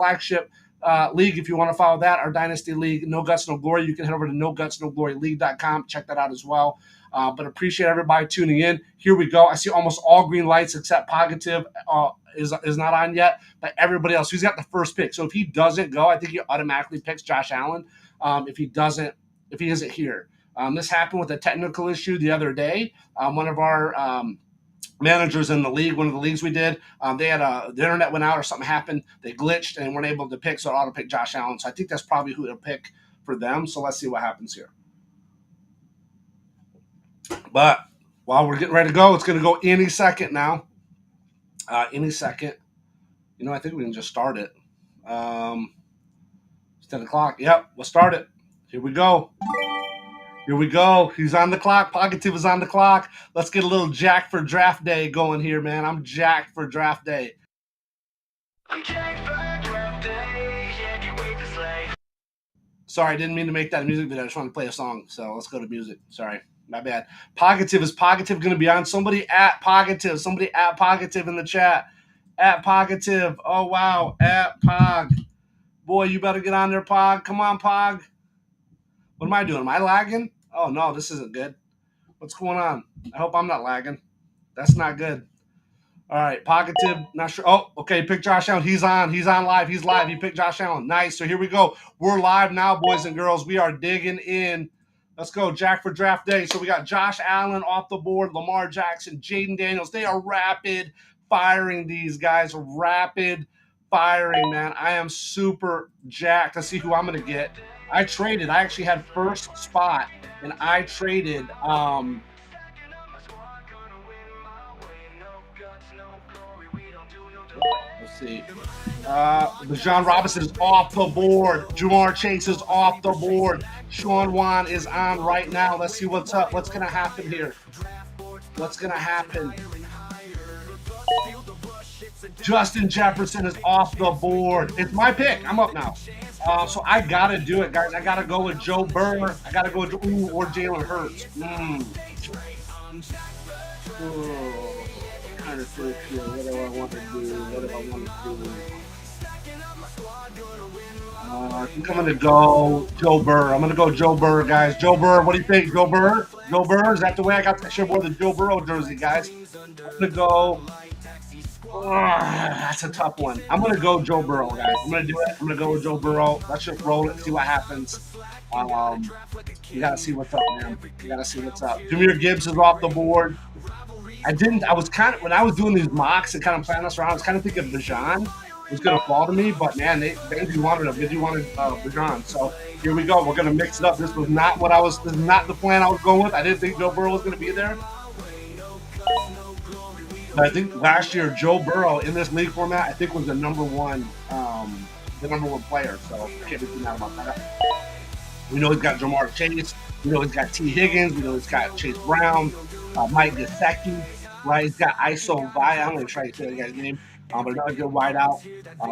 flagship league. If you want to follow that, our Dynasty League, No Guts, No Glory, you can head over to nogutsnogloryleague.com. Check that out as well. But appreciate everybody tuning in. Here we go. I see almost all green lights except Positive is not on yet, but everybody else. He's got the first pick. So if he doesn't go, I think he automatically picks Josh Allen. If he isn't here. This happened with a technical issue the other day. One of our managers in the league, one of the leagues we did, they had the internet went out or something happened. They glitched and weren't able to pick, so it auto picked Josh Allen. So I think that's probably who they'll pick for them. So let's see what happens here. But while we're getting ready to go, it's going to go any second now. Any second. I think we can just start it. It's 10 o'clock. Yep, we'll start it. Here we go. Here we go. He's on the clock. Positive is on the clock. Let's get a little jack for draft day going here, man. I'm jacked for draft day. I'm jacked for draft day. Can't wait to slay. Sorry, I didn't mean to make that a music video. I just wanted to play a song. So let's go to music. Sorry. My bad. Positive. Is Positive going to be on? Somebody at Positive. Somebody at Positive in the chat. At Positive. Oh, wow. At Pog. Boy, you better get on there, Pog. Come on, Pog. What am I doing? Am I lagging? Oh, no, this isn't good. What's going on? I hope I'm not lagging. That's not good. All right, Positive, not sure. Oh, okay, pick Josh Allen. He's on live. He's live. He picked Josh Allen. Nice. So here we go. We're live now, boys and girls. We are digging in. Let's go, Jack for draft day. So we got Josh Allen off the board, Lamar Jackson, Jaden Daniels. They are rapid firing, these guys. Rapid firing, man. I am super jacked. Let's see who I'm going to get. I traded. I actually had first spot, and I traded. Let's see. Bijan Robinson is off the board. Jamar Chase is off the board. Sean Wan is on right now. Let's see what's up. What's going to happen here? What's going to happen? Justin Jefferson is off the board. It's my pick. I'm up now. So I got to do it, guys. I got to go with Joe Burrow. I got to go with or Jalen Hurts. Kind of think here. What do I want to do? I think I'm going to go Joe Burrow. I'm going to go Joe Burrow, guys. Joe Burrow, what do you think? Joe Burrow? Joe Burrow? Is that the way I got? I should have worn the Joe Burrow jersey, guys. I'm going to go. That's a tough one. I'm going to go Joe Burrow, guys. I'm going to do it. I'm going to go with Joe Burrow. Let's just roll it, see what happens. You got to see what's up, man. You got to see what's up. Jahmyr Gibbs is off the board. When I was doing these mocks and kind of planning this around, I was kind of thinking Bijan was going to fall to me, but man, they do wanted him. They do wanted Bijan. So here we go. We're going to mix it up. This is not the plan I was going with. I didn't think Joe Burrow was going to be there. But I think last year Joe Burrow in this league format, I think was the number one player. So I can't be too mad about that. We know he's got Jamar Chase. We know he's got T. Higgins. We know he's got Chase Brown, Mike Gesicki, right? He's got Iso Vaya. I'm going to try to say that guy's name, but another good wideout.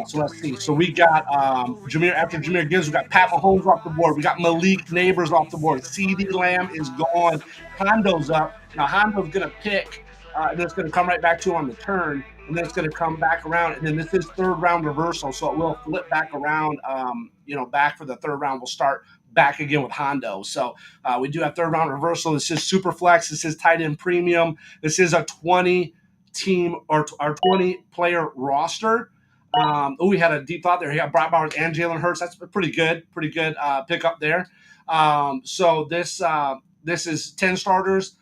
So let's see. So we got Jahmyr Gibbs, we got Pat Mahomes off the board. We got Malik Neighbors off the board. CeeDee Lamb is gone. Hondo's up. Now Hondo's going to pick. And then it's going to come right back to him on the turn, and then it's going to come back around, and then this is third round reversal, so it will flip back around, back for the third round. We'll start back again with Hondo. So we do have third round reversal. This is Superflex. This is tight end premium. This is a 20-team or our 20-player roster. We had a deep thought there. He got Brock Bowers and Jalen Hurts. That's pretty good pickup there. So this is 10 starters,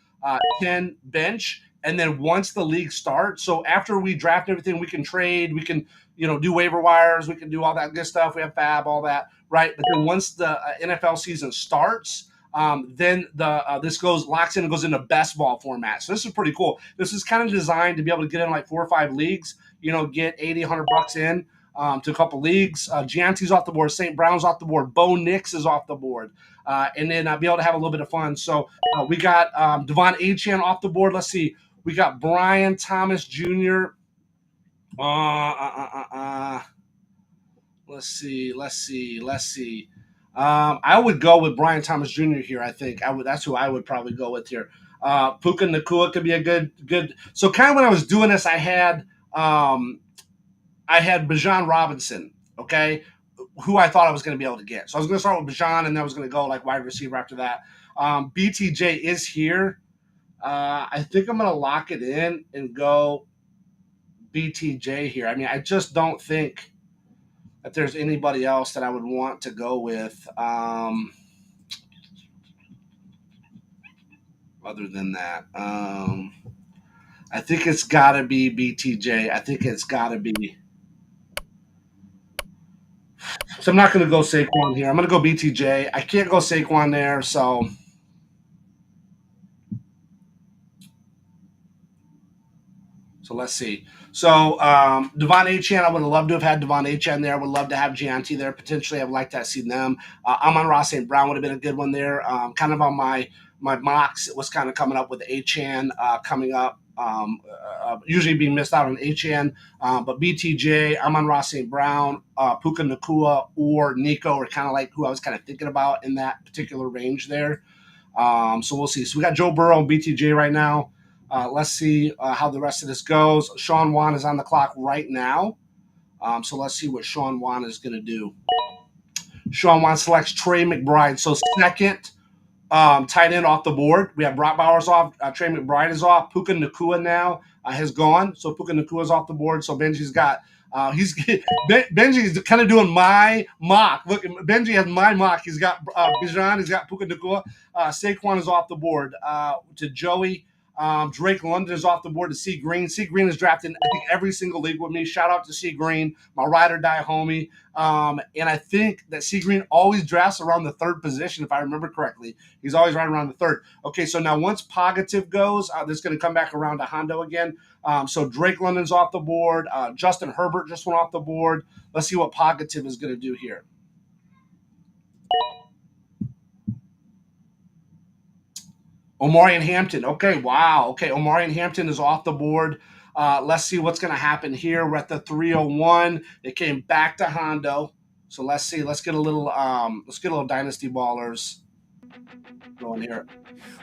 10 bench. And then once the league starts, so after we draft everything, we can trade, we can, do waiver wires, we can do all that good stuff. We have FAAB, all that, right? But then once the NFL season starts, then this locks in and goes into best ball format. So this is pretty cool. This is kind of designed to be able to get in like 4 or 5 leagues, get 80, $100 in to a couple leagues. Gianti's off the board. St. Brown's off the board. Bo Nix is off the board. And then be able to have a little bit of fun. So we got Devon Achane off the board. Let's see. We got Brian Thomas Jr. Let's see. I would go with Brian Thomas Jr. here. I think that's who I would probably go with here. Puka Nacua could be a good. So kind of when I was doing this, I had Bijan Robinson okay, who I thought I was going to be able to get. So I was going to start with Bijan, and then I was going to go like wide receiver after that. BTJ is here. I think I'm going to lock it in and go BTJ here. I mean, I just don't think that there's anybody else that I would want to go with other than that. I think it's got to be BTJ. I think it's got to be. So I'm not going to go Saquon here. I'm going to go BTJ. I can't go Saquon there, so let's see. So Devon Achane, I would have loved to have had Devon Achane there. I would love to have Gianti there. Potentially, I would like to have seen them. Amon-Ra St. Brown would have been a good one there. Kind of on my mocks, it was kind of coming up with Achane coming up. Usually being missed out on Achane. But BTJ, Amon-Ra St. Brown, Puka Nacua, or Nico are kind of like who I was kind of thinking about in that particular range there. So we'll see. So we got Joe Burrow and BTJ right now. Let's see how the rest of this goes. Sean Wan is on the clock right now. So let's see what Sean Wan is going to do. Sean Wan selects Trey McBride. So second tight end off the board. We have Brock Bowers off. Trey McBride is off. Puka Nacua now has gone. So Puka Nacua is off the board. So Benji's got Benji's kind of doing my mock. Look, Benji has my mock. He's got Bijan. He's got Puka Nacua. Saquon is off the board to Joey. Drake London is off the board to C Green. C Green is drafted in, I think, every single league with me. Shout out to C Green, my ride or die homie. And I think that C Green always drafts around the third position, if I remember correctly. He's always right around the third. Okay, so now once Positive goes, this is going to come back around to Hondo again. So Drake London's off the board. Justin Herbert just went off the board. Let's see what Positive is going to do here. Omarion Hampton. Okay, wow. Okay, Omarion Hampton is off the board. Let's see what's going to happen here. We're at the 301. It came back to Hondo. So let's see. Let's get a little Dynasty Ballers going here.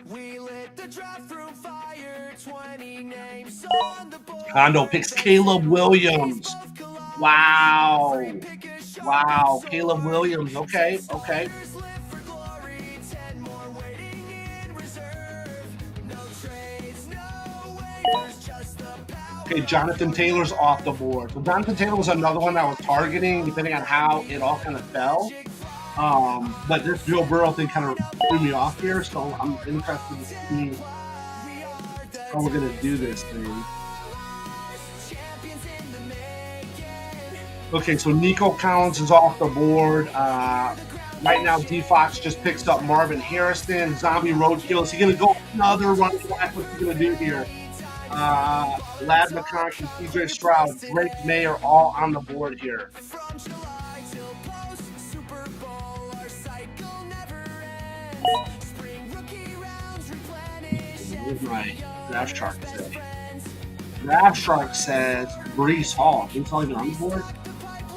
We lit the draft room fire, 20 names on the board. Hondo picks Caleb Williams. Wow. Wow. Caleb Williams. Okay. Okay. Okay, Jonathan Taylor's off the board. So Jonathan Taylor was another one I was targeting, depending on how it all kind of fell. But this Joe Burrow thing kind of threw me off here, so I'm interested to see how we're going to do this thing. Okay, so Nico Collins is off the board. Right now, D-Fox just picks up Marvin Harrison. Zombie Roadkill. Is he going to go another running back? What's he going to do here? Lad McConkey, TJ Stroud, Drake May are all on the board here. Here's my draft chart today. Draft chart says Breece Hall. Breece Hall even on the board?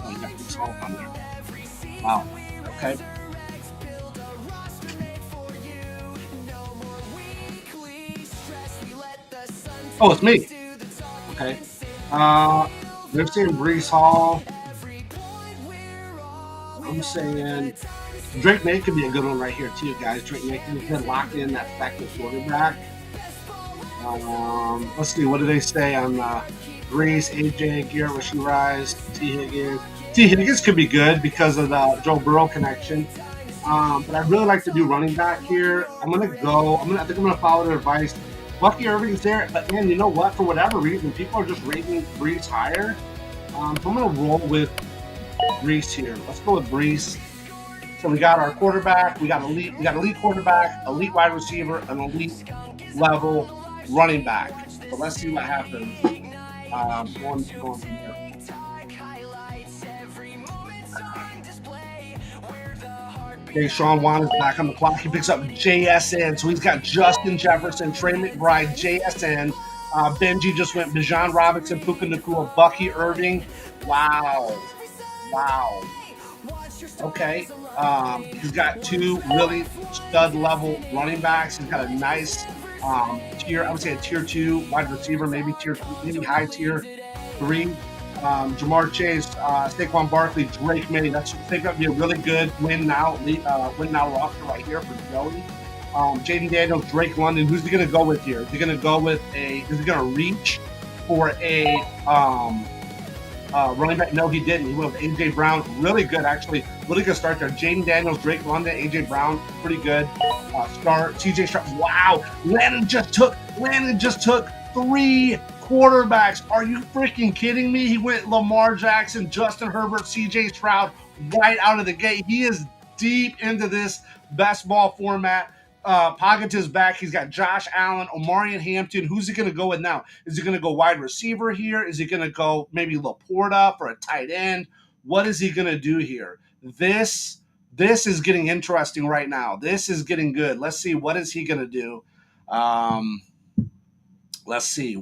Oh, you got Breece Hall on there. Wow. Okay. Oh, it's me. Okay. They're saying Breece Hall. I'm saying Drake May could be a good one right here too, guys. Drake May can get locked in that second quarterback. Let's see. What do they say on Breece, AJ, Garrett, Rasheed Rice, T. Higgins? T. Higgins could be good because of the Joe Burrow connection. But I'd really like to do running back here. I think I'm gonna follow their advice. Bucky Irving's there, but man, you know what? For whatever reason, people are just rating Breece higher. So I'm going to roll with Breece here. Let's go with Breece. So we got our quarterback, we got elite quarterback, elite wide receiver, an elite level running back. So let's see what happens. Going from there. Okay, Sean Wan is back on the clock. He picks up JSN. So he's got Justin Jefferson, Trey McBride, JSN. Benji just went Bijan Robinson, Puka Nacua, Bucky Irving. Wow. Okay. He's got two really stud level running backs. He's got a nice tier, I would say a tier 2 wide receiver, maybe high tier 3 Jamar Chase, Saquon Barkley, Drake May. I think that'd be a really good win now roster right here for Joey. Jaden Daniels, Drake London. Who's he going to go with here? Is he going to go with is he going to reach for a running back? No, he didn't. He went with A.J. Brown. Really good, actually. Really good start there. Jaden Daniels, Drake London, A.J. Brown. Pretty good start. C.J. Stroud. Wow. Landon just took 3 quarterbacks. Are you freaking kidding me? He went Lamar Jackson, Justin Herbert, C.J. Stroud right out of the gate. He is deep into this best ball format. Pockets is back. He's got Josh Allen, Omarion Hampton. Who's he going to go with now? Is he going to go wide receiver here? Is he going to go maybe Laporta for a tight end? What is he going to do here? This is getting interesting right now. This is getting good. Let's see. What is he going to do? Let's see.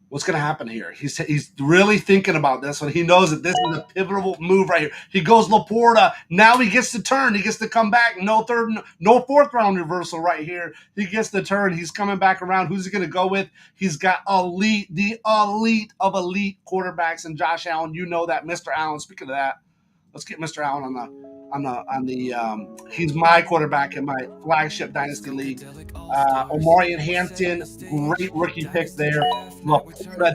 What's going to happen here? He's really thinking about this one. He knows that this is a pivotal move right here. He goes Laporta. Now he gets to turn. He gets to come back. No fourth round reversal right here. He gets the turn. He's coming back around. Who's he going to go with? He's got the elite of elite quarterbacks and Josh Allen. You know that, Mr. Allen. Speaking of that, let's get Mr. Allen on the he's my quarterback in my flagship Dynasty League. Omarion Hampton, great rookie pick there.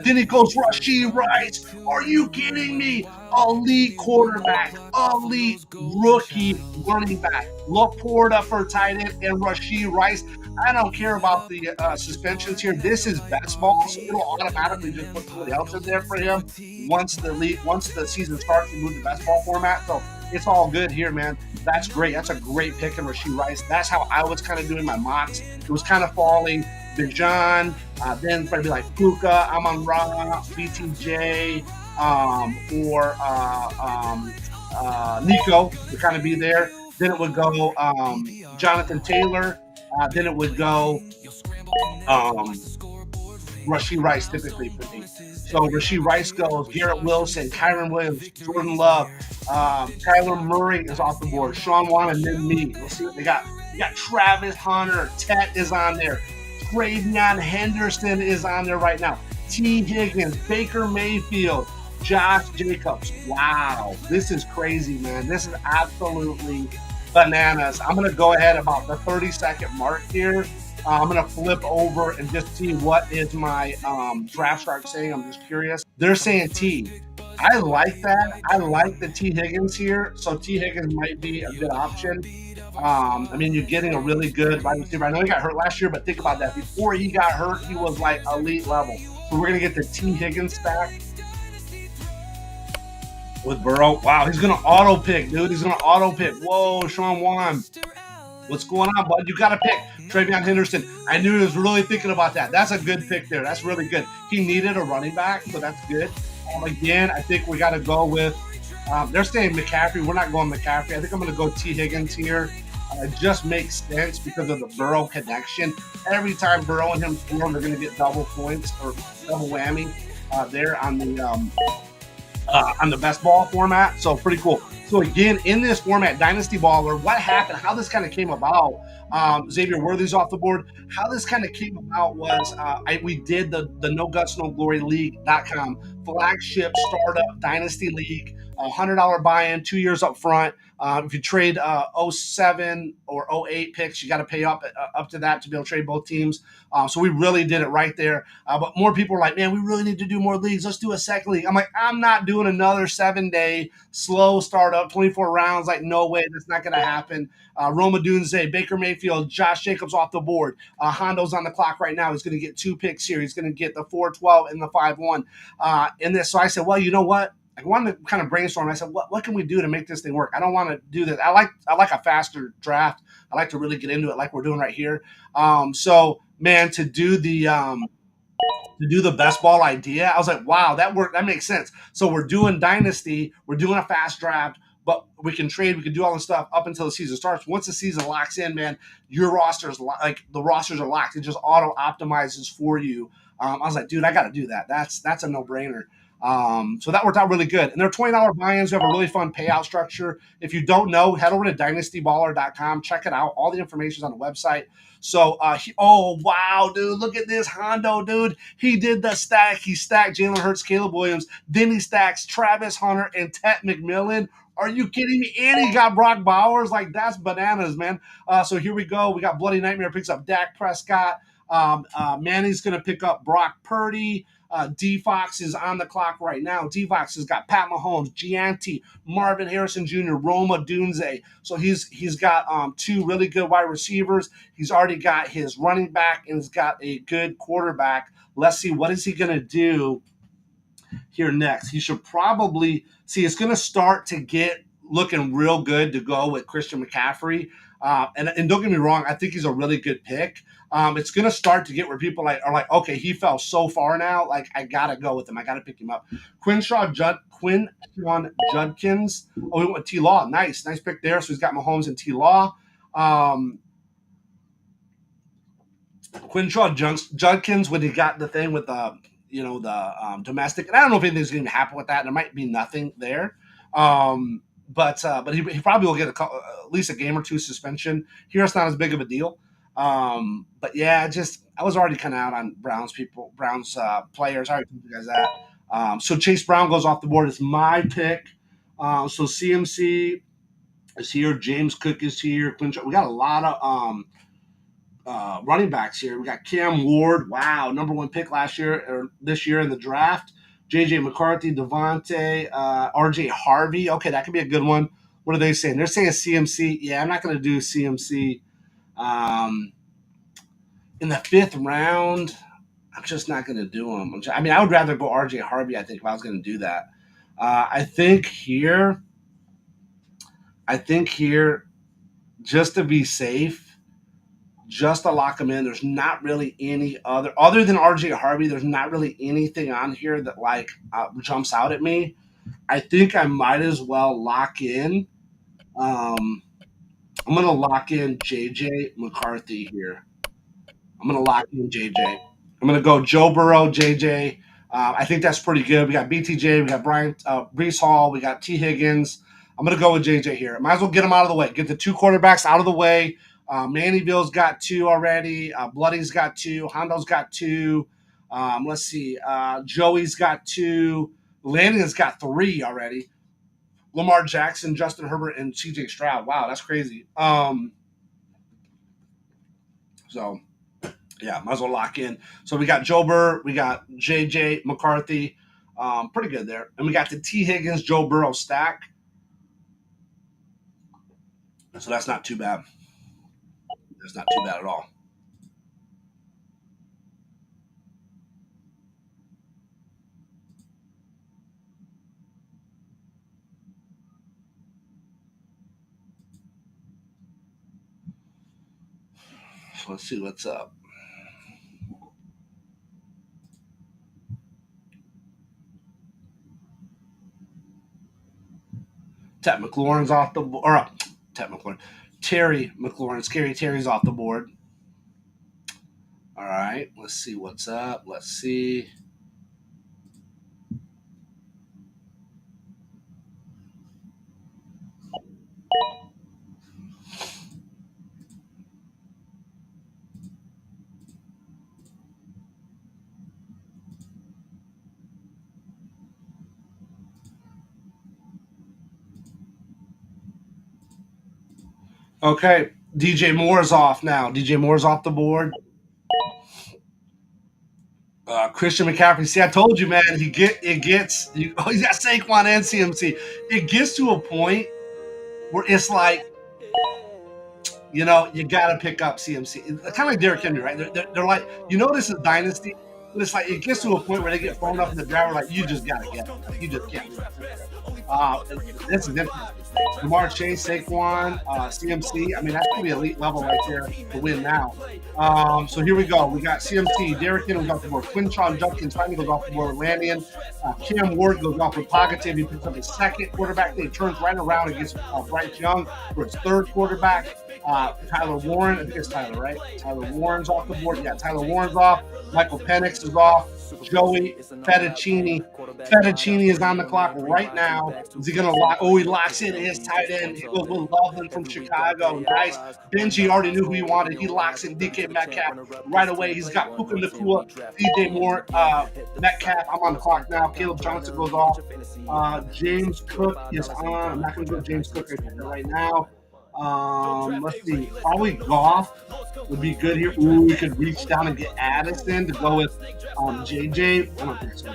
Then he goes Rashee Rice. Are you kidding me? Elite quarterback, elite rookie running back. Laporta for tight end and Rashee Rice. I don't care about the suspensions here. This is best ball, so it'll automatically just put somebody else in there for him once the season starts and move to best ball format. So it's all good here, man. That's great. That's a great pick in Rashee Rice. That's how I was kind of doing my mocks. It was kind of falling Bijan, then probably like Puka, Amon-Ra, BTJ, or Nico would kind of be there. Then it would go Jonathan Taylor. Then it would go Rashee Rice typically for me. So Rashee Rice goes, Garrett Wilson, Kyron Williams, Jordan Love, Kyler Murray is off the board, Sean Wan, and then me. Let's see what they got. You got Travis Hunter, Tet is on there, Travion Henderson is on there right now, T. Higgins, Baker Mayfield, Josh Jacobs. Wow, this is crazy, man. This is absolutely bananas. I'm going to go ahead about the 30-second mark here. I'm going to flip over and just see what is my draft chart saying. I'm just curious. They're saying T. I like that. I like the T. Higgins here. So T. Higgins might be a good option. I mean, you're getting a really good wide receiver. I know he got hurt last year, but think about that. Before he got hurt, he was like elite level. So we're going to get the T. Higgins stack with Burrow. Wow, he's going to auto pick, dude. He's going to auto pick. Whoa, Sean Wan. What's going on, bud? You got to pick Travion Henderson. I knew he was really thinking about that. That's a good pick there. That's really good. He needed a running back, so that's good. Again, I think we got to go with they're saying McCaffrey. We're not going McCaffrey. I think I'm going to go T. Higgins here. It just makes sense because of the Burrow connection. Every time Burrow and him score, they're going to get double points or double whammy there on the best ball format. So pretty cool. So again, in this format, Dynasty Baller, what happened, how this kind of came about, Xavier Worthy's off the board. How this kind of came about was we did the No Guts, No Glory League.com flagship startup Dynasty League, $100 buy-in, 2 years up front. If you trade 07 or 08 picks, you got to pay up to that to be able to trade both teams. So we really did it right there. But more people were like, man, we really need to do more leagues. Let's do a second league. I'm like, I'm not doing another 7-day slow startup, 24 rounds. Like, no way. That's not going to happen. Roma Dunze, Baker Mayfield, Josh Jacobs off the board. Hondo's on the clock right now. He's going to get 2 picks here. He's going to get the 4-12 and the 5-1 in this. So I said, well, you know what? I wanted to kind of brainstorm. I said, what can we do to make this thing work? I don't want to do this. I like a faster draft. I like to really get into it like we're doing right here. So, man, to do the best ball idea, I was like, wow, that worked. That makes sense. So we're doing Dynasty. We're doing a fast draft, but we can trade. We can do all this stuff up until the season starts. Once the season locks in, man, your rosters, like the rosters are locked. It just auto optimizes for you. I was like, dude, I got to do that. That's a no-brainer. So that worked out really good. And they're $20 buy-ins. We have a really fun payout structure. If you don't know, head over to dynastyballer.com. Check it out. All the information is on the website. So, oh, wow, dude. Look at this Hondo, dude. He did the stack. He stacked Jalen Hurts, Caleb Williams. Then he stacks Travis Hunter and Tet McMillan. Are you kidding me? And he got Brock Bowers. Like, that's bananas, man. So here we go. We got Bloody Nightmare picks up Dak Prescott. Manny's going to pick up Brock Purdy. D-Fox is on the clock right now. D-Fox has got Pat Mahomes, Gianti, Marvin Harrison Jr., Roma Dunze. So he's got two really good wide receivers. He's already got his running back and he's got a good quarterback. Let's see, what is he going to do here next? He should probably see it's going to start to get looking real good to go with Christian McCaffrey. And don't get me wrong, I think he's a really good pick. It's going to start to get where people are like, okay, he fell so far now. Like, I got to go with him. I got to pick him up. Quinshon Judkins. Oh, we went T-Law. Nice pick there. So he's got Mahomes and T-Law. Quinshon Judkins, when he got the thing with the domestic. And I don't know if anything's going to happen with that. There might be nothing there. But he probably will get at least a game or two suspension. Here it's not as big of a deal. But yeah, I was already kind of out on Browns players. I already told you guys that. So Chase Brown goes off the board. It's my pick. So CMC is here. James Cook is here. We got a lot of running backs here. We got Cam Ward. Wow, number one pick this year in the draft. JJ McCarthy, Devontae, RJ Harvey. Okay, that could be a good one. What are they saying? They're saying CMC. Yeah, I'm not going to do CMC. In the 5th round, I'm just not going to do him. I would rather go RJ Harvey, I think, if I was going to do that. I think here, just to be safe, just to lock him in, there's not really any other than RJ Harvey, there's not really anything on here that jumps out at me. I think I might as well lock in. I'm going to lock in JJ McCarthy here. I'm going to lock in JJ. I'm going to go Joe Burrow, JJ. I think that's pretty good. We got BTJ, we got Breece Hall, we got T. Higgins. I'm going to go with JJ here. Might as well get them out of the way. Get the two quarterbacks out of the way. Mannyville's got 2 already. Bloody's got 2. Hondo's got 2. Let's see. Joey's got 2. Landon's got 3 already. Lamar Jackson, Justin Herbert, and CJ Stroud. Wow, that's crazy. So, yeah, might as well lock in. So we got Joe Burrow, we got JJ McCarthy. Pretty good there. And we got the T. Higgins, Joe Burrow stack. So that's not too bad. That's not too bad at all. So let's see what's up. Terry McLaurin's Scary Terry's off the board. All right, let's see what's up. Let's see. Okay, DJ Moore's off now. DJ Moore's off the board. Christian McCaffrey. See, I told you, man. He's got Saquon and CMC. It gets to a point where it's like, you got to pick up CMC. It's kind of like Derrick Henry, right? They're like, this is Dynasty. But it's like, it gets to a point where they get thrown up in the draft. Like, you just got to get them. You just can't. This is interesting. Jamar Chase, Saquon, CMC. That's going to be elite level right there to win now. So here we go. We got CMC. Derrick Henry goes off the board. Quinshon Judkins finally goes off the board with Landian. Cam Ward goes off with Pagative. He picks up his second quarterback. He turns right around against Bryce Young for his third quarterback. Tyler Warren, I think it's Tyler, right? Tyler Warren's off the board. Yeah, Tyler Warren's off. Michael Penix is off. Joey Fettuccine. Fettuccine is on the clock right now. Is he going to lock? Oh, he locks in his tight end. He goes with Loveland from Chicago. Nice. Benji already knew who he wanted. He locks in DK Metcalf right away. He's got Puka Nacua, DJ Moore, Metcalf. I'm on the clock now. Caleb Johnson goes off. James Cook is on. I'm not going to go James Cook right now. Let's see. Probably Goff would be good here. Ooh, we could reach down and get Addison to go with JJ. I don't think so.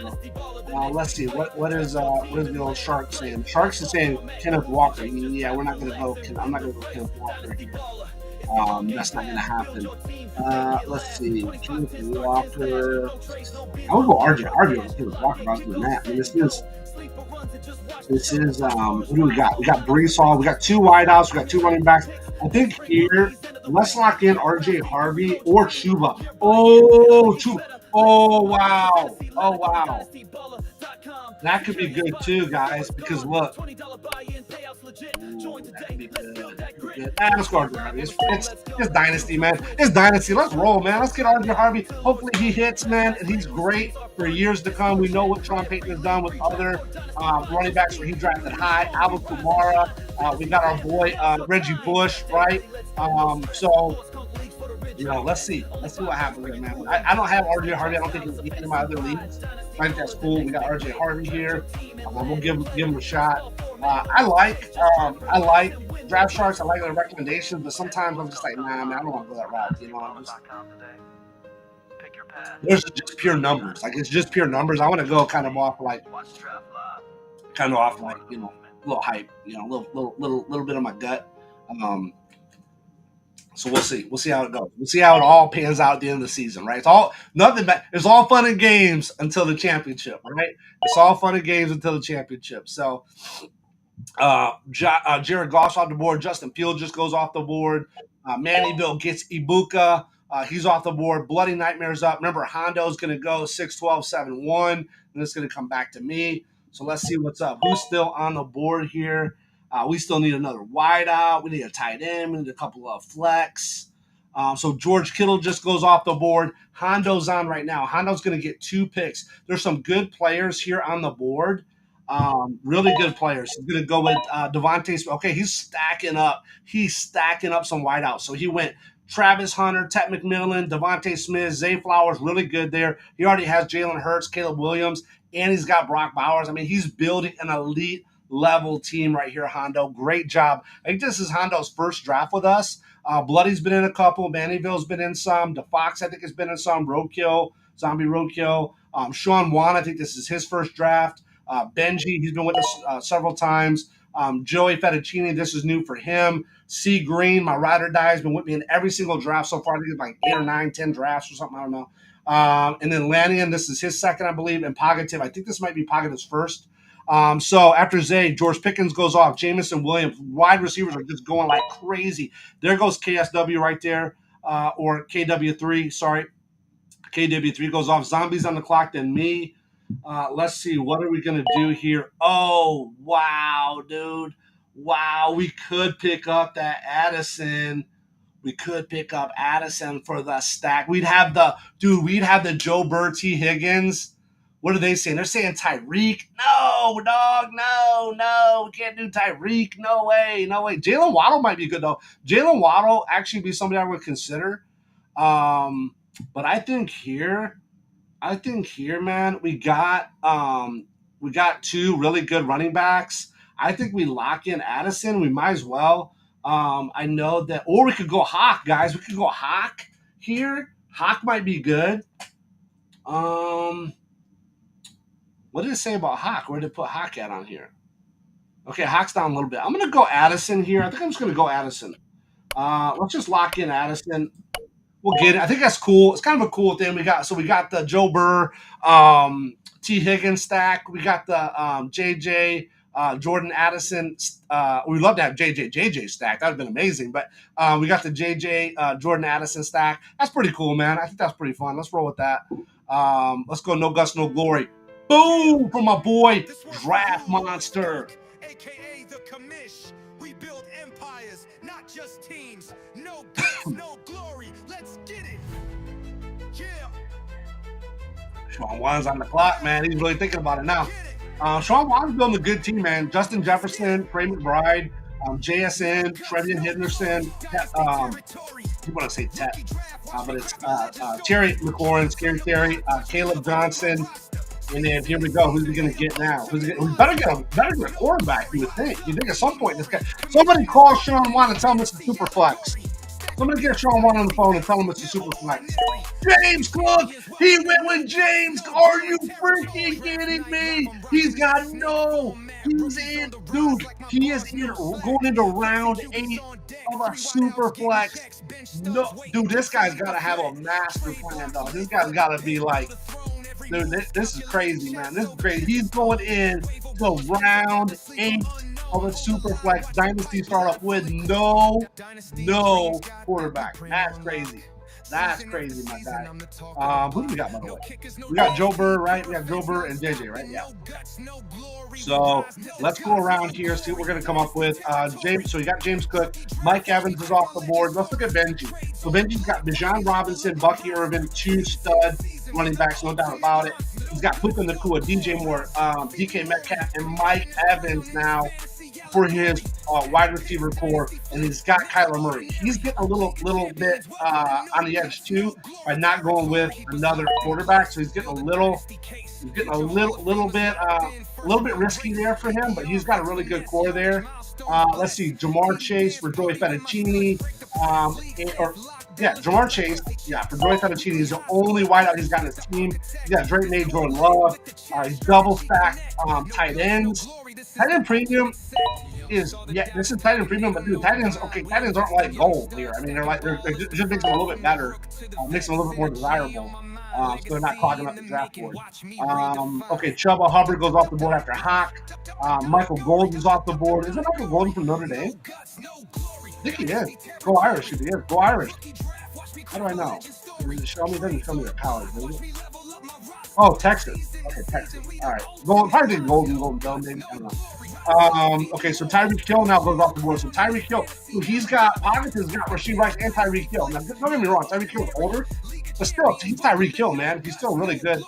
Let's see. What is the old Shark saying? Sharks is saying Kenneth Walker. Yeah, we're not gonna go. I'm not gonna go Kenneth Walker here. That's not gonna happen. Let's see. Kenneth Walker. I would go RJ. RJ was Kenneth Walker. I was doing that. I mean, this is who do we got? We got Brees Hall. We got two wideouts. We got two running backs. I think here, let's lock in RJ Harvey or Chuba. Oh, Chuba. Oh, wow. Oh, wow. That could be good too, guys, because look. Ooh, that could be good. That could be good. Let's go RJ Harvey. It's Dynasty, man. It's Dynasty. Let's roll, man. Let's get RJ Harvey. Hopefully he hits, man, and he's great for years to come. We know what Sean Payton has done with other running backs where he drafted high. Alvin Kamara. We got our boy Reggie Bush, right? So, let's see. Let's see what happens here, man. I don't have RJ Harvey. I don't think he's in my other leagues. I think that's cool. We got RJ Harvey here. We'll give him a shot. I like Draft Sharks. I like their recommendations, but sometimes I'm just like, nah, man, I don't want to go that route. There's just pure numbers. Like, it's just pure numbers. I want to go kind of off like a little hype. Little bit of my gut. So we'll see. We'll see how it goes. We'll see how it all pans out at the end of the season, right? It's all fun and games until the championship, right? It's all fun and games until the championship. So Jared Goff's off the board. Justin Fields just goes off the board. Mannyville gets Ibuka. He's off the board. Bloody Nightmare's up. Remember, Hondo's going to go 6-12, 7-1, and it's going to come back to me. So let's see what's up. Who's still on the board here? We still need another wideout. We need a tight end. We need a couple of flex. So George Kittle just goes off the board. Hondo's on right now. Hondo's going to get 2 picks. There's some good players here on the board. Really good players. He's going to go with Devontae. Okay, he's stacking up. He's stacking up some wideouts. So he went Travis Hunter, Ted McMillan, Devontae Smith, Zay Flowers, really good there. He already has Jalen Hurts, Caleb Williams, and he's got Brock Bowers. I mean, he's building an elite level team right here, Hondo. Great job. I think this is Hondo's first draft with us. Bloody's been in a couple. Mannyville's been in some. DeFox, I think, has been in some. Roadkill, Zombie Roadkill. Sean Wan, I think this is his first draft. Benji, he's been with us several times. Joey Fettuccine, this is new for him. C. Green, my ride or die, has been with me in every single draft so far. I think it's like 8 or 9, 10 drafts or something. I don't know. And then Lannion, this is his second, I believe. And Pogative, I think this might be Pogative's first. So after Zay, George Pickens goes off. Jamison Williams, wide receivers are just going like crazy. There goes KSW right there, or KW3. Sorry, KW3 goes off. Zombies on the clock, then me. Let's see, what are we gonna do here? Oh, wow, dude. Wow, we could pick up that Addison. We could pick up Addison for the stack. We'd have the Joe Burr, T. Higgins. What are they saying? They're saying Tyreek. No, dog. No. We can't do Tyreek. No way. Jalen Waddle might be good, though. Jalen Waddle actually be somebody I would consider. But I think here, man, we got 2 really good running backs. I think we lock in Addison. We might as well. I know that, or we could go Hawk, guys. We could go Hawk here. Hawk might be good. What did it say about Hawk? Where did it put Hawk at on here? Okay, Hawk's down a little bit. I'm going to go Addison here. I think I'm just going to go Addison. Let's just lock in Addison. We'll get it. I think that's cool. It's kind of a cool thing. We got the Joe Burr, T. Higgins stack. We got the JJ, Jordan Addison. We'd love to have JJ stack. That would have been amazing. But we got the JJ, Jordan Addison stack. That's pretty cool, man. I think that's pretty fun. Let's roll with that. Let's go No Guts, No Glory. Boom! From my boy, Draft Monster. aka the commish. We build empires, not just teams. No guts, no glory. Let's get it. Yeah. Sean Wan's on the clock, man. He's really thinking about it now. Sean Wan's building a good team, man. Justin Jefferson, Trey McBride, JSN, Trevian Henderson, you want to say Tet, but it's Terry McLaurin, Scary Terry, Caleb Johnson, and then here we go. Who's he going to get now? We better get a quarterback, you would think. You think at some point this guy, somebody call Sean Wan and tell him it's a super flex. Somebody get Sean Wan on the phone and tell him it's a super flex. James Cook, he went with James. Are you freaking kidding me? He's in, dude. He is going into round 8 of a super flex. No, dude, this guy's got to have a master plan, dog. This guy's got to be like, dude, this is crazy, man. This is crazy. He's going in to round 8 of a super flex dynasty startup with no quarterback. That's crazy. That's crazy, my guy. Who do we got, by the way? We got Joe Burr, right? We got Joe Burr and JJ, right? Yeah. So let's go around here, see what we're going to come up with. James. So you got James Cook. Mike Evans is off the board. Let's look at Benji. So Benji's got Bijan Robinson, Bucky Irvin, 2 stud running backs, no doubt about it. He's got Puka Nacua, DJ Moore, DK Metcalf, and Mike Evans now for his wide receiver core, and he's got Kyler Murray. He's getting a little bit on the edge too by not going with another quarterback. So he's getting a little bit risky there for him, but he's got a really good core there. Let's see, Jamar Chase for Joey Fettuccine, Jamar Chase, for Joey Fettuccine. He's the only wideout he's got in his team. He's got Drake May, Jordan Love. He's double stacked tight ends. Tight end premium this is tight end premium, but dude, tight ends aren't like gold here. I mean, they're just makes them a little bit better, makes them a little bit more desirable. So they're not clogging up the draft board. Chuba Hubbard goes off the board after Hawk. Michael Golden's off the board. Isn't Michael Golden from Notre Dame? I think he is. Go Irish if he is. Go Irish. How do I know? Doesn't show me their college, does it? Oh, Texas. Okay, Texas. All right. Probably Golden Bell, maybe. I don't know. So Tyreek Hill now goes off the board. So Tyreek Hill, he's got Pockets, has got Rasheed Rice and Tyreek Hill. Now, don't get me wrong, Tyreek Hill's older, but still, he's Tyreek Hill, man. He's still really good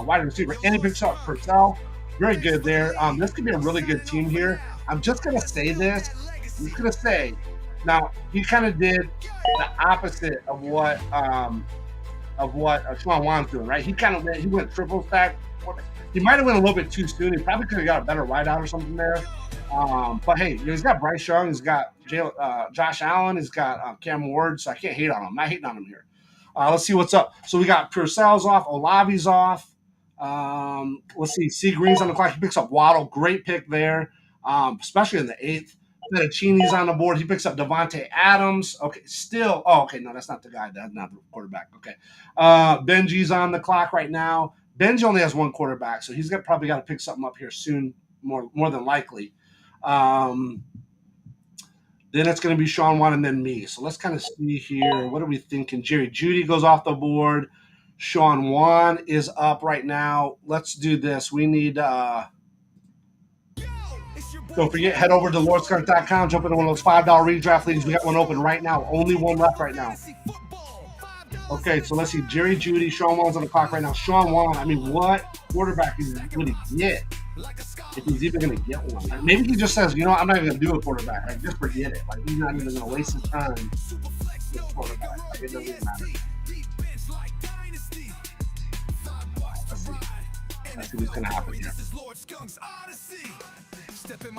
wide receiver. And he picks up Purcell. Very good there. This could be a really good team here. I'm just going to say this. I'm just going to say, now, he kind of did the opposite of what Sean Wan's doing, right? He went triple stack. He might have went a little bit too soon. He probably could have got a better wideout or something there. But hey, he's got Bryce Young, he's got Josh Allen, he's got Cam Ward, so I can't hate on him. I'm not hating on him here. Let's see what's up. So we got Purcell's off, Olavi's off. Let's see, C. Green's on the clock. He picks up Waddle. Great pick there, especially in the 8th. Fettuccine's on the board. He picks up Devontae Adams. Okay, still. Oh, okay, no, that's not the guy. That's not the quarterback. Okay. Benji's on the clock right now. Benji only has 1 quarterback, so he's probably got to pick something up here soon, more than likely. Then it's going to be Sean Wan and then me. So let's kind of see here. What are we thinking? Jerry Jeudy goes off the board. Sean Wan is up right now. Let's do this. We need don't forget, head over to lordscart.com, jump into one of those $5 redraft leagues. We got one open right now. Only one left right now. Okay, so let's see. Jerry Jeudy, Sean Wan's on the clock right now. Sean Wan, I mean, what quarterback is he going to get? If he's even going to get one. Like, maybe he just says, I'm not even going to do a quarterback. Like, just forget it. Like, he's not even going to waste his time with a quarterback. Like, it doesn't even matter. Let's see what's going to happen here.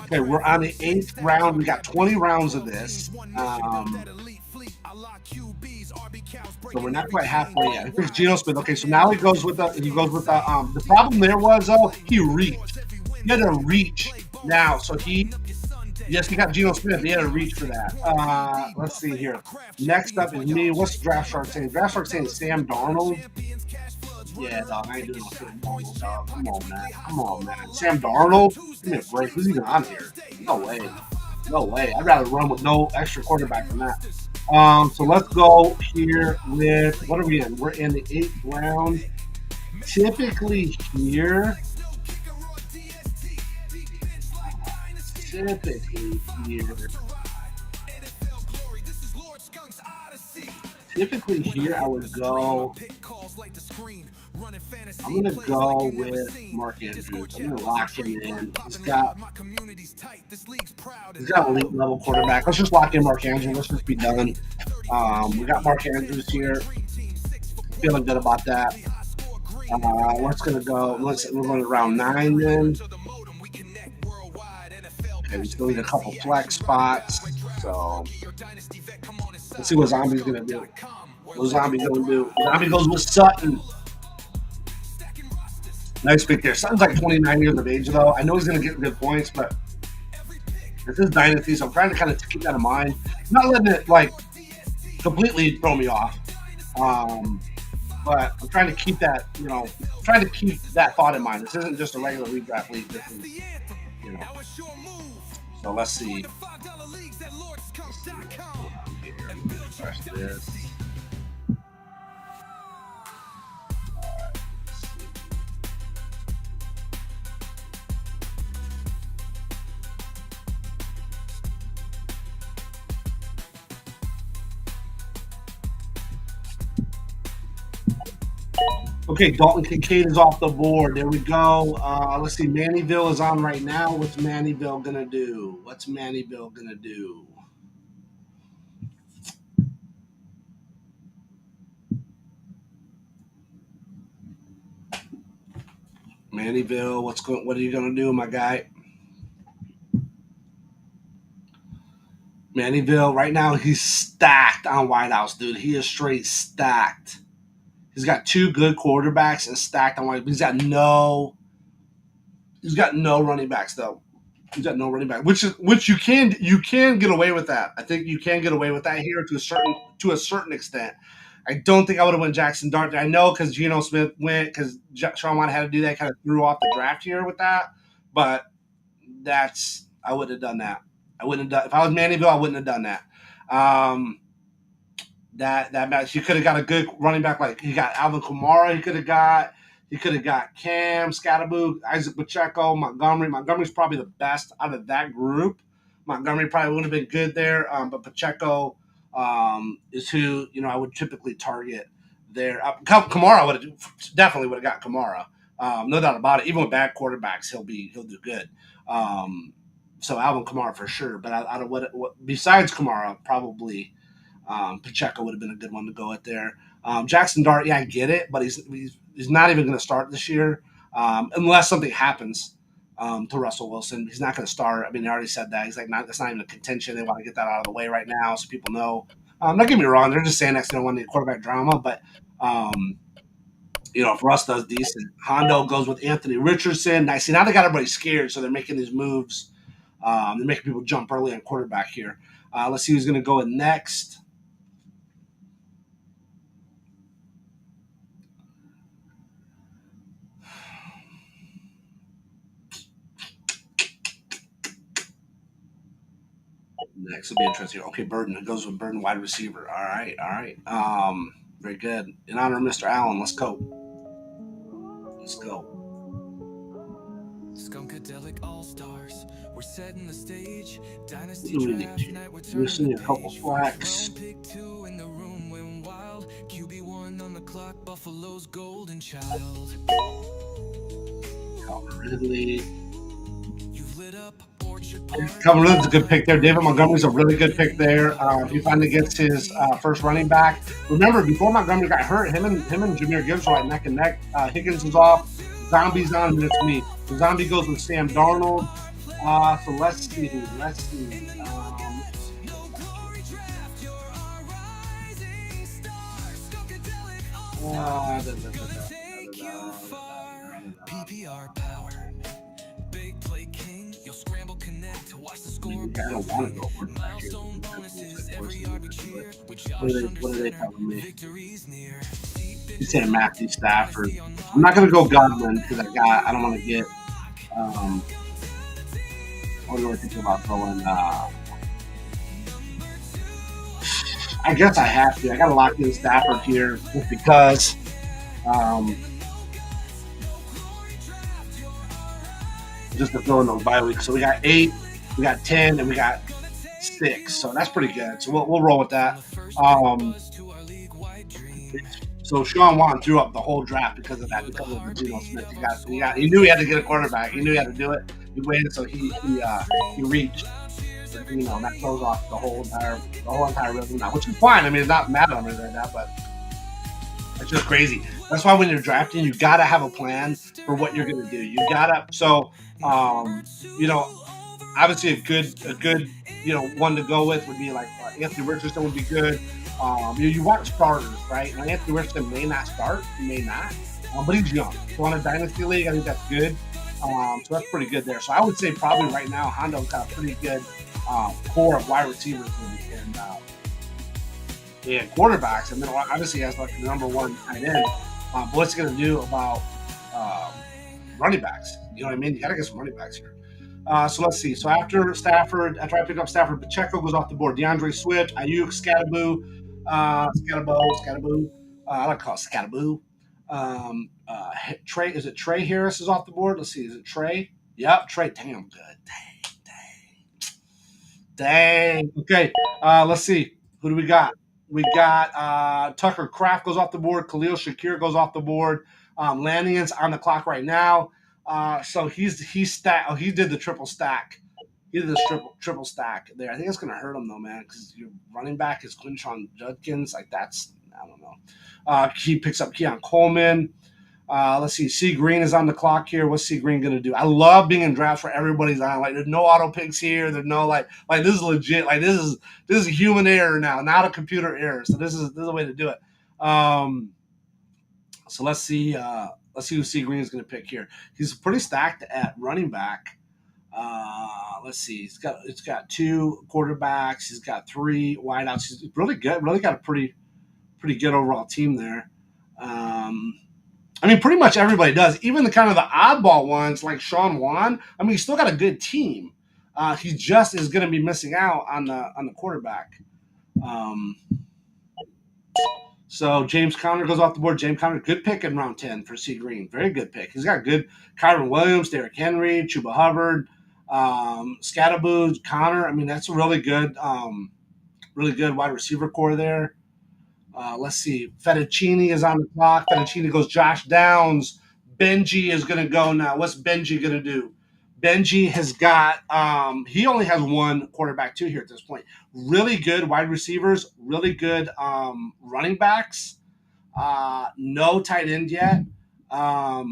Okay, we're on the 8th round. We got 20 rounds of this. So we're not quite halfway yet. Here's Geno Smith. Okay, so now he goes with the problem there was, he reached. He had to reach now. So he got Geno Smith. He had to reach for that. Let's see here. Next up is me. What's Draft Shark saying? Draft Shark saying Sam Darnold. Yeah, dog, I ain't doing no Sam Darnold, dog. Come on, man. Sam Darnold? Give me a break. Who's even on here? No way. I'd rather run with no extra quarterback than that. So let's go here with, what are we in? We're in the 8th round. Typically here, typically here I would go. I'm gonna go with Mark Andrews. I'm gonna lock him in. He's got elite level quarterback. Let's just lock in Mark Andrews. Let's just be done. We got Mark Andrews here. Feeling good about that. Let's gonna go. We're going to round 9 then. Okay, we still need a couple flex spots. So let's see what Zombie's gonna do. What Zombie gonna do? Zombie goes with Sutton. Nice pick there. Sutton's like 29 years of age though. I know he's gonna get good points, but this is Dynasty, so I'm trying to kind of keep that in mind. I'm not letting it like completely throw me off. But I'm trying to keep that, trying to keep that thought in mind. This isn't just a regular redraft league. This is, So let's see. Refresh this. Okay, Dalton Kincaid is off the board. There we go. Let's see. Mannyville is on right now. What's Mannyville going to do? Mannyville, what are you going to do, my guy? Mannyville, right now, he's stacked on wideouts, dude. He is straight stacked. He's got 2 good quarterbacks and stacked on wideouts. He's got no running backs though. He's got no running back, which you can get away with that. I think you can get away with that here to a certain extent. I don't think I would have went Jackson Dart. I know because Geno Smith went because Sean Watt had to do that, kind of threw off the draft here with that. But I wouldn't have done that. I wouldn't have done if I was Mannyville. I wouldn't have done that. That match, he could have got a good running back. Like he got Alvin Kamara. He could have got Cam, Scatterboo, Isaac Pacheco, Montgomery. Montgomery's probably the best out of that group. Montgomery probably would have been good there, but Pacheco is who I would typically target there. Kamara definitely would have got Kamara, no doubt about it. Even with bad quarterbacks, he'll do good. So Alvin Kamara for sure. But out of what besides Kamara, probably Pacheco would have been a good one to go at there. Jackson Dart, yeah, I get it, but he's not even going to start this year unless something happens to Russell Wilson. He's not going to start. I mean, they already said that. He's like, that's not even a contention. They want to get that out of the way right now so people know. Don't get me wrong. They're just saying that's going to win the quarterback drama, but for us, does decent. Hondo goes with Anthony Richardson. Nice. See, now they got everybody scared, so they're making these moves. They're making people jump early on quarterback here. Let's see who's going to go in next. Next will be interesting. Okay, Burden. It goes with Burden, wide receiver. All right. Very good. In honor of Mr. Allen, let's go. Skunkadelic All-Stars. We're setting the stage. Dynasty draft night. We're seeing a couple flex. Pick 2 in the room went wild. QB1 on the clock. Buffalo's golden child. Calvin Ridley. You've lit up. Calvin Ridley's a good pick there. David Montgomery's a really good pick there. If he finally gets his first running back. Remember, before Montgomery got hurt, him and Jahmyr Gibbs were like neck and neck. Higgins is off. Zombie's on, and it's me. The Zombie goes with Sam Darnold. So let's see. PPR power. Big play king. You'll scramble connect. Watch the score. I don't want to go for milestone bonuses every RB cheer. What are they telling me? He's saying Matthew Stafford. I'm not gonna go Godwin because I don't want to get. What do I think about going? I guess I have to. I got to lock in Stafford here just because. Just to fill in those bye weeks. So we got 8. we got 10, and we got 6. So that's pretty good. So we'll roll with that. Um, so Sean Wan threw up the whole draft because of that, because of the Geno Smith. He knew he had to get a quarterback. He knew he had to do it. He waited, so he reached. And that throws off the whole entire rhythm now, which is fine. I mean, it's not mad at him or anything like that, but it's just crazy. That's why when you're drafting, you gotta have a plan for what you're gonna do. You gotta obviously a good one to go with would be like Anthony Richardson would be good. You want starters, right? Now, Anthony Richardson may not start, he may not, but he's young. So on a dynasty league, I think that's good. So that's pretty good there. So I would say probably right now Hondo's got a pretty good core of wide receivers and quarterbacks, and then obviously has like the number one tight end. But what's he going to do about running backs? You know what I mean? You got to get some running backs here. So let's see. So after I pick up Stafford, Pacheco goes off the board. DeAndre Swift, Ayuk, Scatterboo. I like to call it Scatterboo. Trey, is it Trey Harris is off the board? Let's see. Is it Trey? Yep, Trey. Damn good. Dang. Okay. Let's see. Who do we got? We got Tucker Kraft goes off the board. Khalil Shakir goes off the board. Lannigan's on the clock right now. So he did the triple stack. He did the triple stack there. I think it's gonna hurt him though, man, because your running back is Quinshon Judkins. Like that's, I don't know. He picks up Keon Coleman. Let's see. C Green is on the clock here. What's C Green gonna do? I love being in drafts where everybody's on. Like there's no auto picks here. There's no like this is legit. Like this is human error now, not a computer error. So this is a way to do it. So let's see. Let's see who C Green is gonna pick here. He's pretty stacked at running back. Let's see. It's got 2 quarterbacks. He's got 3 wideouts. He's really good. Really got a pretty good overall team there. I mean, pretty much everybody does. Even the kind of the oddball ones like Sean Wan. I mean, he's still got a good team. He just is going to be missing out on the quarterback. So James Conner goes off the board. James Conner, good pick in round 10 for C Green. Very good pick. He's got good Kyron Williams, Derrick Henry, Chuba Hubbard, Scatterboo, Conner. I mean, that's a really good wide receiver core there. Let's see. Fettuccine is on the clock. Fettuccine goes Josh Downs. Benji is going to go now. What's Benji going to do? Benji has got he only has 1 quarterback too here at this point. Really good wide receivers. Really good running backs. No tight end yet. But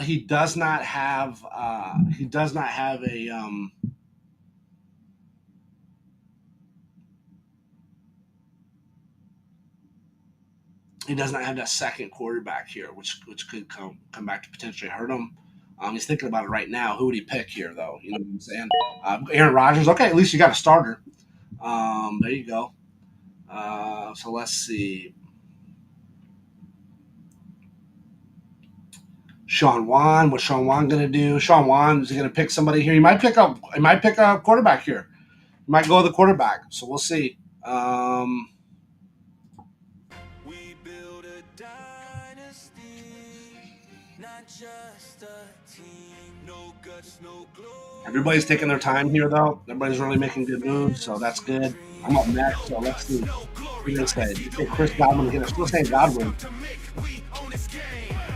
he does not have a he does not have that second quarterback here, which could come back to potentially hurt him. He's thinking about it right now. Who would he pick here, though? You know what I'm saying? Aaron Rodgers. Okay, at least you got a starter. There you go. So let's see. Sean Wan. What's Sean Wan going to do? Sean Wan is he going to pick somebody here? He might pick a quarterback here. He might go with the quarterback. So we'll see. We build a dynasty, not just a team. No guts, no glory. Everybody's taking their time here, though. Everybody's really making good moves, so that's good. I'm up next, so let's see. We're going to say Chris Godwin again. I'm still saying Godwin.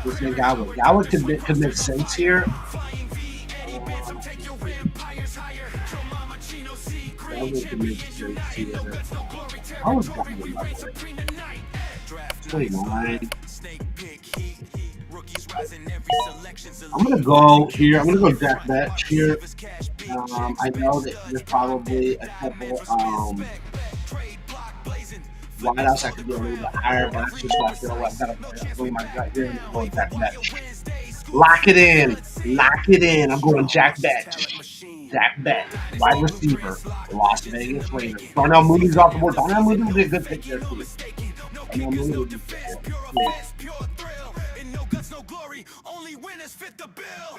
Still saying Godwin. Godwin could make sense here. Godwin could make sense here. How was Godwin, by the way? 29. I'm going to go here. I'm going to go Jack Betch here. I know that there's probably a couple wideouts I could be a little bit higher, but that's just what I feel like. I've got to go my gut here and go Jack Betch. Lock it in. I'm going Jack Betch. Jack Betch, wide receiver, Las Vegas Raiders. Darnell Mooney's off the board. Darnell Mooney would be a good pick there, too. Darnell Mooney would be a good pick. No glory, only winners fit the bill.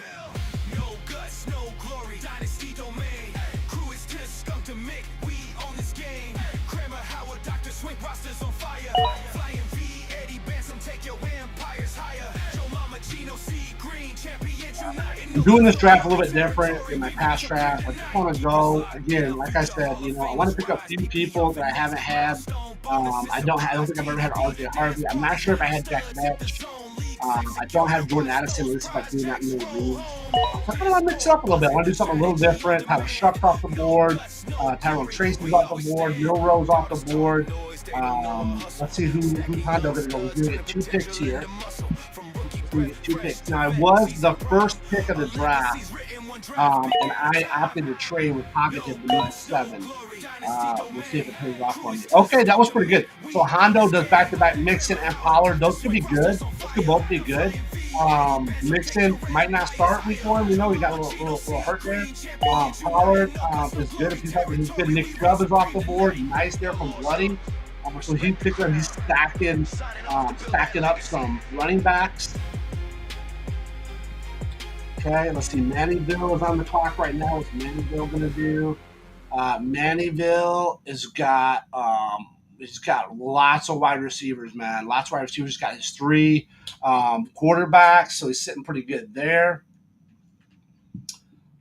No guts, no glory. Dynasty domain. Crew is just skunk to Mick. We own this game. Kramer, Howard, Dr. Swing, rosters on fire. Flying V, Eddie Benson, take your empires higher. Joe Mama, Gino, C Green, champions uniting. I'm doing this draft a little bit different than my past draft. I just want to go again, like I said, I want to pick up a few people that I haven't had. I don't think I've ever had RJ Harvey. I'm not sure if I had Jack Metch. I don't have Jordan Addison, at least if I do not know leagues. So I kind of want to mix it up a little bit. I want to do something a little different. Tyler Shuck's off the board. Tyrone Tracy's off the board. Milrose off the board. Let's see who's Hondo going to go. We're going to get 2 picks here. We get 2 picks. Now, I was the first pick of the draft, and I opted to trade with Pocketed to move 7. We'll see if it pays off on you. Okay, that was pretty good. So Hondo does back-to-back Mixon and Pollard. Those could be good. Those could both be good. Mixon might not start week 1. We know he got a little hurt there. Pollard is good. If he's good. Nick Chubb is off the board. Nice there from Bloody. So he's stacking up some running backs. Okay, let's see. Mannyville is on the clock right now. What's Mannyville going to do? Mannyville has got lots of wide receivers, man. Lots of wide receivers. He's got his 3 quarterbacks, so he's sitting pretty good there.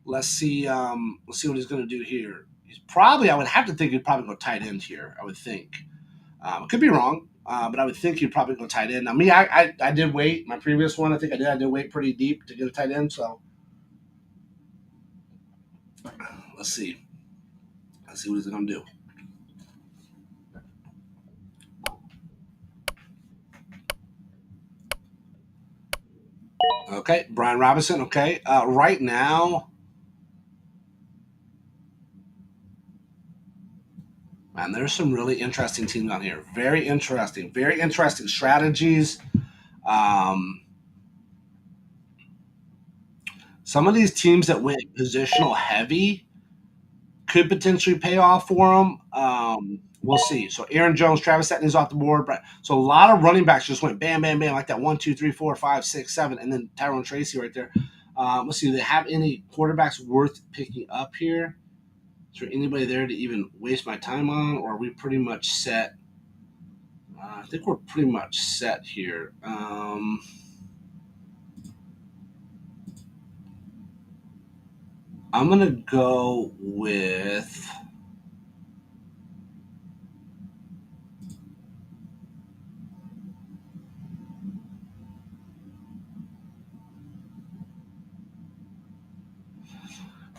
Let's see what he's going to do here. I would have to think he'd probably go tight end here. I would think. Could be wrong, but I would think he'd probably go tight end. Now, me, I did wait. My previous one, I think I did wait pretty deep to get a tight end. So let's see. Let's see what he's going to do. Okay, Brian Robinson. Okay, right now, man, there's some really interesting teams on here. Very interesting strategies. Some of these teams that went positional heavy could potentially pay off for them. We'll see. So Aaron Jones, Travis Etienne's off the board. So a lot of running backs just went bam, bam, bam, like that 1, 2, 3, 4, 5, 6, 7, and then Tyrone Tracy right there. Let's see. Do they have any quarterbacks worth picking up here? Is there anybody there to even waste my time on, or are we pretty much set? I think we're pretty much set here. I'm going to go with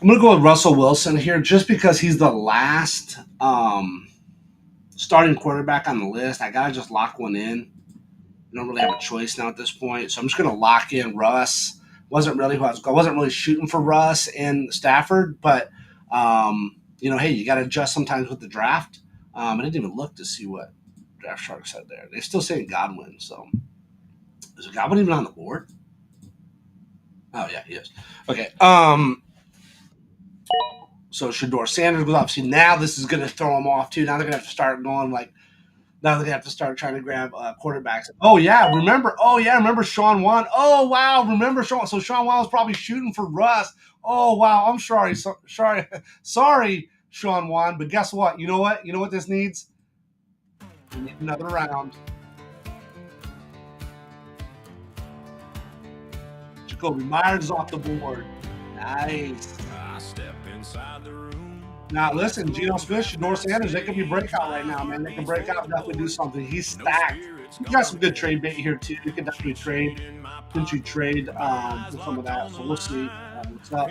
Russell Wilson here just because he's the last starting quarterback on the list. I got to just lock one in. I don't really have a choice now at this point. So I'm just going to lock in Russ. I wasn't really shooting for Russ and Stafford, but hey, you got to adjust sometimes with the draft. I didn't even look to see what Draft Shark said there. They're still saying Godwin. So is Godwin even on the board? Oh yeah, he is. Okay. So Shedeur Sanders goes off. See, now this is going to throw them off too. Now they're going to have to start going like. Now they're going to have to start trying to grab quarterbacks. Oh, yeah. Remember Sean Wan? Oh, wow. Remember Sean. So Sean Wan was probably shooting for Russ. Oh, wow. I'm sorry. Sorry, Sean Wan. But guess what? You know what? You know what this needs? We need another round. Jacoby Myers is off the board. Nice. I step inside the room. Now, listen, Geno Smith, Shedeur Sanders, they could be breakout right now, man. They can break out and definitely do something. He's stacked. You got some good trade bait here, too. You can definitely trade for some of that. So we'll see what's up.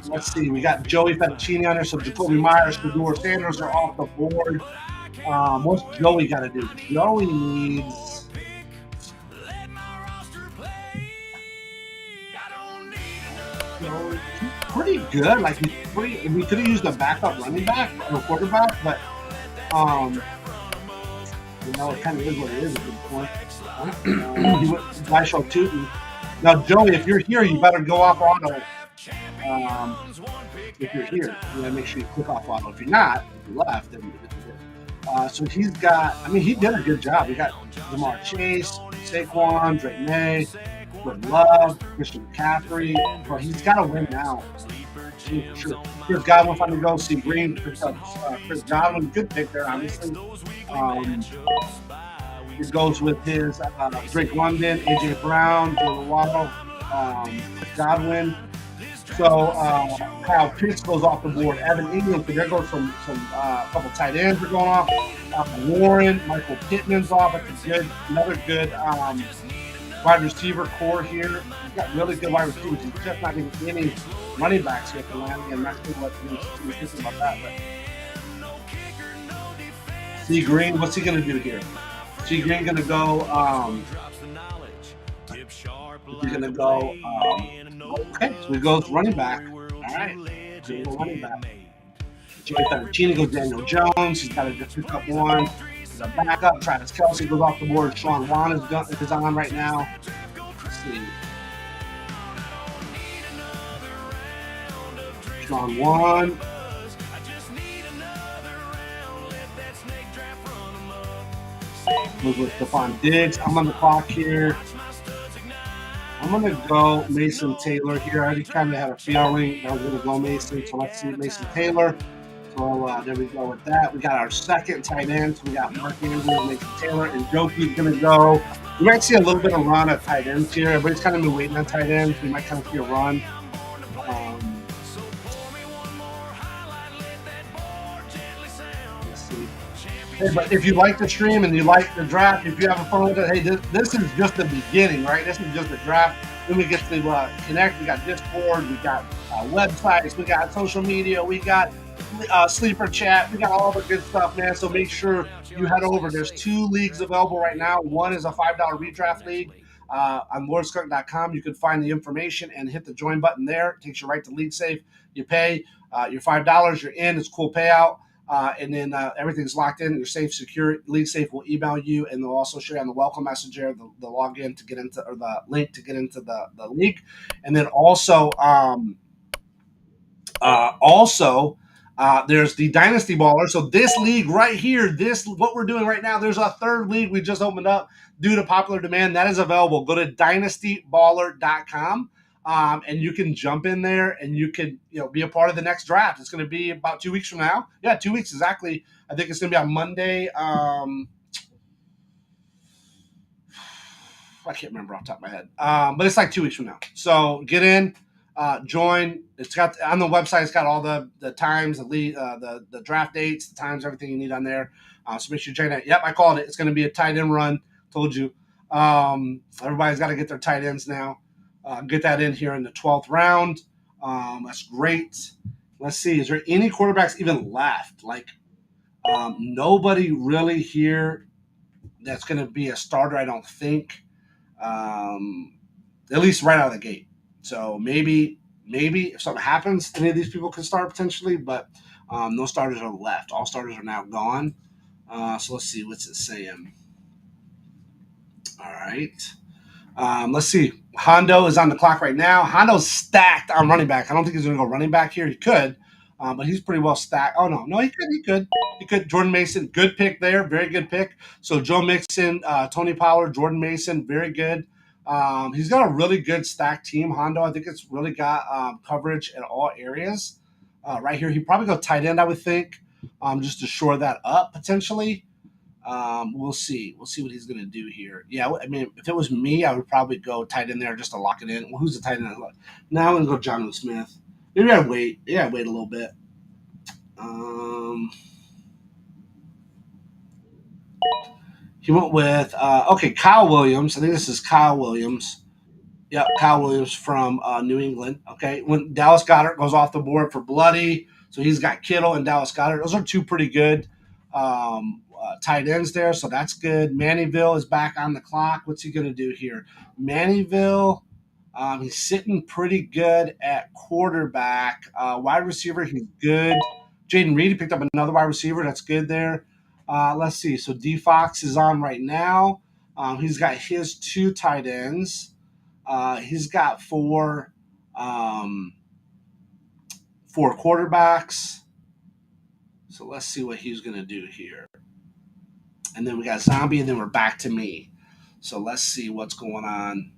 Let's see. We got Joey Fettuccine on there. So Jacoby Myers, Shedeur Sanders are off the board. What's Joey got to do? Joey needs... pretty good. Like we could have used a backup running back or quarterback, but it kind of is what it is at this point. He went Dyshall Tootin. Now, Joey, if you're here, you better go off auto. If you're here, you gotta make sure you click off auto. If you're not, if you left, then so he's got. I mean, he did a good job. We got Jamar Chase, Saquon, Drake May. Good Love, Christian McCaffrey, but he's got to win now. Sure. Chris Godwin finally goes. See Green, Chris Godwin, good pick there, obviously. It goes with his Drake London, AJ Brown, Jalen Waddle, Godwin. So Kyle Pitts goes off the board. Evan Ingram, so there goes some a couple tight ends are going off. Warren, Michael Pittman's off. That's a good, another good wide receiver core here. He's got really good wide receivers. He's just not getting any running backs here for Lanny, and that's what he's thinking about that. But C Green, what's he going to do here? C Green going to go. He's going to go. Okay, so he goes running back. All right, so he goes running back. Joey Fettuccine goes Daniel Jones. He's got to just pick up one. He's a backup. Travis Kelce goes off the board. Sean Wan is on right now. Let's see. Sean Wan. Move with Stephon Diggs. I'm on the clock here. I'm going to go Mason Taylor here. I already kind of had a feeling I was going to go Mason, so let's see Mason Taylor. So there we go with that. We got our second tight end. So we got Mark Andrews, Mason Taylor, and Joki's going to go. We might see a little bit of run at tight ends here. Everybody's kind of been waiting on tight ends. We might kind of see a run. Let's see. Hey, but if you like the stream and you like the draft, if you have fun with it, hey, this is just the beginning, right? This is just the draft. Then we get to connect. We got Discord. We got websites. We got social media. We got sleeper chat. We got all the good stuff, man. So make sure you head over. There's 2 leagues available right now. One is a $5 redraft league on lordskunk.com. You can find the information and hit the join button there. It takes you right to LeagueSafe. You pay your $5. You're in. It's a cool payout. And then everything's locked in. You're safe, secure. LeagueSafe will email you, and they'll also show you on the welcome message there the login to get into, or the link to get into the league. And then also, there's the Dynasty Baller. So this league right here, what we're doing right now, there's a third league we just opened up due to popular demand. That is available. Go to dynastyballer.com. And you can jump in there and you can, be a part of the next draft. It's going to be about 2 weeks from now. Yeah, 2 weeks exactly. I think it's going to be on Monday. I can't remember off the top of my head. But it's like 2 weeks from now. So get in, join. It's got on the website. It's got all the times, the draft dates, the times, everything you need on there. So make sure you check that. Yep, I called it. It's going to be a tight end run. Told you. Everybody's got to get their tight ends now. Get that in here in the 12th round. That's great. Let's see. Is there any quarterbacks even left? Like nobody really here that's going to be a starter, I don't think. At least right out of the gate. So maybe if something happens, any of these people can start potentially, but no starters are left. All starters are now gone. So let's see. What's it saying? All right. Let's see. Hondo is on the clock right now. Hondo's stacked on running back. I don't think he's going to go running back here. He could, but he's pretty well stacked. Oh, no, he could. Jordan Mason, good pick there. Very good pick. So Joe Mixon, Tony Pollard, Jordan Mason, very good. He's got a really good stacked team, Hondo. I think it's really got coverage in all areas. Right here, he'd probably go tight end, I would think, just to shore that up potentially. We'll see. We'll see what he's going to do here. Yeah, I mean, if it was me, I would probably go tight end there just to lock it in. Well, who's the tight end? Now I'm going to go Jonnu Smith. Maybe I'd wait. Yeah, wait a little bit. He went with, Kyle Williams. I think this is Kyle Williams. Yep, Kyle Williams from New England. Okay, when Dallas Goedert goes off the board for Bloody, so he's got Kittle and Dallas Goedert. Those are 2 pretty good tight ends there, so that's good. Mannyville is back on the clock. What's he going to do here? Mannyville, he's sitting pretty good at quarterback. Wide receiver, he's good. Jaden Reed picked up another wide receiver. That's good there. Let's see. So D Fox is on right now. He's got his 2 tight ends. He's got 4 quarterbacks. So let's see what he's going to do here. And then we got Zombie, and then we're back to me. So let's see what's going on.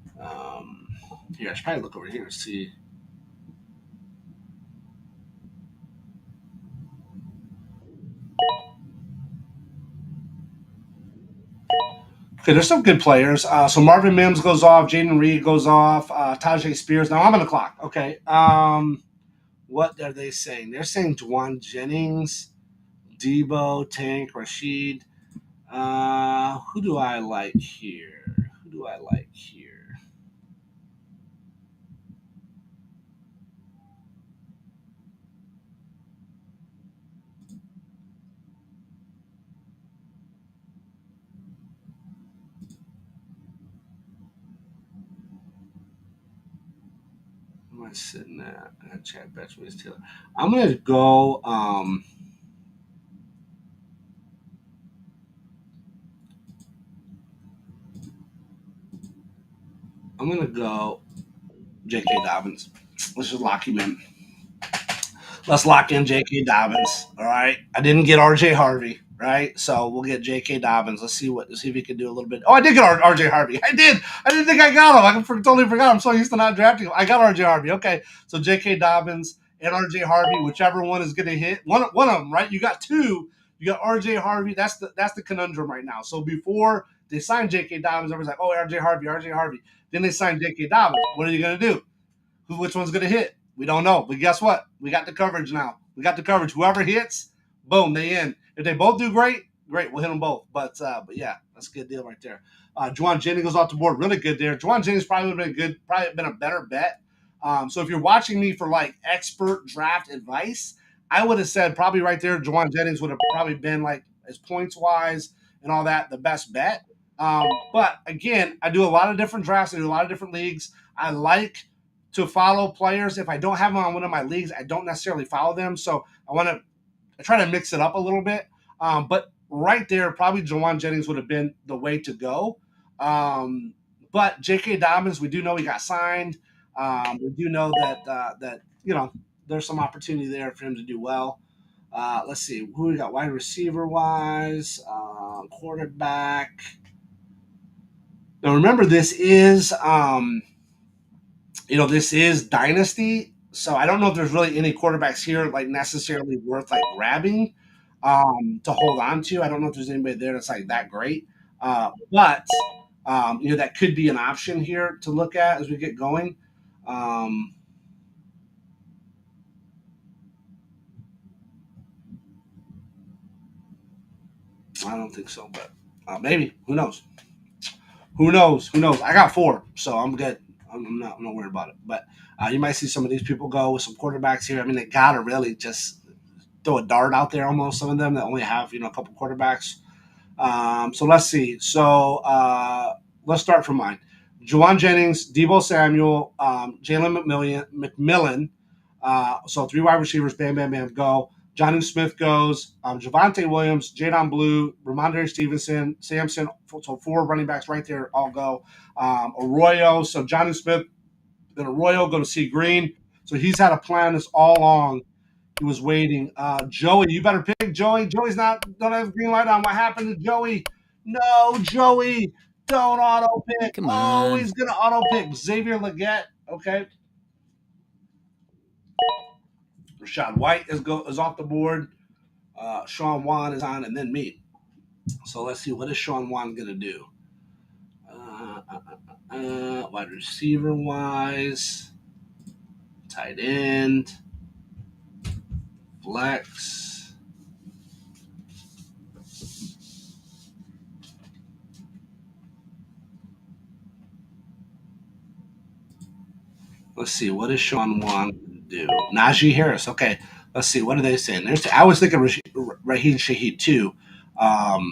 Here, I should probably look over here and see. Okay, there's some good players. So Marvin Mims goes off, Jaden Reed goes off, Tajay Spears. Now I'm on the clock. Okay. What are they saying? They're saying Juwan Jennings, Debo, Tank, Rashid. Who do I like here? Who do I like here? Who am I sitting at? Chad Betchways Taylor. I'm gonna go. I'm gonna go. J.K. Dobbins. Let's just lock him in. Let's lock in J.K. Dobbins. All right. I didn't get R.J. Harvey. Right. So we'll get J.K. Dobbins. Let's see if he can do a little bit. Oh, I did get R.J. Harvey. I did. I didn't think I got him. Totally forgot. I'm so used to not drafting him. I got R.J. Harvey. Okay. So J.K. Dobbins and R.J. Harvey, whichever one is going to hit. One of them. Right. You got two. You got R.J. Harvey. That's the conundrum right now. So before they signed J.K. Dobbins, everyone's like, oh, R.J. Harvey, R.J. Harvey. Then they signed J.K. Dobbins. What are you going to do? Which one's going to hit? We don't know. But guess what? We got the coverage now. We got the coverage. Whoever hits, boom, they in. If they both do great, we'll hit them both. But yeah, that's a good deal right there. Juwan Jennings goes off the board. Really good there. Juwan Jennings probably would have been good, probably been a better bet. So if you're watching me for like expert draft advice, I would have said probably right there, Juwan Jennings would have probably been like as points wise and all that, the best bet. But again, I do a lot of different drafts. I do a lot of different leagues. I like to follow players. If I don't have them on one of my leagues, I don't necessarily follow them. So I try to mix it up a little bit. But right there, probably Juwan Jennings would have been the way to go. But J.K. Dobbins, we do know he got signed. We do know that there's some opportunity there for him to do well. Let's see who we got wide receiver wise, quarterback. Now remember, this is this is Dynasty, so I don't know if there's really any quarterbacks here like necessarily worth like grabbing to hold on to. I don't know if there's anybody there that's like that great, but that could be an option here to look at as we get going. I don't think so, but maybe. Who knows? Who knows? Who knows? I got 4, so I'm good. I'm not worried about it. But you might see some of these people go with some quarterbacks here. I mean, they gotta really just throw a dart out there. Almost some of them that only have a couple quarterbacks. So let's see. So let's start from mine. Juwan Jennings, Debo Samuel, Jalen McMillan. So 3 wide receivers. Bam, bam, bam. Go. Jonnu Smith goes. Javonte Williams, Jadon Blue, Ramondre Stevenson, Sampson. So 4 running backs right there. All go. Arroyo. So Jonnu Smith and Arroyo go to C Green. So he's had a plan this all along. He was waiting. Joey, you better pick Joey. Joey's don't have green light on. What happened to Joey? No, Joey, don't auto pick. Come on. Oh, he's gonna auto pick Xavier Leggett. Okay. Rashad White is off the board. Sean Wan is on, and then me. So let's see, what is Sean Wan gonna do? Wide receiver wise, tight end, flex. Let's see, what does Sean Wan do? Najee Harris. Okay, let's see, what are they saying? I was thinking Raheem Shaheed too. I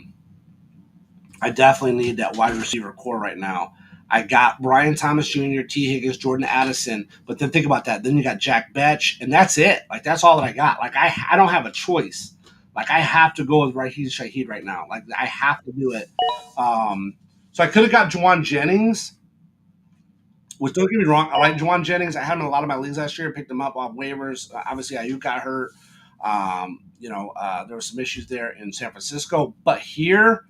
definitely need that wide receiver core right now. I got Brian Thomas Jr., T. Higgins, Jordan Addison, but then think about that. Then you got Jack Betch, and that's it. Like, that's all that I got. Like, I don't have a choice. Like, I have to go with Raheem Shaheed right now. Like, I have to do it. So I could have got Juwan Jennings, which, don't get me wrong, I like Juwan Jennings. I had him in a lot of my leagues last year. Picked him up off waivers. Obviously, Ayuk got hurt. There were some issues there in San Francisco. But here,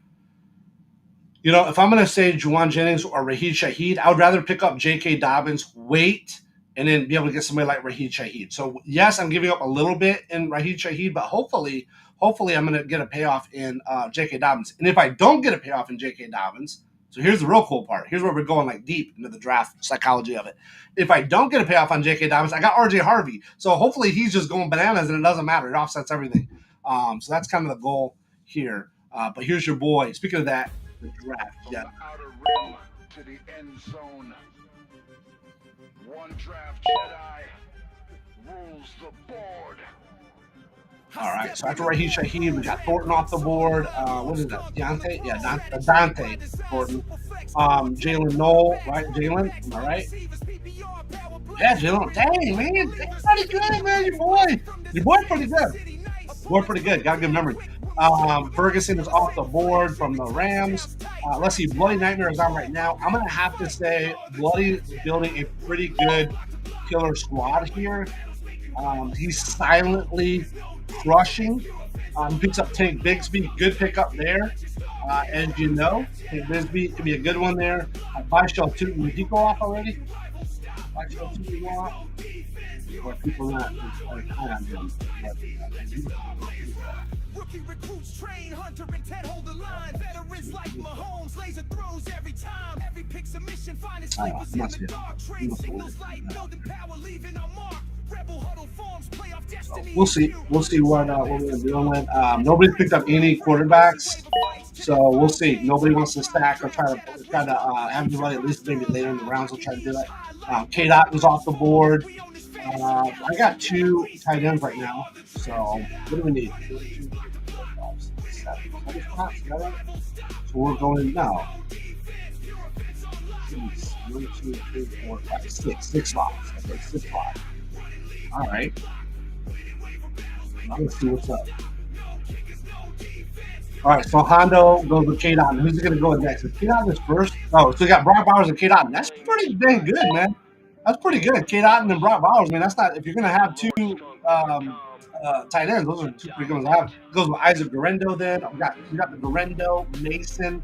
if I'm going to say Juwan Jennings or Raheem Shaheed, I would rather pick up J.K. Dobbins, wait, and then be able to get somebody like Raheem Shaheed. So, yes, I'm giving up a little bit in Raheem Shaheed, but hopefully I'm going to get a payoff in J.K. Dobbins. And if I don't get a payoff in J.K. Dobbins, So here's the real cool part. Here's where we're going like deep into the draft psychology of it. If I don't get a payoff on J.K. Dobbins, I got R.J. Harvey. So hopefully he's just going bananas and it doesn't matter. It offsets everything. So that's kind of the goal here. But here's your boy. Speaking of that, the draft. From Yeah. the outer rim to the end zone. One draft Jedi rules the board. All right. So after Raheem Shaheed, we got Thornton off the board. What is that? Deontay? Yeah, Dante Thornton. Jalen Noel, right? Jalen, am I right? Yeah, Jalen. Dang, man. That's pretty good, man. Your boy pretty good. Boy pretty good. Got a good memory. Ferguson is off the board from the Rams. Let's see. Bloody Nightmare is on right now. I'm going to have to say Bloody is building a pretty good killer squad here. He's silently crushing. Picks up Tank Bigsby. Good pickup there. As you know, Tank Bigsby could be a good one there. Byshell Tootin. Did he go off already? Byshell Tootin go off? Or people not high on him. Rookie recruits train, Hunter and Ted hold the line. Veterans like Mahomes, laser throws every time. Every pick's a mission, find his sleepers in the dark. Trade signals light, building power, leaving a mark. Rebel huddle forms, playoff destiny. We'll see what we're dealing with. Nobody's picked up any quarterbacks, so we'll see. Nobody wants to stack or try to have anybody at least maybe later in the rounds will try to do that. K-Dot was off the board. I got 2 tight ends right now. So what do we need? 1, 2, 3, 4, 5, 6, 7. So we're going now. 1, 2, 3, 4, 5, 6. 6 slots. Okay, 6 slots. All right. Now let's see what's up. All right, so Hondo goes with K-Dot. Who's going to go next? Is K-Dot is first? Oh, so we got Brock Bowers and K-Dot. That's pretty dang good, man. That's pretty good. K-Dot and then Brock Bowers. I mean, that's not – if you're going to have 2 tight ends, those are 2 pretty good ones to have. It goes with Isaac Garendo then. We got the Garendo-Mason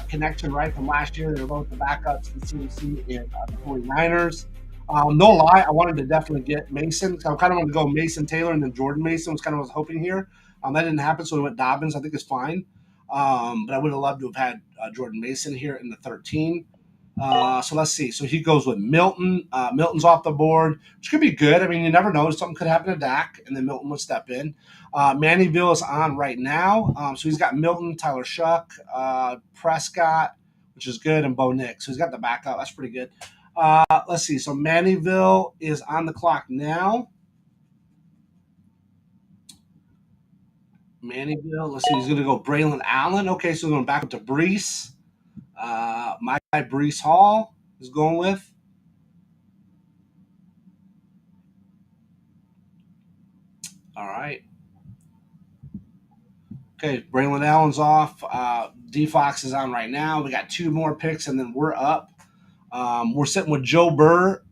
connection, right, from last year. They were both the backups in CMC and the 49ers. No lie, I wanted to definitely get Mason. So I kind of wanted to go Mason Taylor and then Jordan Mason was kind of what I was hoping here. That didn't happen, so we went Dobbins. I think it's fine. But I would have loved to have had Jordan Mason here in the 13. So let's see. So he goes with Milton. Milton's off the board, which could be good. I mean, you never know. Something could happen to Dak, and then Milton would step in. Mannyville is on right now. So he's got Milton, Tyler Shuck, Prescott, which is good, and Bo Nix. So he's got the backup. That's pretty good. Let's see. So Mannyville is on the clock now. Mannyville. Let's see. He's going to go Braylon Allen. Okay, so we're going back up to Brees. My guy Brees Hall is going with. All right. Okay, Braylon Allen's off. D Fox is on right now. We got 2 more picks, and then we're up. We're sitting with Joe Burr,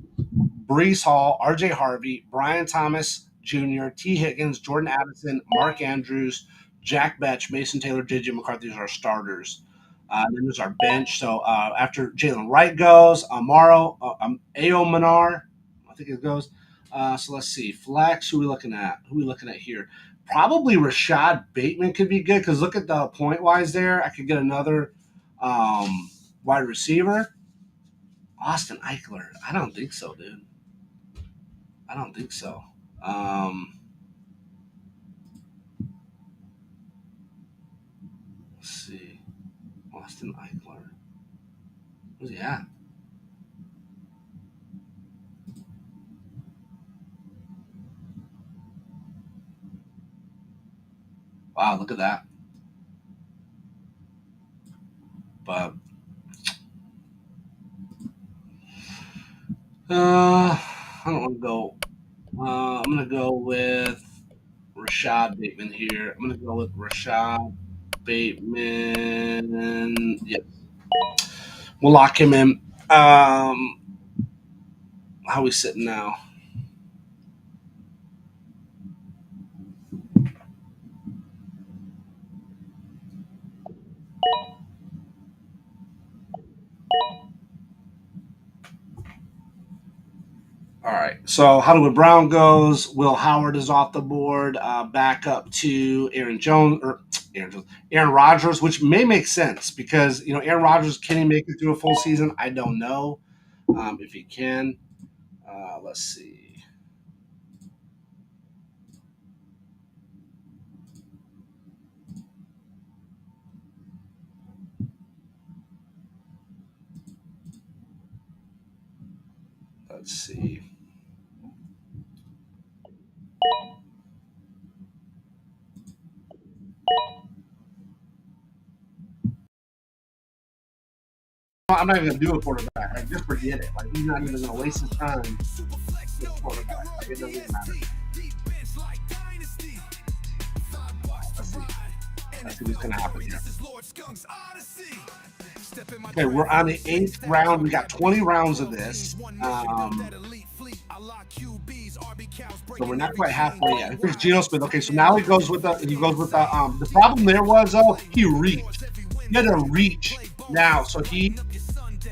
Brees Hall, R.J. Harvey, Brian Thomas Jr., T. Higgins, Jordan Addison, Mark Andrews, Jack Betch, Mason Taylor, J.J. McCarthy are our starters. Then there's our bench. So after Jalen Wright goes, Amaro, Ao Manar, I think it goes. So let's see. Flex, who are we looking at? Here? Probably Rashad Bateman could be good because look at the point-wise there. I could get another wide receiver. Austin Eckler. I don't think so, dude. I don't think so. Let's see. Austin Eckler. Where's he at? Wow, look at that. But I don't want to go. I'm going to go with Rashad Bateman here. I'm going to go with Rashad Bateman. Yep. We'll lock him in. How are we sitting now? All right. So Hollywood Brown goes. Will Howard is off the board. Back up to Aaron Jones or Aaron Rodgers, which may make sense because Aaron Rodgers, can he make it through a full season? I don't know if he can. Let's see. Let's see. I'm not even gonna do a quarterback. Like, just forget it. Like, he's not even gonna waste his time with a quarterback. Like, it doesn't even matter. Let's see. Let's see what's gonna happen here. Okay, we're on the 8th round. We got 20 rounds of this. So we're not quite halfway yet. Here's Geno Smith. Okay, so now he goes with the problem there was though, he reached. He had to reach now. So he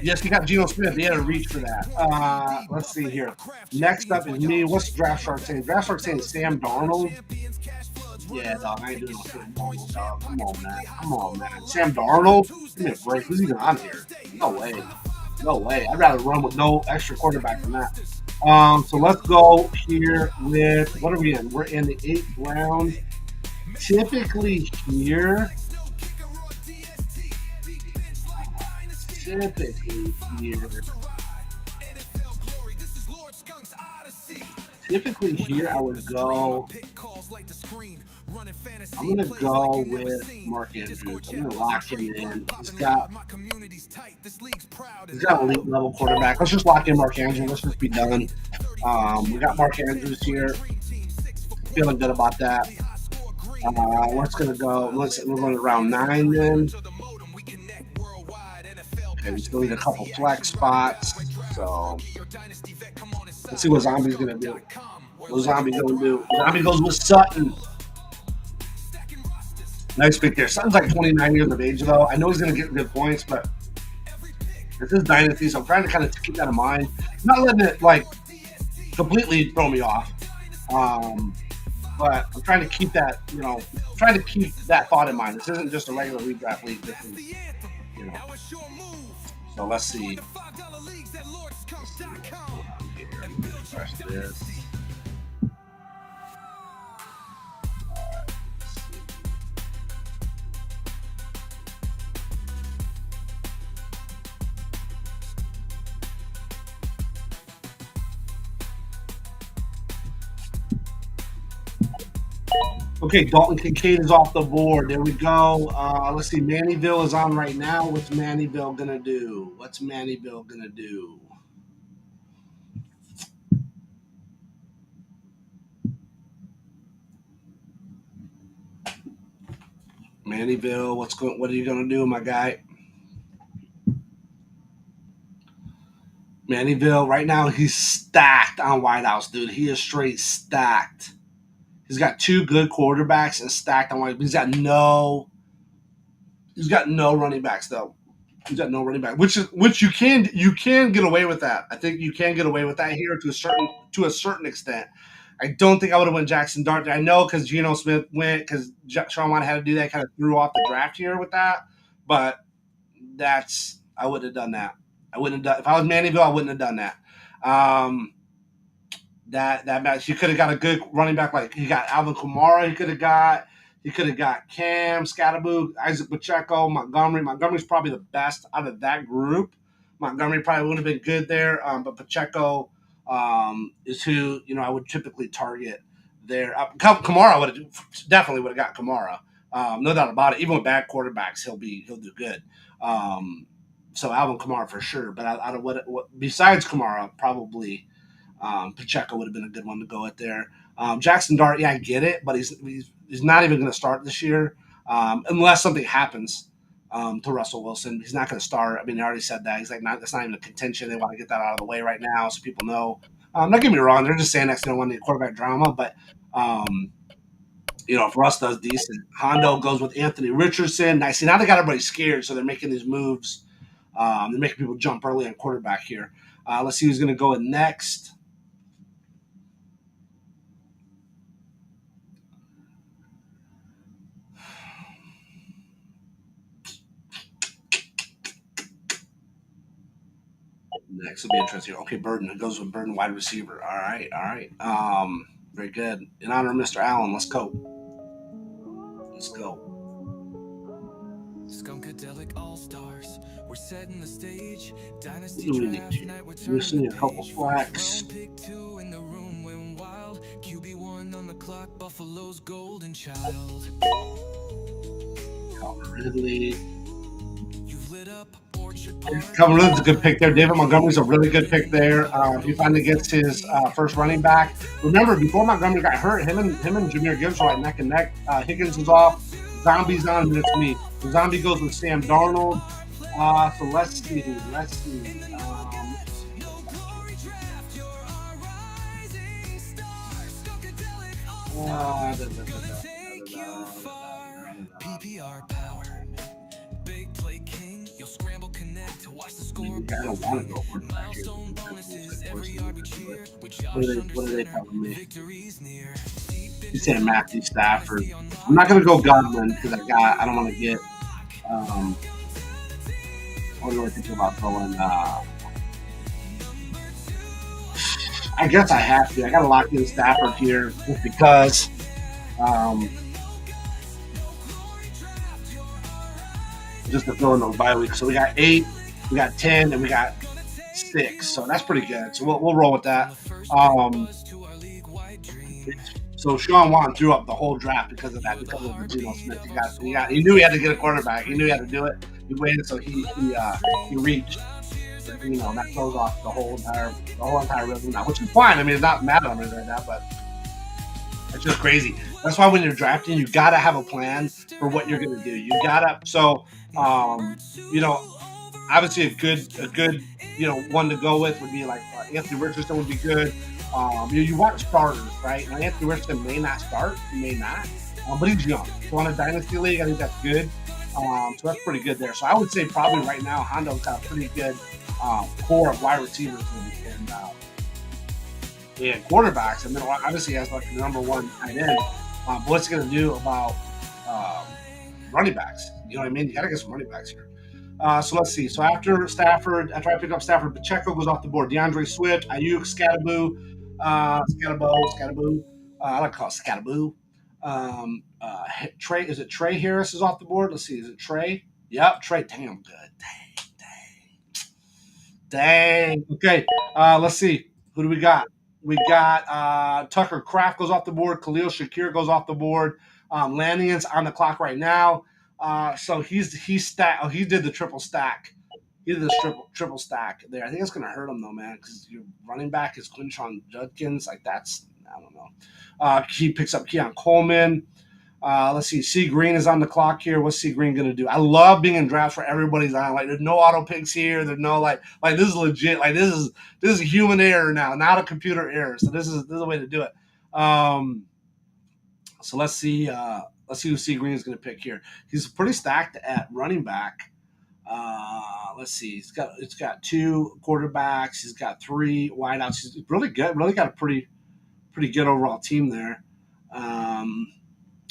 got Geno Smith. He had to reach for that. Let's see here. Next up is me. What's the draft shark saying? Draft shark saying Sam Darnold. Yeah, dog, I ain't doing no Sam Darnold, dog. Come on, man. Sam Darnold? Give me a break. Who's even on here? No way. No way. I'd rather run with no extra quarterback than that. So let's go here with, what are we in? We're in the 8th round. Typically here, I would go. I'm going to go with Mark Andrews. I'm going to lock him in. He's got elite level quarterback. Let's just lock in Mark Andrews. Let's just be done. We got Mark Andrews here. Feeling good about that. What's going to go? We're going to round 9 then. Okay, we still need a couple flex spots. So let's see what Zombie's going to do. What Zombie going to do? Zombie goes with Sutton. Nice pick there. Sutton's like 29 years of age, though. I know he's going to get good points, but this is Dynasty, so I'm trying to kind of keep that in mind. I'm not letting it, like, completely throw me off. But I'm trying to keep that, thought in mind. This isn't just a regular redraft league. This is, So let's see. Press this. Okay, Dalton Kincaid is off the board. There we go. Let's see. Mannyville is on right now. What's Mannyville going to do? Mannyville, what are you going to do, my guy? Mannyville, right now, he's stacked on wideouts, dude. He is straight stacked. He's got 2 good quarterbacks and stacked on wideouts. He's got no running backs, though. He's got no running back, which you can get away with that. I think you can get away with that here to a certain extent. I don't think I would have went Jackson Dart. I know because Geno Smith went because Sean Wan had to do that, kind of threw off the draft here with that. But I wouldn't have done that. I wouldn't have done if I was Mannyville. I wouldn't have done that. That match, he could have got a good running back. Like he got Alvin Kamara. He could have got Cam, Scatterboo, Isaac Pacheco, Montgomery. Montgomery's probably the best out of that group. Montgomery probably would have been good there, but Pacheco is who I would typically target there. Kamara definitely would have got Kamara, no doubt about it. Even with bad quarterbacks, he'll do good. So Alvin Kamara for sure. But out of what besides Kamara, probably Pacheco would have been a good one to go at there. Jackson Dart, yeah, I get it, but he's not even going to start this year unless something happens to Russell Wilson. He's not going to start. I mean, I already said that. He's like, that's not even a contention. They want to get that out of the way right now so people know. Don't get me wrong. They're just saying that's going to want the quarterback drama, but if Russ does decent, Hondo goes with Anthony Richardson. Nice. See, now they got everybody scared, so they're making these moves. They're making people jump early on quarterback here. Let's see who's going to go in next. Next will be interesting. Okay, Burden. It goes with Burden, wide receiver. All right, all right. Very good. In honor of Mr. Allen, let's go. Let's go. Skunkadelic All-Stars. We're setting the stage. What Dynasty do we need draft here? night. We're We turning just need the a couple page. flags. Round pick 2 in the room went wild. QB1 on the clock. Buffalo's golden child. Calvin Ridley. You've lit up Orchard Park. Calvin Ridley's a good pick there. David Montgomery's a really good pick there. He finally gets his first running back. Remember, before Montgomery got hurt, him and Jameer Gibbs were like neck and neck. Higgins is off. Zombie's on, and it's me. The zombie goes with Sam Darnold. So let's see. Let's see. PPR power. Big play king. You'll scramble connect to watch the score. I don't want to go for it. Milestone bonuses every RB cheer. What are they telling me? Victory's near. He's saying Matthew Stafford. I'm not gonna go Godwin because I don't want to get. What do I think about going? I guess I have to. I gotta lock in Stafford here just because. Just to fill in those bye weeks. So we got 8, we got 10, and we got 6. So that's pretty good. So we'll roll with that. So Sean Wan threw up the whole draft because of that, because of the Geno Smith. He knew he had to get a quarterback. He knew he had to do it. He waited, so he reached. You know, that throws off the whole entire rhythm now, which is fine. I mean, it's not mad on me right now, but it's just crazy. That's why when you're drafting, you gotta have a plan for what you're gonna do. You gotta you know, obviously a good one to go with would be like Anthony Richardson would be good. You want starters, right? Now, Anthony Richardson may not start, he may not, but he's young. So on a dynasty league, I think that's good. So that's pretty good there. So I would say probably right now Hondo's got a pretty good core of wide receivers and quarterbacks, and then obviously he has like the number one tight end. What's he going to do about running backs? You know what I mean? You got to get some running backs here. So let's see. So after I pick up Stafford, Pacheco goes off the board. DeAndre Swift, Ayuk, Scattaboo. I like to call it Scattaboo. Trey, is it Trey Harris is off the board? Let's see. Is it Trey? Yep, Trey. Damn good. Dang. Okay. Let's see. Who do we got? We got Tucker Kraft goes off the board. Khalil Shakir goes off the board. Lannigan's on the clock right now. So he did the triple stack. He did the triple stack there. I think it's gonna hurt him though, man, because your running back is Quinshon Judkins. Like that's I don't know. He picks up Keon Coleman. Let's see. C Green is on the clock here. What's C Green gonna do? I love being in drafts where everybody's on. Like there's no auto picks here. There's no like this is legit. Like this is human error now, not a computer error. So this is a way to do it. So let's see who C Green is gonna pick here. He's pretty stacked at running back. Let's see. It's got 2 quarterbacks. He's got 3 wideouts. He's really good. Really got a pretty good overall team there. I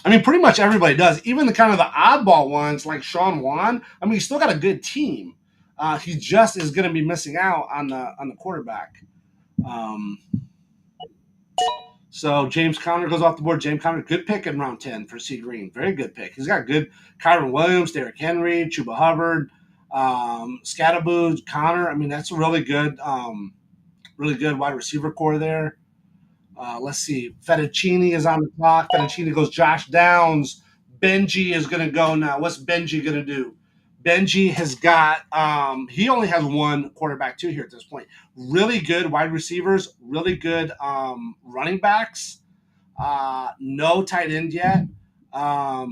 mean, pretty much everybody does. Even the kind of the oddball ones like Sean Wan. I mean, he's still got a good team. He just is going to be missing out on the quarterback. So James Conner goes off the board. James Conner, good pick in round 10 for C Green. Very good pick. He's got good Kyron Williams, Derrick Henry, Chuba Hubbard, Scattaboo, Conner. I mean, that's a really good wide receiver core there. Let's see. Fettuccine is on the clock. Fettuccine goes Josh Downs. Benji is going to go now. What's Benji going to do? Benji has got he only has 1 quarterback too here at this point. Really good wide receivers, really good running backs. No tight end yet. But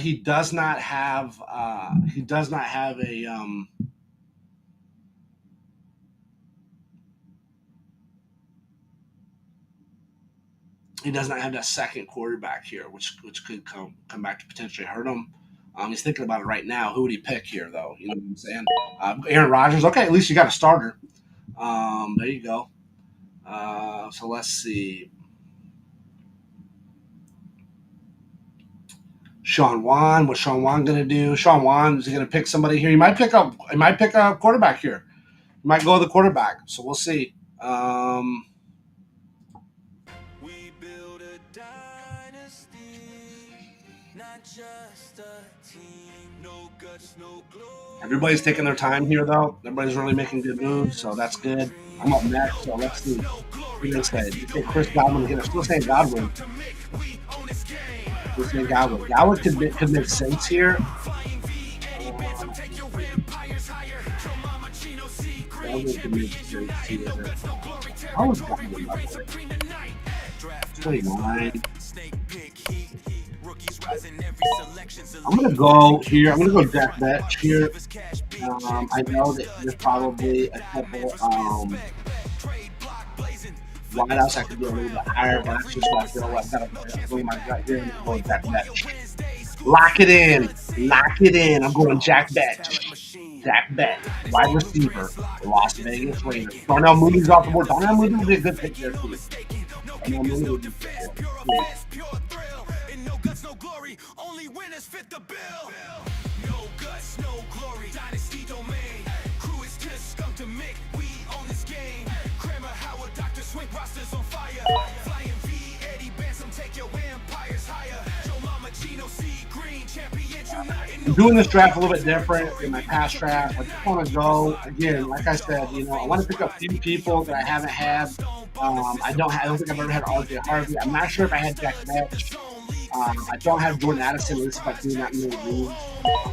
he does not have a he does not have that second quarterback here, which could come back to potentially hurt him. He's thinking about it right now. Who would he pick here, though? You know what I'm saying? Aaron Rodgers. Okay, at least you got a starter. There you go. So let's see. Sean Wan. What's Sean Wan going to do? Sean Wan is going to pick somebody here. He might pick up. He might pick a quarterback here. He might go to the quarterback. So we'll see. We build a dynasty, not just a team. No guts, no glory. Everybody's taking their time here, though. Everybody's really making good moves, so that's good. I'm up next, so let's see. What do they say? They say Chris Godwin again. I'm still saying Godwin. Still saying Godwin. Godwin could make sense here. Godwin could make sense here. How was Godwin up there? 29. I'm going to go here. I'm going to go Jack Betch here. I know that there's probably a couple wideouts I could do a little bit higher, but that's just what I feel like. I've got to bring my gut here and go Jack Betch. Lock it in. Lock it in. I'm going Jack Betch. Jack Betch, wide receiver, Las Vegas Raiders. Darnell Mooney's off the board. Darnell Mooney would be a good pick there, too. Darnell Mooney would be good. Only winners fit the bill. No guts, no glory. Dynasty domain. Crew is just scum to Mick. We own this game. Kramer, Howard, Dr. Swink, rosters on fire. Flying V, Eddie Benson, take your empires higher. Joe Mama, Gino, C, Green, champions united. I'm doing this draft a little bit different than my past draft. I just want to go again, like I said, I want to pick up a few people that I haven't had. I don't think I've ever had RJ Harvey. I'm not sure if I had Jack Betch. I don't have Jordan Addison, at least if I do not know the rules.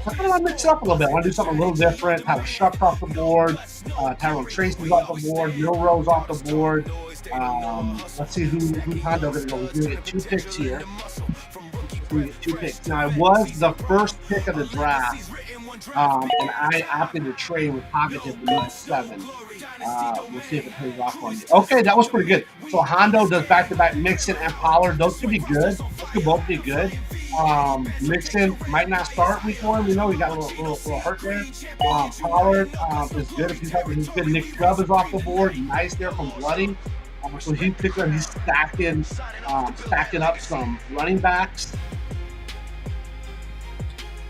So I kind of want to mix it up a little bit. I want to do something a little different. Tyler Shuck's off the board. Tyrone Tracy's off the board. Milroe's off the board. Let's see who's Hondo going to go. We're going to get 2 picks here. We get 2 picks. Now, I was the first pick of the draft, and I opted to trade with Cognitive to move to 7. We'll see if it pays off on me. Okay, that was pretty good. So Hondo does back-to-back Mixon and Pollard. Those could be good. Those could both be good. Mixon might not start week 1. We know he got a little hurt there. Pollard is good if he's healthy. He's good. Nick Chubb is off the board. Nice there from Bloody. So he's stacking up some running backs.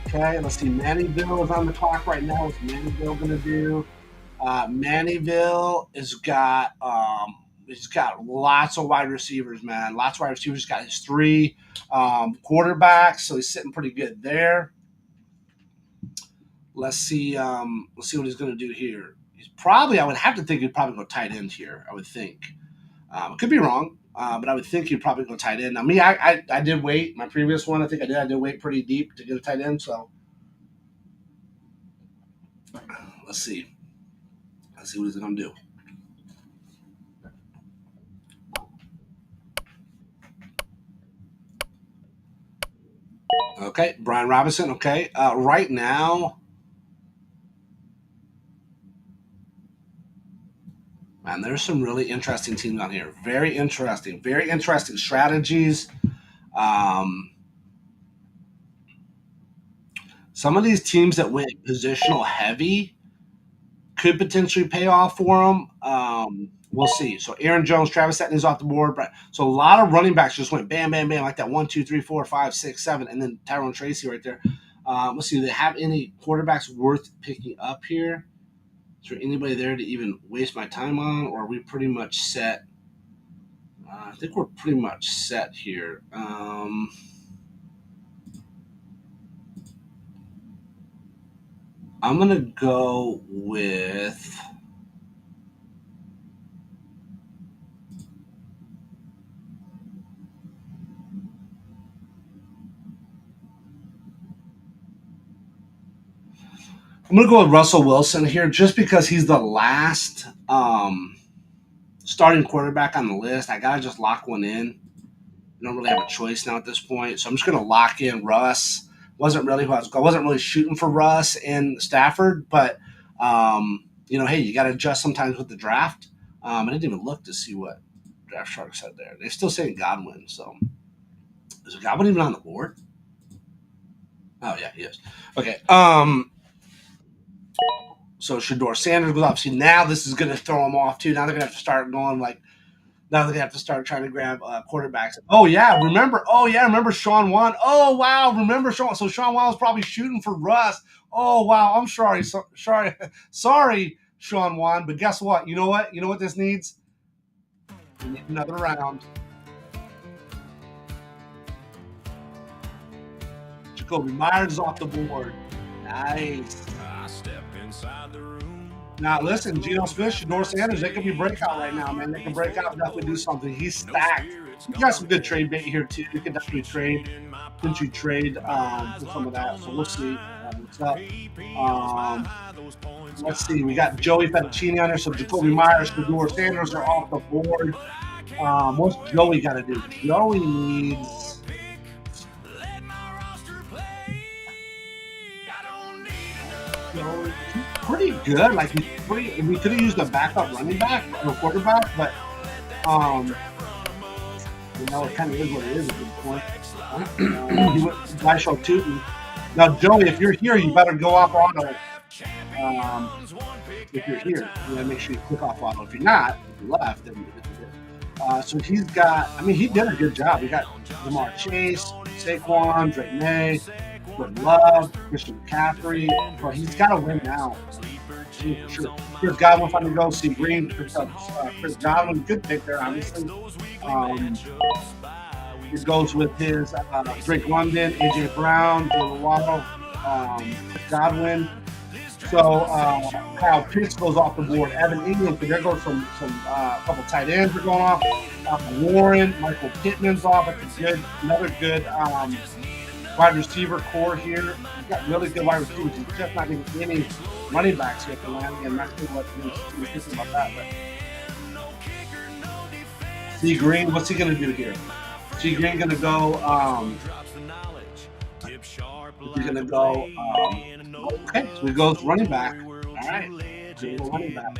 Okay, let's see. Mannyville is on the clock right now. What's Mannyville going to do? Mannyville has got lots of wide receivers, man. Lots of wide receivers. He's got his 3 quarterbacks, so he's sitting pretty good there. Let's see what he's going to do here. I would have to think he'd probably go tight end here. I would think. Could be wrong, but I would think he'd probably go tight end. Now, me, I did wait. My previous one, I think I did wait pretty deep to get a tight end. So let's see. Let's see what he's going to do. Okay, Brian Robinson. Okay, right now, man, there's some really interesting teams on here. Very interesting strategies. Some of these teams that went positional heavy could potentially pay off for them. We'll see. So Aaron Jones, Travis Etienne is off the board. So a lot of running backs just went bam, bam, bam, like that 1, 2, 3, 4, 5, 6, 7, and then Tyrone Tracy right there. Let's see. Do they have any quarterbacks worth picking up here? Is there anybody there to even waste my time on, or are we pretty much set? I think we're pretty much set here. I'm going to go with Russell Wilson here just because he's the last starting quarterback on the list. I got to just lock one in. I don't really have a choice now at this point. So I'm just going to lock in Russ. Wasn't really shooting for Russ and Stafford, but hey, you got to adjust sometimes with the draft. I didn't even look to see what Draft Shark said there. They're still saying Godwin. So is Godwin even on the board? Oh yeah, he is. Okay. So Shedeur Sanders goes off. See, now this is going to throw them off too. Now they're going to have to start going like Now they have to start trying to grab quarterbacks. Oh yeah, remember? Oh yeah, remember Sean Wan? Oh wow, remember Sean? So Sean Wan was probably shooting for Russ. Oh wow, I'm sorry, sorry, sorry, Sean Wan. But guess what? You know what? You know what this needs? We need another round. Jacoby Myers is off the board. Nice. I step inside the room. Now listen, Geno Smith, Shador Sanders, they could be breakout right now, man. They can break out and definitely do something. He's stacked. You got some good trade bait here too. You can definitely trade. Didn't you trade for some of that? So we'll see what's up. Let's see. We got Joey Fettuccine on there. So Jacoby Myers, Shador Sanders are off the board. What's Joey got to do? Joey needs. Joey, he's pretty good. Like he's pretty. We could have used a backup running back or quarterback, but you know, it kind of is what it is at this point. I shall Tootin. Now, Joey, if you're here, you better go off auto. If you're here, you gotta make sure you click off auto. If you're not, if you left, then so he's got. I mean, he did a good job. He got Jamar Chase, Saquon, Drake May, Good Love, Christian McCaffrey. But he's got to win now. Sure. Chris Godwin finally goes. See Green picks up Chris Godwin. Good pick there, obviously. It goes with his Drake London, AJ Brown, Jalen Waddle, Godwin. So Kyle Pitts goes off the board. Evan Ingram, so there goes some couple tight ends are going off. Warren, Michael Pittman's off. That's another good wide receiver core here. He's got really good wide receivers. He's just not getting any running backs here for Miami. I'm not sure what he's thinking about that. But C. Green, what's he going to do here? C. Green going to go. He's going to go. Okay, so he goes running back. All right, so he goes running back.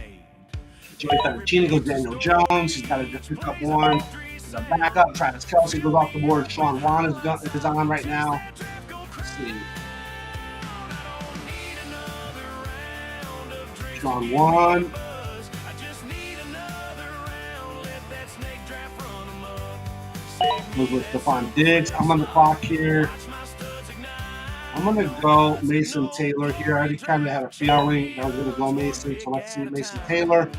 Joey Fettuccine goes Daniel Jones. He's got to just pick up one. He's a backup. Travis Kelce goes off the board. Sean Wan is on right now. Let's see. Sean Wan. Goes with Stephon Diggs. I'm on the clock here. I'm going to go Mason Taylor here. I already kind of had a feeling I was going to go Mason, so let's see Mason Taylor.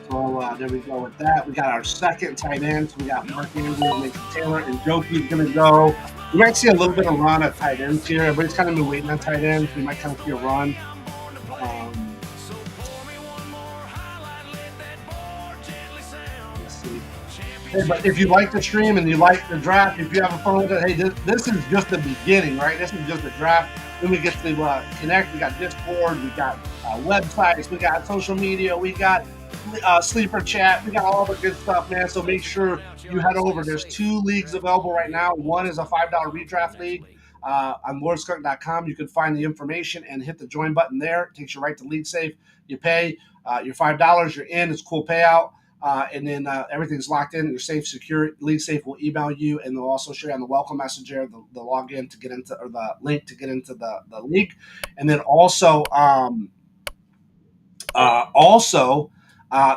So there we go with that. We got our second tight end. So we got Mark Andrews, Mason Taylor, and Joki's going to go. We might see a little bit of run at tight ends here. Everybody's kind of been waiting on tight ends. We might kind of see a run. Let's see. Hey, but if you like the stream and you like the draft, if you have fun with it, hey, this is just the beginning, right? This is just the draft. Then we get to connect. We got Discord. We got websites. We got social media. We got sleeper chat. We got all the good stuff, man. So make sure you head over. There's 2 leagues available right now. One is a $5 redraft league. On lordskunk.com, you can find the information and hit the join button there. It takes you right to LeagueSafe. You pay your $5. You're in. It's a cool payout. And then everything's locked in. You're safe, secure. LeagueSafe will email you, and they'll also show you on the welcome message there the login to get into, or the link to get into the league. And then also,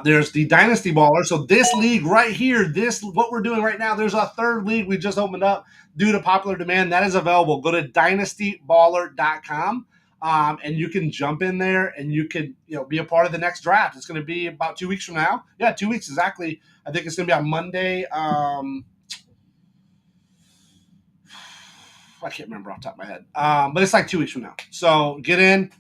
there's the Dynasty Baller. So this league right here, what we're doing right now, there's a third league we just opened up due to popular demand. That is available. Go to dynastyballer.com. And you can jump in there and you can, be a part of the next draft. It's going to be about 2 weeks from now. Yeah, 2 weeks exactly. I think it's going to be on Monday. I can't remember off the top of my head. But it's like 2 weeks from now. So get in,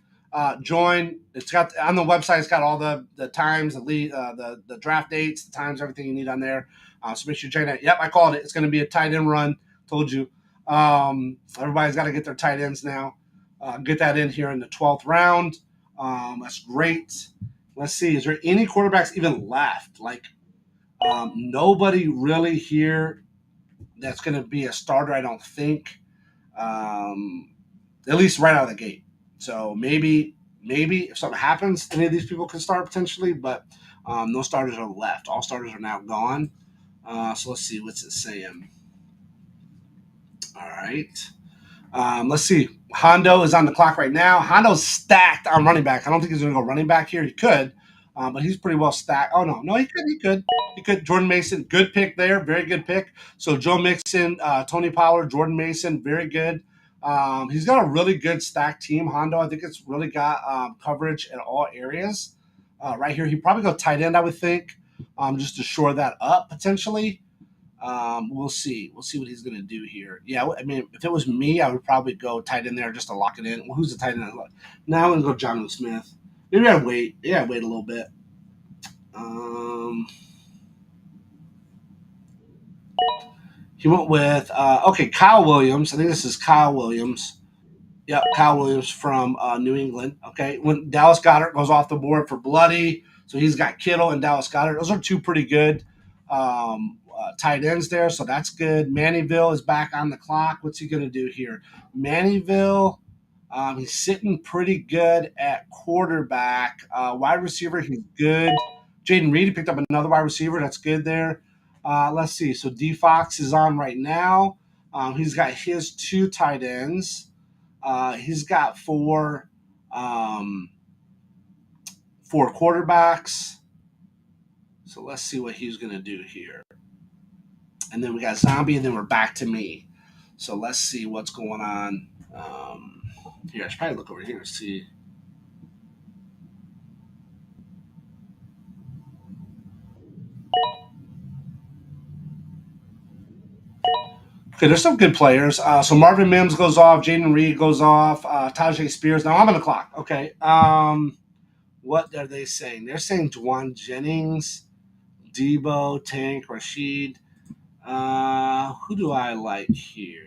join. It's got on the website. It's got all the times, the draft dates, the times, everything you need on there. So make sure you check that. Yep, I called it. It's going to be a tight end run. Told you. Everybody's got to get their tight ends now. Get that in here in the 12th round. That's great. Let's see. Is there any quarterbacks even left? Like nobody really here that's going to be a starter, I don't think. At least right out of the gate. So maybe if something happens, any of these people can start potentially, but no starters are left. All starters are now gone. So let's see. What's it saying? All right. Let's see. Hondo is on the clock right now. Hondo's stacked on running back. I don't think he's going to go running back here. He could. But he's pretty well stacked. Oh no, he could. Jordan Mason, good pick there, very good pick. So Joe Mixon, Tony Pollard, Jordan Mason, very good. He's got a really good stacked team. Hondo, I think it's really got coverage in all areas. Right here, he probably go tight end, I would think, just to shore that up potentially. We'll see. We'll see what he's going to do here. Yeah, I mean, if it was me, I would probably go tight end there just to lock it in. Well, who's the tight end? Now I'm going to go Jonathan Smith. Maybe I'd wait. Yeah, I'd wait a little bit. He went with Kyle Williams. I think this is Kyle Williams. Yep, Kyle Williams from New England. Okay, when Dallas Goedert goes off the board for Bloody, so he's got Kittle and Dallas Goedert. Those are two pretty good tight ends there, so that's good. Mannyville is back on the clock. What's he going to do here? Mannyville, he's sitting pretty good at quarterback. Wide receiver, he's good. Jaden Reed, he picked up another wide receiver. That's good there. Let's see. So D Fox is on right now. He's got his two tight ends. He's got four quarterbacks. So let's see what he's going to do here. And then we got Zombie, and then we're back to me. So let's see what's going on. Here, I should probably look over here and see. Okay, there's some good players. So Marvin Mims goes off, Jaden Reed goes off, Tajay Spears. Now I'm on the clock. Okay. What are they saying? They're saying Juwan Jennings, Debo, Tank, Rashid. Who do I like here?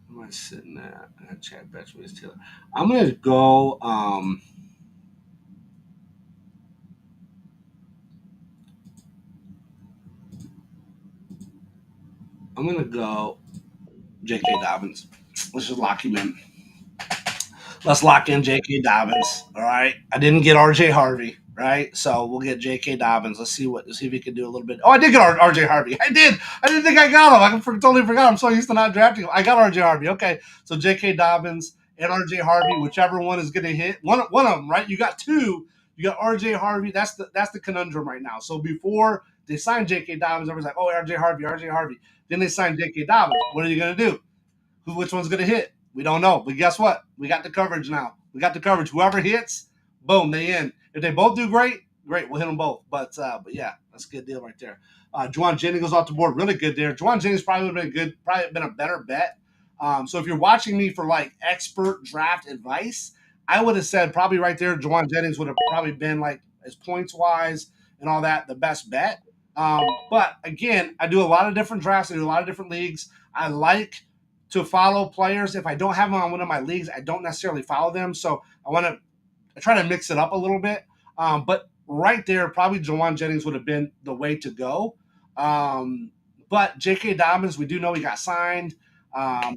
Who am I sitting at? Chad Betchman, Taylor. I'm gonna go. I'm gonna go J.K. Dobbins. Let's just lock him in. Let's lock in J.K. Dobbins. All right. I didn't get R.J. Harvey. Right. So we'll get J.K. Dobbins. Let's see if he can do a little bit. Oh, I did get R.J. Harvey. I did. I didn't think I got him. Totally forgot. I'm so used to not drafting him. I got R.J. Harvey. Okay. So J.K. Dobbins and R.J. Harvey, whichever one is going to hit. One of them. Right. You got two. You got R.J. Harvey. That's the conundrum right now. So before they signed J.K. Dobbins, everyone's like, oh, R.J. Harvey. Then they signed J.K. Dobbins. What are you going to do? Which one's going to hit? We don't know. But guess what? We got the coverage now. We got the coverage. Whoever hits, boom, they in. If they both do great, we'll hit them both. But yeah, that's a good deal right there. Juwan Jennings goes off the board. Really good there. Juwan Jennings probably would have been good. Probably been a better bet. So if you're watching me for like expert draft advice, I would have said probably right there, Juwan Jennings would have probably been like as points wise and all that, the best bet. But again, I do a lot of different drafts. I do a lot of different leagues. I like to follow players. If I don't have them on one of my leagues, I don't necessarily follow them. So I try to mix it up a little bit. But right there, probably Juwan Jennings would have been the way to go. But J.K. Dobbins, we do know he got signed.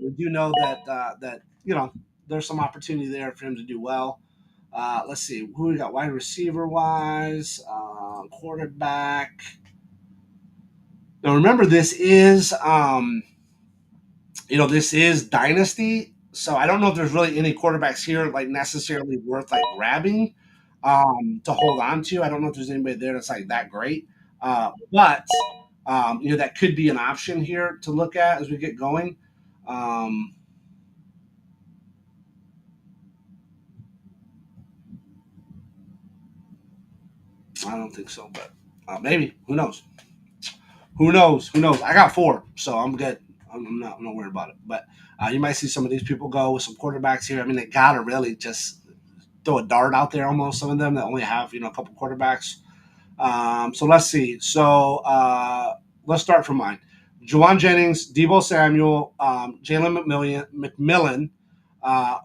We do know that there's some opportunity there for him to do well. Let's see who we got wide receiver wise, quarterback. Now remember, this is this is Dynasty, so I don't know if there's really any quarterbacks here like necessarily worth like grabbing to hold on to. I don't know if there's anybody there that's like that great, but that could be an option here to look at as we get going. I don't think so, but maybe. Who knows? Who knows? I got 4, so I'm good. I'm not worried about it. But you might see some of these people go with some quarterbacks here. I mean, they gotta really just throw a dart out there. Almost some of them that only have a couple quarterbacks. So let's see. So let's start from mine. Juwan Jennings, Deebo Samuel, Jalen McMillan.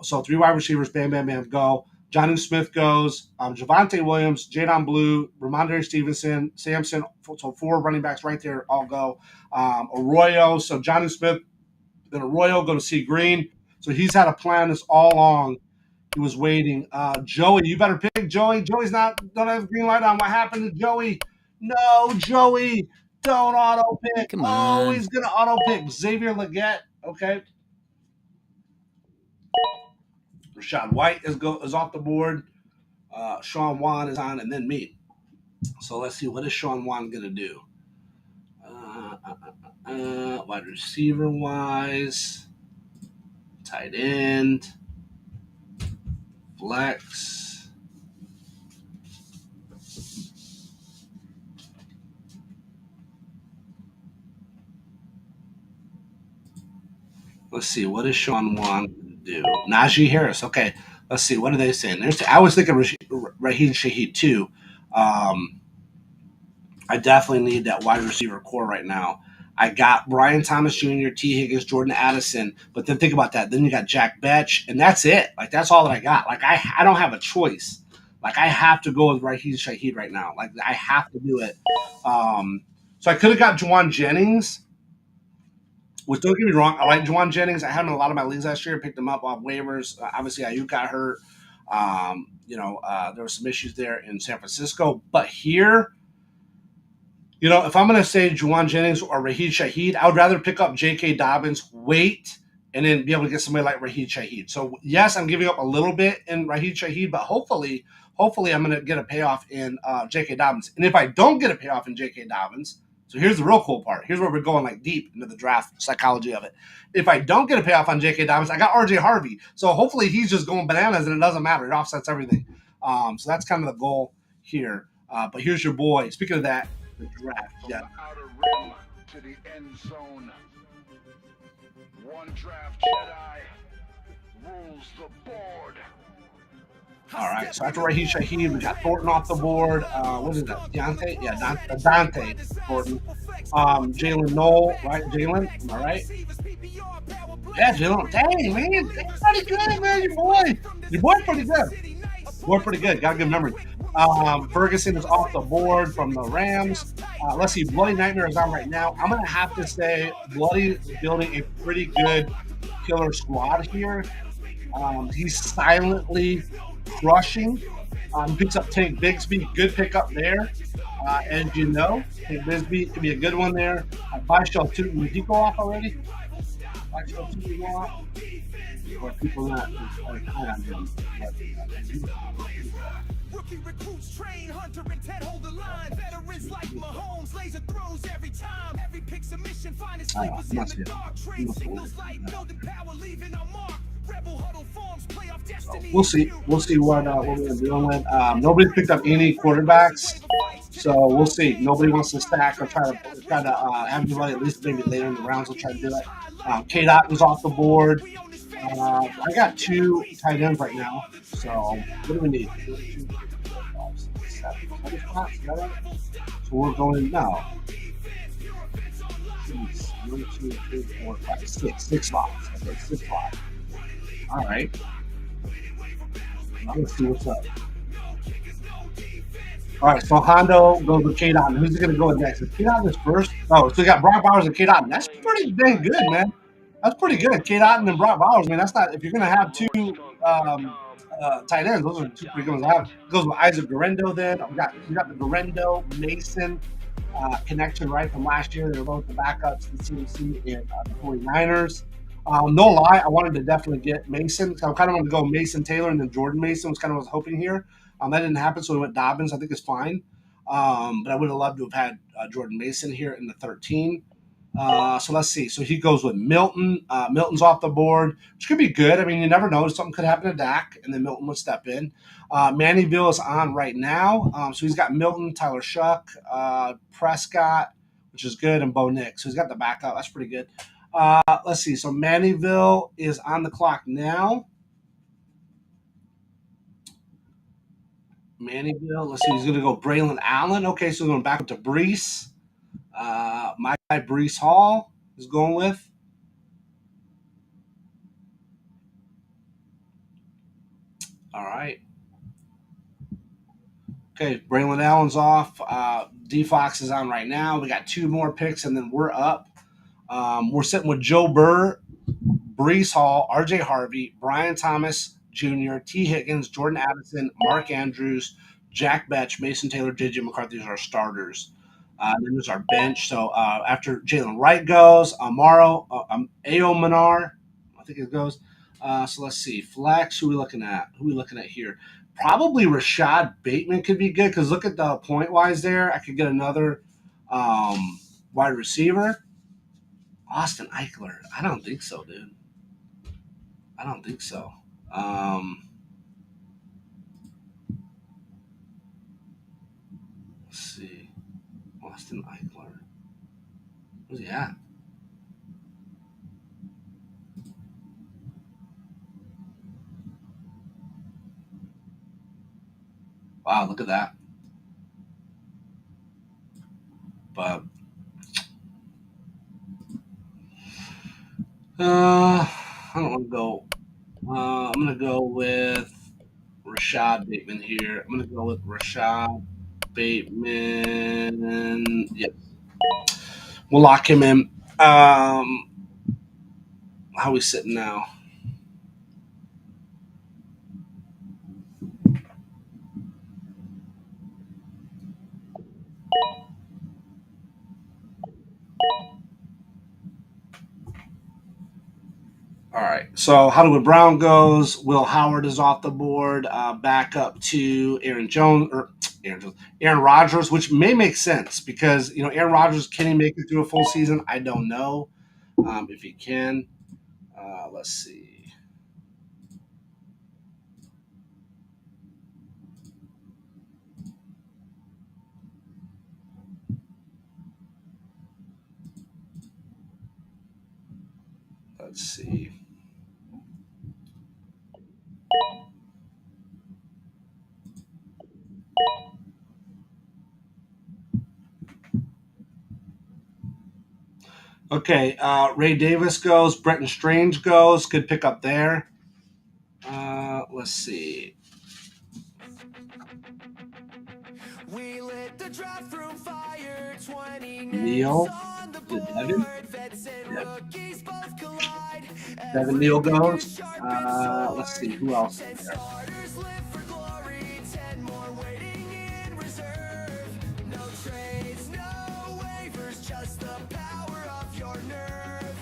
So 3 wide receivers. Bam, bam, bam. Go. Jonnu Smith goes. Javonte Williams, Jadon Blue, Ramondre Stevenson, Samson. So 4 running backs right there. All go. Arroyo. So Jonnu Smith, then Arroyo go to C Green. So he's had a plan this all along. He was waiting. Joey, you better pick Joey. Joey's don't have green light on. What happened to Joey? No, Joey, don't auto pick. Come Oh, on. he's gonna auto pick Xavier Leggett. Okay. Rashad White is off the board. Sean Wan is on, and then me. So let's see, what is Sean Wan gonna do? Wide receiver wise, tight end, flex. Let's see, what is Sean Wan gonna do? Najee Harris. Okay, let's see, what are they saying? I was thinking Raheem Shaheed too. I definitely need that wide receiver core right now. I got Brian Thomas Jr., T. Higgins, Jordan Addison, but then think about that. Then you got Jack Betch, and that's it. Like, that's all that I got. Like, I don't have a choice. Like, I have to go with Raheem Shaheed right now. Like, I have to do it. So I could have got Juwan Jennings, which, don't get me wrong, I like Juwan Jennings. I had him in a lot of my leagues last year, picked him up off waivers. Obviously, Ayuk got hurt. There were some issues there in San Francisco. But here, if I'm going to say Juwan Jennings or Raheem Shaheed, I would rather pick up J.K. Dobbins, wait, and then be able to get somebody like Raheem Shaheed. So, yes, I'm giving up a little bit in Raheem Shaheed, but hopefully I'm going to get a payoff in J.K. Dobbins. And if I don't get a payoff in J.K. Dobbins, so here's the real cool part. Here's where we're going like deep into the draft psychology of it. If I don't get a payoff on J.K. Dobbins, I got R.J. Harvey. So hopefully he's just going bananas and it doesn't matter. It offsets everything. So that's kind of the goal here. But here's your boy. Speaking of that, the draft. From Yeah. the outer rim to the end zone. One draft Jedi rules the board. All right. So after Raheem Shaheed, we got Thornton off the board. What is that? Deontay? Yeah, Dante Thornton. Jalen Noel, right? Jalen, am I right? Yeah, Jalen. Dang, man. That's pretty good, man. Your boy's pretty good. Boy, pretty good. Got a good memory. Ferguson is off the board from the Rams. Let's see. Bloody Nightmare is on right now. I'm going to have to say Bloody is building a pretty good killer squad here. He's silently crushing. He picks up Tank Bigsby. Good pickup there. As you know, Tank Bigsby could be a good one there. Bishop Tootin. Did he go off already? Bishop Tootin go off? Or people not high on him. Rookie recruits train Hunter and Ted hold the line. Veterans like Mahomes, laser throws every time. Every pick's a mission, find his sleepers in the dark. Trade signals light, building power, leaving a mark. Rebel huddle forms, playoff destiny. We'll see what we're dealing with. Nobody's picked up any quarterbacks, so we'll see. Nobody wants to stack or try to have anybody at least maybe later in the rounds will try to do it. K-Dot was off the board. I got 2 tight ends right now. So what do we need? 7 So we're going now. 1, 2, 3, 4, 5, 6. 6 slots. Okay, 6 slots. All right. Now let's see what's up. All right, so Hondo goes with K-Dot. Who's he going to go with next? Is K-Dot is first? Oh, so we got Brock Bowers and K-Dot. That's pretty dang good, man. That's pretty good. K-Dot and then Brock Bowers. I mean, that's not, if you're going to have 2 tight ends, those are 2 pretty good ones. It goes with Isaac Garendo then. We got the Garendo, Mason connection right from last year. They were both the backups in CMC and the 49ers. No lie, I wanted to definitely get Mason. So I kind of wanted to go Mason Taylor and then Jordan Mason was kind of what I was hoping here. That didn't happen, so we went Dobbins. I think it's fine. But I would have loved to have had Jordan Mason here in the 13. So let's see. So he goes with Milton. Milton's off the board, which could be good. I mean, you never know. Something could happen to Dak, and then Milton would step in. Mannyville is on right now. So he's got Milton, Tyler Shuck, Prescott, which is good, and Bo Nix. So he's got the backup. That's pretty good. Let's see. So Mannyville is on the clock now. Mannyville. Let's see. He's going to go Braylon Allen. Okay, so we're going back up to Brees. My guy Brees Hall is going with. All right. Okay, Braylon Allen's off. D Fox is on right now. We got 2 more picks, and then we're up. We're sitting with Joe Burr, Brees Hall, RJ Harvey, Brian Thomas, Jr., T. Higgins, Jordan Addison, Mark Andrews, Jack Betch, Mason Taylor, J.J. McCarthy are our starters. Then there's our bench. So after Jalen Wright goes, Amaro, Ao Manar, I think it goes. So let's see. Flex, who are we looking at? Who are we looking at here? Probably Rashad Bateman could be good because look at the point wise there. I could get another wide receiver. Austin Eichler. I don't think so, dude. I don't think so. Let's see. Austin Eichler. Where's he at? Wow, look at that. But I don't want to go. I'm gonna go with Rashad Bateman here. I'm gonna go with Rashad Bateman. Yep, we'll lock him in. How we sitting now? All right. So Hollywood Brown goes. Will Howard is off the board. Back up to Aaron Jones or Aaron Rodgers, which may make sense because Aaron Rodgers, can he make it through a full season? I don't know if he can. Let's see. Let's see. Okay, Ray Davis goes. Brenton Strange goes. Good pick up there. Let's see. We lit the draft room fire, 20 Neil. on the Is it board. Devin? Vets and Yep. rookies both collide. Devin Neal goes. Let's see. Who else is there? Starters live for glory, 10 more waiting in reserve. No trades, no waivers, just the power of your nerve.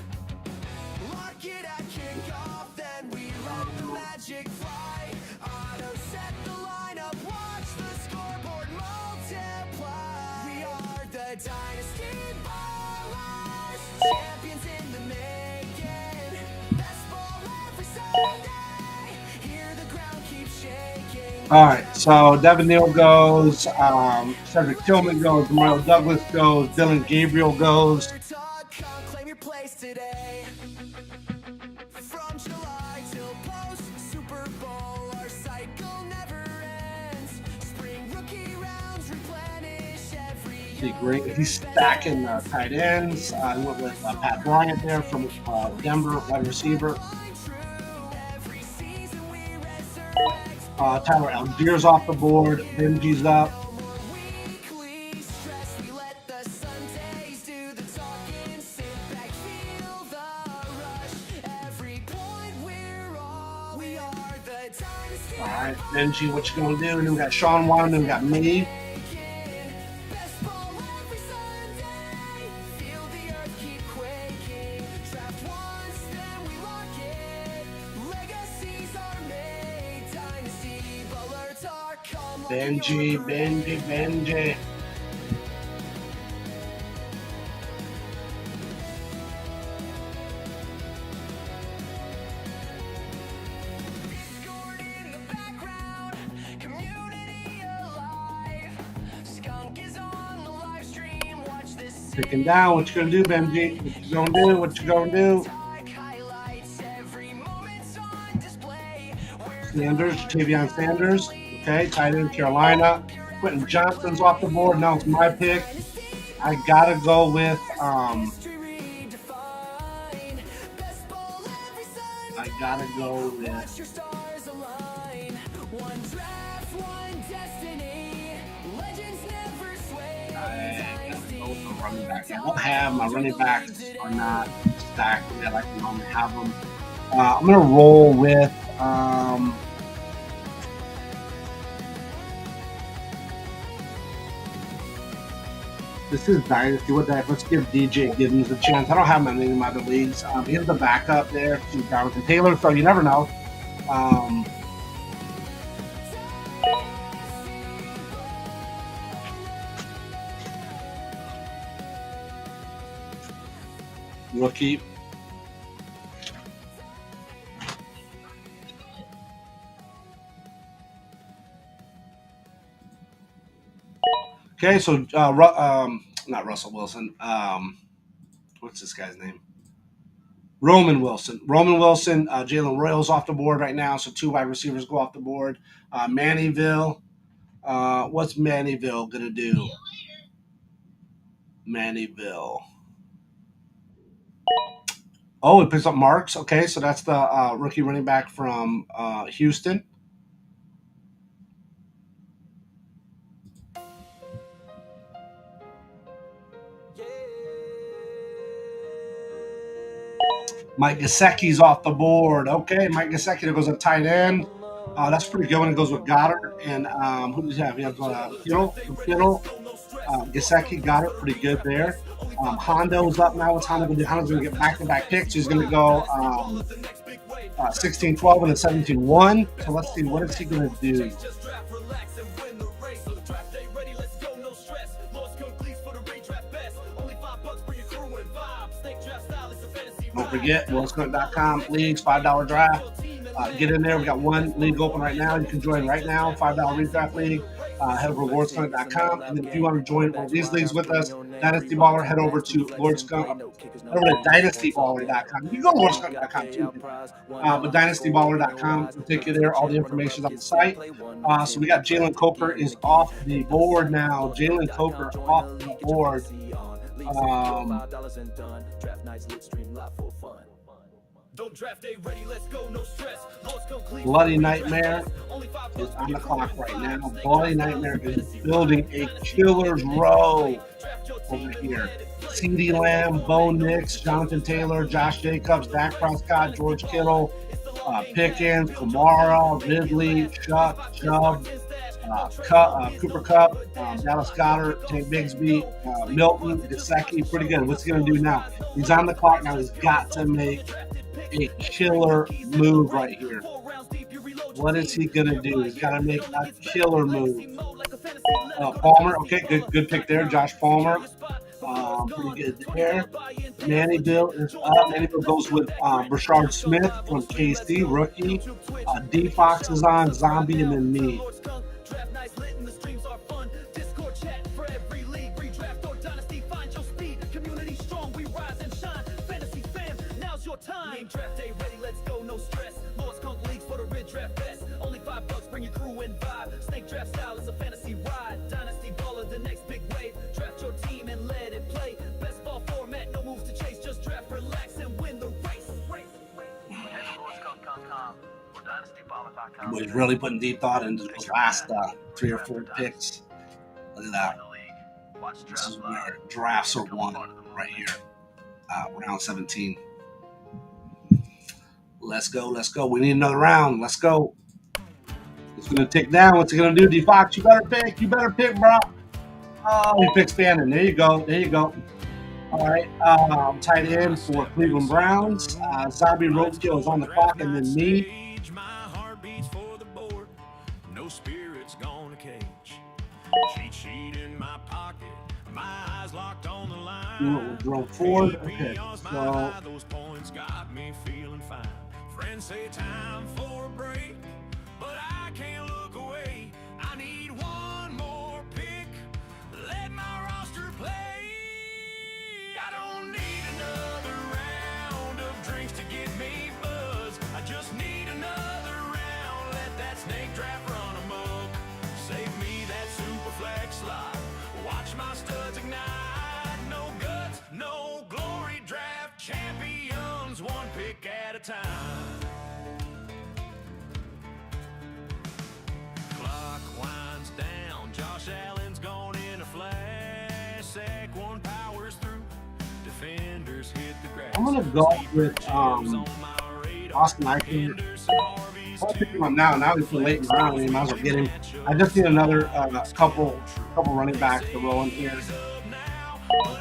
Lock it at kickoff, then we let the magic fly. Auto set the lineup, watch the scoreboard multiply. We are the Dynasty Ballers, champions in the making. Best ball every Sunday, hear the ground keep shaking. All right. So Devin Neal goes. Cedric Tillman goes. Mario Douglas goes. Dylan Gabriel goes. Come claim your place today. From July till post Super Bowl, our cycle never ends. Spring rookie rounds replenish every year. Great. He's stacking tight ends. I went with Pat Bryant there from Denver, wide receiver. Every season we resurrect. Tyler Algier's off the board. Benji's up. Weekly stress, we let the Sundays do the talking. Sit back, feel the rush. Every point we're all, we are the Dynasty. All right, Benji, what you gonna do? And then we got Sean Wan, then we got me. Best ball every Sunday. Feel the earth keep quaking. Draft once, then we lock it. Legacies are made. Dynasty Bullets are come. Benji. Discord in the background. Community alive. Skunk is on the live stream. Watch this. Picking down. What you gonna do, Benji? What you gonna do? Highlights every moment's on display. Sanders, Tavion Sanders. Okay, tight end Carolina. Quentin Johnson's off the board. Now it's my pick. I gotta go with I gotta go with Your stars align. One draft, one destiny. Legends never sway. I gotta go with the running back. I don't have my running backs are not stacked the way I like to normally have them. I'm gonna roll with This is Dynasty. What the heck? Let's give DJ Giddens a chance. I don't have him in any of my other leagues. Here's the backup there to Jonathan Taylor, so you never know. Rookie. Okay, so not Russell Wilson. What's this guy's name? Roman Wilson. Jalen Royals off the board right now, so 2 wide receivers go off the board. Mannyville. What's Mannyville gonna do? Mannyville. Oh, it picks up Marks. Okay, so that's the rookie running back from Houston. Mike Gesicki's off the board. Okay, Mike Gesicki goes at tight end. That's pretty good when it goes with Goddard. And who does he have? He has Kittle. Gesicki got it pretty good there. Hondo's up now. What's Hondo going to do? Hondo's going to get back-to-back picks. He's going to go 16-12 and a 17-1. So let's see. What is he going to do? Don't forget, WillScook.com, leagues, $5 draft. Get in there. We got 1 league open right now. You can join right now, $5 Redraft League. Head over to LeagueScook.com. And then if you want to join one of these leagues with us, Dynasty Baller, head over to DynastyBaller.com. You can go to LeagueScook.com too. But DynastyBaller.com will take you there. All the information on the site. So we got Jalen Coker is off the board now. Jalen Coker off the board. Bloody Nightmare is on the clock right now. Bloody Nightmare is building a killer's row over here. CeeDee Lamb, Bo Nix, Jonathan Taylor, Josh Jacobs, Dak Prescott, George Kittle, Pickens, Kamara, Ridley, Chubb, Cooper Kupp, Dallas Goedert, Tank Bigsby, Milton, Gesicki. Pretty good. What's he going to do now? He's on the clock now. He's got to make a killer move right here. What is he going to do? He's got to make a killer move. Palmer. Okay, good pick there. Josh Palmer. Pretty good there. Mannyville is up. Mannyville goes with Brashard Smith from KC, rookie. D-Fox is on, Zombie, and then me. Time. Draft day ready, let's go, no stress. Lord Skunk Leagues for the Redraft best. Only $5, bring your crew and vibe. Snake draft style is a fantasy ride. Dynasty Baller, the next big wave. Draft your team and let it play. Best ball format, no moves to chase. Just draft, relax, and win the race. He's really putting deep thought into those last 3 or 4 picks. Look at that. This is where drafts are won right here. Round 17. Let's go. We need another round. Let's go. It's going to tick down. What's he going to do, D-Fox? You better pick, bro. Oh, he picks Fannin. There you go. All right. Tight end for Cleveland Browns. Zombie Roadkill is on the clock, and then me. My heart beats for the board. No spirit's gonna cage. Cheat sheet in my pocket. My eyes locked on the line. Drove forward. Okay. So those points got me feeling fine. Friends say time for a break, but I can't look away. I need one more pick. Let my roster play. I don't need another round of drinks to get me buzzed. I just need another round. Let that snake draft run amok. Save me that Superflex slot. Watch my studs ignite. No guts, no glory. Draft champions, one pick at a time. Clock winds down. Josh Allen's gone in a flash. Sack one powers through. Defenders hit the grass. I'm gonna go with Austin Eckler. I'll pick him up now. Now he's too late in the round. We might as well get him. I just need another couple running backs to roll in here.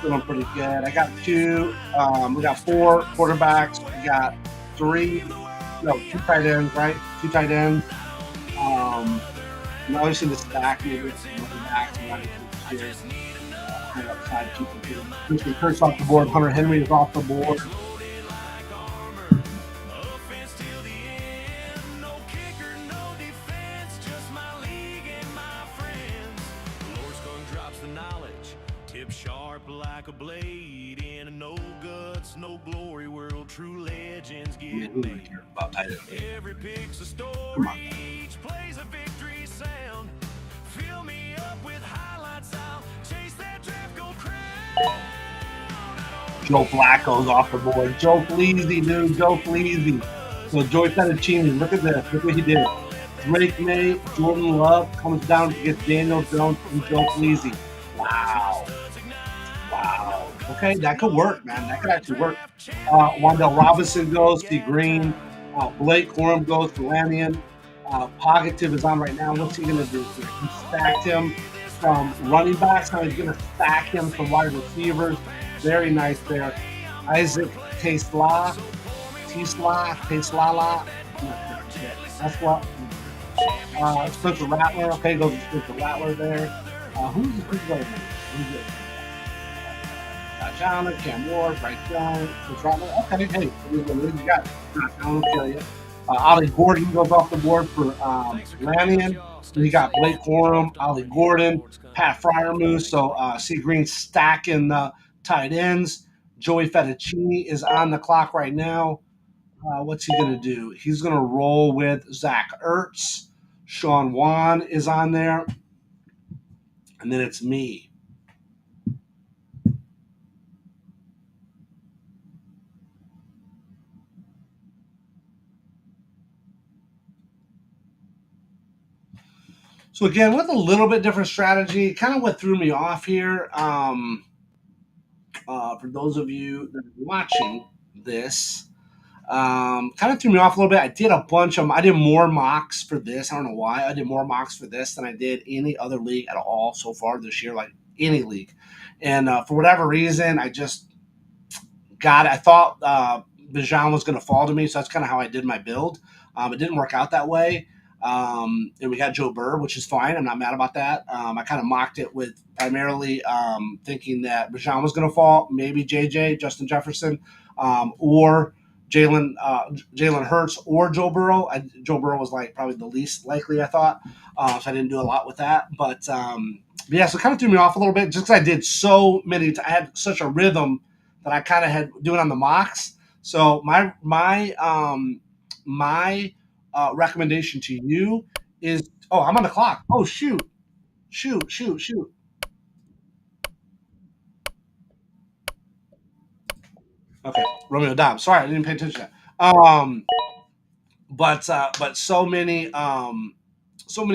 Feeling pretty good. I got two. We got four quarterbacks. We got two tight ends, right? Two tight ends. And obviously the stack, maybe it's running backs. I'm not here. Kind of upside, Christian Kirk's off the board. Hunter Henry is off the board. Sharp like a blade in a no guts, no glory world. True legends get made. Every pick's a story, each plays a victory sound. Fill me up with highlights, I'll chase that draft gold crown. Joe Flacco's off the board. Joe Fleazy, dude. Joe Fleazy. So Joey Fettuccine, look at this. Look what he did. Drake May, Jordan Love comes down to get Daniel Jones and Joe Fleazy. Wow. Okay, that could work, man. That could actually work. Wandell Robinson goes to Green. Blake Corum goes to Lannion. Pogative is on right now. What's he going to do here? He stacked him from running backs. Now he's going to stack him from wide receivers. Very nice there. Isaac Tesla. That's what. Spencer Rattler. Okay, goes to Spencer Rattler there. Who's the big player? Who's it? John, Cam Ward, Bryce Jones, okay, hey, you got John kill you. Ollie Gordon goes off the board for Lannion. You got Blake Corum, Ollie Gordon, Pat Fryermuth. So C. Green stacking the tight ends. Joey Fettuccine is on the clock right now. What's he going to do? He's going to roll with Zach Ertz. Sean Wan is on there. And then it's me. So again, with a little bit different strategy, kind of what threw me off here. For those of you that are watching this, kind of threw me off a little bit. I did more mocks for this. I don't know why. I did more mocks for this than I did any other league at all so far this year, like any league. And for whatever reason, I just got it. I thought Bijan was going to fall to me, so that's kind of how I did my build. It didn't work out that way. And we got Joe Burr, which is fine. I'm not mad about that. I kind of mocked it with primarily thinking that Bijan was going to fall, maybe JJ, Justin Jefferson, or Jalen Hurts or Joe Burrow. Joe Burrow was like probably the least likely, I thought. So I didn't do a lot with that. But yeah, so it kind of threw me off a little bit just because I did so many. I had such a rhythm that I kind of had doing on the mocks. So my recommendation to you is, I'm on the clock. Oh, shoot. Okay, Romeo Dobbs. Sorry, I didn't pay attention to that. But so many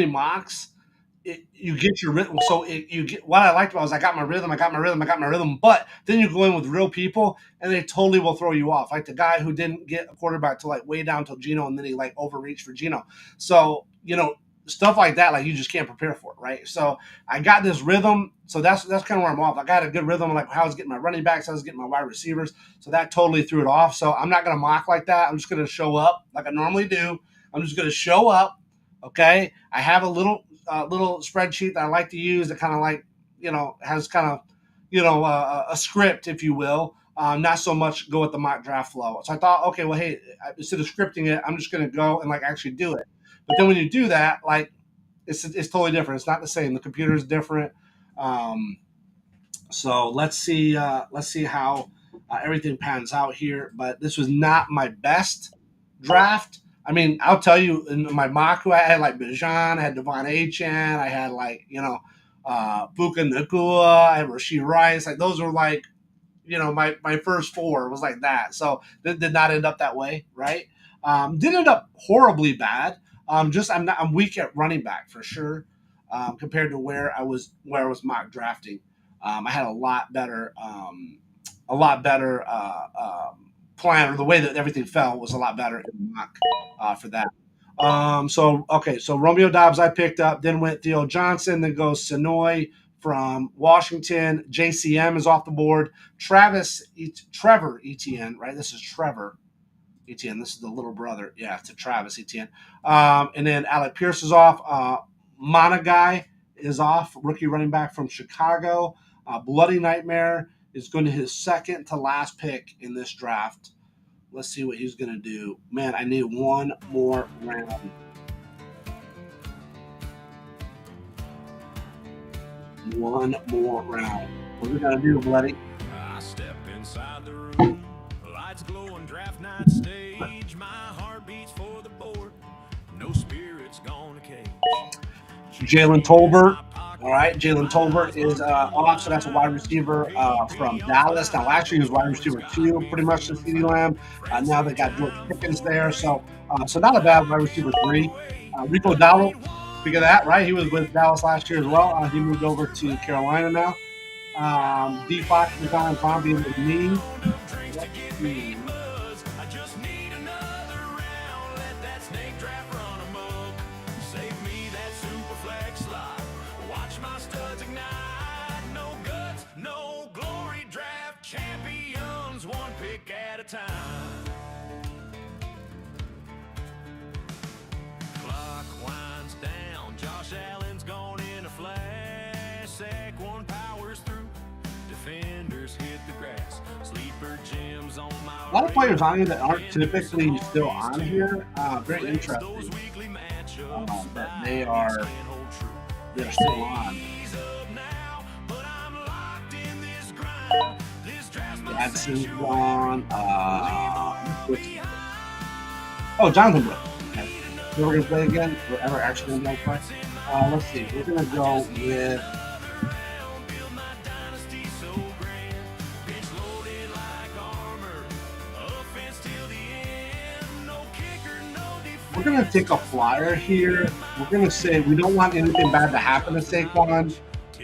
mocks. You get your rhythm. So you get what I liked about was I got my rhythm. But then you go in with real people, and they totally will throw you off. Like the guy who didn't get a quarterback till like way down till Geno, and then he like overreached for Geno. So stuff like that, like you just can't prepare for it, right? So I got this rhythm. So that's kind of where I'm off. I got a good rhythm, like how I was getting my running backs, how I was getting my wide receivers. So that totally threw it off. So I'm not gonna mock like that. I'm just gonna show up like I normally do. I'm just gonna show up. Okay, I have a little spreadsheet that I like to use that kind of like has kind of a script, if you will. Not so much go with the mock draft flow. So I thought, okay, well, hey, instead of scripting it, I'm just going to go and like actually do it. But then when you do that, like it's totally different. It's not the same. The computer is different. So let's see how everything pans out here. But this was not my best draft. I mean, I'll tell you, in my mock, I had like Bijan, I had Devon Achane, I had like, Puka Nacua, I had Rashee Rice. Like those were like, my first four was like that. So it did not end up that way, right? Didn't end up horribly bad. I'm weak at running back for sure, compared to where I was mock drafting. I had a lot better plan, or the way that everything fell was a lot better in mock for that. So Romeo Dobbs I picked up, then went Theo Johnson, then goes Sonoy from Washington. JCM is off the board. Trevor Etienne, right? This is Trevor Etienne. This is the little brother, yeah, to Travis Etienne. And then Alec Pierce is off. Monagai is off, rookie running back from Chicago. Bloody Nightmare is going to his second to last pick in this draft. Let's see what he's going to do. Man, I need one more round. One more round. What are we going to do, Bloody? I step inside the room, lights glowing, draft night stage. My heart beats for the board, no spirits gonna cage. Jalen Tolbert. All right, Jalen Tolbert is off, so that's a wide receiver from Dallas. Now, last year he was wide receiver 2, pretty much the CeeDee Lamb. Now they got George Pickens there, so not a bad wide receiver 3. Rico Dowdle, speak of that, right? He was with Dallas last year as well. He moved over to Carolina now. D. Fox is on Tom being with me. Champions, one pick at a time. Clock winds down. Josh Allen's gone in a flash. Sack one powers through. Defenders hit the grass. Sleeper Jim's on my. A lot of players on here that aren't typically still on here. Very interesting. But they're still on. Jackson's gone. Jonathan Brooks. Okay. So we're going to play again. We're ever actually going to play. Let's see. We're going to go with. We're going to take a flyer here. We're going to say we don't want anything bad to happen to Saquon,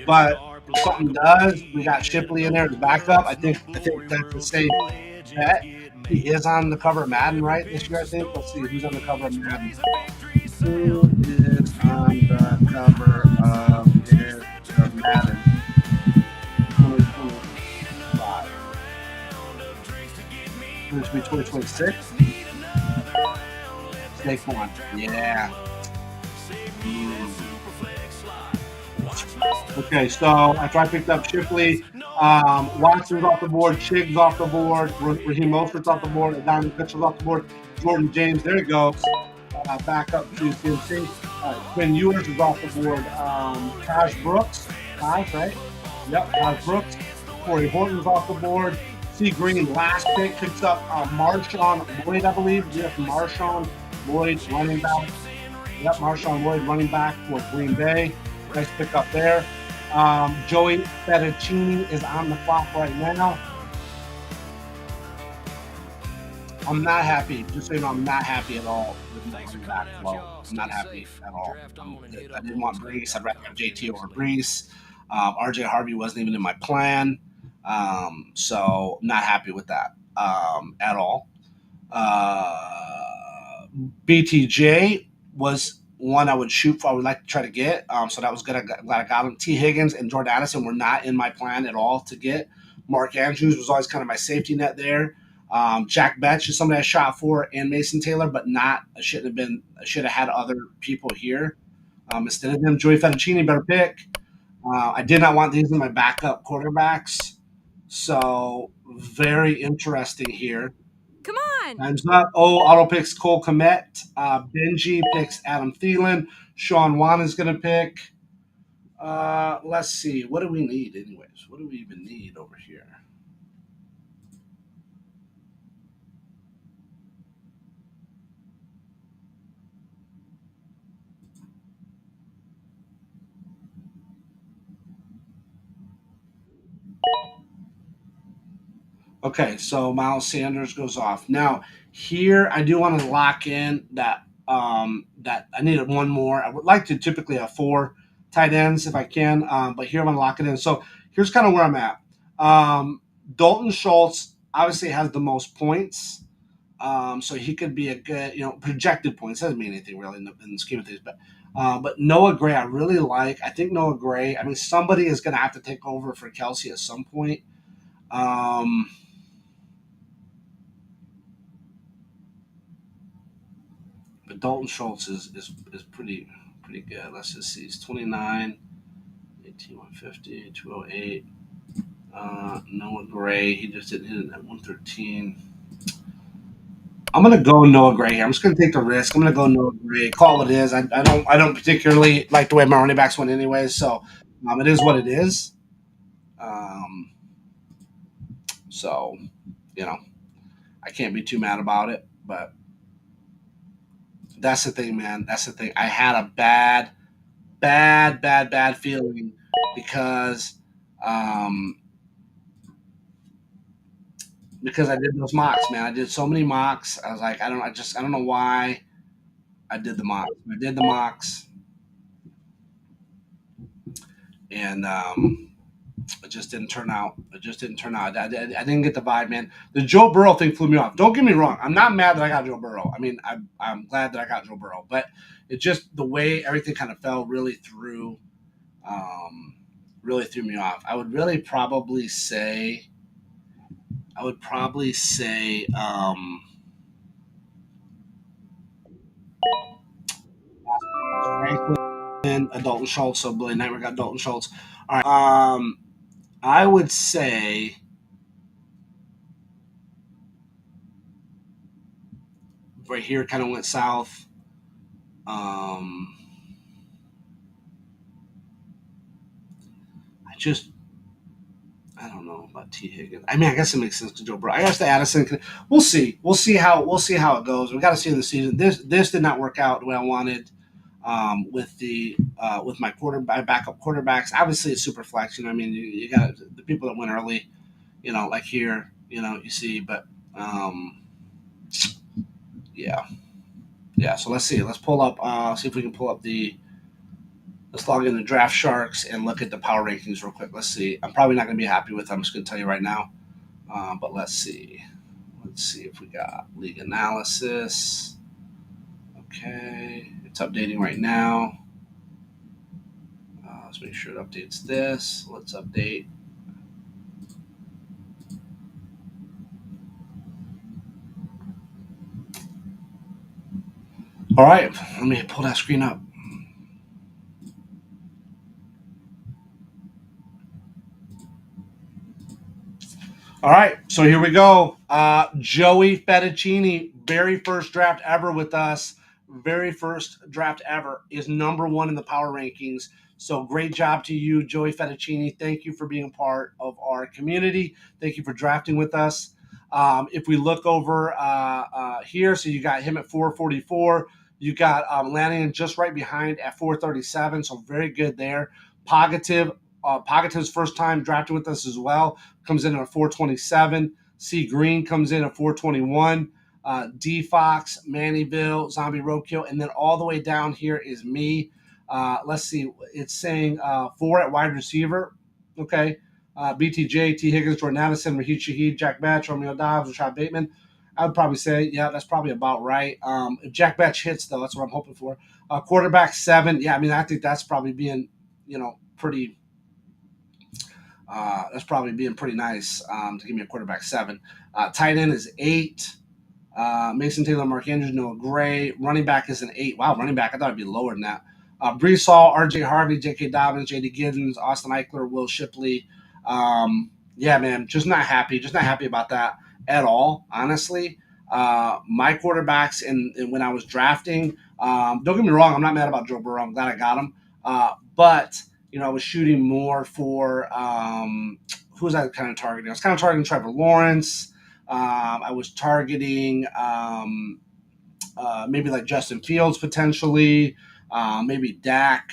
but if something does, we got Shipley in there to back up. I think that's a safe bet. He is on the cover of Madden, right, this year, I think. Let's see who's on the cover of Madden. Who is on the cover of Madden? 2025. This will be 2026. Saquon. Yeah. Okay, so after I picked up Shipley, Watson's off the board, Chig's off the board, Raheem Mostert's off the board, Donovan Mitchell's off the board, Jordan James, there he goes. Back up to CMC. Quinn Ewers is off the board. Taj Brooks, right? Yep, Taj Brooks. Corey Horton's off the board. C. Green, last pick, picks up Marshawn Lloyd, I believe. Yes, Marshawn Lloyd, running back. Yep, Marshawn Lloyd, running back for Green Bay. Nice pick up there. Joey Fettuccini is on the clock right now. I'm not happy. Just so you know, I'm not happy at all with my running back flow. I'm not happy at all. I didn't want Brees. I'd rather have JT over Brees. RJ Harvey wasn't even in my plan. So I'm not happy with that at all. BTJ was one I would shoot for. I would like to try to get. So that was good. I'm glad I got him. T. Higgins and Jordan Addison were not in my plan at all to get. Mark Andrews was always kind of my safety net there. Jack Betch is somebody I shot for, and Mason Taylor, but not. I should have had other people here instead of them. Joey Fettuccini, better pick. I did not want these in my backup quarterbacks. So very interesting here. Come on. Time's up. Auto picks Cole Kmet. Benji picks Adam Thielen. Sean Wan is going to pick. Let's see. What do we need anyways? What do we even need over here? Okay, so Miles Sanders goes off. Now, here I do want to lock in that that I needed one more. I would like to typically have 4 tight ends if I can, but here I'm going to lock it in. So here's kind of where I'm at. Dalton Schultz obviously has the most points. So he could be a good, projected points. Doesn't mean anything really in the scheme of things. But Noah Gray, I really like. I think Noah Gray. I mean, somebody is going to have to take over for Kelsey at some point. Um, but Dalton Schultz is pretty good. Let's just see. He's 29, 18, 150, 208. Noah Gray, he just didn't hit it at 113. I'm gonna go Noah Gray here. I'm just gonna take the risk. I'm gonna go Noah Gray. Call it is. I don't particularly like the way my running backs went anyways. So it is what it is. Um, so you know I can't be too mad about it. But that's the thing, man. That's the thing. I had a bad feeling because um, I did those mocks, man. I did so many mocks. I was like, I don't know why I did the mocks. I did the mocks, and it just didn't turn out. It just didn't turn out. I didn't get the vibe, man. The Joe Burrow thing flew me off. Don't get me wrong. I'm not mad that I got Joe Burrow. I mean, I'm glad that I got Joe Burrow, but it just the way everything kind of fell really threw me off. I would probably say. Franklin, a Dalton Schultz. So Billy Knight, we got Dalton Schultz. All right. I would say right here kind of went south. I just I don't know about T Higgins. I mean, I guess it makes sense to Joe Burrow. I guess the Addison. We'll see. We'll see how it goes. We got to see in the season. This did not work out the way I wanted. With my backup quarterbacks, obviously it's super flex. I mean, you got the people that went early. Like here. You see, but yeah. So let's see. Let's pull up. See if we can pull up the. Let's log into Draft Sharks and look at the power rankings real quick. Let's see. I'm probably not going to be happy with them. I'm just going to tell you right now. But let's see. Let's see if we got league analysis. Okay. It's updating right now. Let's make sure it updates this. Let's update. All right. Let me pull that screen up. All right, so here we go. Joey Fettuccine, very first draft ever with us. Very first draft ever is number one in the power rankings. So great job to you, Joey Fettuccine. Thank you for being part of our community. Thank you for drafting with us. If we look over here, so you got him at 444. You got Lannion just right behind at 437. So very good there. Pogative's first time drafting with us as well. Comes in at 427. C Green comes in at 421. D Fox, Mannyville, Zombie Roadkill, and then all the way down here is me. Let's see. It's saying 4 at wide receiver. Okay. BTJ, T. Higgins, Jordan Addison, Raheem Shaheed, Jack Batch, Romeo Dobbs, Rashad Bateman. I would probably say, yeah, that's probably about right. If Jack Batch hits, though, that's what I'm hoping for. Quarterback 7. Yeah, I mean, I think that's probably being, pretty. That's probably being pretty nice to give me a quarterback 7. Tight end is 8. Mason Taylor, Mark Andrews, Noah Gray. Running back is an 8. Wow, running back. I thought it'd be lower than that. Brees Hall, RJ Harvey, J.K. Dobbins, J.D. Giddens, Austin Eichler, Will Shipley. Yeah, man, just not happy. Just not happy about that at all, honestly. My quarterbacks, and when I was drafting, don't get me wrong, I'm not mad about Joe Burrow. I'm glad I got him. But I was shooting more for who was I kind of targeting? I was kind of targeting Trevor Lawrence. I was targeting maybe like Justin Fields potentially, maybe Dak.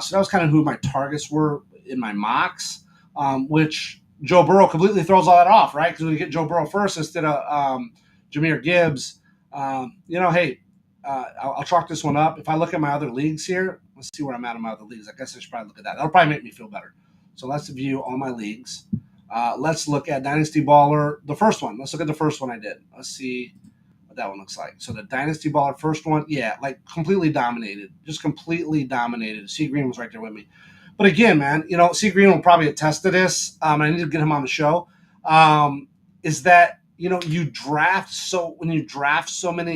So that was kind of who my targets were in my mocks, which Joe Burrow completely throws all that off, right? Because when you get Joe Burrow first instead of Jahmyr Gibbs, hey, I'll chalk this one up. If I look at my other leagues here, let's see where I'm at in my other leagues. I guess I should probably look at that. That'll probably make me feel better. So let's view all my leagues. Let's look at Dynasty Baller, the first one. Let's look at the first one I did. Let's see that one looks like. So the Dynasty Baller first one, yeah, like completely dominated. Just completely dominated. C Green was right there with me. But again, man, C Green will probably attest to this. I need to get him on the show. Is that when you draft so many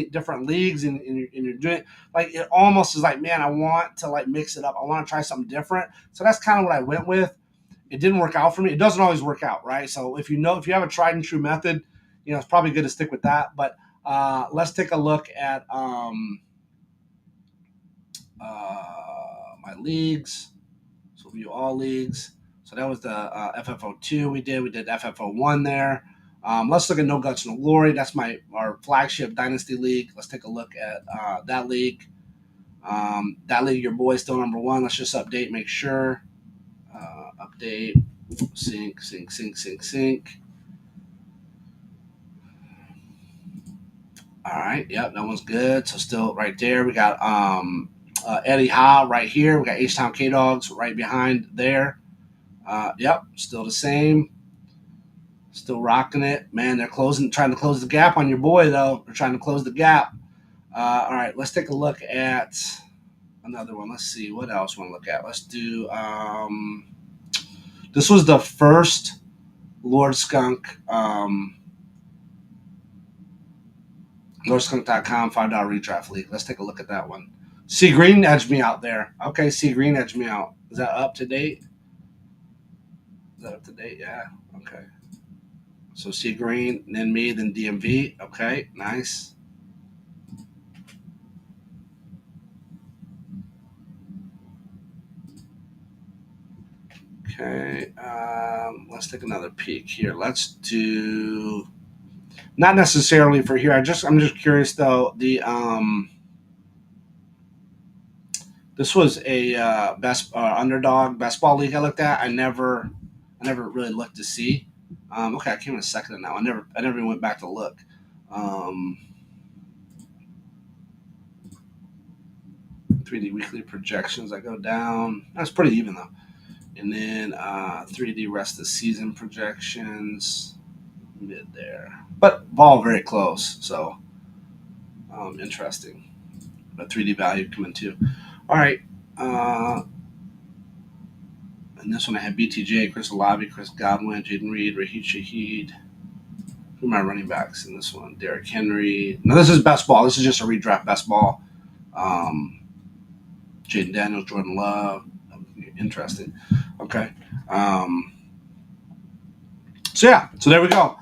different leagues and you're doing it, like it almost is like, man, I want to like mix it up. I want to try something different. So that's kind of what I went with. It didn't work out for me. It doesn't always work out, right? So if you have a tried and true method, it's probably good to stick with that. But let's take a look at my leagues. So view all leagues. So that was the FFO2 we did. We did FFO1 there. Let's look at No Guts, No Glory. That's our flagship Dynasty League. Let's take a look at that league. That league, your boy's still number one. Let's just update, make sure. Update, sync. All right, yep, that one's good. So still right there. We got Eddie Ha right here. We got H-Town K-Dogs right behind there. Yep, still the same. Still rocking it. Man, they're trying to close the gap on your boy, though. They're trying to close the gap. All right, let's take a look at another one. Let's see. What else we want to look at? Let's do this was the first Lord Skunk, LordSkunk.com $5 redraft league. Let's take a look at that one. C Green edged me out there. Okay, C Green edged me out. Is that up to date? Yeah. Okay. So C Green, then me, then DMV. Okay, nice. Okay, let's take another peek here. Let's do not necessarily for here. I'm just curious though. This was a best underdog best ball league I looked at. I never really looked to see. Okay, I came in a second on that one. I never even went back to look. 3D weekly projections. I go down. That's pretty even though. And then 3D rest of season projections. Mid there. But all very close. So interesting. But 3D value coming too. All right. And this one I had BTJ, Chris Olave, Chris Godwin, Jaden Reed, Raheed Shaheed. Who are my running backs in this one? Derrick Henry. No, this is best ball. This is just a redraft best ball. Jaden Daniels, Jordan Love. Interesting. Okay. So there we go.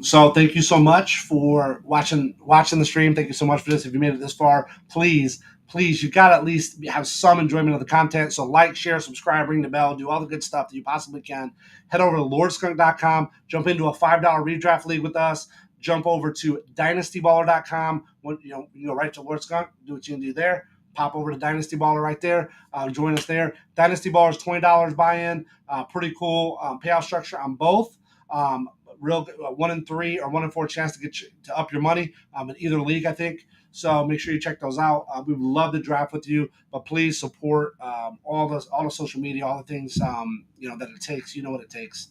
So thank you so much for watching the stream. Thank you so much for this. If you made it this far, please, you got to at least have some enjoyment of the content. So like, share, subscribe, ring the bell, do all the good stuff that you possibly can. Head over to LordSkunk.com, jump into a $5 redraft league with us. Jump over to DynastyBaller.com. You go right to Lord Skunk, do what you can do there. Pop over to Dynasty Baller right there. Join us there. Dynasty Baller is $20 buy-in. Pretty cool payout structure on both. Real 1 in 3 or 1 in 4 chance to get to up your money in either league, I think. So make sure you check those out. We would love to draft with you, but please support all the social media, all the things that it takes. You know what it takes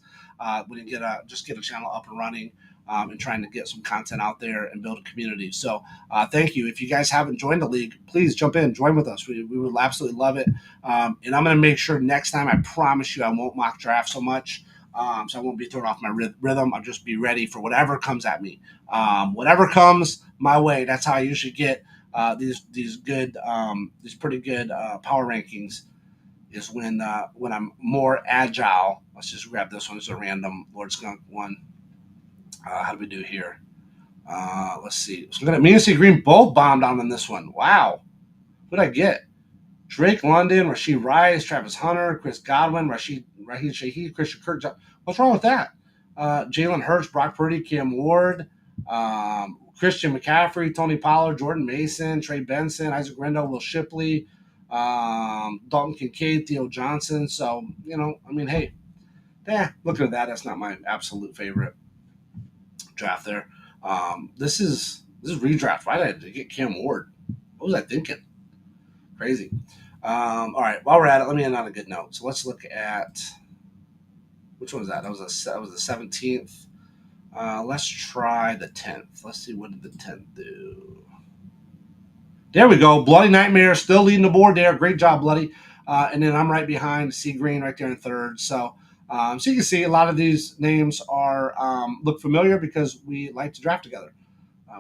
when you just get a channel up and running. And trying to get some content out there and build a community. So thank you. If you guys haven't joined the league, please jump in, join with us. We would absolutely love it. And I'm going to make sure next time, I promise you, I won't mock draft so much. So I won't be thrown off my rhythm. I'll just be ready for whatever comes at me. Whatever comes my way, that's how I usually get these pretty good power rankings, is when I'm more agile. Let's just grab this one. It's a random Lord Skunk one. How do we do here? Let's see. So me and C Green both bombed on this one. Wow. What did I get? Drake London, Rashee Rice, Travis Hunter, Chris Godwin, Raheed Shaheed, Christian Kirk. What's wrong with that? Jalen Hurts, Brock Purdy, Cam Ward, Christian McCaffrey, Tony Pollard, Jordan Mason, Trey Benson, Isaac Rendell, Will Shipley, Dalton Kincaid, Theo Johnson. So, hey, looking at that, that's not my absolute favorite draft there. This is redraft. Why did I get Cam Ward? What was I thinking? Crazy. All right, while we're at it, let me end on a good note. So let's look at which one was that? That was the 17th. Let's try the 10th. Let's see what did the 10th do. There we go. Bloody Nightmare still leading the board there. Great job, Bloody. And then I'm right behind Sea Green right there in third. So you can see a lot of these names are look familiar because we like to draft together.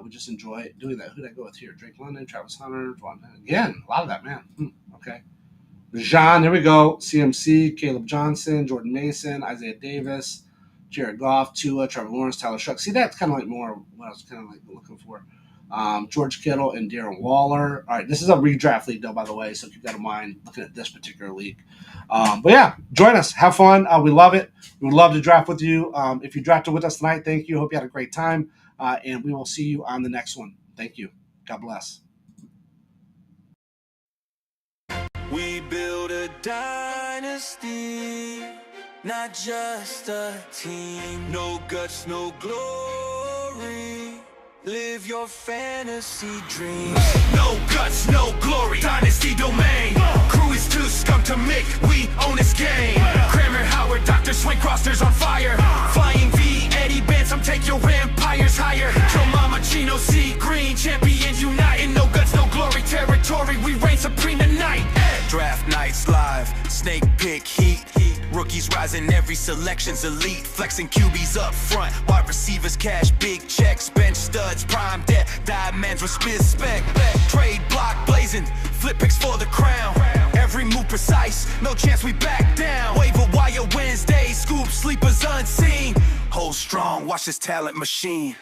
We just enjoy doing that. Who did I go with here? Drake London, Travis Hunter, again, a lot of that, man. Okay. Jean, there we go. CMC, Caleb Johnson, Jordan Mason, Isaiah Davis, Jared Goff, Tua, Trevor Lawrence, Tyler Shuck. See, that's kind of like more what I was kind of like looking for. George Kittle and Darren Waller. All right, this is a redraft league, though, by the way, so keep that in mind looking at this particular league. But yeah, join us. Have fun. We love it. We would love to draft with you. If you drafted with us tonight, thank you. Hope you had a great time. And we will see you on the next one. Thank you. God bless. We build a dynasty, not just a team. No guts, no glory. Live your fantasy dreams. No guts, no glory. Dynasty domain. Crew is too skunk to make. We own this game. Kramer, Howard, Dr. Swank rosters on fire. Flying V, Eddie Bantam, take your empires higher. Joe Mama, Chino, C Green, champions uniting. No guts, no glory. Territory, we reign supreme tonight. Draft nights live, snake pick heat. Rookies rising, every selection's elite. Flexing QBs up front, wide receivers cash, big checks. Bench studs, prime debt, diamonds with spec. Trade block blazing, flip picks for the crown. Every move precise, no chance we back down. Waiver wire Wednesday, scoop sleepers unseen. Hold strong, watch this talent machine.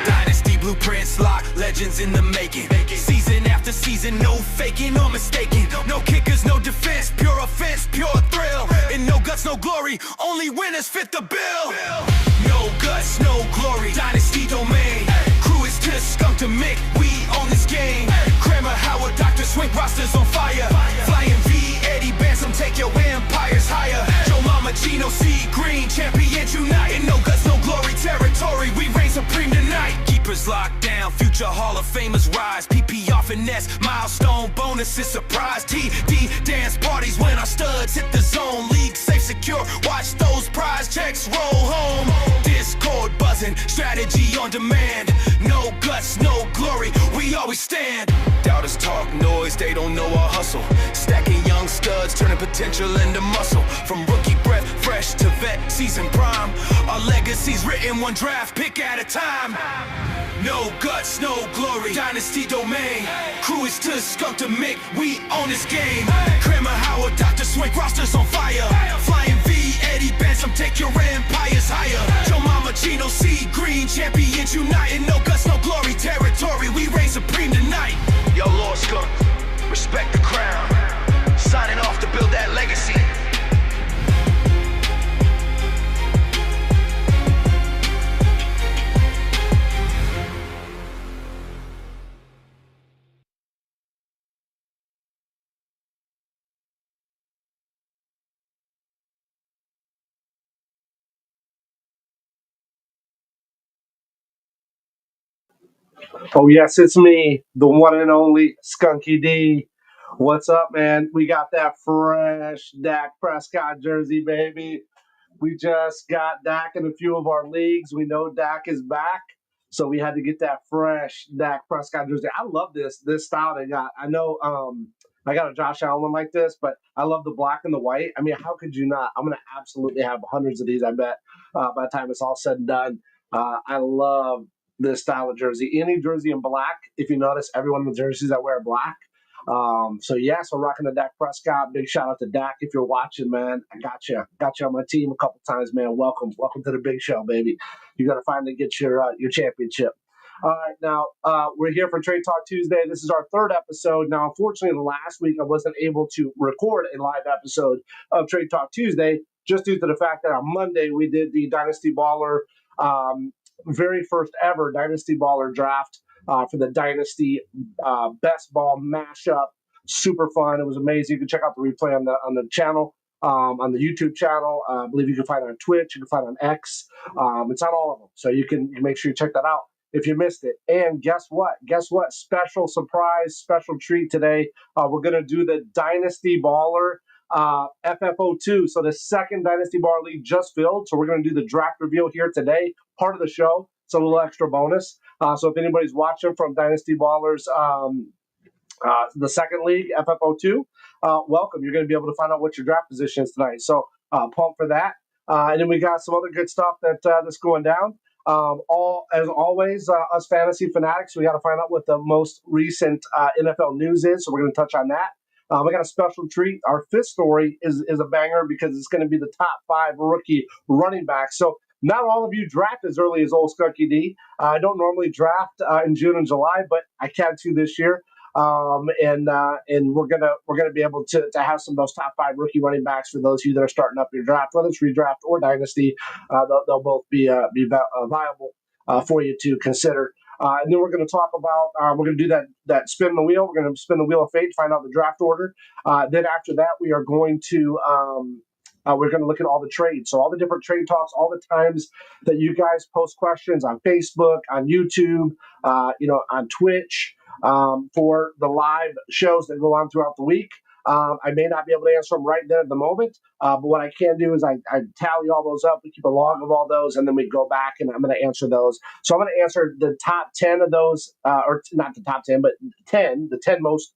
Dynasty blueprints lock, legends in the making. Season after season, no faking or mistaking. No kickers, no defense, pure offense, pure thrill. And no guts, no glory, only winners fit the bill. No guts, no glory, dynasty domain. Crew is too skunk to make, we own this game. Kramer, Howard, Dr. Swink rosters on fire. Flying V, Eddie Bantam, take your empires higher. Joe Mama, Gino, C Green, champions united. No guts, no glory, territory, we reign supreme tonight. Keepers locked down, future Hall of Famers rise. PPR finesse, milestone bonuses, surprise. TD dance parties when our studs hit the zone. League safe, secure, watch those prize checks roll home. Discord buzzing, strategy on demand. No guts, no glory, we always stand. Doubters talk noise, they don't know our hustle. Stacking young studs, turning potential into muscle. From rookie breath, fresh to vet, season prime. Our legacy's written one draft pick at a time. No guts, no glory, dynasty domain. Crew is too skunk to make, we own this game. Kramer, Howard, Dr. Swank rosters on fire. Flying V, Eddie Bantam, take your empires higher. Joe Mama, Chino, C Green, champions united. No guts, no glory, territory, we reign supreme tonight. Yo, Lord Skunk, respect the crown. Signing off to build that legacy. Oh, yes, it's me, the one and only Skunky D. What's up, man? We got that fresh Dak Prescott jersey, baby. We just got Dak in a few of our leagues. We know Dak is back, so we had to get that fresh Dak Prescott jersey. I love this style they got. I know I got a Josh Allen one like this, but I love the black and the white. I mean, how could you not? I'm going to absolutely have hundreds of these, I bet, by the time it's all said and done. I love this style of jersey. Any jersey in black, if you notice, every one of the jerseys I wear are black. So rocking the Dak Prescott. Big shout out to Dak if you're watching, man. I got you on my team a couple times, man. Welcome to the big show, baby. You're gonna finally get your championship. All right, now we're here for Trade Talk Tuesday. This is our third episode. Now, unfortunately, last week I wasn't able to record a live episode of Trade Talk Tuesday just due to the fact that on Monday we did the Dynasty Baller, very first ever Dynasty Baller draft. For the Dynasty Best Ball mashup. Super fun. It was amazing. You can check out the replay on the channel, on the YouTube channel. I believe you can find it on Twitch. You can find it on X. It's on all of them. So you can make sure you check that out if you missed it. And guess what? Special surprise, special treat today. We're going to do the Dynasty Baller FFO2. So the second Dynasty Bar League just filled. So we're going to do the draft reveal here today, part of the show. It's a little extra bonus. So if anybody's watching from Dynasty Ballers, the second league, FFO2, welcome. You're going to be able to find out what your draft position is tonight. So pumped for that. And then we got some other good stuff that's going down. All as always, us fantasy fanatics, we got to find out what the most recent NFL news is. So we're going to touch on that. We got a special treat. Our fifth story is a banger because it's going to be the top 5 rookie running backs. So not all of you draft as early as old Skunky D. I don't normally draft in June and July, but I can too this year. And we're gonna be able to have some of those top 5 rookie running backs for those of you that are starting up your draft, whether it's redraft or dynasty. They'll both be viable for you to consider. And then we're going to talk about we're going to do that spin the wheel. We're going to spin the wheel of fate to find out the draft order. Then after that, we are going to we're going to look at all the trades. So all the different trade talks, all the times that you guys post questions on Facebook, on YouTube, on Twitch, for the live shows that go on throughout the week. I may not be able to answer them right then at the moment, but what I can do is I tally all those up. We keep a log of all those, and then we go back, and I'm going to answer those. So I'm going to answer the top 10 of those, or not the top 10, but the 10 most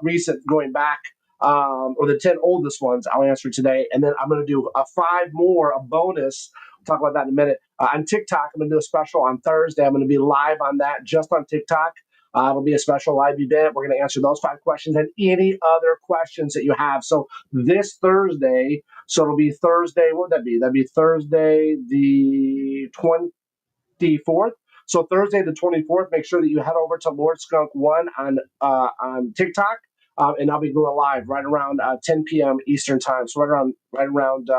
recent going back, or the 10 oldest ones I'll answer today. And then I'm going to do a 5 more, a bonus. We'll talk about that in a minute. On TikTok, I'm going to do a special on Thursday. I'm going to be live on that just on TikTok. It'll be a special live event. We're going to answer those 5 questions and any other questions that you have. So this Thursday, so it'll be Thursday, what would that be? That'd be Thursday the 24th. So Thursday the 24th, make sure that you head over to Lord Skunk 1 on TikTok. And I'll be going live right around 10 p.m. Eastern time. So right around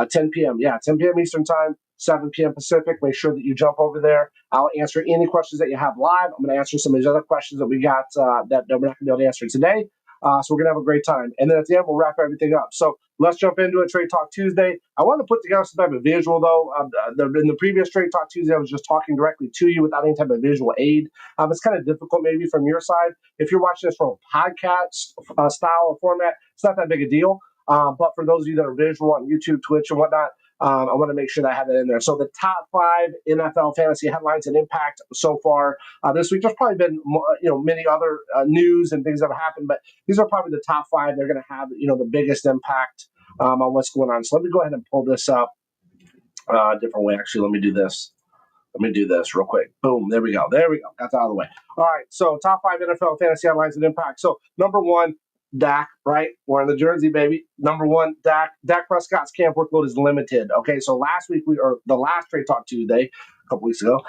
10 p.m. Yeah, 10 p.m. Eastern time, 7 p.m. Pacific. Make sure that you jump over there. I'll answer any questions that you have live. I'm going to answer some of these other questions that we got that we're not going to be able to answer today. So we're going to have a great time. And then at the end, we'll wrap everything up. So let's jump into it. Trade Talk Tuesday. I want to put together some type of visual, though. In the previous Trade Talk Tuesday, I was just talking directly to you without any type of visual aid. It's kind of difficult maybe from your side. If you're watching this from a podcast style or format, it's not that big a deal. But for those of you that are visual on YouTube, Twitch, and whatnot, I want to make sure that I have that in there. So the top 5 NFL fantasy headlines and impact so far this week. There's probably been many other news and things that have happened, but these are probably the top 5. They're going to have the biggest impact on what's going on. So let me go ahead and pull this up a different way. Actually, let me do this. Let me do this real quick. Boom. There we go. Got that out of the way. All right. So top 5 NFL fantasy headlines and impact. So number 1. Dak, right? We're in the jersey, baby. Number 1, Dak. Dak Prescott's camp workload is limited. Okay, so last week the last Trade Talk Tuesday, a couple weeks ago,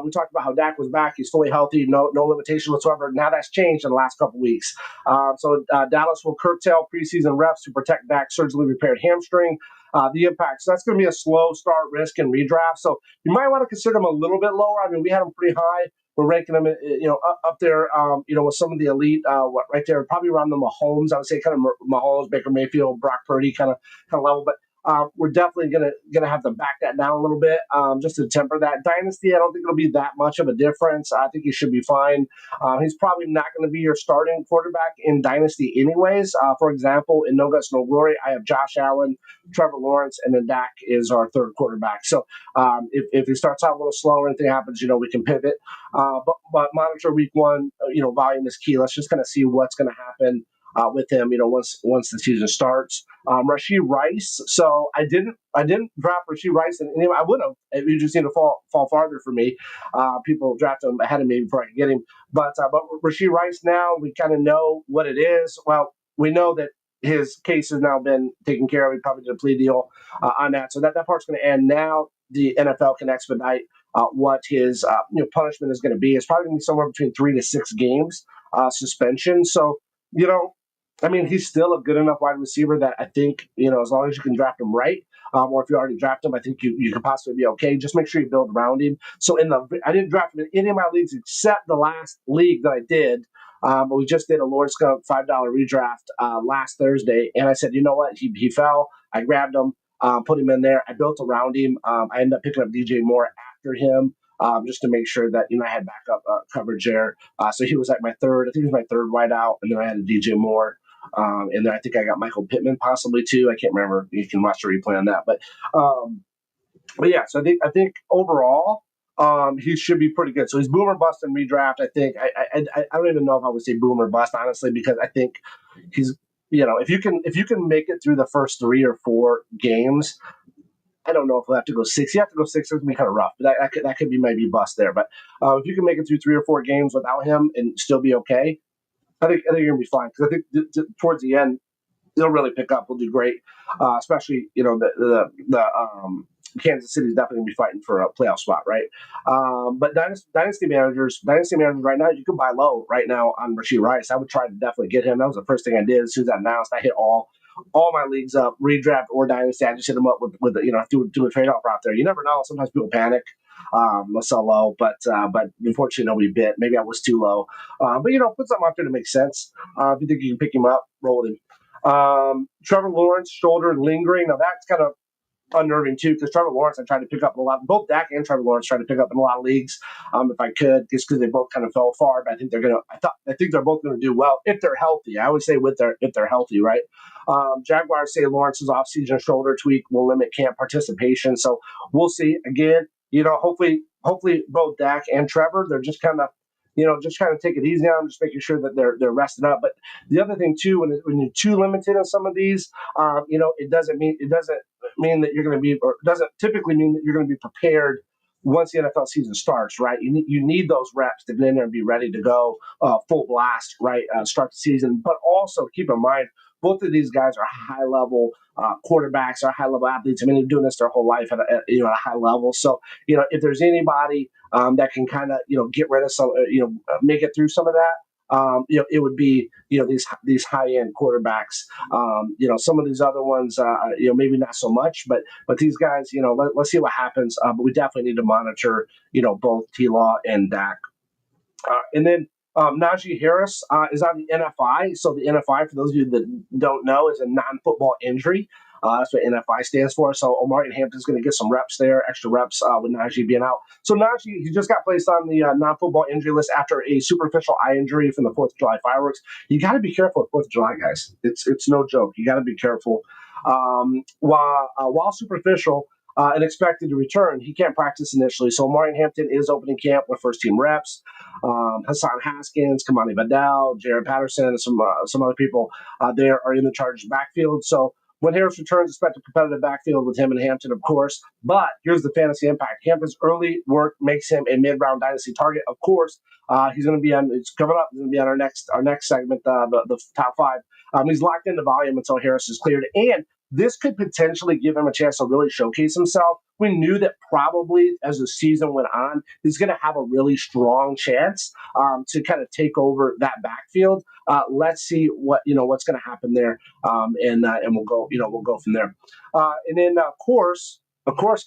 we talked about how Dak was back. He's fully healthy, no limitation whatsoever. Now that's changed in the last couple weeks. So Dallas will curtail preseason reps to protect Dak's surgically repaired hamstring. The impact. So that's going to be a slow start, risk, and redraft. So you might want to consider him a little bit lower. I mean, we had him pretty high. We're ranking them, up there, with some of the elite, right there, probably around the Mahomes. I would say kind of Mahomes, Baker Mayfield, Brock Purdy kind of level. But we're definitely gonna have to back that down a little bit, just to temper that. Dynasty, I don't think it'll be that much of a difference. I think he should be fine. He's probably not going to be your starting quarterback in Dynasty anyways. For example, in No Guts, No Glory, I have Josh Allen, Trevor Lawrence, and then Dak is our 3rd quarterback. So if he starts out a little slow or anything happens, we can pivot. But monitor week 1, volume is key. Let's just kind of see what's going to happen with him, once the season starts. Rashee Rice. So I didn't draft Rashee Rice, and anyway, I would have. You just need to fall farther for me. People drafted him ahead of me before I could get him. But Rashee Rice, now we kind of know what it is. Well, we know that his case has now been taken care of. He probably did a plea deal on that, so that part's going to end now. The NFL can expedite what his punishment is going to be. It's probably going to be somewhere between 3 to 6 games suspension. So he's still a good enough wide receiver that I think as long as you can draft him right, or if you already draft him, I think you could possibly be okay. Just make sure you build around him. So I didn't draft him in any of my leagues except the last league that I did. But we just did a Lord Skunk $5 redraft last Thursday, and I said, you know what, he fell. I grabbed him. Put him in there. I built around him. I ended up picking up DJ Moore after him, just to make sure that I had backup coverage there. So he was like my 3rd. I think he was my 3rd wideout, and then I had a DJ Moore And then I think I got Michael Pittman possibly too. I can't remember. You can watch the replay on that. But yeah, so I think overall, he should be pretty good. So he's boomer bust in redraft. I think I don't even know if I would say boomer bust honestly, because I think he's, if you can make it through the first 3 or 4 games. I don't know if we'll have to go 6. You have to go 6. It's gonna be kind of rough, but that could be maybe bust there. But if you can make it through 3 or 4 games without him and still be okay, I think you're gonna be fine. Because I think towards the end, he'll really pick up. Will do great, especially the Kansas City is definitely gonna be fighting for a playoff spot, right? But dynasty managers right now, you can buy low right now on Rashee Rice. I would try to definitely get him. That was the first thing I did as soon as I announced. I hit all my leagues up, redraft or dynasty. I just hit them up with do a trade off out there. You never know. Sometimes people panic. Let's sell low, but unfortunately nobody bid. Maybe I was too low. But put something out there that makes sense. If you think you can pick him up, roll with him. Trevor Lawrence, shoulder lingering. Now that's kind of unnerving too, because Trevor Lawrence I tried to pick up in a lot. Both Dak and Trevor Lawrence tried to pick up in a lot of leagues, if I could, just because they both kind of fell far. But I think they're both going to do well if they're healthy. I would say if they're healthy, right? Jaguars say Lawrence's offseason shoulder tweak will limit camp participation, so we'll see. Again, hopefully both Dak and Trevor, they're just kind of take it easy on them, just making sure that they're rested up. But the other thing too, when you're too limited on some of these, it doesn't mean that you're going to be, or doesn't typically mean that you're going to be prepared once the NFL season starts, right? You need those reps to get in there and be ready to go full blast, right? Start the season. But also keep in mind, both of these guys are high level quarterbacks, are high level athletes. I mean, they're doing this their whole life at a high level. So if there's anybody that can kind of get rid of some, make it through some of that, it would be these high end quarterbacks. Some of these other ones, maybe not so much, but these guys, let's see what happens. But we definitely need to monitor both T-Law and Dak. And then Najee Harris is on the NFI. So the NFI, for those of you that don't know, is a non-football injury. That's what NFI stands for. So Omari Hampton's going to get some reps there, extra reps with Najee being out. So Najee, he just got placed on the non-football injury list after a superficial eye injury from the 4th of July fireworks. You got to be careful with 4th of July, guys. It's no joke. You got to be careful. While superficial, and expected to return, he can't practice initially. So Omari Hampton is opening camp with first-team reps. Hassan Haskins, Kamani Vidal, Jared Patterson, and some other people there are in the Chargers backfield. So when Harris returns, expect a competitive backfield with him and Hampton, of course. But here's the fantasy impact. Hampton's early work makes him a mid-round dynasty target. Of course, he's going to be on. It's coming up. He's going to be on our next segment, the top 5. He's locked into volume until Harris is cleared, and this could potentially give him a chance to really showcase himself. We knew that probably as the season went on, he's going to have a really strong chance to kind of take over that backfield. Let's see what's going to happen there, and we'll go from there. And then of course,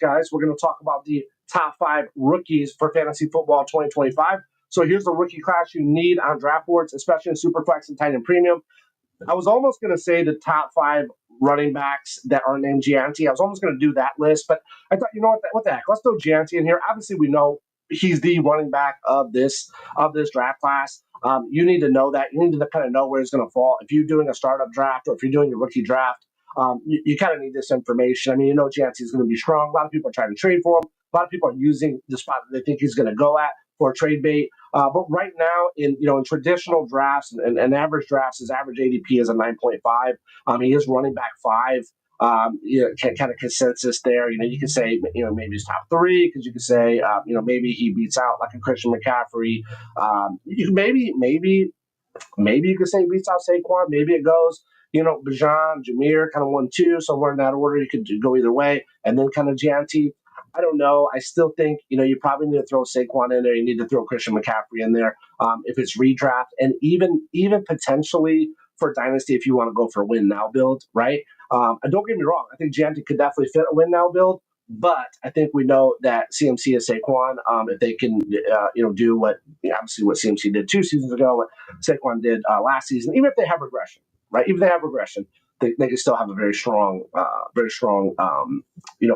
guys, we're going to talk about the top 5 rookies for fantasy football 2025. So here's the rookie class you need on draft boards, especially in Superflex and tight end premium. I was almost going to say the top 5 running backs that are named Gianti. I was almost going to do that list, but I thought, what the heck? Let's throw Gianti in here. Obviously, we know he's the running back of this draft class. You need to know that. You need to kind of know where he's going to fall. If you're doing a startup draft or if you're doing a rookie draft, you kind of need this information. I mean, Gianti is going to be strong. A lot of people are trying to trade for him. A lot of people are using the spot that they think he's going to go at for a trade bait. But right now, in traditional drafts and average drafts, his average ADP is a 9.5. He is running back 5. Kind of consensus there. You could say maybe he's top 3 because you could say maybe he beats out like a Christian McCaffrey. Maybe you could say he beats out Saquon. Maybe it goes Bijan, Jameer, kind of 1-2, somewhere in that order. You could go either way, and then kind of Gianti. I don't know. I still think, you probably need to throw Saquon in there. You need to throw Christian McCaffrey in there if it's redraft. And even potentially for Dynasty if you want to go for a win-now build, right? And don't get me wrong. I think Gianti could definitely fit a win-now build. But I think we know that CMC is Saquon. If they can, do what CMC did 2 seasons ago, what Saquon did last season, even if they have regression, right? Even if they have regression, they can still have a very strong,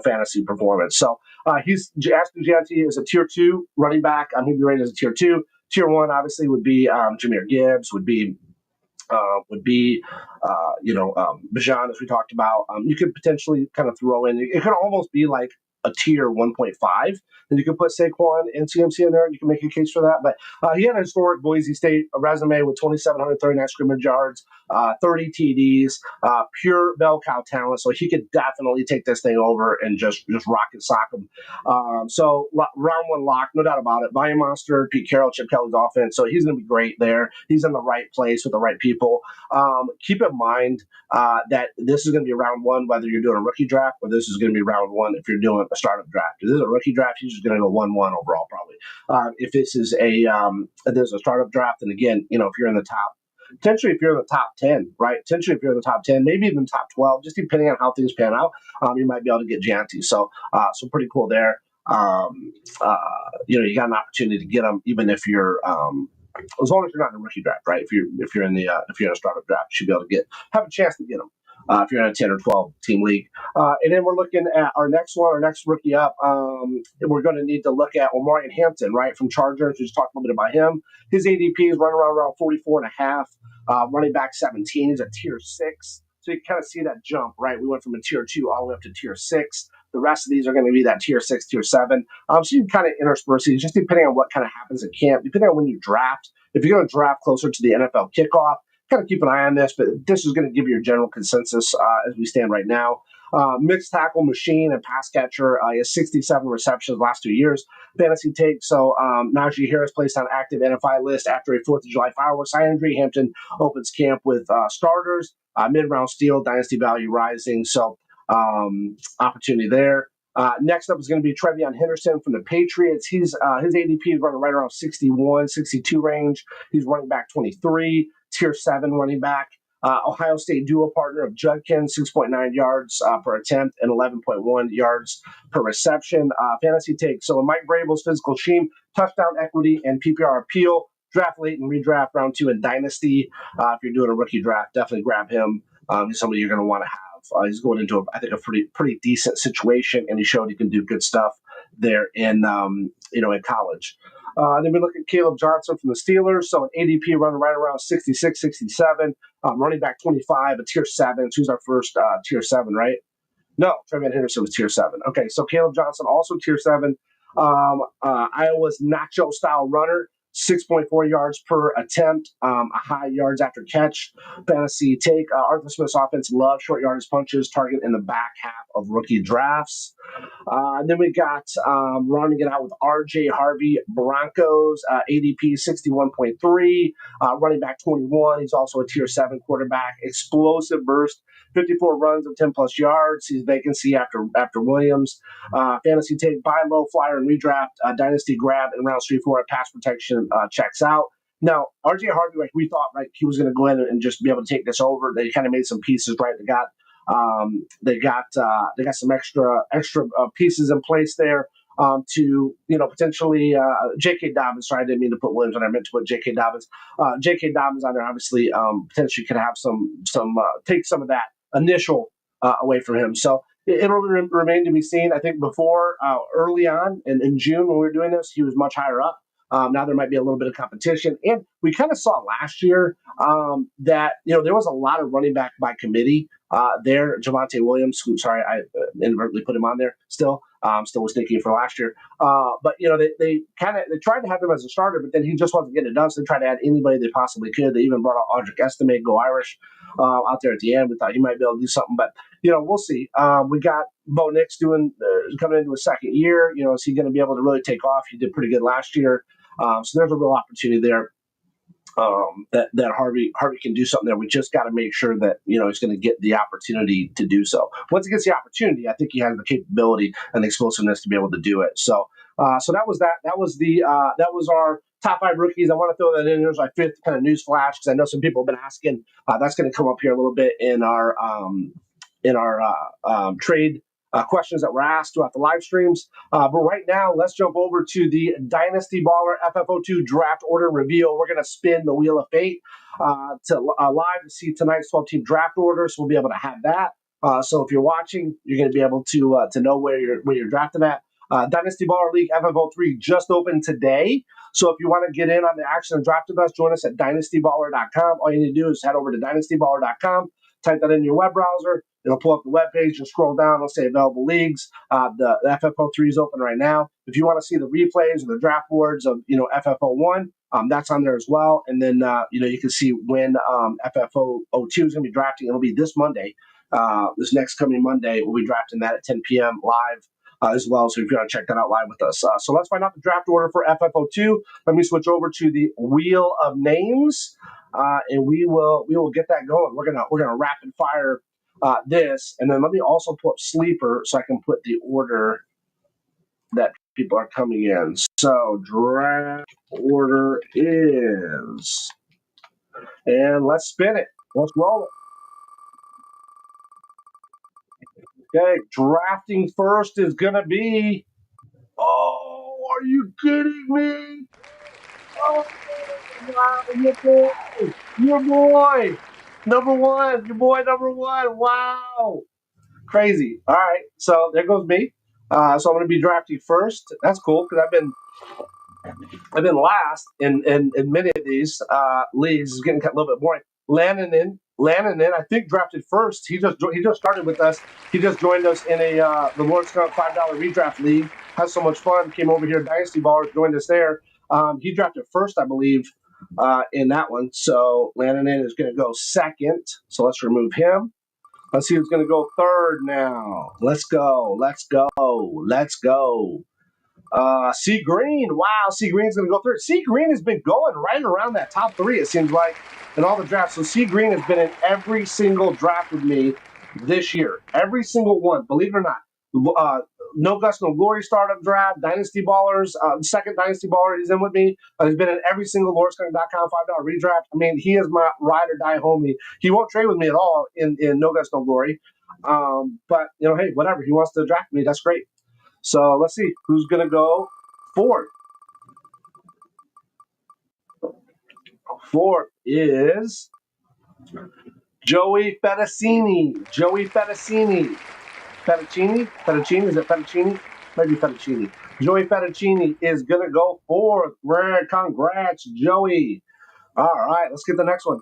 fantasy performance. So Aston Gianti is a tier 2 running back. He'd be rated as a tier 2. Tier 1 obviously would be Jahmyr Gibbs, would be would be, Bijan, as we talked about. You could potentially kind of throw in, it could almost be like a tier 1.5. Then you could put Saquon and CMC in there. You can make a case for that. But he had a historic Boise State resume with 2,739 scrimmage yards, 30 TDs, pure bell cow talent. So he could definitely take this thing over and just rock and sock them. Round one lock, no doubt about it. Volume monster, Pete Carroll, Chip Kelly's offense. So he's going to be great there. He's in the right place with the right people. Keep in mind that this is going to be round one, whether you're doing a rookie draft or this is going to be round one if you're doing a startup draft. If this is a rookie draft, he's just going to go 1-1 overall probably. If this is there's a startup draft, and again, if you're in the top, potentially if you're in the top 10, right? Potentially if you're in the top 10, maybe even top 12, just depending on how things pan out, you might be able to get Janty. So pretty cool there. You got an opportunity to get them even if you're as long as you're not in a rookie draft, right? If you're in a startup draft, you should be able to have a chance to get them. If you're in a 10 or 12 team league. And then we're looking at our next rookie up. We're going to need to look at Omarion Hampton, right, from Chargers. We just talked a little bit about him. His ADP is running around 44.5. Running back 17 is a tier 6. So you can kind of see that jump, right? We went from a tier 2 all the way up to tier 6. The rest of these are going to be that tier 6, tier 7. So you can kind of intersperse these just depending on what kind of happens at camp, depending on when you draft. If you're going to draft closer to the NFL kickoff, kind of keep an eye on this, but this is going to give you your general consensus as we stand right now. Mixed tackle machine and pass catcher. He has 67 receptions last 2 years. Fantasy take. So Najee Harris placed on active NFI list after a 4th of July fireworks eye injury. Hampton opens camp with starters. Mid-round steal, dynasty value rising. So opportunity there. Next up is going to be Trevion Henderson from the Patriots. His ADP is running right around 61, 62 range. He's running back 23, tier 7 running back. Ohio State dual partner of Judkins, 6.9 yards per attempt and 11.1 yards per reception. Fantasy take. So Mike Vrabel's physical scheme, touchdown equity, and PPR appeal. Draft late and redraft round 2 in Dynasty. If you're doing a rookie draft, definitely grab him. He's somebody you're going to want to have. He's going into, I think, a pretty decent situation, and he showed he can do good stuff there in college. Then we look at Caleb Johnson from the Steelers. So an ADP running right around 66, 67. Running back 25, a tier 7. So he's our first tier 7, right? No, Trevion Henderson was tier 7. Okay, so Caleb Johnson also tier 7. Iowa's nacho-style runner. 6.4 yards per attempt, a high yards after catch. Fantasy take. Arthur Smith's offense loves short yardage punches, target in the back half of rookie drafts. And then we got running it out with R.J. Harvey, Broncos, ADP 61.3, running back 21. He's also a tier 7 quarterback. Explosive burst, 54 runs of 10-plus yards. He's vacancy after Williams. Fantasy take, buy low, flyer, and redraft. Dynasty grab in rounds 3-4 at pass protection checks out. Now, R.J. Harvey, like we thought, right, he was going to go in and just be able to take this over. They kind of made some pieces, right? They got some extra pieces in place there to potentially J.K. Dobbins. Sorry, I didn't mean to put Williams on there. I meant to put J.K. Dobbins. J.K. Dobbins on there obviously potentially could have some take some of that initial away from him. So it'll remain to be seen. I think before early on in June when we were doing this, he was much higher up. Now there might be a little bit of competition. And we kind of saw last year that, there was a lot of running back by committee there. Javonte Williams, who, sorry, I inadvertently put him on there still. Still was thinking for last year. But, they tried to have him as a starter, but then he just wasn't getting it done. So they tried to add anybody they possibly could. They even brought out Audric Estime, go Irish, out there at the end. We thought he might be able to do something, but, we'll see. We got Bo Nix coming into his second year. Is he going to be able to really take off? He did pretty good last year. So there's a real opportunity there that Harvey can do something there. We just got to make sure that he's going to get the opportunity to do so. Once he gets the opportunity, I think he has the capability and the explosiveness to be able to do it. So that was that. That was our top 5 rookies. I want to throw that in. There's my 5th kind of news flash because I know some people have been asking. That's going to come up here a little bit in our trade questions that were asked throughout the live streams. But right now, let's jump over to the Dynasty Baller FFO2 draft order reveal. We're going to spin the Wheel of Fate to live to see tonight's 12-team draft order. So we'll be able to have that. So if you're watching, you're going to be able to know where you're drafting at. Dynasty Baller League FFO3 just opened today. So if you want to get in on the action and draft with us, join us at dynastyballer.com. All you need to do is head over to dynastyballer.com, type that in your web browser. It'll pull up the web page. You'll scroll down. It'll say available leagues. The FFO3 is open right now. If you want to see the replays or the draft boards of FFO1, that's on there as well. And then you can see when FFO02 is going to be drafting. It'll be this Monday. This next coming Monday, we'll be drafting that at 10 p.m. live. As well, so if you want to check that out live with us. So let's find out the draft order for FFO2. Let me switch over to the Wheel of Names, and we will get that going. We're gonna rapid fire this, and then let me also put Sleeper so I can put the order that people are coming in. So draft order is, and let's spin it. Let's roll it. Okay, drafting first is going to be, oh, are you kidding me? Oh, wow, your boy, number one, wow. Crazy. All right, so there goes me. So I'm going to be drafting first. That's cool because I've been last in many of these leagues. It's getting a little bit boring. Lannon, I think drafted first. He just started with us. He just joined us in the Lord Skunk $5 redraft league. Has so much fun. Came over here, Dynasty Ballers, joined us there. He drafted first, I believe, in that one. So Lannon is going to go second. So let's remove him. Let's see who's going to go third now. Let's go. C Green. Wow, C Green's going to go through. C Green has been going right around that top 3, it seems like, in all the drafts. So C Green has been in every single draft with me this year. Every single one, believe it or not. No Guts, No Glory startup draft, Dynasty Ballers, second Dynasty Baller he's in with me. He's been in every single LordSkunk.com $5 redraft. I mean, he is my ride or die homie. He won't trade with me at all in No Guts, No Glory. But, hey, whatever. He wants to draft me. That's great. So let's see who's going to go fourth. Fourth is Joey Fettuccini. Fettuccine? Is it Fettuccine? Maybe Fettuccine. Joey Fettuccini is going to go fourth. Congrats, Joey. All right, let's get the next one.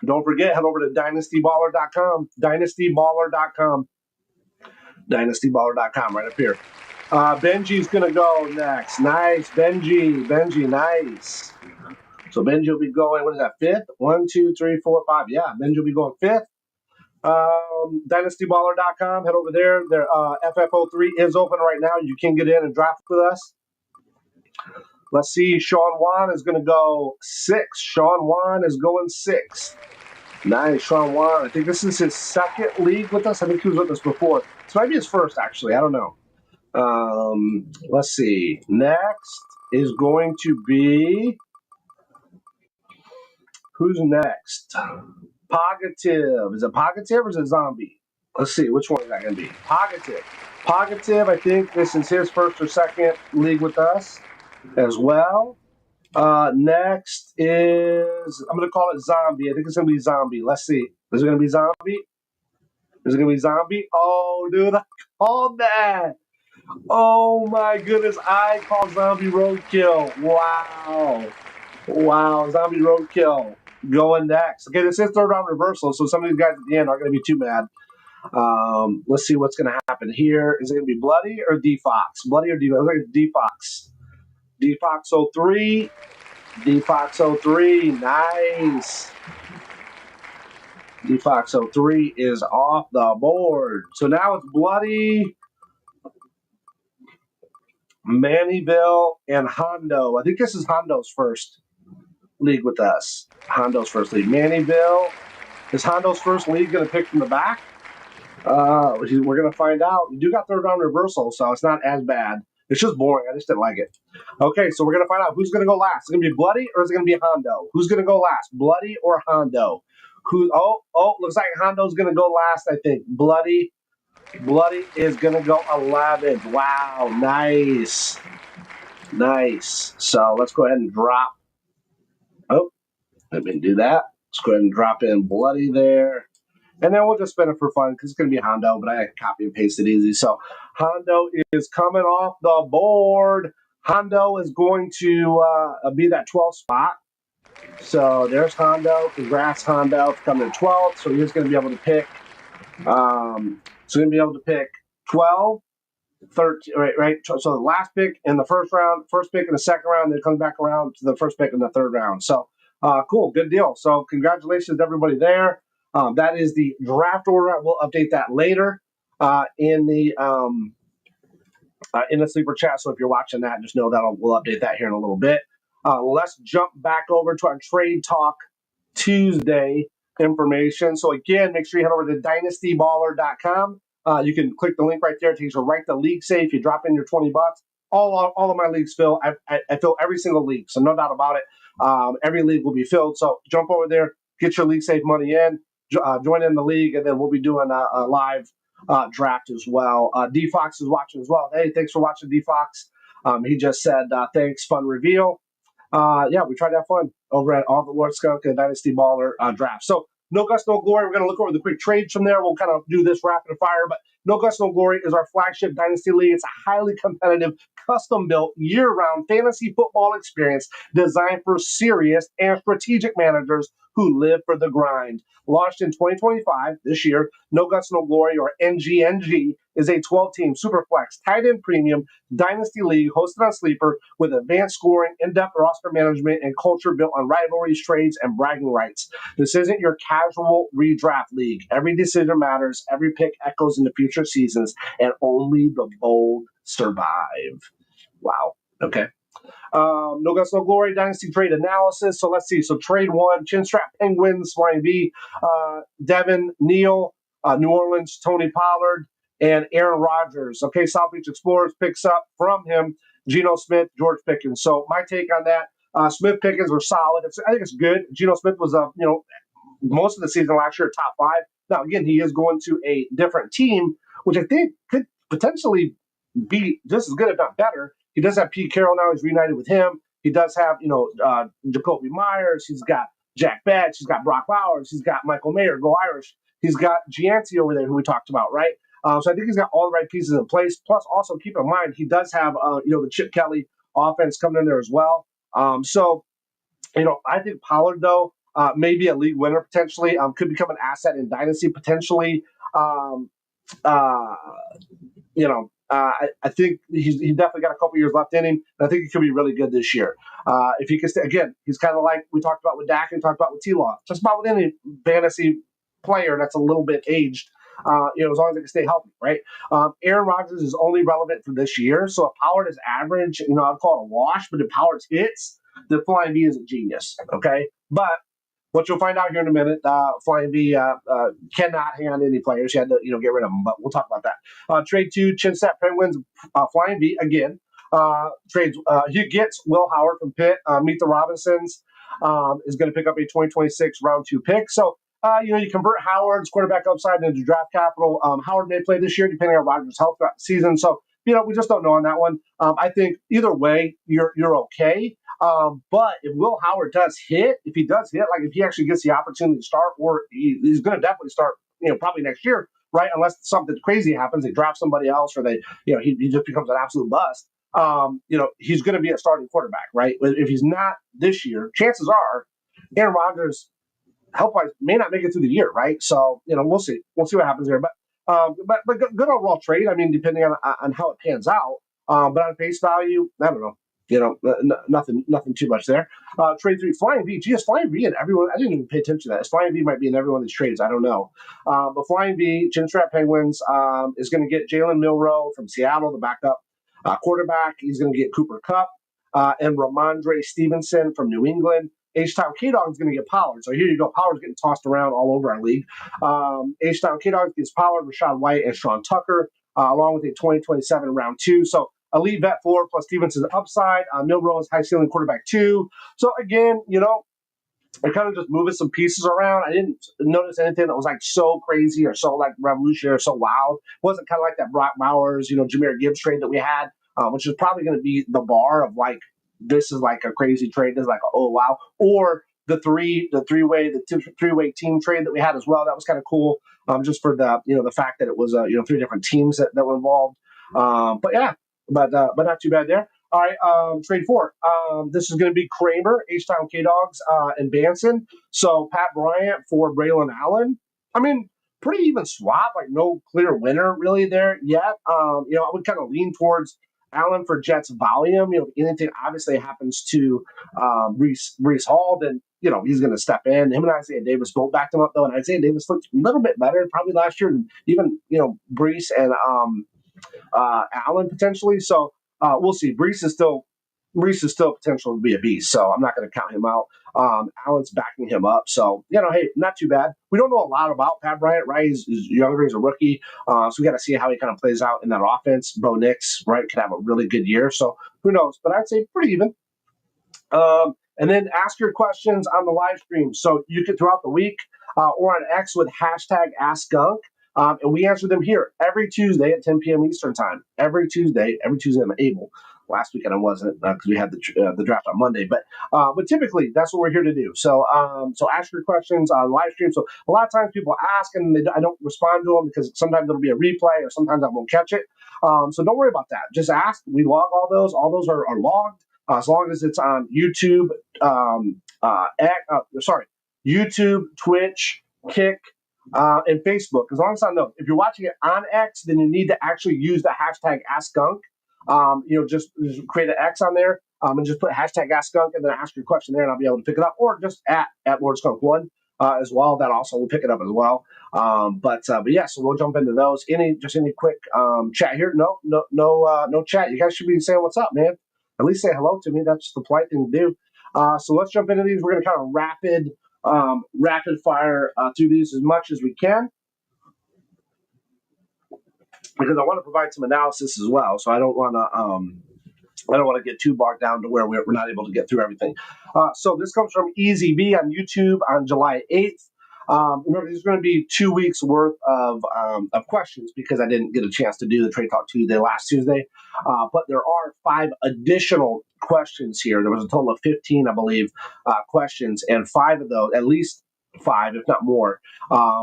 Don't forget, head over to dynastyballer.com. Dynastyballer.com right up here. Benji's going to go next. Nice, Benji, nice. So Benji will be going, what is that, fifth? 1, 2, 3, 4, 5. Yeah, Benji will be going fifth. Dynastyballer.com, head over there. Their FFO3 is open right now. You can get in and draft with us. Let's see, Sean Wan is going to go 6. Sean Wan is going 6. Nice, Sean Wan. I think this is his second league with us. I think he was with us before. This might be his first, actually. I don't know. Let's see. Next is going to be, who's next? Positive. Is it Positive or is it Zombie? Let's see. Which one is that going to be? Positive, I think this is his first or second league with us as well. Next is, I'm going to call it Zombie. I think it's going to be Zombie. Let's see. Is it going to be Zombie? Oh, dude, I called that. Oh, my goodness. I called Zombie Roadkill. Wow. Zombie Roadkill going next. Okay, this is third round reversal, so some of these guys at the end aren't going to be too mad. Let's see what's going to happen here. Is it going to be Bloody or D-Fox? Looks like it's D-Fox. D-Fox 03. Nice. D-Fox 03 is off the board. So now it's Bloody, Mannyville, and Hondo. I think this is Hondo's first league with us. Mannyville. Is Hondo's first league going to pick from the back? We're going to find out. You do got third round reversal, so it's not as bad. It's just boring. I just didn't like it. Okay, so we're going to find out who's going to go last. Is it going to be Bloody or is it going to be Hondo? Who's going to go last, Bloody or Hondo? Looks like Hondo's going to go last, I think. Bloody is going to go 11th. Wow, nice. So let's go ahead and drop. Oh, let me do that. Let's go ahead and drop in Bloody there. And then we'll just spin it for fun because it's going to be Hondo, but I copy and paste it easy. So Hondo is coming off the board. Hondo is going to be that 12th spot. So there's Hondo. Congrats, Hondo, for coming to 12th. So he's going to be able to pick. So going to be able to pick 12, 13, right? So the last pick in the first round, first pick in the second round, then it comes back around to the first pick in the third round. So cool, good deal. So congratulations to everybody there. That is the draft order. We'll update that later in the sleeper chat. So if you're watching that, just know that we'll update that here in a little bit. Let's jump back over to our Trade Talk Tuesday information. So again, make sure you head over to dynastyballer.com. You can click the link right there. It takes you right to LeagueSafe. You drop in your $20. All of my leagues fill. I fill every single league, so no doubt about it. Every league will be filled. So jump over there, get your LeagueSafe money in, join in the league, and then we'll be doing a live draft as well. D-Fox is watching as well. Hey, thanks for watching, D-Fox. He just said, thanks, fun reveal. Yeah, we tried to have fun over at All the Lord Skunk and Dynasty Baller draft. So no guts, no glory. We're going to look over the quick trades from there. We'll kind of do this rapid fire, but No Guts, No Glory is our flagship Dynasty League. It's a highly competitive, custom-built, year-round fantasy football experience designed for serious and strategic managers who live for the grind. Launched in 2025, this year, No Guts, No Glory, or NGNG, is a 12-team Superflex tight end premium Dynasty League hosted on Sleeper with advanced scoring, in-depth roster management, and culture built on rivalries, trades, and bragging rights. This isn't your casual redraft league. Every decision matters, every pick echoes into future seasons, and only the bold survive. Wow. Okay. No Guts, No Glory, Dynasty Trade Analysis. So let's see. So trade one, Chinstrap Penguins, Flying V, Devin Neal, New Orleans, Tony Pollard, and Aaron Rodgers. Okay, South Beach Explorers picks up from him Geno Smith, George Pickens. So my take on that, Smith Pickens were solid. I think it's good. Geno Smith was, most of the season last year, top 5. Now, again, he is going to a different team, which I think could potentially be just as good, if not better. He does have Pete Carroll now. He's reunited with him. He does have, Jacoby Myers. He's got Jack Betts. He's got Brock Bowers. He's got Michael Mayer, Go Irish. He's got Gianti over there, who we talked about, right? So I think he's got all the right pieces in place. Plus, also keep in mind, he does have, the Chip Kelly offense coming in there as well. I think Pollard, though, may be a league winner potentially. Could become an asset in Dynasty potentially. I think he definitely got a couple years left in him. And I think he could be really good this year. If he can stay, again, he's kind of like we talked about with Dak and talked about with T-Law. Just about with any fantasy player that's a little bit aged, as long as they can stay healthy, right? Aaron Rodgers is only relevant for this year. So if Pollard is average, I'd call it a wash. But if Pollard hits, the Flying V is a genius, okay? But what you'll find out here in a minute, Flying V cannot hand any players. He had to, get rid of them, but we'll talk about that. Trade 2, Chinstrap Penguins, Flying V again. Trades. He gets Will Howard from Pitt. Meet the Robinsons is going to pick up a 2026 round 2 pick. So, you convert Howard's quarterback upside into draft capital. Howard may play this year, depending on Rodgers' health throughout the season. So, we just don't know on that one. I think either way, you're okay. But if Will Howard does hit, like if he actually gets the opportunity to start, or he's going to definitely start, probably next year, right? Unless something crazy happens, they draft somebody else, or they, he just becomes an absolute bust. He's going to be a starting quarterback, right? If he's not this year, chances are Aaron Rodgers, health-wise, may not make it through the year, right? So, we'll see. We'll see what happens here. But good overall trade. I mean, depending on how it pans out. But on face value, I don't know. Nothing too much there. Trade 3, Flying V. Geez, Flying V and everyone. I didn't even pay attention to that. Flying V might be in every one of these trades. I don't know. But Flying V, Chinstrap Penguins is going to get Jalen Milroe from Seattle, the backup quarterback. He's going to get Cooper Kupp and Ramondre Stevenson from New England. H-Town K-Dog is going to get Pollard. So here you go. Pollard's getting tossed around all over our league. H-Town K-Dog gets Pollard, Rashad White, and Sean Tucker, along with a 2027 round 2. So elite vet 4 plus Stevenson's upside. Milroe is high ceiling quarterback 2. So again, I kind of just moving some pieces around. I didn't notice anything that was like so crazy or so like revolutionary or so wild. It wasn't kind of like that Brock Bowers, Jahmyr Gibbs trade that we had, which is probably going to be the bar of like, this is like a crazy trade. This is like, oh, wow. Or the three-way team trade that we had as well. That was kind of cool, just for the fact that it was 3 different teams that were involved. But not too bad there. All right, trade 4. This is going to be Kramer, H-Town K-Dogs, and Banson. So Pat Bryant for Braylon Allen. I mean, pretty even swap, like no clear winner really there yet. I would kind of lean towards Allen for Jets volume. If anything obviously happens to Breece Hall, then he's going to step in. Him and Isaiah Davis both backed him up though, and Isaiah Davis looked a little bit better probably last year than even Breece and Allen potentially. So we'll see. Breece is still potential to be a beast, so I'm not going to count him out. Allen's backing him up, so hey, not too bad. We don't know a lot about Pat Bryant, right? He's younger, he's a rookie, so we got to see how he kind of plays out in that offense. Bo Nix, right, could have a really good year, so who knows? But I'd say pretty even. And then ask your questions on the live stream. So you can throughout the week or on X with hashtag #AskGunk. And we answer them here every Tuesday at 10 p.m. Eastern time. Every Tuesday I'm able. Last weekend I wasn't because we had the draft on Monday. But typically that's what we're here to do. So ask your questions on live stream. So a lot of times people ask and I don't respond to them because sometimes it'll be a replay or sometimes I won't catch it. So don't worry about that. Just ask. We log all those. All those are logged as long as it's on YouTube. YouTube, Twitch, Kick. And Facebook, as long as I know. If you're watching it on X, then you need to actually use the hashtag #AskGunk. Just create an X on there and just put hashtag #AskGunk and then ask your question there, and I'll be able to pick it up. Or just at LordSkunk1 as well. That also will pick it up as well. But yeah, so we'll jump into those. Any quick chat here? No chat. You guys should be saying what's up, man. At least say hello to me. That's the polite thing to do. So let's jump into these. We're going to kind of rapid fire through these as much as we can because I want to provide some analysis as well. So I don't want to get too bogged down to where we're not able to get through everything. So this comes from Easy B on YouTube on July 8th. Remember, there's going to be 2 weeks worth of questions because I didn't get a chance to do the Trade Talk Tuesday last Tuesday. But there are 5 additional questions here. There was a total of 15, I believe, questions, and 5 of those, at least 5, if not more,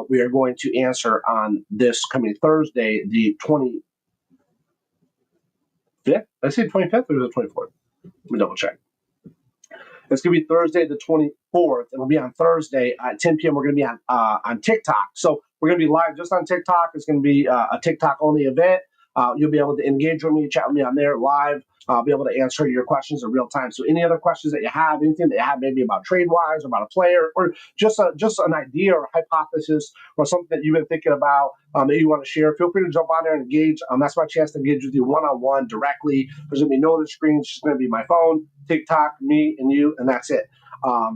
we are going to answer on this coming Thursday, the 25th. Did I say 25th or was it 24th? Let me double check. It's going to be Thursday the 24th. It'll be on Thursday at 10 p.m. We're going to be on TikTok. So we're going to be live just on TikTok. It's going to be a TikTok-only event. You'll be able to engage with me, chat with me on there live. I'll be able to answer your questions in real time. So any other questions that you have, anything that you have maybe about trade-wise, or about a player, or just an idea or a hypothesis or something that you've been thinking about that you want to share, feel free to jump on there and engage. That's my chance to engage with you one-on-one directly. There's going to be no other screens. It's just going to be my phone, TikTok, me, and you, and that's it.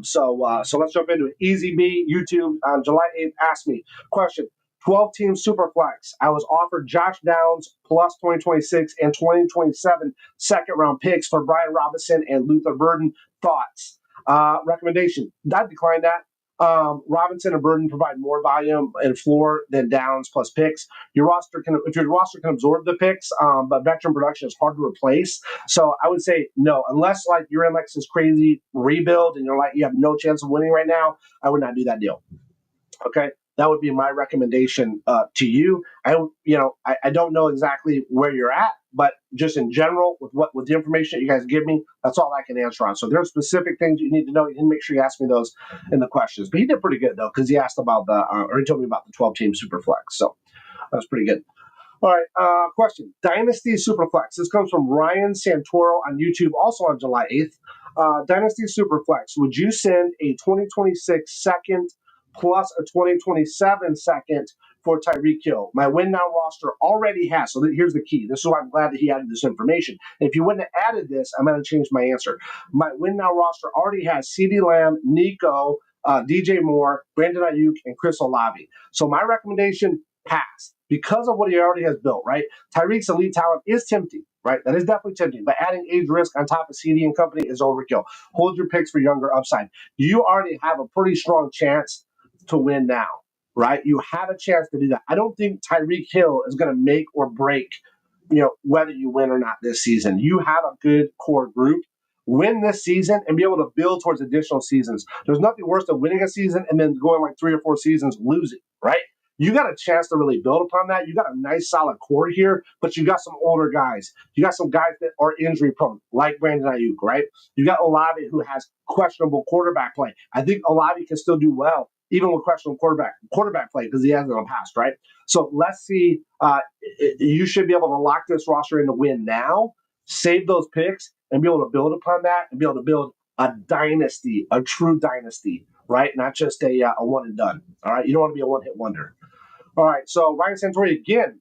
So let's jump into it. Easy B, YouTube, on July 8th, ask me. Question. 12-team Superflex. I was offered Josh Downs plus 2026 and 2027 second-round picks for Brian Robinson and Luther Burden. Thoughts? Recommendation. I'd decline that. Robinson and Burden provide more volume and floor than Downs plus picks. If your roster can absorb the picks, but veteran production is hard to replace. So I would say no, unless like you're in like this crazy rebuild and you have no chance of winning right now. I would not do that deal. Okay. That would be my recommendation to you. I don't know exactly where you're at, but just in general, with the information that you guys give me, that's all I can answer on. So if there are specific things you need to know, you can make sure you ask me those in the questions. But he did pretty good though, because he asked about he told me about the 12-team Superflex. So that's pretty good. All right, question. Dynasty Superflex. This comes from Ryan Santoro on YouTube, also on July 8th. Dynasty Superflex. Would you send a 2026 second plus a 2027 second for Tyreek Hill? My win now roster already has. So here's the key. This is why I'm glad that he added this information. If you wouldn't have added this, I'm going to change my answer. My win now roster already has CeeDee Lamb, Nico, DJ Moore, Brandon Ayuk, and Chris Olave. So my recommendation, pass. Because of what he already has built, right? Tyreek's elite talent is tempting, right? That is definitely tempting. But adding age risk on top of CD and company is overkill. Hold your picks for younger upside. You already have a pretty strong chance to win now, right? You have a chance to do that. I don't think Tyreek Hill is going to make or break, whether you win or not this season. You have a good core group win this season and be able to build towards additional seasons. There's nothing worse than winning a season and then going like 3 or 4 seasons losing, right? You got a chance to really build upon that. You got a nice solid core here, but you got some older guys. You got some guys that are injury prone, like Brandon Ayuk, right? You got Olave, who has questionable quarterback play. I think Olave can still do well, even with questionable quarterback play, because he has it in the past, right? So let's see. You should be able to lock this roster in to win now, save those picks, and be able to build upon that and be able to build a dynasty, a true dynasty, right? Not just a one and done. All right. You don't want to be a one hit wonder. All right. So Ryan Santori again.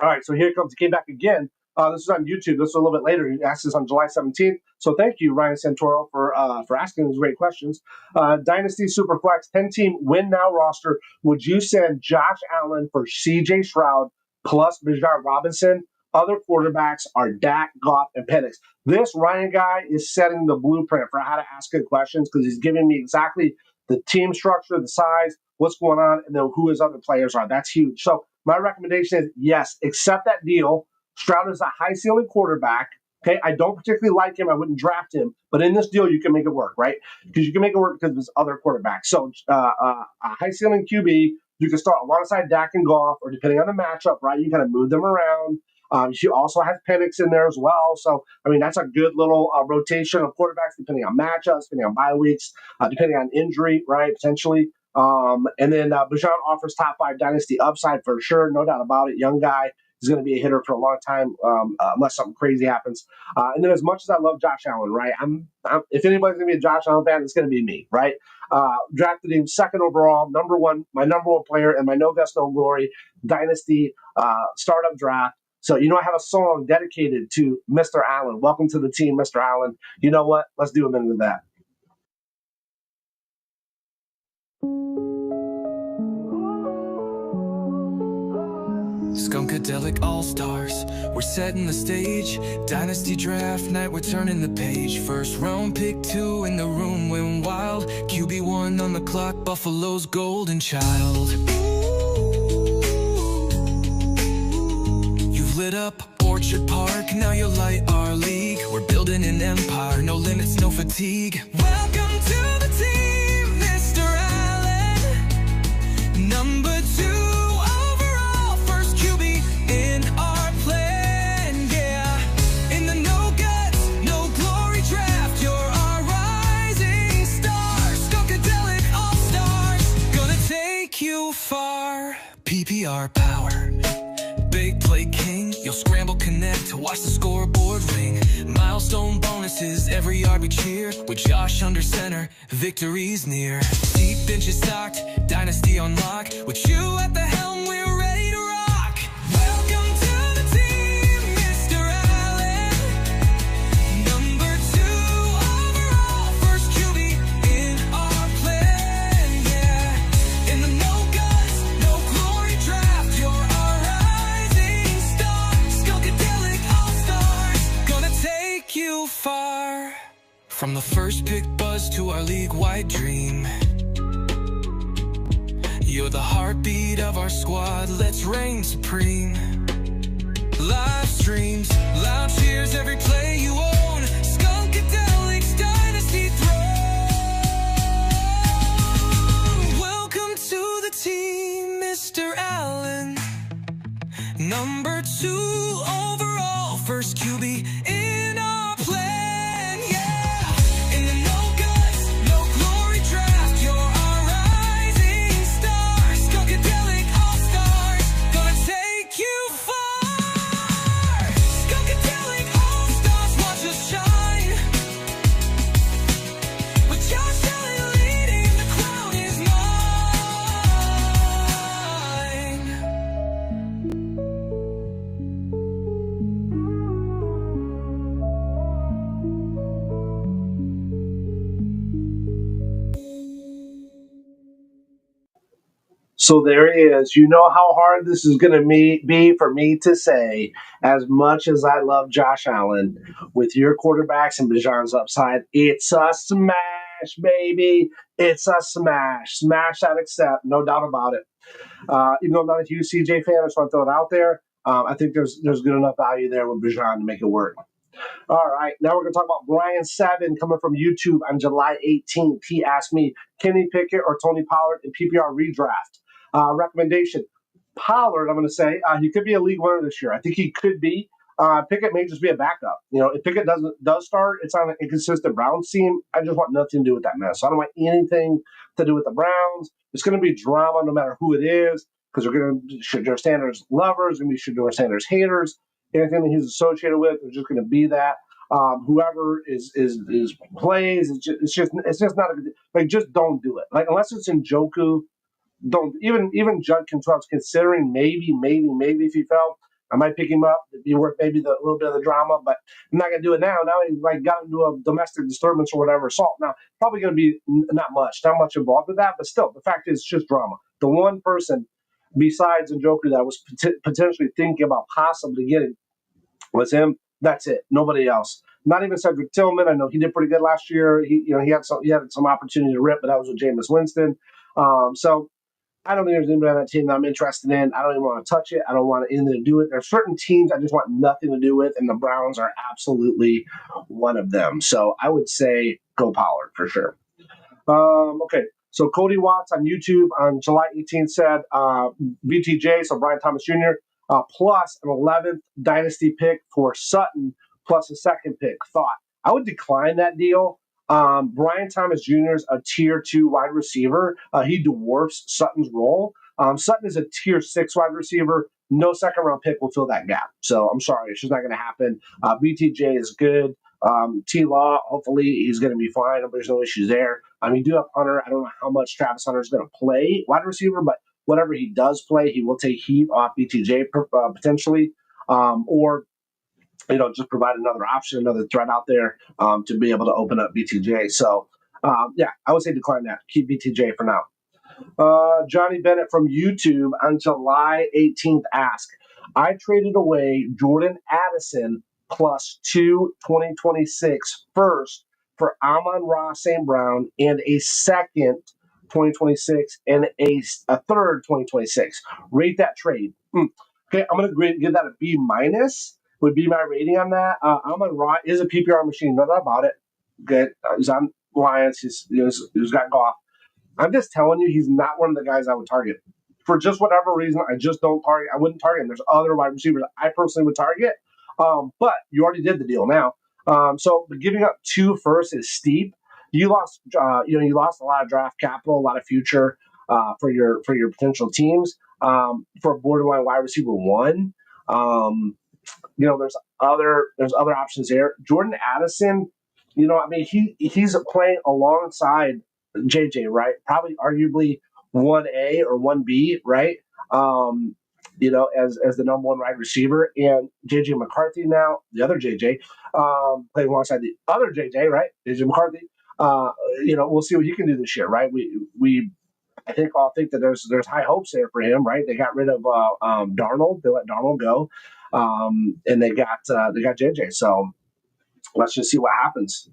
All right. So here it comes. He came back again. This is on YouTube. This is a little bit later. He asked this on July 17th. So thank you, Ryan Santoro, for asking these great questions. Dynasty Superflex 10-team win now roster. Would you send Josh Allen for C.J. Stroud plus Bijan Robinson? Other quarterbacks are Dak, Goff, and Penix. This Ryan guy is setting the blueprint for how to ask good questions because he's giving me exactly the team structure, the size, what's going on, and then who his other players are. That's huge. So my recommendation is, yes, accept that deal. Stroud is a high ceiling quarterback. Okay, I don't particularly like him. I wouldn't draft him, but in this deal, you can make it work, right? Because you can make it work because of his other quarterbacks. So a high ceiling QB, you can start alongside Dak and Goff, or depending on the matchup, right? You kind of move them around. She also has Penix in there as well. So, I mean, that's a good little rotation of quarterbacks depending on matchups, depending on bye weeks, depending on injury, right, potentially. And then Bijan offers top 5 dynasty upside for sure, no doubt about it. Young guy. He's going to be a hitter for a long time unless something crazy happens. And then as much as I love Josh Allen, right, if anybody's going to be a Josh Allen fan, it's going to be me, right? Drafted him 2nd overall, my number one player, and my no guts, no glory dynasty startup draft. So, I have a song dedicated to Mr. Allen. Welcome to the team, Mr. Allen. You know what? Let's do a minute of that. Skunkadelic All-Stars, we're setting the stage. Dynasty draft night, we're turning the page. First round pick 2 in the room went wild. QB1 on the clock, Buffalo's golden child. You've lit up Orchard Park, now you light our league. We're building an empire, no limits, no fatigue. Welcome to the team, Mr. Allen. Number 2 PPR power, big play king. You'll scramble, connect to watch the scoreboard ring. Milestone bonuses, every RB cheer. With Josh under center, victory's near. Deep benches stocked, dynasty on lock. With you at the helm, we're ready to rock. Welcome to the team, Mr. Allen. Number 2 overall, first QB in our plan, yeah. In the no guts, no glory draft, you're our rising star. Skunkadelic All-Stars, gonna take you far. From the first pick buzz to our league-wide dream, you're the heartbeat of our squad, let's reign supreme. Live streams, loud cheers, every play you own. Skunkadelic's dynasty throne. Welcome to the team, Mr. Allen. Number 2 overall, first QB in our plan, yeah. In the no guts, no glory draft, you're our rising star. Skunkadelic All-Stars, gonna take you far. Skunkadelic All-Stars, watch us shine. With Josh Allen leading, the crown is mine. So there he is. You know how hard this is going to be for me to say, as much as I love Josh Allen, with your quarterbacks and Bijan's upside, it's a smash, baby. It's a smash. Smash that accept, no doubt about it. Even though I'm not a huge CJ fan, I just want to throw it out there. I think there's good enough value there with Bijan to make it work. All right, now we're going to talk about Brian Seven coming from YouTube on July 18th. He asked me, Kenny Pickett or Tony Pollard in PPR redraft? Recommendation, Pollard, I'm going to say, he could be a league winner this year. I think he could be. Pickett may just be a backup. If Pickett does start, it's on an inconsistent Browns team. I just want nothing to do with that mess. So I don't want anything to do with the Browns. It's going to be drama no matter who it is, because we're going to be Shedeur Sanders lovers, going to be Shedeur Sanders haters. Anything that he's associated with is just going to be that. Whoever is plays, it's just not a good, like, just don't do it. Like, unless it's in Joku, don't even Judkins, who I was considering maybe if he fell, I might pick him up. It'd be worth maybe the little bit of the drama, but I'm not gonna do it now. Now he got into a domestic disturbance or whatever assault. Now probably gonna be not much involved with that, but still, the fact is it's just drama. The one person besides Njoku that I was potentially thinking about possibly getting was him. That's it. Nobody else. Not even Cedric Tillman. I know he did pretty good last year. He had some opportunity to rip, but that was with Jameis Winston. So I don't think there's anybody on that team that I'm interested in. I don't even want to touch it. I don't want anything to do with it. There are certain teams I just want nothing to do with, and the Browns are absolutely one of them. So I would say go Pollard for sure. Okay, so Cody Watts on YouTube on July 18th said BTJ, so Brian Thomas Jr., plus an 11th dynasty pick for Sutton plus a second pick. Thought I would decline that deal. Brian Thomas Jr. is a tier 2 wide receiver. He dwarfs Sutton's role. Sutton is a tier 6 wide receiver. No second round pick will fill that gap. So I'm sorry, it's just not going to happen. BTJ is good. T Law, hopefully he's going to be fine. There's no issues there. You do have Hunter. I don't know how much Travis Hunter is going to play wide receiver, but whatever he does play, he will take heat off BTJ potentially, or just provide another option, another threat out there to be able to open up BTJ. So, I would say decline that. Keep BTJ for now. Johnny Bennett from YouTube on July 18th asked, I traded away Jordan Addison plus 2 2026 first for Amon-Ra St. Brown and a second 2026 and a third 2026. Rate that trade. Okay, I'm going to give that a B minus. Would be my rating on that. Amon-Ra is a PPR machine, no doubt about it. Good. He's on Lions. He's got Goff. I'm just telling you, he's not one of the guys I would target. For just whatever reason, I just don't target. I wouldn't target him. There's other wide receivers I personally would target. But you already did the deal now. So giving up 2 first is steep. You lost you lost a lot of draft capital, a lot of future for your potential teams. For a borderline wide receiver 1. There's other options there. Jordan Addison, he's playing alongside JJ, right? Probably arguably 1A or 1B, right? As the number 1 wide receiver, and JJ McCarthy now, the other JJ, playing alongside the other JJ, right? JJ McCarthy. We'll see what he can do this year, right? We I think all think that there's high hopes there for him, right? They got rid of Darnold. They let Darnold go, and they got JJ. So let's just see what happens.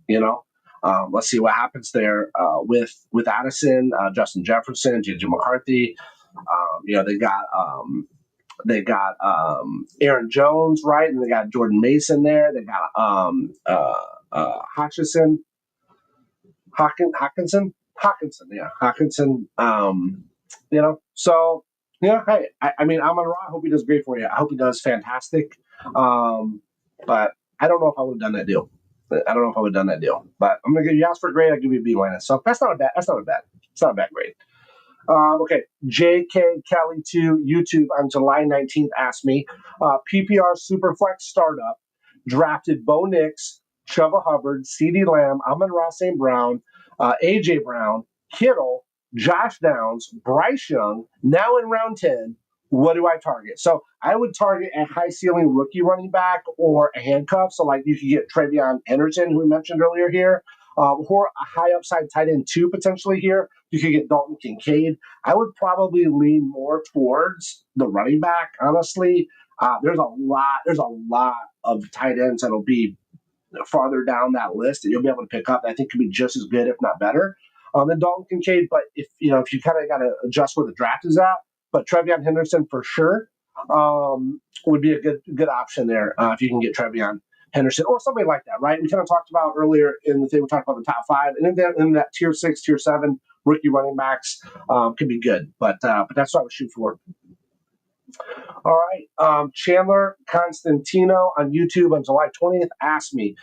Let's see what happens there with Addison, Justin Jefferson, JJ McCarthy. They got Aaron Jones, right, and they got Jordan Mason there. They got Hawkinson. So, hey, Amon-Ra, I hope he does great for you. I hope he does fantastic. But I don't know if I would have done that deal. But I'm going to give you ask for a grade. I'll give you a B minus. So that's not a bad grade. Okay, JK Kelly 2 YouTube on July 19th asked me, PPR Superflex startup drafted Bo Nix, Chuba Hubbard, CeeDee Lamb, Amon-Ra St. Brown, AJ Brown, Kittle, Josh Downs, Bryce Young, now in round 10. What do I target? So I would target a high ceiling rookie running back or a handcuff. So like you could get Travion Henderson, who we mentioned earlier here, or a high upside tight end 2 potentially here. You could get Dalton Kincaid. I would probably lean more towards the running back, honestly. There's a lot of tight ends that'll be farther down that list that you'll be able to pick up. I think could be just as good, if not better, than Dalton Kincaid. But if you kind of got to adjust where the draft is at, but Travion Henderson for sure would be a good option there if you can get Travion. Henderson, or somebody like that, right? We kind of talked about earlier in the thing, we talked about the top 5, and then in that tier 6, tier 7 rookie running backs could be good, but that's what I would shoot for. All right, Chandler Constantino on YouTube on July 20th asked me,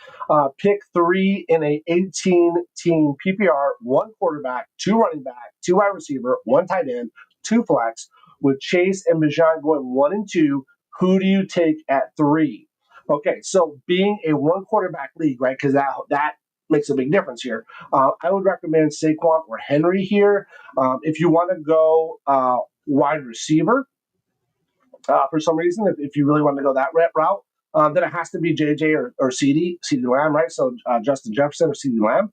pick 3 in a 18-team PPR, 1 quarterback, 2 running back, 2 wide receiver, 1 tight end, 2 flex, with Chase and Bijan going 1 and 2. Who do you take at 3? Okay, so being a 1 quarterback league, right? Because that makes a big difference here. I would recommend Saquon or Henry here. If you want to go wide receiver, for some reason, if you really want to go that route, then it has to be JJ or CeeDee Lamb, right? So Justin Jefferson or CeeDee Lamb.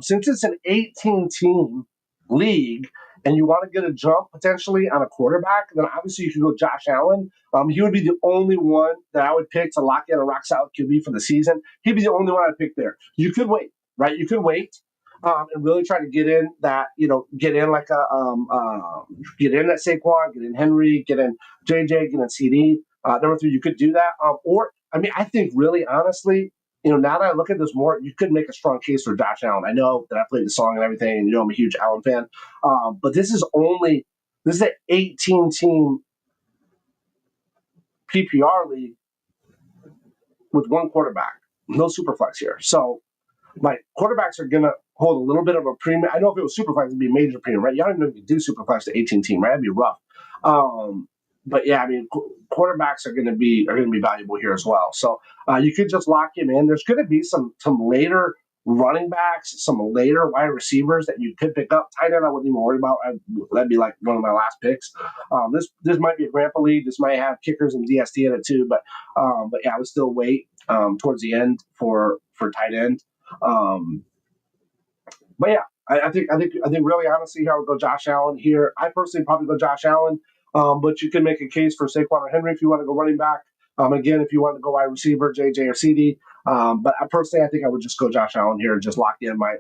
Since it's an 18-team league and you want to get a jump potentially on a quarterback, then obviously you can go Josh Allen. He would be the only one that I would pick to lock in a rock solid QB for the season. He'd be the only one I'd pick there. You could wait, right? You could wait. And really try to get in that, get in like get in that Saquon, get in Henry, get in JJ, get in CD. Number 3, you could do that. I think really honestly, now that I look at this more, you could make a strong case for Josh Allen. I know that I played the song and everything, and I'm a huge Allen fan. But this is an 18-team PPR league with 1 quarterback, no Superflex here. So my quarterbacks are going to hold a little bit of a premium. I know if it was Superflex, it'd be a major premium, right? You don't even know if you do Superflex to 18-team, right? That'd be rough. But yeah, quarterbacks are going to be valuable here as well. So you could just lock him in. There's going to be some later running backs, some later wide receivers that you could pick up. Tight end, I wouldn't even worry about. That'd be like one of my last picks. This might be a grandpa league. This might have kickers and DST in it too. But yeah, I would still wait towards the end for tight end. But yeah, I think really honestly, I would go Josh Allen here. I personally probably go Josh Allen, but you can make a case for Saquon or Henry if you want to go running back. Again, if you want to go wide receiver, JJ or CD. But I think I would just go Josh Allen here and just lock in I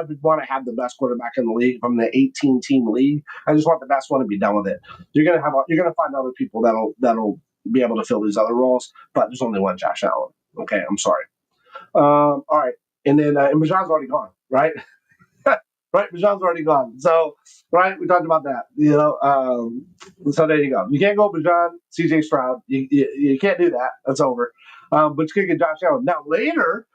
would want to have the best quarterback in the league from the 18-team league. I just want the best one to be done with it. You're gonna find other people that'll be able to fill these other roles, but there's only one Josh Allen. Okay, I'm sorry. All right. And then and Bijan's already gone, right? Right, Bijan's already gone. So, right, we talked about that. So there you go. You can't go Bijan, CJ Stroud. You can't do that. That's over. But you can get Josh Allen. Now later,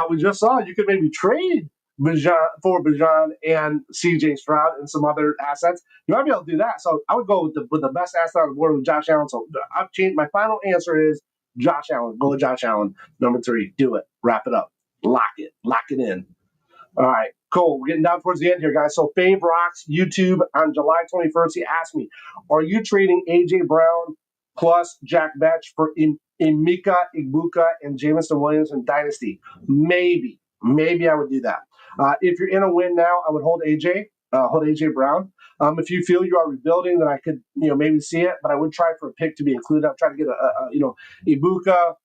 we just saw you could maybe trade Bijan and CJ Stroud and some other assets. You might be able to do that. So I would go with the best asset on the board with Josh Allen. So I've changed. My final answer is Josh Allen. Go with Josh Allen. Number 3. Do it. Wrap it up. Lock it in. All right, cool. We're getting down towards the end here, guys. So FAAB Rocks YouTube on July 21st, he asked me, are you trading A.J. Brown plus Jack Betch for Emeka Egbuka and Jameson Williams in Dynasty? Maybe I would do that. If you're in a win now, I would hold A.J. Brown. If you feel you are rebuilding, then I could maybe see it, but I would try for a pick to be included. I'll try to get Egbuka,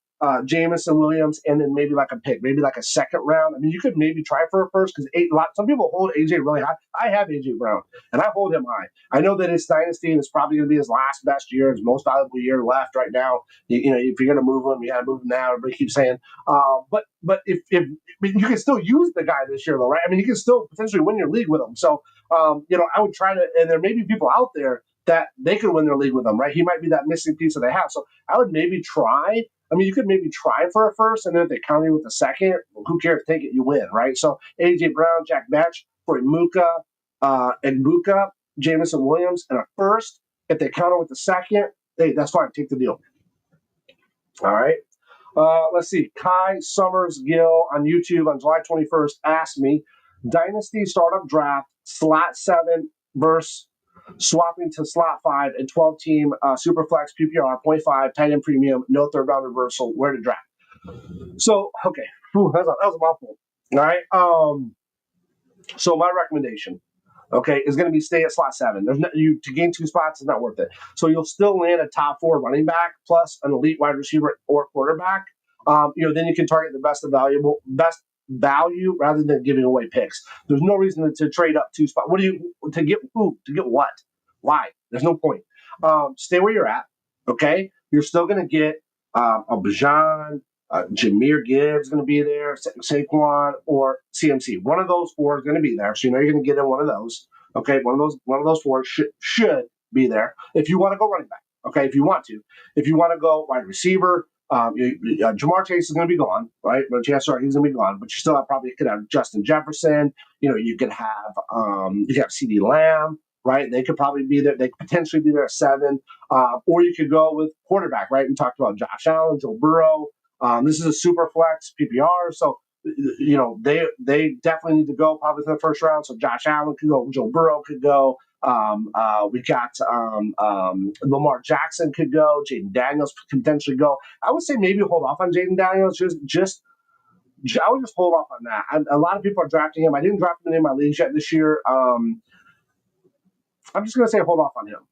Jameson Williams, and then maybe like a pick, maybe like a second round. You could maybe try for a first because some people hold AJ really high. I have AJ Brown, and I hold him high. I know that it's Dynasty, and it's probably going to be his last best year, his most valuable year left right now. If you're going to move him, you got to move him now. Everybody keeps saying, but if you can still use the guy this year, though, right? You can still potentially win your league with him. So, I would try to, and there may be people out there that they could win their league with him, right? He might be that missing piece that they have. So I would maybe try. You could maybe try for a first, and then if they counter you with a second, who cares? Take it, you win, right? So A.J. Brown, Jack Betch for Egbuka, Jameson Williams, and a first. If they counter with the second, hey, that's fine. Take the deal. All right. Let's see. Kai Summers Gill on YouTube on July 21st asked me, Dynasty startup draft, slot 7 versus swapping to slot 5 and 12-team Superflex PPR 0.5 tight end premium, no third round reversal. Where to draft? So okay, that was a mouthful. All right. So my recommendation, is going to be stay at slot 7. To gain 2 spots is not worth it. So you'll still land a top 4 running back plus an elite wide receiver or quarterback. Then you can target the best value rather than giving away picks. There's no reason to trade up 2 spots. To get what? Why? There's no point. Stay where you're at. Okay, you're still going to get a Bijan, Jahmyr Gibbs going to be there, Saquon, or CMC. One of those four is going to be there, so you know you're going to get in one of those. Okay, one of those four should be there. If you want to go running back, okay, if you want to go wide receiver, Jamar Chase is going to be gone, right? But he's going to be gone. But you still probably could have Justin Jefferson. You know, you could have CeeDee Lamb, right? They could probably be there. They could potentially be there at 7. Or you could go with quarterback, right? We talked about Josh Allen, Joe Burrow. This is a super flex PPR, so you know they definitely need to go probably in the first round. So Josh Allen could go, Joe Burrow could go. We got Lamar Jackson could go, Jaden Daniels could potentially go. I would say maybe hold off on Jaden Daniels. I would just hold off on that. A lot of people are drafting him. I didn't draft him in my leagues yet this year. I'm just gonna say hold off on him.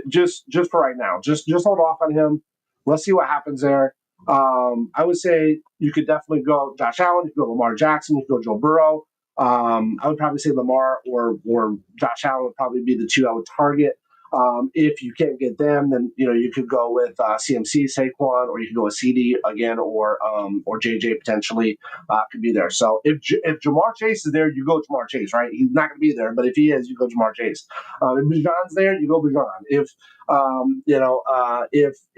Just for right now. Just hold off on him. Let's see what happens there. I would say you could definitely go Josh Allen, you could go Lamar Jackson, you could go Joe Burrow. I would probably say Lamar or Josh Allen would probably be the two I would target. If you can't get them, then you know you could go with CMC, Saquon, or you could go with CD again, or JJ potentially could be there. So if Jamar Chase is there, you go Jamar Chase, right? He's not going to be there, but if he is, you go Jamar Chase. If Bijan's there, you go Bijan. If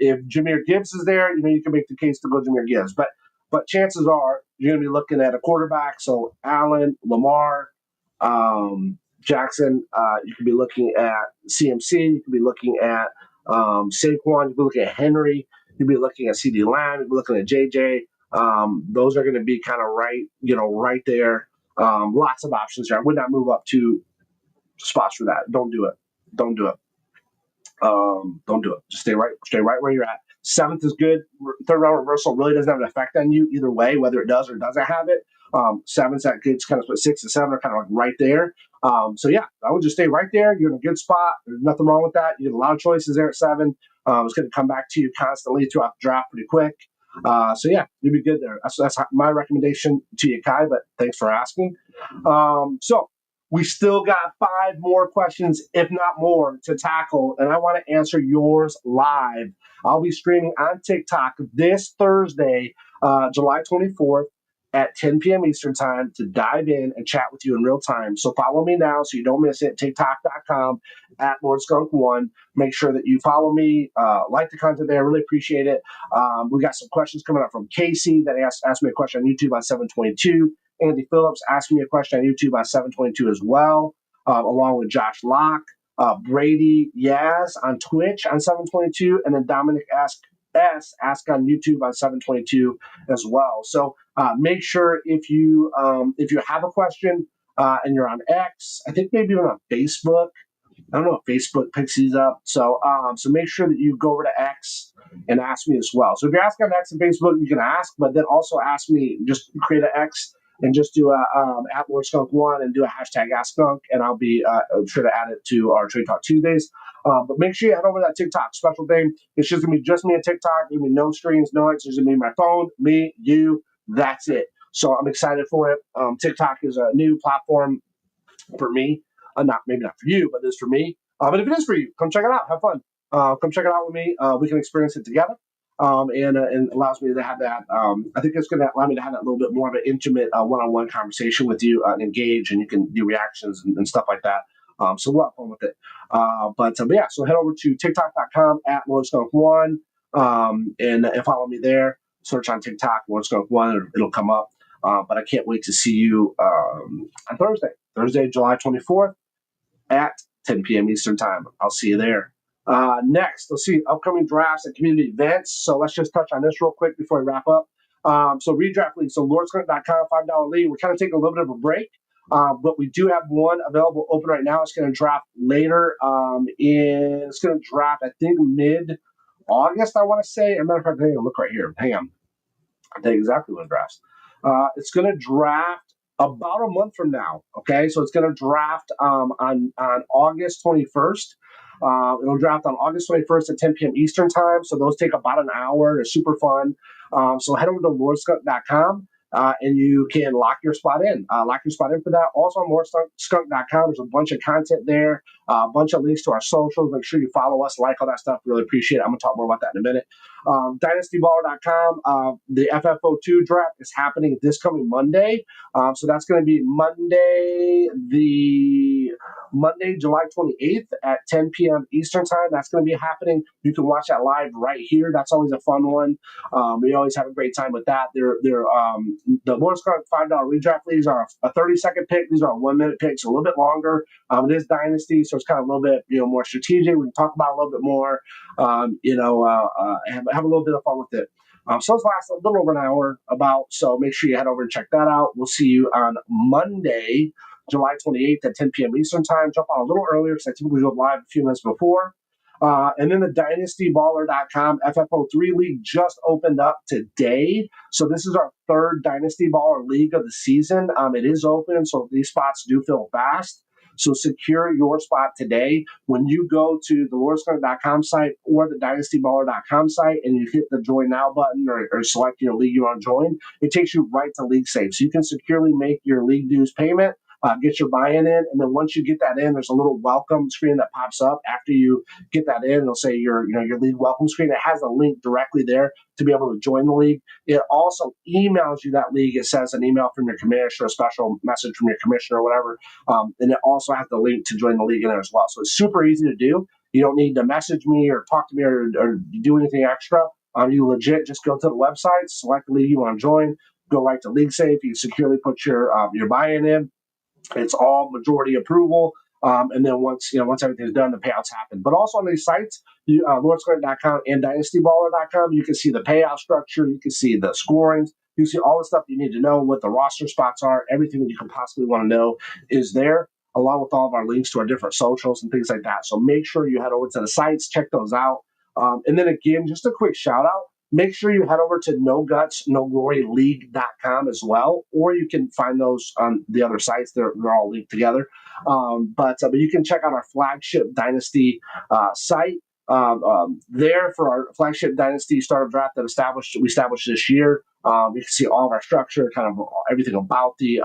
Jahmyr Gibbs is there, you know you can make the case to go Jahmyr Gibbs, but chances are you're going to be looking at a quarterback. So Allen, Lamar. Jackson, you could be looking at CMC, you could be looking at Saquon, you could be looking at Henry, you could be looking at CeeDee Lamb, you could be looking at JJ. Those are going to be kind of right there. Lots of options there. I would not move up 2 spots for that. Don't do it. Don't do it. Just stay right where you're at. 7th is good. 3rd round reversal really doesn't have an effect on you either way, whether it does or doesn't have it. 7's that good. It's kind of split. 6 and 7 are kind of like right there. So yeah, I would just stay right there. You're in a good spot. There's nothing wrong with that. You get a lot of choices there at 7. It's going to come back to you constantly throughout the draft pretty quick. So yeah, you'll be good there. That's my recommendation to you, Kai. But thanks for asking. So we still got 5 more questions, if not more, to tackle, and I want to answer yours live. I'll be streaming on TikTok this Thursday, July 24th at 10 p.m. Eastern Time to dive in and chat with you in real time. So follow me now so you don't miss it. TikTok.com at LordSkunk1. Make sure that you follow me, like the content there. I really appreciate it. We got some questions coming up from Casey that asked me a question on YouTube on 722. Andy Phillips asked me a question on YouTube on 722 as well, along with Josh Locke, Brady Yaz on Twitch on 722, and then Dominic ask on YouTube on 722 as well. So make sure if you have a question and you're on X, I think maybe you're on Facebook. I don't know if Facebook picks these up. So make sure that you go over to X and ask me as well. So if you're asking on X and Facebook, you can ask, but then also ask me, just create an X and just do a @LordSkunk1 and do a hashtag #AskSkunk, and I'll be sure to add it to our Trade Talk Tuesdays. But make sure you head over to that TikTok special thing. It's just going to be just me and TikTok. There's going to be no streams, no X. There's going to be my phone, me, you. That's it. So I'm excited for it. TikTok is a new platform for me. Maybe not for you, but it is for me. But if it is for you, come check it out. Have fun. Come check it out with me. We can experience it together. And allows me to have that. I think it's going to allow me to have that little bit more of an intimate one-on-one conversation with you and engage, and you can do reactions and stuff like that. So we'll have fun with it. But yeah, so head over to TikTok.com @LordSkunk1 and follow me there. Search on TikTok LordSkunk1, it'll come up. But I can't wait to see you on Thursday, July 24th at 10 p.m. Eastern Time. I'll see you there. Next, let's see upcoming drafts and community events. So let's just touch on this real quick before we wrap up. So Redraft Leagues, so LordSkunk.com, $5 league. We're kind of taking a little bit of a break, but we do have one available open right now. It's going to draft later. It's going to draft, I think, mid-August, I want to say. As a matter of fact, look right here. Hang on. I'll tell you exactly when it drafts. It's going to draft about a month from now. Okay, so it's going to draft on August 21st. It'll draft on August 21st at 10 p.m. Eastern Time. So those take about an hour. They're super fun. So head over to LordSkunk.com and you can lock your spot in. Lock your spot in for that. Also on LordSkunk.com, there's a bunch of content there, a bunch of links to our socials. Make sure you follow us, like all that stuff. Really appreciate it. I'm going to talk more about that in a minute. DynastyBaller.com. The FFO2 draft is happening this coming Monday. So that's going to be Monday, July 28th at 10 p.m. Eastern time. That's going to be happening. You can watch that live right here. That's always a fun one. We always have a great time with that. The lowest $5 redraft leagues are a 30-second pick. These are 1-minute picks, a little bit longer. It is Dynasty, so it's kind of a little bit more strategic. We can talk about it a little bit more. Have a little bit of fun with it. So those last a little over an hour so make sure you head over and check that out. We'll see you on Monday, July 28th at 10 p.m. Eastern time. Jump on a little earlier because I typically go live a few minutes before. And then the DynastyBaller.com FFO3 League just opened up today. So this is our third Dynasty Baller League of the season. It is open, so these spots do fill fast. So secure your spot today. When you go to the LeagueSafe.com site or the DynastyBaller.com site and you hit the Join Now button or select your league you want to join, it takes you right to LeagueSafe. So you can securely make your league dues payment, get your buy-in in, and then once you get that in, there's a little welcome screen that pops up after you get that in. It'll say your league welcome screen. It has a link directly there to be able to join the league. It also emails you that league. It says an email from your commissioner, a special message from your commissioner or whatever, and it also has the link to join the league in there as well. So it's super easy to do. You don't need to message me or talk to me or do anything extra. You legit just go to the website, select the league you want to join, go right to LeagueSafe. You securely put your buy-in in. It's all majority approval. And then once everything's done, the payouts happen. But also on these sites, LordsCredit.com and DynastyBaller.com, you can see the payout structure. You can see the scorings. You can see all the stuff you need to know, what the roster spots are. Everything that you can possibly want to know is there, along with all of our links to our different socials and things like that. So make sure you head over to the sites, check those out. And then again, just a quick shout out. Make sure you head over to NoGutsNoGloryLeague.com as well, or you can find those on the other sites. They're all linked together. But you can check out our flagship Dynasty site there for our flagship Dynasty startup draft that we established this year. You can see all of our structure, kind of everything about the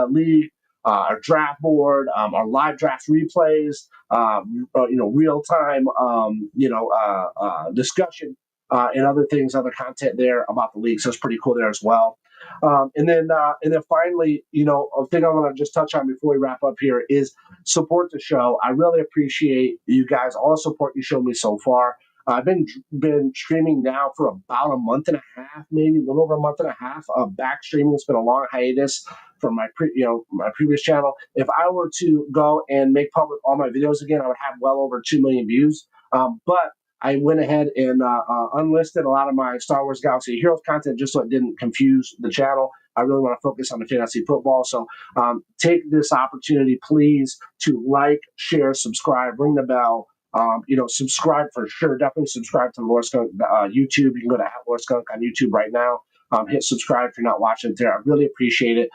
league. Our draft board, our live draft replays, real time, discussion. And other things, other content there about the league. So it's pretty cool there as well. And then finally, a thing I want to just touch on before we wrap up here is support the show. I really appreciate you guys, all the support you showed me so far. I've been streaming now for about a month and a half, maybe a little over a month and a half of back streaming. It's been a long hiatus from my previous channel. If I were to go and make public all my videos again, I would have well over 2 million views. But I went ahead and unlisted a lot of my Star Wars Galaxy Heroes content just so it didn't confuse the channel. I really want to focus on the fantasy football. So take this opportunity, please, to like, share, subscribe, ring the bell. Subscribe for sure. Definitely subscribe to the Lord Skunk YouTube. You can go to @Lord Skunk on YouTube right now. Hit subscribe if you're not watching it there. I really appreciate it.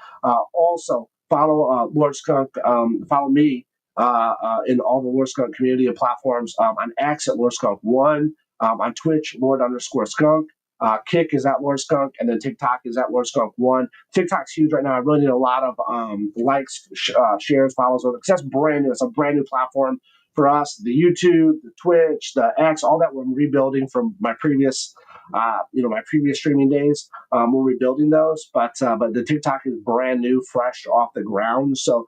Also, follow Lord Skunk. Follow me. In all the Lord Skunk community and platforms. On X at Lord Skunk 1, on Twitch, Lord_Skunk. Kick is at Lord Skunk, and then TikTok is at Lord Skunk 1. TikTok's huge right now. I really need a lot of likes, shares, follows, because that's brand new. It's a brand new platform for us. The YouTube, the Twitch, the X, all that we're rebuilding from my previous streaming days. We're rebuilding those, but the TikTok is brand new, fresh off the ground. So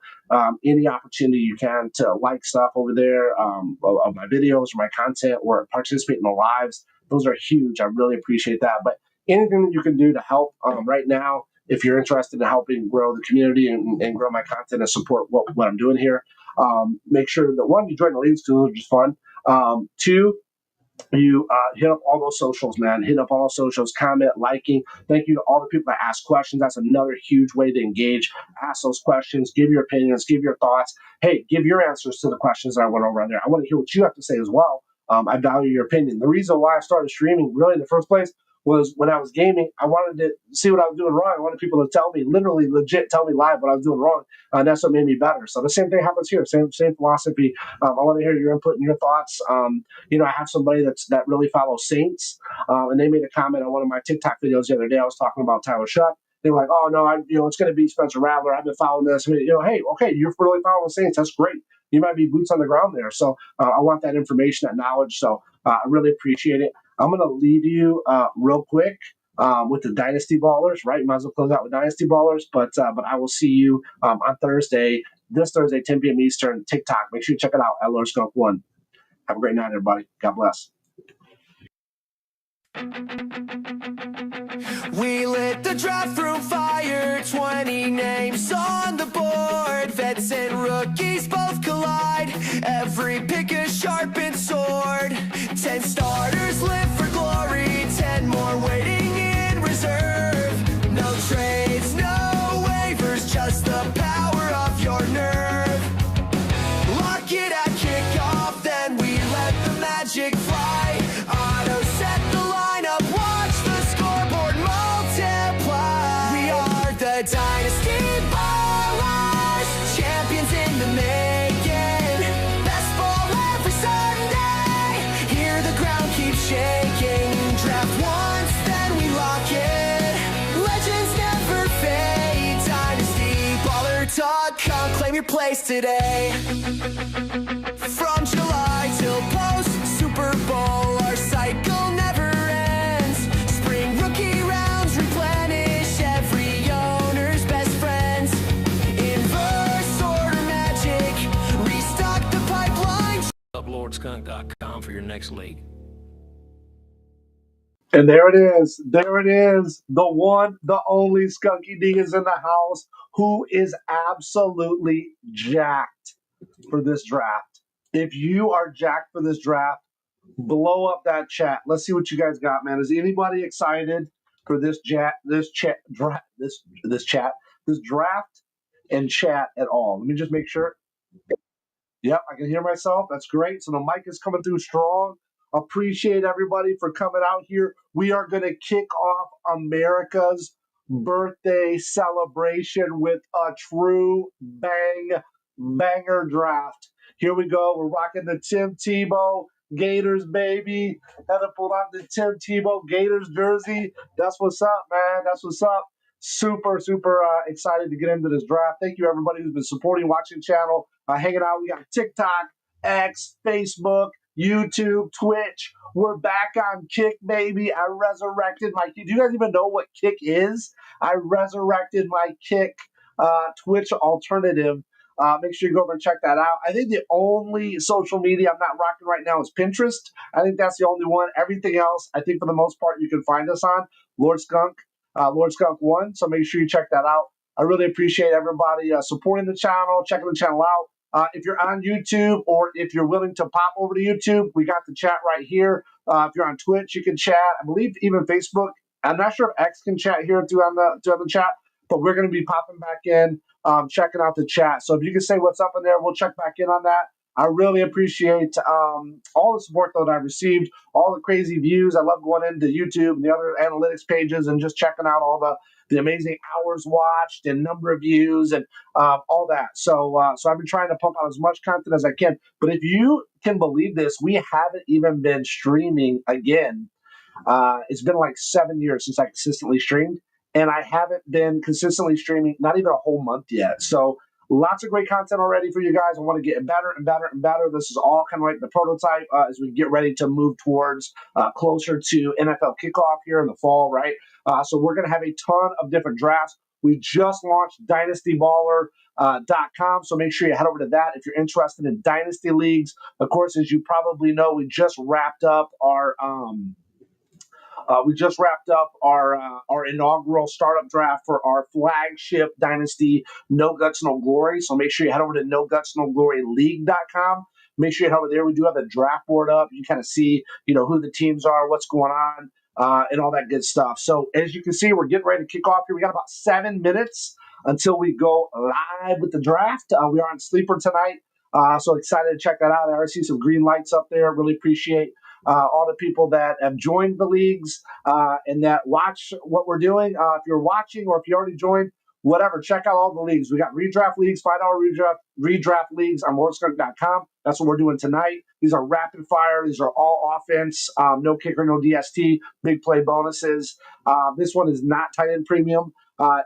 any opportunity you can to like stuff over there of my videos or my content or participate in the lives, those are huge. I really appreciate that. But anything that you can do to help right now, if you're interested in helping grow the community and grow my content and support what I'm doing here, make sure that one, you join the leagues because those are just fun. Two, you hit up all those socials, man. Hit up all those socials, comment, liking. Thank you to all the people that ask questions. That's another huge way to engage. Ask those questions, give your opinions, give your thoughts. Hey, give your answers to the questions that I went over on there. I want to hear what you have to say as well. I value your opinion. The reason why I started streaming really in the first place was when I was gaming, I wanted to see what I was doing wrong. I wanted people to tell me, literally legit tell me live what I was doing wrong. And that's what made me better. So the same thing happens here. Same philosophy. I want to hear your input and your thoughts. I have somebody that really follows Saints, and they made a comment on one of my TikTok videos the other day. I was talking about Tyler Shuck. They were like, "Oh no, it's going to be Spencer Rattler. I've been following this. Hey, okay, you're really following the Saints. That's great. You might be boots on the ground there. So I want that information, that knowledge. So I really appreciate it. I'm going to leave you real quick with the Dynasty Ballers, right? Might as well close out with Dynasty Ballers, but I will see you on Thursday, this Thursday, 10 p.m. Eastern, TikTok. Make sure you check it out at LordSkunk1. Have a great night, everybody. God bless. We lit the draft room fire, 20 names on the board. Vets and rookies both collide, every pick a sharpened sword. 10 starters live for glory, 10 more waiting in reserve. No trades, no waivers, just the power of your nerve. Lock it at kickoff, then we let the magic fly. Auto set the lineup, watch the scoreboard multiply. We are the Dynasty Ballers, champions in the making. Best ball every Sunday, hear the ground keep shaking. Draft once, then we lock it. Legends never fade. DynastyBaller.com, claim your place today. From July till post Super Bowl, our cycle never ends. Spring rookie rounds replenish every owner's best friends. Inverse order magic, restock the pipeline. Up LordSkunk.com for your next league. And there it is. There it is. The one, the only Skunky D is in the house, who is absolutely jacked for this draft. If you are jacked for this draft, blow up that chat. Let's see what you guys got, man. Is anybody excited for this draft and chat at all? Let me just make sure. Yep, I can hear myself. That's great. So the mic is coming through strong. Appreciate everybody for coming out here. We are going to kick off America's birthday celebration with a true banger draft. Here we go. We're rocking the Tim Tebow Gators, baby. Had to pull out the Tim Tebow Gators jersey. That's what's up, man. That's what's up. Super excited to get into this draft. Thank you, everybody who's been supporting, watching the channel, hanging out. We got TikTok, X, Facebook, YouTube, Twitch. We're back on Kick, baby. I resurrected my Kick. Do you guys even know what Kick is? I resurrected my Kick Twitch alternative. Make sure you go over and check that out. I think the only social media I'm not rocking right now is Pinterest. I think that's the only one. Everything else, I think for the most part, you can find us on LordSkunk1. So make sure you check that out. I really appreciate everybody supporting the channel, checking the channel out. If you're on YouTube or if you're willing to pop over to YouTube, we got the chat right here. If you're on Twitch, you can chat. I believe even Facebook. I'm not sure if X can chat here too on the chat, but we're going to be popping back in, checking out the chat. So if you can say what's up in there, we'll check back in on that. I really appreciate all the support that I've received, all the crazy views. I love going into YouTube and the other analytics pages and just checking out all the amazing hours watched and number of views and all that. So I've been trying to pump out as much content as I can. But if you can believe this, we haven't even been streaming again. It's been like 7 years since I consistently streamed, and I haven't been consistently streaming, not even a whole month yet. So lots of great content already for you guys. I want to get better and better and better. This is all kind of like the prototype as we get ready to move towards closer to NFL kickoff here in the fall, right? So we're going to have a ton of different drafts. We just launched DynastyBaller.com, so make sure you head over to that if you're interested in Dynasty Leagues. Of course, as you probably know, we just wrapped up our inaugural startup draft for our flagship Dynasty No Guts, No Glory. So make sure you head over to NoGutsNoGloryLeague.com. Make sure you head over there. We do have the draft board up. You kind of see, who the teams are, what's going on, and all that good stuff. So as you can see, we're getting ready to kick off here. We got about 7 minutes until we go live with the draft. We are on Sleeper tonight. So excited to check that out. I already see some green lights up there. Really appreciate all the people that have joined the leagues and that watch what we're doing. If you're watching or if you already joined, whatever, check out all the leagues. We got Redraft Leagues, $5 redraft leagues on LordSkunk.com. That's what we're doing tonight. These are rapid fire. These are all offense, no kicker, no DST, big play bonuses. This one is not tight end premium.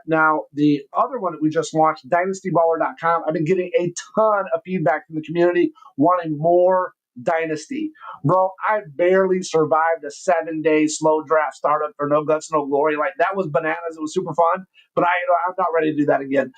Now, the other one that we just launched, DynastyBaller.com, I've been getting a ton of feedback from the community wanting more Dynasty. Bro, I barely survived a 7-day slow draft startup for no guts, no glory. Like, that was bananas. It was super fun, but I'm not ready to do that again.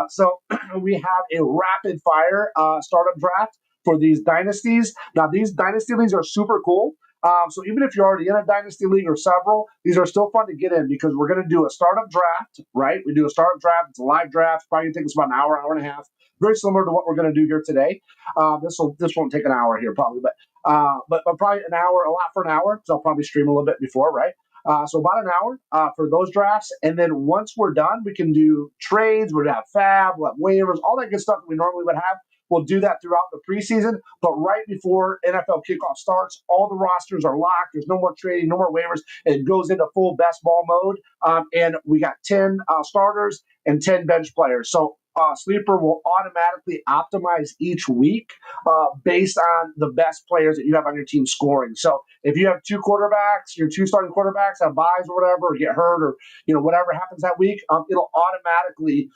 So we have a rapid fire startup draft for these dynasties. Now, these dynasty leagues are super cool. So even if you're already in a dynasty league or several, these are still fun to get in because we're going to do a startup draft, right? We do a startup draft. It's a live draft. Probably going to take us about an hour, hour and a half. Very similar to what we're going to do here today. This won't take an hour here probably, but probably an hour, a lot for an hour, because I'll probably stream a little bit before, right? So about an hour for those drafts. And then once we're done, we can do trades. We'll have FAAB, we'll have waivers, all that good stuff that we normally would have. We'll do that throughout the preseason. But right before NFL kickoff starts, all the rosters are locked. There's no more trading, no more waivers. It goes into full best ball mode. And we got 10 starters and 10 bench players. So Sleeper will automatically optimize each week based on the best players that you have on your team scoring. So if you have two quarterbacks, your two starting quarterbacks have buys or whatever, or get hurt, or whatever happens that week, it'll automatically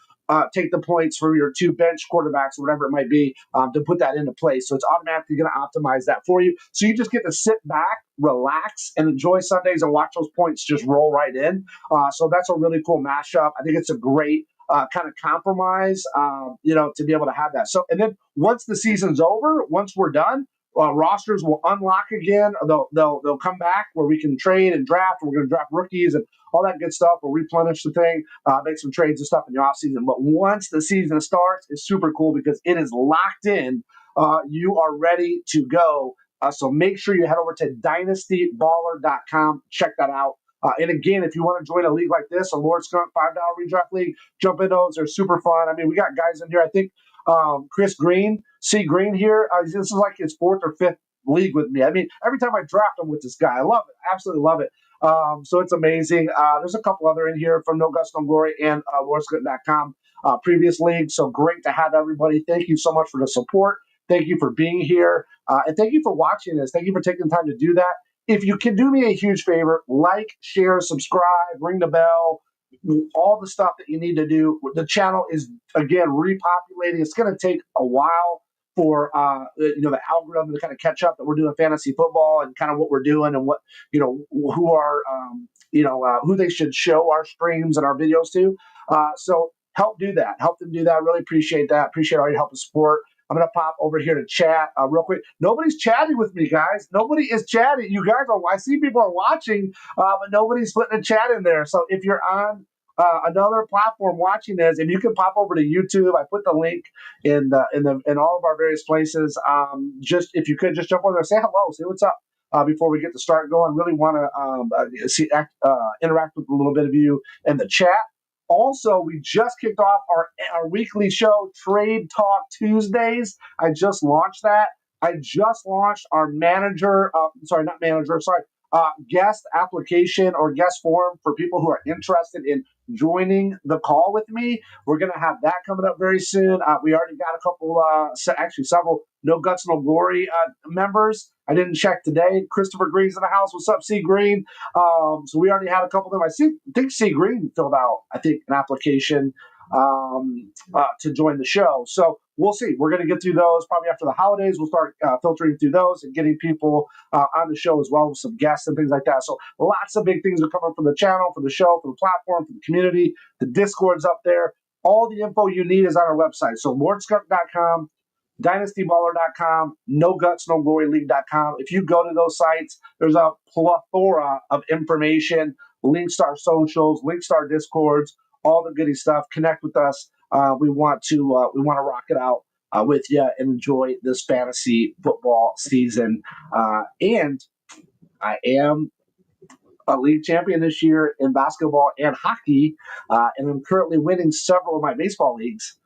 take the points for your two bench quarterbacks or whatever it might be to put that into place. So it's automatically going to optimize that for you. So you just get to sit back, relax, and enjoy Sundays and watch those points just roll right in. So that's a really cool mashup. I think it's a great kind of compromise, to be able to have that. So, and then once the season's over, once we're done, rosters will unlock again. They'll come back where we can trade and draft. We're going to draft rookies and all that good stuff. We'll replenish the thing, make some trades and stuff in the offseason. But once the season starts, it's super cool because it is locked in. You are ready to go. So make sure you head over to dynastyballer.com. Check that out. And again, if you want to join a league like this, a Lord Skunk $5 redraft league, jump in those. They're super fun. I mean, we got guys in here. I think Chris Green, C. Green here. This is like his fourth or fifth league with me. I mean, every time I draft, I'm with this guy. I love it. Absolutely love it. So it's amazing. There's a couple other in here from No Guts, No Glory and LordSkunk.com previous league. So great to have everybody. Thank you so much for the support. Thank you for being here. And thank you for watching this. Thank you for taking the time to do that. If you can do me a huge favor, like, share, subscribe, ring the bell, all the stuff that you need to do. The channel is, again, repopulating. It's going to take a while for the algorithm to kind of catch up that we're doing fantasy football and kind of what we're doing and what, who are, who they should show our streams and our videos to. So help do that. Help them do that. Really appreciate that. Appreciate all your help and support. I'm going to pop over here to chat real quick. Nobody's chatting with me, guys. Nobody is chatting. You guys are, I see people are watching, but nobody's putting a chat in there. So if you're on another platform watching this, if you can pop over to YouTube, I put the link in all of our various places. Just if you could just jump over there, say hello, say what's up before we get to start going. Really want to interact with a little bit of you in the chat. Also, we just kicked off our weekly show, Trade Talk Tuesdays. I just launched that. I just launched our guest application or guest form for people who are interested in joining the call with me. We're going to have that coming up very soon. We already got a couple, several No Guts, No Glory members. I didn't check today. Christopher Green's in the house. What's up, C. Green? So we already had a couple of them. I think C. Green filled out, an application to join the show. So we'll see. We're going to get through those probably after the holidays. We'll start filtering through those and getting people on the show as well with some guests and things like that. So lots of big things are coming from the channel, for the show, for the platform, for the community. The Discord's up there. All the info you need is on our website. So lordskunk.com, dynastyballer.com, nogutsnogloryleague.com. If you go to those sites, there's a plethora of information, links to our socials, links to our Discords, all the goody stuff. Connect with us. We want to rock it out with you and enjoy this fantasy football season. And I am a league champion this year in basketball and hockey, and I'm currently winning several of my baseball leagues.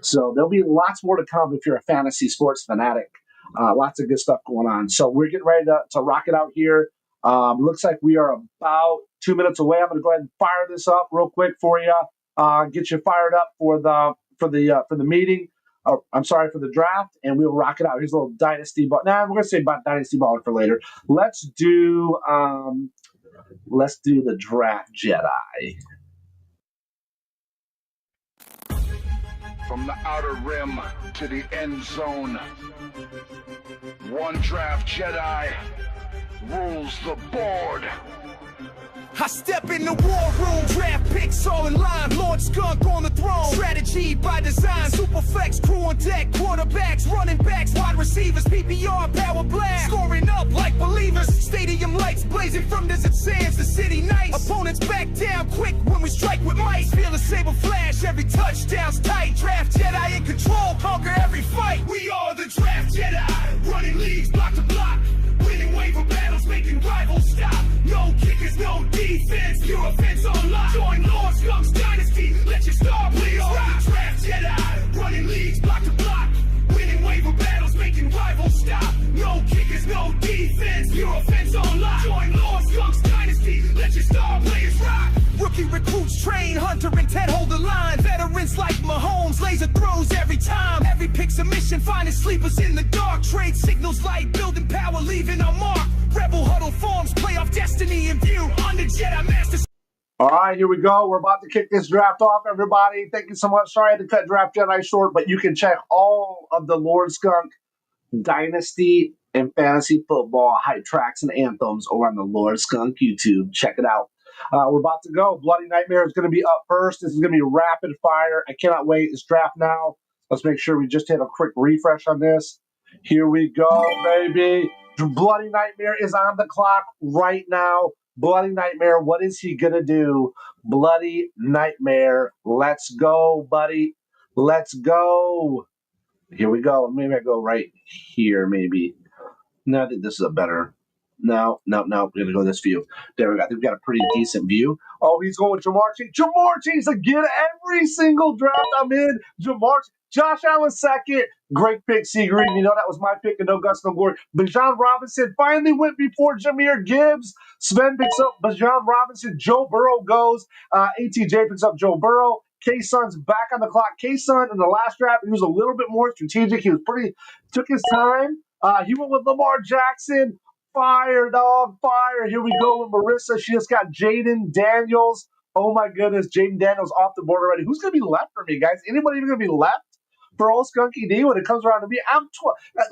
So there'll be lots more to come if you're a fantasy sports fanatic. Lots of good stuff going on. So we're getting ready to rock it out here. Looks like we are about 2 minutes away. I'm going to go ahead and fire this up real quick for you. Get you fired up for the meeting. I'm sorry, for the draft, and we'll rock it out. Here's a little Dynasty ball. We're going to say about Dynasty baller for later. Let's do the Draft Jedi. From the outer rim to the end zone. One draft Jedi rules the board. I step in the war room, draft picks all in line, Lord Skunk on the throne, strategy by design, Superflex crew on deck, quarterbacks, running backs, wide receivers, PPR power blast, scoring up like believers, stadium lights blazing from desert sands to city nights, opponents back down quick when we strike with might, feel the saber flash, every touchdown's tight, draft Jedi in control, conquer every fight, we are the draft Jedi, running leagues block to block, winning waiver battles, making rivals stop. No kickers, no defense, pure offense on lock. Join Lord Skunk's Dynasty, let your star please rock. Draft Jedi, running leagues block to block. Winning waiver battles, making rivals stop. No kickers, no defense, pure offense on lock. Join Lord Skunk's Dynasty, let your star players rock. Rookie recruits train, Hunter and Ted hold the line. Veterans like Mahomes, laser throws every time. Every pick's a mission, finding sleepers in the dark. Trade signals light, building power, leaving a mark. Rebel huddle forms, playoff destiny in view. On the Jedi Master. All right, here we go. We're about to kick this draft off, everybody. Thank you so much. Sorry I had to cut Draft Jedi short, but you can check all of the Lord Skunk Dynasty and fantasy football hype tracks and anthems over on the Lord Skunk YouTube. Check it out. We're about to go. Bloody Nightmare is going to be up first. This is going to be rapid fire. I cannot wait. It's draft now. Let's make sure we just hit a quick refresh on this. Here we go, baby. Bloody Nightmare is on the clock right now. Bloody Nightmare, what is he going to do? Bloody Nightmare. Let's go, buddy. Let's go. Here we go. Maybe I go right here, maybe. No, I think this is a better. No. We're going to go this view. There we go. I think we got a pretty decent view. Oh, he's going with Jamar Chase. Jamar Chase again. Every single draft I'm in. Jamar Chase. Josh Allen second. Great pick, C. Green. You know that was my pick and no guts, no glory. Bijan Robinson finally went before Jahmyr Gibbs. Sven picks up Bijan Robinson. Joe Burrow goes. ATJ picks up Joe Burrow. K-Sun's back on the clock. K-Sun in the last draft, he was a little bit more strategic. He was took his time. He went with Lamar Jackson. Fire, dog, fire. Here we go with Marissa. She just got Jaden Daniels. Oh, my goodness. Jaden Daniels off the board already. Who's going to be left for me, guys? Anybody even going to be left for old Skunky D when it comes around to me? I'm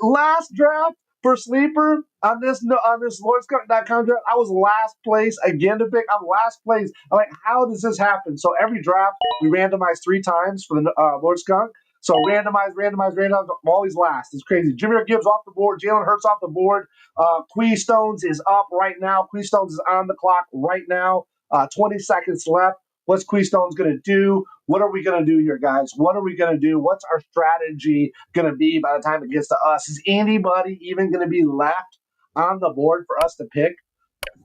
last draft for sleeper on this LordSkunk.com draft. I was last place again to pick. I'm last place. I'm like, how does this happen? So every draft, we randomize 3 times for the Lord Skunk. So randomize. I'm always last. It's crazy. Jahmyr Gibbs off the board. Jalen Hurts off the board. Quee Stones is up right now. Quee Stones is on the clock right now. 20 seconds left. What's Quee Stones going to do? What are we going to do here, guys? What are we going to do? What's our strategy going to be by the time it gets to us? Is anybody even going to be left on the board for us to pick?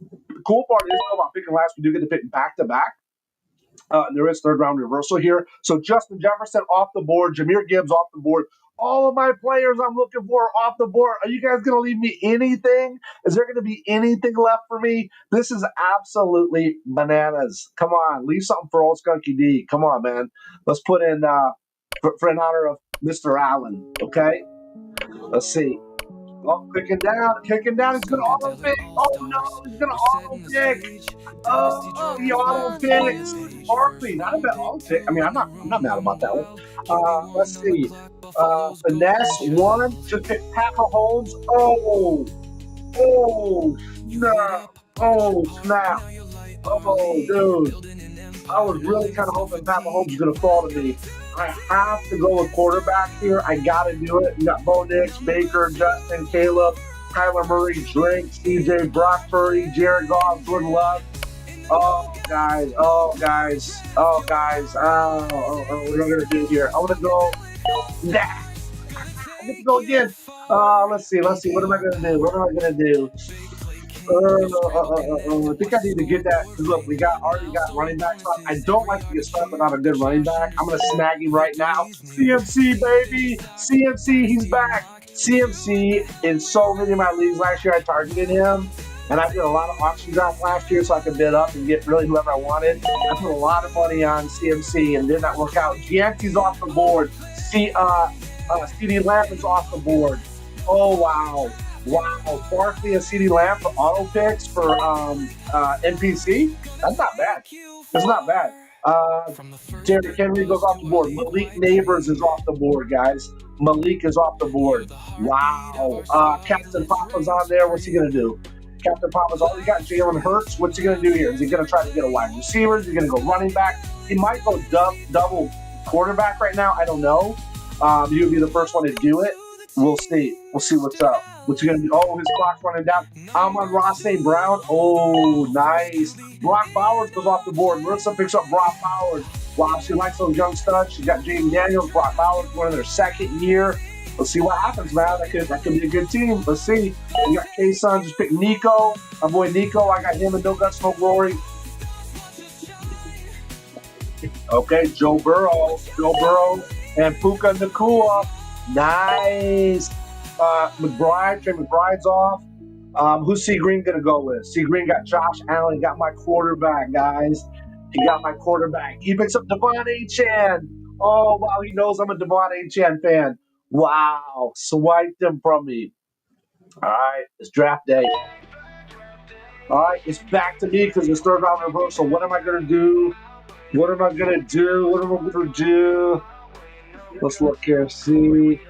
The cool part is about picking last, we do get to pick back-to-back. There is third round reversal here. So Justin Jefferson off the board, Jahmyr Gibbs off the board. All of my players I'm looking for are off the board. Are you guys going to leave me anything? Is there going to be anything left for me? This is absolutely bananas. Come on, leave something for old Skunky D. Come on, man. Let's put in for in honor of Mr. Allen. Okay. Let's see. Oh, kicking down. He's going to auto pick. Oh, no. He's going to auto pick. Oh, he auto picks. Barkley, not a bad auto pick. I mean, I'm not mad about that one. Let's see. Finesse, 1. Just pick Pat Mahomes. Oh, no. Oh, snap. Oh, dude. I was really kind of hoping Pat Mahomes was going to fall to me. I have to go with quarterback here. I got to do it. You got Bo Nix, Baker, Justin, Caleb, Kyler Murray, Drake, CJ, Brock Purdy, Jared Goff, Jordan Love. Oh, guys. What am I going to do here? I'm going to go. I'm going to go again. Let's see. What am I going to do? I think I need to get that. Look, we already got running backs up. I don't like to get stuck without a good running back. I'm going to snag him right now. CMC, baby. CMC, he's back. CMC, in so many of my leagues last year, I targeted him. And I did a lot of auction drafts last year so I could bid up and get really whoever I wanted. I put a lot of money on CMC and did not work out. Gianti's off the board. CD Lamb is off the board. Oh, wow. Barkley and CD Lamb for auto picks for NPC. That's not bad. Derrick Henry goes off the board. Malik Neighbors is off the board, guys. Malik is off the board. Wow. Captain Papa's on there. What's he going to do? Captain Papa's already got Jalen Hurts. What's he going to do here? Is he going to try to get a wide receiver? Is he going to go running back? He might go double quarterback right now. I don't know. He would be the first one to do it. We'll see. We'll see what's up. What's he going to do? Oh, his clock's running down. Amon-Ra St. Brown. Oh, nice. Brock Bowers goes off the board. Marissa picks up Brock Bowers. Wow, she likes those young studs. She's got Jaden Daniels, Brock Bowers going in their second year. Let's see what happens, man. That could be a good team. Let's see. We got K-Sun, just picked Nico. My boy Nico, I got him in No Guts, No Glory. Okay, Joe Burrow and Puka Nacua. Nice. Trey McBride's off. Who's C Green gonna go with? C Green got Josh Allen. He got my quarterback, guys. He got my quarterback. He picks up Devon Achane. Oh wow, he knows I'm a Devon Achane fan. Wow, swiped him from me. All right, it's draft day. All right, it's back to me because it's third round reversal. What am I gonna do? Let's look here. See.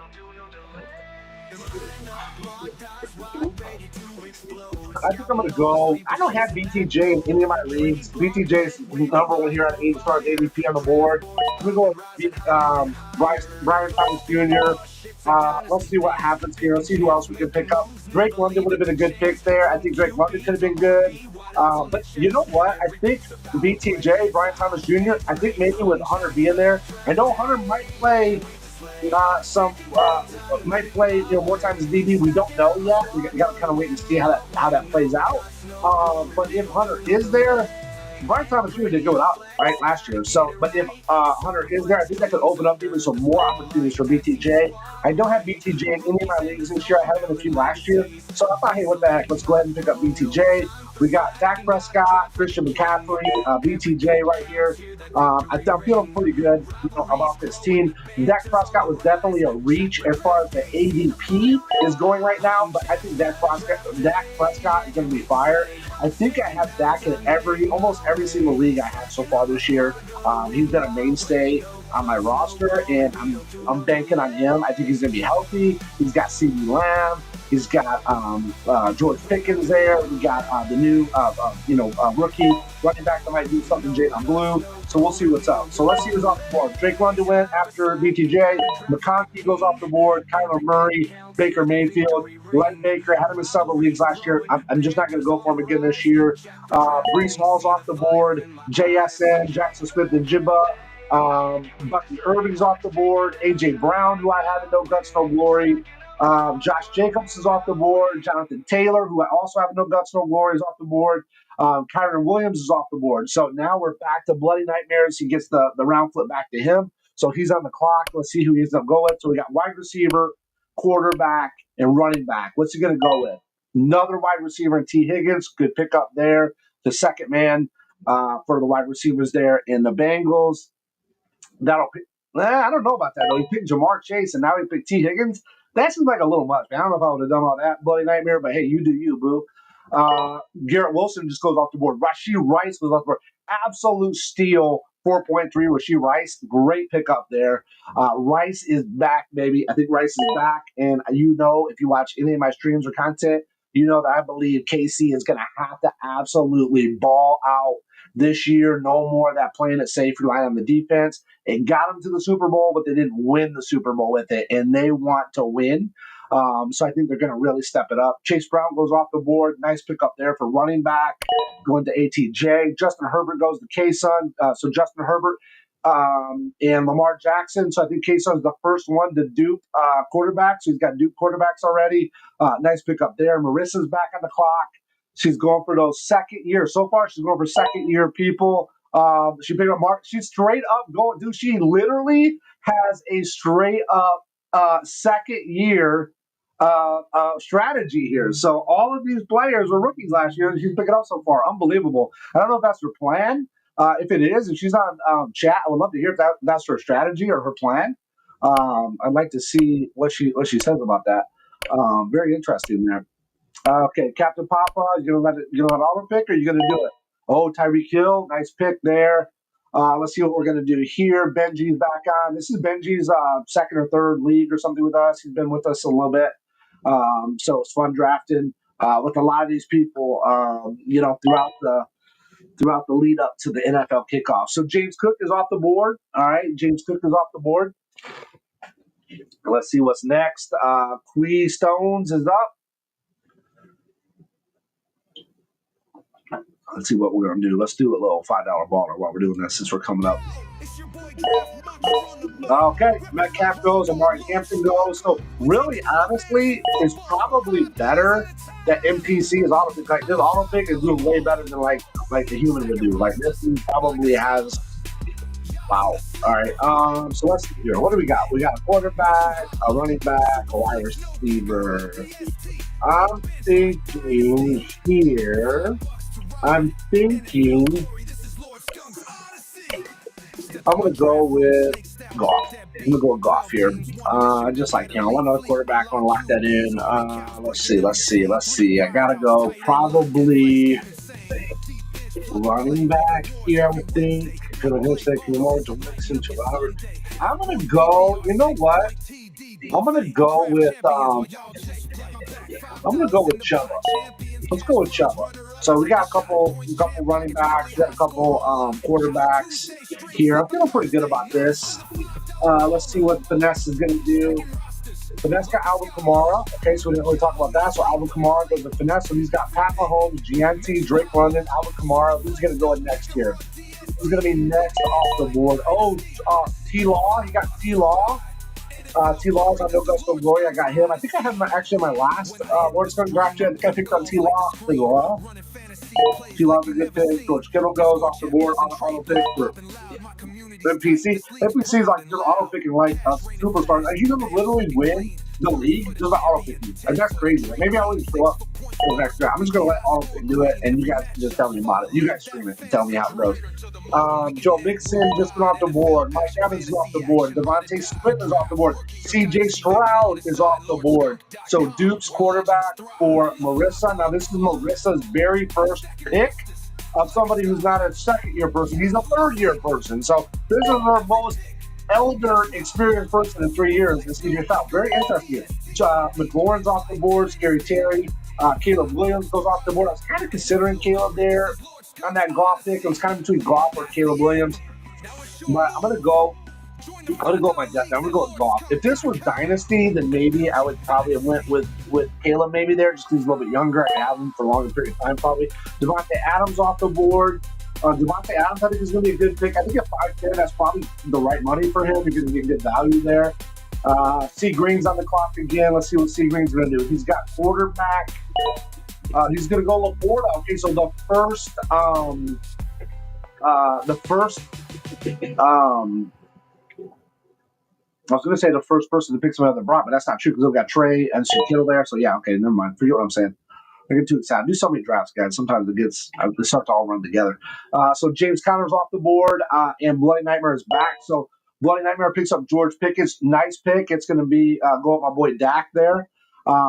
I think I'm going to go. I don't have BTJ in any of my leagues. BTJ is number one here at 8 stars ADP on the board. I'm going to go with Brian Thomas Jr. Let's see what happens here. Let's see who else we can pick up. Drake London would have been a good pick there. I think Drake London could have been good. But you know what? I think BTJ, Brian Thomas Jr., I think maybe with Hunter being there, I know Hunter might play might play more times as DB. We don't know yet. We got to kind of wait and see how that plays out. But if Hunter is there, Brian Thomas Jr. did go out right last year. So, but if Hunter is there, I think that could open up even some more opportunities for BTJ. I don't have BTJ in any of my leagues this year. I had him in a few last year. So I thought, hey, what the heck? Let's go ahead and pick up BTJ. We got Dak Prescott, Christian McCaffrey, BTJ right here. I'm feeling pretty good about this team. Dak Prescott was definitely a reach as far as the ADP is going right now, but I think Dak Prescott is going to be fire. I think I have Dak in almost every single league I have so far this year. He's been a mainstay on my roster, and I'm banking on him. I think he's going to be healthy. He's got CeeDee Lamb. He's got George Pickens there. We got the new rookie running back that might do something, Jalen Blue. So we'll see what's up. So let's see who's off the board. Drake London went after BTJ. McConkey goes off the board. Kyler Murray, Baker Mayfield. Len Baker, had him in several leagues last year. I'm just not going to go for him again this year. Breece Hall's off the board. JSN, Jackson Smith and Jibba. Bucky Irving's off the board. AJ Brown, who I have in No Guts, No Glory. Josh Jacobs is off the board. Jonathan Taylor, who I also have No Guts, No Glory, is off the board. Kyron Williams is off the board. So now we're back to Bloody Nightmares. He gets the round flip back to him. So he's on the clock. Let's see who he ends up going with. So we got wide receiver, quarterback, and running back. What's he going to go with? Another wide receiver in T. Higgins. Good pick up there. The second man for the wide receivers there in the Bengals. I don't know about that, though. He picked Jamar Chase, and now he picked T. Higgins. That seems like a little much, man. I don't know if I would have done all that, Bloody Nightmare, but hey, you do you, boo. Garrett Wilson just goes off the board. Rashee Rice goes off the board. Absolute steal, 4.3. Rashee Rice, great pickup there. Rice is back, baby. I think Rice is back, and if you watch any of my streams or content, you know that I believe KC is going to have to absolutely ball out this year. No more of that playing it safe, relying on the defense. It got them to the Super Bowl, but they didn't win the Super Bowl with it, and they want to win. So I think they're going to really step it up. Chase Brown goes off the board. Nice pickup there for running back. Going to ATJ. Justin Herbert goes to K-Sun. So Justin Herbert and Lamar Jackson. So I think K-Sun's the first one to dupe quarterbacks. So he's got dupe quarterbacks already. Nice pickup there. Marissa's back on the clock. She's going for those second year. So far, she's going for second year people. She picked up Mark. She's straight up going. Dude, she literally has a straight up second year strategy here. So all of these players were rookies last year, and she's picking up so far. Unbelievable. I don't know if that's her plan. If it is, if she's on chat, I would love to hear if that's her strategy or her plan. I'd like to see what she says about that. Very interesting there. Okay, Captain Papa, you gonna let Oliver pick, or you gonna do it? Oh, Tyreek Hill, nice pick there. Let's see what we're going to do here. Benji's back on. This is Benji's second or third league or something with us. He's been with us a little bit. So it's fun drafting with a lot of these people, throughout the lead up to the NFL kickoff. So James Cook is off the board. All right, James Cook is off the board. Let's see what's next. Quee Stones is up. Let's see what we're going to do. Let's do a little $5 baller while we're doing this since we're coming up. Okay, Metcalf goes, Amari Hampton goes. So really, honestly, it's probably better that MPC is auto pick. Like this auto pick is doing way better than like the human would do. Like this thing probably has. Wow. All right. So let's see here. What do we got? We got a quarterback, a running back, a wide receiver. I'm thinking here. I'm going to go with Goff. I'm going to go with Goff here. Just like, I want another quarterback. I want to lock that in. Let's see. I got to go probably running back here, I would think. Going to take more to mix into Robert. I'm going to go, you know what? I'm going to go with Chuba. Let's go with Chuba. So we got a couple running backs, we got a couple quarterbacks here. I'm feeling pretty good about this. Let's see what Finesse is going to do. Finesse got Alvin Kamara. Okay, so we didn't really talk about that. So Alvin Kamara goes to Finesse. So he's got Pat Mahomes, GNT, Drake London, Alvin Kamara. Who's going to go in next year? Who's going to be next off the board? Oh, T-Law. He got T-Law. T-Law's on No Guts, No Glory. I got him. I think I had him actually in my last Lord's Gun draft. I think I picked up T-Law. T-Law's a good pick. George Kittle goes off the board on auto pick for MPC. MPC is like just auto picking like a superstar. Like, he's going to literally win the league just by auto picking. Like, that's crazy. Like, maybe I wouldn't show up for the next draft. I'm just going to let auto pick do it, and you guys can just tell me about it. You guys stream it and tell me how it goes. Joe Mixon just went off the board. Mike Evans is off the board. Devontae Smith is off the board. CJ Stroud is off the board. So Duke's quarterback for Marissa. Now, this is Marissa's very first pick of somebody who's not a second-year person. He's a third-year person. So this is her most elder experienced person in 3 years. This CJ Stroud. Very interesting. McLaurin's off the board. Scary Terry. Caleb Williams goes off the board. I was kind of considering Caleb there on that Goff pick. It was kind of between Goff or Caleb Williams. But I'm gonna go with my gut. I'm gonna go with Goff. If this was Dynasty, then maybe I would probably have went with Caleb maybe there, just because he's a little bit younger. I have him for a longer period of time probably. Devontae Adams off the board. Devontae Adams, I think, is going to be a good pick. I think at 5'10", that's probably the right money for him. You're going to get good value there. C. Green's on the clock again. Let's see what C. Green's going to do. He's got quarterback. He's going to go Laporta. Okay, so the first I was going to say the first person to pick somebody that brought, but that's not true because we've got Trey and Shaquille there. So, yeah, okay, never mind. Forget what I'm saying. I get too excited. I do so many drafts, guys. Sometimes they start to all run together. So James Conner's off the board, and Bloody Nightmare is back. So Bloody Nightmare picks up George Pickens. Nice pick. It's going to be go with my boy Dak there.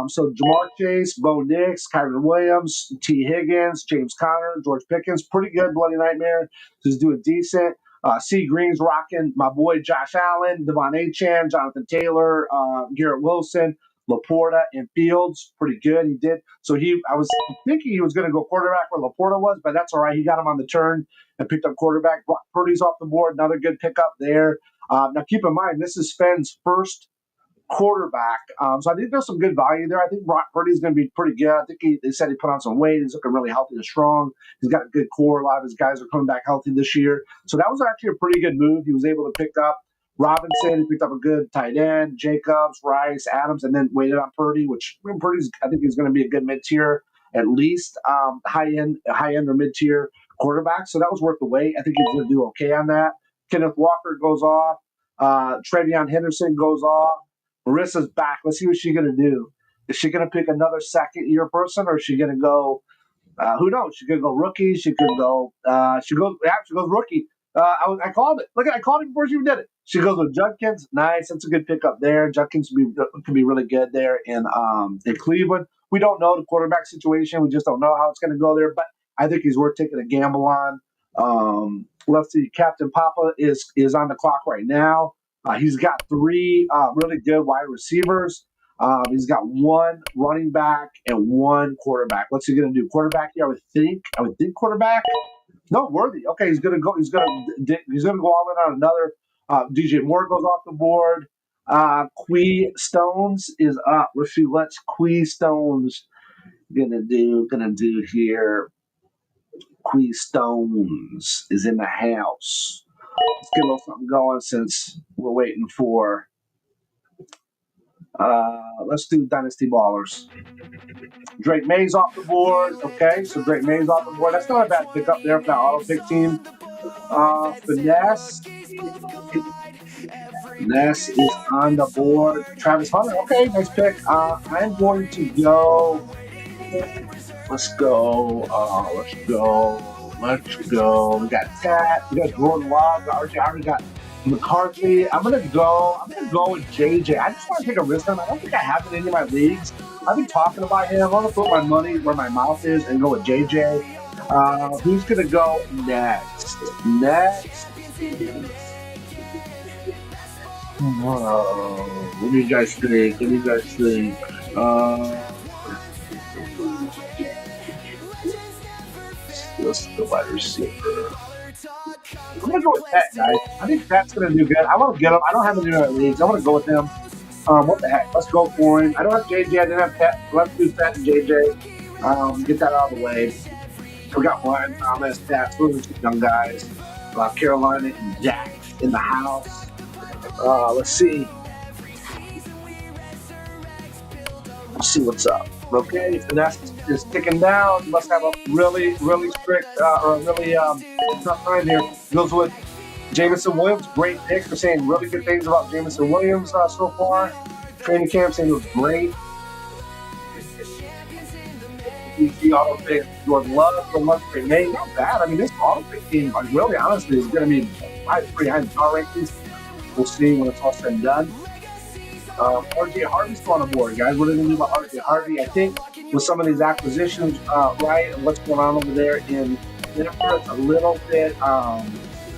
So Jamar Chase, Bo Nix, Kyron Williams, T. Higgins, James Conner, George Pickens. Pretty good Bloody Nightmare. Just doing decent. C. Green's rocking my boy Josh Allen, Devon Achane, Jonathan Taylor, Garrett Wilson, Laporta, and Fields. Pretty good. He did. So I was thinking he was going to go quarterback where Laporta was, but that's all right. He got him on the turn and picked up quarterback. Brock Purdy's off the board. Another good pickup there. Now keep in mind, this is Sven's first quarterback. So I think there's some good value there. I think Brock Purdy's going to be pretty good. I think they said he put on some weight. He's looking really healthy and strong. He's got a good core. A lot of his guys are coming back healthy this year. So that was actually a pretty good move. He was able to pick up Robinson. He picked up a good tight end, Jacobs, Rice, Adams, and then waited on Purdy, which Purdy's, I think he's going to be a good mid-tier, at least high end or mid-tier quarterback. So that was worth the wait. I think he's going to do okay on that. Kenneth Walker goes off. Travion Henderson goes off. Marissa's back. Let's see what she's going to do. Is she going to pick another second-year person, or is she going to go? Who knows? She could go rookie. She could go. She goes rookie. I called it. Look, I called it before she even did it. She goes with Judkins. Nice. That's a good pickup there. Judkins could be really good there in Cleveland. We don't know the quarterback situation. We just don't know how it's going to go there. But I think he's worth taking a gamble on. Let's see. Captain Papa is on the clock right now. He's got 3 really good wide receivers. He's got 1 running back and 1 quarterback. What's he going to do? Quarterback here, I would think. Quarterback. No, Worthy. Okay, he's going to go. He's going to go all in on another. DJ Moore goes off the board. Quee Stones is up. Let's see. What's Quee Stones gonna do here? Quee Stones is in the house. Let's get a little something going since we're waiting for. Let's do Dynasty Ballers. Drake May's off the board. Okay, so Drake May's off the board. That's not a bad pickup there for that auto pick team. Finesse. Finesse is on the board. Travis Hunter. Okay, nice pick. I'm going to go. Let's go. We got Tat. We got Jordan Love. RJ Harvey. Got McCarthy. I'm gonna go with JJ. I just want to take a risk on him. I don't think I have it in any of my leagues. I've been talking about him. I'm gonna put my money where my mouth is and go with JJ. Who's gonna go next? What do you guys think? Let's go wide receiver. I'm gonna go with Pat, guys. I think Pat's gonna do good. I want to get him. I don't have any other leagues. I want to go with him. What the heck? Let's go for him. I don't have JJ. I didn't have Pat. Let's do Pat and JJ. Get that out of the way. We got Ryan Thomas, Pat. Those are 2 young guys. Carolina and Jack in the house. Let's see. Let's see what's up. Okay, Finesse is ticking down. You must have a really, really strict or a really tough time here. Goes with Jameson Williams. Great pick. They're saying really good things about Jameson Williams so far. Training camp saying it was great. The auto pick, Jordan Love, Great name. Not bad. I mean, this auto pick team, really honestly, is going to be pretty high in power rankings. We'll see when it's all said and done. RJ Harvey's still on the board, guys. What are they going to do about RJ Harvey? I think with some of these acquisitions, right, and what's going on over there in Denver, it's a little bit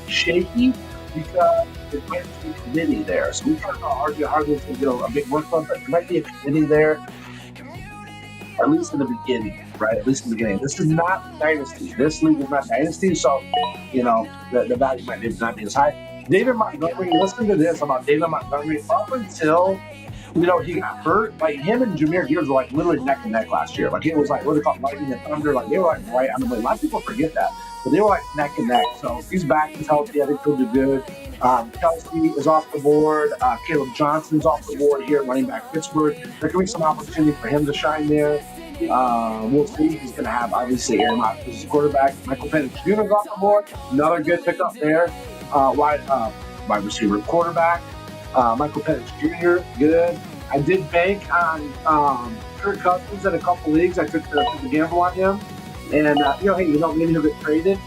shaky because there might be a committee there. So we talked about RJ Harvey is going to get a big workload, but there might be a committee there, at least in the beginning, right? At least in the beginning. This is not Dynasty. This league is not Dynasty, so, the value might not be as high. David Montgomery, listen to this about David Montgomery. Up until, he got hurt, like him and Jahmyr Gibbs were like literally neck and neck last year. Like it was like, what do they call it, lightning and thunder? Like they were like right on the way. A lot of people forget that, but they were like neck and neck. So he's back, he's healthy. I think he'll do good. Kelsey is off the board. Caleb Johnson's off the board here, running back Pittsburgh. There could be some opportunity for him to shine there. We'll see. He's going to have obviously Aaron Rodgers as quarterback. Michael Penix Jr. is off the board. Another good pickup there. Wide receiver, quarterback. Michael Penix Jr. Good. I did bank on Kirk Cousins in a couple leagues. I took the gamble on him, and hey, maybe he'll get traded.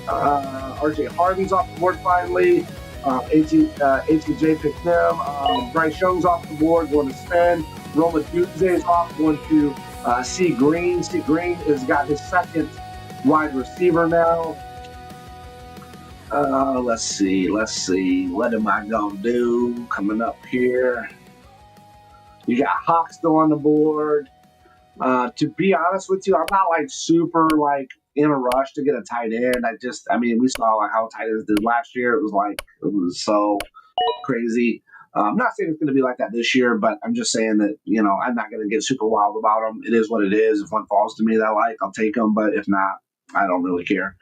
RJ Harvey's off the board finally. ATJ picked him. Bryce Young's off the board, going to spend. Roma Dunze is off, going to C Green. C Green has got his second wide receiver now. Let's see. What am I gonna do coming up here? You got Hawk still on the board. To be honest with you, I'm not like super like in a rush to get a tight end. We saw like how tight ends did last year. It was so crazy. I'm not saying it's going to be like that this year, but I'm just saying that, I'm not going to get super wild about them. It is what it is. If one falls to me that I like, I'll take them. But if not, I don't really care.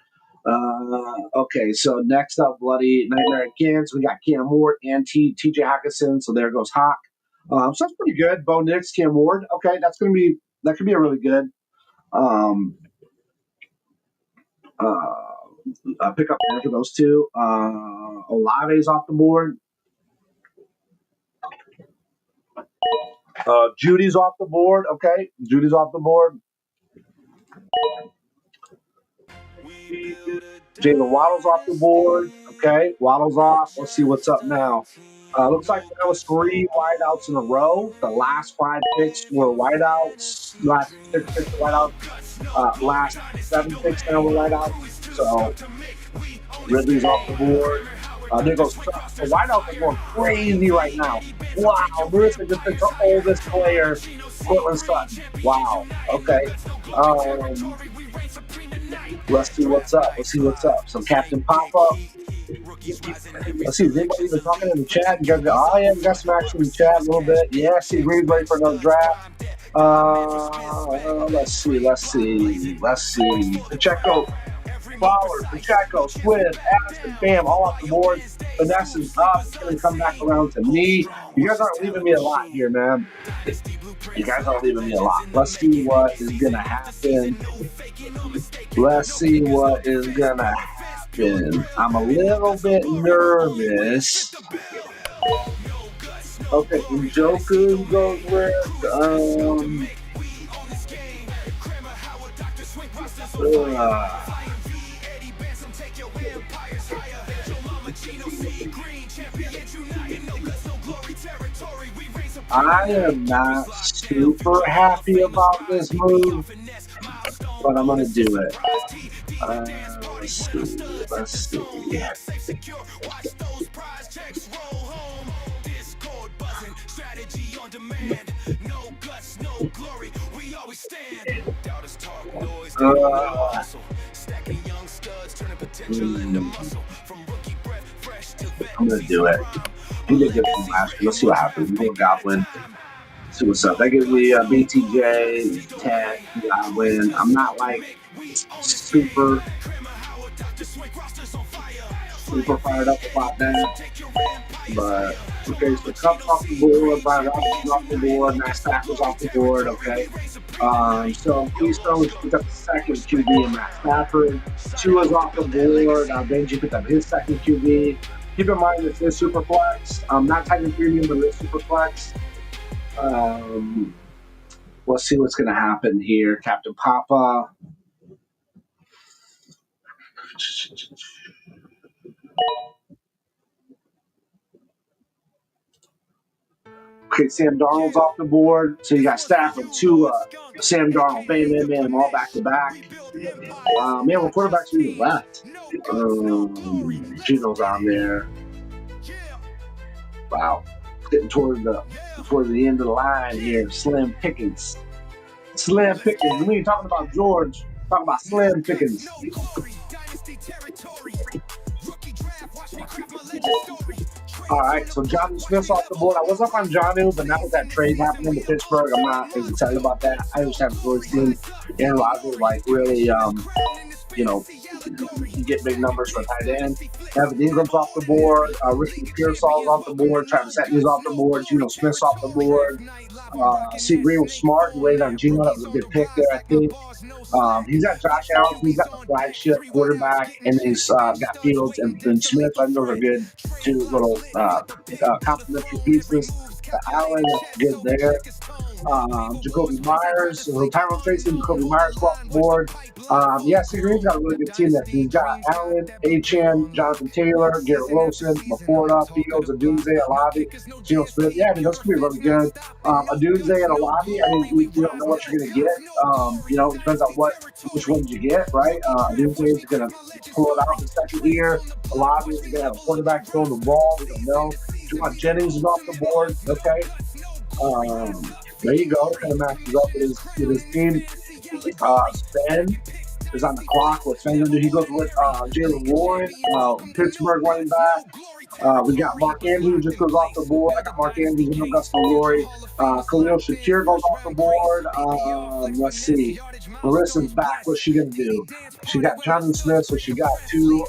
Okay, so next up, Bloody Nightmare again. So we got Cam Ward and TJ Hawkinson. So there goes Hawk. So that's pretty good. Bo Nix, Cam Ward. Okay, that could be a really good pick up there for those two. Olave's off the board. Judy's off the board. Okay, Judy's off the board. Jalen Waddle's off the board. Okay, Waddle's off. Let's see what's up now. Looks like there was 3 wideouts in a row. The last 5 picks were wideouts. Last 6 picks were wideouts. Last 7 picks now were wideouts. So Ridley's off the board. There goes Chuck. The wideouts are going crazy right now. Wow, Marissa just picked the oldest player, Cortland Sutton. Wow. Okay. Let's see what's up. Let's see what's up. Some Captain Pop-Up. Let's see, is anybody even talking in the chat? You guys go, oh yeah, we got some action in the chat a little bit. Yeah, see, Green's ready for another draft. Let's see. Pacheco, Fowler, Pacheco, Swift, Addison, bam, all off the board. Vanessa's up. It's going to come back around to me. You guys aren't leaving me a lot here, man. You guys aren't leaving me a lot. Let's see what is going to happen. Let's see what is going to happen. I'm a little bit nervous. Okay, Njoku goes with, I am not super happy about this move, but I'm going to do it. Let's see. I'm going to do it. We did get from last year. Let's see what happens. We go Goblin. See what's up. That gives me BTJ, Ted, Goblin. I'm not like super fired up about that. But okay, so Cup's off the board, Brian Robinson's off the board, Matt Stafford's off the board, okay. So Keystone picked up the second QB in Matt Stafford. Tua's off the board. Benji picked up his second QB. Keep in mind this is Superflex. Not Titan Premium, but it's Superflex. Let's see what's going to happen here. Captain Papa. Okay, Sam Darnold's off the board. So you got Stafford, Tua, Sam Darnold, bam, all back to back. Man, what quarterbacks we left? Gino's on there. Wow, getting toward the end of the line here. Slim Pickens. When you're talking about George, talking about Slim Pickens. All right, so Jonnu Smith's off the board. I was up on Jonnu, but not with that trade happening to Pittsburgh. I'm not as excited about that. I just haven't really seen Aaron Rodgers really, get big numbers for tight end. Evan Ingram's off the board. Ricky Pearsall's off the board. Travis Etienne's off the board. Geno Smith's off the board. C. Green was smart. He waited on Geno. That was a good pick there, I think. He's got Josh Allen. He's got the flagship quarterback, and he's got Fields and Smith. I think those are good two little complementary pieces. Allen, good there. Jacoby Myers, Tyrone Tracy, Jacoby Myers off the board. C. Green's got a really good team there. He's got Allen, Achane, Jonathan Taylor, Garrett Wilson, Laporta, Fields, Adunze, Alabi, Geno Smith. Yeah, I mean, those could be really good. Adunze and Alabi, I mean, we don't know what you're going to get. It depends on which ones you get, right? Adunze is going to pull it out in the second year. Alabi is going to have a quarterback throwing the ball. We don't know. Juwan Jennings is off the board. Okay. There you go. Kind of matches up with his team. Sven is on the clock. What's Sven going to do? He goes with Jalen Warren, Pittsburgh running back. We got Mark Andrews just goes off the board. I got Mark Andrews and Augusta Lori. Khalil Shakir goes off the board. Let's see. Marissa's back. What's she going to do? She got Jonathan Smith, so she got two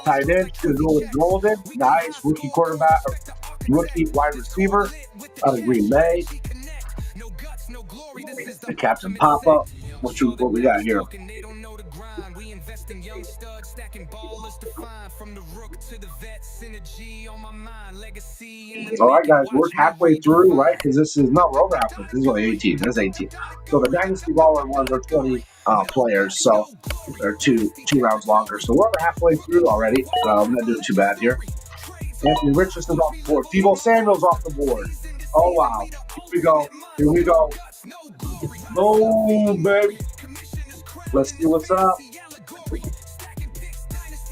tight ends. She's going to go with Golden. Nice. Rookie quarterback. Rookie wide receiver out of Green Bay. The Captain Pop-Up. What we got here? All right, guys, we're halfway through, right? Because we're over halfway. This is only 18. This is 18. So the Dynasty Baller ones are 20 players, so they're two rounds longer. So we're over halfway through already. I'm not doing too bad here. Anthony Richardson's off the board. Tebow Samuel's off the board. Oh, wow. Here we go. Boom, baby. Let's see what's up.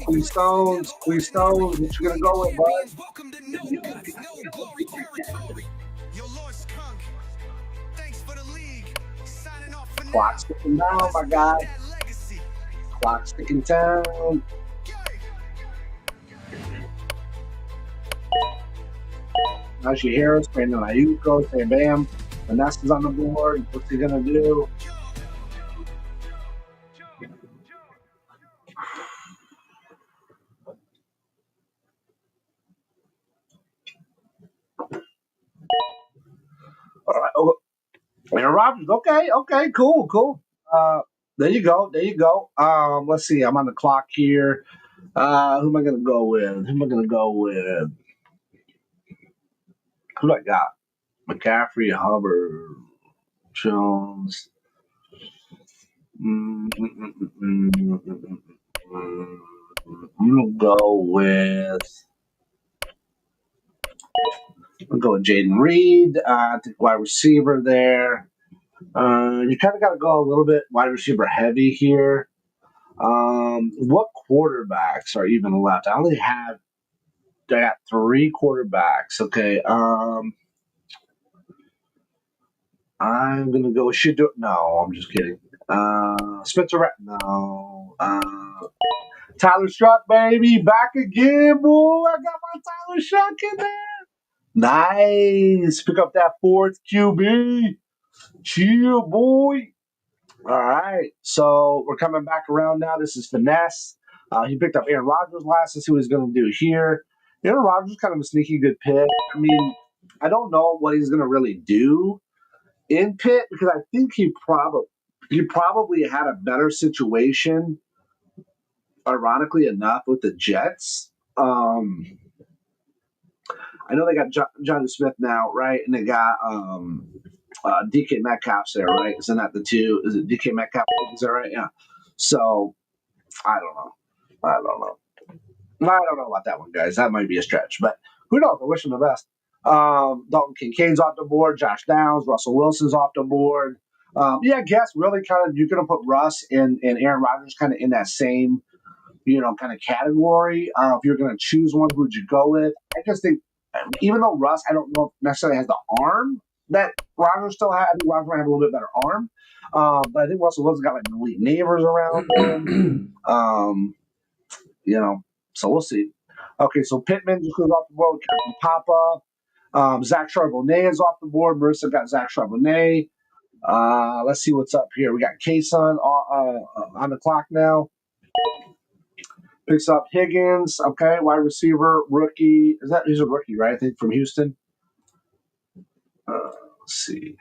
Three stones. What you gonna go with, bud? Welcome to no guts, no glory territory. Your Lord Skunk. Thanks for the league. Signing off for now. Clock's ticking down, my guy. Clock's ticking down. As you hear us, Brandon Ayuko, say bam. Vanessa's on the board. What's he gonna do? All right. Oh, Aaron Rodgers. Okay. Cool. There you go. Let's see. I'm on the clock here. Who am I gonna go with? Who do I got? McCaffrey, Hubbard, Jones. I'm gonna go with. I'll go with Jaden Reed. I think wide receiver there. You kind of got to go a little bit wide receiver heavy here. What quarterbacks are even left? I got 3 quarterbacks. Okay. I'm gonna go with Shador. No, I'm just kidding. Spencer. No. Tyler Shuck, baby, back again, boy. I got my Tyler Shuck in there. Nice. Pick up that 4th QB. Chill, boy. All right. So we're coming back around now. This is Finesse. He picked up Aaron Rodgers last. Let's see what he's going to do here. Aaron Rodgers is kind of a sneaky good pick. I mean, I don't know what he's going to really do in Pitt because I think he probably had a better situation, ironically enough, with the Jets. I know they got Johnny Smith now, right? And they got DK Metcalf's there, right? Isn't that the two? Is it DK Metcalf? Is that right? Yeah. So I don't know about that one, guys. That might be a stretch, but who knows? I wish him the best. Dalton Kincaid's off the board. Josh Downs, Russell Wilson's off the board. I guess really kind of you're going to put Russ and Aaron Rodgers kind of in that same, kind of category. If you're going to choose one, who would you go with? I just think, even though Russ, I don't know if necessarily has the arm that Rodgers still has. I think Rodgers might have a little bit better arm. But I think Russell Wilson's got like elite neighbors around him. So we'll see. Okay, so Pittman just goes off the board with Captain Papa. Zach Charbonnet is off the board. Marissa got Zach Charbonnet. Let's see what's up here. We got K-Sun on the clock now. Picks up Higgins. Okay, wide receiver, rookie. He's a rookie, right? I think from Houston. Let's see.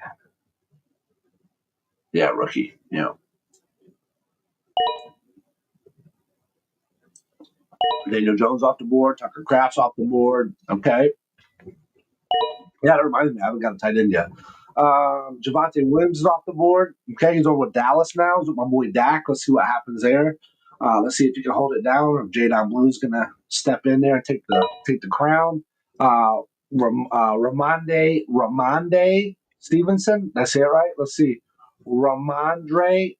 Yeah, rookie. Yeah. Daniel Jones off the board. Tucker Kraft's off the board. Okay. Yeah, that reminds me. I haven't got a tight end yet. Javonte Williams is off the board. Okay, he's over with Dallas now. He's with my boy Dak. Let's see what happens there. Let's see if he can hold it down or if J-Don Blue's going to step in there and take the crown. Ramondre Stevenson. That's it, right? Let's see. Ramondre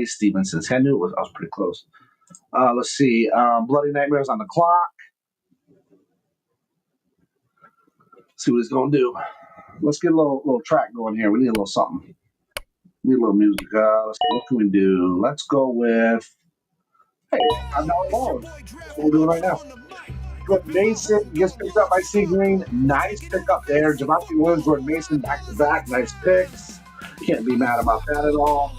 Stevenson. I knew I was pretty close. Let's see. Bloody Nightmares on the clock. See what he's going to do. Let's get a little track going here. We need a little something. We need a little music. Let's see, what can we do? Let's go with. Hey, I'm not alone. That's what we're doing right now. Jordan Mason gets picked up by C. Green. Nice pickup there. Javonte Williams, Jordan Mason back to back. Nice picks. Can't be mad about that at all.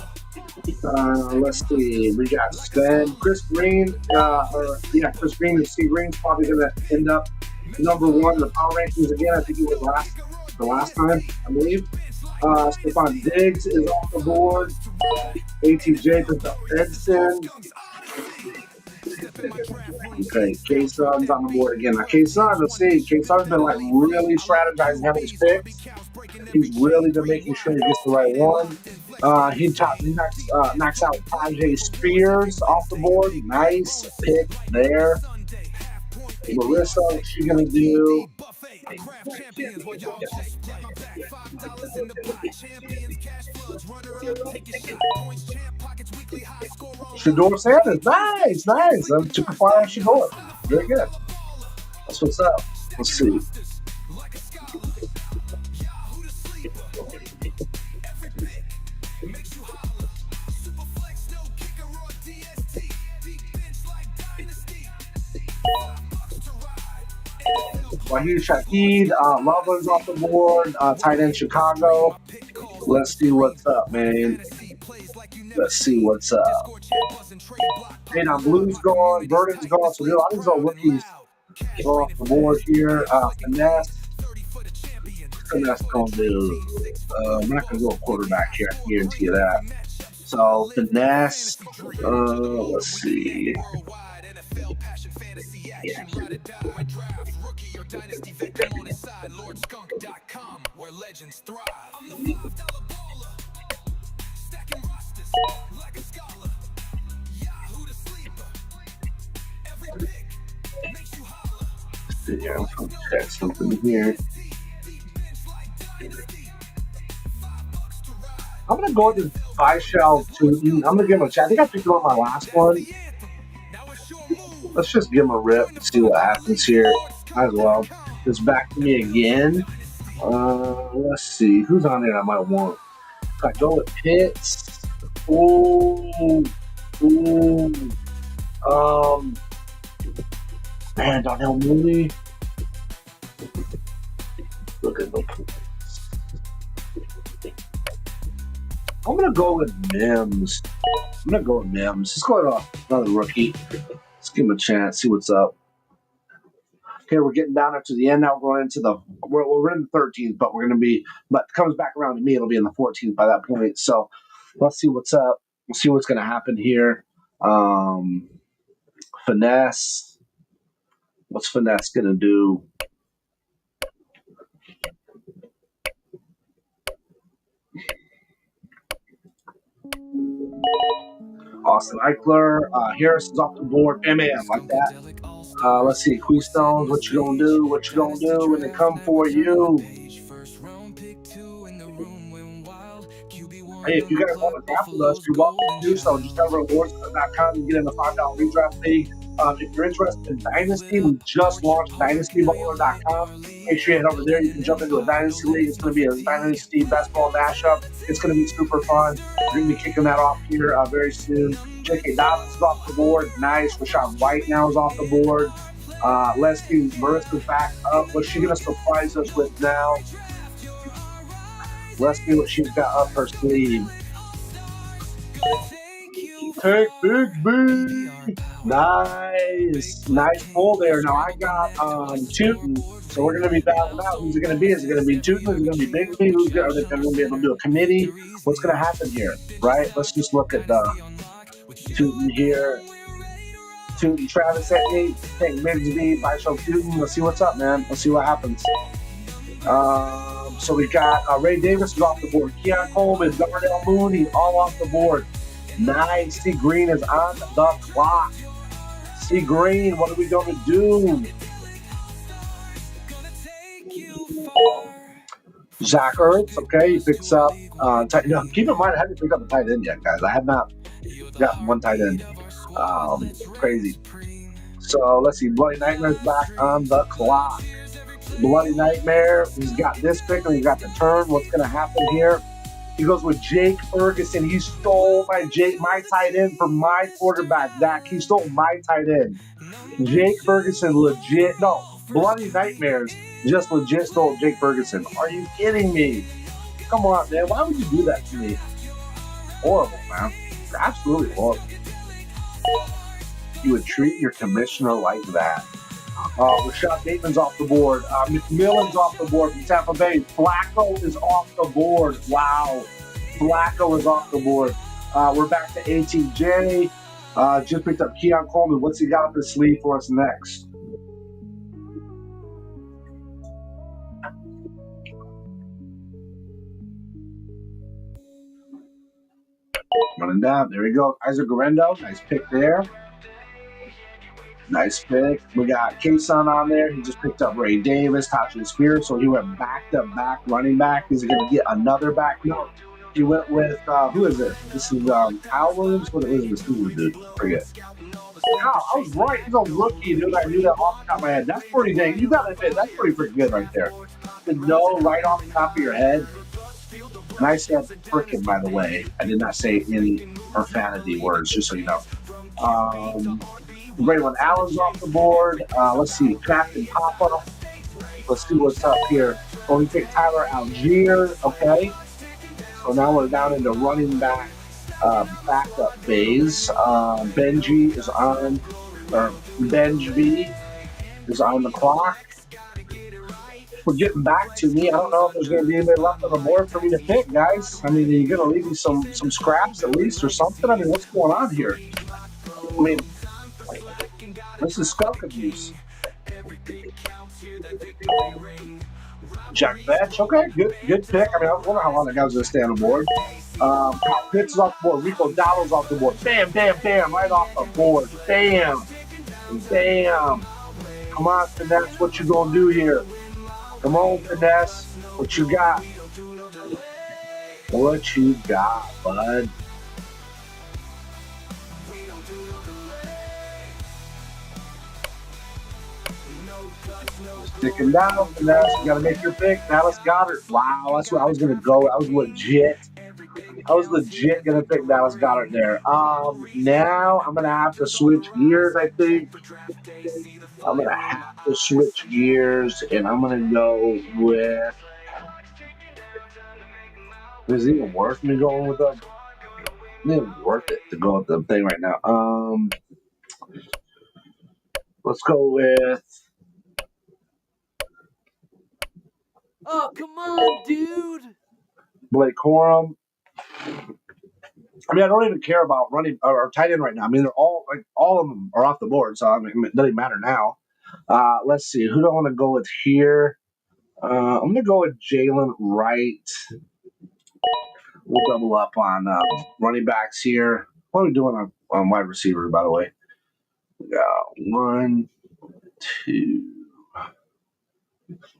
Let's see. We got Sven. Chris Green. Chris Green and C. Green's probably going to end up number 1 in the power rankings again. I think he was the last time, I believe. Stephon Diggs is off the board. ATJ picks up Edson. Okay, K-Sun's on the board again. Now, K-Sun, let's see. K-Sun's been really strategizing having his picks. He's really been making sure he gets the right one. He knocks out Tajay Spears off the board. Nice pick there. Marissa, what's she going to do? I craft champions while y'all just play. $5 in the pot. Champions, cash floods, runner up, take a shot. Points, champ, pockets, weekly high score on. Shador Sanders. Nice, nice. Super flyer Shador. Very good. That's what's up. Let's see. Like a scholar. Yahoo the sleeper. Every pick makes you holler. Superflex, no kicker or DST. Deep bench like Dynasty. $5 to ride. Wahid Shaheed, Loveland's off the board. Tight end Chicago. Let's see what's up, man. Let's see what's up. Payton Blue's gone. Burden's gone. So a lot of these old rookies go off the board here. Finesse. Finesse going to do. We're not going to go a quarterback here. I can guarantee you that. So Finesse. Let's see. Yeah. Rookie or dynasty vet, come on inside lordskunk.com where legends thrive. I'm the $5 baller, stacking rosters like a scholar. Yahoo the sleeper. Every pick makes you holler. Yeah, I'm going to check something here. I'm going to go to Shell Tootin. I'm going to give him a chat. I think I picked him on my last one. Let's just give him a rip and see what happens here. Might as well. It's back to me again. Let's see. Who's on there I might want? I go with Pitts. Ooh. Man, Darnell Mooney. Look at the points. I'm going to go with Mims. Let's go to another rookie. Let's give him a chance, see what's up. Okay, we're getting down to the end now. We're going into we're in the 13th, but it comes back around to me. It'll be in the 14th by that point. So let's see what's up. We'll see what's going to happen here. Finesse. What's Finesse going to do? Austin Eichler, Harris is off the board. Man, like that. Let's see, Queestones, what you gonna do? When they come for you? Hey, if you guys want to draft with us, you're welcome to do so. Just go to rewards.com and get in the $5 redraft league. If you're interested in Dynasty, we just launched DynastyBowler.com. Make sure you head over there. You can jump into a Dynasty league. It's going to be a Dynasty best ball mashup. It's going to be super fun. We're going to be kicking that off here very soon. J.K. Dobbins is off the board. Nice. Rashad White now is off the board. Leslie Marissa's back up. What's she going to surprise us with now? Let's see what she's got up her sleeve. Take Big B. Nice pull there. Now I got Tootin, so we're going to be battling out. Who's it going to be? Is it going to be Tootin? Is it going to be Big B? Are they going to be able to do a committee? What's going to happen here, right? Let's just look at Tootin here. Tootin, Travis at 8. Take Migsby, by show Tootin. Let's see what's up, man. Let's see what happens. So we got Ray Davis is off the board. Keon Coleman, Darnell Mooney, all off the board. Nice. C. Green is on the clock. C. Green, what are we going to do? Zach Ertz, okay, he picks up. Keep in mind, I haven't picked up a tight end yet, guys. I have not gotten one tight end. Crazy. So let's see. Bloody Nightmare's back on the clock. Bloody Nightmare, he's got this pick and he got the turn. What's going to happen here? He goes with Jake Ferguson. He stole my tight end from my quarterback, Dak. He stole my tight end. Jake Ferguson Bloody Nightmares just legit stole Jake Ferguson. Are you kidding me? Come on, man. Why would you do that to me? Horrible, man. Absolutely horrible. You would treat your commissioner like that. Rashad Bateman's off the board. McMillan's off the board from Tampa Bay. Flacco is off the board. Wow. Flacco is off the board. We're back to ATJ. Just picked up Keon Coleman. What's he got up his sleeve for us next? Running down. There we go. Isaac Garendo. Nice pick there. Nice pick. We got Kason on there. He just picked up Ray Davis, Tajay Spears, so he went back-to-back running back. Is he going to get another back? No. He went with, who is it? This is Kyle Williams? What is this dude? Forget. Wow, I was right. He's a rookie, dude. I knew that off the top of my head. That's pretty dang. You got to admit, that's pretty freaking good right there. To know right off the top of your head. And I said frickin', by the way. I did not say any profanity words, just so you know. Braylon Allen's off the board. Let's see, Captain Papa. Let's see what's up here. Oh, we picked Tyler Algier. Okay. So now we're down into running back backup phase. Benji is on, or Benj B is on the clock. We're getting back to me. I don't know if there's going to be anybody left on the board for me to pick, guys. I mean, are you going to leave me some scraps at least or something? I mean, what's going on here? I mean, this is skunk abuse. Jack Vetch, okay, good pick. I mean, I was wondering how long that guy was going to stay on the board. Kyle Pitts is off the board. Rico Dowdle's off the board. Bam, bam, bam, right off the board. Bam, bam. Come on, Finesse, what you going to do here? Come on, Finesse, what you got? What you got, bud? Sticking down, Finesse. You got to make your pick. Dallas Goedert. Wow, that's where I was going to go. I was legit going to pick Dallas Goedert there. Now I'm going to have to switch gears, I think. I'm going to have to switch gears, and I'm going to go with... Is it even worth me going with them? It's even worth it to go with the thing right now. Let's go with... Oh, come on, dude. Blake Corum. I mean, I don't even care about running or tight end right now. I mean, they're all of them are off the board, so I mean, it doesn't matter now. Let's see, who do I want to go with here? I'm going to go with Jalen Wright. We'll double up on running backs here. What are we doing on wide receivers, by the way? We got 1, 2,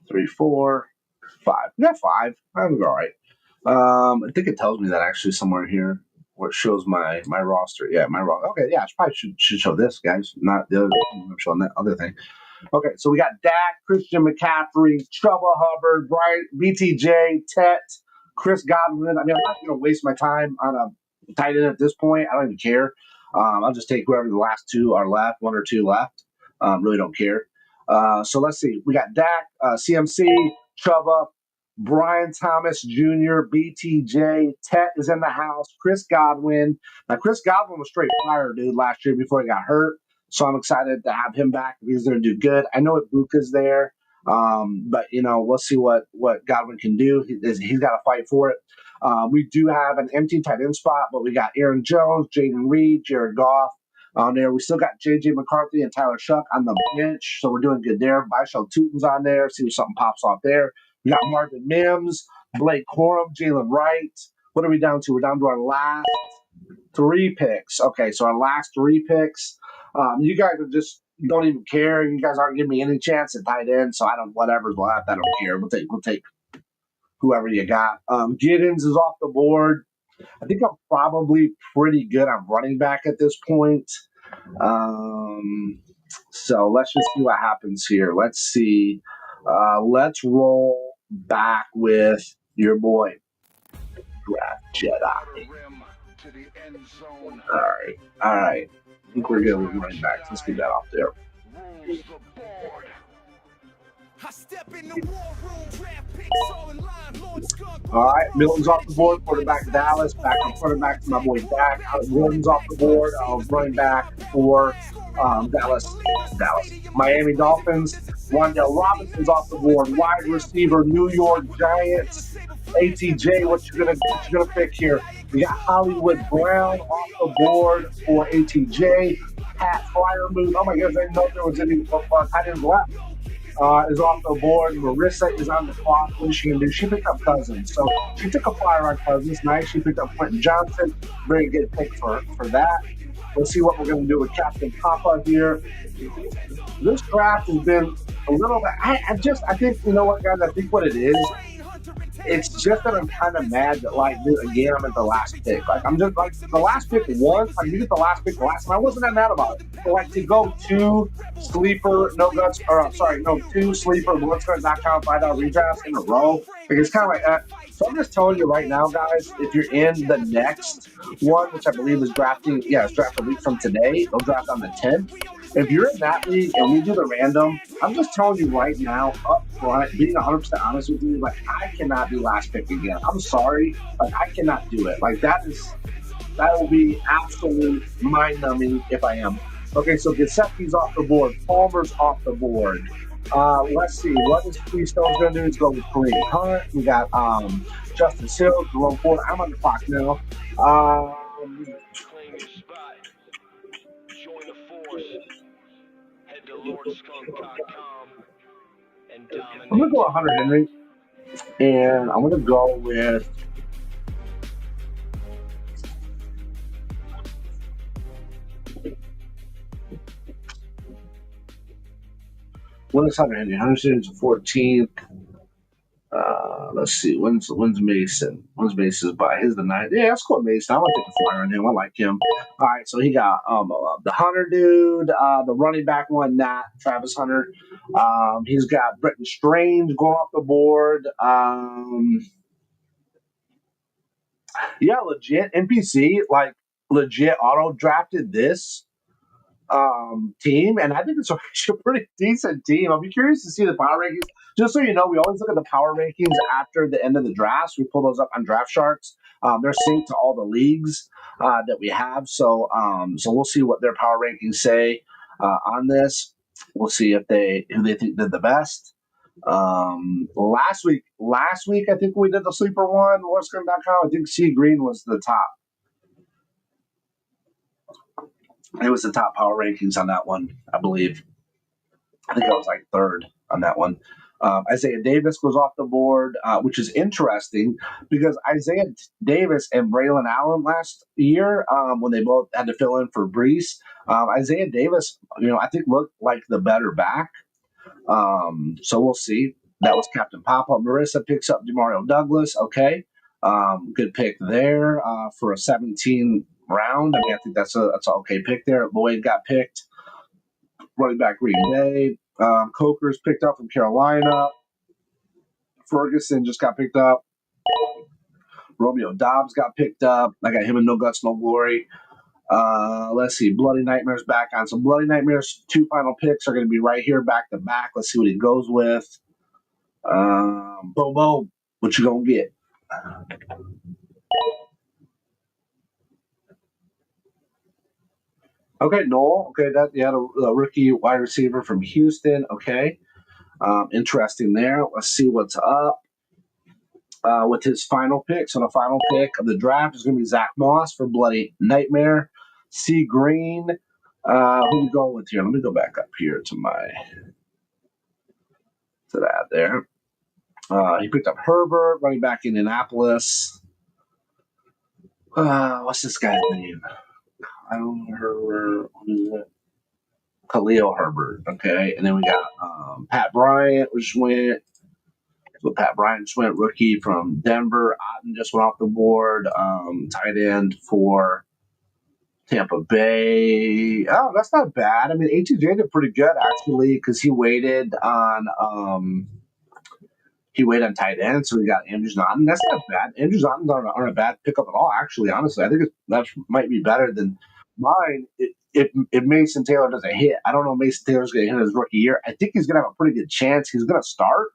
3, 4, 5. We got 5. I'm all right. I think it tells me that actually somewhere here where it shows my roster. Yeah, my roster. Okay, yeah, I probably should show this, guys, not the other. I'm showing that other thing. Okay, so we got Dak, Christian McCaffrey, Chuba Hubbard, Brian, BTJ, Tet, Chris Godwin. I mean, I'm not going to waste my time on a tight end at this point. I don't even care. I'll just take whoever the last two are left, 1 or 2 left. Really don't care. So let's see. We got Dak, CMC, Chuba, Brian Thomas Jr., BTJ, Tet is in the house, Chris Godwin. Now, Chris Godwin was straight fire, dude, last year before he got hurt. So I'm excited to have him back. He's going to do good. I know Ibuka's there, but, you know, we'll see what Godwin can do. He's got to fight for it. We do have an empty tight end spot, but we got Aaron Jones, Jaden Reed, Jared Goff on there. We still got J.J. McCarthy and Tyler Shuck on the bench, so we're doing good there. Vishal Tutin's on there. See if something pops off there. We got Marvin Mims, Blake Corum, Jalen Wright. What are we down to? We're down to our last 3 picks. Okay, so our last 3 picks. You guys are just don't even care. You guys aren't giving me any chance at tight end, so I don't. Whatever's left, I don't care. We'll take whoever you got. Giddens is off the board. I think I'm probably pretty good on running back at this point. So let's just see what happens here. Let's see. Let's roll back with your boy, Draft Jedi. All right. I think we're good with running backs. Let's get that off there. Rules the board. I step in the war room, draft picks all in line, Lord Skunk. All right, Milton's off the board. Quarterback Dallas. Back on quarterback for my boy Dak. Gordon's off the board. Running back for Dallas. Miami Dolphins. Wandale Robinson's off the board. Wide receiver, New York Giants. ATJ, what you gonna pick here? We got Hollywood Brown off the board for ATJ. Pat Fryermuth. Oh my goodness, I didn't know there was any tight ends left. Is off the board. Marissa is on the clock. What is she going to do? She picked up Cousins. So she took a flyer on Cousins. Nice. She picked up Quentin Johnson. Very good pick for that. Let's see what we're going to do with Captain Papa here. This draft has been a little bit. I think, you know what, guys? I think what it is, it's just that I'm kind of mad that, like, again, I'm at the last pick. Like, I'm just like the last pick once. Like, you get the last pick the last time. I wasn't that mad about it. But like to go two sleeper no guts, or sorry, no two sleeper onward.com $5 redrafts in a row. Like, it's kind of like that. So I'm just telling you right now, guys, if you're in the next one, which I believe is drafting, it's draft a week from today. They'll draft on the 10th. If you're in that league and we do the random, I'm just telling you right now, up front, being 100% honest with you, like, I cannot be last pick again. I'm sorry, like, I cannot do it. Like, that will be absolute mind-numbing if I am. Okay, so Gesicki's off the board. Palmer's off the board. Let's see. What is Freestone's going to do? Is go with Kareem Hunt. We got Justin Sills, Jerome Ford. I'm on the clock now. Claim your spot. Join the force. Head to lordskunk.com and I'm going to dominate. go 100 Henry. And I'm going to go with when is 100 Henry? 100 Henry's the 14th. Let's see. When's Mason? When's Mason's by? His the 9th. Yeah, let's go with Mason. I want to take a flyer on him. I like him. All right, so he got the Hunter dude, the running back one, Travis Hunter. He's got Britton Strange going off the board. Legit NPC, like legit auto drafted this team, and I think it's actually a pretty decent team. I'll be curious to see the power rankings. Just so you know, we always look at the power rankings after the end of the drafts. We pull those up on Draft Sharks. They're synced to all the leagues that we have, so we'll see what their power rankings say on this. We'll see who they think did the best. Last week, I think we did the sleeper one, Warscrim.com. I think C Green was the top. It was the top power rankings on that one, I believe. I think I was like third on that one. Isaiah Davis goes off the board, which is interesting because Isaiah Davis and Braylon Allen last year, when they both had to fill in for Brees, Isaiah Davis, I think looked like the better back. So we'll see. That was Captain Papa. Marissa picks up Demario Douglas. Okay. Good pick there for a 17 round. I think that's an okay pick there. Lloyd got picked. Running back Green Bay. Coker's picked up from Carolina. Ferguson just got picked up. Romeo Dobbs got picked up. I got him in No Guts, No Glory. Let's see. Bloody Nightmares back on. So Bloody Nightmares, 2 final picks are going to be right here back to back. Let's see what he goes with. Bobo, what you going to get? Okay, Noel. Okay, that you had a rookie wide receiver from Houston. Okay, interesting there. Let's see what's up with his final pick. So the final pick of the draft is going to be Zach Moss for Bloody Nightmare. C Green. Who are we going with here? Let me go back up here to that there. He picked up Herbert, running back Indianapolis. What's this guy's name? I don't know Herbert. What is it? Khalil Herbert. Okay, and then we got Pat Bryant, which went. So Pat Bryant just went rookie from Denver. Otten just went off the board. Tight end for Tampa Bay. Oh, that's not bad. I mean, ATJ did pretty good actually because he waited on tight end, so we got Andrew Zotten. That's not bad. Andrew Zotten's aren't a bad pickup at all, actually, honestly. I think that might be better than mine if Mason Taylor doesn't hit. I don't know if Mason Taylor's going to hit his rookie year. I think he's going to have a pretty good chance. He's going to start.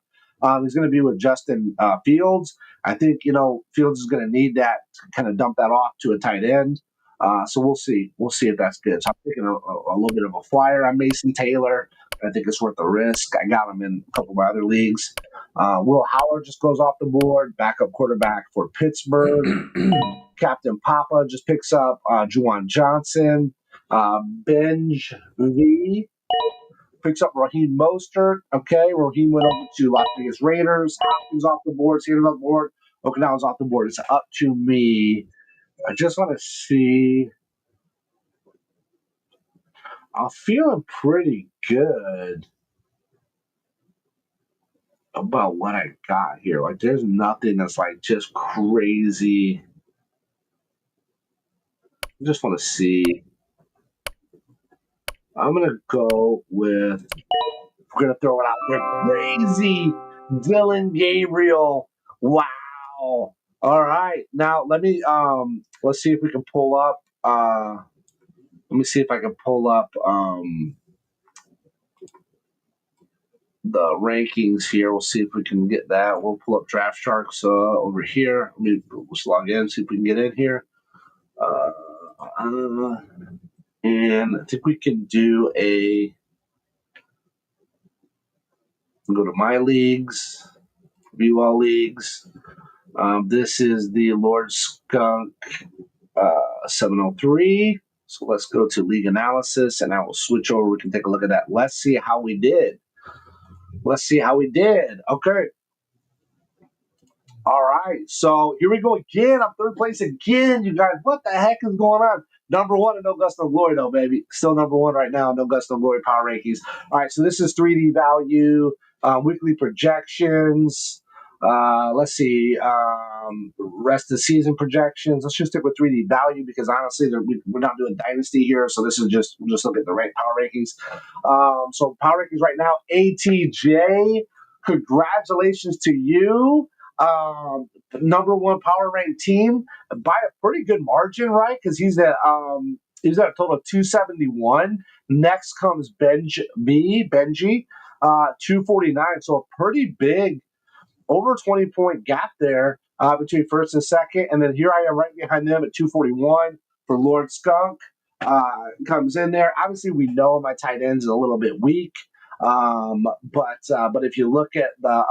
He's going to be with Justin Fields. I think, Fields is going to need that to kind of dump that off to a tight end. So we'll see. We'll see if that's good. So I'm taking a little bit of a flyer on Mason Taylor. I think it's worth the risk. I got him in a couple of my other leagues. Will Howard just goes off the board, backup quarterback for Pittsburgh. Captain Papa just picks up Juwan Johnson. Benj V picks up Raheem Mostert. Okay, Raheem went over to Las Vegas Raiders. Hopkins off the board. Sanders off the board. Okinawa's off the board. It's up to me. I just want to see. I'm feeling pretty good about what I got here. Like, there's nothing that's like just crazy. I just want to see. I'm gonna go with. We're gonna throw it out there. Crazy Dylan Gabriel. Wow. All right. Now let's see if we can pull up let me see if I can pull up the rankings here. We'll see if we can get that. We'll pull up Draft Sharks over here. Let's log in, see if we can get in here. And I think we can do go to my leagues, view all leagues. This is the Lord Skunk 703. So let's go to league analysis and I will switch over. We can take a look at that. Let's see how we did. Okay. All right. So here we go again. I'm third place again. You guys, what the heck is going on? Number one in No Gusto No Glory, though, baby. Still number one right now in No Gusto No Glory Power Rankings. All right. So this is 3D value, weekly projections. Let's see. Rest of the season projections. Let's just stick with 3D value because honestly, we're not doing Dynasty here. So this is we'll just look at the power rankings. So power rankings right now, ATJ. Congratulations to you. Number one power ranked team by a pretty good margin, right? Because he's at a total of 271. Next comes Benji, 249. So a pretty big over 20-point gap there between first and second. And then here I am right behind them at 241 for Lord Skunk. Comes in there. Obviously, we know my tight ends is a little bit weak. But if you look at the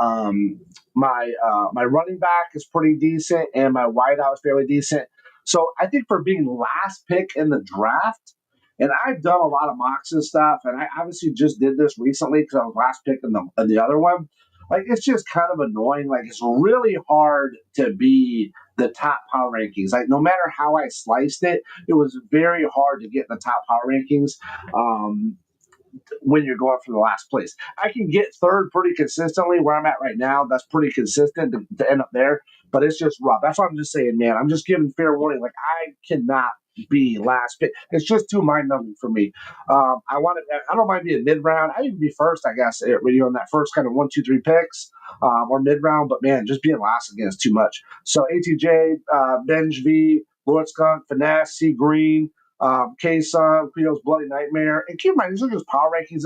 my running back is pretty decent and my wideout is fairly decent. So I think for being last pick in the draft, and I've done a lot of mocks and stuff, and I obviously just did this recently because I was last pick in the other one. Like, it's just kind of annoying. Like, it's really hard to be the top power rankings. Like, no matter how I sliced it, it was very hard to get in the top power rankings. When you're going for the last place, I can get third pretty consistently where I'm at right now. That's pretty consistent to end up there, but it's just rough. That's what I'm just saying, man. I'm just giving fair warning. Like, I cannot be last pick. It's just too mind numbing for me. I don't mind being mid round. I even be first, I guess, in that first kind of 1, 2, 3 picks or mid round. But man, just being last again is too much. So ATJ, Benj V, Lord Skunk, Finesse, C Green. K-Sun, Cleo's Bloody Nightmare. And keep in mind, these are just power rankings.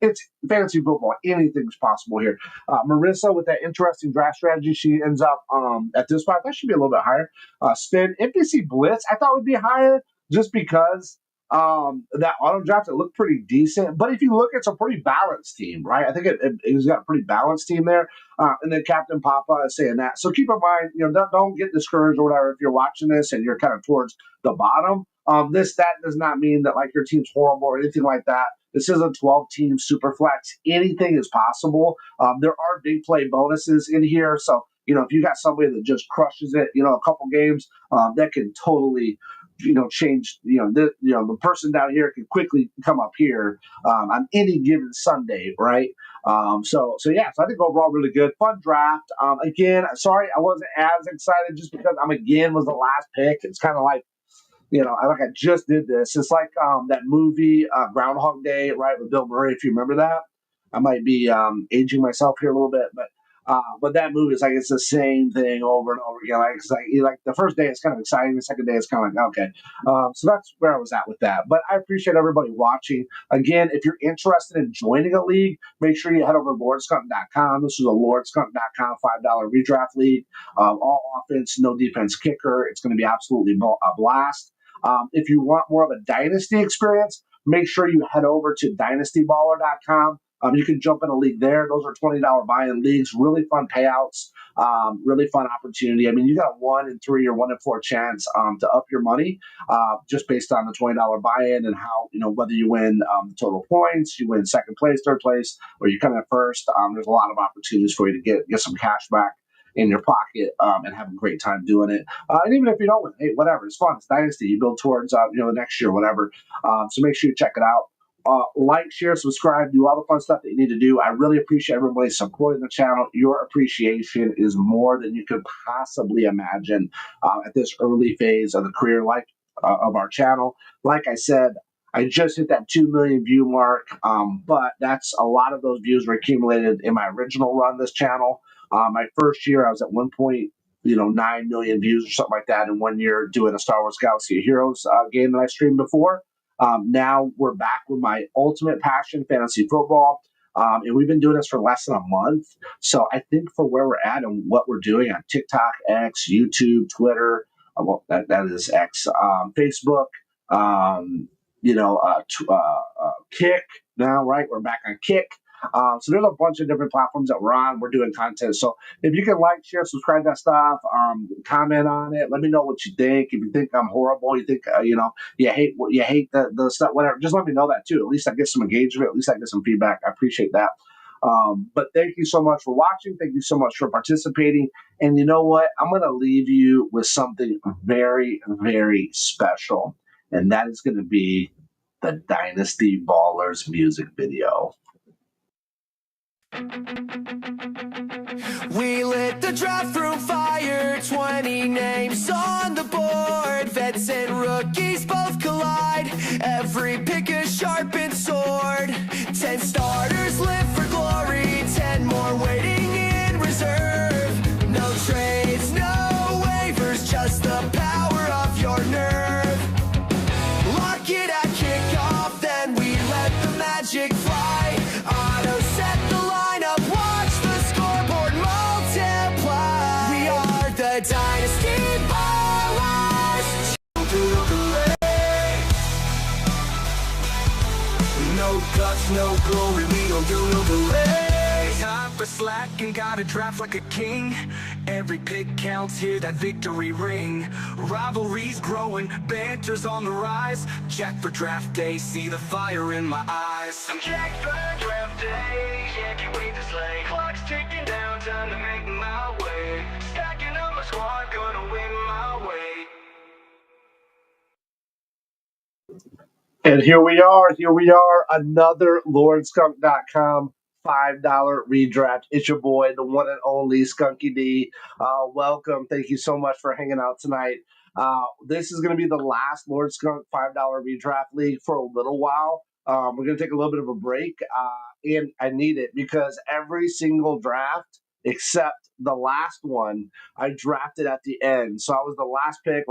It's fantasy football. Anything's possible here. Marissa, with that interesting draft strategy, she ends up at this spot. That should be a little bit higher. Spin, NPC Blitz, I thought would be higher just because that auto draft, it looked pretty decent. But if you look, it's a pretty balanced team, right? I think it's got a pretty balanced team there. And then Captain Papa is saying that. So keep in mind, don't get discouraged or whatever if you're watching this and you're kind of towards the bottom. That does not mean that like your team's horrible or anything like that. This is a 12-team super flex. Anything is possible. There are big play bonuses in here. So, if you got somebody that just crushes it, a couple games, that can totally change, the person down here can quickly come up here on any given Sunday, right? So I think overall really good. Fun draft. Again, sorry I wasn't as excited just because was the last pick. It's kind of like, I just did this. It's like that movie Groundhog Day, right, with Bill Murray, if you remember that. I might be aging myself here a little bit, but that movie is like it's the same thing over and over again. Like the first day it's kind of exciting, the second day it's kind of like okay. So that's where I was at with that. But I appreciate everybody watching. Again, if you're interested in joining a league, make sure you head over to LordSkunk.com. This is a LordSkunk.com $5 redraft league. All offense, no defense kicker. It's going to be absolutely a blast. If you want more of a dynasty experience, make sure you head over to dynastyballer.com. You can jump in a league there. Those are $20 buy-in leagues, really fun payouts, really fun opportunity. I mean, you got a 1 in 3 or 1 in 4 chance to up your money just based on the $20 buy-in and how, whether you win total points, you win second place, third place, or you come in first. There's a lot of opportunities for you to get some cash back in your pocket and have a great time doing it. And even if you don't win, hey, whatever, it's fun. It's Dynasty. You build towards the next year, whatever. So make sure you check it out. Like, share, subscribe, do all the fun stuff that you need to do. I really appreciate everybody supporting the channel. Your appreciation is more than you could possibly imagine at this early phase of the career life of our channel. Like I said, I just hit that 2 million view mark, but that's a lot of those views were accumulated in my original run this channel. My first year, I was at 1.9 million views or something like that in 1 year doing a Star Wars Galaxy of Heroes game that I streamed before. Now we're back with my ultimate passion, fantasy football. And we've been doing this for less than a month. So I think for where we're at and what we're doing on TikTok, X, YouTube, Twitter, well, that is X, Facebook, Kick now, right? We're back on Kick. So there's a bunch of different platforms that we're on. We're doing content. So if you can like, share, subscribe to that stuff, comment on it. Let me know what you think. If you think I'm horrible, you think, you hate the stuff, whatever. Just let me know that too. At least I get some engagement. At least I get some feedback. I appreciate that. But thank you so much for watching. Thank you so much for participating. And you know what? I'm going to leave you with something very, very special. And that is going to be the Dynasty Ballers music video. We lit the draft room fire, 20 names on the board. Vets and rookies both collide. Every pick a sharpened sword. 10 starters live for glory, 10 more waiting in reserve. No trades, no waivers, just the power of your nerve. Lock it at kickoff, then we let the magic fly. Auto set the lineup, watch the scoreboard multiply. We are the Dynasty Ballers. No guts, no glory, we don't do no delay. Time for slack and gotta draft like a king. Every pick counts, hear that victory ring. Rivalries growing, banter's on the rise. Jack for draft day, see the fire in my eyes. I'm jacked for draft day, yeah, can't wait to slay. Clock's ticking down, time to make my way. Stacking up my squad, gonna win my way. And here we are, another LordSkunk.com $5 redraft. It's your boy, the one and only Skunky D. Welcome. Thank you so much for hanging out tonight. This is going to be the last Lord Skunk $5 redraft league for a little while. We're going to take a little bit of a break, and I need it because every single draft except the last one I drafted at the end. So I was the last pick.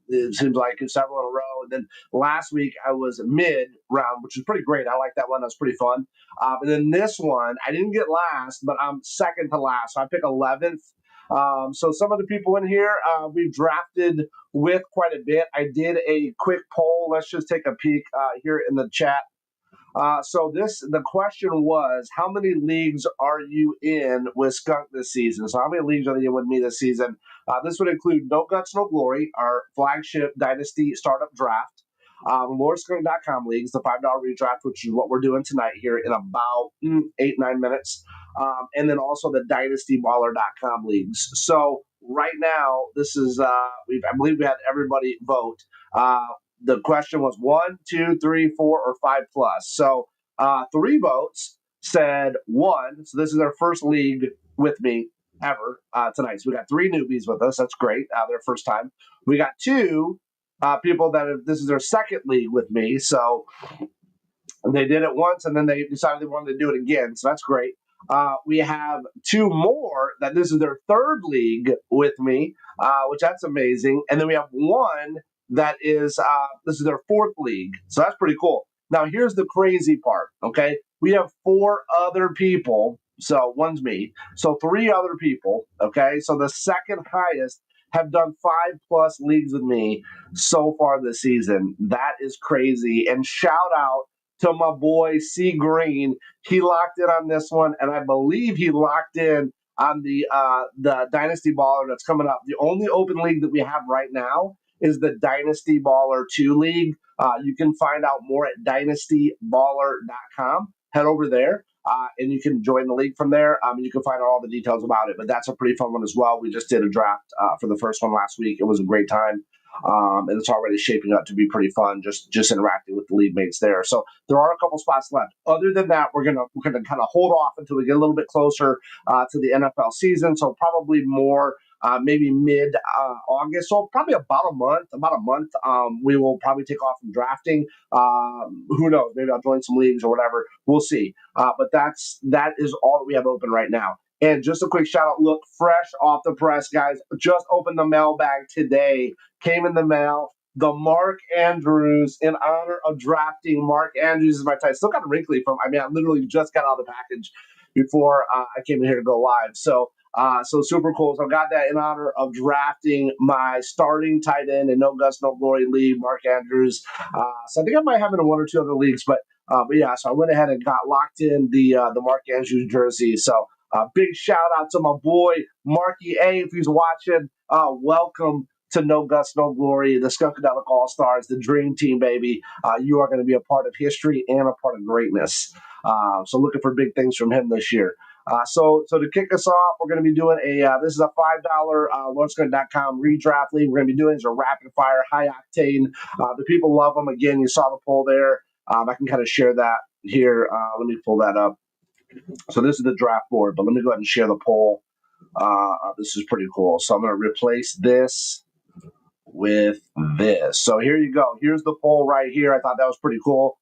It seems like several in a row. And then last week I was mid round, which was pretty great. I like that one. That was pretty fun. And then this one, I didn't get last, but I'm second to last. So I pick 11th. So some of the people in here, we've drafted with quite a bit. I did a quick poll. Let's just take a peek here in the chat. So the question was, how many leagues are you in with Skunk this season? So how many leagues are you in with me this season? This would include No Guts, No Glory, our flagship Dynasty startup draft. LordSkunk.com leagues, the $5 redraft, which is what we're doing tonight here in about 8-9 minutes. And then also the DynastyBaller.com leagues. So right now, this is, I believe we had everybody vote. The question was 1, 2, 3, 4, or 5 plus. So 3 votes said 1. So this is their first league with me ever tonight. So we got 3 newbies with us. That's great. Their first time. We got 2 people this is their second league with me. So they did it once and then they decided they wanted to do it again. So that's great. We have 2 more that this is their third league with me, which that's amazing. And then we have 1 that is this is their fourth league. So that's pretty cool. Now here's the crazy part, okay? We have 4 other people. So one's me. So 3 other people, okay? So the second highest have done 5 plus leagues with me so far this season. That is crazy. And shout out to my boy C Green. He locked in on this one, and I believe he locked in on the Dynasty Baller that's coming up. The only open league that we have right now is the Dynasty Baller 2 League. You can find out more at dynastyballer.com. Head over there. and you can join the league from there. And you can find out all the details about it. But that's a pretty fun one as well. We just did a draft for the first one last week. It was a great time. And it's already shaping up to be pretty fun, just interacting with the league mates there. So there are a couple spots left. Other than that, we're gonna kind of hold off until we get a little bit closer to the NFL season. So probably more maybe mid August. So probably about a month. We will probably take off from drafting. Who knows? Maybe I'll join some leagues or whatever. We'll see. But that is all that we have open right now. And just a quick shout out, look, fresh off the press, guys. Just opened the mailbag today. Came in the mail. The Mark Andrews, in honor of drafting Mark Andrews is my title. Still kind of wrinkly I literally just got out of the package before I came in here to go live. So super cool. So I got that in honor of drafting my starting tight end in No Guts, No Glory league, Mark Andrews. So I think I might have it in one or two other leagues, but yeah, so I went ahead and got locked in the Mark Andrews jersey. So big shout out to my boy Marky A if he's watching. Welcome to No Guts, No Glory, the Skunkadelic All-Stars, the Dream Team, baby. You are going to be a part of history and a part of greatness. So looking for big things from him this year. So to kick us off, we're going to be doing this is a $5 LordsCon.com redraft league. We're going to be doing is a rapid fire, high octane. The people love them. Again, you saw the poll there. I can kind of share that here. Let me pull that up. So this is the draft board, but let me go ahead and share the poll. This is pretty cool. So I'm going to replace this with this. So here you go. Here's the poll right here. I thought that was pretty cool.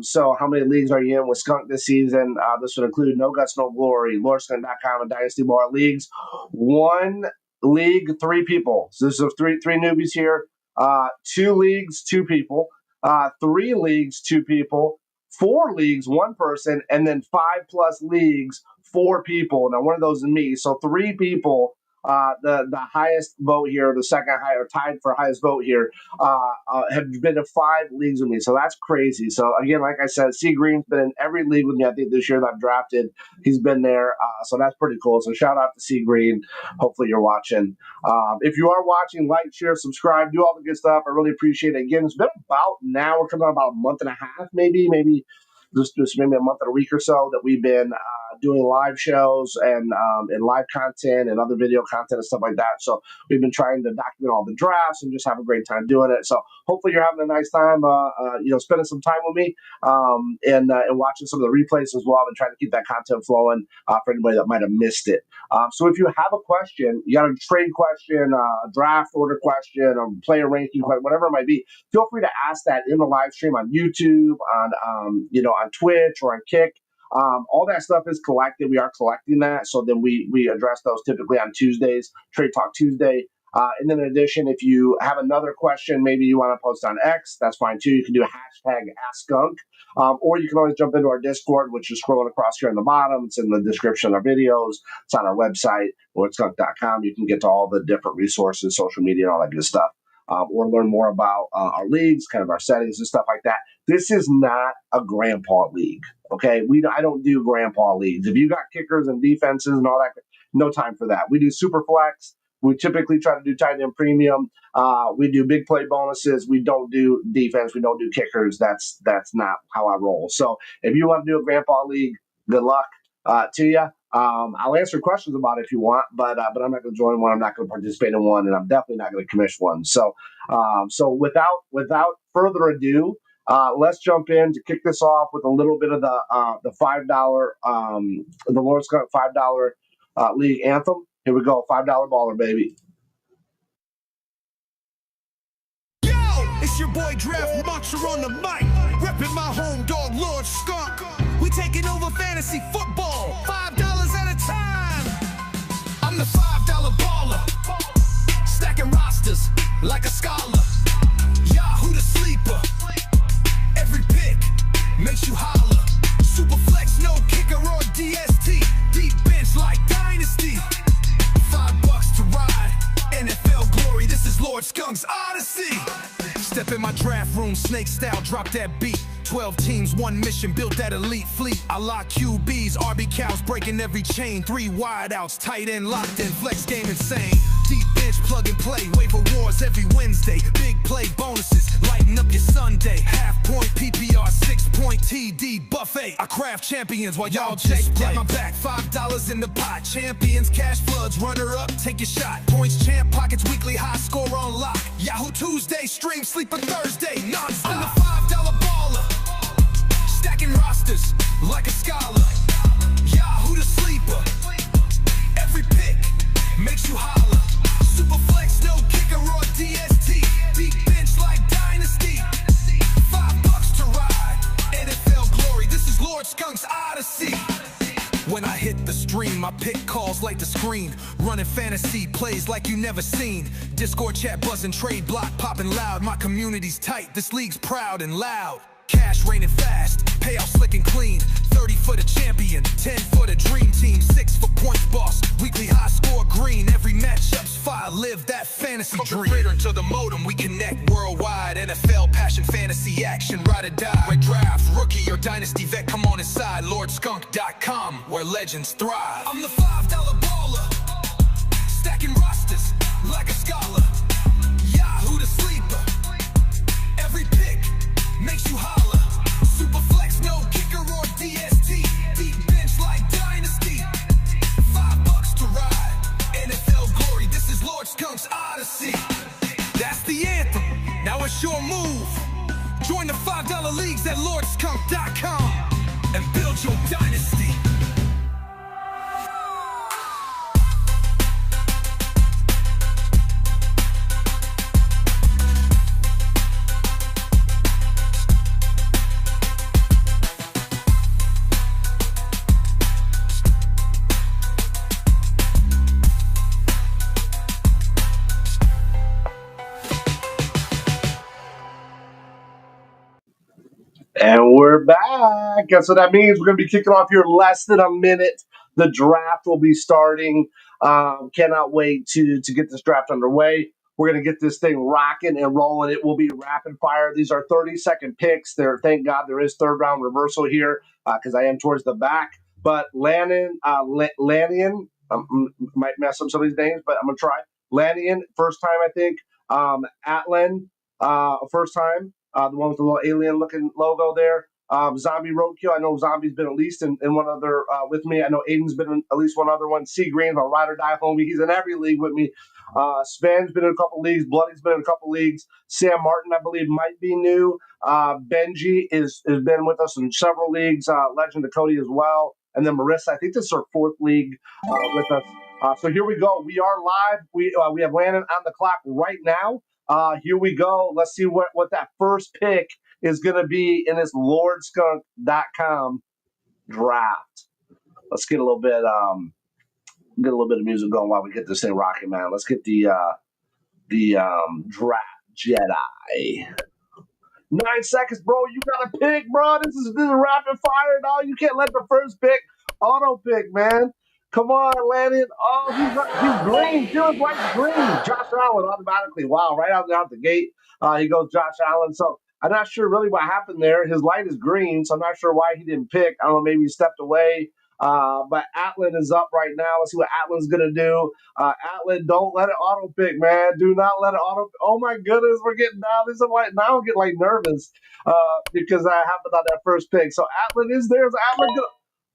So how many leagues are you in with Skunk this season? This would include No Guts, No Glory, LordsCon.com, and Dynasty Bar leagues. One league, 3 people. So this is three newbies here. 2 leagues, 2 people. 3 leagues, 2 people. 4 leagues, 1 person, and then 5+ leagues, 4 people. Now one of those is me. So 3 people. The highest vote here, the second high, or tied for highest vote here, have been to 5 leagues with me. So that's crazy. So again, like I said, C Green's been in every league with me. I think this year that I've drafted, he's been there. So that's pretty cool. So shout out to C Green. Hopefully you're watching. If you are watching, like, share, subscribe, do all the good stuff. I really appreciate it. Again, it's been about now, we're coming on about a month and a half, maybe just maybe a month or a week or so that we've been doing live shows and live content and other video content and stuff like that. So we've been trying to document all the drafts and just have a great time doing it. So hopefully you're having a nice time, spending some time with me and watching some of the replays as well. I've been trying to keep that content flowing for anybody that might have missed it. So if you have a question, you got a trade question, a draft order question, a player ranking question, whatever it might be, feel free to ask that in the live stream on YouTube, on Twitch or on Kick. All that stuff is collected. We are collecting that. So then we address those typically on Tuesdays, Trade Talk Tuesday. And then in addition, if you have another question, maybe you want to post on X, that's fine too. You can do a hashtag #AskSkunk. Or you can always jump into our Discord, which is scrolling across here on the bottom. It's in the description of our videos. It's on our website, LordsCon.com. You can get to all the different resources, social media, and all that good stuff. Or learn more about our leagues, kind of our settings and stuff like that. This is not a grandpa league, okay? I don't do grandpa leagues. If you got kickers and defenses and all that, no time for that. We do Superflex. We typically try to do tight end premium. We do big play bonuses. We don't do defense. We don't do kickers. That's not how I roll. So if you want to do a grandpa league, good luck to you. I'll answer questions about it if you want, but I'm not going to join one. I'm not going to participate in one, and I'm definitely not going to commission one. So without further ado, let's jump in to kick this off with a little bit of the $5 the Lord's Cup $5 league anthem. Here we go, $5 baller, baby. Yo, it's your boy Draft Monster on the mic, repping my home dog Lord Skunk. We taking over fantasy football, $5 at a time. I'm the $5 baller, stacking rosters like a scholar. Yahoo the sleeper, every pick makes you holler. Superflex, no kicker or DST, deep bench like Dynasty. $5 to ride, NFL glory, this is Lord Skunk's Odyssey. Step in my draft room, snake style, drop that beat. 12 teams, 1 mission, built that elite fleet. I lock QBs, RB cows, breaking every chain. 3 wideouts, tight end locked in, flex game insane. Deep bench, plug and play, waiver wars every Wednesday. Big play bonuses, lighten up your Sunday. Half point PPR, 6-point TD buffet. I craft champions while y'all just play. My back, $5 in the pot. Champions, cash floods, runner up, take your shot. Points, champ, pockets, weekly high score on lock. Yahoo Tuesday, stream, sleeper Thursday, non-stop. I'm the $5 baller, stacking rosters like a scholar. Yahoo the sleeper, every pick makes you holler. Superflex, no kicker or DST. Big bench like Dynasty. $5 to ride. NFL glory, this is Lord Skunk's Odyssey. When I hit the stream, my pick calls like the screen. Running fantasy plays like you never seen. Discord chat buzzing, trade block popping loud. My community's tight, this league's proud and loud. Cash raining fast, payout slick and clean. 30 for the champion, 10 for the dream team. 6 for points boss, weekly high score green. Every matchup's fire, live that fantasy dream. From the Twitter to the modem, we connect worldwide. NFL, passion, fantasy, action, ride or die. Redraft, rookie or dynasty vet, come on inside. LordSkunk.com, where legends thrive. I'm the $5 baller, stacking rosters like a scholar. Yahoo the sleeper, every pick makes you holler. Superflex, no kicker or DST. Deep bench like Dynasty. $5 to ride. NFL glory, this is Lord Skunk's Odyssey. That's the anthem, now it's your move. Join the $5 leagues at LordSkunk.com and build your dynasty. And we're back. Guess what that means? We're going to be kicking off here in less than a minute. The draft will be starting. Cannot wait to get this draft underway. We're going to get this thing rocking and rolling. It will be rapid fire. These are 30-second picks. Thank God there is third round reversal here because I am towards the back. But Lannion, might mess up some of these names, but I'm going to try. Lannion, first time, I think. Atlan, first time. The one with the little alien-looking logo there. Zombie Roadkill. I know Zombie's been at least in one other with me. I know Aiden's been in at least one other one. C Green, my ride or die homie. He's in every league with me. Sven's been in a couple leagues. Bloody's been in a couple leagues. Sam Martin, I believe, might be new. Benji has been with us in several leagues. Legend of Cody as well. And then Marissa, I think this is her fourth league with us. So here we go. We are live. We have Landon on the clock right now. Here we go. Let's see what that first pick is going to be in this LordSkunk.com draft. Let's get a little bit of music going while we get this thing rocking, man. Let's get the draft Jedi. 9 seconds, bro. You got to pick, bro. This is rapid fire, dog. You can't let the first pick auto pick, man. Come on, Landon. Oh, he's green. Feels like green. Josh Allen automatically. Wow, right out the gate, he goes Josh Allen. So I'm not sure really what happened there. His light is green, so I'm not sure why he didn't pick. I don't know, maybe he stepped away. But Atlan is up right now. Let's see what Atlan's going to do. Atlan, don't let it auto pick, man. Do not let it auto. Oh, my goodness. We're getting down. Now I'm getting nervous because I happened on that first pick. So Atlan is there. Is Atlan going to.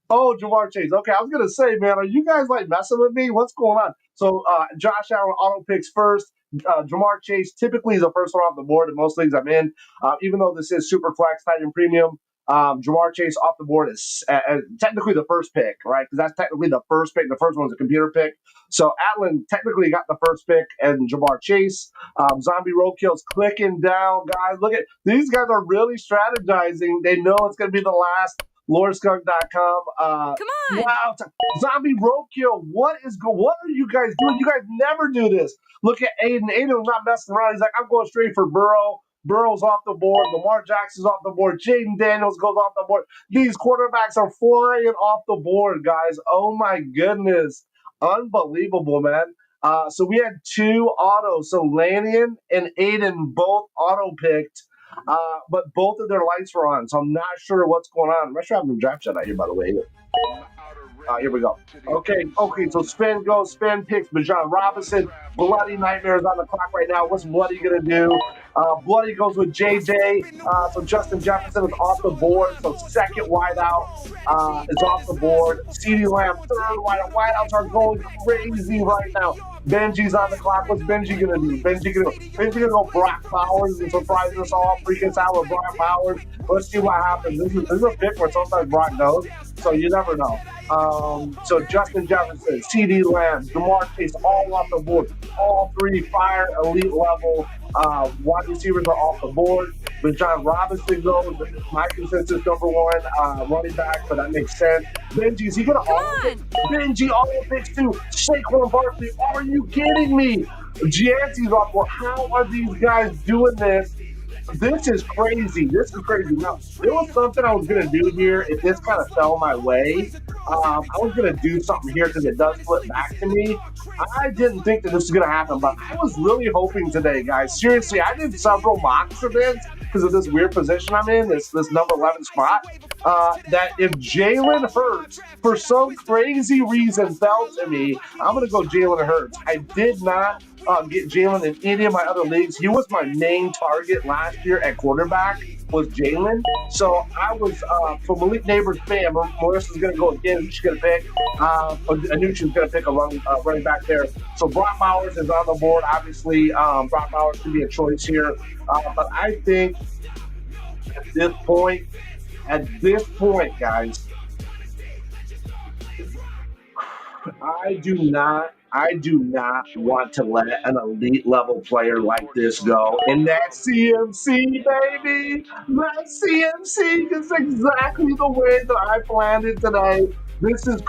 Oh, Jamar Chase. Okay, I was going to say, man, are you guys messing with me? What's going on? So Josh Allen auto picks first. Jamar Chase typically is the first one off the board in most leagues I'm in. Even though this is Superflex, Titan Premium, Jamar Chase off the board is technically the first pick, right? Because that's technically the first pick. The first one's a computer pick. So Atlan technically got the first pick and Jamar Chase. Zombie Roadkill's clicking down, guys. Look at these guys are really strategizing. They know it's going to be the last. LordSkunk.com. Come on. Wow. Zombie Roadkill. What are you guys doing? You guys never do this. Look at Aiden. Aiden's not messing around. He's like, I'm going straight for Burrow. Burrow's off the board. Lamar Jackson's off the board. Jaden Daniels goes off the board. These quarterbacks are flying off the board, guys. Oh, my goodness. Unbelievable, man. So we had two autos. So Lannion and Aiden both auto-picked. But both of their lights were on, so I'm not sure what's going on. I'm not sure I'm draft Jedi here, by the way. Here we go. Okay, so spin goes, spin picks, Bijan Robinson. Bloody Nightmares on the clock right now. What's Bloody going to do? Bloody goes with JJ. So Justin Jefferson is off the board. So second wideout is off the board. CeeDee Lamb, third wideout. Wideouts are going crazy right now. Benji's on the clock. What's Benji going to do? Benji gonna go Brock Bowers and surprise us all, freak us out with Brock Bowers. Let's see what happens. This is a pick where sometimes Brock goes, so you never know. So Justin Jefferson, CeeDee Lamb, Jamar Chase, all off the board. All three fire elite level wide receivers are off the board. When John Robinson goes, my consensus number one running back, but that makes sense. Benji, is he gonna auto pick? Benji auto picks too. Saquon Barkley, are you kidding me? Gianti's off board. How are these guys doing this? This is crazy. Now, there was something I was going to do here. If this kind of fell my way, I was going to do something here because it does flip back to me. I didn't think that this was going to happen, but I was really hoping today, guys. Seriously, I did several mocks of this because of this weird position I'm in, this number 11 spot, that if Jalen Hurts, for some crazy reason, fell to me, I'm going to go Jalen Hurts. I did not get Jalen in any of my other leagues. He was my main target last year at quarterback, was Jalen. So I was, for Malik Neighbors' fan, Marissa's going to go again. She's going to pick, Anucci's going to pick a running back there. So Brock Bowers is on the board. Obviously, Brock Bowers could be a choice here. But I think at this point, guys, I do not want to let an elite level player like this go. And that's CMC, baby. That's CMC is exactly the way that I planned it today. This is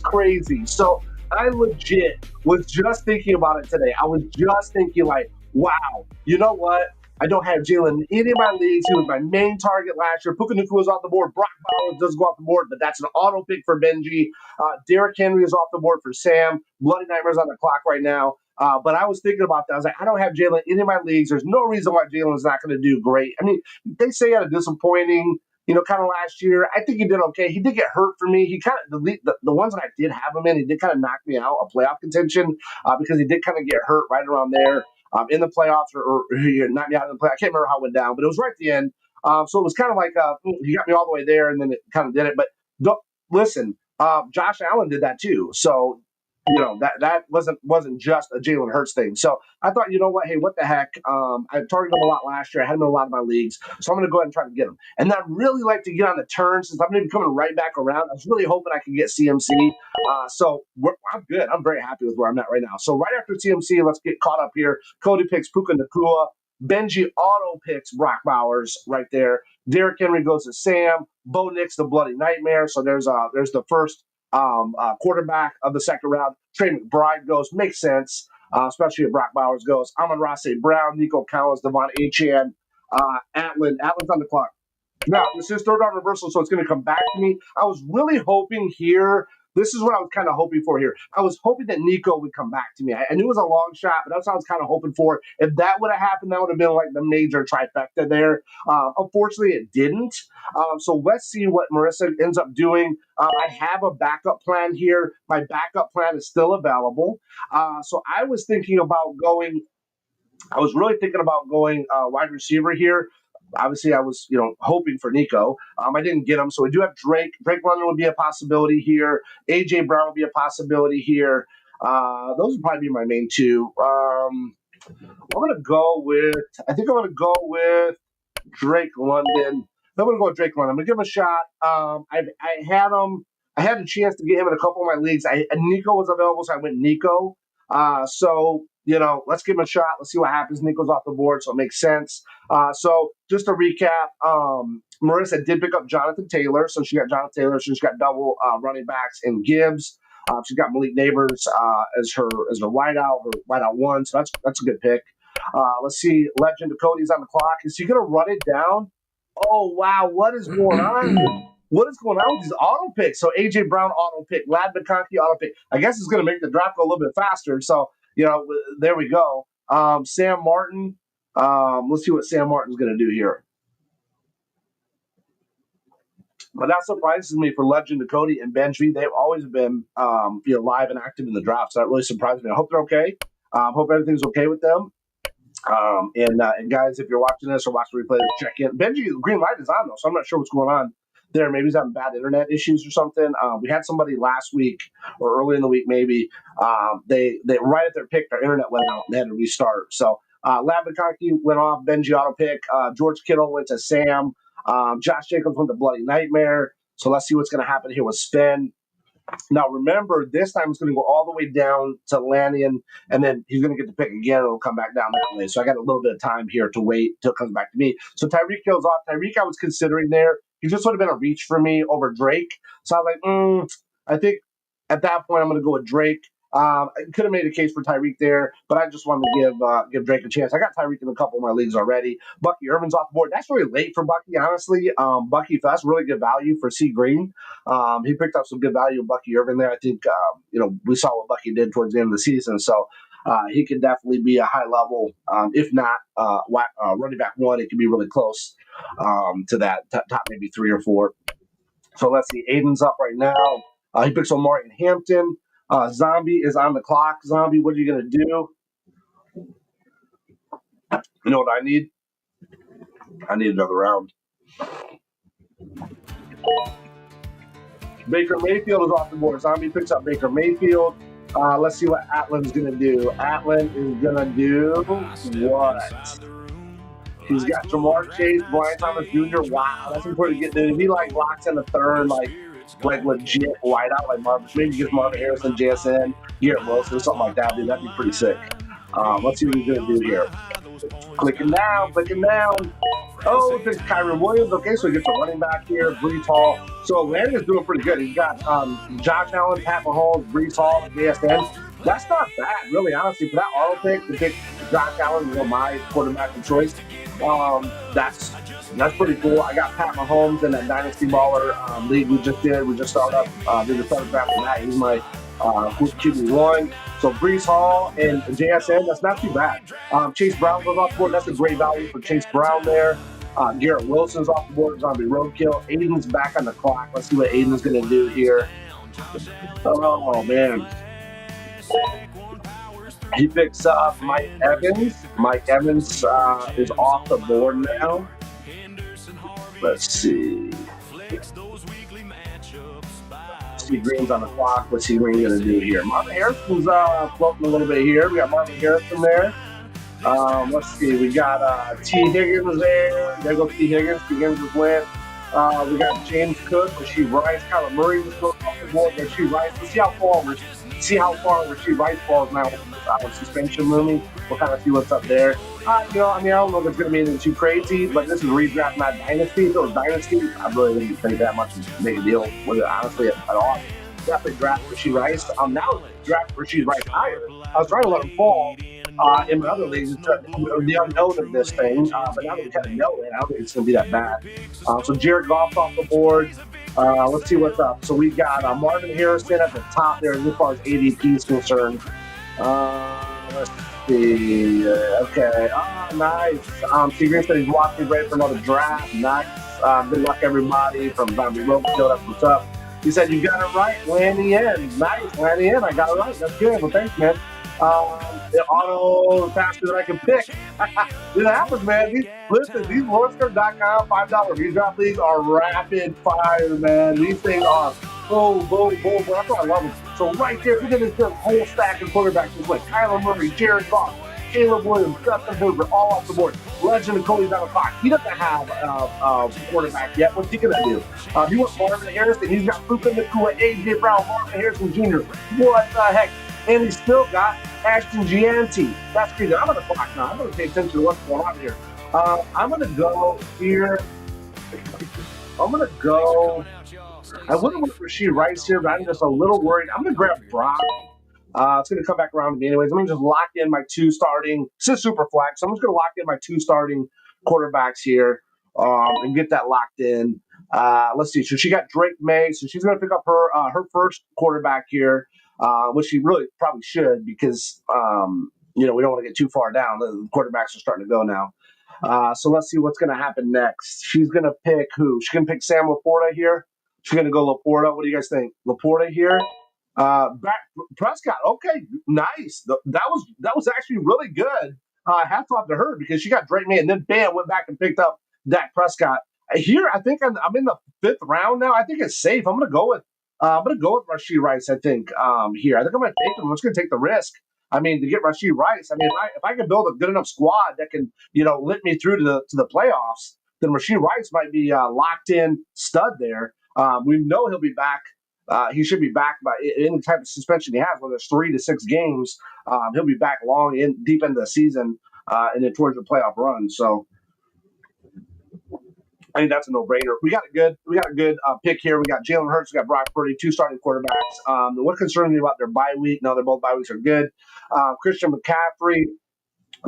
crazy. So I legit was just thinking about it today. I was just thinking like, wow, you know what? I don't have Jalen in any of my leagues. He was my main target last year. Puka Nacua was off the board. Brock Bowers does go off the board, but that's an auto pick for Benji. Derrick Henry is off the board for Sam. Bloody Nightmares on the clock right now. But I was thinking about that. I was like, I don't have Jalen in any of my leagues. There's no reason why Jalen's not going to do great. I mean, they say he had a disappointing, kind of last year. I think he did okay. He did get hurt for me. He kind of, the ones that I did have him in, he did kind of knock me out of playoff contention because he did kind of get hurt right around there. In the playoffs, or he knocked me out in the play. I can't remember how it went down, but it was right at the end. So it was kind of like he got me all the way there, and then it kind of did it. But listen, Josh Allen did that too. So that wasn't just a Jalen Hurts thing. So I thought, you know what? Hey, what the heck? I targeted him a lot last year. I had him in a lot of my leagues, so I'm going to go ahead and try to get him. And I'd really like to get on the turn since I'm going to be coming right back around. I was really hoping I could get CMC. So I'm good. I'm very happy with where I'm at right now. So right after CMC, let's get caught up here. Cody picks Puka Nacua. Benji auto picks Brock Bowers right there. Derrick Henry goes to Sam. Bo Nix, the Bloody Nightmare. So there's the first quarterback of the second round. Trey McBride goes. Makes sense, especially if Brock Bowers goes. Amon-Ra St. Brown, Nico Collins, Devon Achane, Atlin's on the clock. Now, this is third round reversal, so it's going to come back to me. I was really hoping here. This is what I was kind of hoping for here. I was hoping that Nico would come back to me. I knew it was a long shot, but that's what I was kind of hoping for. If that would have happened, that would have been like the major trifecta there. Unfortunately, it didn't. So let's see what Marissa ends up doing. I have a backup plan here. My backup plan is still available. So I was thinking about going. I was really thinking about going wide receiver here. Obviously, I was, hoping for Nico. I didn't get him, so we do have Drake. Drake London would be a possibility here. AJ Brown would be a possibility here. Those would probably be my main two. I'm gonna go with. I think I'm gonna go with Drake London. I'm gonna go with Drake London. I'm gonna give him a shot. I had him. I had a chance to get him in a couple of my leagues. Nico was available, so I went Nico. So let's give him a shot. Let's see what happens. Nico's off the board, so it makes sense. So just to recap, Marissa did pick up Jonathan Taylor. So she got Jonathan Taylor. She's got double running backs in Gibbs. She's got Malik Neighbors as her wideout, or wideout one. So that's a good pick. Let's see. Legend of Cody's on the clock. Is he going to run it down? Oh, wow. What is going on? What is going on with these auto picks? So A.J. Brown auto pick, Lad McConkey auto pick. I guess it's going to make the draft go a little bit faster. So, there we go. Sam Martin. Let's see what Sam Martin's going to do here. But that surprises me for Legend of Cody and Benji. They've always been, live and active in the draft. So that really surprised me. I hope they're okay. Hope everything's okay with them. And guys, if you're watching this or watching the replay, check in. Benji, the green light is on though, so I'm not sure what's going on there. Maybe he's having bad internet issues or something. We had somebody last week or early in the week, maybe. They right at their pick, their internet went out and they had to restart. So Lab McConkey went off. Benji auto pick. George Kittle went to Sam. Josh Jacobs went to Bloody Nightmare. So let's see what's going to happen here with Spin. Now, remember, this time it's going to go all the way down to Lanyon, and then he's going to get the pick again, and it'll come back down that way. So I got a little bit of time here to wait till it comes back to me. So Tyreek goes off. Tyreek I was considering there. He just would have been a reach for me over Drake. So I was like, I think at that point I'm going to go with Drake. I could have made a case for Tyreek there, but I just wanted to give Drake a chance. I got Tyreek in a couple of my leagues already. Bucky Irvin's off the board. That's really late for Bucky, honestly. Bucky, that's really good value for C. Green. He picked up some good value in Bucky Irvin there. I think, we saw what Bucky did towards the end of the season. So he could definitely be a high level, if not running back one. It could be really close to that top maybe 3 or 4. So let's see. Aiden's up right now. He picks Omari and Hampton. Zombie is on the clock. Zombie, what are you going to do? You know what I need? I need another round. Baker Mayfield is off the board. Zombie picks up Baker Mayfield. Let's see what Atlan's going to do. Atlan is going to do what? He's got Jamar Chase, Brian Thomas Jr. Wow, that's important to get. If he locks in the third, like legit wideout, like Marvin, maybe gives Marvin Harrison, JSN, Garrett Wilson, something like that, dude. That'd be pretty sick. Let's see what he's going to do here. Clicking down. Oh, it's Kyron Williams. Okay, so he gets a running back here, Brees Hall. So Landon is doing pretty good. He's got Josh Allen, Pat Mahomes, Brees Hall, JSN. That's not bad, really, honestly. For that auto pick, to pick Josh Allen, my quarterback of choice, that's pretty cool. I got Pat Mahomes in that Dynasty Baller league we just did. We just started up, did the starter draft for that. He's my QB1. So Brees Hall and JSN, that's not too bad. Chase Brown goes off the board. That's a great value for Chase Brown there. Garrett Wilson's off the board. Zombie Roadkill. Aiden's back on the clock. Let's see what Aiden's going to do here. Oh, man. He picks up Mike Evans. Mike Evans is off the board now. Let's see. C. Green's on the clock. What's C. Green going to do here? Marvin Harrison's floating a little bit here. We got Marvin Harrison there. Let's see. We got T. Higgins there. There goes T. Higgins. T. Higgins just went. We got James Cook, Rasheed Rice, Kyler Murray just goes off the board. Rasheed Rice. Let's see how far Rasheed Rice falls now with suspension looming. We'll kind of see what's up there. I don't know if it's going to be anything too crazy, but this is redraft, not Dynasty. If it was Dynasty, I really didn't think that much of a big deal with it, honestly, at all. Definitely draft Rasheed Rice. Now draft Rasheed Rice higher. I was trying to let him fall in my other leagues, the unknown of this thing, but now that we kind of know it, I don't think it's going to be that bad. So Jared Goff's off the board. Let's see what's up. So we got Marvin Harrison at the top there as far as ADP is concerned. Let's see. Okay. Nice. T. Green said he's watching, ready for another draft. Nice. Good luck, everybody, from Zombie Roadkill. That's what's up. He said, you got it right. Landy in. Nice. Landy in. I got it right. That's good. Well, thanks, man. The auto faster than I can pick. It happens, man. These LawrenceCurve.com $5 redraft leagues are rapid fire, man. These things are boom, boom, boom. That's why I love them. So right there, look at this whole stack of quarterbacks. It's like Kyler Murray, Jared Goff, Caleb Williams, Justin Herbert, all off the board. Legend of Cody's on the clock. He doesn't have a quarterback yet. What's he going to do? He wants Marvin Harrison. He's got Puka Nacua, A.J. Brown, Marvin Harrison Jr. What the heck? And he's still got Ashton Gianti. That's crazy. I'm on the clock now. I'm going to pay attention to what's going on here. I'm going to go here. I'm going to go. I would have went for Rasheed Rice here, but I'm just a little worried. I'm going to grab Brock. It's going to come back around to me anyways. I'm going to just lock in my 2 starting. This is Superflex, so I'm just going to lock in my 2 starting quarterbacks here and get that locked in. Let's see. So she got Drake May, so she's going to pick up her first quarterback here. Which she really probably should because, we don't want to get too far down. The quarterbacks are starting to go now. So let's see what's going to happen next. She's going to pick who? She's going to pick Sam Laporta here. She's going to go Laporta. What do you guys think? Laporta here. Back Prescott. Okay, nice. That was actually really good. Hats off to her because she got Drake May and then bam went back and picked up Dak Prescott. Here, I think I'm in the 5th round now. I think it's safe. I'm gonna go with Rashee Rice. I think here. I think I'm gonna take him. I'm just gonna take the risk. I mean, to get Rashee Rice. I mean, if I can build a good enough squad that can lift me through to the playoffs, then Rashee Rice might be locked in stud there. We know he'll be back. He should be back by any type of suspension he has, whether it's 3 to 6 games. He'll be back deep into the season and then towards the playoff run. So I think that's a no-brainer. We got a good pick here. We got Jalen Hurts, we got Brock Purdy, 2 starting quarterbacks. What concerns me about their bye week? No, they're both bye weeks are good. Christian McCaffrey,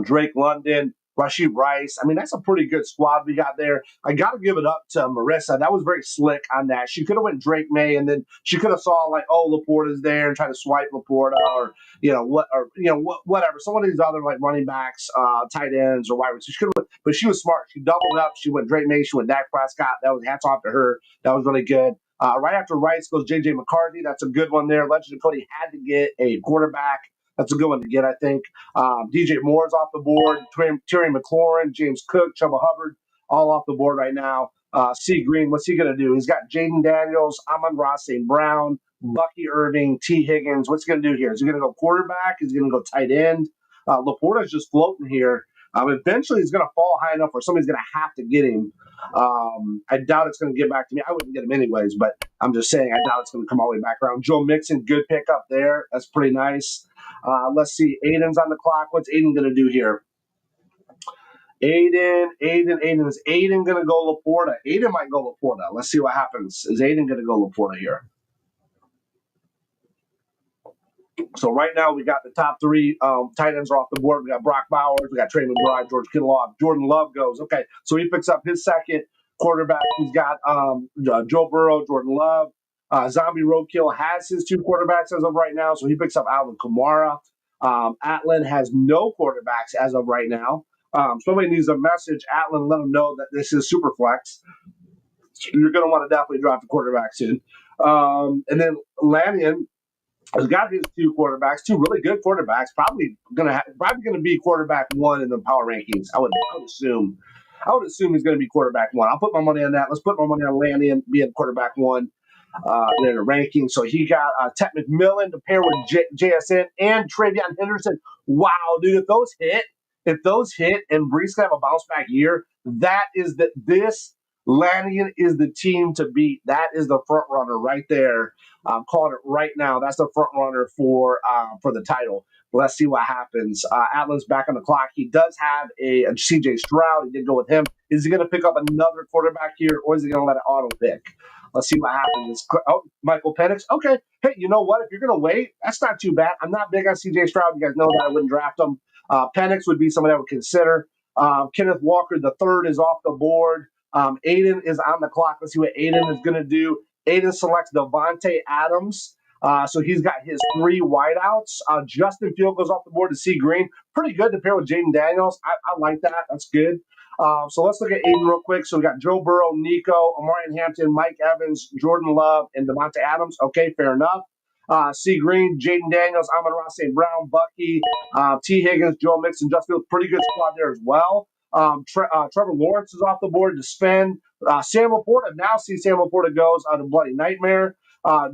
Drake London, Rashee Rice. I mean, that's a pretty good squad we got there. I got to give it up to Marissa. That was very slick on that. She could have went Drake May, and then she could have saw like, oh, Laporta's there, and try to swipe Laporta, or whatever. Some of these other like running backs, tight ends, or wide receivers. She could have, but she was smart. She doubled up. She went Drake May. She went Dak Prescott. That was hats off to her. That was really good. Right after Rice goes J.J. McCarthy. That's a good one there. Legend of Cody had to get a quarterback. That's a good one to get, I think. DJ Moore's off the board. Terry McLaurin, James Cook, Chuba Hubbard, all off the board right now. C. Green, what's he going to do? He's got Jaden Daniels, Amon-Ra St. Brown, Bucky Irving, T. Higgins. What's he going to do here? Is he going to go quarterback? Is he going to go tight end? Laporta's just floating here. Eventually, he's going to fall high enough where somebody's going to have to get him. I doubt it's going to get back to me. I wouldn't get him anyways, but I'm just saying I doubt it's going to come all the way back around. Joe Mixon, good pick up there. That's pretty nice. Let's see. Aiden's on the clock. What's Aiden going to do here? Aiden. Is Aiden going to go Laporta? Aiden might go Laporta. Let's see what happens. Is Aiden going to go Laporta here? So right now we got the top 3 tight ends are off the board. We got Brock Bowers, we got Trey McBride, George Kittle. Jordan Love goes. Okay, so he picks up his second quarterback. He's got Joe Burrow, Jordan Love. Zombie Roadkill has his 2 quarterbacks as of right now, so he picks up Alvin Kamara. Atlin has no quarterbacks as of right now. Somebody needs a message. Atlin, let him know that this is Superflex. You're going to want to definitely draft a quarterback soon. And then Lanyon has got his 2 quarterbacks, 2 really good quarterbacks. Probably gonna be quarterback 1 in the power rankings. I would assume. He's going to be quarterback 1. I'll put my money on that. Let's put my money on Lanyon being quarterback 1 in the ranking. So he got Ted McMillan to pair with JSN and Travion Henderson. Wow, dude! If those hit, and Brees can have a bounce back year, this Lanyon is the team to beat. That is the front runner right there. I'm calling it right now. That's the front runner for the title. Let's see what happens. Atlin's back on the clock. He does have a CJ Stroud. He did go with him. Is he going to pick up another quarterback here, or is he going to let it auto pick? Let's see what happens. Oh, Michael Penix. Okay. Hey, you know what? If you're going to wait, that's not too bad. I'm not big on CJ Stroud. You guys know that I wouldn't draft him. Penix would be someone I would consider. Kenneth Walker, the third, is off the board. Aiden is on the clock. Let's see what Aiden is going to do. Aiden selects Devontae Adams. So he's got his 3 wideouts. Justin Field goes off the board to C. Green. Pretty good to pair with Jaden Daniels. I like that. That's good. So let's look at Aiden real quick. So we got Joe Burrow, Nico, Amarian Hampton, Mike Evans, Jordan Love, and Devontae Adams. Okay, fair enough. C. Green, Jaden Daniels, Amon-Ra St. Brown, Bucky, T. Higgins, Joe Mixon, Justin Field. Pretty good squad there as well. Trevor Lawrence is off the board to spend. Sam Laporta, now see Sam Laporta goes on a bloody nightmare.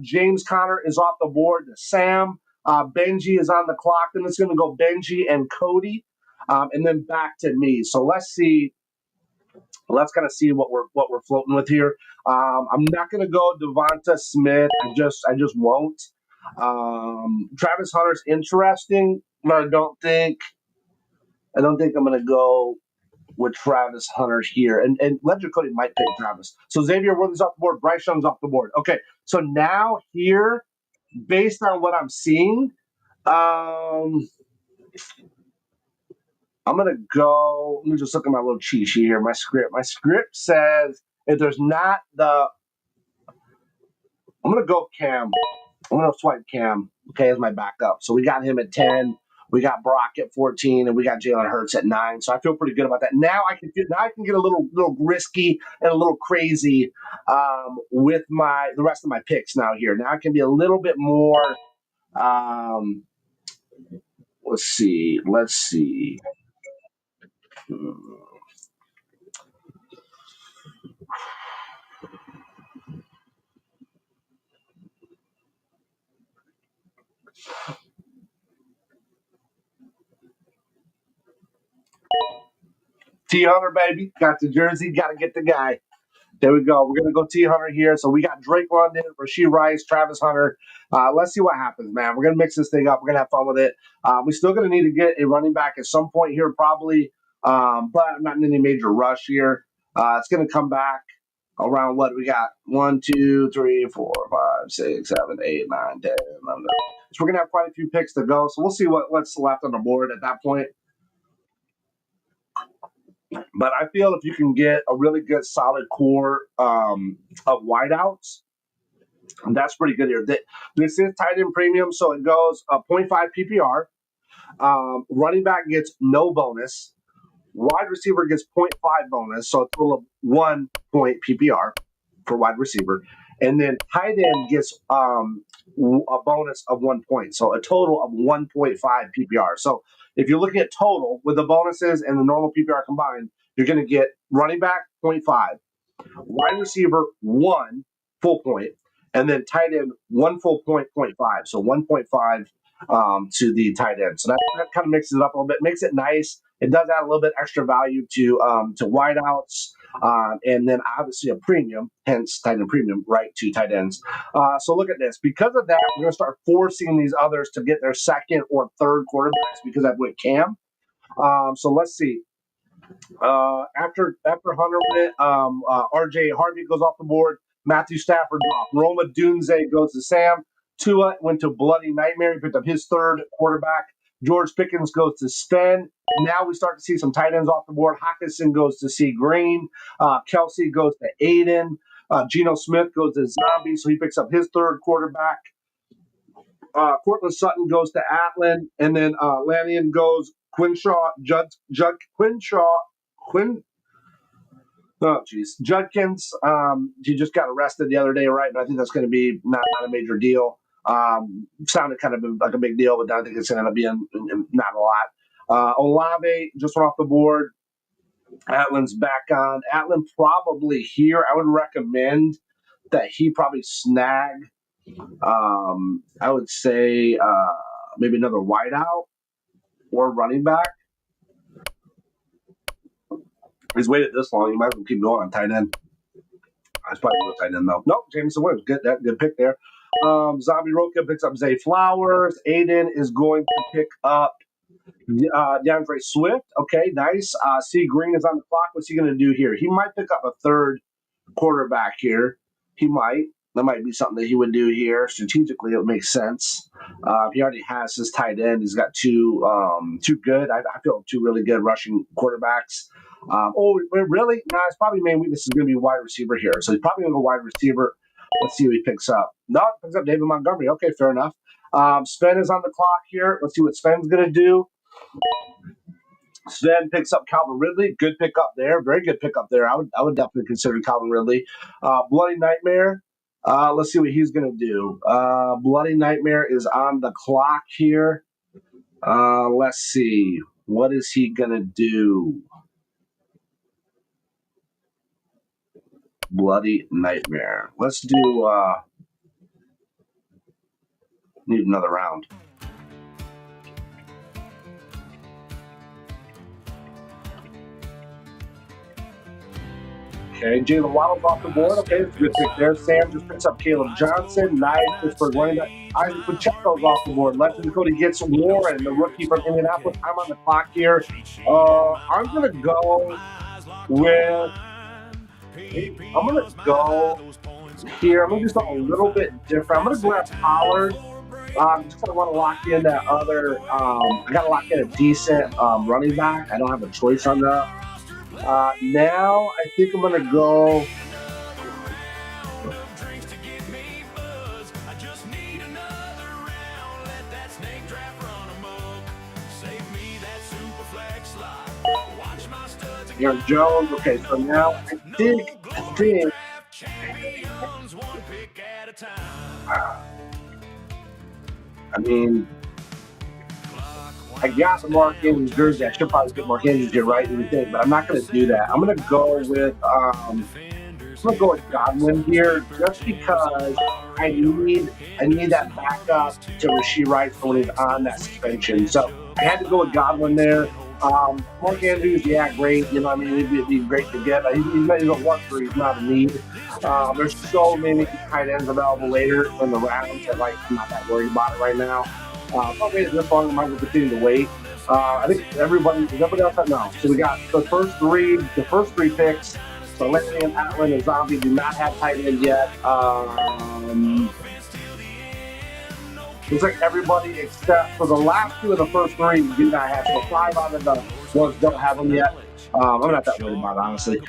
James Conner is off the board to Sam. Benji is on the clock. Then it's going to go Benji and Cody, and then back to me. So let's see. Let's kind of see what we're floating with here. I'm not going to go Devonta Smith. I just won't. Travis Hunter's interesting, but I don't think I'm going to go with Travis Hunter here. And Ledger Cody might take Travis. So Xavier Worthy's off the board. Bryce Young's off the board. Okay, so now here, based on what I'm seeing, I'm going to go – let me just look at my little cheat sheet here, my script. My script says if there's not the – I'm going to go Cam. I'm going to swipe Cam, okay, as my backup. So we got him at 10. We got Brock at 14, and we got Jalen Hurts at 9. So I feel pretty good about that. Now I can get a little risky and a little crazy with the rest of my picks now here. Now I can be a little bit more. Let's see. T Hunter, baby. Got the jersey. Got to get the guy. There we go. We're going to go T Hunter here. So we got Drake London, Rashee Rice, Travis Hunter. Let's see what happens, man. We're going to mix this thing up. We're going to have fun with it. We're still going to need to get a running back at some point here, probably, but I'm not in any major rush here. It's going to come back around what we got 1, 2, 3, 4, 5, 6, 7, 8, 9, 10, 11. So we're going to have quite a few picks to go. So we'll see what's left on the board at that point. But I feel if you can get a really good solid core of wideouts, that's pretty good here. This is tight end premium, so it goes 0.5 PPR. Running back gets no bonus. Wide receiver gets 0.5 bonus, so a total of 1 point PPR for wide receiver. And then tight end gets a bonus of 1 point, so a total of 1.5 PPR. So if you're looking at total with the bonuses and the normal PPR combined, you're going to get running back 0.5, wide receiver 1 full point, and then tight end 1 full point, 0.5. So 1.5 to the tight end. So that kind of mixes it up a little bit, makes it nice. It does add a little bit extra value to wideouts, and then obviously a premium, hence tight end premium, right, to tight ends. So look at this. Because of that, we're going to start forcing these others to get their second or third quarterbacks because I went Cam. So let's see. After Hunter went, RJ Harvey goes off the board. Matthew Stafford dropped. Roma Dunze goes to Sam. Tua went to Bloody Nightmare. He picked up his third quarterback. George Pickens goes to Sven. Now we start to see some tight ends off the board. Hawkinson goes to C. Green. Kelsey goes to Aiden. Geno Smith goes to Zombie, so he picks up his third quarterback. Cortland Sutton goes to Atlin. And then Lannion goes Quinshaw, Judkins. He just got arrested the other day, right? But I think that's going to be not a major deal. Sounded kind of like a big deal, but I think it's going to end up being not a lot. Olave just went off the board. Atlin's back on. Atlin probably here. I would recommend that he probably snag, I would say, maybe another wideout or running back. He's waited this long. He might as well keep going on tight end. I was probably going to tight end, though. Nope, Jameson Williams. Good pick there. Zombie Roka picks up Zay Flowers. Aiden is going to pick up DeAndre Swift. Okay, nice. C. Green is on the clock. What's he going to do here? He might pick up a third quarterback here. He might. That might be something that he would do here. Strategically, it would make sense. He already has his tight end. He's got two good. I feel two really good rushing quarterbacks. Really? No, it's probably main weakness is going to be wide receiver here. So he's probably going to go wide receiver. Let's see what he picks up. No, he picks up David Montgomery. Okay, fair enough. Sven is on the clock here. Let's see what Sven's going to do. Sven picks up Calvin Ridley. Good pickup there. Very good pickup there. I would definitely consider Calvin Ridley. Bloody Nightmare. Let's see what he's going to do. Bloody Nightmare is on the clock here. Let's see. What is he going to do? Bloody Nightmare. Let's do need another round. Okay, Jalen Waddle's off the board. Okay, that's a good pick there. Sam just picks up Caleb Johnson. Nice. Pittsburgh running back. Isaac Pacheco's off the board. Legend Cody gets Warren, the rookie from Indianapolis. I'm on the clock here. I'm going to go with... I'm going to go here. I'm going to do something a little bit different. I'm going to grab Pollard. Just kind of want to lock in that other. I got to lock in a decent running back. I don't have a choice on that. Now I think I'm going to go. Aaron Jones. Okay, so now I think. I mean, I got the Mark Andrews jersey. I should probably get Mark Andrews here, right? You think, but I'm not going to do that. I'm going to go with Godwin here, just because I need that backup to Rashee Rice when he's on that suspension. So I had to go with Godwin there. Mark Andrews, yeah, great. You know, I mean, it'd be great to get. He's a want for. He's not a need. There's so many tight ends available later in the rounds that, like, I'm not that worried about it right now. I'll wait this long. I might continue to wait. I think everybody else I know. So we got the first three picks. So Larry and Atlin and Zombie do not have tight end yet. Looks like everybody except for the last two of the first three do not have. So 5 out of the ones don't have them yet. I'm not that worried about it, honestly.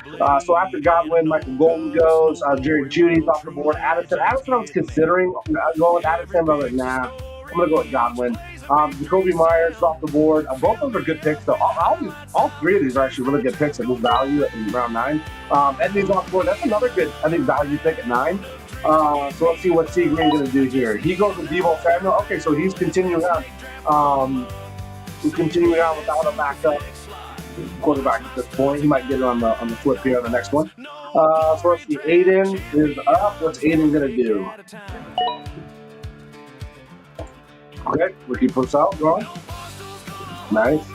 So after Godwin, Michael Golden goes. Jerry Judy's off the board. Addison, I was considering going with Addison, but I was like, nah, I'm going to go with Godwin. Jacoby Myers is off the board. Both of them are good picks, though. All three of these are actually really good picks at good value in round 9. Edney's off the board. That's another good, I think, value pick at 9. So let's see what C. Green going to do here. He goes with Deebo Samuel. Okay, so he's continuing on. Without a backup quarterback at this point. He might get it on the flip here on the next one. So let's see. Aiden is up. What's Aiden going to do? Okay, Ricky Purcell going. Nice.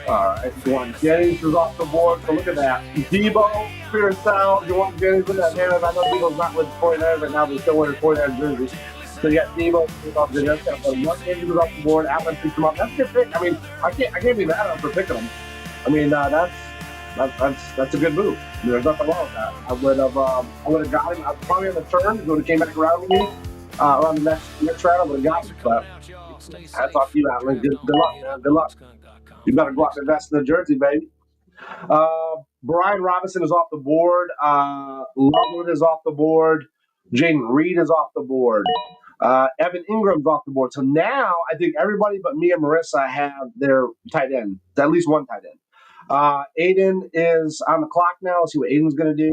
All right, Juwan Jennings is off the board. So look at that. Deebo, Purcell, Juwan Jennings with that hand. I know Deebo's not with the 49ers right now, but he's still wearing 49ers jerseys. So you got Deebo, Mark Andrews is off the board. Allen picks him up. That's a good pick. I mean, I can't be mad at him for picking him. I mean, that's a good move. I mean, there's nothing wrong with that. I would have got him. I probably on the turn. He would have came back around with me. Around the next round, I would have got him. But that's off you, Allen. Good luck, man. Good luck. You got to go out and invest in the jersey, baby. Brian Robinson is off the board. Loveland is off the board. Jaden Reed is off the board. Evan Ingram's off the board. So now I think everybody but me and Marissa have their tight end. At least one tight end. Aiden is on the clock now. Let's see what Aiden's going to do.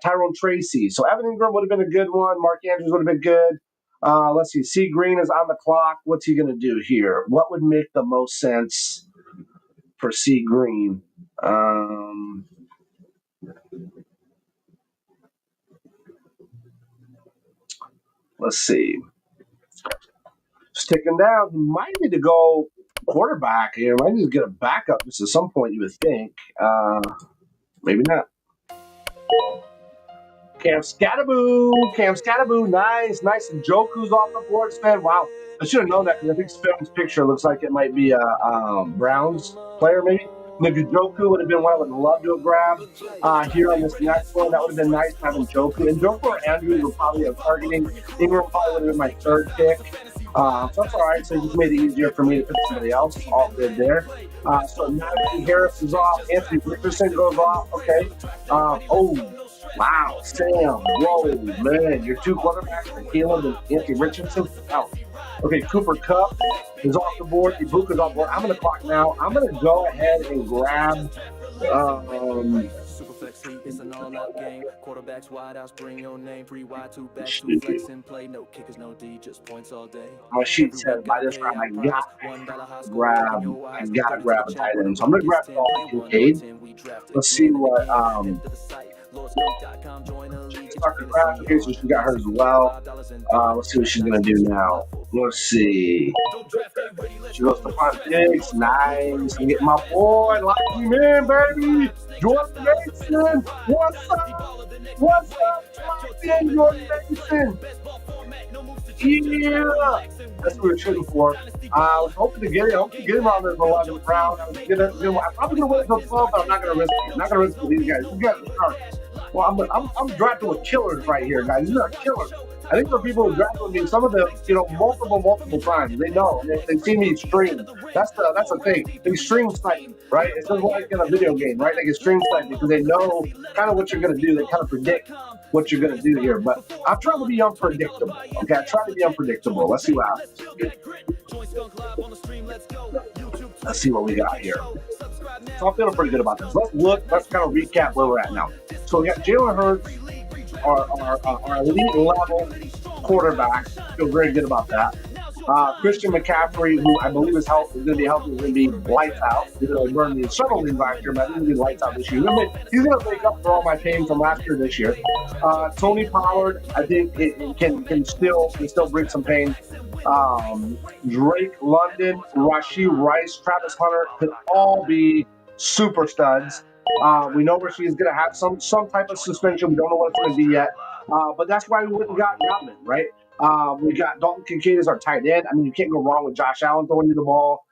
Tyrone Tracy. So Evan Ingram would have been a good one. Mark Andrews would have been good. Let's see. C. Green is on the clock. What's he going to do here? What would make the most sense for C. Green? Let's see. Sticking down. He might need to go quarterback here. Might need to get a backup just at some point, you would think. Maybe not. Cam Scattaboo, nice. And Joku's off the board, Sven. Wow, I should have known that because I think Sven's picture looks like it might be a Browns player, maybe. Joku would have been one I would love to have grabbed here on this next one. That would have been nice having Joku. And Joku or Andrews were probably targeting. Ingram probably would have been my third pick. So that's all right. So it just made it easier for me to pick somebody else. All good there. So Najee Harris is off. Anthony Richardson goes off. Okay. Wow, Sam. Whoa, man. Your two quarterbacks are Caleb and Anthony Richardson. Out. Okay, Cooper Kupp is off the board. Ibuka's off the board. I'm going to clock now. I'm going to go ahead and grab It's an all-out game. Quarterbacks, wideouts, bring your name. 3 wide, 2 back, 2 flex and play. No kickers, no D, just points all day. My sheet said by this round I gotta grab a tight end. So I'm gonna grab Dalton Kincaid. Let's see what okay, so she got hers as well. Let's see what she's gonna do now. Let's see. She goes to Pont Diggs. Nice. I'm getting my boy. Lock him in, baby. Jordan Mason. What's up? Jordan Mason? Yeah. That's what we're shooting for. I was hoping to get him. I hope to get him on the 11th round. I'm probably going to wait until 12, but I'm not going to risk it. I'm not going to risk it with these guys. These guys are sharp. Well, I'm drafting with killers right here, guys. These are killers. I think for people who draft with me, some of them, multiple times, they know. They see me stream. That's the thing. They stream snipe, right? It's just like in a video game, right? They can stream snipe because they know kind of what you're going to do. They kind of predict what you're going to do here. But I'm trying to be unpredictable. Okay, I'm trying to be unpredictable. Let's see what happens. Let's see what we got here. So I'm feeling pretty good about this. Let's kind of recap where we're at now. So we got Jalen Hurts, our elite level quarterback. Feel very good about that. Christian McCaffrey, who I believe is going to be healthy, is going to be lights out. He burned me in several leagues last year, but I think he's going to be lights out this year. He's going to make up for all my pain from last year this year. Tony Pollard, I think it can still bring some pain. Drake London, Rashee Rice, Travis Hunter could all be super studs. We know Rashee is going to have some type of suspension. We don't know what it's going to be yet. But that's why we went and got Godwin, right? We got Dalton Kincaid as our tight end. I mean, you can't go wrong with Josh Allen throwing you the ball.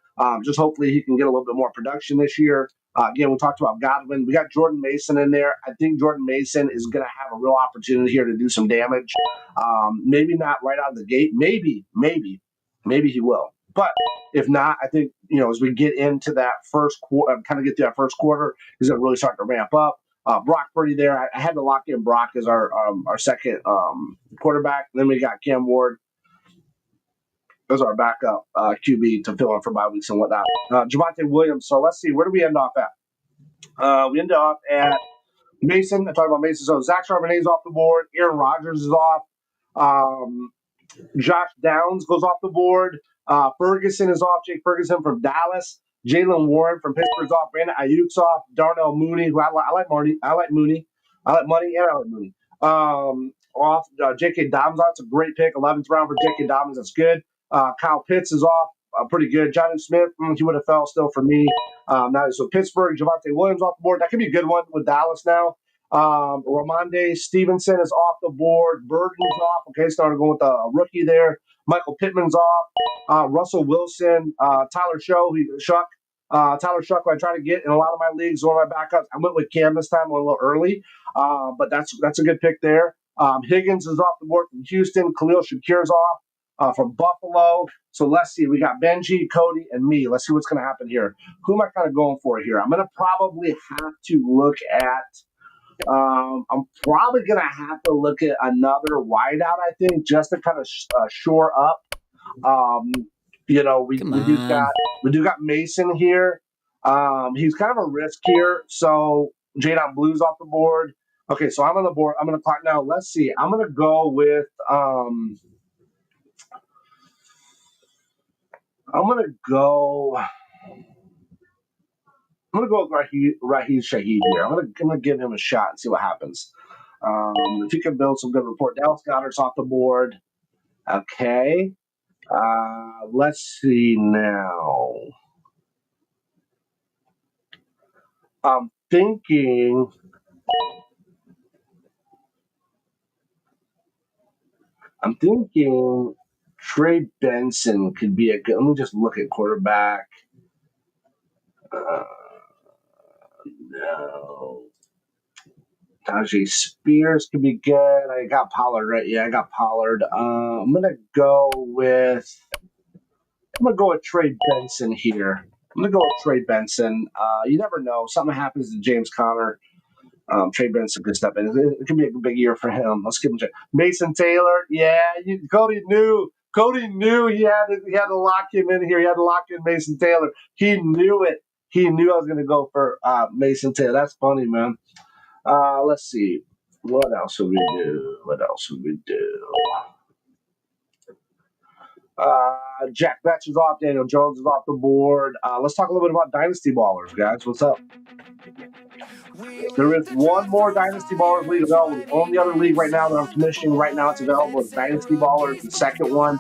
Just hopefully he can get a little bit more production this year. Again, we talked about Godwin. We got Jordan Mason in there. I think Jordan Mason is going to have a real opportunity here to do some damage. Maybe not right out of the gate. Maybe he will. But if not, I think, as we get into that first quarter, kind of get to that first quarter, he's going to really start to ramp up. Brock Purdy there. I had to lock in Brock as our second quarterback. Then we got Cam Ward as our backup QB to fill in for bye weeks and whatnot. Javonte Williams. So let's see. Where do we end off at? We end off at Mason. I talked about Mason. So Zach Charbonnet's off the board. Aaron Rodgers is off. Josh Downs goes off the board. Ferguson is off. Jake Ferguson from Dallas. Jalen Warren from Pittsburgh's off. Brandon Ayuk's off. Darnell Mooney, who I like Mooney. I like Money and I like Mooney. Off. J.K. Dobbins off. It's a great pick. 11th round for J.K. Dobbins. That's good. Kyle Pitts is off. Pretty good. Jonnu Smith, he would have fell still for me. Now, so Pittsburgh, Javonte Williams off the board. That could be a good one with Dallas now. Ramondre Stevenson is off the board. Burton's off. Okay, started going with a rookie there. Michael Pittman's off. Russell Wilson, Tyler Shuck, who I try to get in a lot of my leagues, one of my backups. I went with Cam this time, a little early, but that's a good pick there. Higgins is off the board from Houston. Khalil Shakir's off from Buffalo. So let's see. We got Benji, Cody, and me. Let's see what's going to happen here. Who am I kind of going for here? I'm going to probably have to look at I'm probably going to have to look at another wideout, I think, just to kind of shore up. We do got Mason here. He's kind of a risk here. So J-Dot Blue's off the board. Okay, so I'm on the board. I'm going to clock now. Let's see. I'm going to go with Raheem Shaheed here. I'm gonna give him a shot and see what happens. If he can build some good rapport. Dallas Goedert's off the board. Okay. Let's see now. I'm thinking Trey Benson could be a good. Let me just look at quarterback. No. Tajay Spears could be good. I got Pollard, right? Yeah, I got Pollard. I'm gonna go with Trey Benson here. I'm gonna go with Trey Benson. You never know. Something happens to James Conner. Trey Benson could step in. It could be a big year for him. Let's give him a check. Mason Taylor. Yeah, Cody knew he had to lock him in here. He had to lock in Mason Taylor. He knew it. He knew I was going to go for Mason Taylor. That's funny, man. Let's see. What else would we do? Jack Betts is off. Daniel Jones is off the board. Let's talk a little bit about Dynasty Ballers, guys. What's up? There is one more Dynasty Ballers league available. The only other league right now that I'm commissioning right now it's available is Dynasty Ballers, the second one.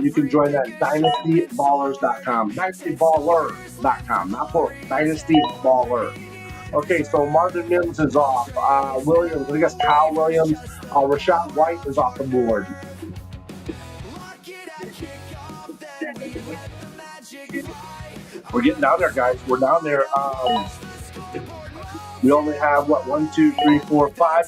You can join that at dynastyballers.com. Dynastyballers.com, not for Dynasty Baller. Okay, so Marvin Mims is off. Williams, I guess Kyle Williams. Rashad White is off the board. We're getting down there, guys. We're down there. We only have, 5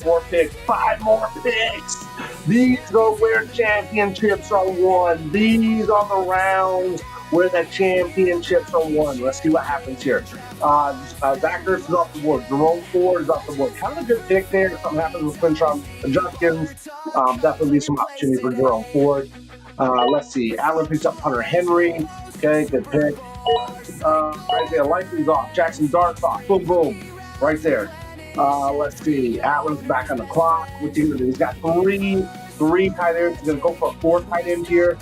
more picks. 5 more picks. These are where championships are won. These are the rounds where the championships are won. Let's see what happens here. Zach Ertz is off the board. Jerome Ford is off the board. Kind of a good pick there. If something happens with Quinton Judkins, definitely be some opportunity for Jerome Ford. Let's see. Allen picks up Hunter Henry. Okay, good pick. Isaiah Likely's off. Jackson Dart's off. Boom, boom. Right there. Let's see. Allen's back on the clock. What's he going to do? He's got three tight ends. He's going to go for a fourth tight end here.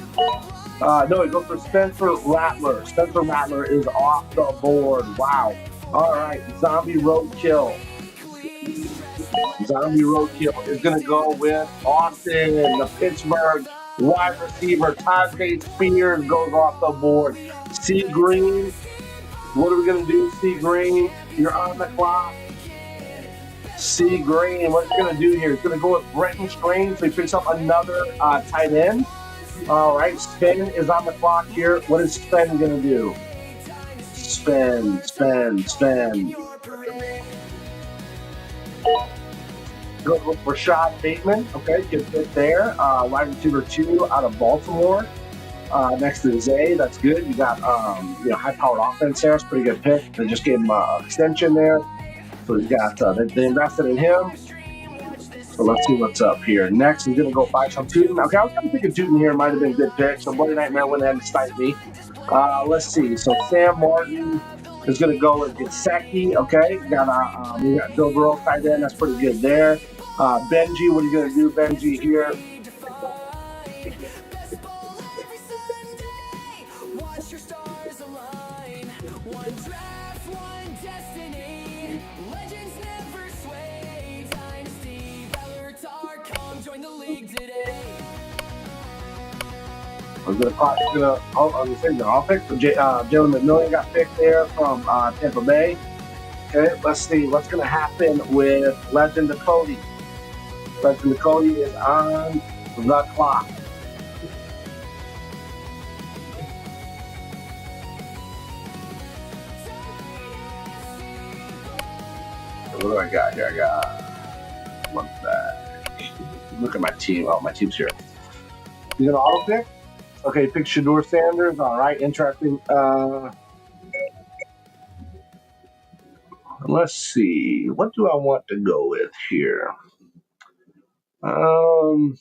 No, he goes for Spencer Rattler. Spencer Rattler is off the board. Wow. All right. Zombie Roadkill. Zombie Roadkill is going to go with Austin, the Pittsburgh wide receiver. Tajay Spears goes off the board. C. Green. What are we going to do, C. Green? You're on the clock. C. Green, what's he going to do here? He's going to go with Brenton Strange, so he picks up another tight end. All right, Spen is on the clock here. What is Spen going to do? Spen. Go with Rashad Bateman. Okay, good fit there. Wide receiver 2 out of Baltimore. Next to Zay, that's good. You got high-powered offense there. That's a pretty good pick. They just gave him an extension there. So you got they invested in him. So let's see what's up here. Next, I'm going to go find some Tootin. Okay, I was going to think of Tootin here. Might have been a good pick. So Bloody Nightmare went ahead and sniped me. Let's see. So Sam Martin is going to go with Gesicki. Okay, we got Joe Burrow tight end. That's pretty good there. Benji, what are you going to do, Benji, here? I'll pick Jalen McMillan got picked there from Tampa Bay. Okay, let's see what's going to happen with Legend of Cody. Legend of Cody is on the clock. What do I got here? I got one back. Look at my team. Oh, my team's here. You gonna auto pick? Okay, pick Shador Sanders. All right, interesting. Let's see. What do I want to go with here? I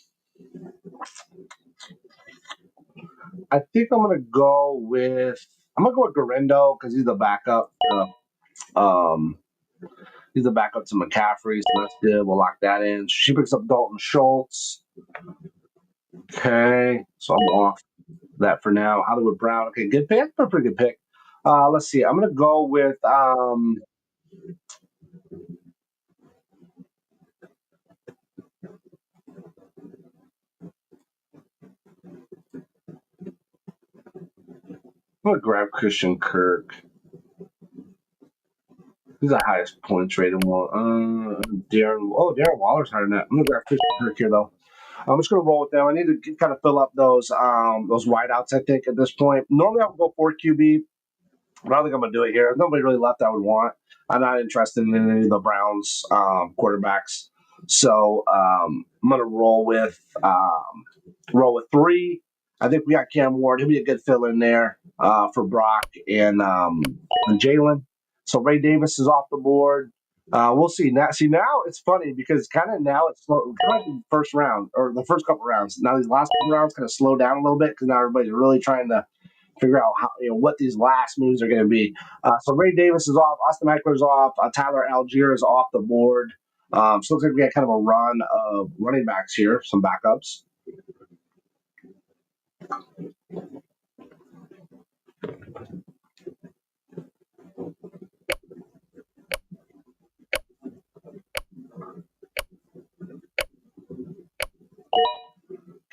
think I'm gonna go with Garendo because he's the backup. He's the backup to McCaffrey, so that's good. We'll lock that in. She picks up Dalton Schultz. Okay, so I'm off that for now. Hollywood Brown. Okay, good pick. A pretty good pick. Let's see. I'm gonna go with I'm gonna grab Christian Kirk. He's the highest points rated one. Darren Waller's higher than that. I'm gonna grab Christian Kirk here though. I'm just gonna roll with them. I need to kind of fill up those wideouts. I think at this point, normally I would go 4 QB. I don't think I'm going to do it here. There's nobody really left I would want. I'm not interested in any of the Browns quarterbacks. So I'm going to roll with 3. I think we got Cam Ward. He'll be a good fill in there for Brock and Jalen. So Ray Davis is off the board. We'll see. Now it's funny because kind of now it's slow. Kind of like the first round or the first couple rounds. Now these last couple rounds kind of slow down a little bit because now everybody's really trying to figure out how what these last moves are going to be. So Ray Davis is off, Austin Eckler's off, Tyler Algier is off the board. So it looks like we got kind of a run of running backs here, some backups.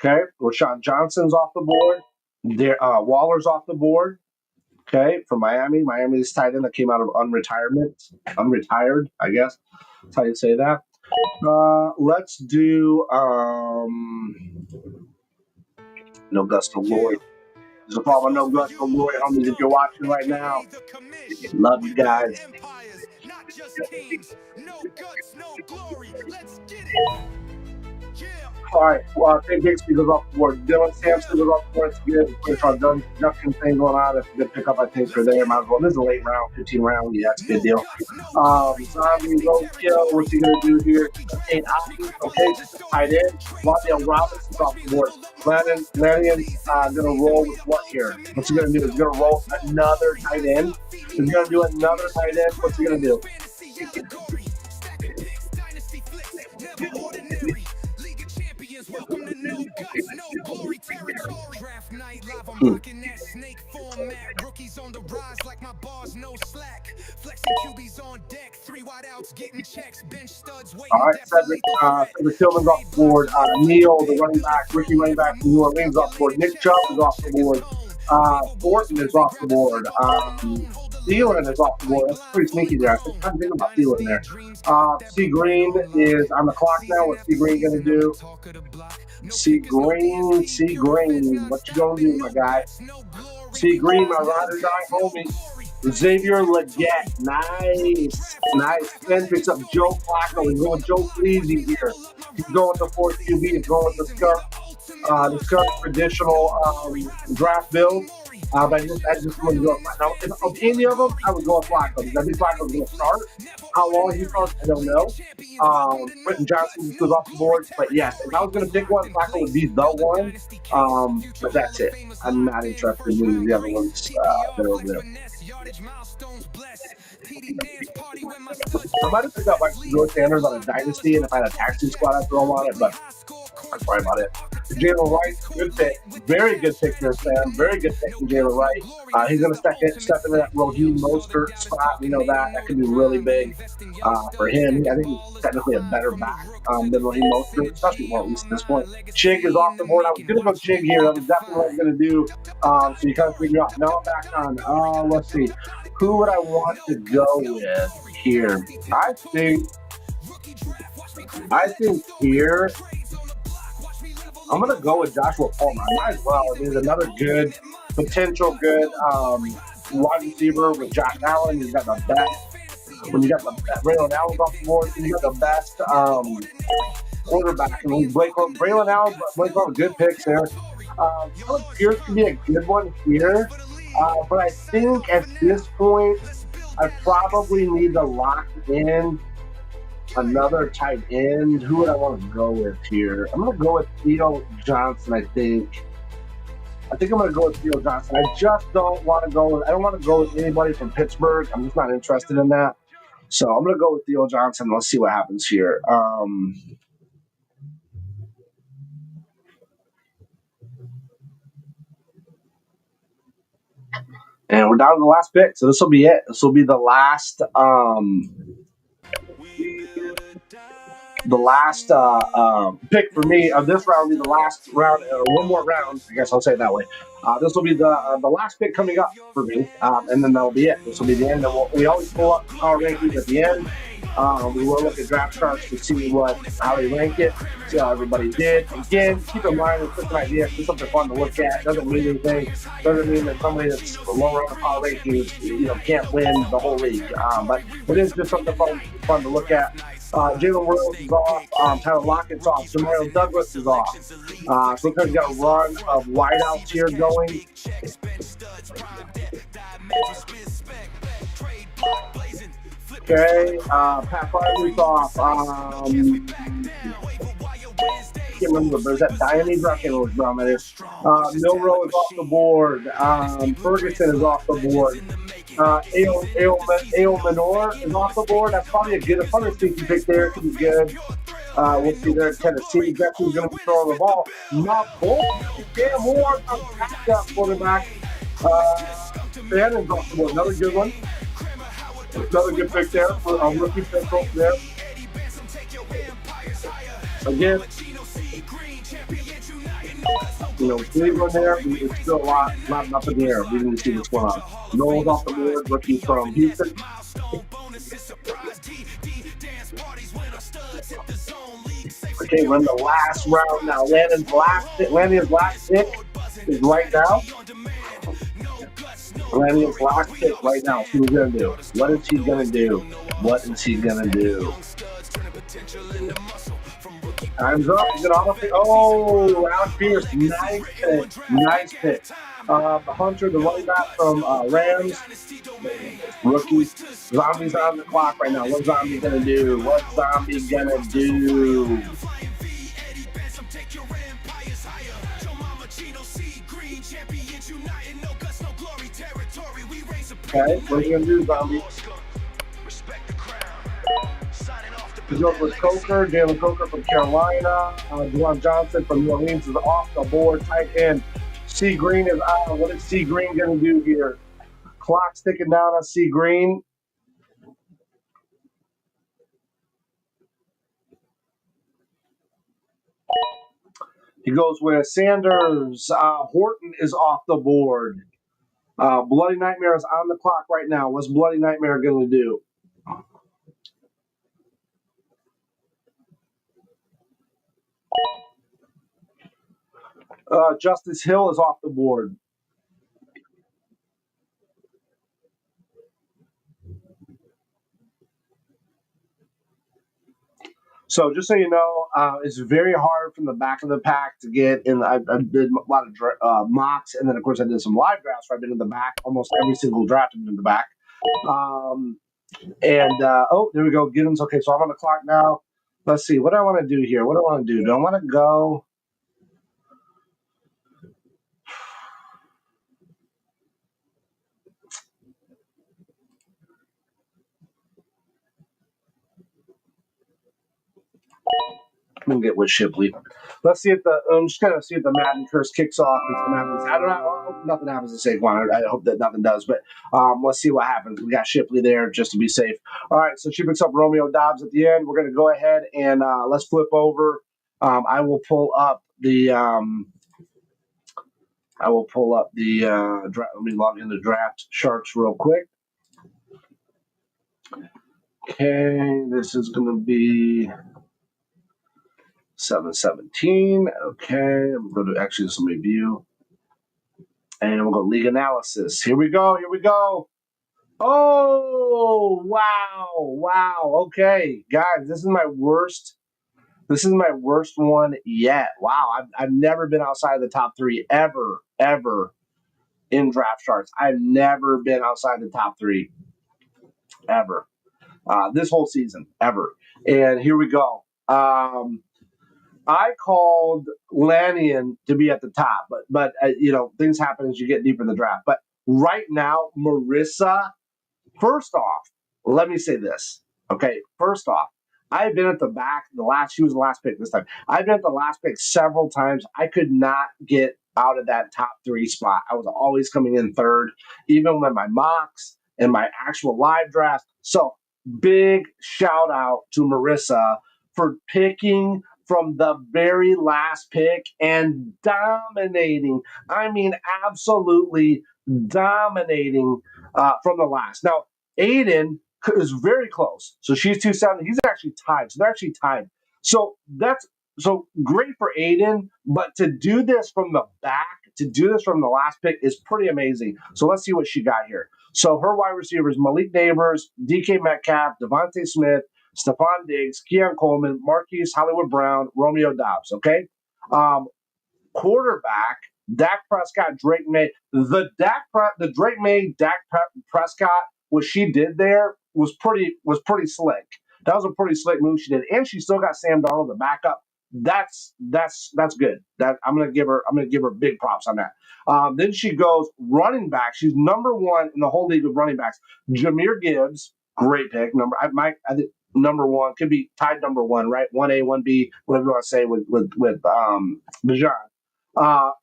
Okay, Rashawn Johnson's off the board. Waller's off the board. Okay, from Miami. Miami's tight end that came out of unretired, I guess. That's how you say that. Let's do no Gusto Lloyd. There's a problem with no Gusto Lloyd, homies. If you're watching right now, love you guys. Not just kings, no guts, no glory. Let's get it. Yeah. All right, St. Bixby goes off the board. Dylan Sampson goes off the board. It's good. Pretty sure Duncan thing going on. It's a good pickup, I think, for there. Might as well. This is a late round, 15 round. Yeah, it's a good deal. Zombie Roadkill. What's he going to do here? St. Albans, okay. Tight end. Waddell Robinson's off the board. Lannion's going to roll with what here? What's he going to do? He's going to roll another tight end. He's going to do another tight end. What's he going to do? Welcome to no guts, no glory territory. Draft night live, I'm rocking that snake format. Rookies on the rise like my bars, no slack. Flexing QBs on deck, 3 wideouts getting checks, bench studs waiting. All right, Cedric Tillman's off the board. Neil, the running back, rookie running back from New Orleans, off the board. Nick Chubb is off the board. Thornton is off the board. Thielen is off the board. That's pretty sneaky there. I'm thinking about Thielen there. C. Green is on the clock now. What's C. Green going to do? C. Green. What you going to do, my guy? C. Green, my ride or die homie. Xavier Legette. Nice. Then picks up Joe Flacco. He's going Joe Fleazy here. He's going with the 4th QB. He's going with the Skunk traditional draft build. But I just wouldn't go with Flacco. Now, of any of them, I would go with Flacco because I think Flacco's going to start. How long he starts, I don't know. Britton Johnson just goes off the board. But yes, if I was going to pick one, Flacco would be the one. But that's it. I'm not interested in the other ones that are over there. I might have picked up like George Sanders on a Dynasty, and if I had a taxi squad, I'd throw him on it, but that's probably about it. Jalen Wright, good pick. Very good pick there, Sam. Very good pick from Jalen Wright. He's going to step into that Raheem Mostert spot. We know that. That could be really big for him. I think he's technically a better back than Raheem Mostert, especially at least at this point. Chig is off the board. I was going to go Chig here. That was definitely what I was going to do. So you kind of figure out. Now I'm back on. Let's see. Who would I want to go with here? I think here, I'm going to go with Joshua Palmer. I might as well. He's another good, potential good wide receiver with Josh Allen. He's got the best. When you got the Braylon Allen's off the board, you got the best quarterback. And Braylon Allen, Blake Corum, good picks there. Caleb Pierce could be a good one here. But I think at this point, I probably need to lock in another tight end. Who would I want to go with here? I'm going to go with Theo Johnson, I think. I'm going to go with Theo Johnson. I just don't want to go with – I don't want to go with anybody from Pittsburgh. I'm just not interested in that. So I'm going to go with Theo Johnson. Let's see what happens here. And we're down to the last pick, so this will be it. This will be the last pick for me of this round. Will be the last round, or one more round. I guess I'll say it that way. This will be the last pick coming up for me, and then that'll be it. This will be the end. And we always pull up our rankings at the end. We will look at draft charts to see how they rank it, see how everybody did. Again, keep in mind, it's just an idea. It's just something fun to look at. It doesn't mean anything. Doesn't mean that somebody that's lower on the power rankings, can't win the whole league. But it is just something fun to look at. Jalen Williams is off. Tyler Lockett's off. Jamario Douglas is off. So we've got a run of wideouts here going. Okay, Pat Farley's off. Can't remember, but is that Dynasty? I can't remember which round that is. Milrow is off the board. Ferguson is off the board. Ale Menor is off the board. That's probably a fun sneaky pick there. Could be good. We'll see there in Tennessee. Guess who's going to be throwing the ball? Not Bolt. Cam Moore, a backup quarterback. Shannon's off the board. Another good one. Another good pick there for a rookie pick over there. Again, Cleveland there, it's still a lot up in the air. We need to see what's going on. Noel's off the board, rookie from Houston. Okay, we're in the last round now. Landon's last pick is right now. Landon's last pick right now. See what he's going to do. What is he going to do? Time's up. He's an auto pick. Oh, Alex Pierce. Nice pick. Nice pick. Hunter, the running back from Rams. Rookie. Zombie's on the clock right now. What's Zombie going to do? What's Zombie going to do? Okay, what are you going to do, Zombie? He goes with Coker, Jalen Coker from Carolina. Juwan Johnson from New Orleans is off the board. Tight end. C. Green is out. What is C. Green going to do here? Clock's ticking down on C. Green. He goes with Sanders. Horton is off the board. Bloody Nightmare is on the clock right now. What's Bloody Nightmare going to do? Justice Hill is off the board. So just so you know, it's very hard from the back of the pack to get in. I did a lot of mocks, and then of course I did some live drafts where I've been in the back. Almost every single draft I've been in the back. Oh, there we go. Giddens. Okay, so I'm on the clock now. Let's see. What do I want to do here? What do I want to do? Do I want to go? I'm gonna get with Shipley. Let's see if I'm just gonna see if the Madden curse kicks off. I don't know. I hope nothing happens to Saquon. I hope that nothing does. But let's see what happens. We got Shipley there just to be safe. All right. So she picks up Romeo Dobbs at the end. We're gonna go ahead and let's flip over. I will pull up the. Let me log into Draft Sharks real quick. Okay, this is gonna be 717. Okay, I'm going to actually just review. And we'll go League Analysis. Here we go. Here we go. Oh, wow. Wow. Okay, guys, this is my worst. This is my worst one yet. Wow. I've never been outside the top three ever in draft charts. I've never been outside the top three ever. This whole season, ever. And here we go. I called Lannion to be at the top, but things happen as you get deeper in the draft. But right now, Marissa, first off, let me say this. Okay, first off, I've been at the back. She was the last pick this time. I've been at the last pick several times. I could not get out of that top three spot. I was always coming in third, even with my mocks and my actual live draft. So big shout out to Marissa for picking from the very last pick and dominating. I mean, absolutely dominating from the last. Now, Aiden is very close. So she's 270. He's actually tied. So they're actually tied. So that's so great for Aiden. But to do this from the back, to do this from the last pick is pretty amazing. So let's see what she got here. So her wide receivers, Malik Neighbors, DK Metcalf, Devontae Smith, Stephon Diggs, Keon Coleman, Marquise Hollywood Brown, Romeo Dobbs. Okay. Quarterback, Dak Prescott, Drake May. The Drake May, Dak Prescott, what she did there was pretty slick. That was a pretty slick move she did, and she still got Sam Darnold the backup. That's good. That I'm gonna give her big props on that. Then she goes running back. She's number one in the whole league of running backs. Jahmyr Gibbs, great pick. I think number one could be tied number one, right? 1A, 1B, whatever you want to say with Bijan.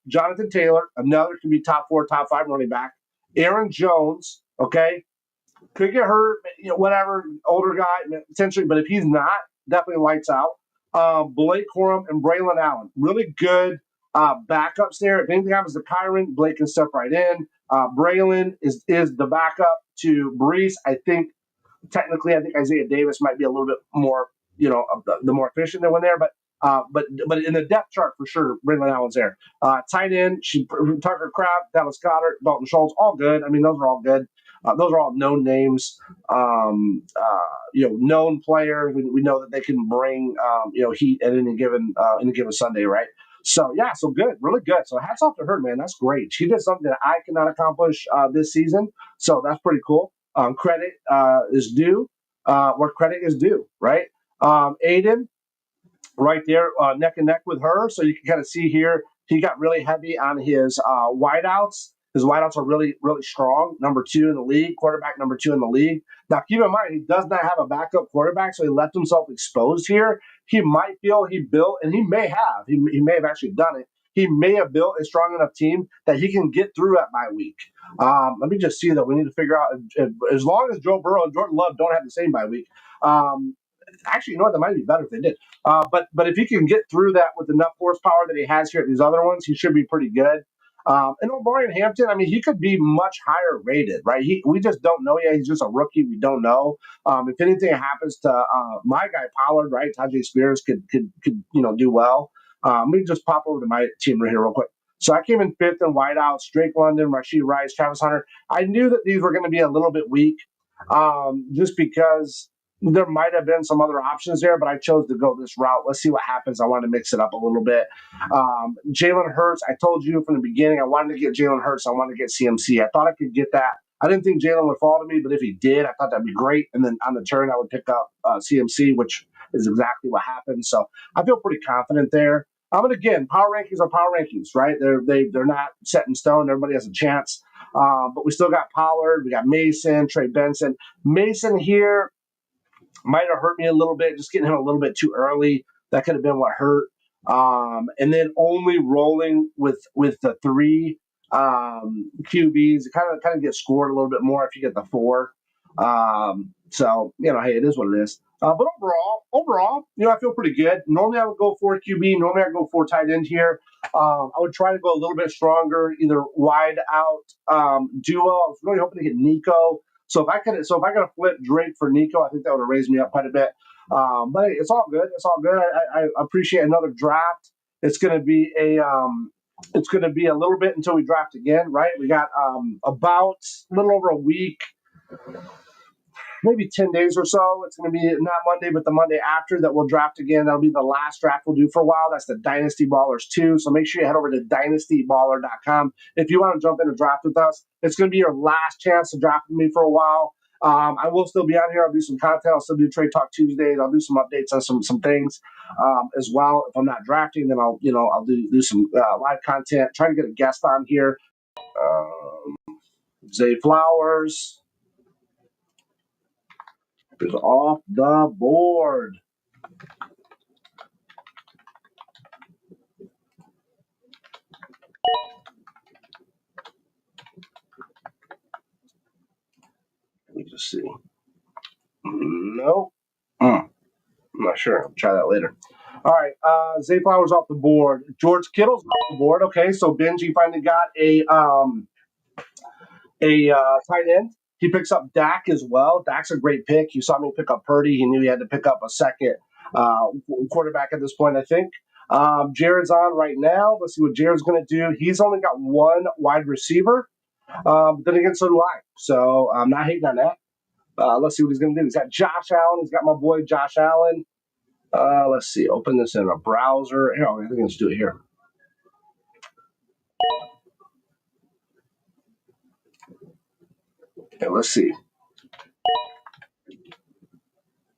Jonathan Taylor, another could be top 4, top 5 running back. Aaron Jones, okay, could get hurt, whatever, older guy potentially, but if he's not, definitely lights out. Blake Corum and Braylon Allen, really good backups there. If anything happens to Kyron, Blake can step right in. Braylon is the backup to Brees. I think Isaiah Davis might be a little bit more, the more efficient than one there, but in the depth chart for sure, Braylon Allen's there. Tight end, Tucker Kraft, Dallas Goedert, Dalton Schultz, all good. I mean, those are all good. Those are all known names. Known players. We know that they can bring heat at any given Sunday, right? So yeah, so good, really good. So hats off to her, man. That's great. She did something that I cannot accomplish this season. So that's pretty cool. Credit is due where credit is due, right? Aiden, right there, neck and neck with her. So you can kind of see here, he got really heavy on his wideouts. His wideouts are really, really strong. Number 2 in the league, quarterback number 2 in the league. Now, keep in mind, he does not have a backup quarterback, so he left himself exposed here. He might feel he built, and he may have. He may have actually done it. He may have built a strong enough team that he can get through that bye week. Let me just see that. We need to figure out, as long as Joe Burrow and Jordan Love don't have the same bye week. Actually, you know what? That might be better if they did. But if he can get through that with enough horsepower that he has here at these other ones, he should be pretty good. And O'Brien Hampton, I mean, he could be much higher rated, right? We just don't know yet. He's just a rookie. We don't know. If anything happens to my guy Pollard, right? Tajay Spears could do well. Let me just pop over to my team right here real quick. So I came in 5th in wideouts, Drake London, Rashid Rice, Travis Hunter. I knew that these were going to be a little bit weak, just because there might have been some other options there, but I chose to go this route. Let's see what happens. I want to mix it up a little bit. Jalen Hurts, I told you from the beginning, I wanted to get Jalen Hurts. I wanted to get CMC. I thought I could get that. I didn't think Jalen would fall to me, but if he did, I thought that'd be great. And then on the turn, I would pick up CMC, which is exactly what happened. So I feel pretty confident there. But again, power rankings are power rankings, right? They're not set in stone. Everybody has a chance. But we still got Pollard. We got Mason, Trey Benson. Mason here might have hurt me a little bit, just getting him a little bit too early. That could have been what hurt. And then only rolling with the 3 QBs, it kind of gets scored a little bit more if you get the 4. So hey, it is what it is. But overall, I feel pretty good. Normally I would go 4 QB. Normally I would go 4 tight end here. I would try to go a little bit stronger, either wide out duo. I was really hoping to get Nico. So if I could have flipped Drake for Nico, I think that would have raised me up quite a bit. But it's all good. It's all good. I appreciate another draft. It's going to be a little bit until we draft again, right? We got about a little over a week, maybe 10 days or so. It's going to be not Monday, but the Monday after that we'll draft again. That'll be the last draft we'll do for a while. That's the Dynasty Ballers 2. So make sure you head over to dynastyballer.com if you want to jump in and draft with us. It's going to be your last chance to draft with me for a while. I will still be on here. I'll do some content. I'll still do Trade Talk Tuesdays. I'll do some updates on some things as well. If I'm not drafting, then I'll do some live content. Try to get a guest on here. Zay Flowers is off the board. Let me just see. Nope. I'm not sure. I'll try that later. All right. Zay Flowers off the board. George Kittle's off the board. Okay, so Benji finally got a tight end. He picks up Dak as well. Dak's a great pick. You saw me pick up Purdy. He knew he had to pick up a second quarterback at this point, I think. Jared's on right now. Let's see what Jared's going to do. He's only got 1 wide receiver. But then again, so do I. So I'm not hating on that. Let's see what he's going to do. He's got Josh Allen. He's got my boy Josh Allen. Let's see. Open this in a browser. Here, I think let's do it here. Okay, let's see.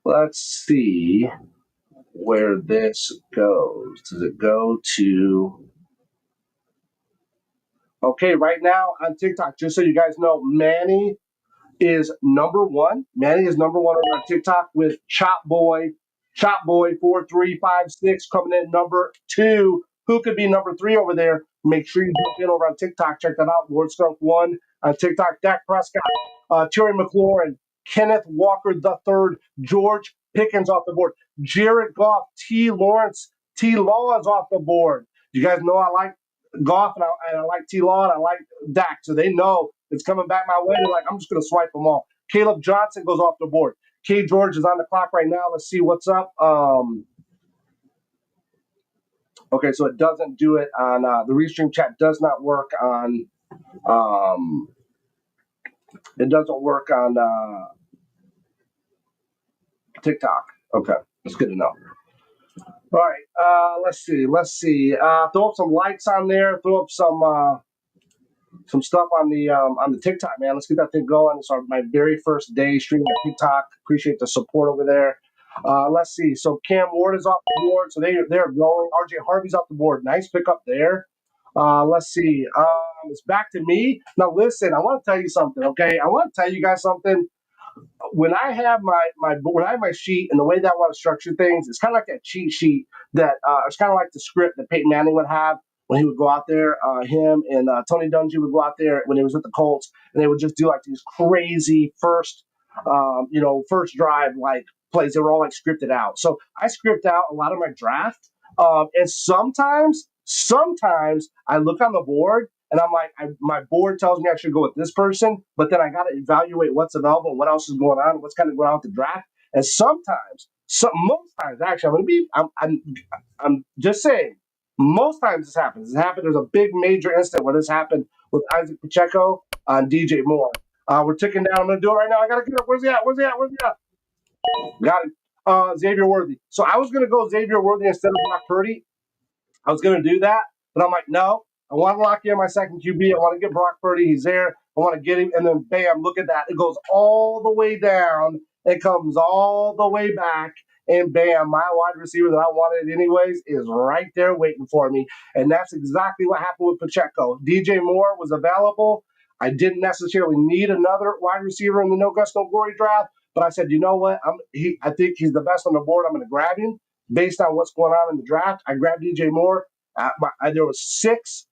Let's see where this goes. Does it go to... Okay, right now on TikTok, just so you guys know, Manny is number 1. Manny is number 1 on TikTok with Chop Boy 4356 coming in number 2. Who could be number 3 over there? Make sure you jump in over on TikTok. Check that out. Lord Skunk 1 on TikTok. Dak Prescott, Terry McLaurin, Kenneth Walker III, George Pickens off the board, Jared Goff, T. Lawrence, T. Law is off the board. You guys know I like Goff and I like T. Law and I like Dak, so they know it's coming back my way. They're like, I'm just going to swipe them all. Caleb Johnson goes off the board. K. George is on the clock right now. Let's see what's up. Okay, so it doesn't do it on the restream chat. Does not work on It doesn't work on TikTok. Okay, that's good to know. All right, let's see. Throw up some likes on there. Throw up some stuff on the TikTok, man. Let's get that thing going. It's my very first day streaming on TikTok. Appreciate the support over there. Let's see. So Cam Ward is off the board. So they're going. RJ Harvey's off the board. Nice pickup there. Let's see. It's back to me. Now listen, I want to tell you something, okay? I want to tell you guys something. When I have my sheet and the way that I want to structure things, it's kind of like that cheat sheet that it's kind of like the script that Peyton Manning would have when he would go out there. Him and Tony Dungy would go out there when he was with the Colts, and they would just do like these crazy first drive like plays. They were all like scripted out. So I script out a lot of my draft, and sometimes I look on the board and I'm like, my board tells me I should go with this person, but then I got to evaluate what's available and what else is going on, what's kind of going on with the draft. And most times, actually, I'm just saying, most times this happens. There's a big major incident where this happened with Isaac Pacheco on DJ Moore. We're ticking down. I'm going to do it right now. I got to get up. Where's he at? Got it. Xavier Worthy. So I was going to go Xavier Worthy instead of Brock Purdy. I was going to do that, but I'm like, no. I want to lock in my second QB. I want to get Brock Purdy. He's there. I want to get him. And then, bam, look at that. It goes all the way down. It comes all the way back. And, bam, my wide receiver that I wanted anyways is right there waiting for me. And that's exactly what happened with Pacheco. DJ Moore was available. I didn't necessarily need another wide receiver in the No Guts, No Glory draft. But I said, you know what? I think he's the best on the board. I'm going to grab him based on what's going on in the draft. I grabbed DJ Moore. There was six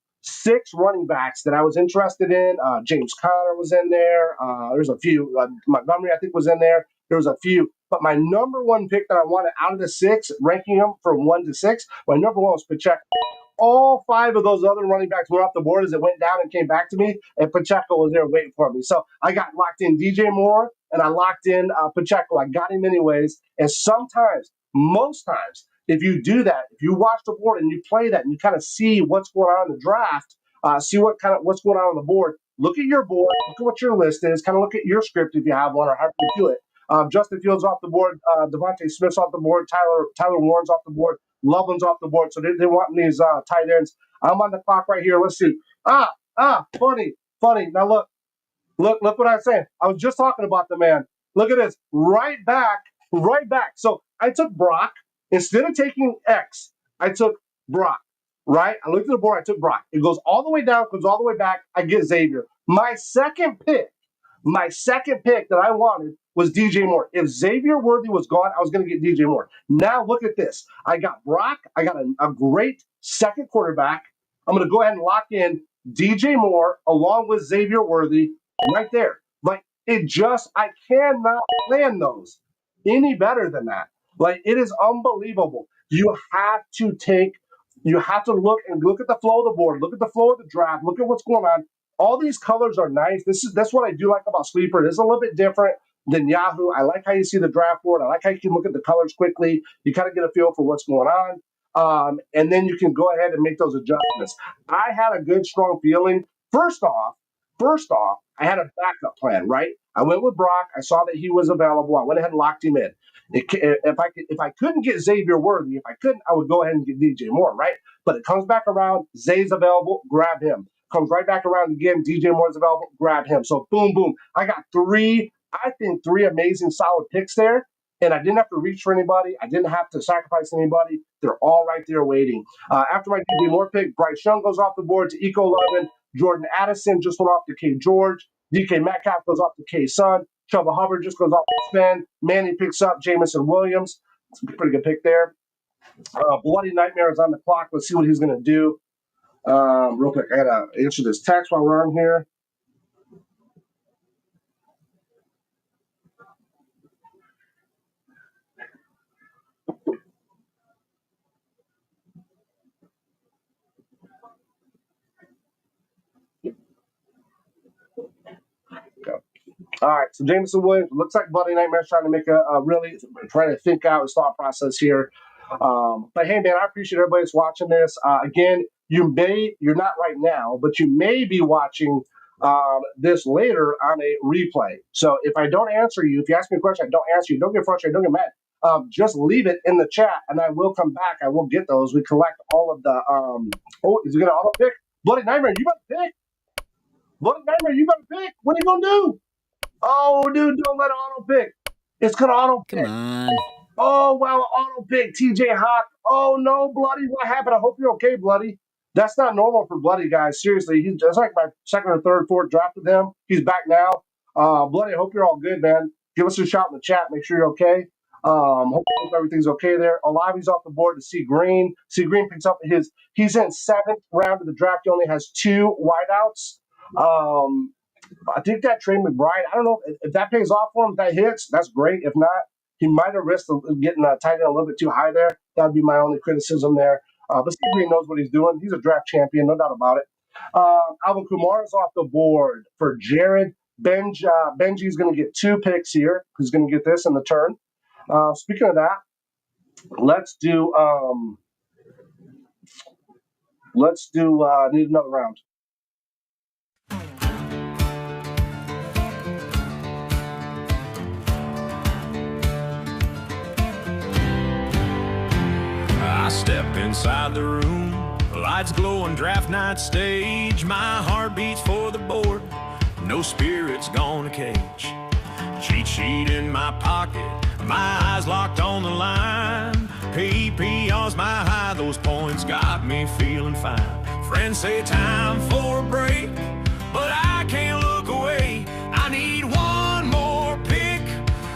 running backs that I was interested in. James Conner was in there. There's a few. Montgomery, I think, was in there. There was a few. But my number one pick that I wanted out of the six, ranking them from 1 to 6, my number one was Pacheco. All 5 of those other running backs went off the board as it went down and came back to me, and Pacheco was there waiting for me. So I got locked in DJ Moore, and I locked in Pacheco. I got him anyways. And most times, if you do that, if you watch the board and you play that and you kind of see what's going on in the draft, see what's going on the board, look at your board, look at what your list is, kind of look at your script if you have one or however you do it. Justin Fields off the board, Devontae Smith's off the board, Tyler Warren's off the board, Loveland's off the board. So they want these tight ends. I'm on the clock right here. Let's see. Funny. Now look what I'm saying. I was just talking about the man. Look at this. Right back. So I took Brock. Instead of taking X, I took Brock. Right? I looked at the board. I took Brock. It goes all the way down, goes all the way back. I get Xavier. My second pick that I wanted was DJ Moore. If Xavier Worthy was gone, I was going to get DJ Moore. Now look at this. I got Brock. I got a great second quarterback. I'm going to go ahead and lock in DJ Moore along with Xavier Worthy right there. Like, I cannot plan those any better than that. Like, it is unbelievable. You have to look at the flow of the board, look at the flow of the draft, look at what's going on. All these colors are nice. That's what I do like about Sleeper. It is a little bit different than Yahoo. I like how you see the draft board. I like how you can look at the colors quickly. You kind of get a feel for what's going on. And then you can go ahead and make those adjustments. I had a good, strong feeling. First off, I had a backup plan, right? I went with Brock. I saw that he was available. I went ahead and locked him in. If I couldn't get Xavier Worthy, I would go ahead and get DJ Moore, right? But it comes back around. Zay's available. Grab him. Comes right back around again. DJ Moore's available. Grab him. So boom. I got three amazing solid picks there. And I didn't have to reach for anybody. I didn't have to sacrifice anybody. They're all right there waiting. After my DJ Moore pick, Bryce Young goes off the board to Eco 11. Jordan Addison just went off to K. George. DK Metcalf goes off to K. Sun. Chuba Hubbard just goes off to Sven. Manny picks up Jamison Williams. It's a pretty good pick there. Bloody Nightmare is on the clock. Let's see what he's going to do. Real quick, I got to answer this text while we're on here. All right, so Jamison Williams, looks like Bloody Nightmare's trying to make trying to think out his thought process here. But hey, man, I appreciate everybody that's watching this. Again, you're not right now, but you may be watching this later on a replay. So if I don't answer you, if you ask me a question, I don't answer you, don't get frustrated, don't get mad. Just leave it in the chat, and I will come back. I will get those. We collect all of the. Oh, is he gonna auto pick? Bloody Nightmare, you better pick. Bloody Nightmare, you better pick. What are you gonna do? Oh, dude, don't let it auto pick. It's gonna auto pick. Come on. Oh, wow, auto pick. TJ Hawk. Oh no, Bloody, what happened? I hope you're okay, Bloody. That's not normal for Bloody, guys. Seriously, that's like my second or third, fourth draft with him. He's back now. Bloody, I hope you're all good, man. Give us a shout in the chat. Make sure you're okay. Hope everything's okay there. Olavi's off the board to C Green. C Green picks up he's in 7th round of the draft. He only has 2 wideouts. I think that Trey McBride, I don't know if that pays off for him, if that hits, that's great. If not, he might have risked getting tight end a little bit too high there. That would be my only criticism there. But Steve Green knows what he's doing. He's a draft champion, no doubt about it. Alvin Kumar is off the board for Jared. Benji's going to get 2 picks here. He's going to get this in the turn. Speaking of that, let's do need another round. I step inside the room, lights glowing, draft night stage. My heart beats for the board, no spirit's gonna cage. Cheat sheet in my pocket, my eyes locked on the line. PPR's my high, those points got me feeling fine. Friends say time for a break, but I can't look away. I need one more pick,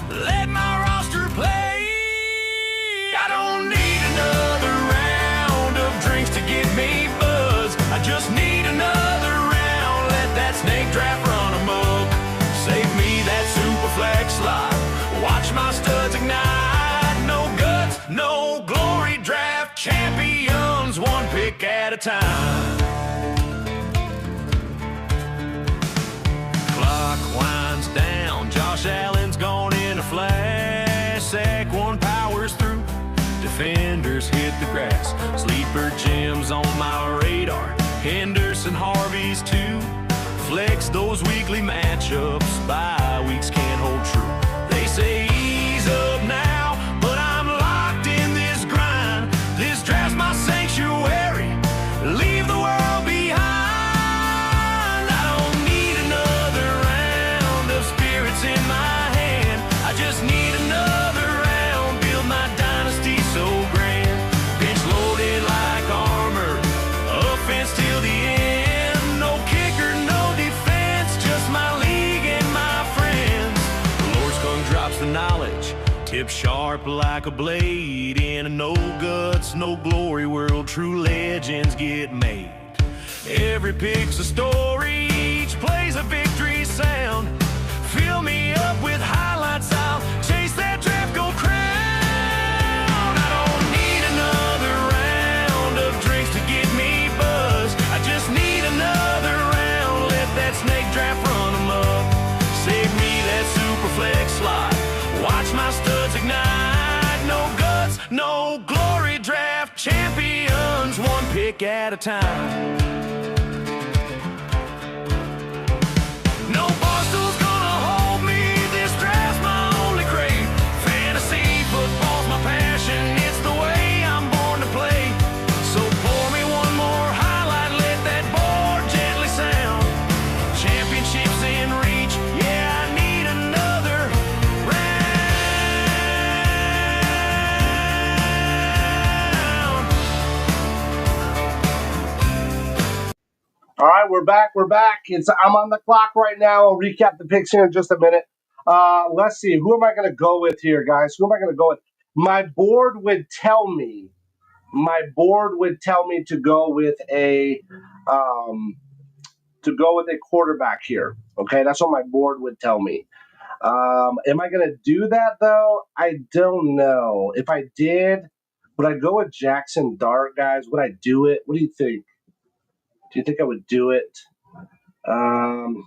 let my roster play. I don't need another round of drinks to get me buzzed. I just need another round, let that snake draft run amok. Save me that Superflex slot, watch my studs ignite. No guts, no glory, draft champions, one pick at a time. Clock winds down, Josh Allen's gone in a flash. Sack one powers through, defenders hit the grass. Sleeper gems on my radar, Henderson, Harvey's too. Flex those weekly matchups, bye weeks can't hold true. They say ease up now, but I'm locked in this grind. This draft's my sanctuary, leave the world behind. I don't need another round of spirits in my hand. I just need another round, build my dynasty so grand. Bench loaded like armor, offense till the end. No kicker, no defense, just my league and my friends. The Lord's tongue drops the knowledge, tip sharp like a blade. In a no guts, no glory world, true legends get made. Every pick's a story, each play's a victory sound. Fill me up with highlights, I'll chase that draft gold crown. I don't need another round of drinks to get me buzzed. I just need another round, let that snake draft run amok. Save me that Superflex slot, watch my studs ignite. No guts, no glory, draft champions, one pick at a time. No barstool's gonna hold me, this draft's my only crave. Fantasy football's my passion, it's the way I'm born to play. So pour me one more highlight, let that board gently sound. Championships in reach, yeah, I need another round. All right, we're back. I'm on the clock right now. I'll recap the picks here in just a minute. Let's see. Who am I going to go with here, guys? Who am I going to go with? My board would tell me to go with a quarterback here. Okay, that's what my board would tell me. Am I going to do that though? I don't know. If I did, would I go with Jackson Dart, guys? Would I do it? What do you think? Do you think I would do it?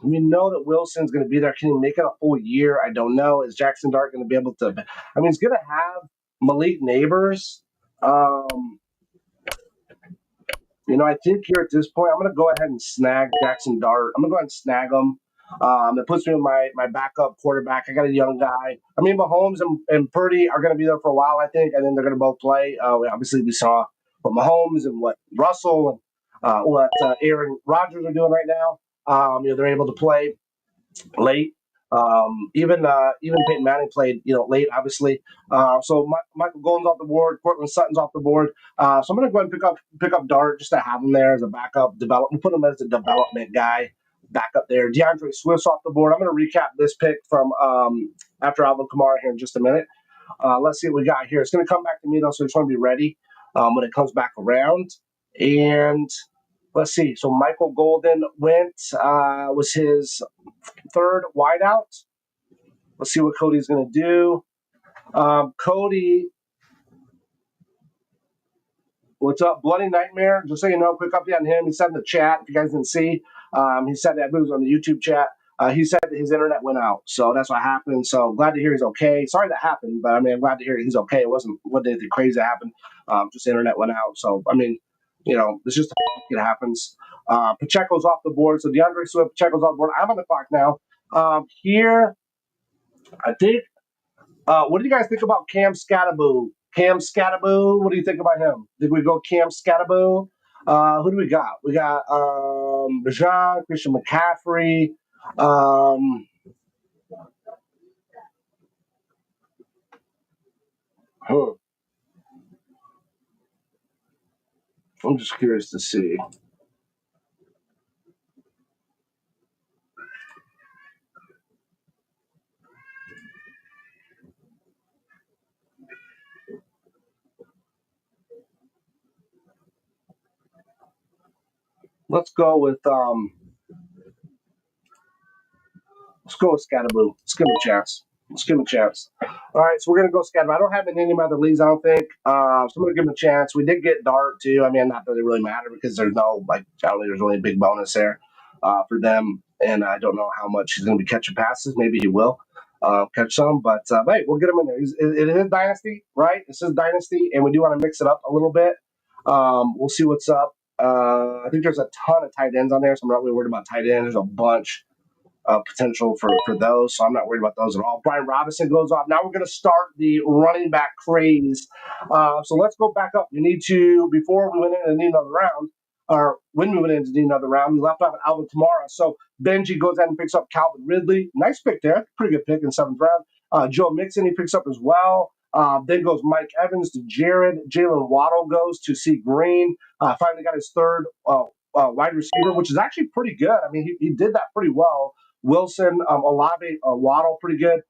We know that Wilson's going to be there. Can he make it a full year? I don't know. Is Jackson Dart going to be able to? I mean, he's going to have Malik Neighbors. I think here at this point, I'm going to go ahead and snag Jackson Dart. I'm going to go ahead and snag him. That puts me in my backup quarterback. I got a young guy. I mean, Mahomes and Purdy are going to be there for a while, I think, and then they're going to both play. Obviously, we saw what Mahomes and what Russell and what Aaron Rodgers are doing right now. They're able to play late. Even Peyton Manning played late, obviously. So Michael Golden's off the board, Cortland Sutton's off the board. So I'm going to go ahead and pick up Dart just to have him there as a backup development. Put him as a development guy back up there. DeAndre Swift's off the board. I'm going to recap this pick from after Alvin Kamara here in just a minute. Let's see what we got here. It's going to come back to me though, so I just want to be ready when it comes back around. And let's see. So Michael Golden was his third wideout. Let's see what Cody's going to do. Cody, what's up? Bloody Nightmare. Just so you know, quick update on him. He said in the chat, if you guys didn't see, he said that it was on the YouTube chat. He said that his internet went out. So that's what happened. So glad to hear he's okay. Sorry that happened, but I mean, I'm glad to hear he's okay. It wasn't anything crazy that happened. Just the internet went out. So, I mean, it's just it happens. Pacheco's off the board. So DeAndre Swift, Pacheco's off the board. I'm on the clock now. Here, I think, what do you guys think about Cam Scattaboo? What do you think about him? Did we go Cam Scattaboo? Who do we got? We got Bijan, Christian McCaffrey. I'm just curious to see. Let's go with Scattaboo. Let's give him a chance. All right, so we're gonna go Scattaboo. I don't have him in any of my other leagues, I don't think. So I'm gonna give him a chance. We did get Dart too. I mean, not that it really matter because there's no I don't think there's really a big bonus there for them, and I don't know how much he's gonna be catching passes. Maybe he will catch some, but hey, we'll get him in there. It is Dynasty, right? This is Dynasty, and we do want to mix it up a little bit. We'll see what's up. I think there's a ton of tight ends on there, so I'm not really worried about tight ends. There's a bunch of potential for those, so I'm not worried about those at all. Brian Robinson goes off. Now we're going to start the running back craze. So let's go back up. We need to, before we went in and need another round, or when we went in to need another round, we left off at Alvin Kamara. So Benji goes ahead and picks up Calvin Ridley. Nice pick there. Pretty good pick in 7th round. Joe Mixon, he picks up as well. Then goes Mike Evans to Jared. Jalen Waddle goes to C. Green. Finally got his third wide receiver, which is actually pretty good. I mean, he did that pretty well. Wilson, Olave, Waddle, pretty good.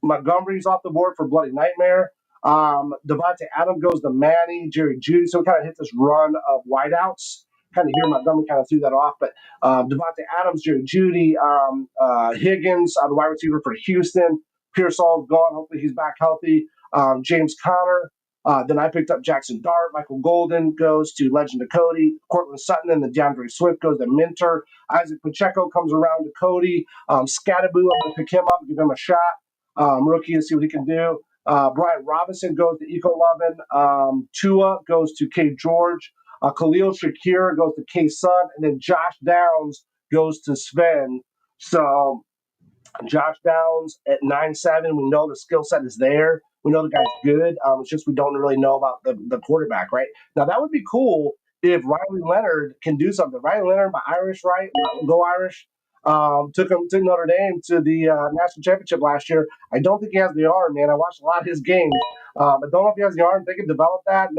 Montgomery's off the board for Bloody Nightmare. Devontae Adams goes to Manny, Jerry Jeudy. So we kind of hit this run of wideouts. Kind of hear Montgomery kind of threw that off, but Devontae Adams, Jerry Jeudy, Higgins, the wide receiver for Houston. Pearsall's gone. Hopefully he's back healthy. James Conner. Then I picked up Jackson Dart. Michael Golden goes to Legend of Cody. Cortland Sutton and the DeAndre Swift goes to Minter. Isaac Pacheco comes around to Cody. Scattaboo, I'm going to pick him up and give him a shot. Rookie to see what he can do. Brian Robinson goes to Eco Lovin. Tua goes to K. George. Khalil Shakir goes to K. Sun. And then Josh Downs goes to Sven. So Josh Downs at 9'7", we know the skill set is there. We know the guy's good. It's just we don't really know about the quarterback, right? Now, that would be cool if Riley Leonard can do something. Riley Leonard, my Irish, right? Go Irish. Took Notre Dame to the national championship last year. I don't think he has the arm, man. I watched a lot of his games. I don't know if he has the arm. They can develop that.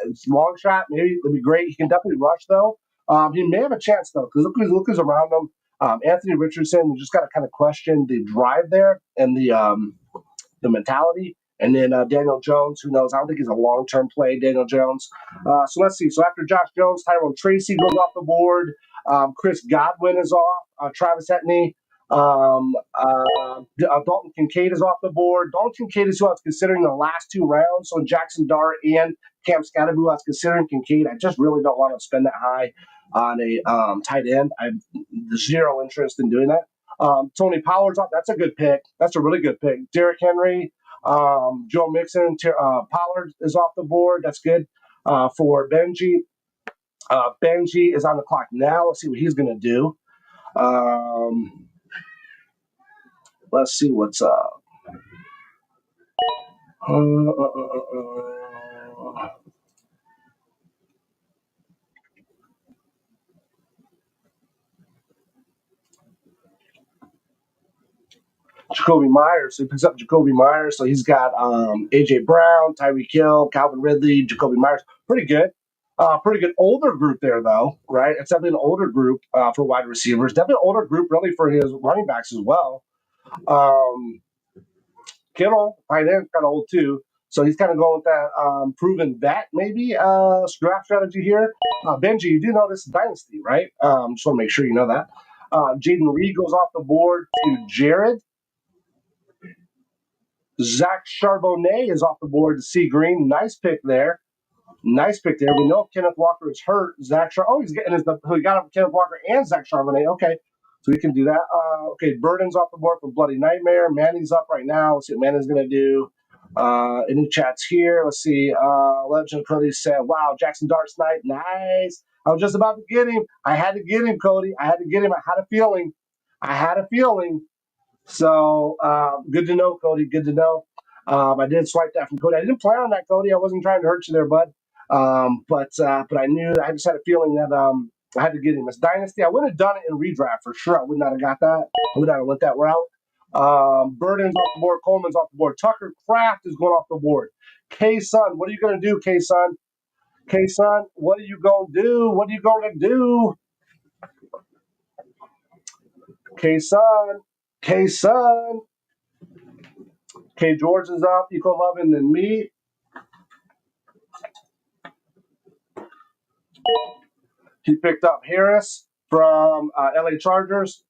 It's a long shot. Maybe it'll be great. He can definitely rush, though. He may have a chance, though, because look who's around him. Anthony Richardson, we just got to kind of question the drive there and the mentality. And then Daniel Jones, who knows? I don't think he's a long-term play, Daniel Jones. So let's see. So after Josh Jones, Tyrone Tracy goes off the board. Chris Godwin is off. Travis Etienne. Dalton Kincaid is off the board. Dalton Kincaid is who I was considering the last 2 rounds. So Jackson Dart and Cam Scattaboo, I was considering Kincaid. I just really don't want to spend that high on a tight end. I have zero interest in doing that. Tony Pollard's off. That's a good pick. That's a really good pick. Derrick Henry, Joe Mixon, Pollard is off the board. That's good. for Benji. Benji is on the clock now. Let's see what he's going to do. Let's see what's up. Jacoby Myers. So he picks up Jacoby Myers. So he's got AJ Brown, Tyreek Hill, Calvin Ridley, Jacoby Myers. Pretty good. Pretty good older group there, though, right? It's definitely an older group for wide receivers. Definitely an older group, really, for his running backs as well. Kittle, tight end, kind of old too. So he's kind of going with that proven vet, maybe, draft strategy here. Benji, you do know this is Dynasty, right? Just want to make sure you know that. Jaden Reed goes off the board to Jared. Zach Charbonnet is off the board to C Green. Nice pick there. Nice pick there. We know Kenneth Walker is hurt. He's getting he got up Kenneth Walker and Zach Charbonnet. Okay, so we can do that. Okay, Burden's off the board from Bloody Nightmare. Manny's up right now. Let's see what Manny's going to do. Any chats here? Let's see. Legend Cody said, wow, Jackson Dart Snipe. Nice. I was just about to get him. I had to get him, Cody. I had to get him. I had a feeling. So good to know, Cody. Good to know. I did swipe that from Cody. I didn't plan on that, Cody. I wasn't trying to hurt you there, bud. But I knew I just had a feeling that I had to get him. It's Dynasty. I would have done it in redraft for sure. I would not have got that. I would not have went that route. Burden's off the board. Coleman's off the board. Tucker Kraft is going off the board. K-Sun, what are you going to do, K-Sun? K-Sun, what are you going to do? What are you going to do? K-Sun. K-Sun. K. George is up, equal loving than me. He picked up Harris from LA Chargers.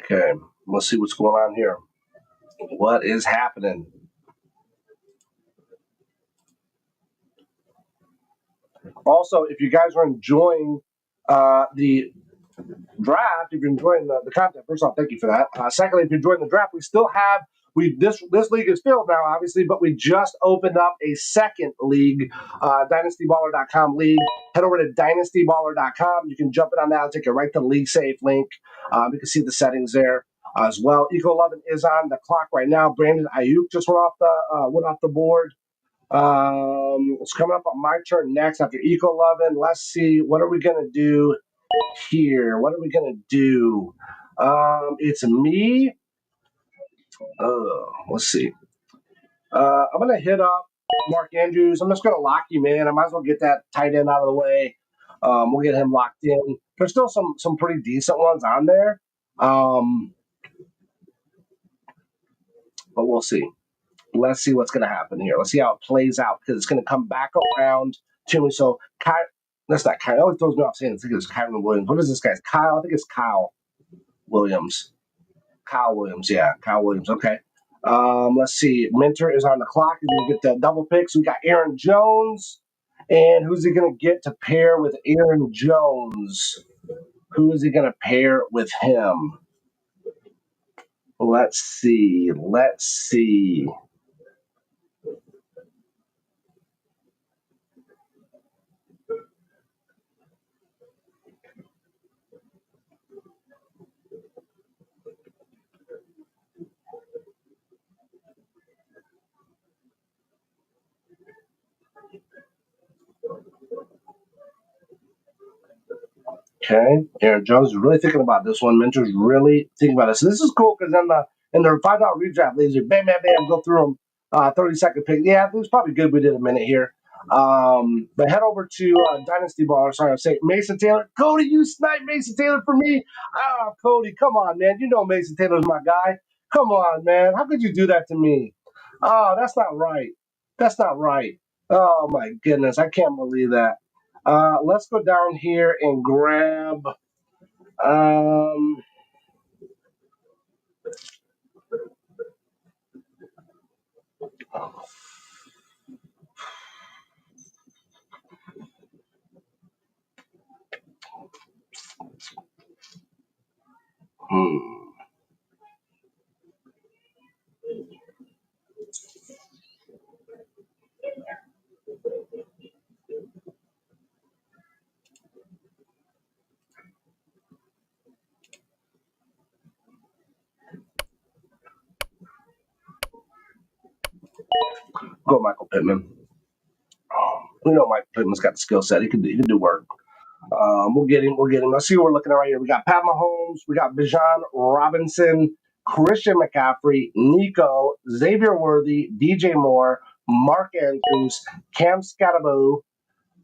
Okay, let's see what's going on here. What is happening? Also, if you guys are enjoying the draft, if you're enjoying the content, first off, thank you for that. Secondly, if you're enjoying the draft, we still have this league is filled now, obviously, but we just opened up a second league, dynastyballer.com league. Head over to dynastyballer.com. You can jump in on that. I'll take you right to the LeagueSafe link. You can see the settings there as well. Eco 11 is on the clock right now. Brandon Ayuk just went off the board. It's coming up on my turn next after Eco 11. Let's see, what are we gonna do here? What are we gonna do? It's me. Let's see. I'm gonna hit up Mark Andrews. I'm just gonna lock him in. I might as well get that tight end out of the way. We'll get him locked in. There's still some pretty decent ones on there. But we'll see. Let's see what's gonna happen here. Let's see how it plays out because it's gonna come back around to me. So that's not Kyle. It always throws me off saying I think it's Kyron Williams. What is this guy's? Kyle? I think it's Kyle Williams. Kyle Williams, yeah. Kyle Williams, okay. Let's see. Minter is on the clock. He's going to get the double picks. We got Aaron Jones. And who's he going to get to pair with Aaron Jones? Who is he going to pair with him? Let's see. Okay, Aaron Jones is really thinking about this one. Mentor's really thinking about it. So this is cool because in the $5 redraft leagues, bam, bam, bam, go through them. 30-second pick. Yeah, it was probably good we did a minute here. But head over to Dynasty Baller. Sorry, I'm saying Mason Taylor. Cody, you sniped Mason Taylor for me. Oh, Cody, come on, man. You know Mason Taylor's my guy. Come on, man. How could you do that to me? Oh, that's not right. That's not right. Oh my goodness, I can't believe that. Let's go down here and grab. Go Michael Pittman. We know Michael Pittman's got the skill set. He can do work. We'll get him. Let's see what we're looking at right here. We got Pat Mahomes. We got Bijan Robinson, Christian McCaffrey, Nico, Xavier Worthy, DJ Moore, Mark Andrews, Cam Scatterbo,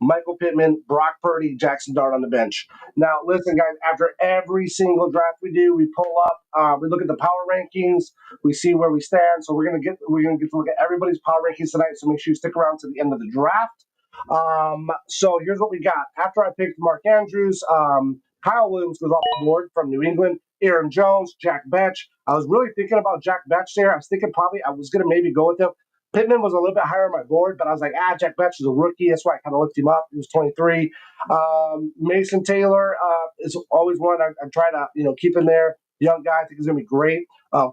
Michael Pittman, Brock Purdy, Jackson Dart on the bench. Now, listen, guys, after every single draft we do, we pull up, we look at the power rankings, we see where we stand. So we're gonna get to look at everybody's power rankings tonight. So make sure you stick around to the end of the draft. So here's what we got. After I picked Mark Andrews, Kyle Williams goes off the board from New England. Aaron Jones, Jack Betch. I was really thinking about Jack Betch there. I was thinking probably I was going to maybe go with him. Pittman was a little bit higher on my board, but I was like, Jack Betch is a rookie. That's why I kind of looked him up. He was 23. Mason Taylor is always one I try to keep in there. Young guy, I think he's going to be great.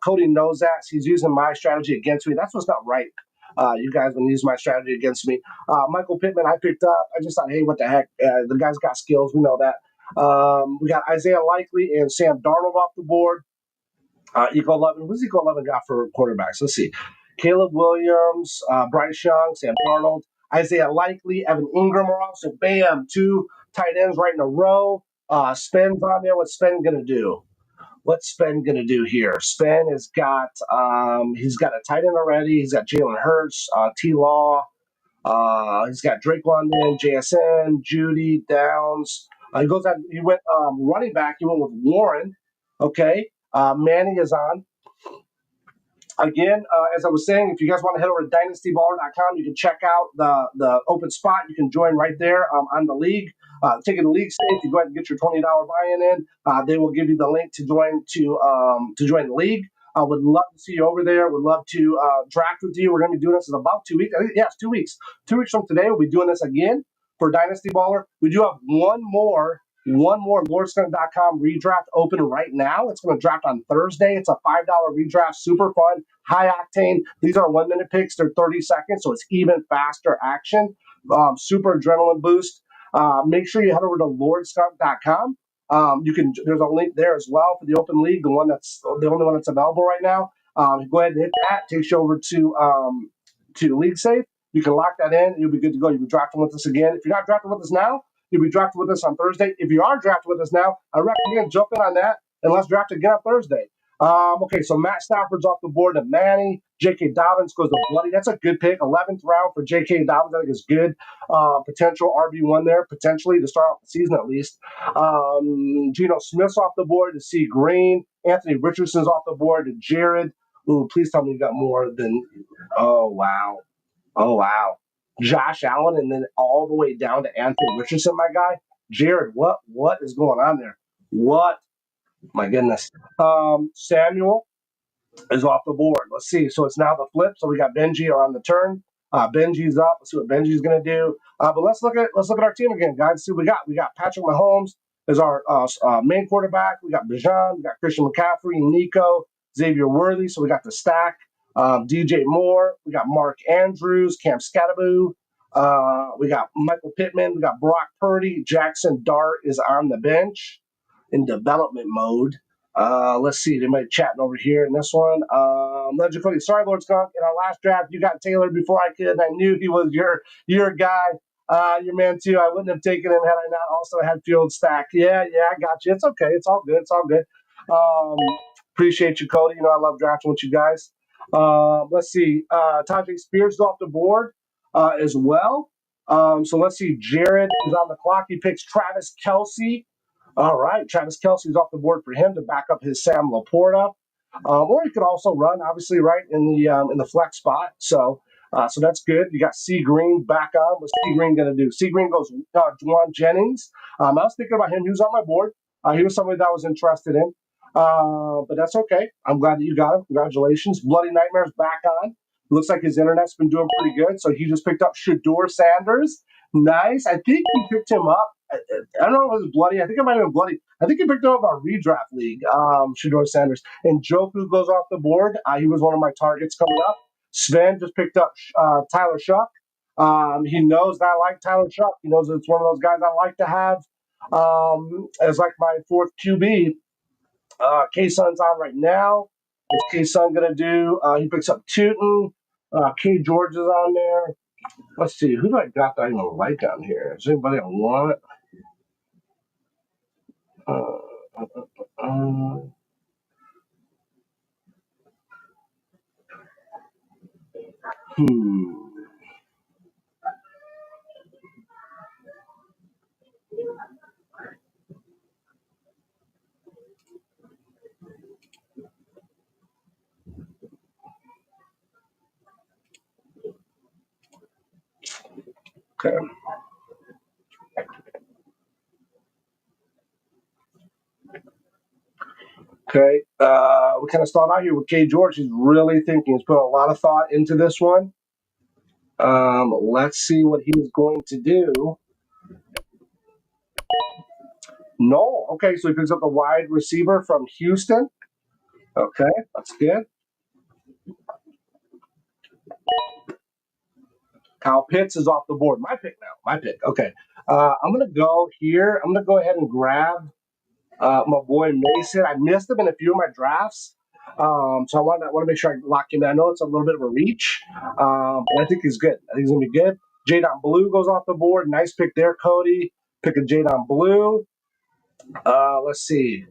Cody knows that. So he's using my strategy against me. That's what's not right. You guys when use my strategy against me. Michael Pittman, I picked up. I just thought, hey, what the heck? The guy's got skills. We know that. We got Isaiah Likely and Sam Darnold off the board. Eco 11. What's Eco 11 got for quarterbacks? Let's see. Caleb Williams, Bryce Young, Sam Darnold, Isaiah Likely, Evan Ingram are off. So, bam, 2 tight ends right in a row. Spen's on there. What's Spen going to do? What's Spen going to do here? Spen has got he's got a tight end already. He's got Jalen Hurts, T. Law. He's got Drake London, JSN, Judy, Downs. He went running back. He went with Warren. Okay. Manning is on. Again, as I was saying, if you guys want to head over to dynastyballer.com, you can check out the open spot. You can join right there on the league. Taking the LeagueSafe, you go ahead and get your $20 buy-in in. They will give you the link to join the league. I would love to see you over there. Would love to draft with you. We're going to be doing this in about 2 weeks. I think, it's 2 weeks. 2 weeks from today, we'll be doing this again for Dynasty Baller. We do have one more LordSkunk.com redraft open right now. It's going to draft on Thursday. It's a $5 redraft, super fun, high octane. These are 1 minute picks. They're 30 seconds, so it's even faster action. Super adrenaline boost. Make sure you head over to LordSkunk.com. There's a link there as well for the open league, the only one that's available right now. Go ahead and hit that. Takes you over to LeagueSafe. You can lock that in. You'll be good to go. You'll be drafting with us again. If you're not drafting with us now, you'll be drafting with us on Thursday. If you are drafting with us now, I recommend jumping on that and let's draft again on Thursday. Okay, so Matt Stafford's off the board to Manny. J.K. Dobbins goes to Bloody. That's a good pick. 11th round for J.K. Dobbins, I think is good. Potential RB1 there, potentially, to start off the season at least. Geno Smith's off the board to C. Green. Anthony Richardson's off the board to Jared. Ooh, please tell me you got more than – oh, wow. Josh Allen and then all the way down to Anthony Richardson, my guy. Jared, what is going on there? What? My goodness. Samuel is off the board. Let's see. So it's now the flip. So we got Benji on the turn. Benji's up. Let's see what Benji's going to do. But let's look at our team again, guys. See what we got. We got Patrick Mahomes as our main quarterback. We got Bijan. We got Christian McCaffrey, Nico, Xavier Worthy. So we got the stack. DJ Moore. We got Mark Andrews, Cam Scatterbo. We got Michael Pittman. We got Brock Purdy. Jackson Dart is on the bench in development mode. Let's see. They might be chatting over here in this one. Legend Cody. Sorry, Lord Skunk. In our last draft, you got Taylor before I could, and I knew he was your guy, your man too. I wouldn't have taken him had I not also had Field stacked. Yeah, I got you. It's okay. It's all good. Appreciate you, Cody. I love drafting with you guys. Let's see. Tajay Spears is off the board as well. So let's see. Jared is on the clock. He picks Travis Kelce. All right, Travis Kelce's off the board for him to back up his Sam Laporta, or he could also run, obviously, right in the flex spot. So that's good. You got C Green back on. What's C Green going to do? C Green goes Juwan Jennings. I was thinking about him. He was on my board. He was somebody that I was interested in, but that's okay. I'm glad that you got him. Congratulations. Bloody Nightmare's back on. Looks like his internet's been doing pretty good. So he just picked up Shador Sanders. Nice. I think he picked him up. I don't know if it was Bloody. I think it might have been Bloody. I think he picked up our redraft league, Shador Sanders. And Joku goes off the board. He was one of my targets coming up. Sven just picked up Tyler Shuck. He knows that I like Tyler Shuck. He knows it's one of those guys I like to have as like my fourth QB. K-Sun's on right now. What's K-Sun going to do? He picks up Tootin. K. George is on there. Let's see. Who do I got that I even like on here? Is anybody I want? Okay. Okay. We kind of start out here with K. George. He's really thinking. He's put a lot of thought into this one. Let's see what he's going to do. No. Okay, so he picks up the wide receiver from Houston. Okay, that's good. Kyle Pitts is off the board. My pick now. My pick. Okay. I'm going to go here. I'm going to go ahead and grab my boy Mason. I missed him in a few of my drafts. So I want to make sure I lock him in. I know it's a little bit of a reach, but I think he's good. I think he's going to be good. Jadon Blue goes off the board. Nice pick there, Cody. Pick a Jadon Blue. Let's see.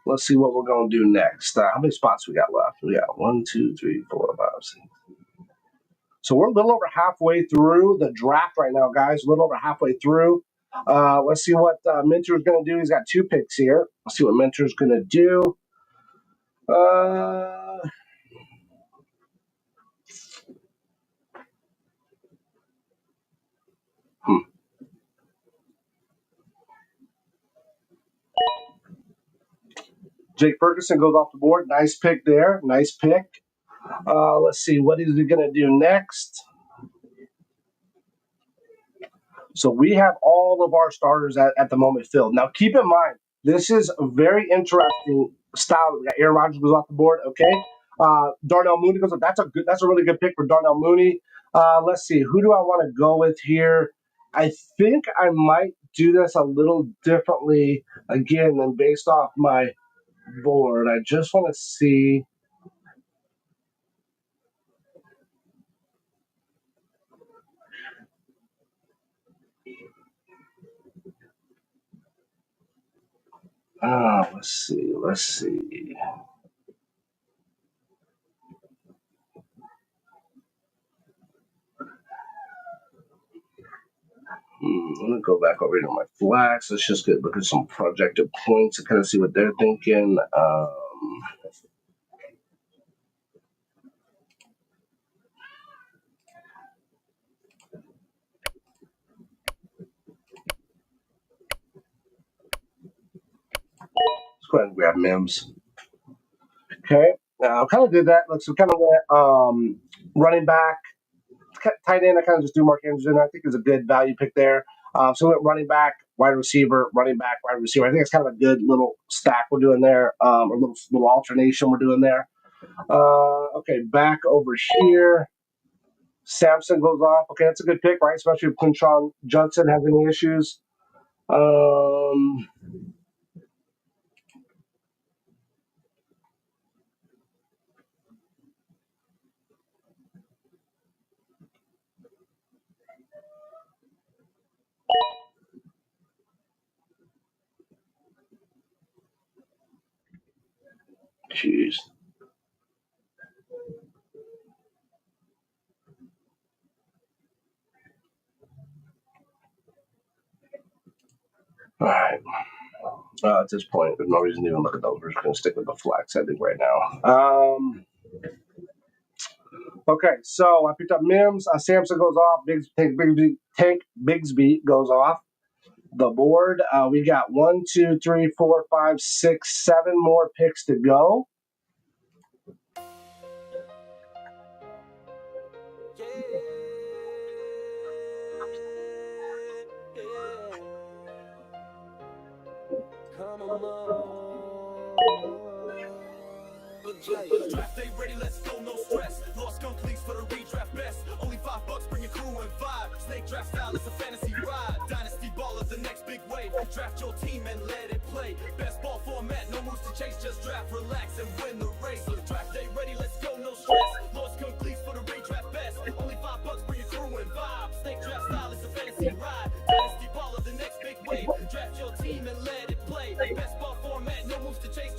Let's see what we're going to do next. How many spots we got left? We got 1, 2, 3, 4, 5, 6. So we're a little over halfway through the draft right now, guys. A little over halfway through. Let's see what Minter's going to do. He's got 2 picks here. Let's see what Minter's going to do. Jake Ferguson goes off the board. Nice pick there. Nice pick. Let's see. What is he going to do next? So we have all of our starters at the moment filled. Now, keep in mind, this is a very interesting style. We got Aaron Rodgers goes off the board. Okay. Darnell Mooney goes up. That's a really good pick for Darnell Mooney. Let's see. Who do I want to go with here? I think I might do this a little differently again than based off my board. I just want to see. Let's see. Let's see. I'm going to go back over here to my flags. Let's just look at some projected points and kind of see what they're thinking. Let's go ahead and grab Mims. Okay. I kind of did that. Let's kind of went running back, tight end. I kind of just do Mark Andrews in. I think is a good value pick there. So we went running back, wide receiver, running back, wide receiver. I think it's kind of a good little stack we're doing there, a little alternation we're doing there. Okay, back over here. Samson goes off. Okay, that's a good pick, right? Especially if Quinshon Judson has any issues. Jeez. All right. At this point, there's no reason to even look at those. We're just going to stick with the flex, I think, right now. Okay, so I picked up Mims. Samson goes off. Tank Bigsby goes off the board. We got 1, 2, 3, 4, 5, 6, 7 more picks to go. Draft day ready, let's go, no stress. Lost gun cleats for the redraft best. Only $5, bring your crew and vibe. Snake draft style is a fantasy ride. Dynasty ball is the next big wave. Draft your team and let it play. Best ball format, no moves to chase, just draft, relax, and win the race. Draft day ready, let's go, no stress. Lost gun cleats for the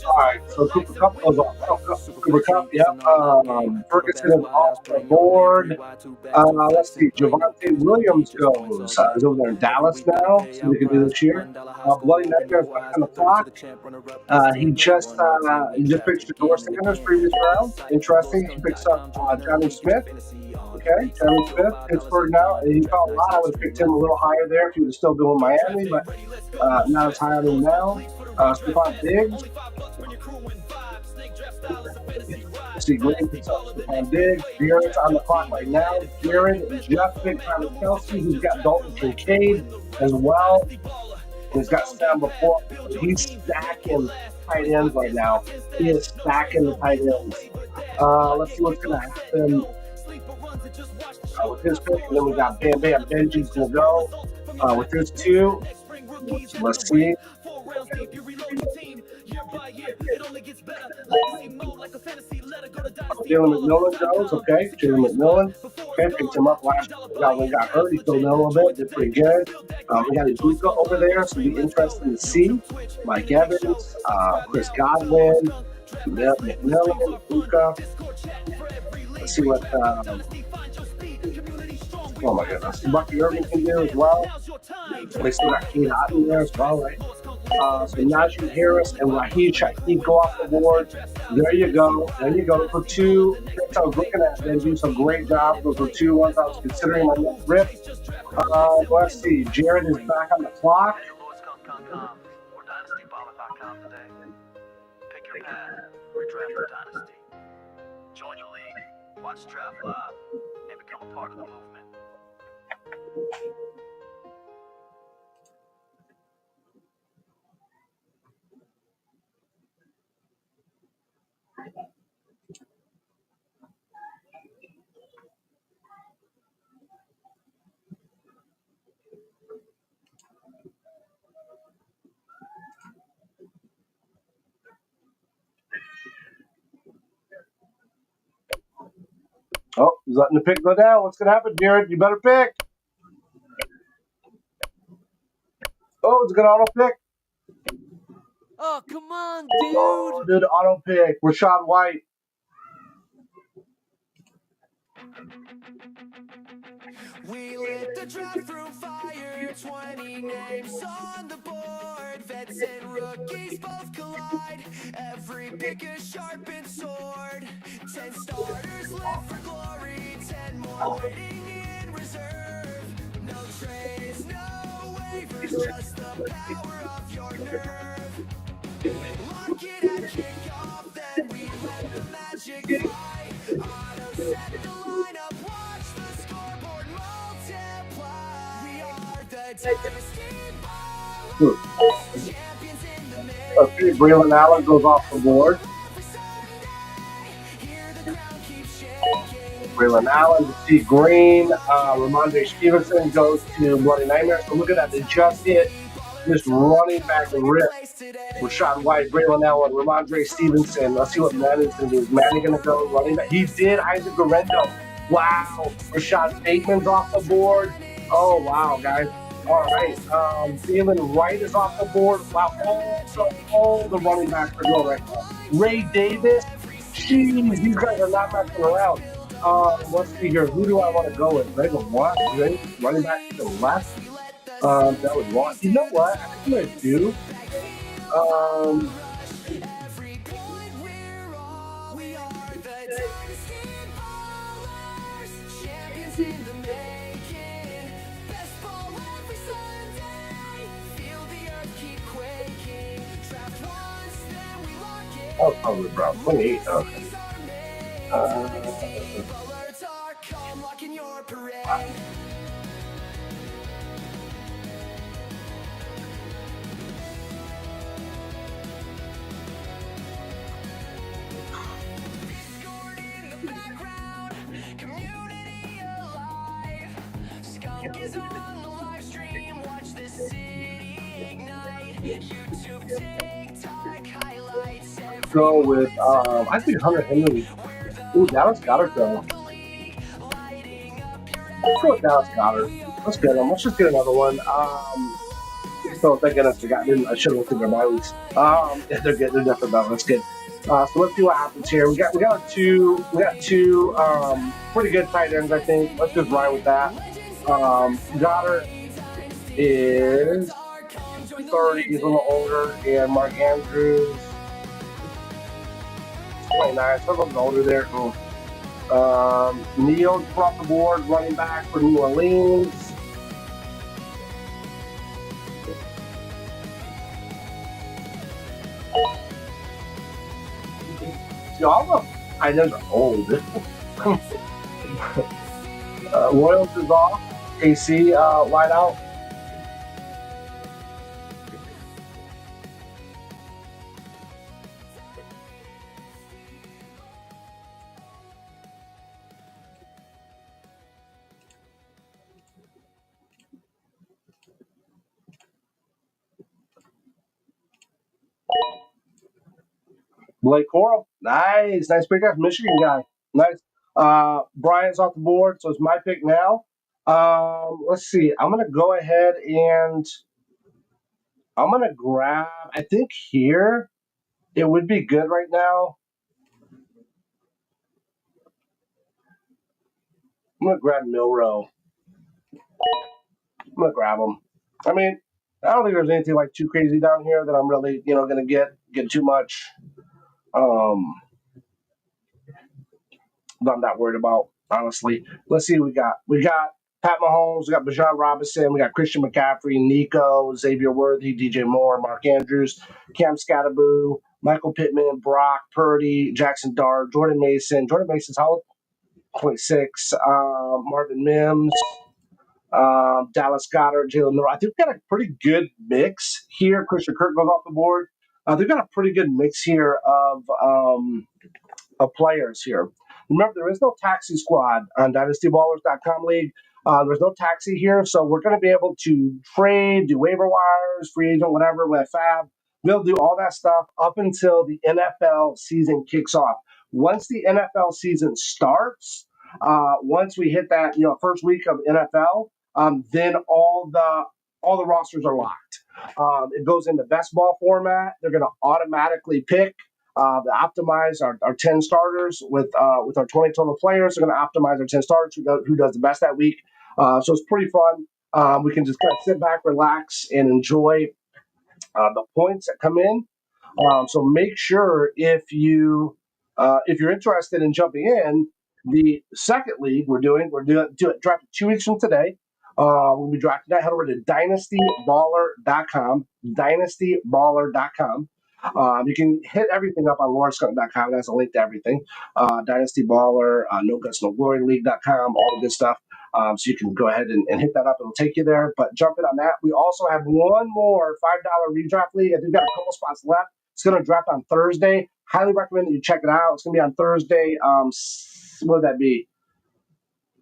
All right, so Cooper Cup goes off. Oh, Cooper Cup, yep. Ferguson is off the board. Let's see. Javonte Williams goes. He's over there in Dallas now. See what he can do this year. Bloody Nightmare's back on the clock. He just picked Shador Sanders previous round. Interesting. He picks up Johnny Smith. Okay, Johnny Smith, Pittsburgh now. He felt a lot. I would have picked him a little higher there if he was still doing Miami, but not as high on him now. Stephon Diggs. See, Green picks up Stephon Diggs. Garrett's on the clock right now. Garrett just picked Travis Kelce. He's got Dalton Kincaid as well. He's got Sam before. He's stacking tight ends right now. He is stacking the tight ends. Let's see what's going to happen with his pick. And then we got Bam Bam. Benji's going to go with his two. Let's see. Jalen McMillan goes, okay. Jalen McMillan, okay, picked him up last year. When he got hurt, he filled in a little bit, did pretty good. We got Ibuka over there, so it'll be interesting to see. Mike Evans, Chris Godwin, McMillan, Ibuka. Let's see what, oh my goodness, Bucky Irving can do as well. They still got Keen Otten there as well, right? So Najee Harris and Raheem Shaheed go off the board. There you go. There you go. For two, I was looking at them do some great job. Those were two ones I was considering my next rip. Let's see. Jared is back on the clock. Pick your path. Redraft for Dynasty. Join your league. Watch draft live and become a part of the movement. Oh, he's letting the pick go down. What's going to happen, Jared? You better pick. Oh, it's going to auto pick. Oh, come on, dude. Oh, dude, auto pick. Rashad White. We lit the draft room fire, 20 names on the board. Vets and rookies both collide. Every pick a sharpened sword. 10 starters left for glory, 10 more waiting in reserve. No trades, no waivers, just the power of your nerve. Lock it at kickoff, then we let the magic fly. Auto set the lineup, watch the scoreboard multiply. We are the Dynasty Ballers, champions in the making. Okay, Braylon Allen goes off the board. Hear the ground keep shaking. Braylon Allen, T. Green, Ramondre Stevenson goes to Bloody Nightmare. So look at that, they just hit this running back rip. Rashad White, Braylon Allen, Ramondre Stevenson. Let's see what Manning's going to do. Is Manning going to go running back? He did. Isaac Guerrero. Wow. Rashad Bateman's off the board. Oh, wow, guys. All right. Jalen Wright is off the board. Wow. All the running backs are going right now. Ray Davis. Jeez, these guys are not messing around. Let's see here. Who do I want to go with? Reagan Watt, running back to the left. That would want. You know what? I think I'm going to do. Every point we're on, we are the Dynasty Ballers, champions in the making. Best ball every Sunday, feel the earth keep quaking. Draft once, then we lock it. Oh, probably Brown. 28. Okay. Alerts are come locking your parade. Discord in the background, community alive. Skunk is on the live stream, watch the city ignite. YouTube, TikTok, highlights. Go with, I think Hunter Henry. Ooh, Dallas Goddard though. Let's go with Dallas Goddard. Let's get him. Let's just get another one. So thank goodness I should have looked at their bye weeks. They're good. They're different though. That's good. So let's see what happens here. We got two pretty good tight ends, I think. Let's just ride with that. Goddard is 30. He's a little older, and Mark Andrews 29. So a little older there. Neal's off the board, running back for New Orleans. All the items are old. Royals is off. AC wide out. Blake Coral, nice pickup, Michigan guy, nice. Brian's off the board, so it's my pick now. Let's see. I'm gonna go ahead and I'm gonna grab. I think here it would be good right now. I'm gonna grab Milrow. I'm gonna grab him. I mean, I don't think there's anything like too crazy down here that I'm really, gonna get too much. I'm not worried about, honestly. Let's see what we got. We got Pat Mahomes, we got Bijan Robinson, we got Christian McCaffrey, Nico, Xavier Worthy, DJ Moore, Mark Andrews, Cam Scatterboo, Michael Pittman, Brock Purdy, Jackson Dart, Jordan Mason. Jordan Mason's how old? 26. Marvin Mims, Dallas Goedert, Jalen Noor. I think we've got a pretty good mix here. Christian Kirk goes off the board. They've got a pretty good mix here of players here. Remember, there is no taxi squad on dynastyballers.com league. There's no taxi here, so we're going to be able to trade, do waiver wires, free agent, whatever, with FAAB. We'll do all that stuff up until the NFL season kicks off. Once the NFL season starts, once we hit that first week of NFL, then all the rosters are locked. It goes into best ball format. They're going to automatically pick. Optimize our 10 starters with our 20 total players. They're going to optimize our 10 starters who does the best that week. So it's pretty fun. We can just kind of sit back, relax, and enjoy the points that come in. So make sure if you're interested in jumping in, the second league we're doing drafting 2 weeks from today. We'll be drafting that. Head over to dynastyballer.com. Dynastyballer.com. You can hit everything up on lawrenceskunk.com. That's a link to everything. Dynasty Baller, No Guts, No Glory League.com, all the good stuff. So you can go ahead and hit that up. It'll take you there. But jump in on that. We also have one more $5 redraft league. I think we've got a couple spots left. It's going to draft on Thursday. Highly recommend that you check it out. It's going to be on Thursday. What would that be?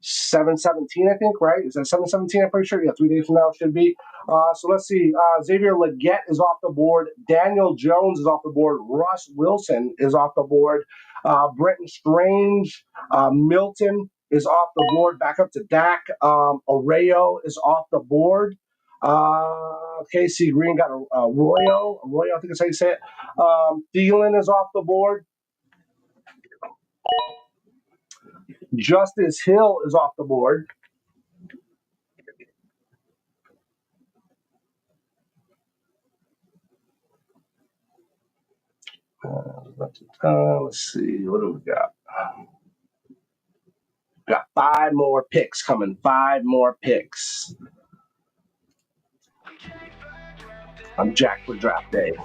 7/17, I think, right? Is that 7/17? I'm pretty sure. Yeah, 3 days from now it should be. So let's see. Xavier Legette is off the board. Daniel Jones is off the board. Russ Wilson is off the board. Brenton Strange, Milton is off the board. Back up to Dak. Arroyo is off the board. KC Green got Arroyo, I think that's how you say it. Thielen is off the board. Justice Hill is off the board. Let's see. What do we got? Got 5 more picks coming. 5 more picks. I'm jacked for draft day.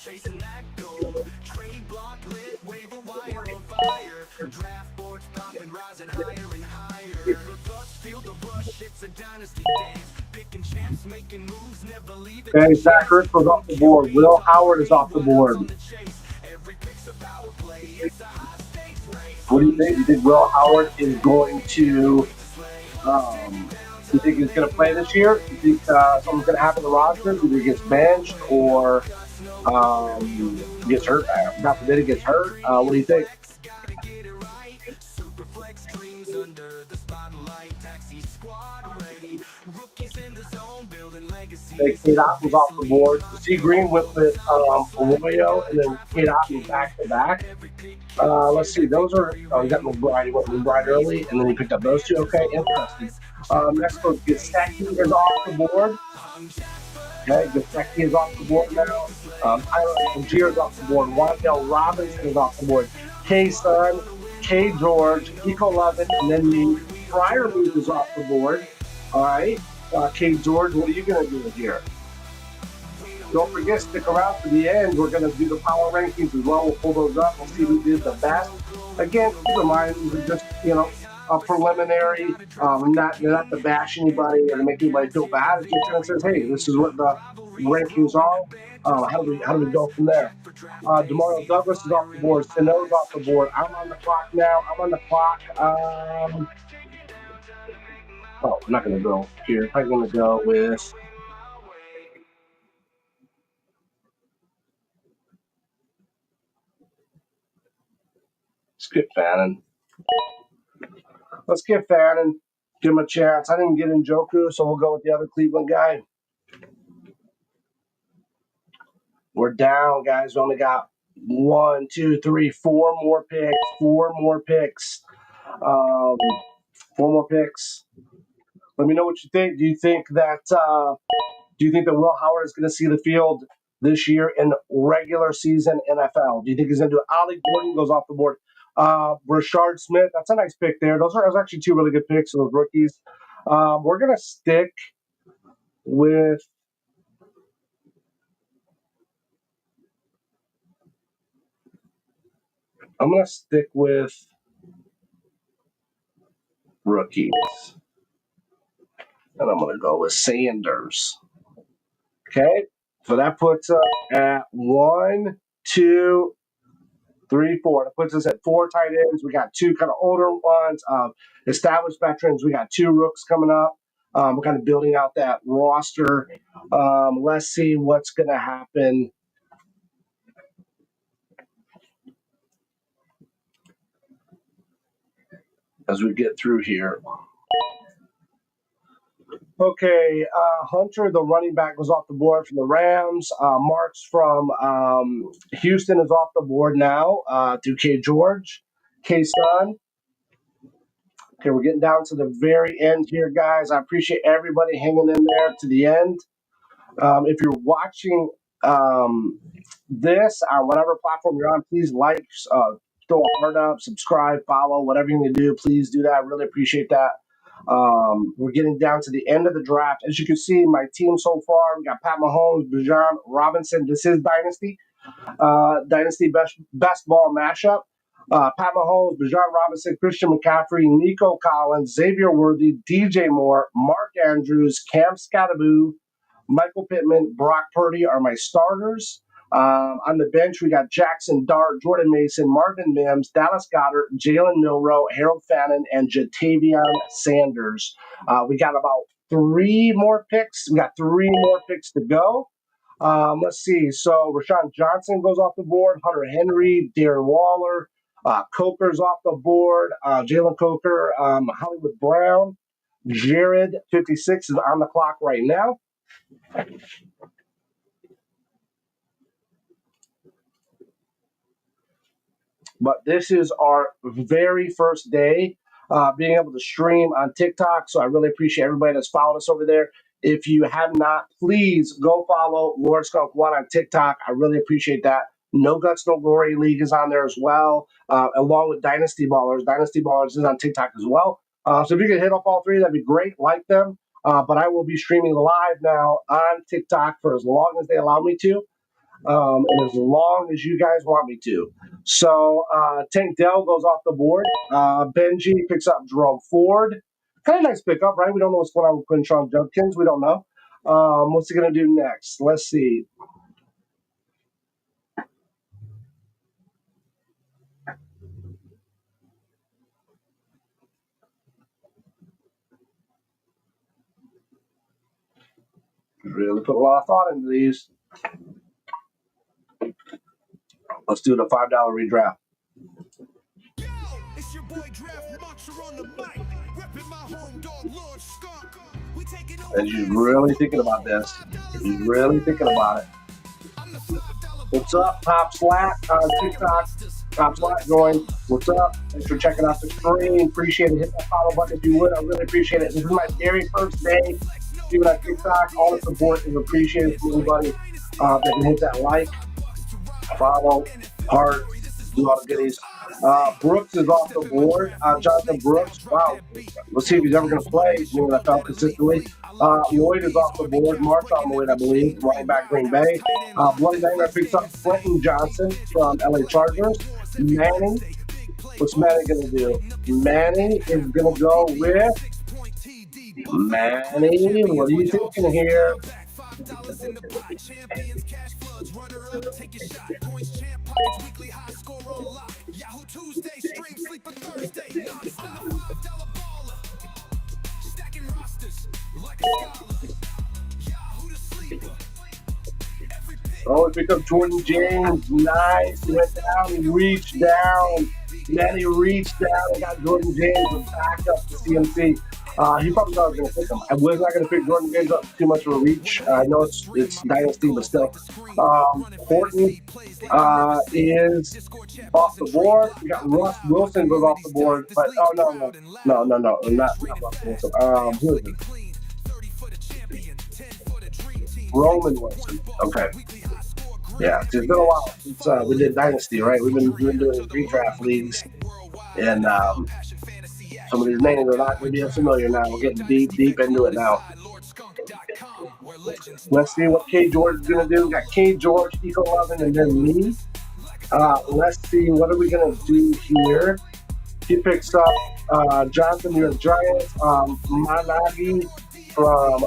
Chasing that goal, trade block lit, waiver wire on fire, draft boards popping, rising higher and higher. Thoughts feel the rush, it's a dynasty dance, picking champs, making moves, never leaving. Okay, Zach Ertz was off the board. Will Howard is off the board. What do you think? You think Will Howard is going to Do you think he's going to play this year? Do you think something's going to happen to the roster? Do you think he gets benched or gets hurt? God forbid he gets hurt. What do you think? Superflex dreams under the spotlight. Taxi squad ready. Rookies in the zone building Like legacies. Kate Otton's off the board. C. Green went with Arroyo, and then Kate Otten back to back. Let's see. Those are. Oh, he got McBride. He went McBride early, and then he picked up those two. Okay, interesting. Next goes Gesicki is off the board. Okay, Gesicki is off the board now. Tyler Algier is off the board. Wandale Robinson is off the board. K. Sun, K. George, Eco Lovin, and then the Fryer Booth is off the board. All right. K. George, what are you going to do here? Don't forget, stick around to the end. We're going to do the power rankings as well. We'll pull those up. We'll see who did the best. Again, keep in mind, these are just, a preliminary. Not to bash anybody or to make anybody feel bad. It just kind of says, hey, this is what the rankings are. How do we go from there? Demario Douglas is off the board. Sano's off the board. I'm on the clock now. I'm on the clock. I'm not going to go here. I'm going to go with. Skip Fannin. Let's get Fannin. Give him a chance. I didn't get Njoku, so we'll go with the other Cleveland guy. We're down, guys. We only got 1, 2, 3, 4 more picks. 4 more picks. 4 more picks. Let me know what you think. Do you think that Will Howard is going to see the field this year in regular season NFL? Do you think he's going to do it? Ollie Gordon goes off the board. Rashard Smith, that's a nice pick there. Those are actually 2 really good picks of those rookies. We're going to stick with rookies. And I'm going to go with Sanders. Okay. So that puts us at 1, 2, 3, 4. That puts us at 4 tight ends. We got 2 kind of older ones, established veterans. We got 2 rooks coming up. We're kind of building out that roster. Let's see what's going to happen as we get through here. Okay, Hunter, the running back, was off the board from the Rams. Marks from Houston is off the board now to K. George. K. Sun. Okay, we're getting down to the very end here, guys. I appreciate everybody hanging in there to the end. If you're watching this on whatever platform you're on, please like, throw a heart up, subscribe, follow, whatever you need to do. Please do that. I really appreciate that. We're getting down to the end of the draft. As you can see, my team so far, we got Pat Mahomes, Bijan Robinson. This is Dynasty. Dynasty best ball mashup. Pat Mahomes, Bijan Robinson, Christian McCaffrey, Nico Collins, Xavier Worthy, DJ Moore, Mark Andrews, Cam Scattaboo, Michael Pittman, Brock Purdy are my starters. On the bench, we got Jackson Dart, Jordan Mason, Marvin Mims, Dallas Goedert, Jalen Milroe, Harold Fannin, and Jatavion Sanders. We got about 3 more picks. We got 3 more picks to go. Let's see. So Rashawn Johnson goes off the board. Hunter Henry, Darren Waller, Coker's off the board. Jalen Coker, Hollywood Brown, Jared 56 is on the clock right now. But this is our very first day being able to stream on TikTok. So I really appreciate everybody that's followed us over there. If you have not, please go follow Lord Skunk One on TikTok. I really appreciate that. No Guts, No Glory League is on there as well, along with Dynasty Ballers. Dynasty Ballers is on TikTok as well. So if you could hit up all 3, that'd be great. Like them. But I will be streaming live now on TikTok for as long as they allow me to. And as long as you guys want me to. So Tank Dell goes off the board. Benji picks up Jerome Ford. Kind of nice pickup, right? We don't know what's going on with Quinshon Judkins. We don't know. What's he going to do next? Let's see. Really put a lot of thought into these. Let's do the $5 redraft. It's your boy Draft Monster on the mic, repping my home dog Lord Skunk. We taking over And she's really thinking about this. She's really thinking about it. What's up, Top Slat on TikTok? Top Slat joined. What's up? Thanks for checking out the stream. Appreciate it. Hit that follow button if you would. I really appreciate it. This is my very first day streaming on TikTok. All the support is appreciated from anybody that can hit that like, follow, heart, do all the goodies. Brooks is off the board. Jonathan Brooks, wow. Let's see if he's ever going to play in the NFL consistently. Lloyd is off the board. Marshawn Lloyd, I believe, running back Green Bay. Bloody Nightmare picks up Quentin Johnson from LA Chargers. Manning, what's Manning going to do? Manning is going to go with Manning. What are you thinking here? champions, cash floods, runner up, take your shot, points, champ, pockets, weekly high score on lock. Yahoo Tuesday, stream, sleeper Thursday, non-stop. $5 baller, stacking rosters like a scholar. Yahoo the sleeper. Oh, he picked up Jordan James. Nice. He went down. He reached down. Then he reached down and got Jordan James and back up to CMC. He probably thought I was going to pick him. I was not going to pick Jordan James up too much of a reach. I know it's Dynasty, but still. Horton is off the board. We got Russ Wilson goes off the board, but no, not Russ Wilson. Who is it? Roman Wilson. Okay. Yeah, it's been a while since we did Dynasty, right? We've been doing Redraft Leagues, and some of these names are not going to be unfamiliar now. We're getting deep into it now. Let's see what K. George is going to do. We got K. George, Eco 11, and then me. Let's see, what are we going to do here? He picks up Jonathan, New York Giants, Managi from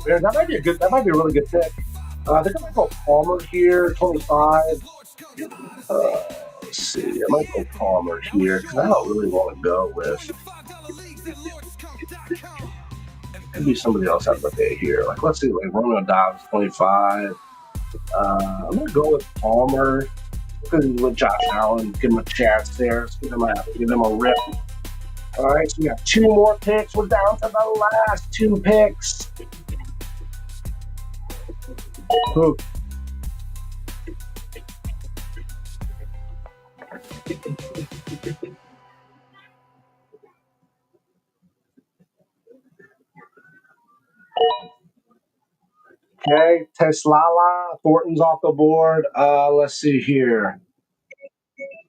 that might be a really good pick. They're going to go Palmer here, 25. Let's see, I might go Palmer here because I don't really want to go with. Could be somebody else out of the day here. Like, let's see, like Romeo Dobbs, 25. I'm going to go with Palmer because he's with Josh Allen. Give him a chance there. Let's give him a rip. All right, so we got 2 more picks. We're down to the last 2 picks. Ooh. Okay, Teslala, Thornton's off the board. Let's see here.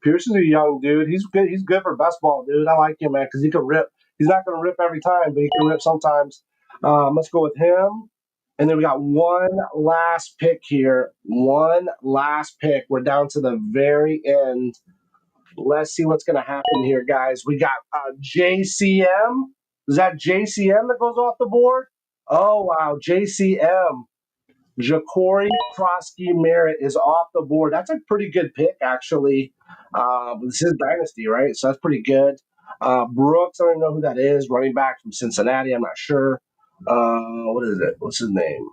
Pierce is a young dude. He's good. He's good for best ball, dude. I like him, man, because he can rip. He's not going to rip every time, but he can rip sometimes. Let's go with him. And then we got one last pick here. One last pick. We're down to the very end. Let's see what's going to happen here, guys. We got JCM. Is that JCM that goes off the board? Oh, wow. JCM. Ja'Cory Krosky Merritt is off the board. That's a pretty good pick, actually. This is Dynasty, right? So that's pretty good. Brooks, I don't know who that is. Running back from Cincinnati. I'm not sure. What is it? What's his name?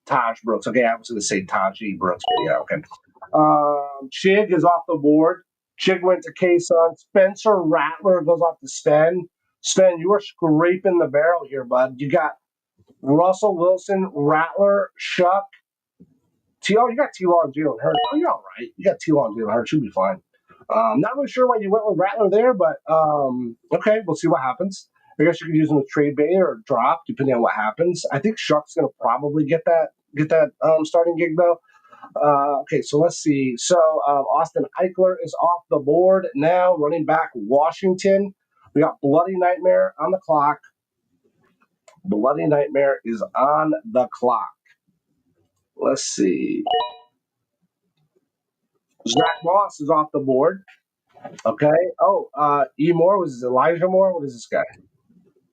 Taj Brooks. Okay, I was going to say Taji Brooks, but yeah, okay. Chig is off the board. Chig went to K-Sun. Spencer Rattler goes off to Sven. Sven, you are scraping the barrel here, bud. You got Russell Wilson, Rattler, Shuck, T.R. You got T.R. and Jalen Hurts. Oh, you're all right. You got T.R. and Jalen Hurts. You'll be fine. Not really sure why you went with Rattler there, but okay, we'll see what happens. I guess you could use him with trade bait or drop, depending on what happens. I think Shuck's going to probably get that starting gig, though. Okay, so let's see. So Austin Eichler is off the board now, running back Washington. We got Bloody Nightmare on the clock. Bloody Nightmare is on the clock. Let's see. Zach Moss is off the board. Okay. Oh, E. Moore, was Elijah Moore? What is this guy?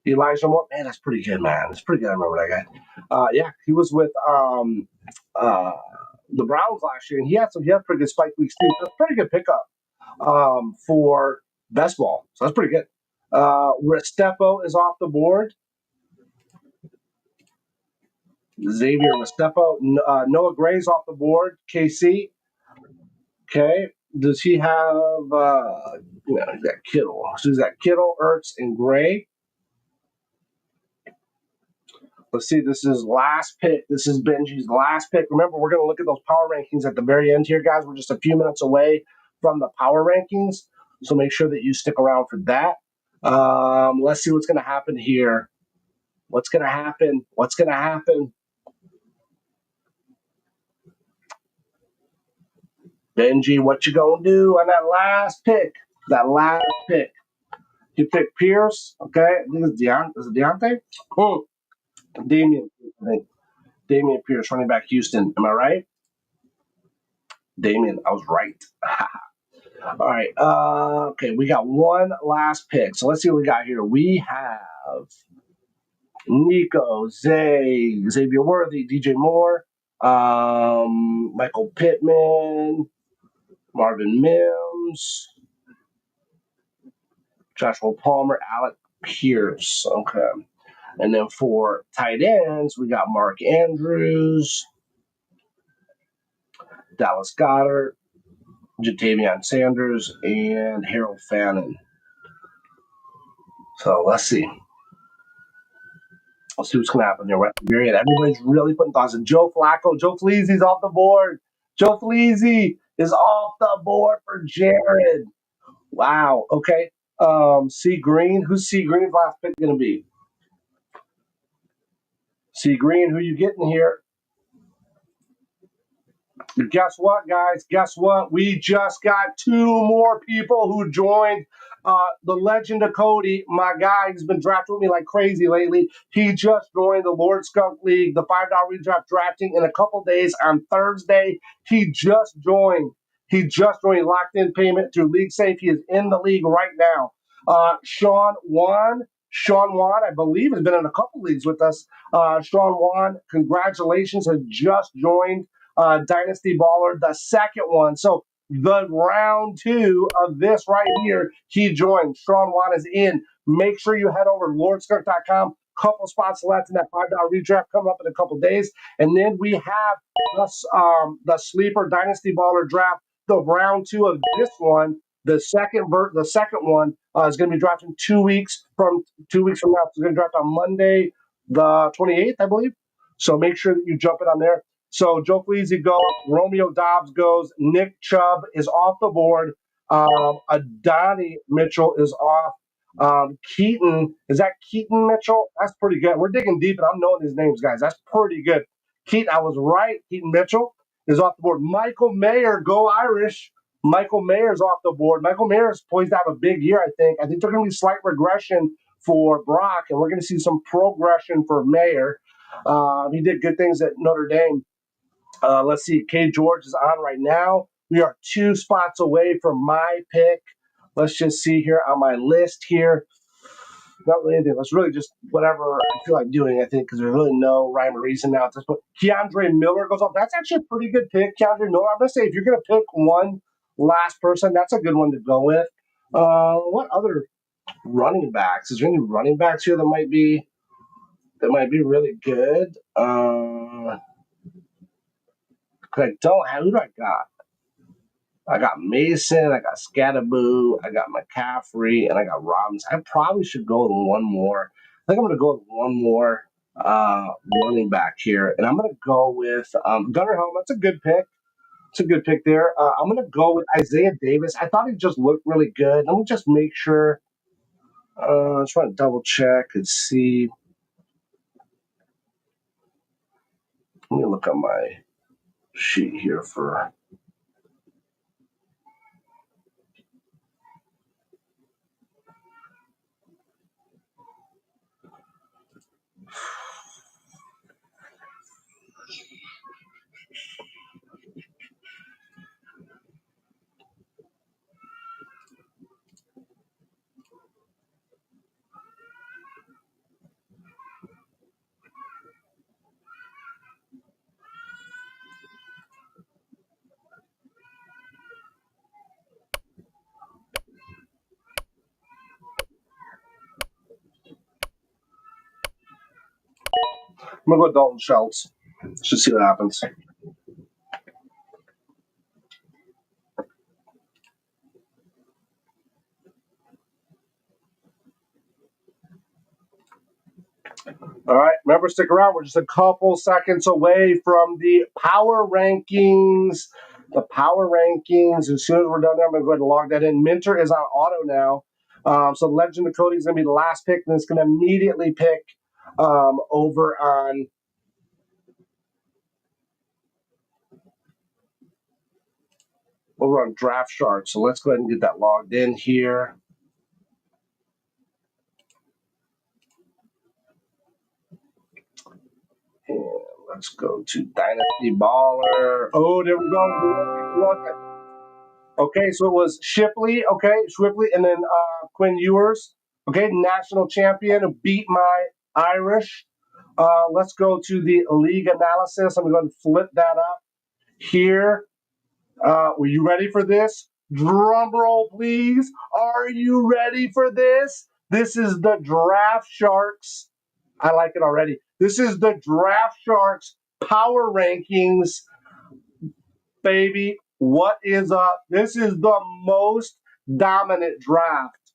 Elijah Moore. Man, that's pretty good, man. That's pretty good. I remember that guy. Yeah, he was with the Browns last year, and he had pretty good spike weeks too. So pretty good pickup for best ball. So that's pretty good. Restrepo is off the board. Xavier Restrepo. Noah Gray's off the board. KC. Okay. Does he have? He's got Kittle. So he's got Kittle, Ertz, and Gray. Let's see. This is last pick. This is Benji's last pick. Remember, we're going to look at those power rankings at the very end here, guys. We're just a few minutes away from the power rankings, so make sure that you stick around for that. Let's see what's going to happen here. What's going to happen? What's going to happen? Benji, what you gonna do on that last pick? That last pick. You pick Pierce, okay? I think it's Is it Deontay? Oh, Damian. I think. Damian Pierce, running back Houston. Am I right? Damian, I was right. All right. Okay, we got one last pick. So let's see what we got here. We have Nico, Xavier Worthy, DJ Moore, Michael Pittman, Marvin Mims, Joshua Palmer, Alec Pierce. Okay. And then for tight ends, we got Mark Andrews, Dallas Goedert, Jatavion Sanders, and Harold Fannin. So let's see. Let's see what's going to happen there. We're at the very end. Everybody's really putting thoughts in. Joe Flacco. Joe Fleazy's off the board. Joe Fleazy is off the board for Jared. Wow. Okay. C. Green. Who's C. Green's last pick going to be? C. Green, who you getting here? Guess what, guys? Guess what? We just got 2 more people who joined. The legend of Cody, my guy, he's been drafting with me like crazy lately. He just joined the Lord Skunk League, the $5 redraft drafting in a couple days on Thursday. He just joined. Locked in payment through LeagueSafe. He is in the league right now. Sean Wan, I believe, has been in a couple leagues with us. Sean Wan, congratulations, has just joined Dynasty Baller, the second one. So the round 2 of this right here, he joined. Sean Wan is in. Make sure you head over to lordskirk.com. Couple spots left in that $5 redraft coming up in a couple days. And then we have the sleeper Dynasty Baller draft, the round 2 of this one. The second one is going to be drafting 2 weeks from now. It's going to draft on Monday, the 28th, I believe. So make sure that you jump in on there. So Joe Fleazy goes, Romeo Dobbs goes, Nick Chubb is off the board, Adonai Mitchell is off. Keaton, is that Keaton Mitchell? That's pretty good. We're digging deep, and I'm knowing these names, guys. That's pretty good. Keaton, I was right. Keaton Mitchell is off the board. Michael Mayer, go Irish. Michael Mayer's off the board. Michael Mayer is poised to have a big year, I think. I think there's going to be slight regression for Brock, and we're going to see some progression for Mayer. He did good things at Notre Dame. Let's see. K. George is on right now. We are 2 spots away from my pick. Let's just see here on my list here. Not really anything. Let's really just whatever I feel like doing, I think, because there's really no rhyme or reason now at this point. Keandre Miller goes off. That's actually a pretty good pick, Keandre Miller. I'm going to say if you're going to pick one last person, that's a good one to go with. What other running backs? Is there any running backs here that might be really good? I don't have. Who do I got? I got Mason, I got Scatterboo, I got McCaffrey, and I got Robinson. I probably should go with one more. I think I'm going to go with one more running back here, and I'm going to go with Gunnar Helm. That's a good pick. It's a good pick there. I'm going to go with Isaiah Davis. I thought he just looked really good. Let me just make sure. I just want to double check and see. Let me look at my sheet here for. I'm going to go Dalton Schultz. Let's just see what happens. All right, remember, stick around. We're just a couple seconds away from the power rankings. The power rankings. As soon as we're done there, I'm going to go ahead and log that in. Minter is on auto now. So Legend of Cody is going to be the last pick, and it's going to immediately pick over on Draft Shark. So let's go ahead and get that logged in here. And let's go to Dynasty Baller. Oh, there we go. Okay, so it was Shipley, and then Quinn Ewers, national champion who beat my Irish. Let's go to the league analysis. I'm going to flip that up here. Were you ready for this? Drum roll, please. Are you ready for this? This is the Draft Sharks. I like it already. This is the Draft Sharks power rankings, baby. What is up? This is the most dominant draft.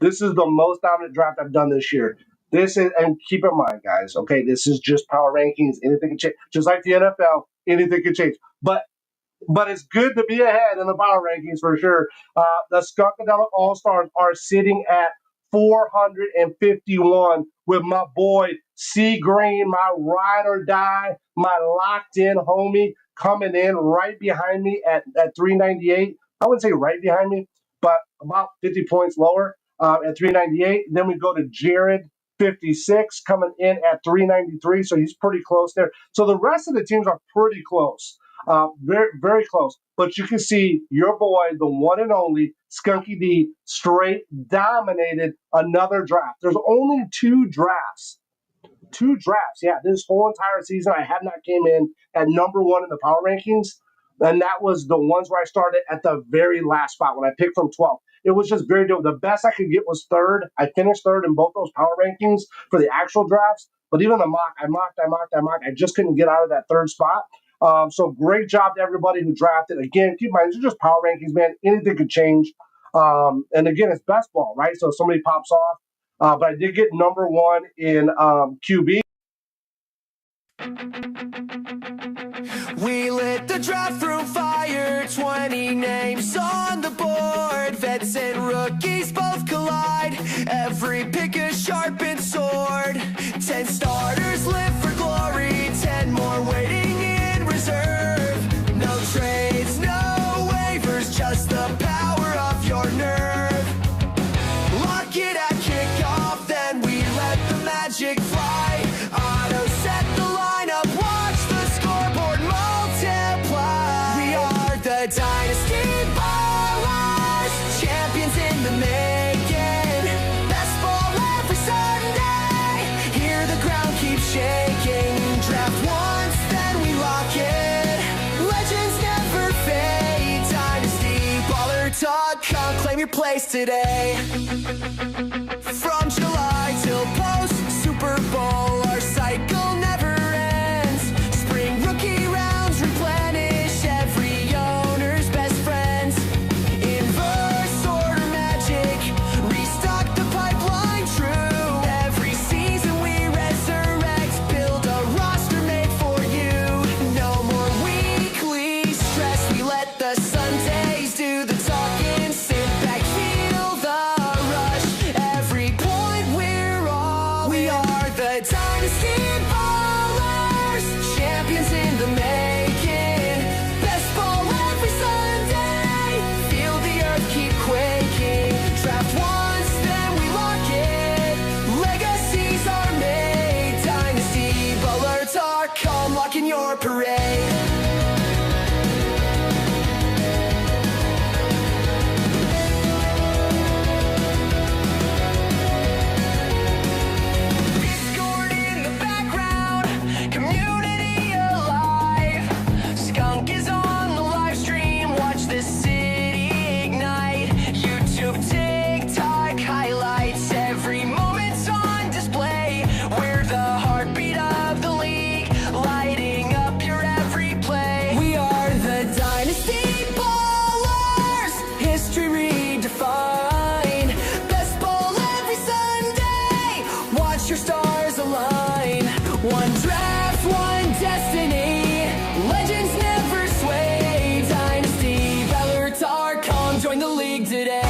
This is the most dominant draft I've done this year. This is, and keep in mind, guys, this is just power rankings. Anything can change. Just like the NFL, anything can change. But it's good to be ahead in the power rankings for sure. The Skunkadelic All-Stars are sitting at 451 with my boy C Green, my ride or die, my locked in homie, coming in right behind me at 398. I wouldn't say right behind me, but about 50 points lower at 398. Then we go to Jared, 56, coming in at 393. So he's pretty close there. So the rest of the teams are pretty close. Very, very close. But you can see your boy, the one and only Skunky D, straight dominated another draft. There's only two drafts. Yeah, this whole entire season, I have not came in at number one in the power rankings. And that was the ones where I started at the very last spot when I picked from 12. It was just very dope. The best I could get was third. I finished third in both those power rankings for the actual drafts. But even the mock, I mocked. I just couldn't get out of that third spot. So great job to everybody who drafted. Again, keep in mind, these are just power rankings, man. Anything could change. And again, it's best ball, right? So if somebody pops off. But I did get number one in QB. We lit the draft room fire, 20 names on the board. Vets and rookies both collide. Every pick a sharpened sword. 10 starters live for glory, 10 more waiting in reserve. No trades, no waivers, just the power of your nerve. Lock it at kickoff, then we let the magic fly. Auto set the lineup, watch the scoreboard multiply. We are the Dynasty Ballers, champions in the making. Best ball every Sunday, hear the ground keep shaking. Draft once, then we lock it. Legends never fade. DynastyBaller.com, claim your place today. From July till post Super Bowl, our cycle never ends. Spring rookie rounds replenish every owner's best friends. Inverse order magic, restock the pipeline true. Every season we resurrect, build a roster made for you. No more weekly stress, we let the Sundays do the talking. Sit back, feel the rush. Every point we're all, we are the Dynasty Ballers, champions in the making. Best ball every Sunday, feel the earth keep quaking. Draft once, then we lock it. Legacies are made. DynastyBaller.com, locking your parade. Discord in the background, community alive. Skunk is on the live stream, watch the city ignite. YouTube, TikTok highlights, every moment's on display. We're the heartbeat of the league. watch your stars align. One draft, one destiny. Legends never sway. Dynasty, valor to our calm. Join the league today.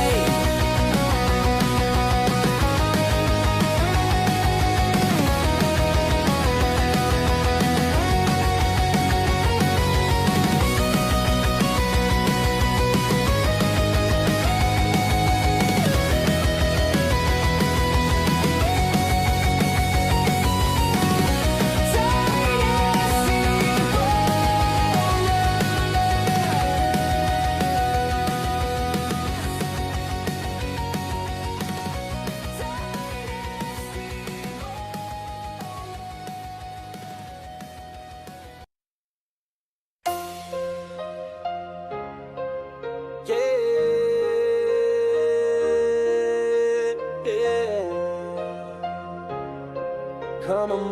Come on,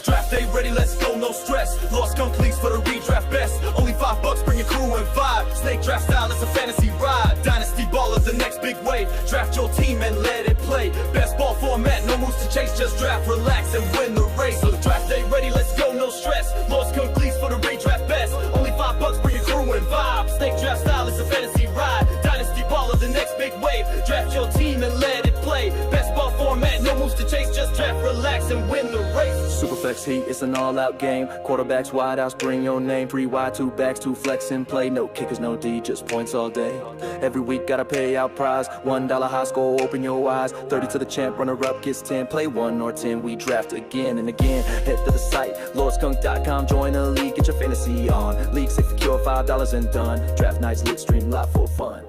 draft day ready, let's go, no stress. Lost skunk leagues for the redraft best. Only $5, bring your crew and vibe. Snake draft style, it's a fantasy ride. Dynasty ball is the next big wave. Draft your team and let it play. Best ball format, no moves to chase, just draft, relax, and win the race. So the draft day ready, let's go, no stress. Lost skunk leagues for the redraft best. Only $5, bring your crew and vibe. Snake draft style, it's a fantasy ride. Dynasty ball is the next big wave. Draft your team and let it play. Best ball format, no moves to chase, just draft, relax, and win the race. Superflex heat, it's an all-out game. Quarterbacks, wideouts, bring your name. 3 wide, 2 backs, 2 flex and play. No kickers, no D, just points all day. Every week got a payout prize. $1 high score, open your eyes. 30 to the champ, runner-up gets 10. Play 1 or 10, we draft again and again. Head to the site, lordskunk.com, join the league, get your fantasy on. LeagueSafe secure, $5 and done. Draft nights, league stream live for fun.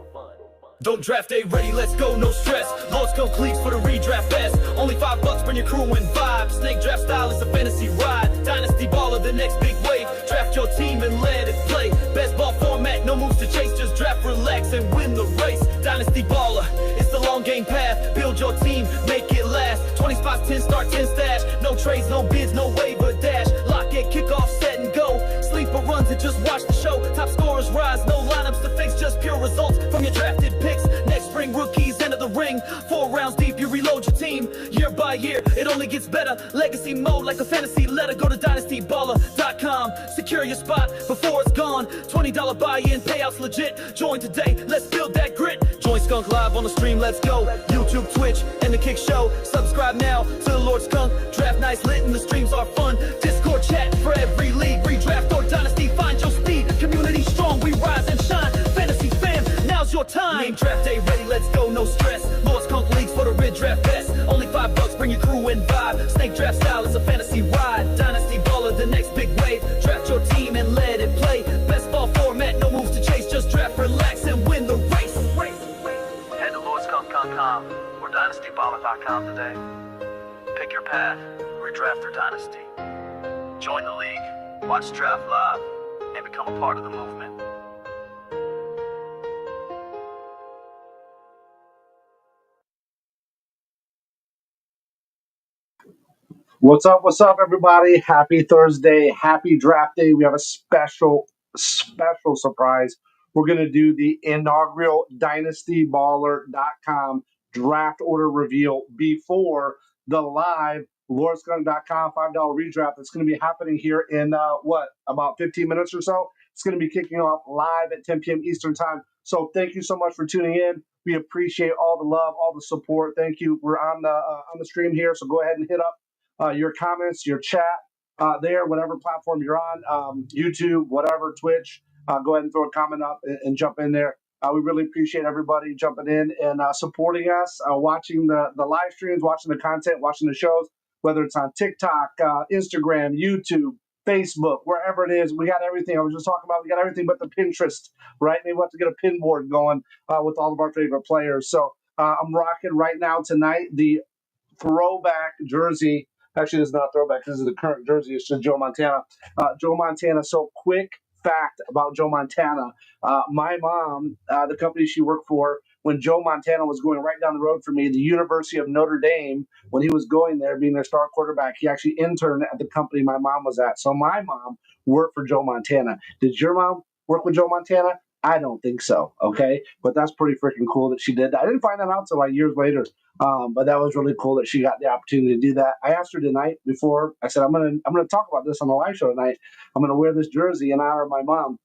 Don't draft day ready, let's go, no stress. Lost skunk leagues for the redraft best. Only $5, bring your crew and vibe. Snake draft style is a fantasy ride. Dynasty baller, the next big wave. Draft your team and let it play. Best ball format, no moves to chase, just draft, relax, and win the race. Dynasty baller, it's the long game path. Build your team, make it last. 20 spots, 10 start, 10 stash. No trades, no bids, no waiver dash. Lock it, kick off, set and go. Sleeper runs and just watch the show. Top scorers rise, no lineups to fix, just pure results from your drafted picks. Next spring, rookies enter the ring. 4 rounds deep, you reload your team. Year by year, it only gets better. Legacy mode like a fantasy letter. Go to dynastyballer.com. Secure your spot before it's gone. $20 buy-in, payouts legit. Join today, let's build that grit. Join Skunk live on the stream, let's go. YouTube, Twitch, and the Kick Show. Subscribe now to the Lord Skunk. Draft nights lit and the streams are fun. Discord chat for every league. Redraft or dynasty, find your speed. Community strong, we rise and shine. Fantasy fam, now's your time. Name draft day ready, let's go, no stress. Lord Skunk leagues for the redraft best. Only $5, bring your crew and vibe. Snake draft style is a fantasy ride. Dynasty baller, the next big wave. Draft your team and let it play. Best ball format, no moves to chase, just draft, relax, and win the race. Head to lordskunk.com or dynastyballer.com today. Pick your path, redraft or dynasty. Join the league, watch draft live, and become a part of the movement. What's up, everybody? Happy Thursday. Happy draft day. We have a special surprise. We're going to do the inaugural dynastyballer.com draft order reveal before the live lordskunk.com $5 redraft that's going to be happening here in, about 15 minutes or so. It's going to be kicking off live at 10 p.m. Eastern time. So thank you so much for tuning in. We appreciate all the love, all the support. Thank you. We're on the stream here, so go ahead and hit up your comments, your chat there, whatever platform you're on, YouTube, whatever, Twitch. Go ahead and throw a comment up and jump in there. We really appreciate everybody jumping in and supporting us, watching the live streams, watching the content, watching the shows, whether it's on TikTok, Instagram, YouTube, Facebook, wherever it is. We got everything. I was just talking about we got everything but the Pinterest, right? Maybe we'll have to get a pin board going with all of our favorite players. So I'm rocking right now tonight the throwback jersey. Actually, this is not a throwback. This is the current jersey. It's just Joe Montana. Joe Montana. So quick fact about Joe Montana. My mom, the company she worked for, when Joe Montana was going right down the road for me, the University of Notre Dame, when he was going there, being their star quarterback, he actually interned at the company my mom was at. So my mom worked for Joe Montana. Did your mom work with Joe Montana? I don't think so. Okay, but that's pretty freaking cool that she did that. I didn't find that out until like years later. But that was really cool that she got the opportunity to do that. I asked her tonight before. I said, I'm gonna talk about this on the live show tonight. I'm gonna wear this jersey in honor of my mom.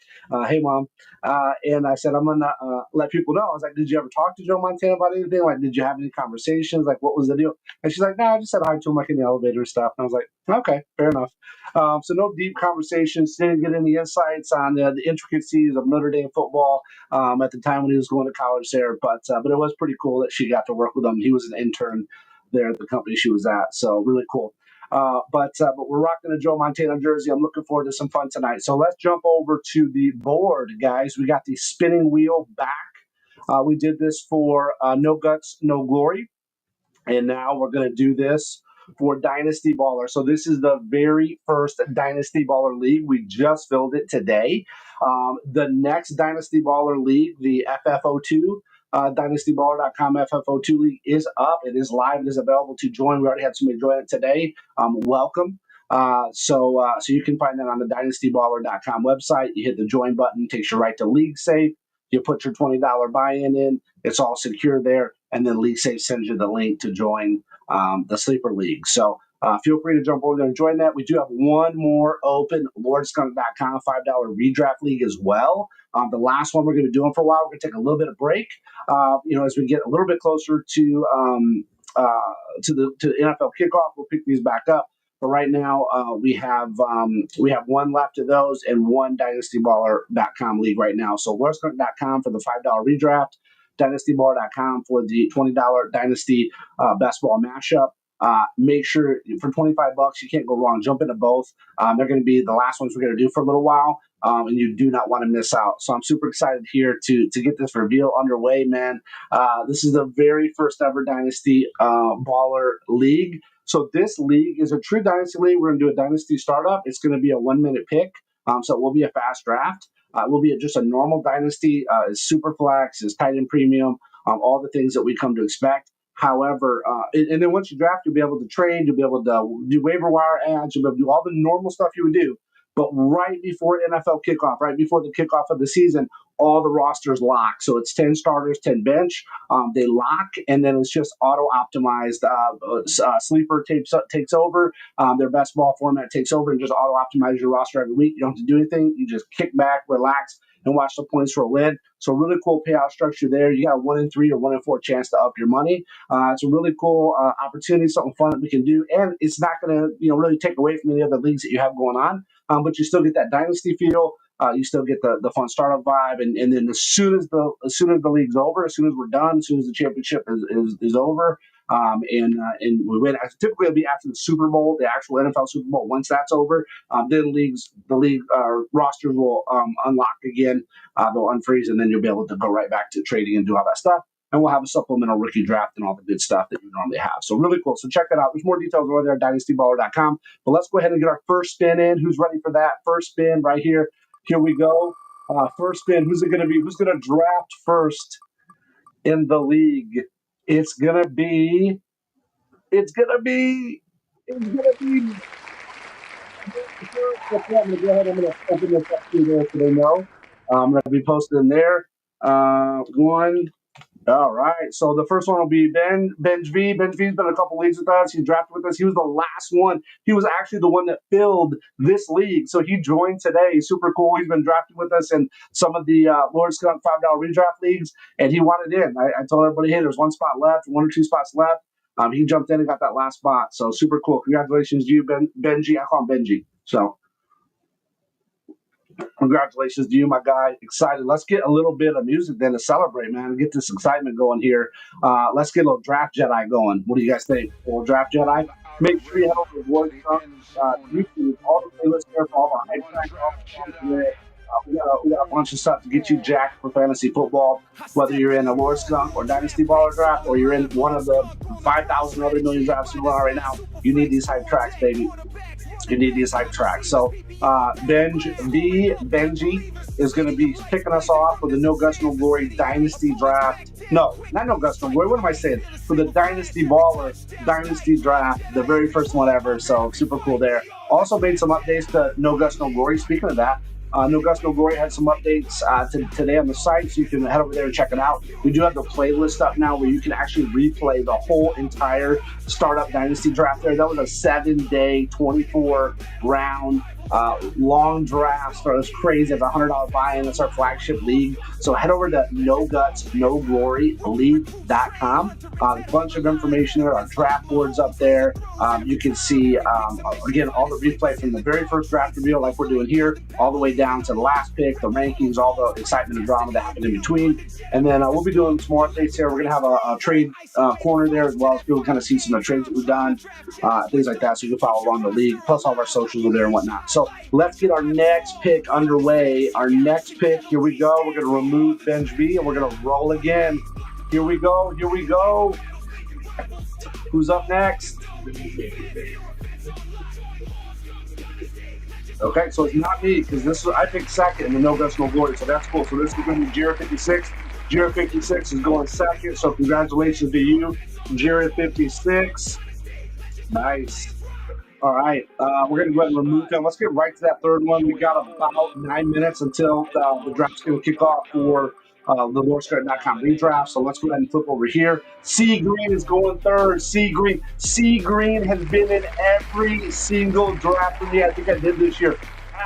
Hey mom. And I said, I'm gonna let people know. I was like, did you ever talk to Joe Montana about anything? Like, did you have any conversations? Like, what was the deal? And she's like, no, I just said hi to him like in the elevator and stuff. And I was like, okay, fair enough. So no deep conversations. Didn't get any insights on the intricacies of Notre Dame football at the time when he was going to college there. But it was pretty cool that she got to work with him. He was an intern there at the company she was at. So really cool. But we're rocking a Joe Montana jersey. I'm looking forward to some fun tonight. So let's jump over to the board, guys. We got the spinning wheel back. We did this for No Guts, No Glory. And now we're going to do this for Dynasty Baller. So this is the very first Dynasty Baller League. We just filled it today. The next Dynasty Baller League, the FFO2, dynastyballer.com FFO2 League is up. It is live. It is available to join. We already had somebody join it today. Welcome. So you can find that on the dynastyballer.com website. You hit the join button, takes you right to LeagueSafe. You put your $20 buy-in in. It's all secure there. And then LeagueSafe sends you the link to join the Sleeper League. So feel free to jump over there and join that. We do have one more open, lordskunk.com $5 redraft league as well. The last one we're going to be doing for a while. We're going to take a little bit of break, as we get a little bit closer to the NFL kickoff. We'll pick these back up. But right now, we have one left of those and one dynastyballer.com league right now. So lordskunk.com for the $5 redraft, dynastyballer.com for the $20 Dynasty best ball mashup. Make sure for $25 you can't go wrong. Jump into both. They're going to be the last ones we're going to do for a little while, and you do not want to miss out. So I'm super excited here to get this reveal underway, man. This is the very first ever Dynasty Baller League. So this league is a true Dynasty league. We're going to do a Dynasty startup. It's going to be a 1-minute pick, so it will be a fast draft. It will be just a normal Dynasty. It's Superflex, it's tight end premium, all the things that we come to expect. However, and then once you draft, you'll be able to trade, you'll be able to do waiver wire ads, you'll be able to do all the normal stuff you would do. But right before NFL kickoff, right before the kickoff of the season, all the rosters lock. So it's 10 starters, 10 bench. They lock, and then it's just auto-optimized. Sleeper takes over. Their best ball format takes over and just auto-optimize your roster every week. You don't have to do anything. You just kick back, relax, and watch the points roll in. So really cool payout structure there. You got a 1 in 3 or 1 in 4 chance to up your money. It's a really cool opportunity, something fun that we can do, and it's not going to really take away from any other leagues that you have going on. But you still get that Dynasty feel. You still get the fun startup vibe, and then as soon as the league's over, as soon as we're done, as soon as the championship is over, and we win. Typically, it'll be after the Super Bowl, the actual NFL Super Bowl. Once that's over, then the league rosters will unlock again. They'll unfreeze, and then you'll be able to go right back to trading and do all that stuff. And we'll have a supplemental rookie draft and all the good stuff that you normally have. So really cool. So check that out. There's more details over there at dynastyballer.com. But let's go ahead and get our first spin in. Who's ready for that? First spin right here. Here we go. First spin. Who's it going to be? Who's going to draft first in the league? It's going to be. I'm going to go ahead. I'm going to open this up to there so they know. I'm going to be posted in there. One. All right. So the first one will be Benj V. Benj V's been in a couple leagues with us. He drafted with us. He was the last one. He was actually the one that filled this league. So he joined today. Super cool. He's been drafted with us in some of the Lord Skunk $5 redraft leagues, and he wanted in. I told everybody, hey, there's one spot left, 1 or 2 spots left. He jumped in and got that last spot. So super cool. Congratulations to you, Benji. I call him Benji. So congratulations to you, my guy. Excited. Let's get a little bit of music then to celebrate, man, and get this excitement going here. Let's get a little Draft Jedi going. What do you guys think? A little Draft Jedi? Make sure you head over to Lord Skunk YouTube. All the playlists there for all our hype tracks. We got a bunch of stuff to get you jacked for fantasy football, whether you're in a Lord Skunk or Dynasty Baller draft, or you're in one of the 5,000 other million drafts going on right now. You need these hype tracks, baby. You need these hype tracks. So Benji is going to be kicking us off with the No Guts, No Glory Dynasty draft. No, not No Guts, No Glory. What am I saying? For the Dynasty Baller Dynasty draft, the very first one ever. So super cool there. Also made some updates to No Guts, No Glory. Speaking of that, No Gus, No Glory had some updates today on the site, so you can head over there and check it out. We do have the playlist up now where you can actually replay the whole entire Startup Dynasty draft there. That was a 7-day, 24-round long draft. So it was crazy. It's a $100 buy-in. It's our flagship league. So head over to No Guts, No Glory League.com. A bunch of information there. Our draft boards up there. You can see, again, all the replay from the very first draft reveal like we're doing here, all the way down to the last pick, the rankings, all the excitement and drama that happened in between. And then we'll be doing some more updates here. We're going to have a trade corner there as well, so people kind of see some of the trades that we've done, things like that, so you can follow along the league, plus all of our socials are there and whatnot. So let's get our next pick underway. Our next pick, here we go. We're going to remove Benj B, and we're going to roll again. Here we go. Here we go. Who's up next? Okay, so it's not me, because I picked second in the No Guts, No Glory, so that's cool. So this is going to be Jared 56. Jared 56 is going second, so congratulations to you, Jared 56. Nice. All right, we're going to go ahead and remove him. Let's get right to that third one. We got about 9 minutes until the draft's going to kick off for the LordScott.com redraft. So let's go ahead and flip over here. C Green is going third. C Green has been in every single draft for me. I think I did this year.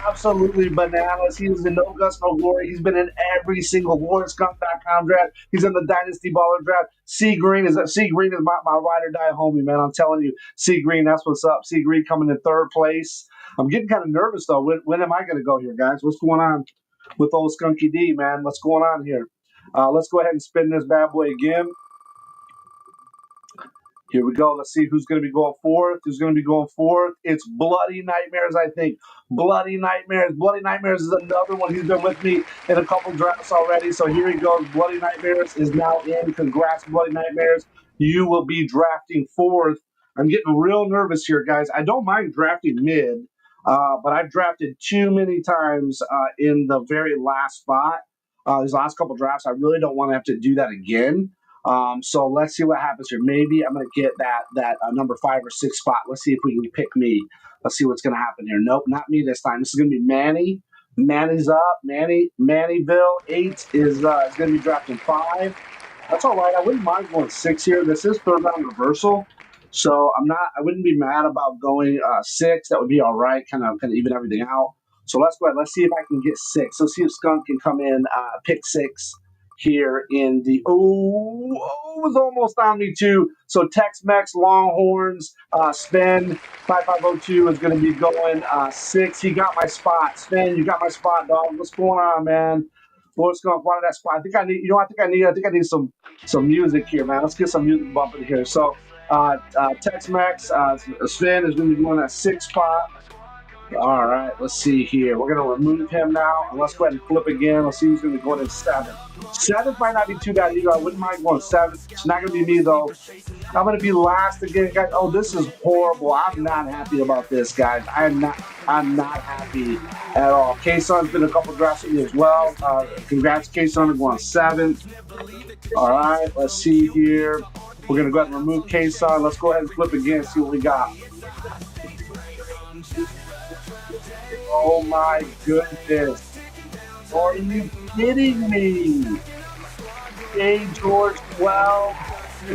Absolutely bananas. He was in No Gus, No Glory. He's been in every single LordScott.com draft. He's in the Dynasty Baller draft. C Green is my ride or die homie, man. I'm telling you, C Green, that's what's up. C Green coming in third place. I'm getting kind of nervous though. When am I going to go here, guys? What's going on with old Skunky D, man? What's going on here? Let's go ahead and spin this bad boy again. Here we go. Let's see who's going to be going fourth. Who's going to be going fourth? It's Bloody Nightmares, I think. Bloody Nightmares. Bloody Nightmares is another one. He's been with me in a couple drafts already. So here he goes. Bloody Nightmares is now in. Congrats, Bloody Nightmares. You will be drafting fourth. I'm getting real nervous here, guys. I don't mind drafting mid, but I've drafted too many times in the very last spot. These last couple drafts, I really don't want to have to do that again. So let's see what happens here. Maybe I'm going to get that number 5 or 6 spot. Let's see if we can pick me. Let's see what's going to happen here. Nope, not me this time. This is going to be Manny. Manny's up. Mannyville 8 is going to be drafting 5. That's all right. I wouldn't mind going 6 here. This is third round reversal, so I wouldn't be mad about going 6. That would be all right. Kind of even everything out. So let's go ahead. Let's see if I can get 6. Let's see if Skunk can come in, pick 6 here in the. Oh, it was almost on me too. So Tex-Mex Longhorns, Sven 5502 is going to be going 6. He got my spot. Sven, you got my spot, dog. What's going on, man? Lord Skunk wanted that spot. I think I need some music here, man. Let's get some music bumping here. So Tex-Mex, Sven is going to be going that 6 spot. All right, let's see here. We're going to remove him now, and let's go ahead and flip again. Let's see who's going to be going in 7. 7 might not be too bad either. I wouldn't mind going 7. It's not going to be me, though. I'm going to be last again, guys. Oh, this is horrible. I'm not happy about this, guys. I'm not happy at all. K-Sun's been a couple drafts with me as well. Congrats, K-Sun, going 7. All right, let's see here. We're going to go ahead and remove K-Sun. Let's go ahead and flip again and see what we got. Oh my goodness. Are you kidding me? George 12.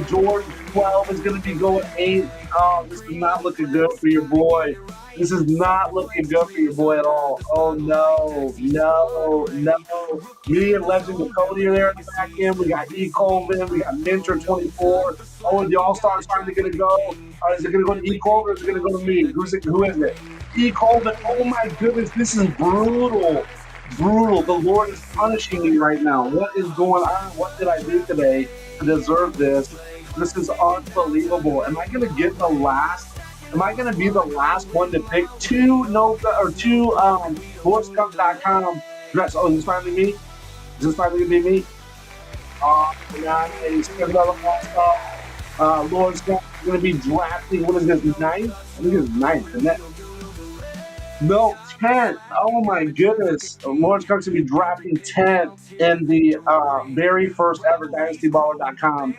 George 12 is going to be going 8. Oh, this is not looking good for your boy. This is not looking good for your boy at all. Oh, no. Me and Legend of Cody are there in the back end. We got E. Colvin. We got Mentor 24. Oh, and the All-Stars finally going to go. Is it going to go to E. Colvin or is it going to go to me? Who is it? E. Colvin. Oh, my goodness. This is brutal. The Lord is punishing me right now. What is going on? What did I do today to deserve this? This is unbelievable. Am I going to get the last? Am I going to be the last one to pick 2 LordScott.com drafts? Oh, is this finally me? Is this finally going to be me? Oh, nice. Lord Scott is going to be drafting. What is this, 9th? I think it's 9th, isn't it? No, 10th. Oh my goodness. Lawrence Cook's going to be drafting 10th in the very first ever DynastyBaller.com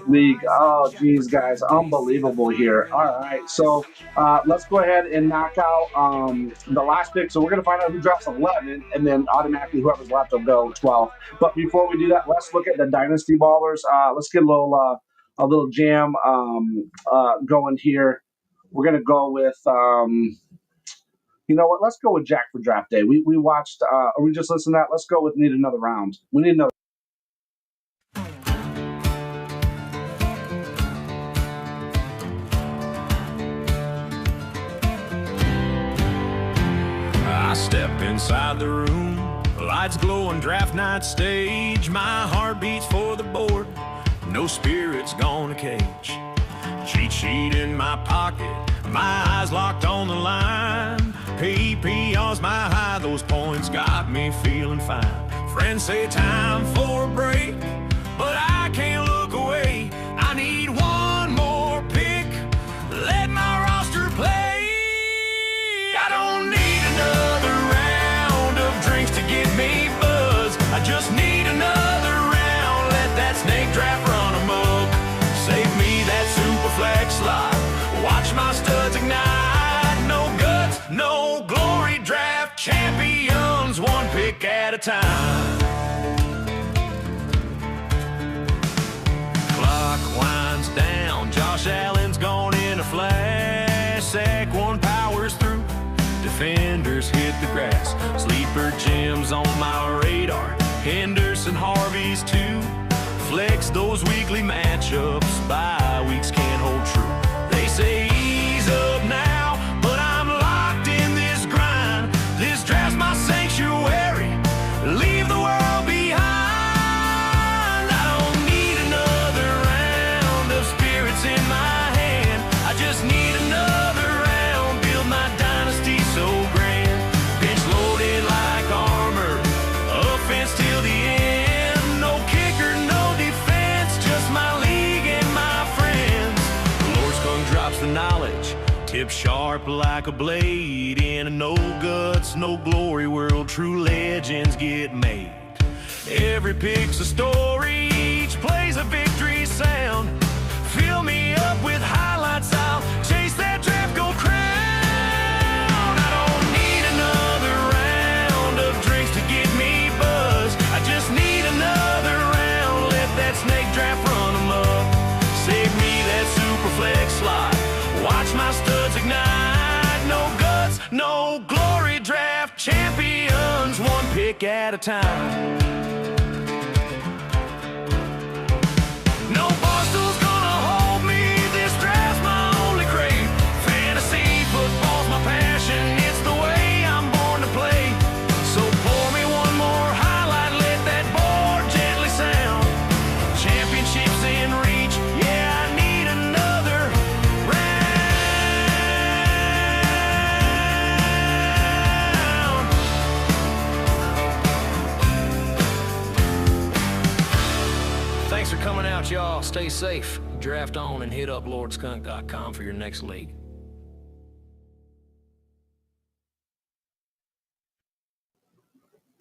league. Oh, geez, guys. Unbelievable here. All right. So let's go ahead and knock out the last pick. So we're going to find out who drops 11, and then automatically whoever's left will go 12. But before we do that, let's look at the Dynasty Ballers. Let's get a little jam going here. We're going to go with. You know what? Let's go with Jack for draft day. We watched, or we just listened to that. Let's go with need another round. We need another. I step inside the room, lights glowing, draft night stage. My heart beats for the board, no spirit's gonna cage. Cheat sheet in my pocket, my eyes locked on the line. PPR's my high, those points got me feeling fine. Friends say time for a break, but I can't look away. I need one more pick, let my roster play. I don't need another round of drinks to get me buzzed. I just need another round, let that snake draft run amok. Save me that Superflex slot, watch my studs ignite. No guts, no glory, draft champions, one pick at a time. Clock winds down, Josh Allen's gone in a flash. Sack one powers through, defenders hit the grass. Sleeper gems on my radar, Henderson, Harvey's too. Flex those weekly matchups, bye weeks can't hold true. They say ease up now, but I'm locked in this grind. This draft's my sanctuary, leave the world behind. I don't need another round of spirits in my hand. I just need another round, build my dynasty so grand. Bench loaded like armor, offense till the end. No kicker, no defense, just my league and my friends. Lord Skunk drops the knowledge, tip sharp like a blade. In a no guts, no glory world, true legends get made. Every pick's a story, each play's a victory sound. Fill me up with highlights, I'll chase that draft gold crown. I don't need another round of drinks to get me buzzed. I just need another round, let that snake draft run amok. Save me that Superflex slot, watch my studs ignite. No guts, no glory, draft champions, one pick at a time. No barstool's gonna hold me, this draft's my only crave. Fantasy football's my passion, it's the way I'm born to play. So pour me one more highlight, let that board gently sound. Championships in reach, yeah, I need another round. Thanks for coming out, y'all. Stay safe. Draft on and hit up lordskunk.com for your next league.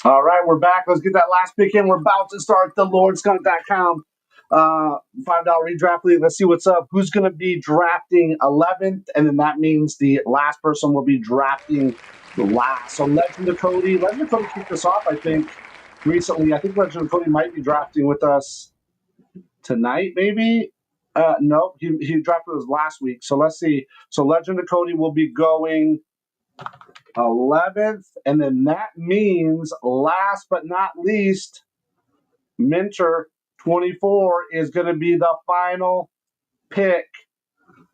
All right, we're back. Let's get that last pick in. We're about to start the LordSkunk.com $5 redraft league. Let's see what's up. Who's going to be drafting 11th? And then that means the last person will be drafting last. So Legend of Cody. Legend of Cody kicked us off, I think, recently. I think Legend of Cody might be drafting with us tonight, maybe. No, he drafted us last week. So let's see. So Legend of Cody will be going 11th, and then that means last but not least, Minter 24 is going to be the final pick.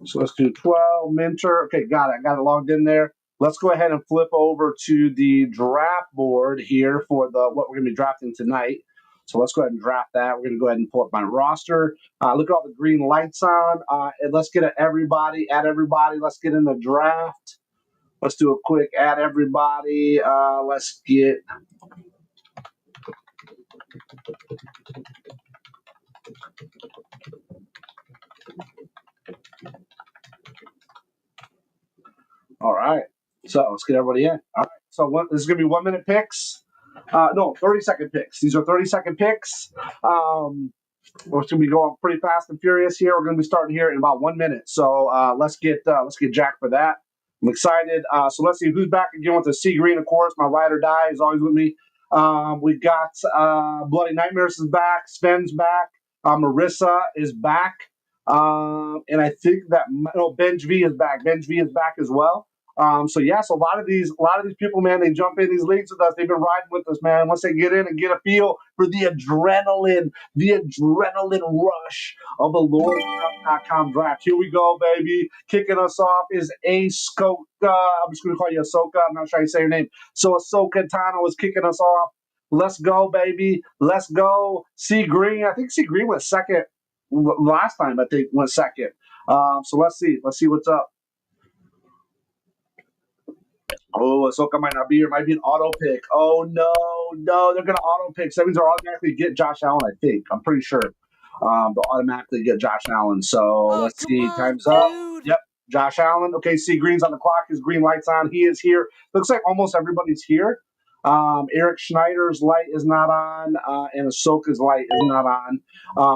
So let's do 12 Minter. Okay, got it. I got it logged in there. Let's go ahead and flip over to the draft board here for what we're going to be drafting tonight. So let's go ahead and draft that. We're going to go ahead and pull up my roster. Look at all the green lights on. And let's get everybody. Let's get in the draft. Let's do a quick add everybody. Let's get. All right. So let's get everybody in. All right. So this is going to be 1 minute picks. No, 30-second picks. These are 30-second picks. We're going to be going pretty fast and furious here. We're going to be starting here in about 1 minute. So let's get Jack for that. I'm excited. So let's see who's back again with the Sea Green, of course. My ride or die is always with me. We got Bloody Nightmares is back. Sven's back. Marissa is back. And I think that Benj V is back. Benj V is back as well. So a lot of these people, man, they jump in these leagues with us. They've been riding with us, man. Once they get in and get a feel for the adrenaline rush of the LordsCunk.com draft. Here we go, baby. Kicking us off is Ahsoka. I'm just going to call you Ahsoka. I'm not sure how you say your name. So Ahsoka Tano is kicking us off. Let's go, baby. Let's go. Sea Green. I think Sea Green went second last time. I think went second. So let's see. Let's see what's up. Oh, Ahsoka might not be here. Might be an auto pick. Oh, no. They're going to auto pick. So that means they'll automatically get Josh Allen, I think. I'm pretty sure they'll automatically get Josh Allen. So let's see. Time's up. Yep. Josh Allen. Okay, see, Green's on the clock. His green light's on. He is here. Looks like almost everybody's here. Eric Schneider's light is not on, and Ahsoka's light is not on.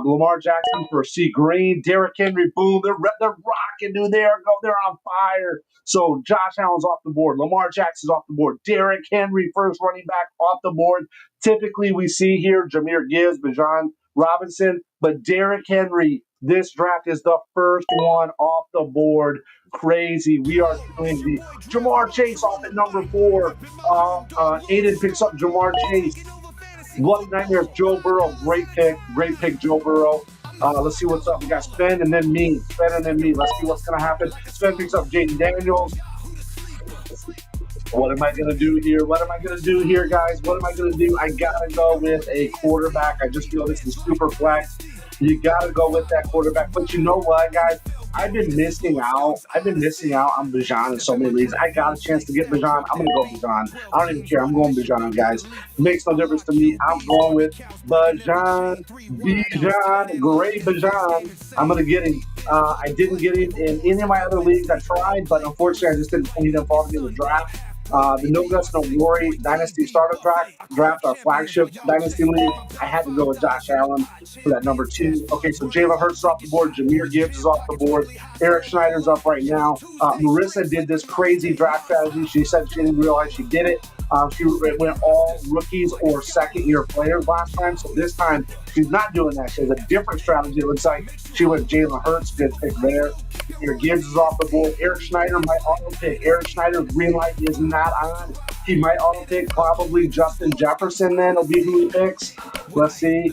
Lamar Jackson for C. Green. Derrick Henry, boom. They're rocking, dude. They're on fire. So Josh Allen's off the board. Lamar Jackson's off the board. Derrick Henry, first running back, off the board. Typically, we see here Jahmyr Gibbs, Bijan Robinson, but Derrick Henry, this draft is the first one off the board. Crazy. We are doing the Jamar Chase off at number 4. Aiden picks up Jamar Chase. Bloody Nightmares, Joe Burrow. Great pick, Joe Burrow. Let's see what's up. We got Sven and then me. Let's see what's going to happen. Sven picks up Jaden Daniels. What am I going to do here? Guys? What am I going to do? I got to go with a quarterback. I just feel this is super flex. You got to go with that quarterback. But you know what, guys? I've been missing out on Bijan in so many leagues. I got a chance to get Bijan. I'm going to go Bijan. I don't even care. I'm going Bijan, guys. Makes no difference to me. I'm going with Bijan. Great Bijan. I'm going to get him. I didn't get him in any of my other leagues. I tried, but unfortunately, I just didn't need him for me in the draft. The No Guts, No Worry Dynasty Startup Draft, our flagship Dynasty League. I had to go with Josh Allen for that number 2. Okay, so Jalen Hurts is off the board. Jahmyr Gibbs is off the board. Eric Schneider's up right now. Marissa did this crazy draft strategy. She said she didn't realize she did it. She went all rookies or second-year players last time. So this time, she's not doing that. She has a different strategy. It looks like she went Jalen Hurts. Good pick there. Jahmyr Gibbs is off the board. Eric Schneider might auto pick. Eric Schneider's green light is not on. He might auto pick probably Justin Jefferson then. Will be who he picks. Let's see.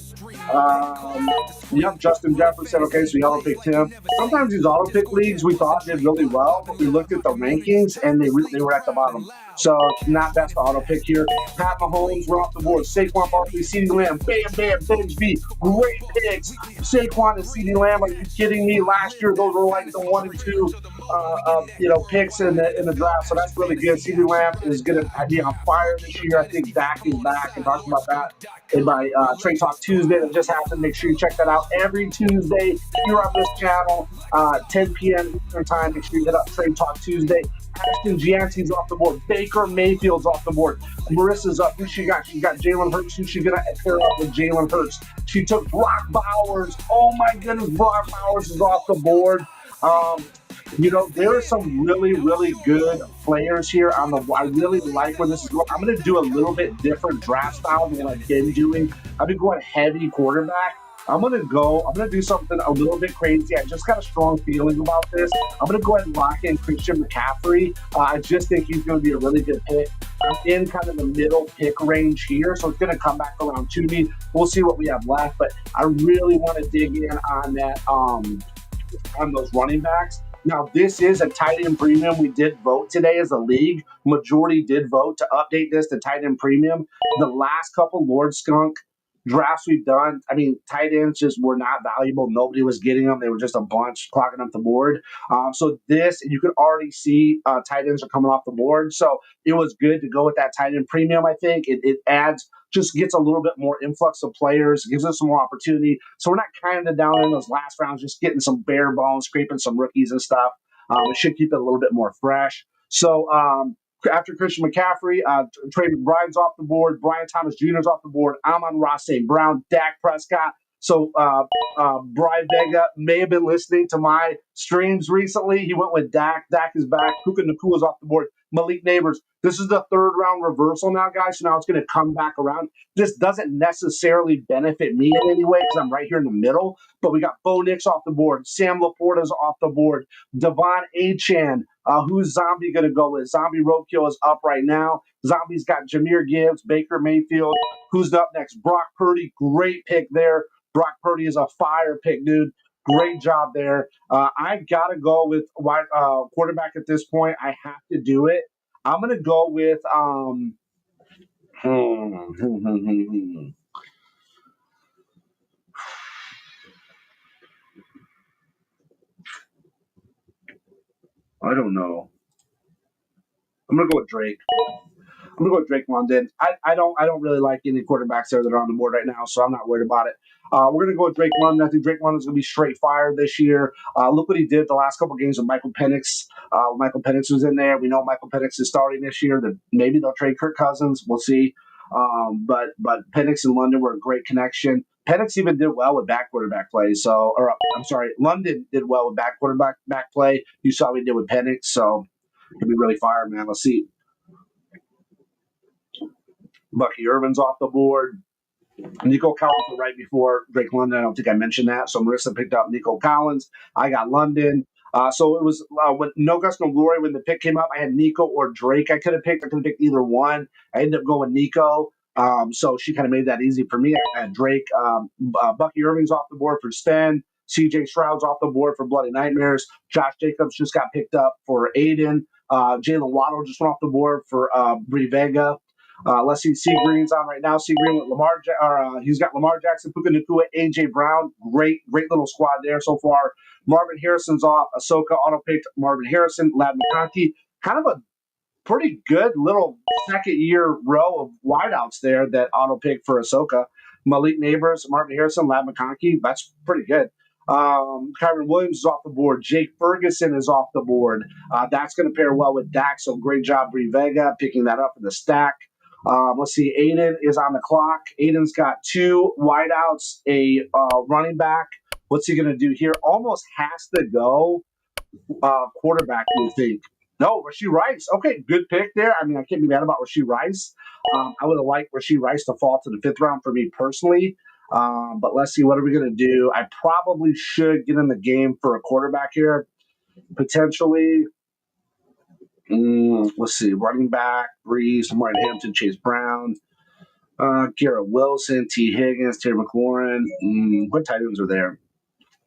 Yep, Justin Jefferson. Okay, so he auto picked him. Sometimes these auto pick leagues we thought did really well, but we looked at the rankings and they were at the bottom. So not best to auto pick here. Pat Mahomes, we're off the board. Saquon Barkley, CeeDee Lamb, bam, Benj V. Great picks. Saquon and CeeDee Lamb, are you kidding me? Last year, those were like the 1 and 2 picks in the draft. So that's really good. CeeDee Lamb is going to be on fire this year. I think Dak is back, and talking about that in my Trade Talk Tuesday that just happened. Make sure you check that out every Tuesday here on this channel, 10 p.m. Eastern time. Make sure you hit up Trade Talk Tuesday. Ashton Gianti's off the board. Baker Mayfield's off the board. Marissa's up. Who she got? She got Jalen Hurts. Who's she going to pair up with Jalen Hurts? She took Brock Bowers. Oh, my goodness. Brock Bowers is off the board. There are some really, really good players here. I really like where this is going. I'm going to do a little bit different draft style than what I've been doing. I've been going heavy quarterback. I'm going to do something a little bit crazy. I just got a strong feeling about this. I'm going to go ahead and lock in Christian McCaffrey. I just think he's going to be a really good pick. I'm in kind of the middle pick range here, so it's going to come back around to me. We'll see what we have left, but I really want to dig in on that, on those running backs. Now, this is a tight end premium. We did vote today as a league. Majority did vote to update this to tight end premium. The last couple Lord Skunk drafts we've done, tight ends just were not valuable. Nobody was getting them. They were just a bunch clogging up the board. So this, you can already see tight ends are coming off the board. So it was good to go with that tight end premium, I think. It adds, just gets a little bit more influx of players, gives us some more opportunity. So we're not kind of down in those last rounds, just getting some bare bones, scraping some rookies and stuff. It should keep it a little bit more fresh. So After Christian McCaffrey, Trey McBride's off the board. Brian Thomas Jr. is off the board. Amon-Ra St. Brown, Dak Prescott. So Brian Vega may have been listening to my streams recently. He went with Dak. Dak is back. Puka Nacua is off the board. Malik Neighbors. This is the third round reversal now, guys. So now it's going to come back around. This doesn't necessarily benefit me in any way because I'm right here in the middle. But we got Bo Nix off the board. Sam Laporta's off the board. Devon Achane. Who's Zombie going to go with? Zombie Roadkill is up right now. Zombie's got Jahmyr Gibbs, Baker Mayfield. Who's up next? Brock Purdy. Great pick there. Brock Purdy is a fire pick, dude. Great job there. I got to go with quarterback at this point. I have to do it. I'm going to go with I don't know. I'm going to go with Drake. I'm gonna go with Drake London. I don't really like any quarterbacks there that are on the board right now, so I'm not worried about it. We're gonna go with Drake London. I think Drake London's gonna be straight fire this year. Look what he did the last couple of games with Michael Penix. Michael Penix was in there. We know Michael Penix is starting this year. That maybe they'll trade Kirk Cousins. We'll see. But Penix and London were a great connection. Penix even did well with back quarterback play. London did well with back quarterback play. You saw what he did with Penix, so he'll be really fire, man. Let's see. Bucky Irvin's off the board. Nico Collins right before Drake London. I don't think I mentioned that. So Marissa picked up Nico Collins. I got London. So it was with no guts, no glory. When the pick came up, I had Nico or Drake. I could have picked either one. I ended up going Nico. So she kind of made that easy for me. I had Drake. Bucky Irving's off the board for Sten. CJ Stroud's off the board for Bloody Nightmares. Josh Jacobs just got picked up for Aiden. Jalen Waddle just went off the board for Bree Vega. Let's see. C Green's on right now. C Green with he's got Lamar Jackson, Puka Nacua, AJ Brown. Great little squad there so far. Marvin Harrison's off. Ahsoka auto picked Marvin Harrison. Lad McConkey. Kind of a pretty good little second year row of wideouts there that auto picked for Ahsoka. Malik Neighbors, Marvin Harrison, Lad McConkey. That's pretty good. Kyron Williams is off the board. Jake Ferguson is off the board. That's going to pair well with Dak. So great job, Bree Vega, picking that up in the stack. Let's see. Aiden is on the clock. Aiden's got two wideouts, a running back. What's he going to do here? Almost has to go quarterback, you think. No, Rashee Rice. Okay, good pick there. I mean, I can't be mad about Rashee Rice. I would have liked Rashee Rice to fall to the fifth round for me personally. But let's see. What are we going to do? I probably should get in the game for a quarterback here, potentially. Let's see. Running back, Breeze, Martin Hampton, Chase Brown, Garrett Wilson, T. Higgins, Terry McLaurin. What tight ends are there?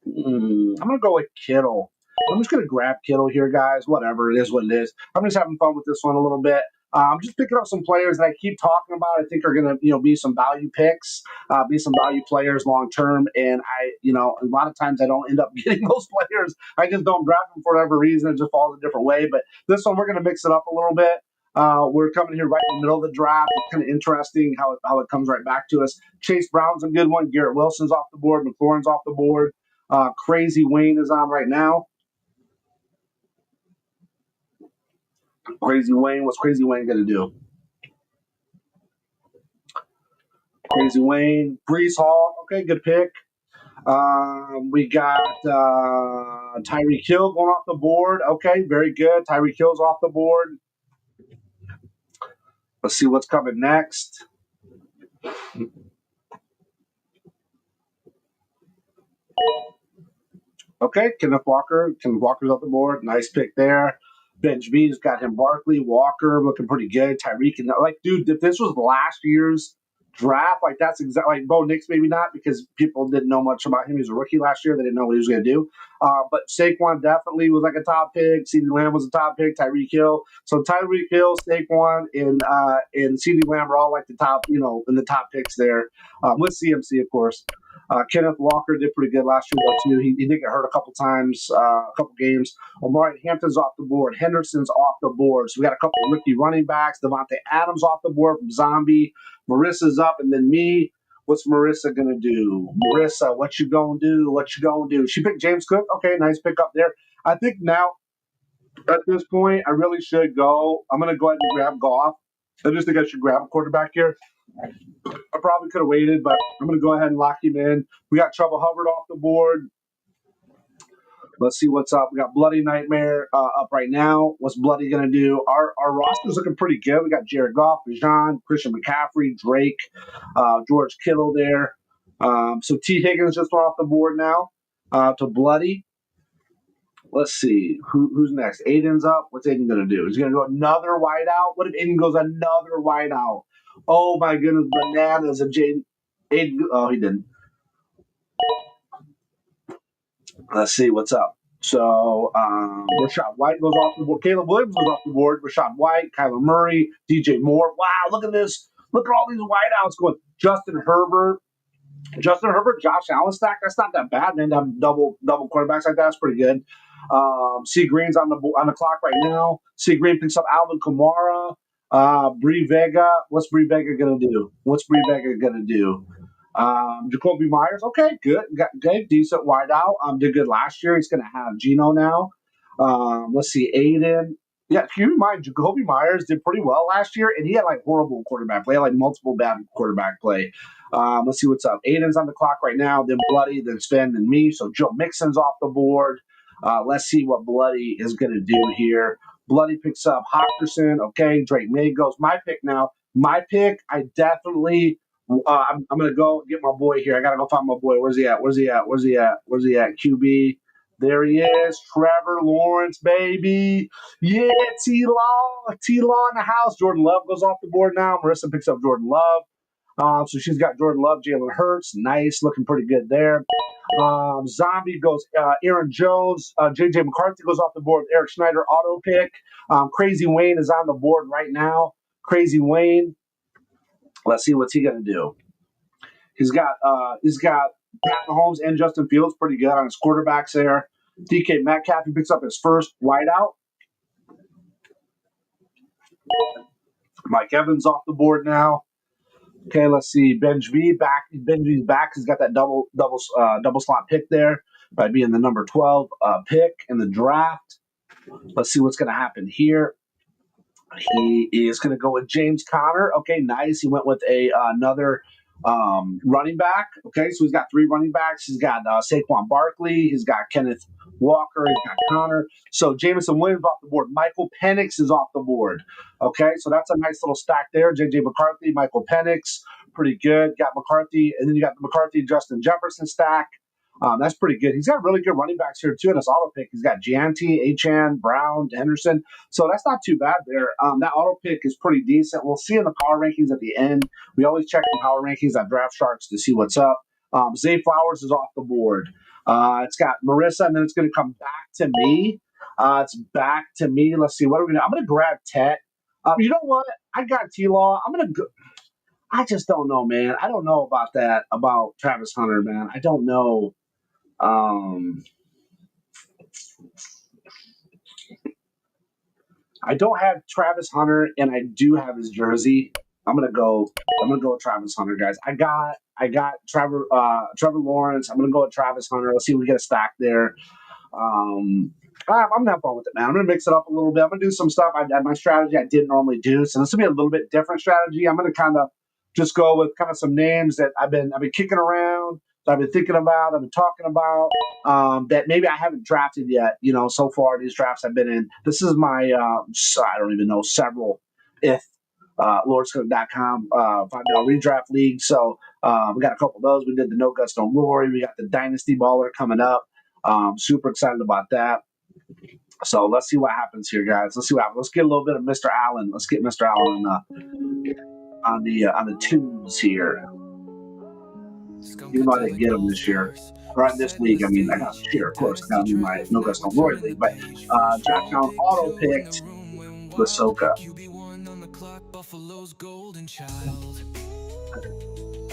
I'm going to go with Kittle. I'm just going to grab Kittle here, guys. Whatever. It is what it is. I'm just having fun with this one a little bit. I'm just picking up some players that I keep talking about. I think are going to, be some value picks, be some value players long term. And a lot of times I don't end up getting those players. I just don't draft them for whatever reason. It just falls a different way. But this one, we're going to mix it up a little bit. We're coming here right in the middle of the draft. It's kind of interesting how it comes right back to us. Chase Brown's a good one. Garrett Wilson's off the board. McLaurin's off the board. Crazy Wayne is on right now. Crazy Wayne, what's Crazy Wayne going to do? Crazy Wayne, Brees Hall, okay, good pick. We got Tyreek Hill going off the board. Okay, very good. Tyreek Hill's off the board. Let's see what's coming next. Okay, Kenneth Walker. Kenneth Walker's off the board. Nice pick there. Bench B's got him. Barkley, Walker looking pretty good. Tyreek, and dude, if this was last year's draft, that's exactly Bo Nix, maybe not because people didn't know much about him. He was a rookie last year. They didn't know what he was going to do. But Saquon definitely was a top pick. CeeDee Lamb was a top pick. Tyreek Hill. So Tyreek Hill, Saquon, and CeeDee Lamb are all the top, in the top picks there. With CMC, of course. Kenneth Walker did pretty good last year, though, too. He did get hurt a couple times, a couple games. Omari Hampton's off the board. Henderson's off the board. So we got a couple of rookie running backs. Devontae Adams off the board from Zombie. Marissa's up, and then me. What's Marissa going to do? Marissa, what you going to do? What you going to do? She picked James Cook. Okay, nice pick up there. I think now At this point, I really should go. I'm going to go ahead and grab Goff. I just think I should grab a quarterback here. I probably could have waited, but I'm going to go ahead and lock him in. We got Trevor Hubbard off the board. Let's see what's up. We got Bloody Nightmare up right now. What's Bloody going to do? Our roster's looking pretty good. We got Jared Goff, Bijan, Christian McCaffrey, Drake, George Kittle there. So T. Higgins just went off the board now to Bloody. Let's see. Who's next? Aiden's up. What's Aiden going to do? He's going to go another wideout. What if Aiden goes another wideout? Oh, my goodness. Bananas of Aiden. Oh, he didn't. Let's see what's up. So Rashad White goes off the board. Caleb Williams goes off the board. Rashad White, Kyler Murray, DJ Moore. Wow, look at this. Look at all these wideouts going. Justin Herbert, Josh Allen stack. That's not that bad, man. To have double quarterbacks like that, that's pretty good. C Green's on the clock right now. C Green picks up Alvin Kamara. Bree Vega. What's Bree Vega gonna do? Jacoby Myers, okay, good, decent wideout. Did good last year. He's going to have Geno now. Let's see, Aiden. Yeah, keep in mind, Jacoby Myers did pretty well last year, and he had like horrible quarterback play, like multiple bad quarterback play. Let's see what's up. Aiden's on the clock right now, then Bloody, then Sven, then me. So Joe Mixon's off the board. Let's see what Bloody is going to do here. Bloody picks up Hockerson. Okay, Drake May goes. My pick now. My pick, I definitely. I'm gonna go get my boy here. I gotta go find my boy. Where's he at? QB. There he is. Trevor Lawrence, baby. Yeah, T-Law in the house. Jordan Love goes off the board now. Marissa picks up Jordan Love. So she's got Jordan Love, Jalen Hurts. Nice, looking pretty good there. Zombie goes Aaron Jones. JJ McCarthy goes off the board. Eric Schneider auto pick. Crazy Wayne is on the board right now. Crazy Wayne. Let's see what's he gonna do. He's got Pat Mahomes and Justin Fields pretty good on his quarterbacks there. DK Metcalf, he picks up his first wideout. Mike Evans off the board now. Okay, let's see. Benji's back. He's got that double slot pick there by being the number 12 pick in the draft. Let's see what's gonna happen here. He is going to go with James Conner. Okay, nice. He went with another running back. Okay, so he's got 3 running backs. He's got Saquon Barkley. He's got Kenneth Walker. He's got Connor. So Jameson Williams off the board. Michael Penix is off the board. Okay, so that's a nice little stack there. J.J. McCarthy, Michael Penix, pretty good. Got McCarthy, and then you got the McCarthy Justin Jefferson stack. That's pretty good. He's got really good running backs here, too, in his auto pick. He's got Gianti, Achane, Brown, Henderson. So that's not too bad there. That auto pick is pretty decent. We'll see in the power rankings at the end. We always check the power rankings at Draft Sharks to see what's up. Zay Flowers is off the board. It's got Marissa, and then it's going to come back to me. It's back to me. Let's see. What are we going to – I'm going to grab Tet. You know what? I got T-Law. I'm going to go – I just don't know, man. I don't know about that, about Travis Hunter, man. I don't know. I don't have Travis Hunter, and I do have his jersey. I'm gonna go with Travis Hunter, guys. I got Trevor Lawrence. I'm gonna go with Travis Hunter. Let's see if we get a stack there. I'm gonna have fun with it, man. I'm gonna mix it up a little bit. I'm gonna do some stuff. My strategy I didn't normally do, so this will be a little bit different strategy. I'm gonna kind of just go with kind of some names that I've been kicking around. I've been thinking about, I've been talking about, that maybe I haven't drafted yet, so far these drafts I've been in. This is my, I don't even know, several, if LordsCook.com, $5 Redraft Leagues. So we got a couple of those. We did the No Guts, No Glory. We got the Dynasty Baller coming up. Super excited about that. So let's see what happens here, guys. Let's get a little bit of Mr. Allen. Let's get Mr. Allen on the tunes here. Even though I didn't get him this year, or in this league, I got this year, of course. I got to do my No Guts, No Glory league. But Jack Town auto picked Lasoka.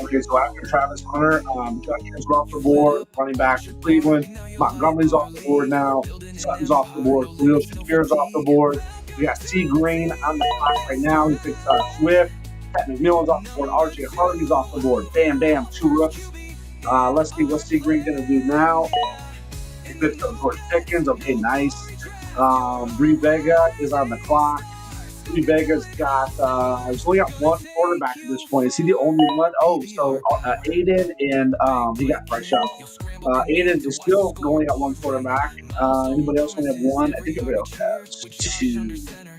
Okay, so after Travis Hunter, Dutcher's off the board, running back for Cleveland. Montgomery's off the board now. Sutton's off the board. Khalil Shakir's off the board. We got C. Green on the clock right now. He picked Swift. Pat McMillan's off the board. R.J. Hardy's off the board. Bam, bam, 2 rooks. Let's see what's C. Green going to do now. He picked up George Pickens. Okay, nice. Bree Vega is on the clock. Bree Vega's got, he's only got one quarterback at this point. Is he the only one? Oh, so Aiden and he got Bryce Young. Aiden is still only got one quarterback. Anybody else only have one? I think everybody else has two.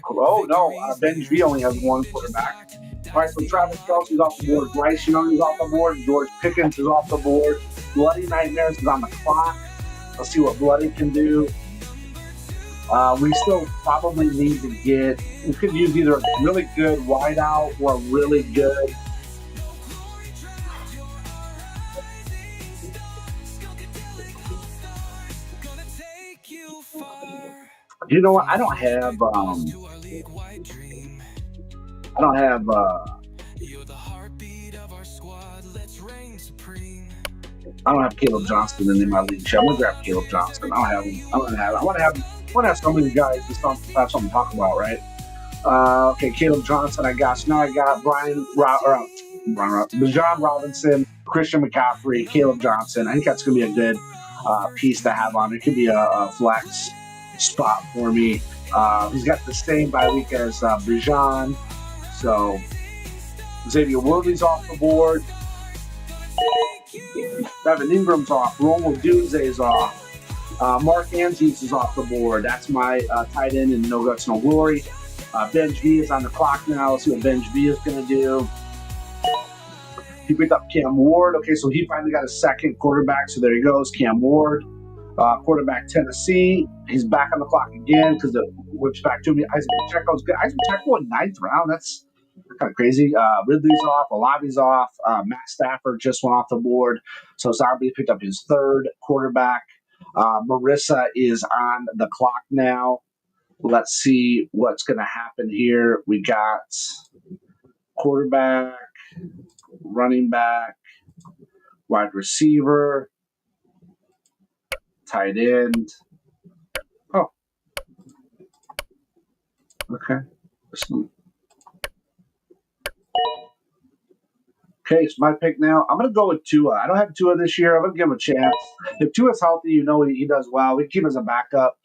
Oh, no. Ben V only has one quarterback. All right, so Travis Kelce's off the board. Bryce Young is off the board. George Pickens is off the board. Bloody Nightmares is on the clock. Let's see what Bloody can do. We still probably need to get, we could use either a really good wideout or a really good. You know what? I don't have Caleb Johnson in my league. I'm gonna grab Caleb Johnson. I want to have some of these guys just have something to talk about, right? Okay, Caleb Johnson. I got Bijan Robinson, Christian McCaffrey, Caleb Johnson. I think that's gonna be a good piece to have on. It could be a flex spot for me. He's got the same bye week as Bijan, so Xavier Worthy's off the board. Evan Ingram's off. Romo Dunze's off. Mark Andrews is off the board. That's my tight end in No Guts, No Glory. Benj V is on the clock now. Let's see what Benj V is going to do. He picked up Cam Ward. Okay, so he finally got a second quarterback. So there he goes, Cam Ward. Quarterback Tennessee. He's back on the clock again because it whips back to me. Isaac Pacheco's good. Isaac Pacheco in 9th round. That's kind of crazy. Ridley's off. Olavi's off. Matt Stafford just went off the board. So Zombie picked up his third quarterback. Marissa is on the clock now. Let's see what's going to happen here. We got quarterback, running back, wide receiver, tight end. Oh. Okay. Okay, it's my pick now. I'm going to go with Tua. I don't have Tua this year. I'm going to give him a chance. If Tua's healthy, you know he does well. We keep him as a backup.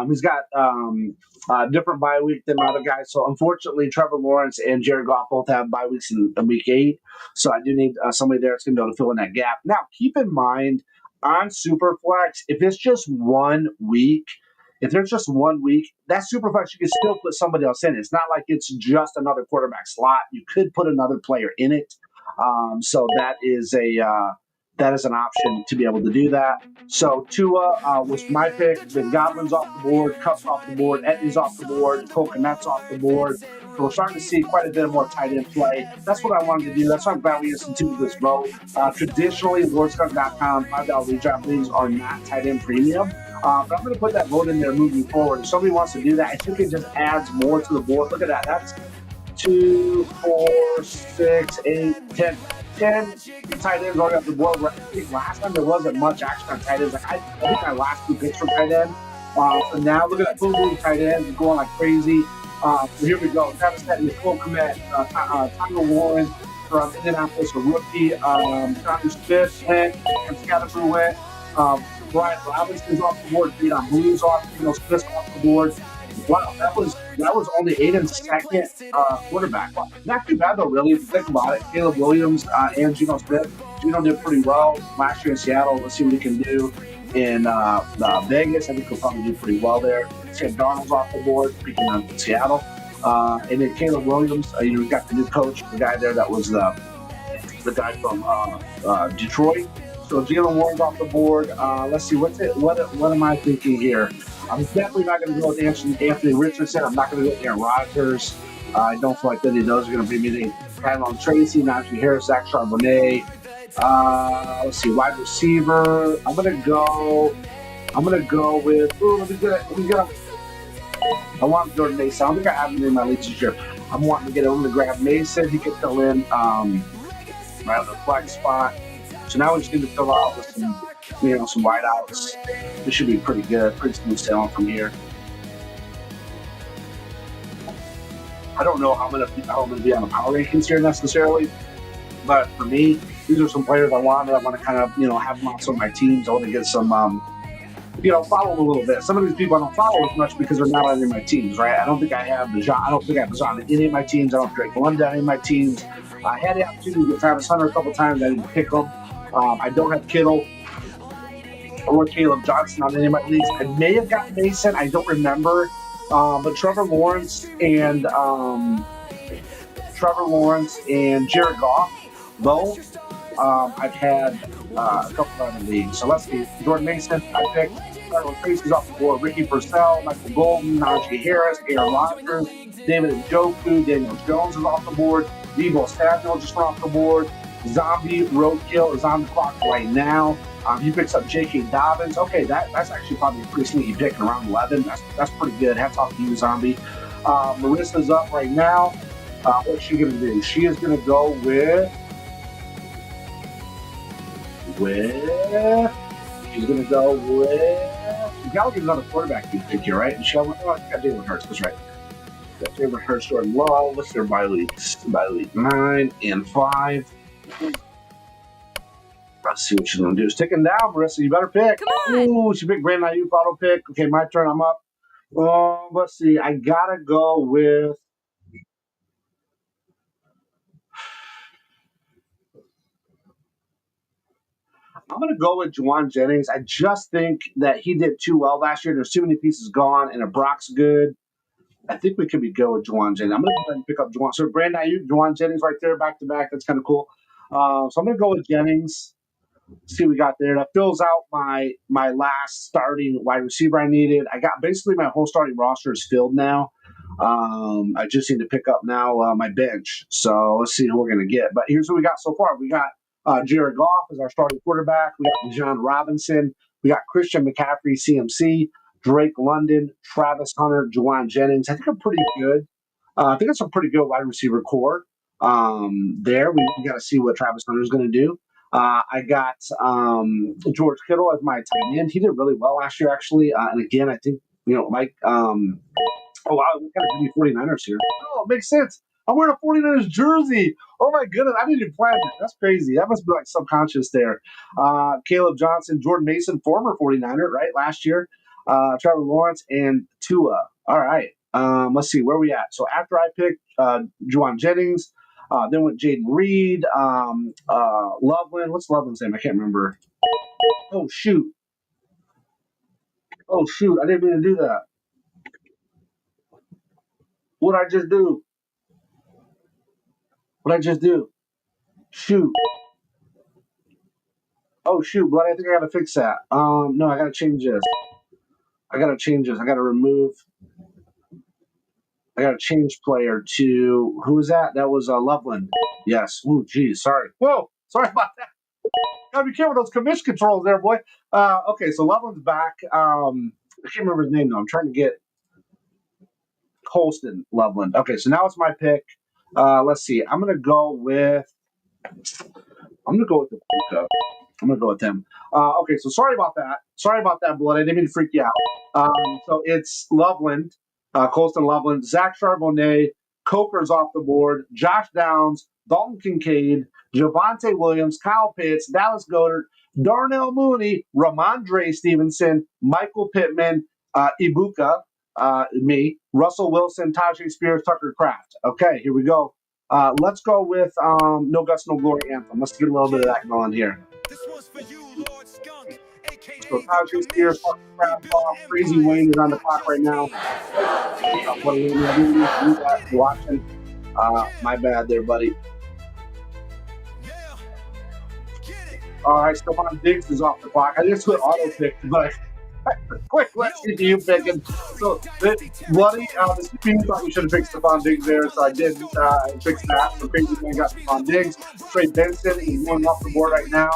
He's got a different bye week than other guys. So, unfortunately, Trevor Lawrence and Jared Goff both have bye weeks in week 8. So, I do need somebody there that's going to be able to fill in that gap. Now, keep in mind, on Superflex, if it's just 1 week, if there's just 1 week, that Superflex, you can still put somebody else in. It's not like it's just another quarterback slot. You could put another player in it. So that is an option to be able to do that. So Tua was my pick. The Goblin's off the board, Cup's off the board, Etney's off the board, Coconut's off the board. So we're starting to see quite a bit of more tight end play. That's what I wanted to do. That's why I'm glad we instituted this vote. Traditionally, LordsCup.com, $5 redraft leagues are not tight end premium. But I'm going to put that vote in there moving forward. If somebody wants to do that, I think it just adds more to the board. Look at that. That's 2, 4, 6, 8, 10 tight ends already off the board. I think last time there wasn't much action on tight ends. I think my last 2 picks from tight end. So now look at that boom tight ends going like crazy. So here we go. Travis Etienne, Nicole Komet, Tyler Warren from Indianapolis, a rookie. Jonathan Smith went, and Scatterford went. Brian Robinson's off the board. Pete on Blues off. Smith's off the board. Wow, that was only Aiden's second quarterback. Not too bad though, really. If you think about it, Caleb Williams and Geno Smith. Geno did pretty well last year in Seattle. Let's see what he can do in Vegas. I think he'll probably do pretty well there. Sam Darnold's off the board, speaking of Seattle. And then Caleb Williams, we got the new coach, the guy there that was the guy from Detroit. So Jalen Warren's off the board. Let's see, what am I thinking here? I'm definitely not going to go with Anthony Richardson. I'm not going to go with Aaron Rodgers. I don't feel like any of those are going to bring me anything. Kylan Tracy, Najee Harris, Zach Charbonnet. Let's see, wide receiver. I'm going to go with. I want Jordan Mason. I don't think I have him in my league this year. I'm wanting to get him to grab Mason. He could fill in right on the flex spot. So now we just need to fill out with some wideouts. This should be pretty good. Pretty smooth sailing from here. I don't know how I'm gonna be on the power rankings here necessarily, but for me, these are some players I want to kind of have them on some of my teams. I want to get some follow a little bit. Some of these people I don't follow as much because they're not on any of my teams, right? I don't think I have Bajan. I don't think I have Bajan on any of my teams. I don't have Drake London on any of my teams. I had the opportunity to get Travis Hunter a couple times. I didn't pick him. I don't have Kittle or Caleb Johnson on any of my leagues. I may have got Mason. I don't remember. But Trevor Lawrence and Jared Goff, both, I've had a couple of other leagues. So let's see. Jordan Mason, I picked. Tyler Tracy's off the board. Ricky Purcell, Michael Golden, Najee Harris, Aaron Rodgers, David Njoku, Daniel Jones is off the board. Deebo Samuel just off the board. Zombie Roadkill is on the clock right now. He picks up J.K. Dobbins. Okay, that's actually probably a pretty sneaky pick in round 11. That's pretty good. Hats off to you, Zombie. Marissa's up right now. What's she going to do? She is going to go with. She's going to go with. Gallagher's another quarterback you pick here, right? And she got Jalen Hurts. That's right. Got Jalen Hurts, Jordan Love. What's their bye leagues? Bye league 9 and 5. Let's see what she's going to do. Sticking down, Marissa. You better pick. Come on. Ooh, she picked Brandon Ayuk auto pick. Okay, my turn. I'm up. Let's see. I got to go with. I'm going to go with Juwan Jennings. I just think that he did too well last year. There's too many pieces gone, and if Brock's good, I think we could go with Juwan Jennings. I'm going to go ahead and pick up Juwan. So Brandon Ayuk, Juwan Jennings right there, back to back. That's kind of cool. So I'm going to go with Jennings. See what we got there. That fills out my last starting wide receiver I needed. I got basically my whole starting roster is filled now. I just need to pick up now my bench. So let's see who we're going to get. But here's what we got so far. We got Jared Goff as our starting quarterback. We got Bijan Robinson. We got Christian McCaffrey, CMC, Drake London, Travis Hunter, Juwan Jennings. I think I'm pretty good. I think that's a pretty good wide receiver core. There, we got to see what Travis Hunter is going to do. I got George Kittle as my tight end. He did really well last year, actually. And again, I think, Mike, oh, wow, we got to be 49ers here. Oh, it makes sense. I'm wearing a 49ers jersey. Oh, my goodness. I didn't even plan that. That's crazy. That must be like subconscious there. Caleb Johnson, Jordan Mason, former 49er, right, last year. Trevor Lawrence, and Tua. All right. Let's see. Where are we at? So after I picked Juwan Jennings, then went Jaden Reed, Loveland. What's Loveland's name? I can't remember. Oh, shoot. I didn't mean to do that. What'd I just do? Shoot. Oh, shoot, blood. I think I got to fix that. No, I got to change this. I got to remove. I got to change player to, who was that? That was Loveland. Yes. Ooh, geez. Sorry. Whoa. Sorry about that. Gotta be careful with those commission controls there, boy. Okay, so Loveland's back. I can't remember his name, though. I'm trying to get Colston Loveland. Okay, so now it's my pick. Let's see. I'm going to go with the Puka. I'm going to go with him. Okay, so sorry about that, blood. I didn't mean to freak you out. So it's Loveland. Colston Loveland, Zach Charbonnet, Coker's off the board, Josh Downs, Dalton Kincaid, Javonte Williams, Kyle Pitts, Dallas Goedert, Darnell Mooney, Ramondre Stevenson, Michael Pittman, Ibuka, me, Russell Wilson, Tajay Spears, Tucker Kraft. Okay, here we go. Let's go with No Guts, No Glory anthem. Let's get a little bit of that going here. This one's for you, Lord Skunk, aka So Tajay Spears, Tucker Kraft, Crazy Wayne is on the clock right now. What are you doing? You watching? My bad there, buddy. Yeah. Get it. All right, Stephon Diggs is off the clock. I just put auto pick, but quick, let's see you picking. So, Bloody, the CPU thought we should have picked Stephon Diggs there, so I did fix that. So Crazy Man got Stephon Diggs. Trey Benson is going off the board right now.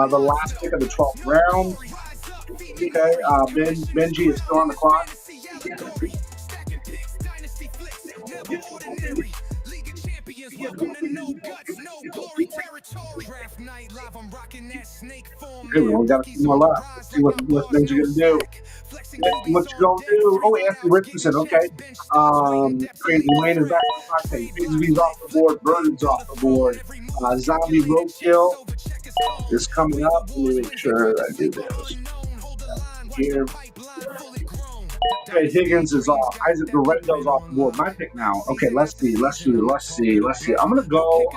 The last pick of the 12th round. Okay, Benji is still on the clock. Good, we only got a few more left. Let's see what Benji gonna do. What you gonna do? Oh, Anthony Richardson. Okay. Crazy Wayne is back on the clock. Bigsby's off the board. Bird's off the board. Zombie Roadkill is coming up. Let me make sure I do this. here. Okay, Higgins is off. Isaac Guerendo's off the board. My pick now. Okay, let's see. I'm gonna go.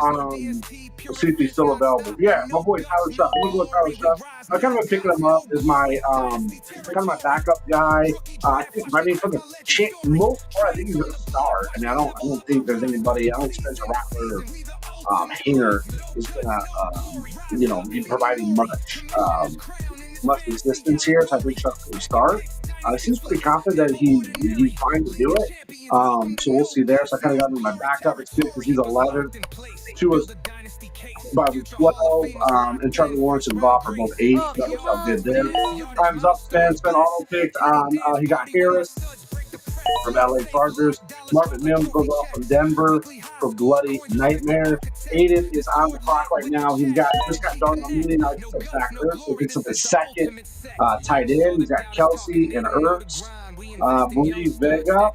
Let's see if he's still available. Yeah, my boy Tyler Shutt. I'm gonna go with Tyler Shutt. I kind of picking him up as my kind of my backup guy. I think. I mean, for the most part, I think he's gonna start. I mean, I don't think there's anybody. I don't think Spencer Rattler or Hanger is gonna be providing much resistance here, so I think Shutt's going to start. He seems pretty confident that he's fine to do it. So we'll see there. So I kind of got him in my backup. It's good because he's 11. Two is probably 12. And Trevor Lawrence and Goff are both 8. So that was how good there. Time's up. Spen auto picked on. He got Harris from LA Chargers. Marvin Mims goes off from Denver for Bloody Nightmare. Aiden is on the clock right now. Just got Darnell Mooney. Now he picks up Zach Ertz. So he picks up his second tight end. He's got Kelsey and Ertz. Bree Vega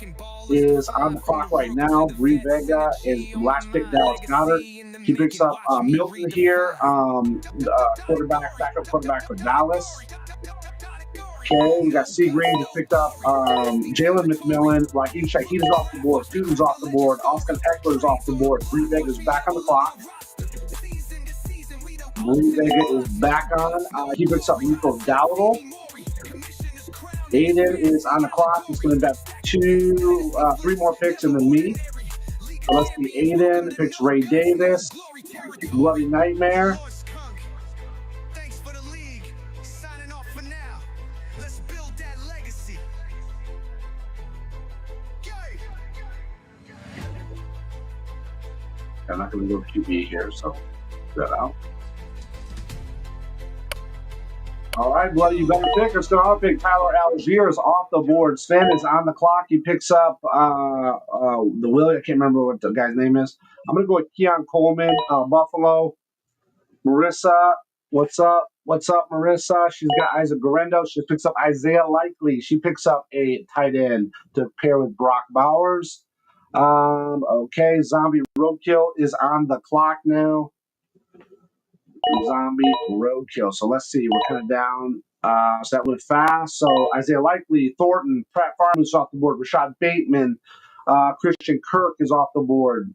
is on the clock right now. Bree Vega is the last pick. Dallas Goddard. He picks up Milton here, backup quarterback for Dallas. Okay, we got C. Green who picked up Jalen McMillan. Raheem Shaheed is off the board. Susan's off the board. Austin Eckler's off the board. Bree Vega is back on the clock. Bree Vega is back on. He picks up Nico Dowdle. Aiden is on the clock. He's going to have 3 more picks and then me. So let's see. Aiden picks Ray Davis. Bloody Nightmare. I'm not going to go QB here, so that out. All right, Bloody, you better pick. It's going to pick Tyler Algier is off the board. Sven is on the clock. He picks up the Willie. I can't remember what the guy's name is. I'm going to go with Keon Coleman, Buffalo. Marissa, what's up? What's up, Marissa? She's got Isaac Guerendo. She picks up Isaiah Likely. She picks up a tight end to pair with Brock Bowers. Okay, Zombie Roadkill is on the clock now. Zombie Roadkill. So let's see. We're kind of down. So that went fast. So Isaiah Likely, Thornton, Pratt Farmer's off the board. Rashad Bateman, Christian Kirk is off the board.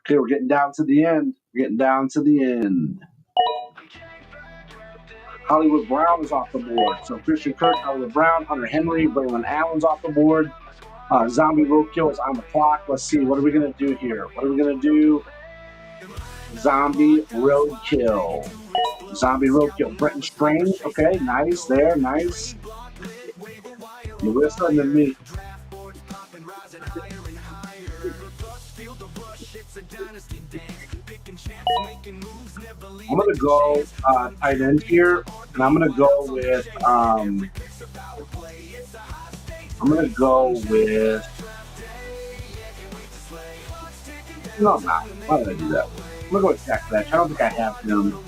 Okay, we're getting down to the end. Hollywood Brown is off the board. So Christian Kirk, Hollywood Brown, Hunter Henry, Braylon Allen's off the board. Zombie Roadkill is on the clock. Let's see. What are we going to do here? Zombie Roadkill. Brenton Strange. Okay, nice there. Nice. Marissa and then me. I'm going to go tight end here. And I'm going to go with no, I'm not. Why did I do that? I'm going to go with Jack Fletch. I don't think I have him.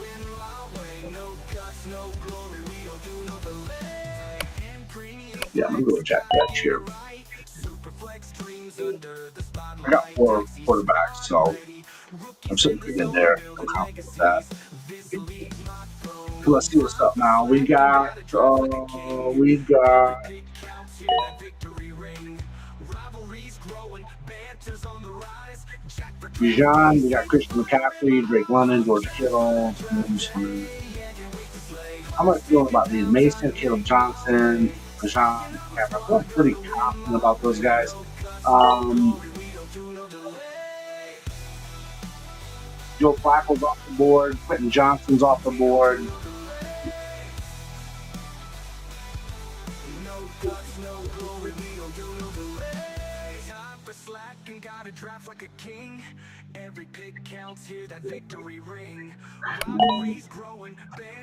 Yeah, I'm going to go with Jack Fletch here. I got 4 quarterbacks, so I'm sitting pretty good there. I'm confident with that. Let's see what's up now. We got Bijan, we got Christian McCaffrey, Drake London, George Kittle. How much feeling about these? Mason, Caleb Johnson, Bijan, McCaffrey. I feel pretty confident about those guys. Joe Flacco's off the board. Quentin Johnston's off the board.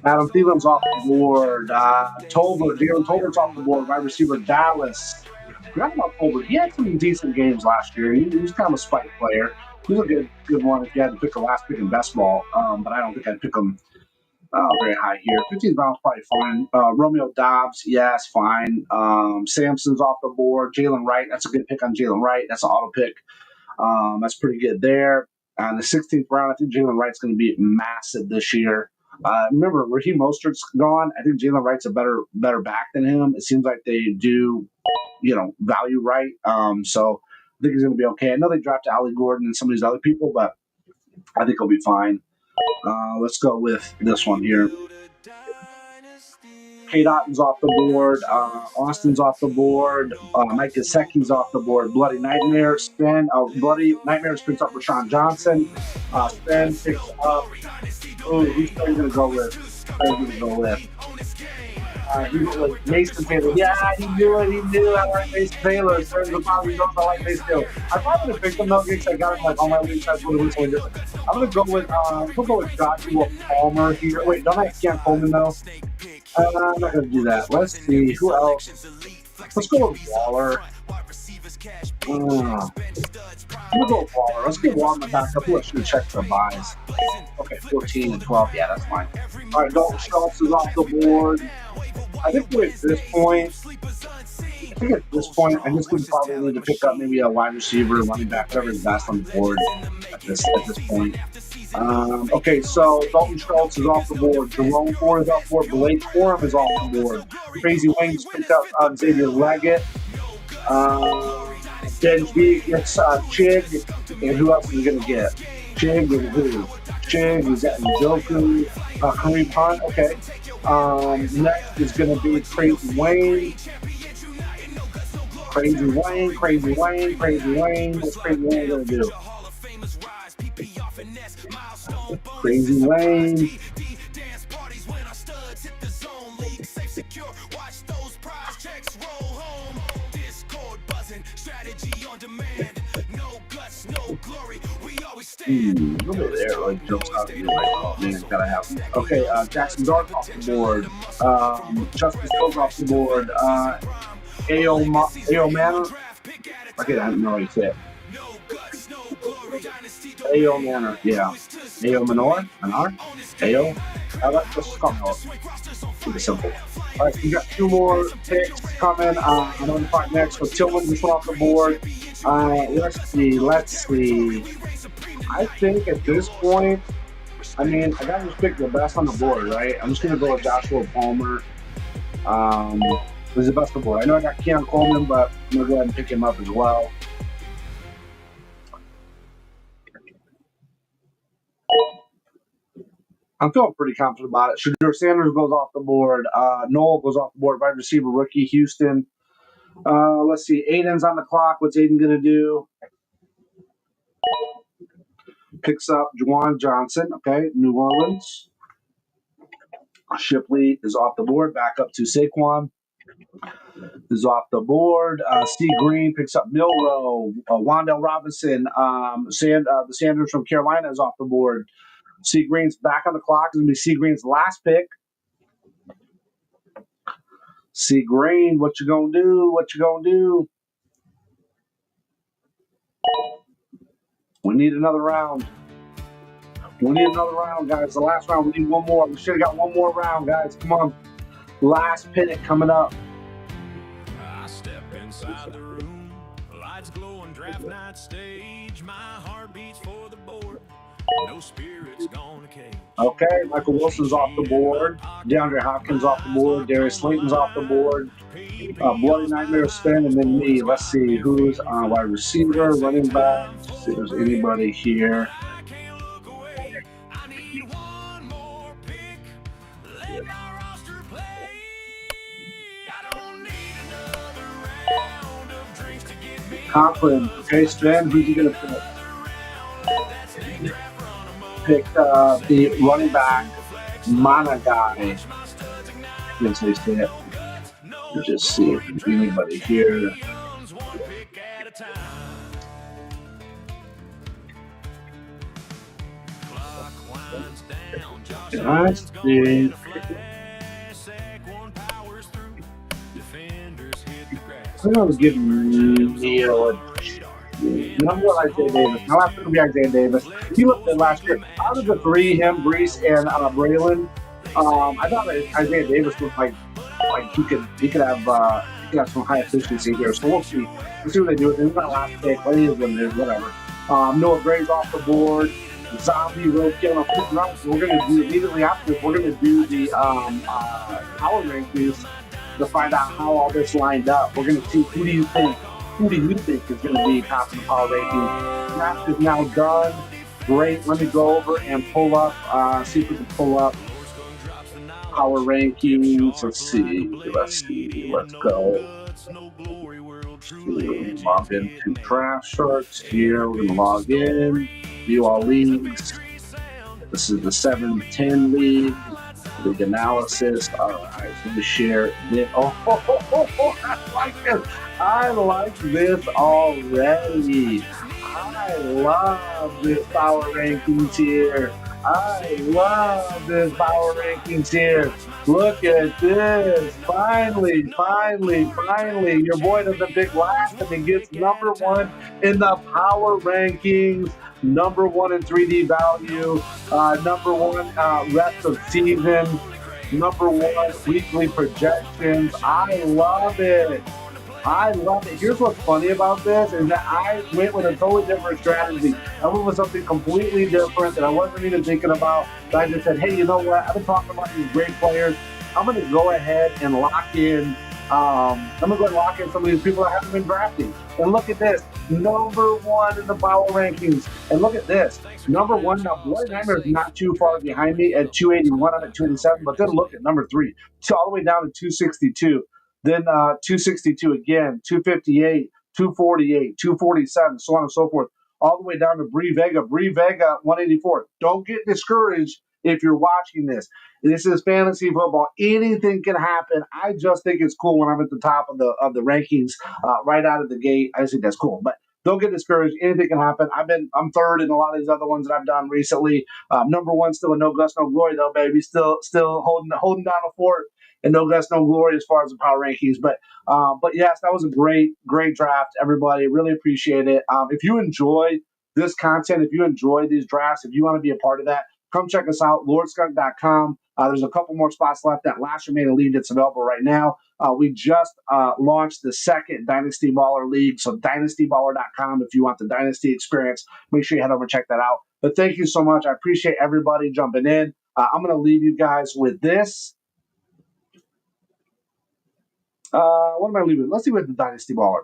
Adam Thielen's off the board. Darren Tolbert's off the board. Wide receiver Dallas. Forgot about Tolbert. He had some decent games last year. He was kind of a spike player. He was a good one if you had to pick the last pick in best ball. But I don't think I'd pick him very high here. 15th round's probably fine. Romeo Dobbs, yes, fine. Samson's off the board. Jalen Wright, that's a good pick on Jalen Wright. That's an auto pick. That's pretty good there. In the 16th round, I think Jalen Wright's going to be massive this year. Remember, Raheem Mostert's gone. I think Jalen Wright's a better back than him. It seems like they do, value right. So I think he's going to be okay. I know they drafted Ali Gordon and some of these other people, but I think he'll be fine. Let's go with this one here. Kate Otton's off the board. Austin's off the board. Mike Gesicki's off the board. Bloody Nightmare. Bloody Nightmares picks up Rashawn Johnson. Sven picks up. Oh, who's going to go with? He went with Mason Taylor. Yeah, he knew it. He knew I like Mason Taylor. Turns the bottom, he knows I like Mason Taylor. I probably would have picked him though because I got him like on my league size when it was something different. I'm gonna go with Joshua Palmer here. Wait, don't I have Cam Coleman though? I'm not gonna do that. Let's see who else. Let's go with Waller. I'm gonna go with Waller. Let's get Waller back up. Let's check for buys. Okay, 14 and 12. Yeah, that's fine. All right, Dalton Schultz is off the board. I think at this point, I just would probably need to pick up maybe a wide receiver, running back, whatever is best on the board at this point. Okay, so Dalton Schultz is off the board. Jerome Ford is off the board. Blake Corum is off the board. Crazy Wings picked up Xavier Leggett. Ben G gets Chig. And who else are we going to get? Chig and who? Chig, we got Njoku, Kareem Hunt. Okay. Next is going to be Crazy Wayne. What's Crazy Wayne going to do? Crazy Wayne. Look at there, like jumps out at you like, oh man, gotta have him. Okay, Jackson Dart off the board. Justice Hills off the board. AO Manor. Okay, I don't know how you say it. AO Manor, yeah. AO Manor? AO? Let's call it. Keep it simple. All right, we got 2 more picks coming. I'm going to fight next with Tillman just off the board. Let's see. I think at this point, I gotta just pick the best on the board, right? I'm just gonna go with Joshua Palmer. Who's the best on the board? I know I got Keon Coleman, but I'm gonna go ahead and pick him up as well. I'm feeling pretty confident about it. Shadur Sanders goes off the board. Noel goes off the board. Wide receiver rookie Houston. Let's see. Aiden's on the clock. What's Aiden gonna do? Picks up Juwan Johnson, okay, New Orleans. Shipley is off the board, back up to Saquon. Is off the board. C. Green picks up Milrow. Wandale Robinson, the Sanders from Carolina is off the board. C. Green's back on the clock. It's going to be C. Green's last pick. C. Green, what you going to do? We need another round. Guys. The last round, we need one more. We should have got one more round, guys. Come on. Last pin coming up. I step inside the room, lights glowing, draft night stage. My heart beats for the board. No spirits gonna cage. Okay, Michael Wilson's off the board. DeAndre Hopkins off the board. Darius Slayton's off the board. Bloody Nightmare Sven, and then me. Let's see who's on wide receiver, running back. Let's see if there's anybody here. Conklin. Okay, Sven, who's he going to pick? Pick the running back, Managai. Let's say it. Let's just see if there's anybody here. Let's see. I'm going to give Neil a number like Isaiah Davis. Now after to be Isaiah Davis. He looked at last year. Out of the 3, him, Brees, and Braylon, I thought that Isaiah Davis looked like he could have some high efficiency here. So we'll see. We'll see what they do with him. He's not last pick. What he is, what it is, whatever. Noah Gray's off the board. zombie roadkill. I'm putting up. We're going to do immediately after this. We're going to do the power rankings to find out how all this lined up. We're going to see who do you think is going to be top of the power rankings. Draft is now done. Great. Let me go over and pull up. See if we can pull up power rankings. Let's see. Let's go. Log into Draft Shorts here. We're going to log in. View all leagues. This is the 7-10 league. League analysis. All right, so let me share this. I like this. I like this already. I love this power rankings here. I love this power rankings here. Look at this. Finally. Your boy doesn't pick last and he gets number one in the power rankings. Number one in 3D value. Number one rest of season. Number one weekly projections. I love it. Here's what's funny about this is that I went with a totally different strategy. I went with something completely different that I wasn't even thinking about. But I just said, hey, you know what? I've been talking about these great players. I'm going to go ahead and lock in. Some of these people I haven't been drafting. And look at this. Number one in the power rankings. And look at this. Number one. Now, Boy-Heimer is not too far behind me at 281. I'm at 287. But then look at number three. All the way down to 262. Then 262 again, 258, 248, 247, so on and so forth, all the way down to Bree Vega. Bree Vega, 184. Don't get discouraged if you're watching this. This is fantasy football. Anything can happen. I just think it's cool when I'm at the top of the rankings right out of the gate. I just think that's cool. But don't get discouraged. Anything can happen. I'm third in a lot of these other ones that I've done recently. Number one, still a no guts, no glory though, baby. Still holding down the fort. And no guts, no glory as far as the power rankings. But yes, that was a great draft, everybody. Really appreciate it. If you enjoy this content, if you enjoy these drafts, if you want to be a part of that, come check us out, lordskunk.com. There's a couple more spots left. That last remaining league that's available right now. We just launched the second Dynasty Baller League. So dynastyballer.com if you want the Dynasty experience. Make sure you head over and check that out. But thank you so much. I appreciate everybody jumping in. I'm going to leave you guys with this. What am I leaving? Let's see what the Dynasty Baller.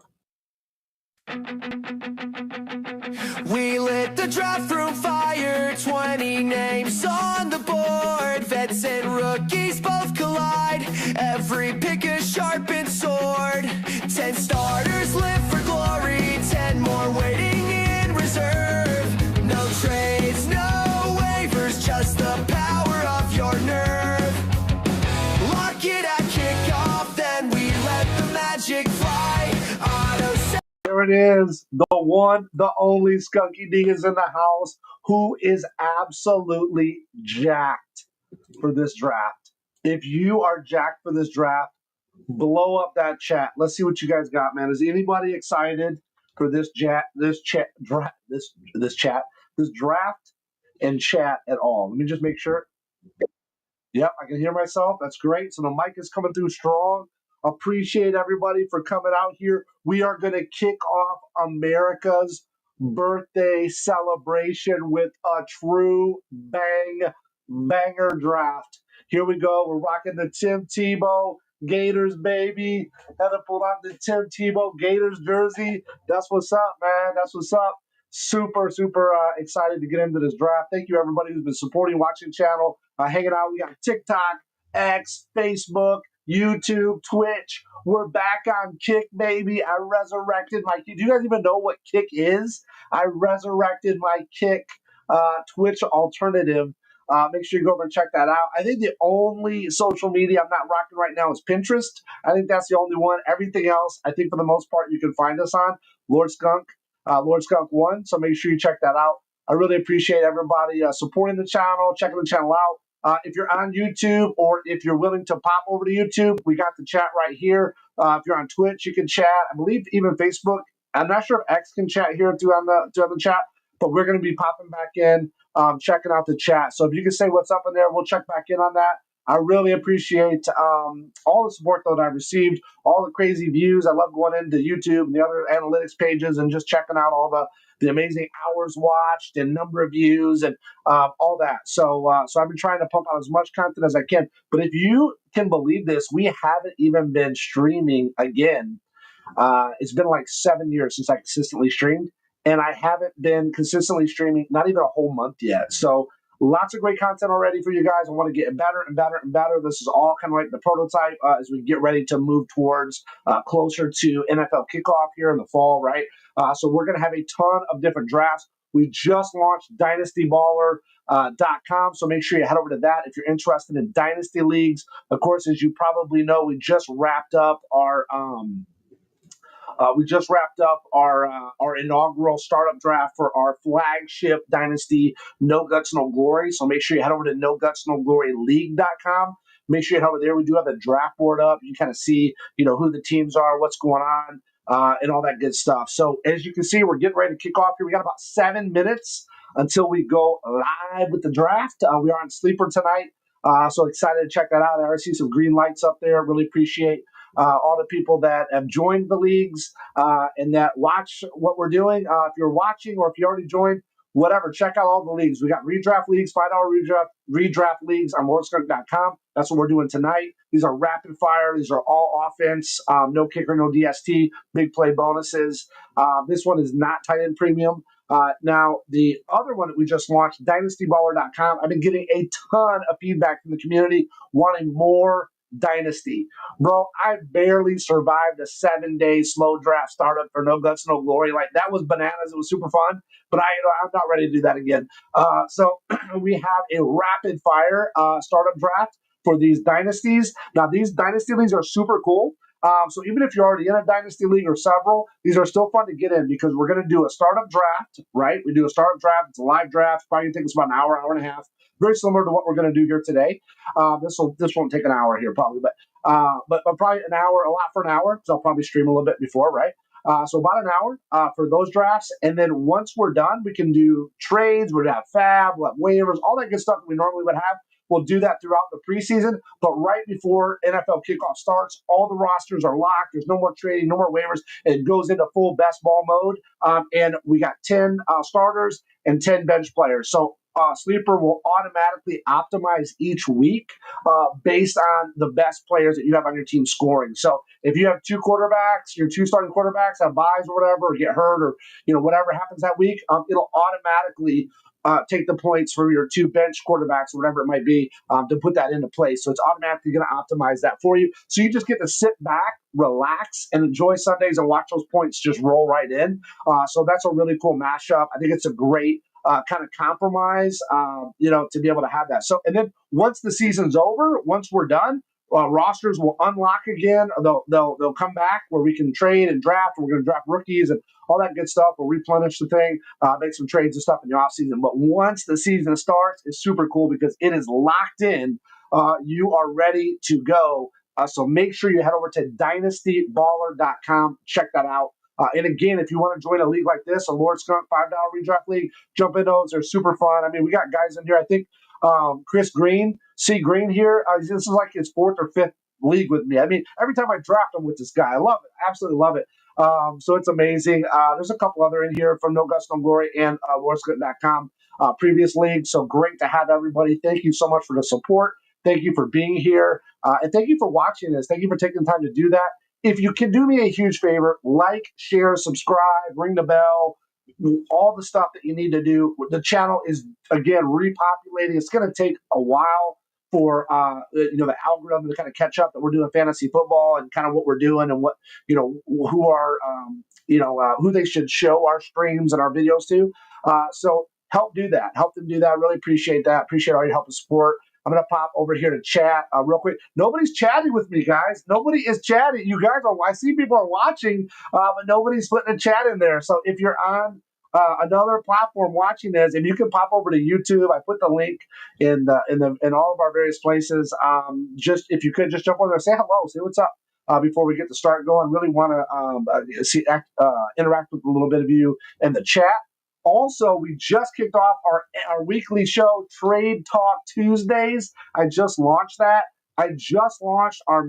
We lit the draft room fire, 20 names on the board. Vets and rookies both collide. Every pick a sharpened sword. 10 starters live for glory, 10 more waiting in reserve. No trades, no waivers, just the power of your nerve. Lock it at kickoff, then we let the magic fly. There it is. The one, the only Skunky D is in the house, who is absolutely jacked for this draft. If you are jacked for this draft, blow up that chat. Let's see what you guys got, man. Is anybody excited for this draft and chat at all? Let me just make sure. Yep, I can hear myself. That's great. So the mic is coming through strong. Appreciate everybody for coming out here. We are going to kick off America's birthday celebration with a true banger draft. Here we go. We're rocking the Tim Tebow Gators, baby. Had to pull out the Tim Tebow Gators jersey. That's what's up, man. That's what's up. Super excited to get into this draft. Thank you, everybody who's been supporting, watching the channel, hanging out. We got TikTok, X, Facebook, YouTube, Twitch. We're back on Kick, baby. I resurrected my Kick. Do you guys even know what Kick is? I resurrected my Kick Twitch alternative. Make sure you go over and check that out. I think the only social media I'm not rocking right now is Pinterest. I think that's the only one. Everything else, I think for the most part, you can find us on Lord Skunk 1. So make sure you check that out. I really appreciate everybody supporting the channel, checking the channel out. If you're on YouTube or if you're willing to pop over to YouTube, we got the chat right here. If you're on Twitch, you can chat. I believe even Facebook. I'm not sure if X can chat here too on the chat, but we're going to be popping back in, checking out the chat. So if you can say what's up in there, we'll check back in on that. I really appreciate all the support that I've received, all the crazy views. I love going into YouTube and the other analytics pages and just checking out all the amazing hours watched and number of views and all that. So I've been trying to pump out as much content as I can. But if you can believe this, we haven't even been streaming again. It's been like 7 years since I consistently streamed, and I haven't been consistently streaming not even a whole month yet. So lots of great content already for you guys. I want to get better and better and better. This is all kind of like the prototype as we get ready to move towards closer to NFL kickoff here in the fall, right? So we're going to have a ton of different drafts. We just launched DynastyBaller.com, so make sure you head over to that if you're interested in Dynasty Leagues. Of course, as you probably know, we just wrapped up our our inaugural startup draft for our flagship Dynasty No Guts No Glory. So make sure you head over to NoGutsNoGloryLeague.com. Make sure you head over there. We do have the draft board up. You kind of see, who the teams are, what's going on, and all that good stuff. So as you can see, we're getting ready to kick off here. We got about 7 minutes until we go live with the draft. We are on Sleeper tonight. So excited to check that out. I already see some green lights up there. Really appreciate all the people that have joined the leagues and that watch what we're doing. If you're watching or if you already joined, whatever, check out all the leagues. We got Redraft Leagues, $5 redraft leagues on LordSkunk.com. That's what we're doing tonight. These are rapid fire. These are all offense, no kicker, no DST, big play bonuses. This one is not tight end premium. Now, the other one that we just launched, DynastyBaller.com, I've been getting a ton of feedback from the community wanting more Dynasty. Bro, I barely survived a 7-day slow draft startup for No Guts, No Glory. Like, that was bananas. It was super fun, but I'm not ready to do that again. So we have a rapid fire startup draft for these dynasties. Now, these dynasty leagues are super cool. So even if you're already in a dynasty league or several, these are still fun to get in because we're going to do a startup draft, right? We do a startup draft. It's a live draft. Probably going to take us about an hour, hour and a half. Very similar to what we're going to do here today. This won't take an hour here probably, but probably an hour, a lot for an hour. So I'll probably stream a little bit before, right? So about an hour for those drafts. And then once we're done, we can do trades. We'll have FAAB, we'll have waivers, all that good stuff that we normally would have. We'll do that throughout the preseason, but right before NFL kickoff starts, all the rosters are locked. There's no more trading, no more waivers. It goes into full best ball mode, and we got 10 starters and 10 bench players. So Sleeper will automatically optimize each week based on the best players that you have on your team scoring. So if you have two quarterbacks, your two starting quarterbacks have buys or whatever, or get hurt, or whatever happens that week, it'll automatically take the points for your two bench quarterbacks or whatever it might be to put that into place. So it's automatically going to optimize that for you. So you just get to sit back, relax, and enjoy Sundays and watch those points just roll right in. So that's a really cool mashup. I think it's a great kind of compromise, to be able to have that. So, and then once the season's over, once we're done, rosters will unlock again. They'll come back where we can trade and draft. We're going to draft rookies and all that good stuff. We'll replenish the thing, make some trades and stuff in the offseason. But once the season starts, it's super cool because it is locked in. You are ready to go. So make sure you head over to dynastyballer.com. Check that out. And again, if you want to join a league like this, a Lord Skunk $5 redraft league, jump in those. They're super fun. I mean, we got guys in here. I think Chris Green, Green here. This is like his 4th or 5th league with me. I mean, every time I draft, I'm with this guy. I love it. Absolutely love it. So it's amazing. There's a couple other in here from No Guts, No Glory and LordSkunk.com previous league. So great to have everybody. Thank you so much for the support. Thank you for being here. And thank you for watching this. Thank you for taking the time to do that. If you can do me a huge favor, like, share, subscribe, ring the bell, all the stuff that you need to do. The channel is, again, repopulating. It's going to take a while for the algorithm to kind of catch up that we're doing fantasy football and kind of what we're doing and what, who are, who they should show our streams and our videos to. So help do that. Help them do that. Really appreciate that. Appreciate all your help and support. I'm going to pop over here to chat real quick. Nobody's chatting with me, guys. Nobody is chatting. You guys are, I see people are watching, but nobody's putting a chat in there. So if you're on another platform watching this, if you can pop over to YouTube, I put the link in all of our various places. Just if you could just jump over there, say hello, say what's up before we get to start going. Really want to interact with a little bit of you in the chat. Also, we just kicked off our weekly show, Trade Talk Tuesdays. I just launched that. I just launched our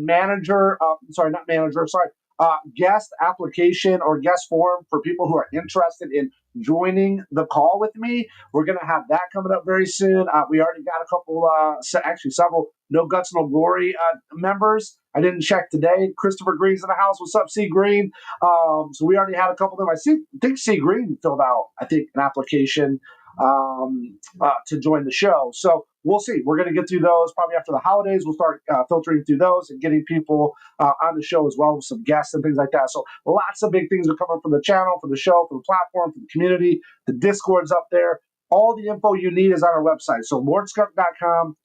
guest application or guest form for people who are interested in joining the call with me. We're going to have that coming up very soon. We already got a couple, several No Guts, No Glory members. I didn't check today. Christopher Green's in the house. What's up, C Green? So we already had a couple of them. I think C Green filled out, an application to join the show. So we'll see. We're going to get through those probably after the holidays. We'll start filtering through those and getting people on the show as well with some guests and things like that. So lots of big things are coming from the channel, for the show, for the platform, for the community. The Discord's up there. All the info you need is on our website. So lordskunk.com,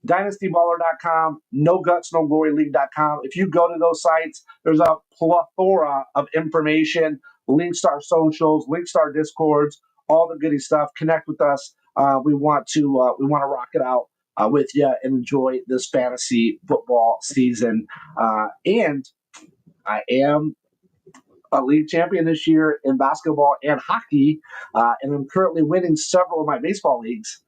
dynastyballer.com, NoGutsNoGloryLeague.com. If you go to those sites, there's a plethora of information, links to our socials, links to our Discords, all the goody stuff. Connect with us. We want to rock it out with you and enjoy this fantasy football season. And I am a league champion this year in basketball and hockey, and I'm currently winning several of my baseball leagues.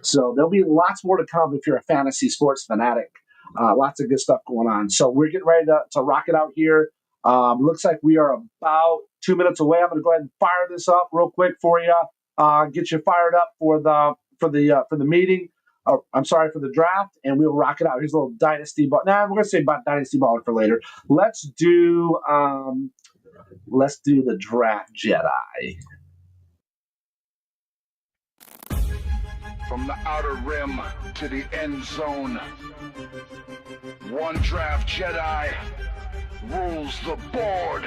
So there'll be lots more to come if you're a fantasy sports fanatic. Lots of good stuff going on. So we're getting ready to rock it out here. Looks like we are about 2 minutes away. I'm going to go ahead and fire this up real quick for you. Get you fired up for the meeting. I'm sorry, for the draft, and we'll rock it out. Here's a little dynasty ball. We're going to say about dynasty baller for later. Let's do the draft Jedi. From the outer rim to the end zone, one draft Jedi rules the board.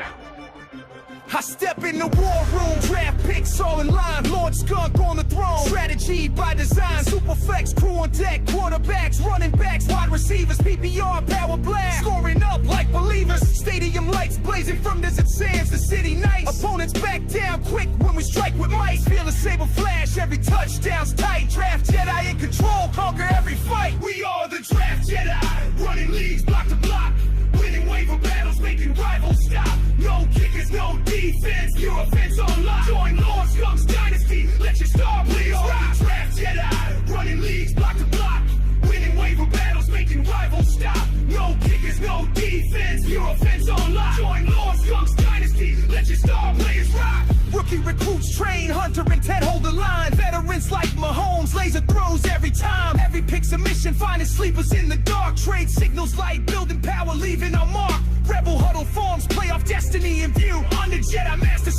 I step in the war room, draft picks all in line, Lord Skunk on the throne, strategy by design, Superflex crew on deck, quarterbacks, running backs, wide receivers, PPR, power blast, scoring up like believers, stadium lights blazing from desert sands to city nights, opponents back down quick when we strike with might, feel a saber flash, every touchdown's tight, draft Jedi in control, conquer every fight, we are the draft Jedi, running leagues block to block, winning waiver battles, making rivals stop, no kickers, no defense, pure offense on lock. Join Lord Skunk's Dynasty, let your star please rock. Draft Jedi, running leagues block to block, winning waiver battles, making rivals stop. No kickers, no defense, pure offense on lock. Join Lord Skunk's Dynasty, let your star players rock. Rookie recruits train, Hunter and Ted hold the line. Veterans like Mahomes, laser throws every time. Every pick's a mission, finding sleepers in the dark. Trade signals light, building power, leaving our mark. Rebel huddle forms, playoff destiny in view. On the Jedi Master.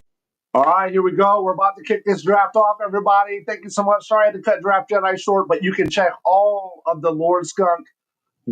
All right, here we go. We're about to kick this draft off, everybody. Thank you so much. Sorry I had to cut Draft Jedi short, but you can check all of the Lord Skunk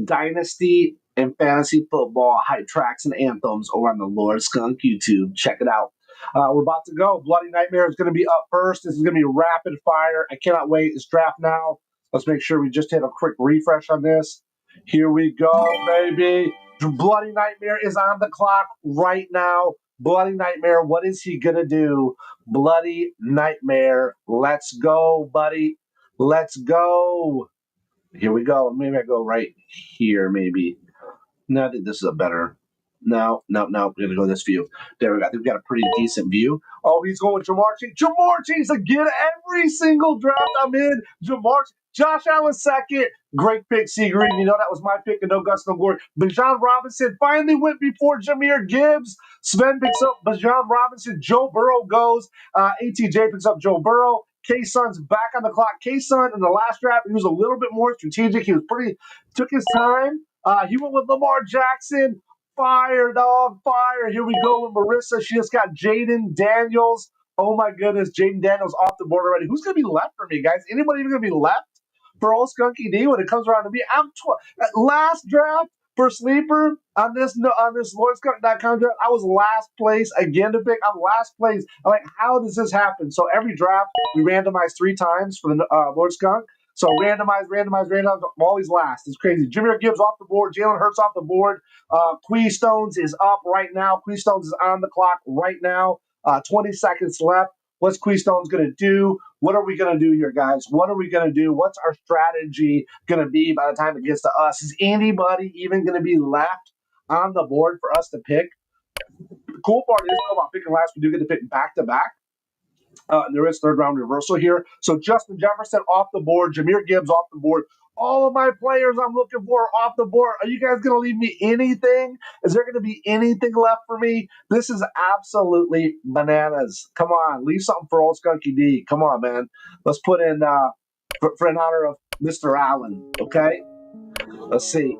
Dynasty and fantasy football hype tracks and anthems over on the Lord Skunk YouTube. Check it out. We're about to go. Bloody Nightmare is going to be up first. This is going to be rapid fire. I cannot wait. It's draft now. Let's make sure we just hit a quick refresh on this. Here we go, baby. Bloody Nightmare is on the clock right now. Bloody Nightmare, what is he going to do? Bloody Nightmare. Let's go, buddy. Let's go. Here we go. Maybe I go right here, maybe. No, I think this is a better. No. We're going to go this view. There we go. I think we got a pretty decent view. Oh, he's going with Jamar Chase. Jamar Chase again. Every single draft I'm in. Jamar Chase. Josh Allen second. Great pick, C Green. You know that was my pick and No Guts, No Glory. Bijan Robinson finally went before Jahmyr Gibbs. Sven picks up Bijan Robinson. Joe Burrow goes. ATJ picks up Joe Burrow. K-Sun's back on the clock. K-Sun in the last draft, he was a little bit more strategic. He was took his time. He went with Lamar Jackson. Fire, dog, fire. Here we go with Marissa. She just got Jaden Daniels. Oh, my goodness. Jaden Daniels off the board already. Who's going to be left for me, guys? Anybody even going to be left for old Skunky D when it comes around to me? I'm last draft for sleeper on this LordSkunk.com draft. I was last place again to pick. I'm last place. I'm like, how does this happen? So every draft, we randomize 3 times for the Lord Skunk. So randomize. I'm always last. It's crazy. Jahmyr Gibbs off the board. Jalen Hurts off the board. Quee Stones is up right now. Quee Stones is on the clock right now. 20 seconds left. What's Quee Stones going to do? What are we going to do here, guys? What are we going to do? What's our strategy going to be by the time it gets to us? Is anybody even going to be left on the board for us to pick? The cool part is, about picking last, we do get to pick back-to-back. There is third round reversal here. So Justin Jefferson off the board, Jahmyr Gibbs off the board. All of my players I'm looking for are off the board. Are you guys going to leave me anything? Is there going to be anything left for me? This is absolutely bananas. Come on, leave something for old Skunky D. Come on, man. Let's put in for in honor of Mr. Allen. Okay. Let's see.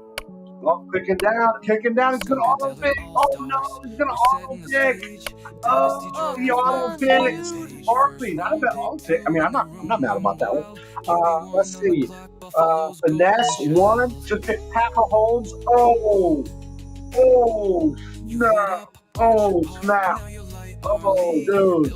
Oh, kicking down. He's going to auto pick. Oh no, he's going to auto pick. Oh, he auto picks. Barkley, not a bad auto pick. I mean, I'm not mad about that one. Let's see. Finesse one. Just pick Pat Mahomes. Oh, no. Oh, snap. Oh, dude.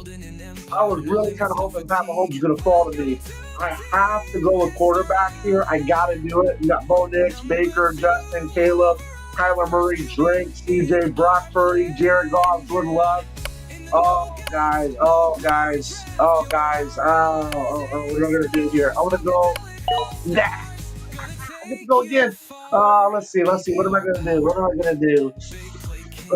I was really kind of hoping Pat Mahomes was going to fall to me. I have to go with quarterback here. I got to do it. You got Bo Nix, Baker, Justin, Caleb, Kyler Murray, Drake, CJ, Brock Purdy, Jared Goff, Jordan Love. Oh, guys. What am I going to do here? I'm going to go. Nah. I'm going to go again. Let's see. What am I going to do? I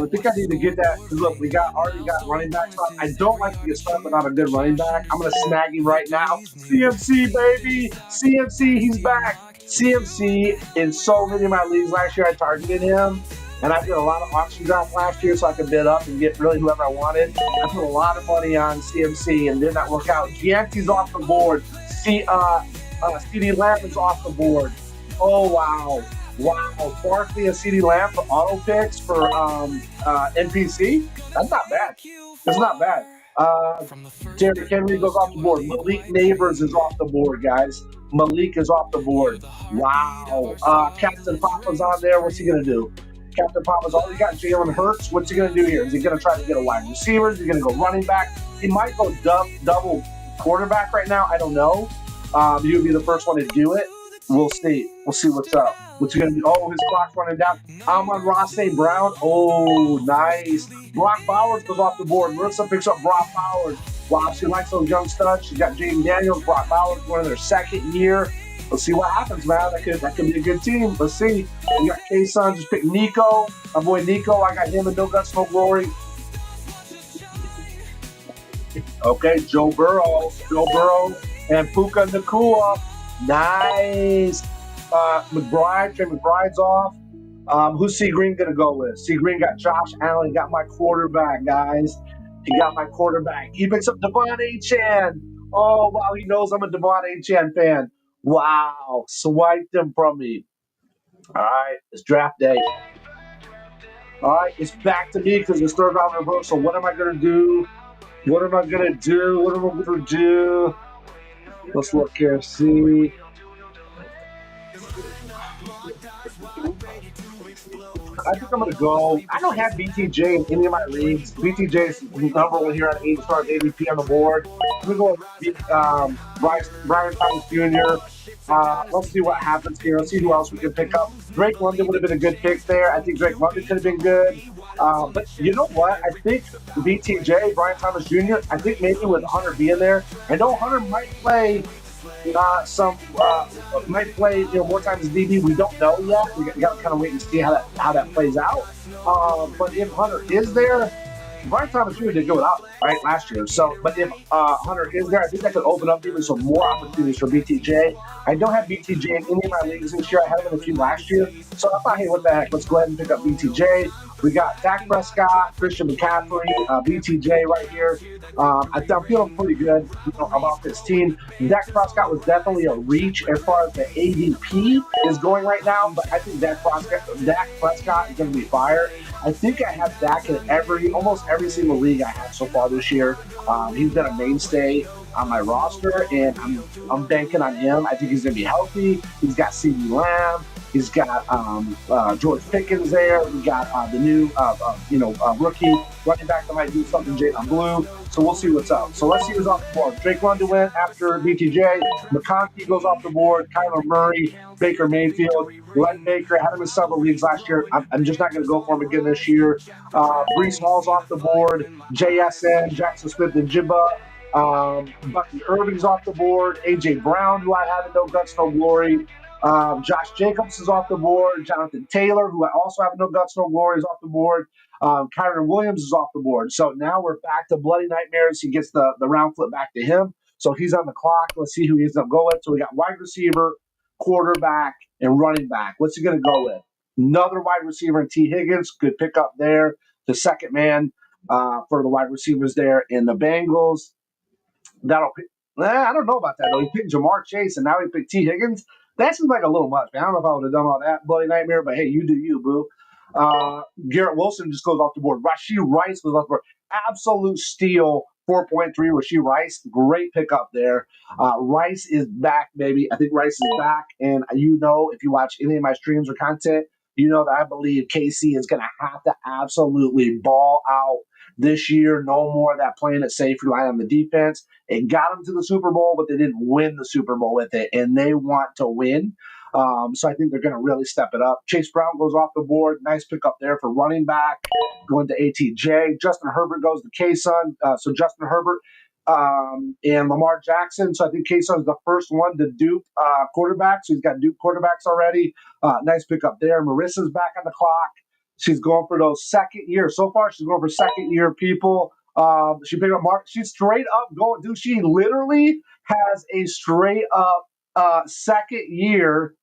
think I need to get that because look, we already got running backs up. I don't like to get stuck without a good running back. I'm gonna snag him right now. CMC baby, CMC, he's back. CMC in so many of my leagues last year, I targeted him, and I did a lot of auction drop last year so I could bid up and get really whoever I wanted. I put a lot of money on CMC and did not work out. Gianti's off the board. CD Lamb is off the board. Oh wow. Wow, Barkley and CeeDee Lamb for auto picks for NPC. That's not bad. That's not bad. Derrick Henry goes off the board. Malik Neighbors is off the board, guys. Malik is off the board. Wow. Captain Papa's on there. What's he going to do? Captain Papa's already got Jalen Hurts. What's he going to do here? Is he going to try to get a wide receiver? Is he going to go running back? He might go double quarterback right now. I don't know. He would be the first one to do it. We'll see. We'll see what's up. What's he going to do? Oh, his clock's running down. Amon-Ra St. Brown. Oh, nice. Brock Bowers goes off the board. Marissa picks up Brock Bowers. Wow, she likes those young studs. She's got Jaden Daniels, Brock Bowers going in their second year. Let's see what happens, man. That could be a good team. Let's see. We got K-Sun. Just pick Nico. My boy Nico. I got him in No Guts, No Glory. Okay, Joe Burrow and Puka Nacua. Nice. Trey McBride's off. Who's C. Green going to go with? C. Green got Josh Allen. He got my quarterback, guys. He got my quarterback. He picks up Devon Achane. Oh, wow. He knows I'm a Devon Achane fan. Wow. Swiped him from me. All right. It's draft day. All right. It's back to me because it's third round reversal. What am I going to do? Let's look here. See. I think I'm going to go. I don't have BTJ in any of my leagues. BTJ is number one here at 8 stars ADP on the board. I'm going to go with Brian Thomas Jr. Let's see what happens here. Let's see who else we can pick up. Drake London would have been a good pick there. I think Drake London could have been good. But you know what? I think BTJ, Brian Thomas Jr., I think maybe with Hunter being there. I know Hunter might play more times as DB. We don't know yet. We got to kind of wait and see how that plays out. But if Hunter is there, Brian Thomas Jr. did go without right last year. So, but if Hunter is there, I think that could open up even some more opportunities for BTJ. I don't have BTJ in any of my leagues this year. I had him in a few last year. So I thought, hey, what the heck? Let's go ahead and pick up BTJ. We got Dak Prescott, Christian McCaffrey, BTJ right here. I'm feeling pretty good about this team. Dak Prescott was definitely a reach as far as the ADP is going right now, but I think Dak Prescott is going to be fire. I think I have Dak in almost every single league I have so far this year. He's been a mainstay on my roster, and I'm banking on him. I think he's going to be healthy. He's got CeeDee Lamb. He's got George Pickens there. We got the new rookie running back that might do something, Jalen Blue. So we'll see what's up. So let's see who's off the board. Drake London went after BTJ. McConkey goes off the board. Kyler Murray, Baker Mayfield, Glenn Baker. I had him in several leagues last year. I'm just not going to go for him again this year. Breece Hall's off the board. JSN, Jackson Smith and Jibba. Bucky Irving's off the board. AJ Brown, who I have in No Guts, No Glory. Josh Jacobs is off the board. Jonathan Taylor, who I also have in No Guts, No Glory, is off the board. Kyron Williams is off the board. So now we're back to Bloody Nightmares. He gets the round flip back to him. So he's on the clock. Let's see who he ends up going with. So we got wide receiver, quarterback, and running back. What's he going to go with? Another wide receiver in T. Higgins. Good pickup there. The second man for the wide receivers there in the Bengals. I don't know about that, though. He picked Jamar Chase, and now he picked T. Higgins. That seems like a little much, man. I don't know if I would have done all that, Bloody Nightmare, but hey, you do you, boo. Garrett Wilson just goes off the board. Rashee Rice goes off the board. Absolute steal, 4.3. Rashee Rice, great pickup there. Rice is back, baby. I think Rice is back, and you know, if you watch any of my streams or content, you know that I believe KC is going to have to absolutely ball out this year. No more of that playing it safe, relying on the defense. It got them to the Super Bowl, but they didn't win the Super Bowl with it, and they want to win. So I think they're going to really step it up. Chase Brown goes off the board. Nice pickup there for running back. Going to ATJ. Justin Herbert goes to K-Sun. So Justin Herbert and Lamar Jackson. So I think K-Sun's the first one to dupe quarterbacks. So he's got dupe quarterbacks already. Nice pickup there. Marissa's back on the clock. She's going for those second year. So far, she's going for second year people. She picked up Mark. She's straight up going. Dude, she literally has a straight up second year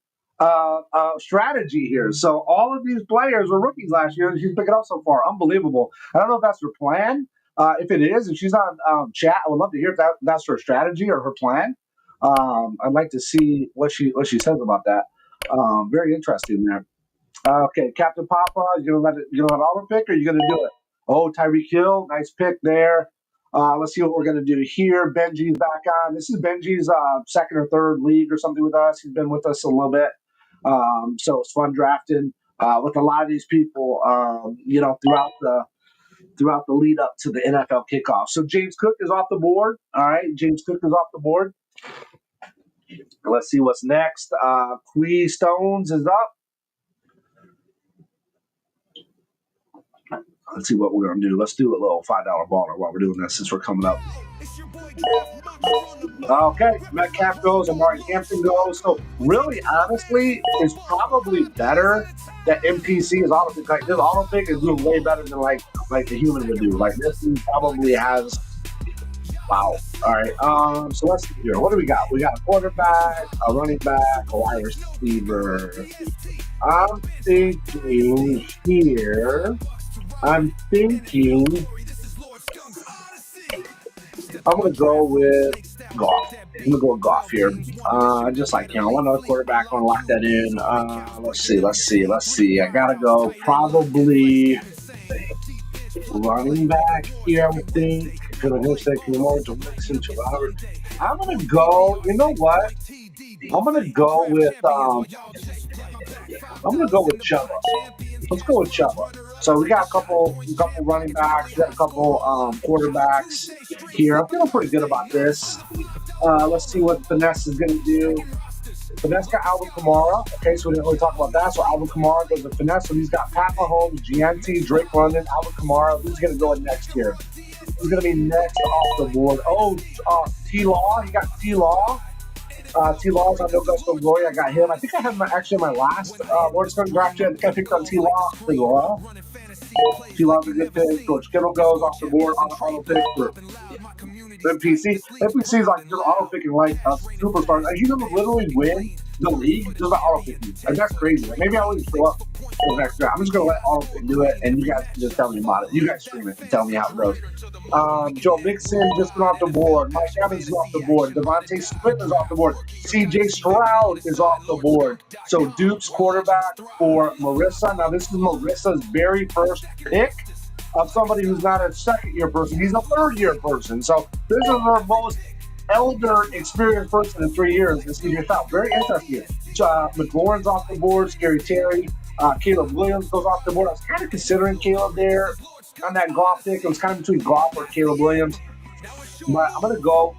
strategy here. So all of these players were rookies last year, and she's picking up so far. Unbelievable. I don't know if that's her plan. If it is, if she's on chat, I would love to hear if that's her strategy or her plan. I'd like to see what she says about that. Very interesting there. Okay, Captain Papa, you're gonna let auto pick, or you're gonna do it? Oh, Tyreek Hill, nice pick there. Let's see what we're gonna do here. Benji's back on. This is Benji's second or third league or something with us. He's been with us a little bit, so it's fun drafting with a lot of these people. Throughout the lead up to the NFL kickoff. So James Cook is off the board. All right, James Cook is off the board. Let's see what's next. Quee Stones is up. Let's see what we're going to do. Let's do a little $5 baller while we're doing this since we're coming up. Okay, Metcalf goes, Amari Hampton goes. So really, honestly, it's probably better that MPC is auto pick. Like this auto pick is doing way better than like the human would do. Like this thing probably has. Wow. All right. So let's see here. What do we got? We got a quarterback, a running back, a wide receiver. I'm thinking here. I'm going to go with Goff. I'm going to go with Goff here. Just like, I want another quarterback. I want to lock that in. Let's see. I got to go probably running back here, I would think. I'm going to go, you know what? I'm going to go with Chuba. Let's go with Chuba. So we got a couple running backs, we got a couple quarterbacks here. I'm feeling pretty good about this. Let's see what Finesse is going to do. Finesse got Alvin Kamara. Okay, so we didn't really talk about that. So Alvin Kamara goes to Finesse. So he's got Pat Mahomes, GNT, Drake London, Alvin Kamara. Who's going to go in next year? Who's going to be next off the board? Oh, T-Law. He got T-Law. T-Law's on No Guts, No Glory. I got him. I think I have actually my last Lord's Gun draft. I think I picked up T-Law pretty well. T-Law's a good pick. George Kittle goes off the board on the auto pick for MPC. MPC is like just auto picking like a superstar. Like, he's going to literally win the league just by auto picking. Like, that's crazy. Like, maybe I wouldn't show up for the next draft. I'm just going to let auto pick do it, and you guys can just tell me about it. You guys stream it and tell me how it goes. Joe Mixon just went off the board. Mike Evans is off the board. Devontae Smith is off the board. CJ Stroud is off the board. So Duke's quarterback for Marissa. Now, this is Marissa's very first pick of somebody who's not a second-year person. He's a third-year person. So this is her most elder experienced person in 3 years. This CJ Stroud. Very interesting. McLaurin's off the board. Scary Terry. Caleb Williams goes off the board. I was kind of considering Caleb there on that Goff pick. It was kind of between Goff or Caleb Williams. But I'm going to go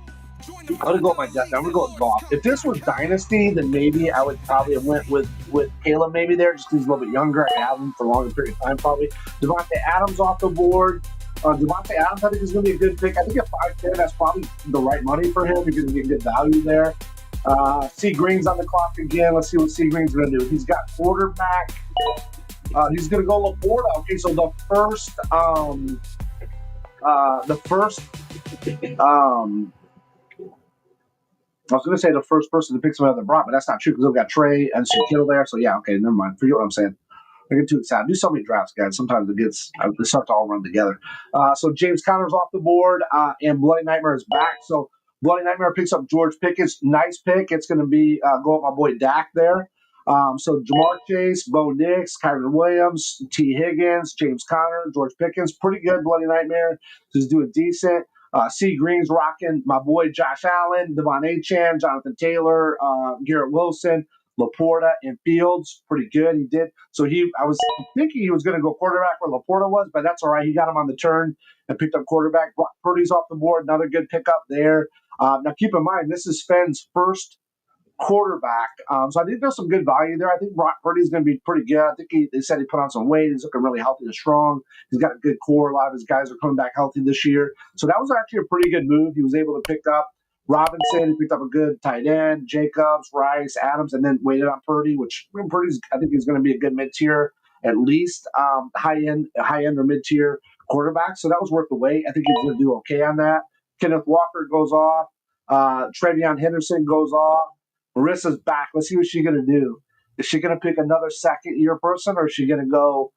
with my depth. I'm going to go with Goff. If this was Dynasty, then maybe I would probably have went with Caleb maybe there, just because he's a little bit younger. I have him for a longer period of time probably. Devontae Adams off the board. Devontae Adams, I think, is going to be a good pick. I think at 5'10", that's probably the right money for him. You're going to get good value there. C. Green's on the clock again. Let's see what C. Green's going to do. He's got quarterback, He's going to go Laporta. Okay, so the first I was going to say the first person to pick someone other than Brock, but that's not true because we've got Trey and Shaquille there. So, yeah, okay, never mind. Forget what I'm saying. I get too excited. I do so many drafts, guys. Sometimes they start to all run together. So James Conner's off the board, and Bloody Nightmare is back. So Bloody Nightmare picks up George Pickens. Nice pick. It's going to be go with my boy Dak there. So Jamar Chase, Bo Nix, Kyron Williams, T. Higgins, James Conner, George Pickens. Pretty good Bloody Nightmare. Just doing decent. C. Green's rocking my boy Josh Allen, Devon Achane, Jonathan Taylor, Garrett Wilson, Laporta, and Fields. Pretty good. He did. So I was thinking he was going to go quarterback where Laporta was, but that's all right. He got him on the turn and picked up quarterback. Brock Purdy's off the board. Another good pickup there. Now keep in mind, this is Sven's first quarterback. So I think there's some good value there. I think Brock Purdy's going to be pretty good. I think they said he put on some weight. He's looking really healthy and strong. He's got a good core. A lot of his guys are coming back healthy this year. So that was actually a pretty good move. He was able to pick up Robinson. He picked up a good tight end, Jacobs, Rice, Adams, and then waited on Purdy, which Purdy's, I think he's going to be a good mid-tier, at least high end or mid-tier quarterback. So that was worth the wait. I think he's going to do okay on that. Kenneth Walker goes off. Travion Henderson goes off. Marissa's back. Let's see what she's going to do. Is she going to pick another second-year person, or is she going to go?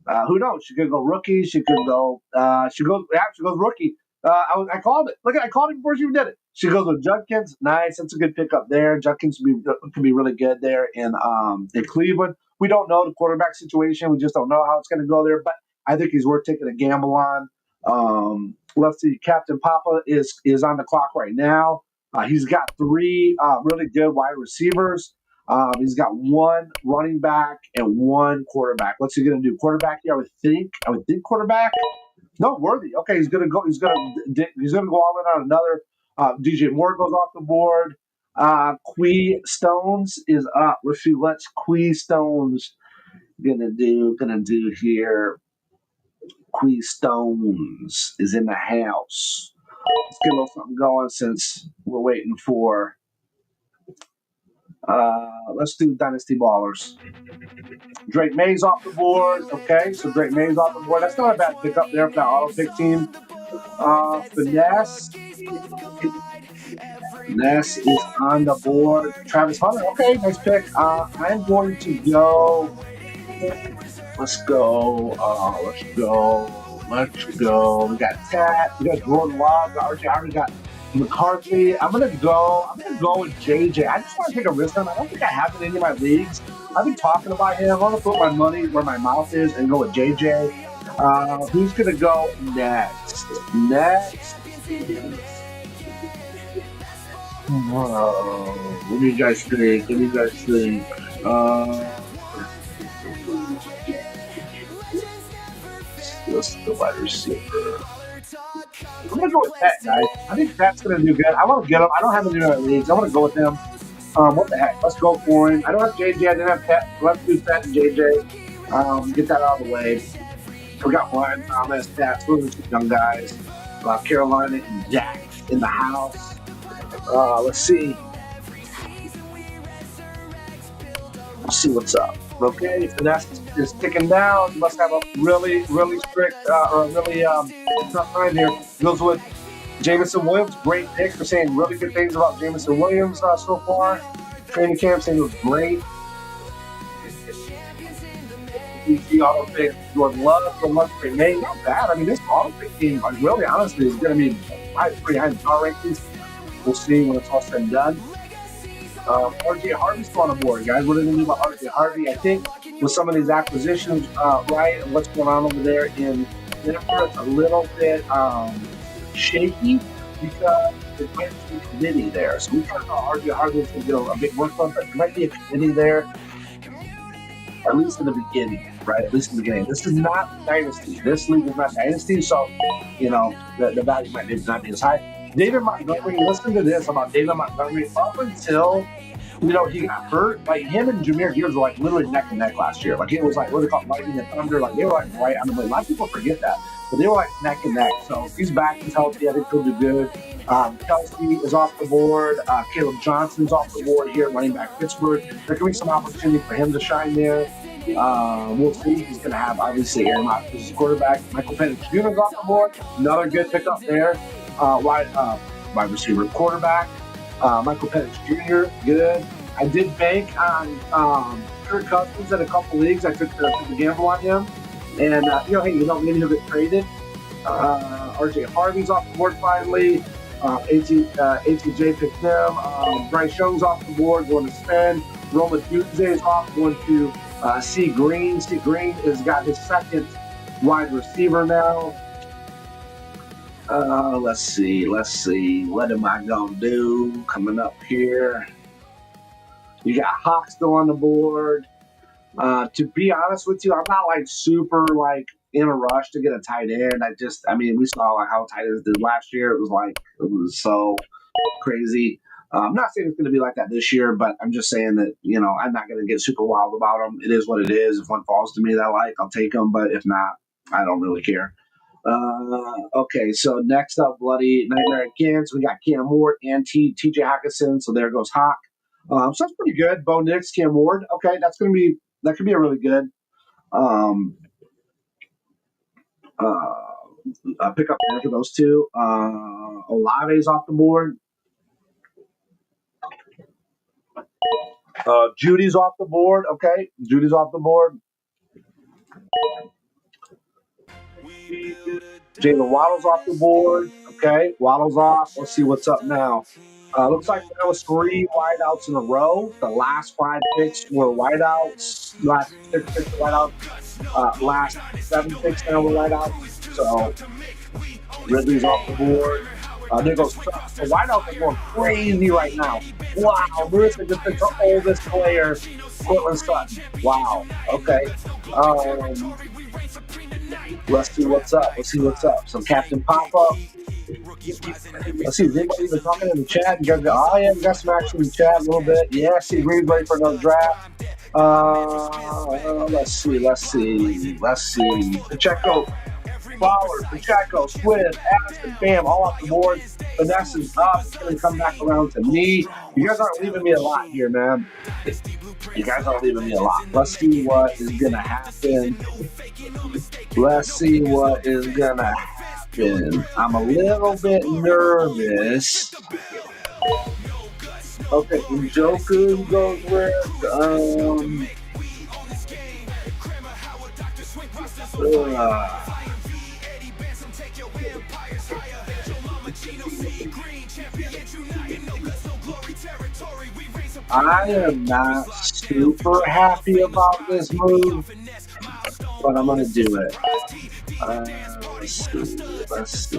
Who knows? She could go rookie. She could go. She goes rookie. I called it. Look, I called it before she even did it. She goes with Judkins. Nice. That's a good pickup there. Judkins could be really good there in Cleveland. We don't know the quarterback situation. We just don't know how it's going to go there. But I think he's worth taking a gamble on. Let's see. Captain Papa is on the clock right now. He's got 3 really good wide receivers. He's got 1 running back and 1 quarterback. What's he going to do? Quarterback here, I would think quarterback. No, Worthy. Okay, he's going to go. He's going to go all in on another. DJ Moore goes off the board. Quee Stones is up. Let's see what's Quee Stones gonna do here. Quee Stones is in the house. Let's get a little something going since we're waiting for. Let's do Dynasty Ballers. Drake May's off the board. Okay, so Drake May's off the board. That's not a bad pickup there for that auto pick team. Finesse is on the board. Travis Hunter. Okay, nice pick. I'm going to go. Let's go. We got Tat. We got Jordan Love. RJ already got McCarthy. I'm gonna go with JJ. I just want to take a risk on him. I don't think I have it in any of my leagues. I've been talking about him. I'm gonna put my money where my mouth is and go with JJ. Who's gonna go next? What do you guys think? Let's go wide receiver. I'm going to go with Pat, guys. I think Pat's going to do good. I want to get him. I don't have any other leagues. I want to go with him. What the heck? Let's go for him. I don't have JJ. I didn't have Pat. Let's do Pat and JJ. Get that out of the way. We got Ryan Thomas, Pat. Those are 2 young guys. Carolina and Jack in the house. Let's see. Let's see what's up. Okay, Finesse is ticking down. You must have a really, really strict or a really tough time here. Goes with Jameson Williams. Great pick. We're saying really good things about Jameson Williams so far. Training camp saying it was great. DC auto pick. Jordan Love, Great Name. Not bad. I mean, this auto pick team, really honestly, is going to be pretty high in power rankings. We'll see when it's all said and done. RJ Harvey's still on the board, guys. What are they going to do about RJ Harvey? I think with some of these acquisitions, right, and what's going on over there in Denver, it's a little bit shaky because there might be a committee there. So we talked about RJ Harvey is going to get a big workload, but there might be a committee there, at least in the beginning, right? At least in the beginning. This is not Dynasty. This league is not Dynasty, so, the value might not be as high. David Montgomery, listen to this about David Montgomery. Up until, he got hurt, like him and Jahmyr Gibbs were like literally neck and neck last year. Like it was like, what they call lightning and thunder. Like they were like right on the blade. A lot of people forget that, but they were like neck and neck. So he's back, he's healthy. I think he'll do good. Kelsey is off the board. Caleb Johnson's off the board here, running back Pittsburgh. There could be some opportunity for him to shine there. We'll see. He's going to have, obviously, Aaron Rodgers as quarterback. Michael Penix Jr. is off the board. Another good pickup there. Wide receiver, quarterback. Michael Penix Jr., good. I did bank on Kirk Cousins in a couple leagues. I took the gamble on him. And, maybe he'll get traded. RJ Harvey's off the board finally. ATJ picked him. Bryce Young's off the board, going to spend. Roma Dunze's off, going to C. Green. C. Green has got his second wide receiver now. Let's see. What am I going to do coming up here? You got Hawk still on the board. To be honest with you, I'm not super in a rush to get a tight end. We saw how tight ends did last year. It was so crazy. I'm not saying it's going to be like that this year, but I'm just saying that, I'm not going to get super wild about them. It is what it is. If one falls to me that I like, I'll take them. But if not, I don't really care. Okay, so next up, Bloody Nightmare again. So we got Cam Ward and TJ Hawkinson. So there goes Hawk. So that's pretty good. Bo Nix, Cam Ward. Okay, that could be a really good pick up there for those two. Olave's off the board. Judy's off the board. Okay, Judy's off the board. Jalen Waddle's off the board. Okay, Waddle's off. Let's see what's up now. Looks like there was 3 wideouts in a row. The last 5 picks were wideouts. Last 6 picks were wideouts. Last 7 picks now were wideouts. So Ridley's off the board. There goes Chuck. The wideouts are going crazy right now. Wow, Marissa just picked the oldest player, Cortland Sutton. Wow. Okay. Let's see what's up. Some Captain Pop-Up. Let's see, is anybody even talking in the chat? You guys go, we got some action in the chat a little bit. Yeah, see, Green's ready for another draft. Let's see. Pacheco, Fowler, Pacheco, Swift, Addison, bam, all off the board. Vanessa's up. It's going to come back around to me. You guys aren't leaving me a lot here, man. You guys aren't leaving me a lot. Let's see what is going to happen. I'm a little bit nervous. Okay, Njoku goes with I am not super happy about this move, but I'm gonna do it. Let's see.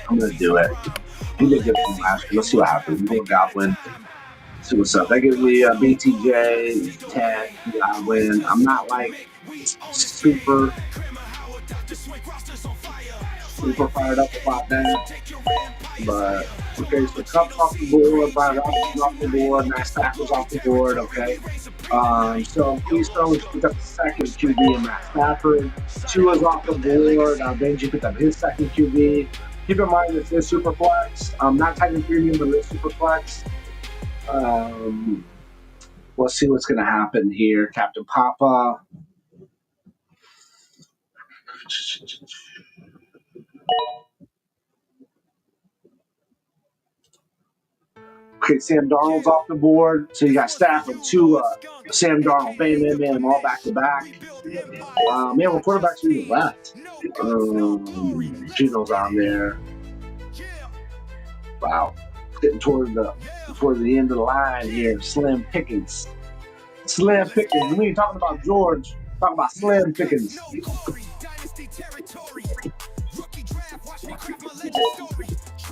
I'm gonna do it. We did get from last year. Let's see what happens. We go Godwin. See what's up. That gives me BTJ, Ted, Godwin. I'm not super fired up about that. But okay, so Cup's off the board, Brian Robinson's off the board, Matt Stafford's off the board, okay. So Keystone picked up the second QB in Matt Stafford. Tua's off the board. Benji picked up his second QB. Keep in mind this is Superflex. Not Titan Premium, but it's Superflex. Let's see what's going to happen here. Captain Papa. Okay, Sam Darnold's off the board. So you got Stafford, Tua, Sam Darnold, bam, all back to back. Man, what quarterbacks are even left? Gino's on there. Wow, getting toward the end of the line here. Slim Pickens. We ain't talking about George. Talking about Slim Pickens.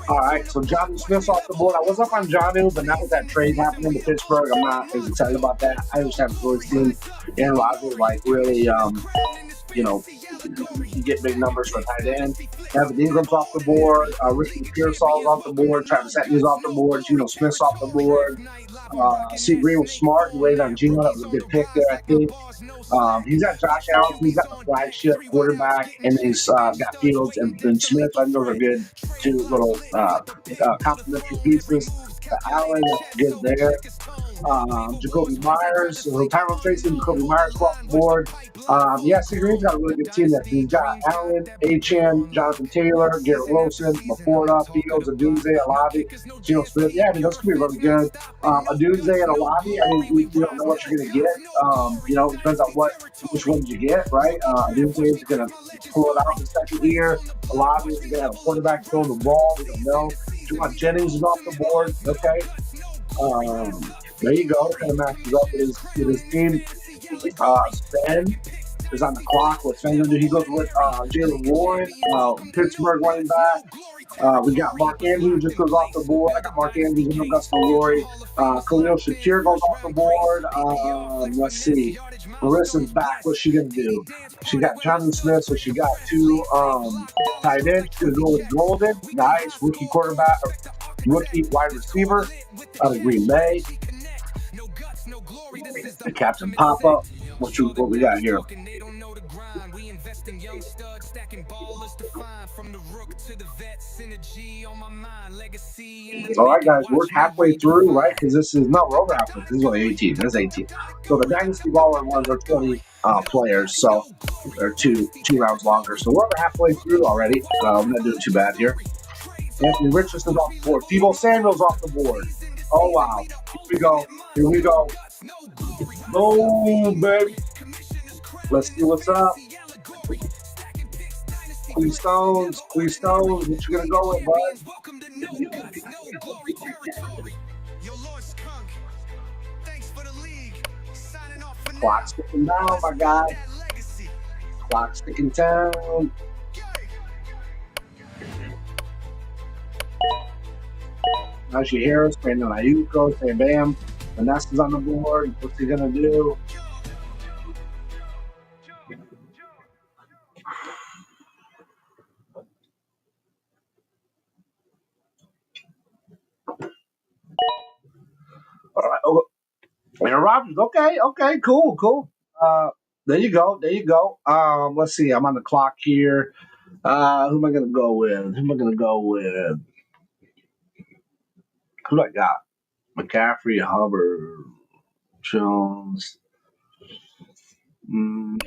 All right, so Jonnu Smith's off the board. I was up on Jonnu, but not with that trade happening to Pittsburgh. I'm not as excited about that. I just haven't really seen Aaron Rodgers really, get big numbers for tight end. Evan Ingram's off the board. Ricky Pearsall's off the board. Travis Etienne's off the board. Geno Smith's off the board. C. Green was smart. He waited on Geno. That was a good pick there, I think. He's got Josh Allen. He's got the flagship quarterback, and he's got Fields and Smith. I think those are good, two little complementary pieces. Allen, that's good there. Jacoby Myers, Tyrone Tracy, Jacoby Myers go off the board. C. Green's got a really good team there. He's got Allen, Achane, Jonathan Taylor, Garrett Wilson, Laporta, Fields, Adunze, Alabi, Geno Smith. Yeah, I mean, those could be really good. Adunze and Alabi, I mean, we don't know what you're going to get. It depends on which ones you get, right? Adunze is going to pull it out in the second year. Alabi is going to have a quarterback throwing the ball. We don't know. Juwan Jennings is off the board. Okay. There you go. Kind of matches up with his team. Sven is on the clock. What's Sven going to do? He goes with Jalen Warren, Pittsburgh running back. We got Mark Andrews just goes off the board. I got Mark Andrews and Augusta Lori. Khalil Shakir goes off the board. Let's see. Marissa's back. What's she going to do? She got Jonathan Smith, so she got two tight ends. She's going to go with Golden. Nice. Rookie quarterback. Rookie wide receiver out of Green Bay. The Captain Pop-Up. What we got here? All right, guys, we're halfway through, right? Because we're over halfway. This is only 18. This is 18. So the Dynasty Baller ones are 20 players, so they're two rounds longer. So we're over halfway through already. We're not doing too bad here. Anthony Richardson's off the board. Tebow Samuel's off the board. Oh, wow. Here we go. Boom, baby. Let's see what's up. Queen Stones. What you gonna go with, bud? Clock's ticking down, my guy. Clock's ticking down. Najee Harris, Brandon Ayuko, Sam Bam. Vanessa's on the board. What's he gonna do? All right. Oh, Aaron Rodgers. Okay. Cool. There you go. Let's see. I'm on the clock here. Who am I gonna go with? Who do I got? McCaffrey, Hubbard, Jones. I'm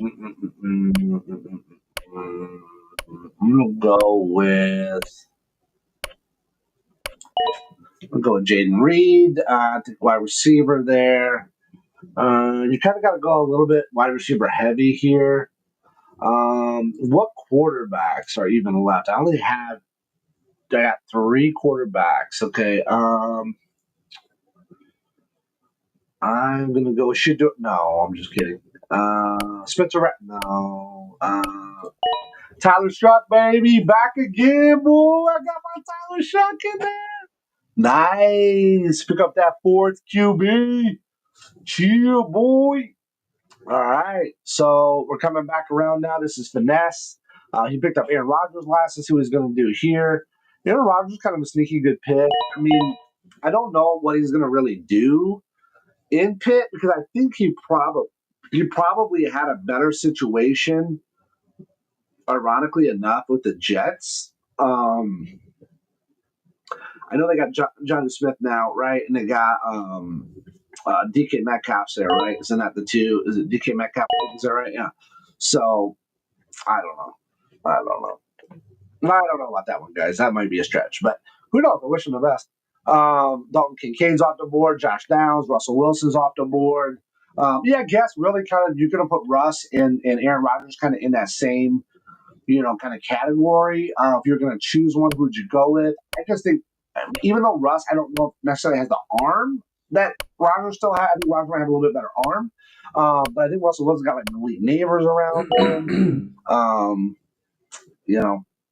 gonna go with. I'll go with Jaden Reed. I think wide receiver there. You kind of got to go a little bit wide receiver heavy here. What quarterbacks are even left? I got 3 quarterbacks. Okay. I'm gonna go with Shador. No, I'm just kidding. Spencer Rattler. No. Tyler Shuck, baby, back again, boy. I got my Tyler Shuck in there. Nice. Pick up that 4th QB. Chill, boy. All right. So we're coming back around now. This is Finesse. He picked up Aaron Rodgers last. Let's see what he's going to do here. Aaron Rodgers is kind of a sneaky good pick. I mean, I don't know what he's going to really do in Pitt because I think he probably had a better situation, ironically enough, with the Jets. I know they got Johnny Smith now, right? And they got DK Metcalf's there, right? Isn't that the two? Is it DK Metcalf? Is that right? Yeah. So I don't know about that one, guys. That might be a stretch, but who knows? I wish him the best. Dalton Kincaid's off the board. Josh Downs, Russell Wilson's off the board. I guess really kind of you're going to put Russ and Aaron Rodgers kind of in that same, kind of category. If you're going to choose one, who'd you go with? I just think, even though Russ, I don't know if necessarily has the arm that Rodgers still has. I think Rodgers might have a little bit better arm. But I think Russell Wilson's got like elite neighbors around him.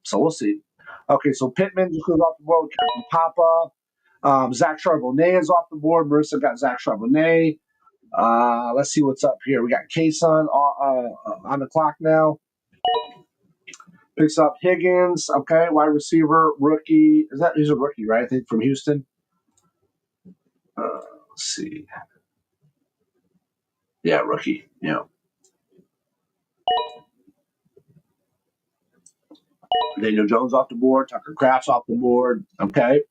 So we'll see. Okay, so Pittman just goes off the board with Captain Papa. Zach Charbonnet is off the board. Marissa got Zach Charbonnet. Let's see what's up here. We got K-Sun on the clock now. Picks up Higgins. Okay, wide receiver, rookie. He's a rookie, right? I think from Houston. Let's see. Yeah, rookie. Yeah. Daniel Jones off the board. Tucker Kraft's off the board. Okay.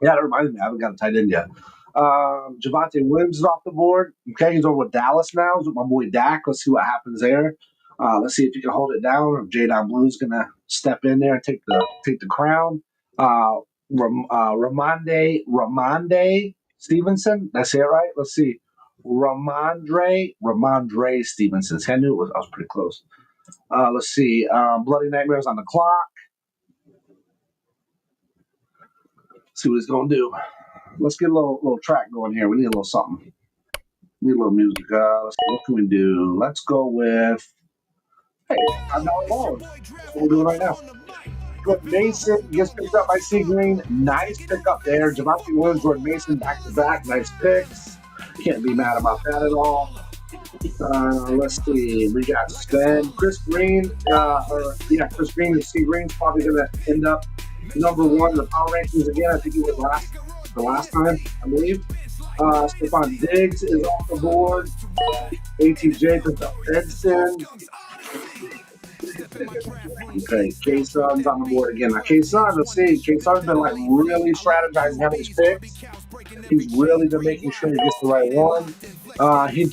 Yeah, that reminds me. I haven't got a tight end yet. Javonte Williams is off the board. Okay, he's over with Dallas now. He's with my boy Dak. Let's see what happens there. Let's see if he can hold it down, or if Jadon Blue's gonna step in there and take the crown. Ramondre Stevenson. That's it, right? Let's see. Ramondre Stevenson. I knew I was pretty close. Let's see. Bloody Nightmares on the clock. See what he's gonna do. Let's get a little track going here. We need a little something. We need a little music. Let's see, what can we do? Let's go with $5 loan. That's what we're doing right now. Good. Mason gets picked up by C Green. Nice pickup there. Javonte Williams, Jordan Mason back to back. Nice picks. Can't be mad about that at all. Let's see. We got Sven. Chris Green. Chris Green and C Green's probably going to end up number one in the power rankings again. I think he was the last time, I believe. Stephon Diggs is off the board. ATJ picks up Edson. Okay, K-Sun's on the board again. Now, K-Sun, let's see. K-Sun's been really strategizing having his picks. He's really been making sure he gets the right one. He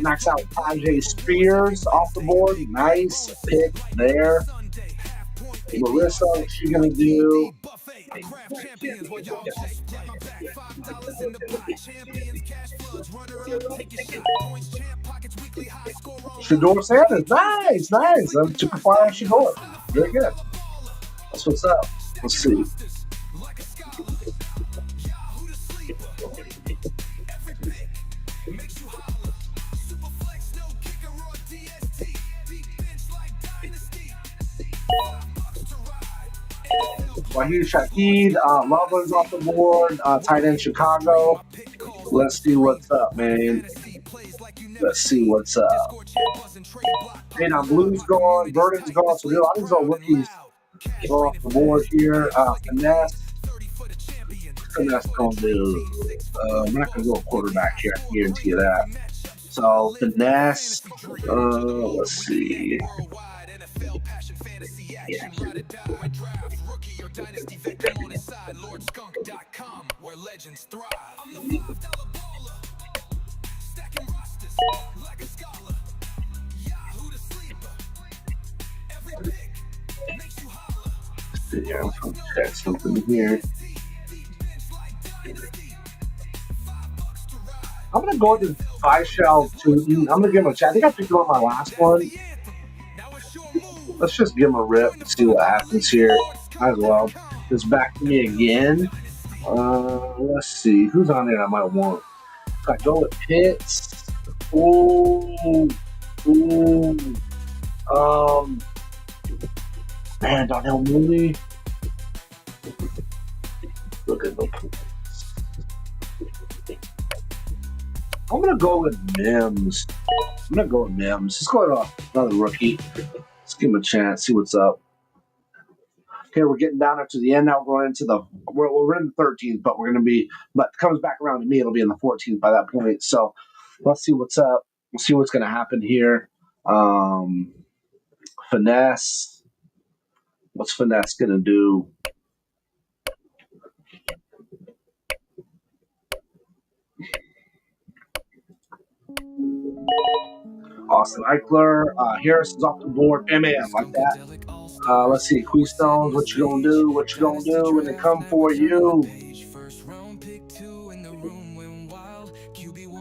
knocks out Tajay Spears off the board. Nice pick there. Marissa, what's she gonna do? Shador Sanders, nice. Superfly Shador, very good. That's what's up. Let's see. Wahid Shaheed, Loveland's off the board, tight end Chicago. Let's see what's up, man. Let's see what's up. Jadon Blue's gone, Burden's gone, so a lot of these old rookies go off the board here. Finesse going to do. We're not going to go a quarterback here, I can guarantee you that. So, Finesse, let's see. Yeah. Dynasty vet on inside LordSkunk.com, where legends thrive. I'm the $5 baller, stacking rosters like a scholar. Yahoo the sleeper, every pick makes you holler. Yeah, I'm going to check something here. I'm going to go to Shell to. I'm going to give him a chat. I think I picked him on my last one. Let's just give him a rip and see what happens here. Might as well. It's back to me again. Let's see. Who's on there I might want? I go with Pitts. Man, Darnell Mooney. Look at the points. I'm going to go with Mims. Let's go to another rookie. Let's give him a chance, see what's up. Okay, we're getting down to the end now. We're going into we're in the 13th, but it comes back around to me, it'll be in the 14th by that point. So let's see what's up. We'll see what's going to happen here. Finesse. What's Finesse going to do? Austin Eichler, Harris is off the board. MAM like that. Let's see, Queestones, what you gonna do when they come for you?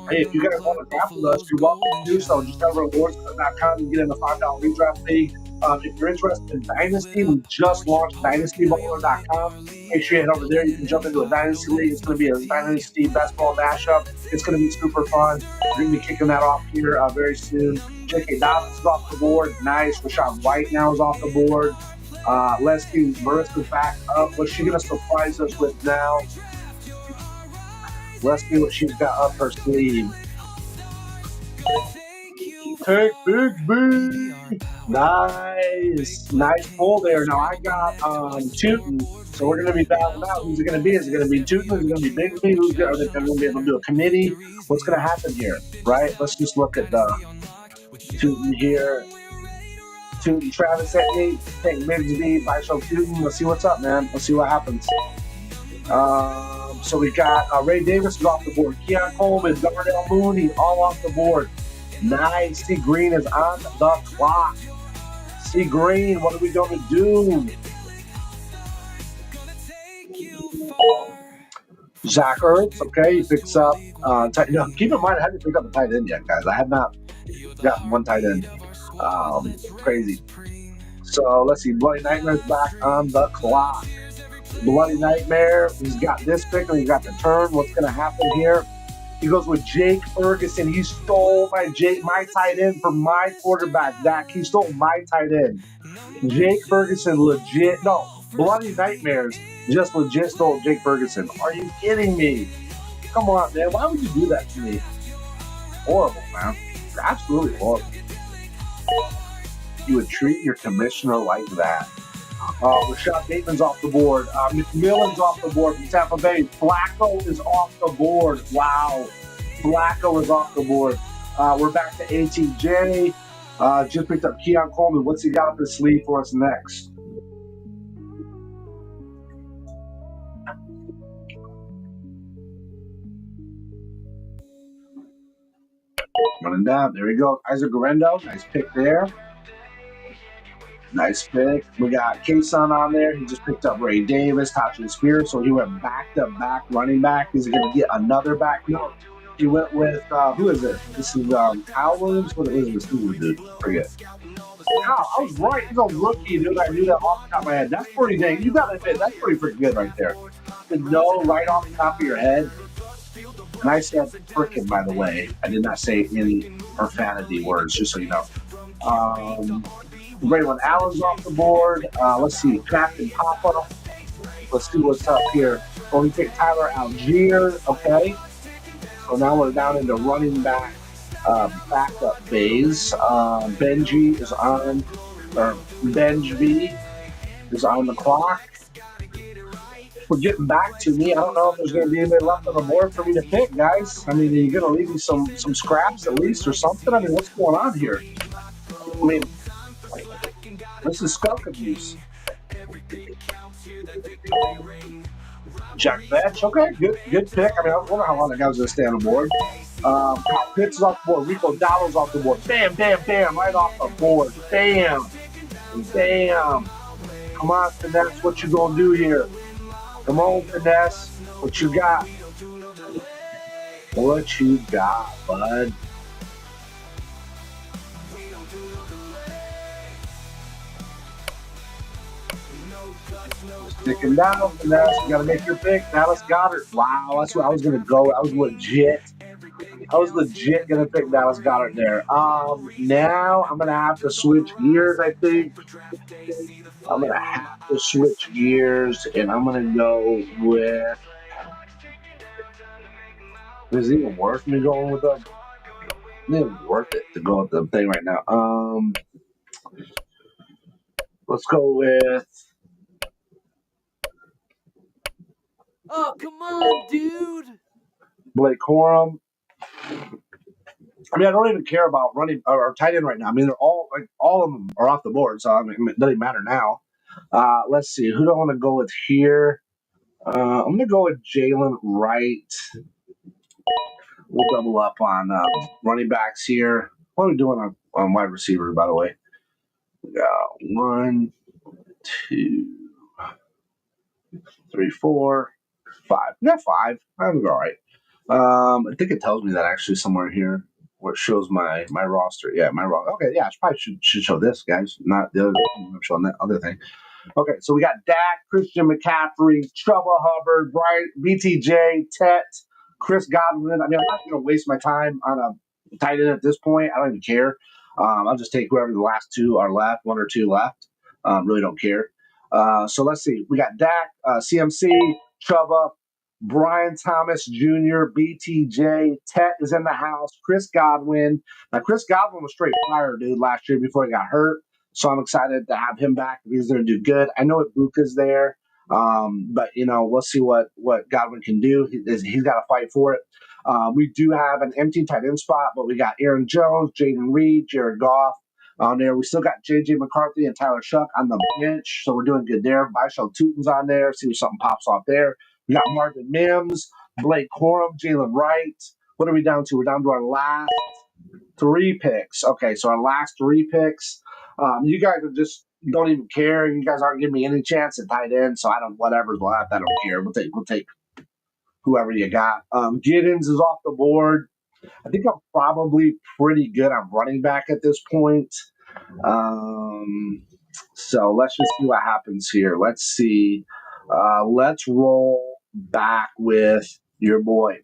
Hey, if you guys want to draft with us, you're welcome to do so. Just go to rewards.com and get in the $5 redraft league. If you're interested in Dynasty, we just launched DynastyBowler.com. Make sure you head over there. You can jump into a Dynasty league. It's going to be a Dynasty best ball mashup. It's going to be super fun. We're going to be kicking that off here very soon. J.K. Dobbins is off the board. Nice. Rashad White now is off the board. Leslie Marissa's back up. What's she going to surprise us with now? Let's see what she's got up her sleeve. Take Big B. Nice. Nice pull there. Now I got Tootin. So we're gonna be battling out. Who's it gonna be? Is it gonna be Tootin? Is it gonna be Big B? Are they gonna be able to do a committee? What's gonna happen here? Right? Let's just look at the Tootin here. Tootin Travis hit me. Take Big B by show Tootin. Let's see what's up, man. Let's see what happens. So we got Ray Davis is off the board. Keon Coleman, Darnell Mooney, all off the board. Nice. C Green is on the clock. C Green, what are we going to do? Zach Ertz, okay, he picks up tight end. Keep in mind, I haven't picked up a tight end yet, guys. I have not gotten one tight end. Crazy. So let's see. Bloody Nightmare's back on the clock. Bloody Nightmare, he's got this pick and he got the turn. What's going to happen here? He goes with Jake Ferguson. He stole my tight end from my quarterback, Dak. He stole my tight end. Jake Ferguson legit. No, Bloody Nightmares just legit stole Jake Ferguson. Are you kidding me? Come on, man. Why would you do that to me? Horrible, man. Absolutely horrible. You would treat your commissioner like that. Rashad Bateman's off the board. McMillan's off the board from Tampa Bay. Flacco is off the board. Wow. Flacco is off the board. We're back to ATJ. Just picked up Keon Coleman. What's he got up his sleeve for us next? Running down. There we go. Isaac Garendo. Nice pick there. Nice pick. We got Kason on there. He just picked up Ray Davis, Tajin Spears. So he went back-to-back running back. Is he going to get another back? No. He went with, who is it? This is Kyle Williams. What is this? Who dude? Forget. Kyle, I was right. He's a rookie, dude. I knew that off the top of my head. That's pretty dang. You got to admit, that's pretty freaking good right there. To know right off the top of your head. And I said frickin', by the way. I did not say any profanity words, just so you know. Braylon Allen's off the board. Let's see, Captain Papa. Let's see what's up here. Oh, we picked Tyler Algier. Okay. So now we're down into running back backup phase. Benji is on, or Benj is on the clock. We're getting back to me. I don't know if there's going to be anybody left on the board for me to pick, guys. I mean, are you going to leave me some scraps at least or something? I mean, what's going on here? I mean, this is skunk abuse. Jack Vetch, okay, good pick. I mean, I was wondering how long that guy was going to stay on the board. Kyle Pitts is off the board. Rico Dowdle's off the board. Bam, bam, bam, right off the board. Bam, bam. Come on, Finesse, what you going to do here? Come on, Finesse, what you got? What you got, bud? Sticking down, Finesse. You got to make your pick. Dallas Goedert. Wow, that's where I was going to go. I was legit going to pick Dallas Goedert there. Now I'm going to have to switch gears, I think. I'm going to have to switch gears, and I'm going to go with... Is it even worth me going with them? It's even worth it to go with the thing right now. Let's go with... Oh, come on, dude. Blake Corum. I mean, I don't even care about running or tight end right now. I mean, they're all of them are off the board, so I mean, it doesn't matter now. Let's see, who do I want to go with here? I'm going to go with Jalen Wright. We'll double up on running backs here. What are we doing on wide receivers, by the way? We got 1, 2, 3, 4, 5. We got 5. I'm all right. I think it tells me that actually somewhere here where it shows my roster. Yeah, my roster. Okay, yeah, I probably should show this, guys, not the other. I'm showing that other thing. Okay, so we got Dak, Christian McCaffrey, Chubba Hubbard, Brian, BTJ, Tet, Chris Godwin. I mean, I'm not going to waste my time on a tight end at this point. I don't even care. I'll just take whoever the last two are left, 1 or 2 left. Really don't care. So let's see. We got Dak, CMC, Chubba, Brian Thomas Jr., BTJ, Tet is in the house, Chris Godwin. Now, Chris Godwin was straight fire, dude, last year before he got hurt. So I'm excited to have him back. He's going to do good. I know Ibuka's there, but, we'll see what Godwin can do. He's got to fight for it. We do have an empty tight end spot, but we got Aaron Jones, Jaden Reed, Jared Goff on there. We still got J.J. McCarthy and Tyler Shuck on the bench, so we're doing good there. Vishal Tutin's on there. See if something pops off there. We got Marvin Mims, Blake Corum, Jalen Wright. What are we down to? We're down to our last 3 picks. Okay, so our last 3 picks. You guys are just don't even care. You guys aren't giving me any chance at tight end, so I don't. Whatever's left, I don't care. We'll take whoever you got. Giddens is off the board. I think I'm probably pretty good on running back at this point. So let's just see what happens here. Let's see. Let's roll back with your boy,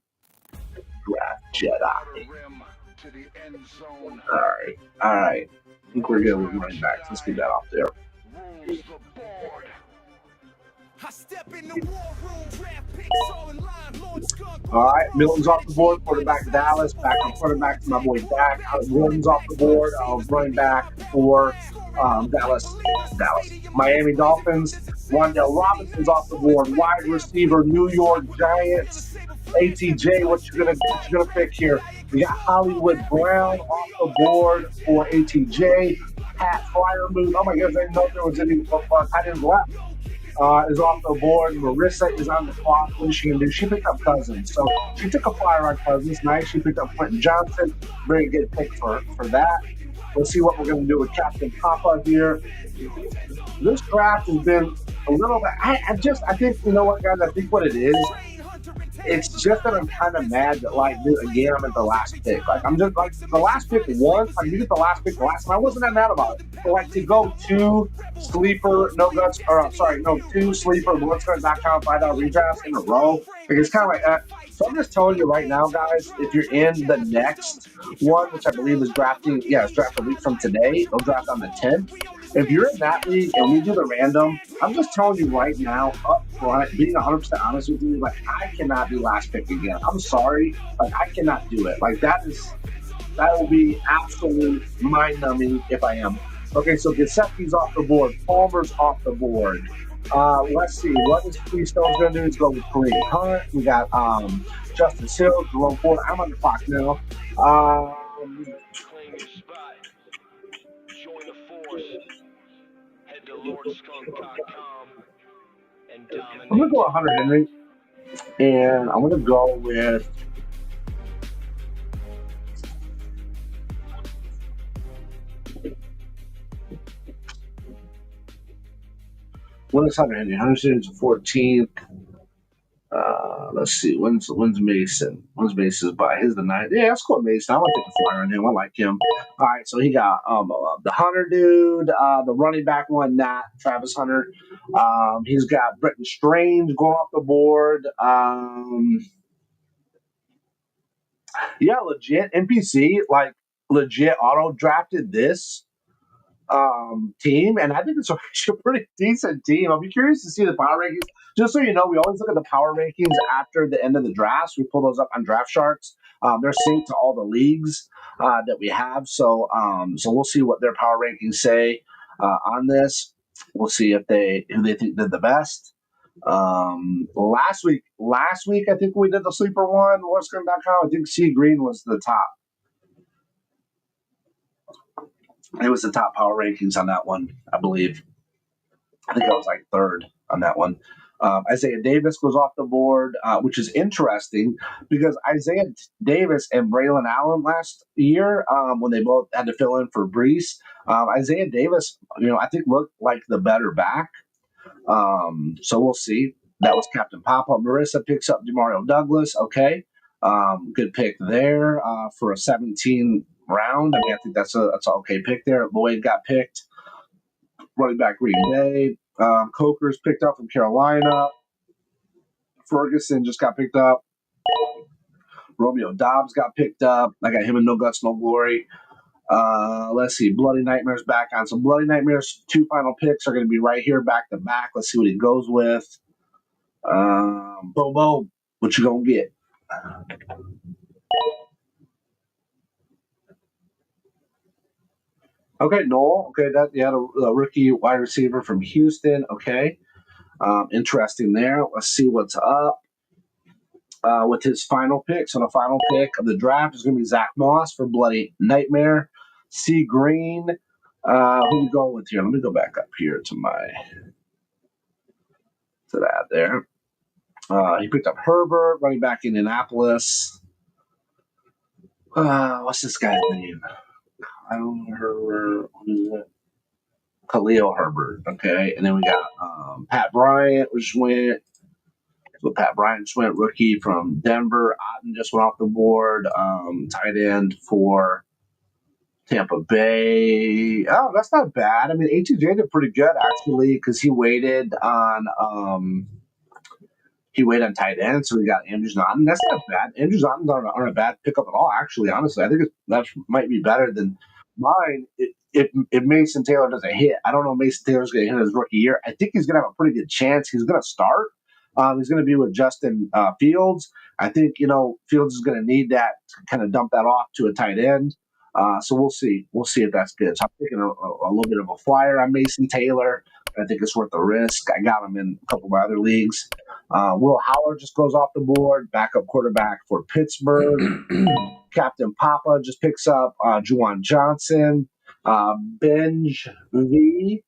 Draft Jedi. To the end zone. All right. I think we're good with running backs. Let's get that off there. Rules the board. I step in the war room, draft picks all in line, Lord Skunk. All right, Milton's off the board. Quarterback to Dallas. Back on quarterback to my boy Dak. Gordon's off the board. Running back for Dallas. Miami Dolphins. Wandale Robinson's off the board. Wide receiver, New York Giants. ATJ, what you gonna pick here? We got Hollywood Brown off the board for ATJ. Pat Fryermuth. Oh my goodness, I didn't know there was any tight ends left. Is off the board. Marissa is on the clock. What is she going to do? She picked up Cousins. So she took a flyer on Cousins. Nice. She picked up Quentin Johnson. Very good pick for that. We'll see what we're going to do with Captain Papa here. This draft has been a little bit. I think, you know what, guys? I think what it is, it's just that I'm kind of mad that, again, I'm at the last pick. I'm just, the last pick once, you get the last pick last time, I wasn't that mad about it. But, to go 2 sleeper, two sleeper, LeagueSafe.com, $5 redrafts in a row, it's kind of like that. So I'm just telling you right now, guys, if you're in the next one, which I believe is it's draft a week from today, they'll draft on the 10th. If you're in that league and we do the random, I'm just telling you right now, up front, being 100% honest with you, I cannot be last pick again. I'm sorry, I cannot do it. That will be absolute mind-numbing if I am. Okay, so Gesicki's off the board. Palmer's off the board. Let's see. What is Freestone's going to do? Is go with Kareem Hunt. We got Justice Hill, Jerome Ford. I'm on the clock now. Claim your spot. Join the force. Head to LordSkunk.com and dominate. I'm going to go 100 Henry. And I'm going to go with when is 100 Henry? 100 Henry's the 14th. Let's see. When's Mason? When's Mason's by? His the 9th. Yeah, let's go with Mason. I want to take a flyer on him. I like him. All right, so he got the Hunter dude, the running back one, Travis Hunter. He's got Britton Strange going off the board. Yeah, legit NPC, legit auto drafted this team, and I think it's actually a pretty decent team. I'll be curious to see the power rankings. Just so you know, we always look at the power rankings after the end of the drafts. We pull those up on Draft Sharks. They're synced to all the leagues that we have. So we'll see what their power rankings say on this. We'll see who they think did the best. Last week, I think we did the sleeper one, LordSkunk.com. I think C Green was the top. It was the top power rankings on that one, I believe. I think I was 3rd on that one. Isaiah Davis goes off the board, which is interesting because Isaiah Davis and Braylon Allen last year, when they both had to fill in for Brees, Isaiah Davis, I think looked like the better back. So we'll see. That was Captain Papa. Marissa picks up Demario Douglas. Okay. Good pick there for a 17 round. I think that's an okay pick there. Lloyd got picked. Running back Green Bay. Coker's picked up from Carolina. Ferguson just got picked up. Romeo Dobbs got picked up. I got him in No Guts, No Glory. Let's see. Bloody Nightmares back on. So Bloody Nightmares, 2 final picks are going to be right here back to back. Let's see what he goes with. Boom, boom. What you gonna get? Okay, Noel. Okay, that you had a rookie wide receiver from Houston. Okay, interesting there. Let's see what's up with his final pick. So the final pick of the draft is going to be Zach Moss for Bloody Nightmare. C. Green. Who are we going with here? Let me go back up here to that there. He picked up Herbert, running back Indianapolis. What's this guy's name? I don't know Herbert. What is it? Khalil Herbert. Okay, and then we got Pat Bryant, which went. So Pat Bryant just went rookie from Denver. Otten just went off the board. Tight end for Tampa Bay. Oh, that's not bad. I mean, ATJ did pretty good actually because he waited on tight end, so we got Andrew Zotten. That's not bad. Andrew Zotten's aren't a bad pickup at all, actually. Honestly, I think that might be better than mine. If Mason Taylor doesn't hit, I don't know if Mason Taylor's going to hit his rookie year. I think he's going to have a pretty good chance. He's going to start. He's going to be with Justin Fields. I think, Fields is going to need that to kind of dump that off to a tight end. So we'll see. We'll see if that's good. So I'm taking a little bit of a flyer on Mason Taylor. I think it's worth the risk. I got him in a couple of my other leagues. Will Howard just goes off the board. Backup quarterback for Pittsburgh. Captain Papa just picks up Juwan Johnson. Benj V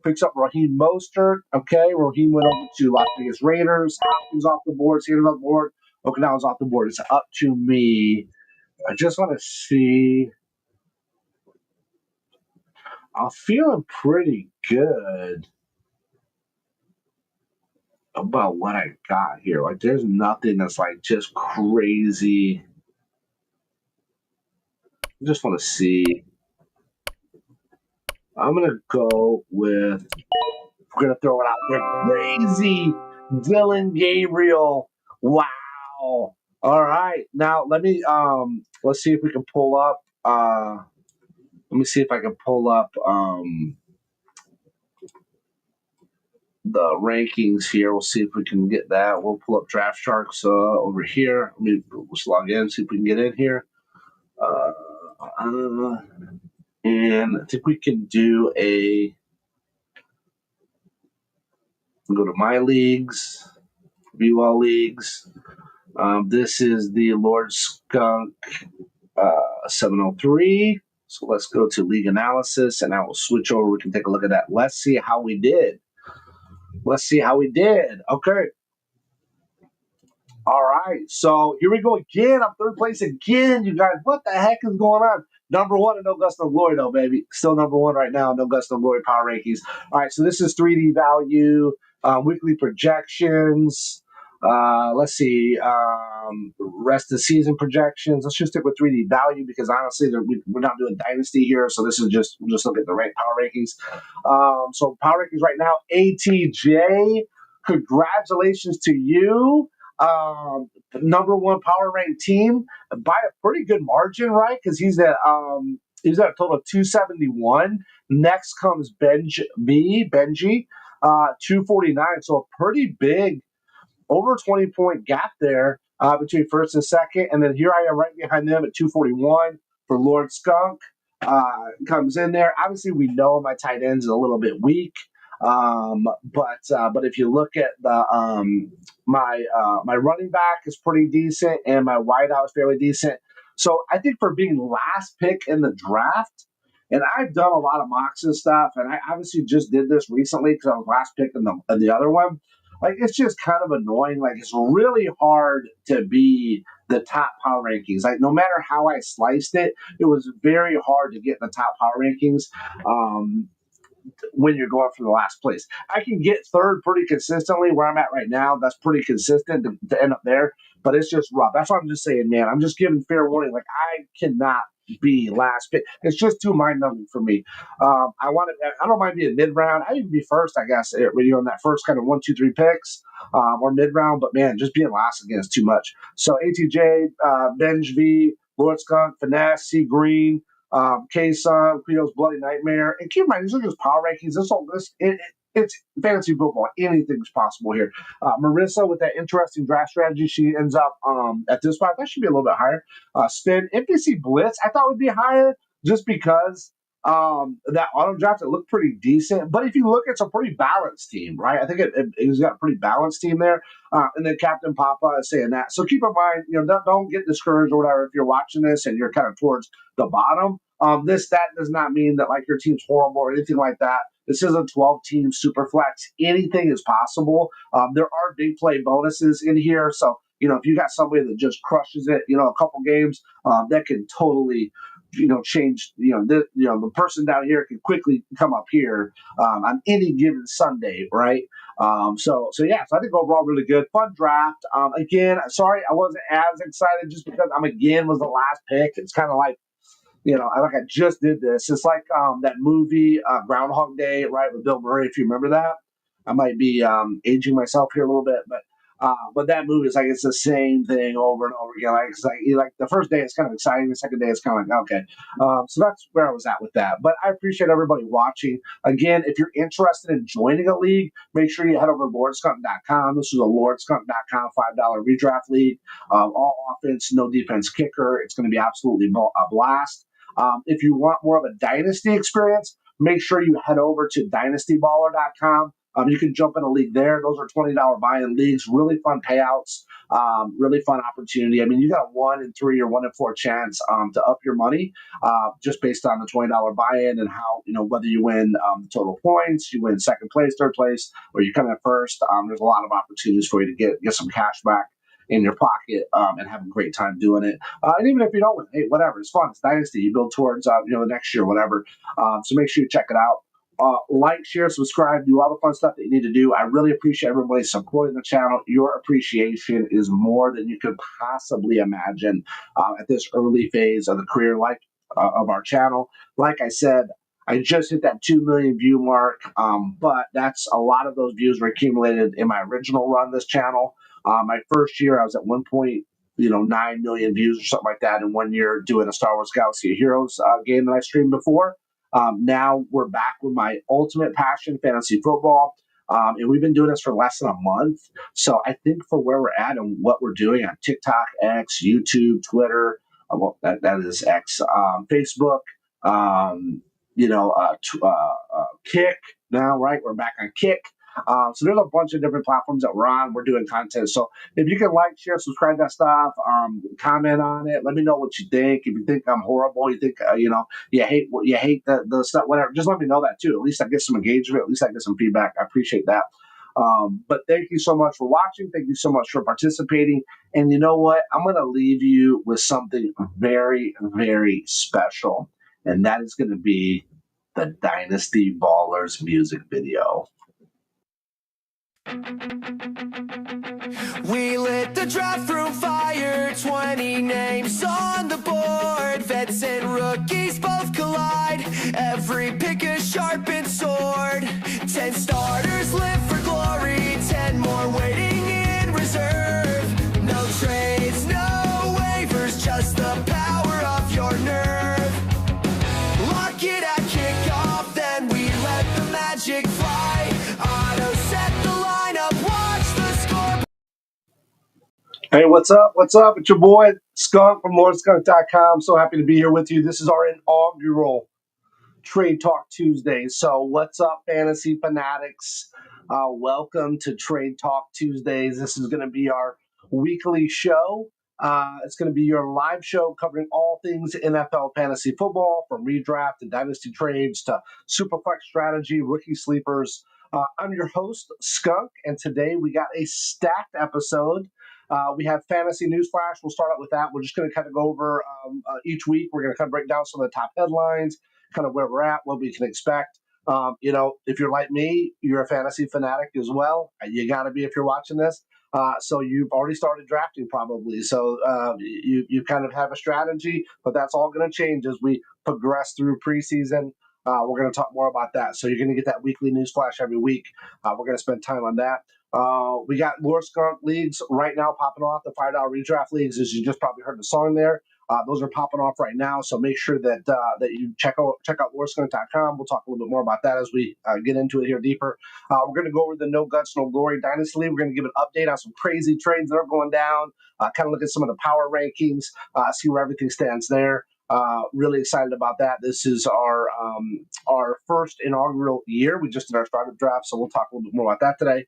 picks up Raheem Mostert. Okay, Raheem went over to Las Vegas Raiders. Hopkins off the board. Sanders off the board. Okinawa's off the board. It's up to me. I just want to see. I'm feeling pretty good about what I got here. Like, there's nothing that's like just crazy. I just want to see. I'm gonna go with. We're gonna throw it out there. Crazy Dylan Gabriel. Wow. All right. Now let's see if we can pull up. Let me see if I can pull up the rankings here. We'll see if we can get that. We'll pull up Draft Sharks over here. Let's log in, see if we can get in here. And I think we can do go to my leagues, view all leagues. This is the Lord Skunk 703. So let's go to league analysis and I will switch over. We can take a look at that. Let's see how we did. Okay. All right. So here we go again. I'm third place again, you guys. What the heck is going on? Number one in No Gusto No Glory, though, baby. Still number one right now in No Gusto No Glory Power Rankings. All right. So this is 3D value, weekly projections. Let's see. Rest of the season projections. Let's just stick with 3D value because honestly, we're not doing Dynasty here. So this is we'll just look at the power rankings. So power rankings right now, ATJ. Congratulations to you. Number one power ranked team by a pretty good margin, right? Because he's at a total of 271. Next comes Benji, 249. So a pretty big, over 20-point gap there between first and second. And then here I am right behind them at 241 for Lord Skunk. Comes in there. Obviously, we know my tight end's a little bit weak. But if you look at the my running back is pretty decent and my wideout is fairly decent. So I think for being last pick in the draft, and I've done a lot of mocks and stuff, and I obviously just did this recently because I was last pick in the other one. Like, it's just kind of annoying. Like, it's really hard to be the top power rankings. Like, no matter how I sliced it, it was very hard to get in the top power rankings. When you're going for the last place, I can get third pretty consistently where I'm at right now. That's pretty consistent to end up there, but it's just rough. That's what I'm just saying, man. I'm just giving fair warning. Like, I cannot be last pick. It's just too mind numbing for me. I don't mind being mid round. I even be first, I guess, on that first kind of 1, 2, 3 picks or mid round. But man, just being last again is too much. So ATJ, Benj V, Lord Skunk, Finesse, C Green. K-Sun, Creo's Bloody Nightmare. And keep in mind, these are just power rankings. It's fantasy football. Anything's possible here. Marissa, with that interesting draft strategy, she ends up at this spot. That should be a little bit higher. Spin NPC Blitz, I thought would be higher just because that auto draft, it looked pretty decent. But if you look, it's a pretty balanced team, right? I think it's got a pretty balanced team there. And then Captain Papa is saying that. So keep in mind, don't get discouraged or whatever if you're watching this and you're kind of towards the bottom. That does not mean that like your team's horrible or anything like that. This is a 12-team super flex. Anything is possible. There are big play bonuses in here. So, if you got somebody that just crushes it, a couple games, that can totally, change, the person down here can quickly come up here on any given Sunday, right? So I think overall really good. Fun draft. Again, sorry, I wasn't as excited just because was the last pick. It's kind of like, I just did this. It's like that movie Groundhog Day, right, with Bill Murray. If you remember that, I might be aging myself here a little bit, but that movie is like it's the same thing over and over again. Like the first day it's kind of exciting, the second day it's kind of like okay. So that's where I was at with that. But I appreciate everybody watching. Again, if you're interested in joining a league, make sure you head over to LordSkunk.com. This is a LordSkunk.com $5 redraft league. All offense, no defense kicker. It's going to be absolutely a blast. If you want more of a dynasty experience, make sure you head over to dynastyballer.com. You can jump in a league there. Those are $20 buy-in leagues. Really fun payouts. Really fun opportunity. I mean, you got a 1 in 3 or 1 in 4 chance to up your money just based on the $20 buy-in and how, whether you win total points, you win second place, third place, or you come in first. There's a lot of opportunities for you to get some cash back in your pocket and have a great time doing it. And even if you don't win, hey, whatever, it's fun. It's Dynasty. You build towards the next year, whatever. So make sure you check it out. Like, share, subscribe, do all the fun stuff that you need to do. I really appreciate everybody supporting the channel. Your appreciation is more than you could possibly imagine at this early phase of the career life of our channel. Like I said, I just hit that 2 million view mark, but that's a lot of those views were accumulated in my original run this channel. My first year, I was at 1.9 million views or something like that in 1 year doing a Star Wars Galaxy of Heroes game that I streamed before. Now we're back with my ultimate passion, fantasy football. And we've been doing this for less than a month. So I think for where we're at and what we're doing on TikTok, X, YouTube, Twitter, that is X, Facebook, Kick now, right? We're back on Kick. So there's a bunch of different platforms that we're on. We're doing content. So if you can like, share, subscribe to that stuff, comment on it. Let me know what you think. If you think I'm horrible, you think, you hate the stuff, whatever. Just let me know that too. At least I get some engagement. At least I get some feedback. I appreciate that. But thank you so much for watching. Thank you so much for participating. And you know what? I'm going to leave you with something very, very special. And that is going to be the Dynasty Ballers music video. We lit the draft room fire, 20 names on the board. Vets and rookies both collide. Every pick a sharpened sword. 10 starters live for glory, 10 more waiting in reserve. No trades, no waivers, just the power of your nerve. Lock it at kickoff, then we let the magic fly. Auto set the lineup, watch the score. Hey, what's up? What's up? It's your boy Skunk from LordSkunk.com. So happy to be here with you. This is our inaugural Trade Talk Tuesday. So what's up, fantasy fanatics? Welcome to Trade Talk Tuesdays. This is going to be our weekly show. It's going to be your live show covering all things NFL fantasy football, from redraft and dynasty trades to superflex strategy, rookie sleepers. I'm your host, Skunk, and today we got a stacked episode. We have fantasy news flash. We'll start out with that. We're just going to kind of go over each week. We're going to kind of break down some of the top headlines, kind of where we're at, what we can expect. If you're like me, you're a fantasy fanatic as well. You got to be if you're watching this. So you've already started drafting probably. So you kind of have a strategy, but that's all going to change as we progress through preseason. We're going to talk more about that. So you're going to get that weekly news flash every week. We're going to spend time on that. We got Lord Skunk Leagues right now popping off, the $5 redraft leagues, as you just probably heard the song there. Those are popping off right now, so make sure that that you check out LordSkunk.com. We'll talk a little bit more about that as we get into it here deeper. We're going to go over the No Guts, No Glory Dynasty League. We're going to give an update on some crazy trades that are going down, kind of look at some of the power rankings, see where everything stands there. Really excited about that. This is our first inaugural year. We just did our startup draft, so we'll talk a little bit more about that today.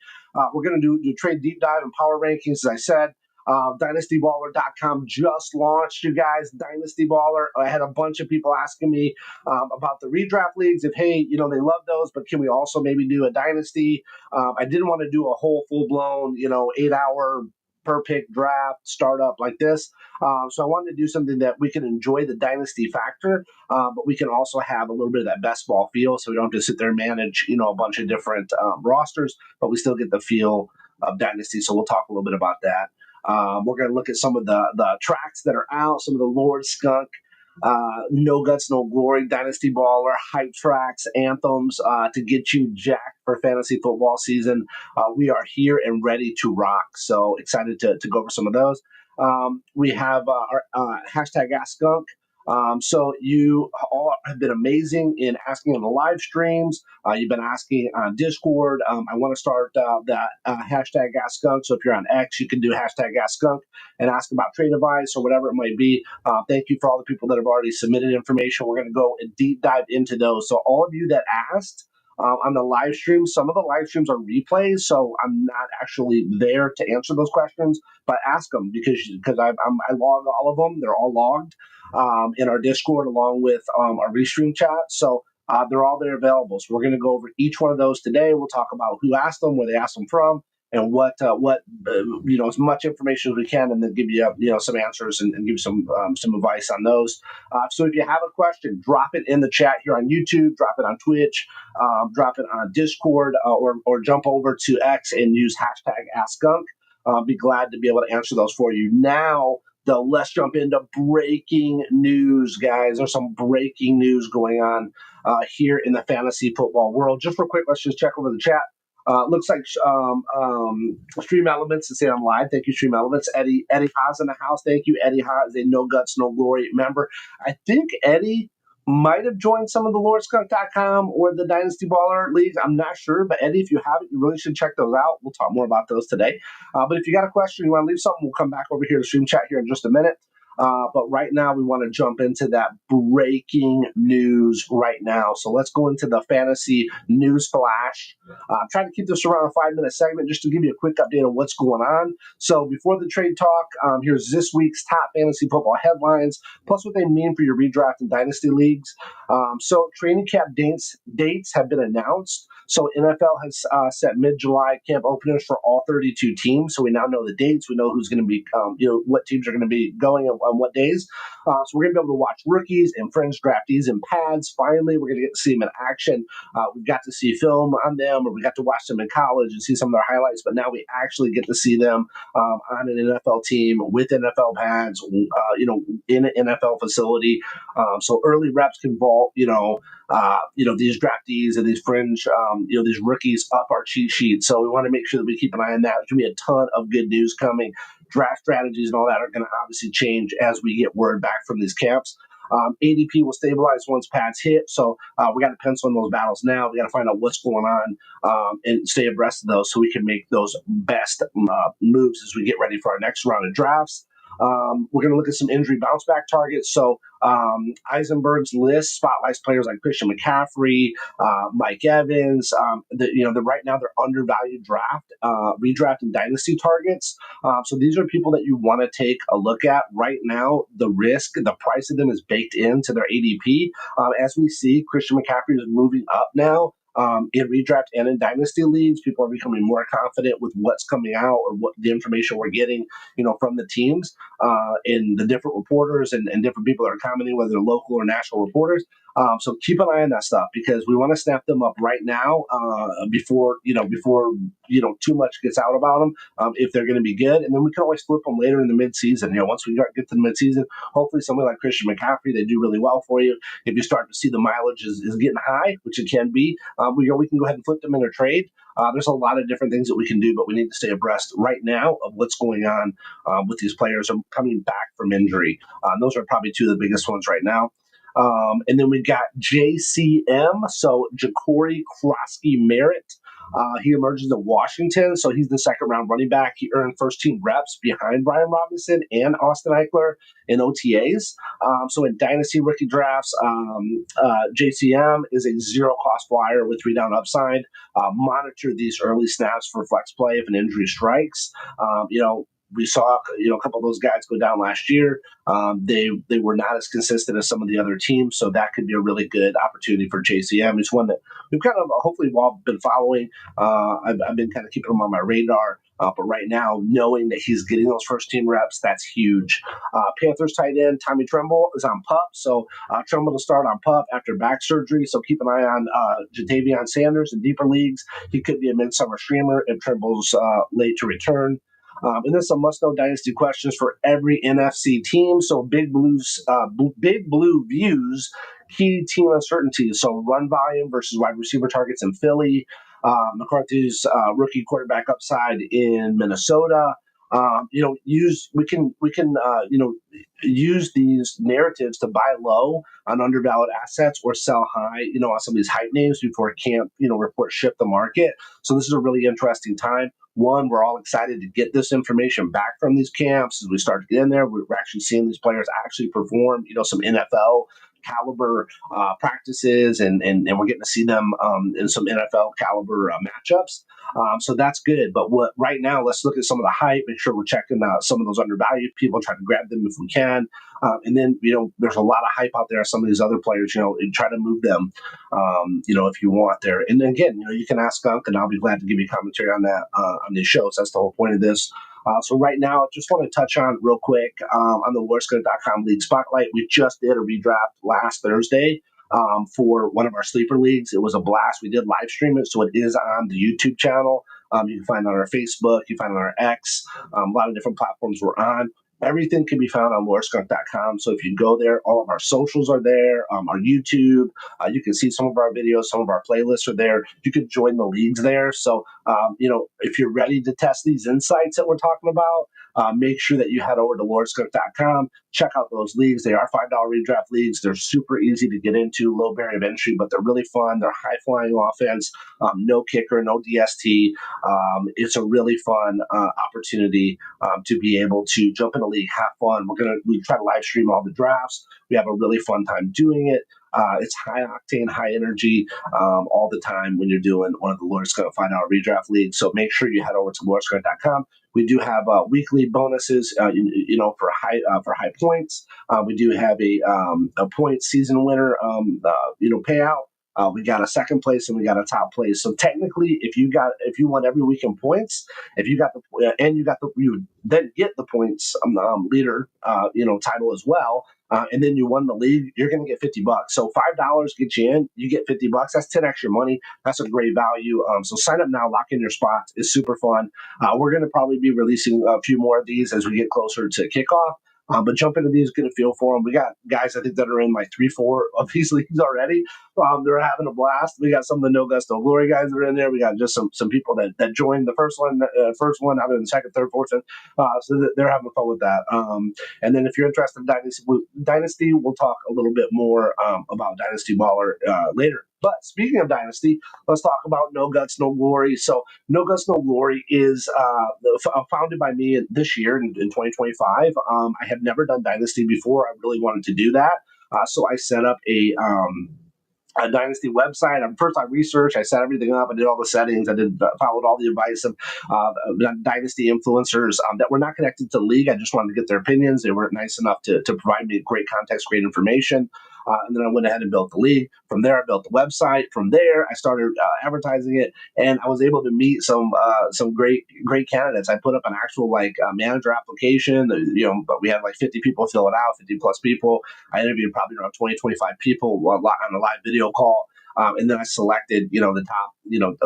We're going to do trade deep dive and power rankings, as I said. DynastyBaller.com just launched, you guys. Dynasty Baller. I had a bunch of people asking me about the redraft leagues. If, hey, they love those, but can we also maybe do a Dynasty? I didn't want to do a whole full-blown, 8-hour per pick draft startup like this. So I wanted to do something that we can enjoy the Dynasty factor, but we can also have a little bit of that best ball feel, so we don't have to sit there and manage, a bunch of different rosters, but we still get the feel of Dynasty. So we'll talk a little bit about that. We're going to look at some of the tracks that are out, some of the Lord Skunk, No Guts, No Glory, Dynasty Baller, hype tracks, anthems to get you jacked for fantasy football season. We are here and ready to rock. So excited to go over some of those. We have our hashtag Ask Skunk. So you all have been amazing in asking in the live streams. You've been asking on Discord. I want to start that hashtag Ask Skunk. So if you're on X, you can do hashtag Ask Skunk and ask about trade advice or whatever it might be. Thank you for all the people that have already submitted information. We're going to go and deep dive into those. So all of you that asked on the live stream, some of the live streams are replays, so I'm not actually there to answer those questions, but ask them because I log all of them. They're all logged in our Discord along with our restream chat. So they're all there available. So we're going to go over each one of those today. We'll talk about who asked them, where they asked them from, and what as much information as we can, and then give you some answers and give you some advice on those. So if you have a question, drop it in the chat here on YouTube, drop it on Twitch, drop it on Discord, or jump over to X and use hashtag AskSkunk. Be glad to be able to answer those for you. Now, though, let's jump into breaking news, guys. There's some breaking news going on here in the fantasy football world. Just real quick, let's just check over the chat. Looks like Stream Elements is here on live. Thank you, Stream Elements. Eddie Haas in the house. Thank you, Eddie Haas, a No Guts, No Glory member. I think Eddie might have joined some of the LordSkunk.com or the Dynasty Baller leagues. I'm not sure, but Eddie, if you haven't, you really should check those out. We'll talk more about those today. But if you got a question, you want to leave something, we'll come back over here to stream chat here in just a minute. But right now, we want to jump into that breaking news right now. So let's go into the fantasy news flash. I'm trying to keep this around a 5-minute segment just to give you a quick update on what's going on. So before the trade talk, here's this week's top fantasy football headlines, plus what they mean for your redraft and dynasty leagues. So training camp dates have been announced. So NFL has set mid-July camp openers for all 32 teams. So we now know the dates. We know who's going to be, what teams are going to be going on what days. So we're going to be able to watch rookies and fringe draftees in pads. Finally, we're going to get to see them in action. We got to see film on them, or we got to watch them in college and see some of their highlights. But now we actually get to see them on an NFL team with NFL pads, in an NFL facility. So early reps can vault, these draftees and these fringe, these rookies up our cheat sheet. So we want to make sure that we keep an eye on that. There's going to be a ton of good news coming. Draft strategies and all that are going to obviously change as we get word back from these camps. ADP will stabilize once pads hit. So we got to pencil in those battles now. We got to find out what's going on and stay abreast of those so we can make those best moves as we get ready for our next round of drafts. We're going to look at some injury bounce back targets. So Eisenberg's list spotlights players like Christian McCaffrey, Mike Evans. Right now they're undervalued redraft and dynasty targets. So these are people that you want to take a look at right now. The price of them is baked into their ADP. As we see, Christian McCaffrey is moving up now. In redraft and in dynasty leagues, people are becoming more confident with what's coming out or what the information we're getting, from the teams and the different reporters and different people that are commenting, whether they're local or national reporters. So keep an eye on that stuff because we want to snap them up right now before too much gets out about them if they're going to be good, and then we can always flip them later in the midseason. Once we get to the midseason, hopefully somebody like Christian McCaffrey, they do really well for you. If you start to see the mileage is getting high, which it can be, we can go ahead and flip them in a trade. There's a lot of different things that we can do, but we need to stay abreast right now of what's going on with these players coming back from injury. Those are probably two of the biggest ones right now. And then we got JCM, so Ja'Cory Krosky Merritt. He emerges in Washington, so he's the second round running back. He earned first team reps behind Brian Robinson and Austin Eckler in OTAs. So in Dynasty rookie drafts, JCM is a zero cost flyer with 3 down upside. Monitor these early snaps for flex play if an injury strikes. We saw a couple of those guys go down last year. They were not as consistent as some of the other teams, so that could be a really good opportunity for JCM. He's one that we've kind of hopefully all been following. I've been kind of keeping him on my radar, but right now, knowing that he's getting those first team reps, that's huge. Panthers tight end Tommy Tremble is on PUP, so Tremble to start on PUP after back surgery. So keep an eye on Jatavion Sanders in deeper leagues. He could be a midsummer streamer if Tremble's late to return. And then some must-know dynasty questions for every NFC team. So Big Blue views key team uncertainties. So run volume versus wide receiver targets in Philly. McCarthy's rookie quarterback upside in Minnesota. We can use these narratives to buy low on undervalued assets or sell high, on some of these hype names before it can't, report ship the market. So this is a really interesting time. One, we're all excited to get this information back from these camps as we start to get in there. We're actually seeing these players actually perform, some NFL caliber practices, and we're getting to see them in some NFL caliber matchups. So that's good. But right now, let's look at some of the hype, make sure we're checking out some of those undervalued people, try to grab them if we can. And then, there's a lot of hype out there. Some of these other players, and try to move them, if you want there. And then again, you can ask Skunk, and I'll be glad to give you commentary on that on these shows. That's the whole point of this. So right now, I just want to touch on real quick on the LeagueSafe.com League Spotlight. We just did a redraft last Thursday for one of our sleeper leagues. It was a blast. We did live stream it, so it is on the YouTube channel. You can find it on our Facebook. You can find it on our X. A lot of different platforms we're on. Everything can be found on LordSkunk.com. So if you go there, all of our socials are there, our YouTube. You can see some of our videos, some of our playlists are there. You can join the leagues there. So, if you're ready to test these insights that we're talking about, make sure that you head over to LordSkunk.com. Check out those leagues. They are $5 redraft leagues. They're super easy to get into, low barrier of entry, but they're really fun. They're high-flying offense, no kicker, no DST. It's a really fun opportunity to be able to jump in a league, have fun. We try to live stream all the drafts. We have a really fun time doing it. It's high octane, high energy all the time when you're doing one of the LordSkunk $5 redraft leagues. So make sure you head over to LordSkunk.com. We do have weekly bonuses, for high points. We do have a point season winner, payout. We got a second place and we got a top place. So technically, if you won every week in points, you then get the points leader, title as well. And then you won the league, you're going to get $50. So $5 gets you in, you get $50. That's 10 extra money. That's a great value. So sign up now, lock in your spots. It's super fun. We're going to probably be releasing a few more of these as we get closer to kickoff. But jump into these, get a feel for them. We got guys, I think, that are in like 3-4 of these leagues already. They're having a blast. We got some of the No Guts, No Glory guys that are in there. We got just some people that joined the first one, out of the second, third, fourth, fifth. So they're having fun with that. And then if you're interested in Dynasty, we'll talk a little bit more about Dynasty Baller later. But speaking of Dynasty, let's talk about No Guts, No Glory. So No Guts, No Glory is founded by me this year in 2025. I have never done Dynasty before. I really wanted to do that. So I set up a Dynasty website. First, I researched. I set everything up. I did all the settings. I followed all the advice of Dynasty influencers that were not connected to the league. I just wanted to get their opinions. They were nice enough to provide me great context, great information. And then I went ahead and built the league. From there, I built the website. From there, I started advertising it, and I was able to meet some great candidates. I put up an actual manager application. But we had like 50 people fill it out, 50 plus people. I interviewed probably around 20, 25 people on a live video call. And then I selected, the top,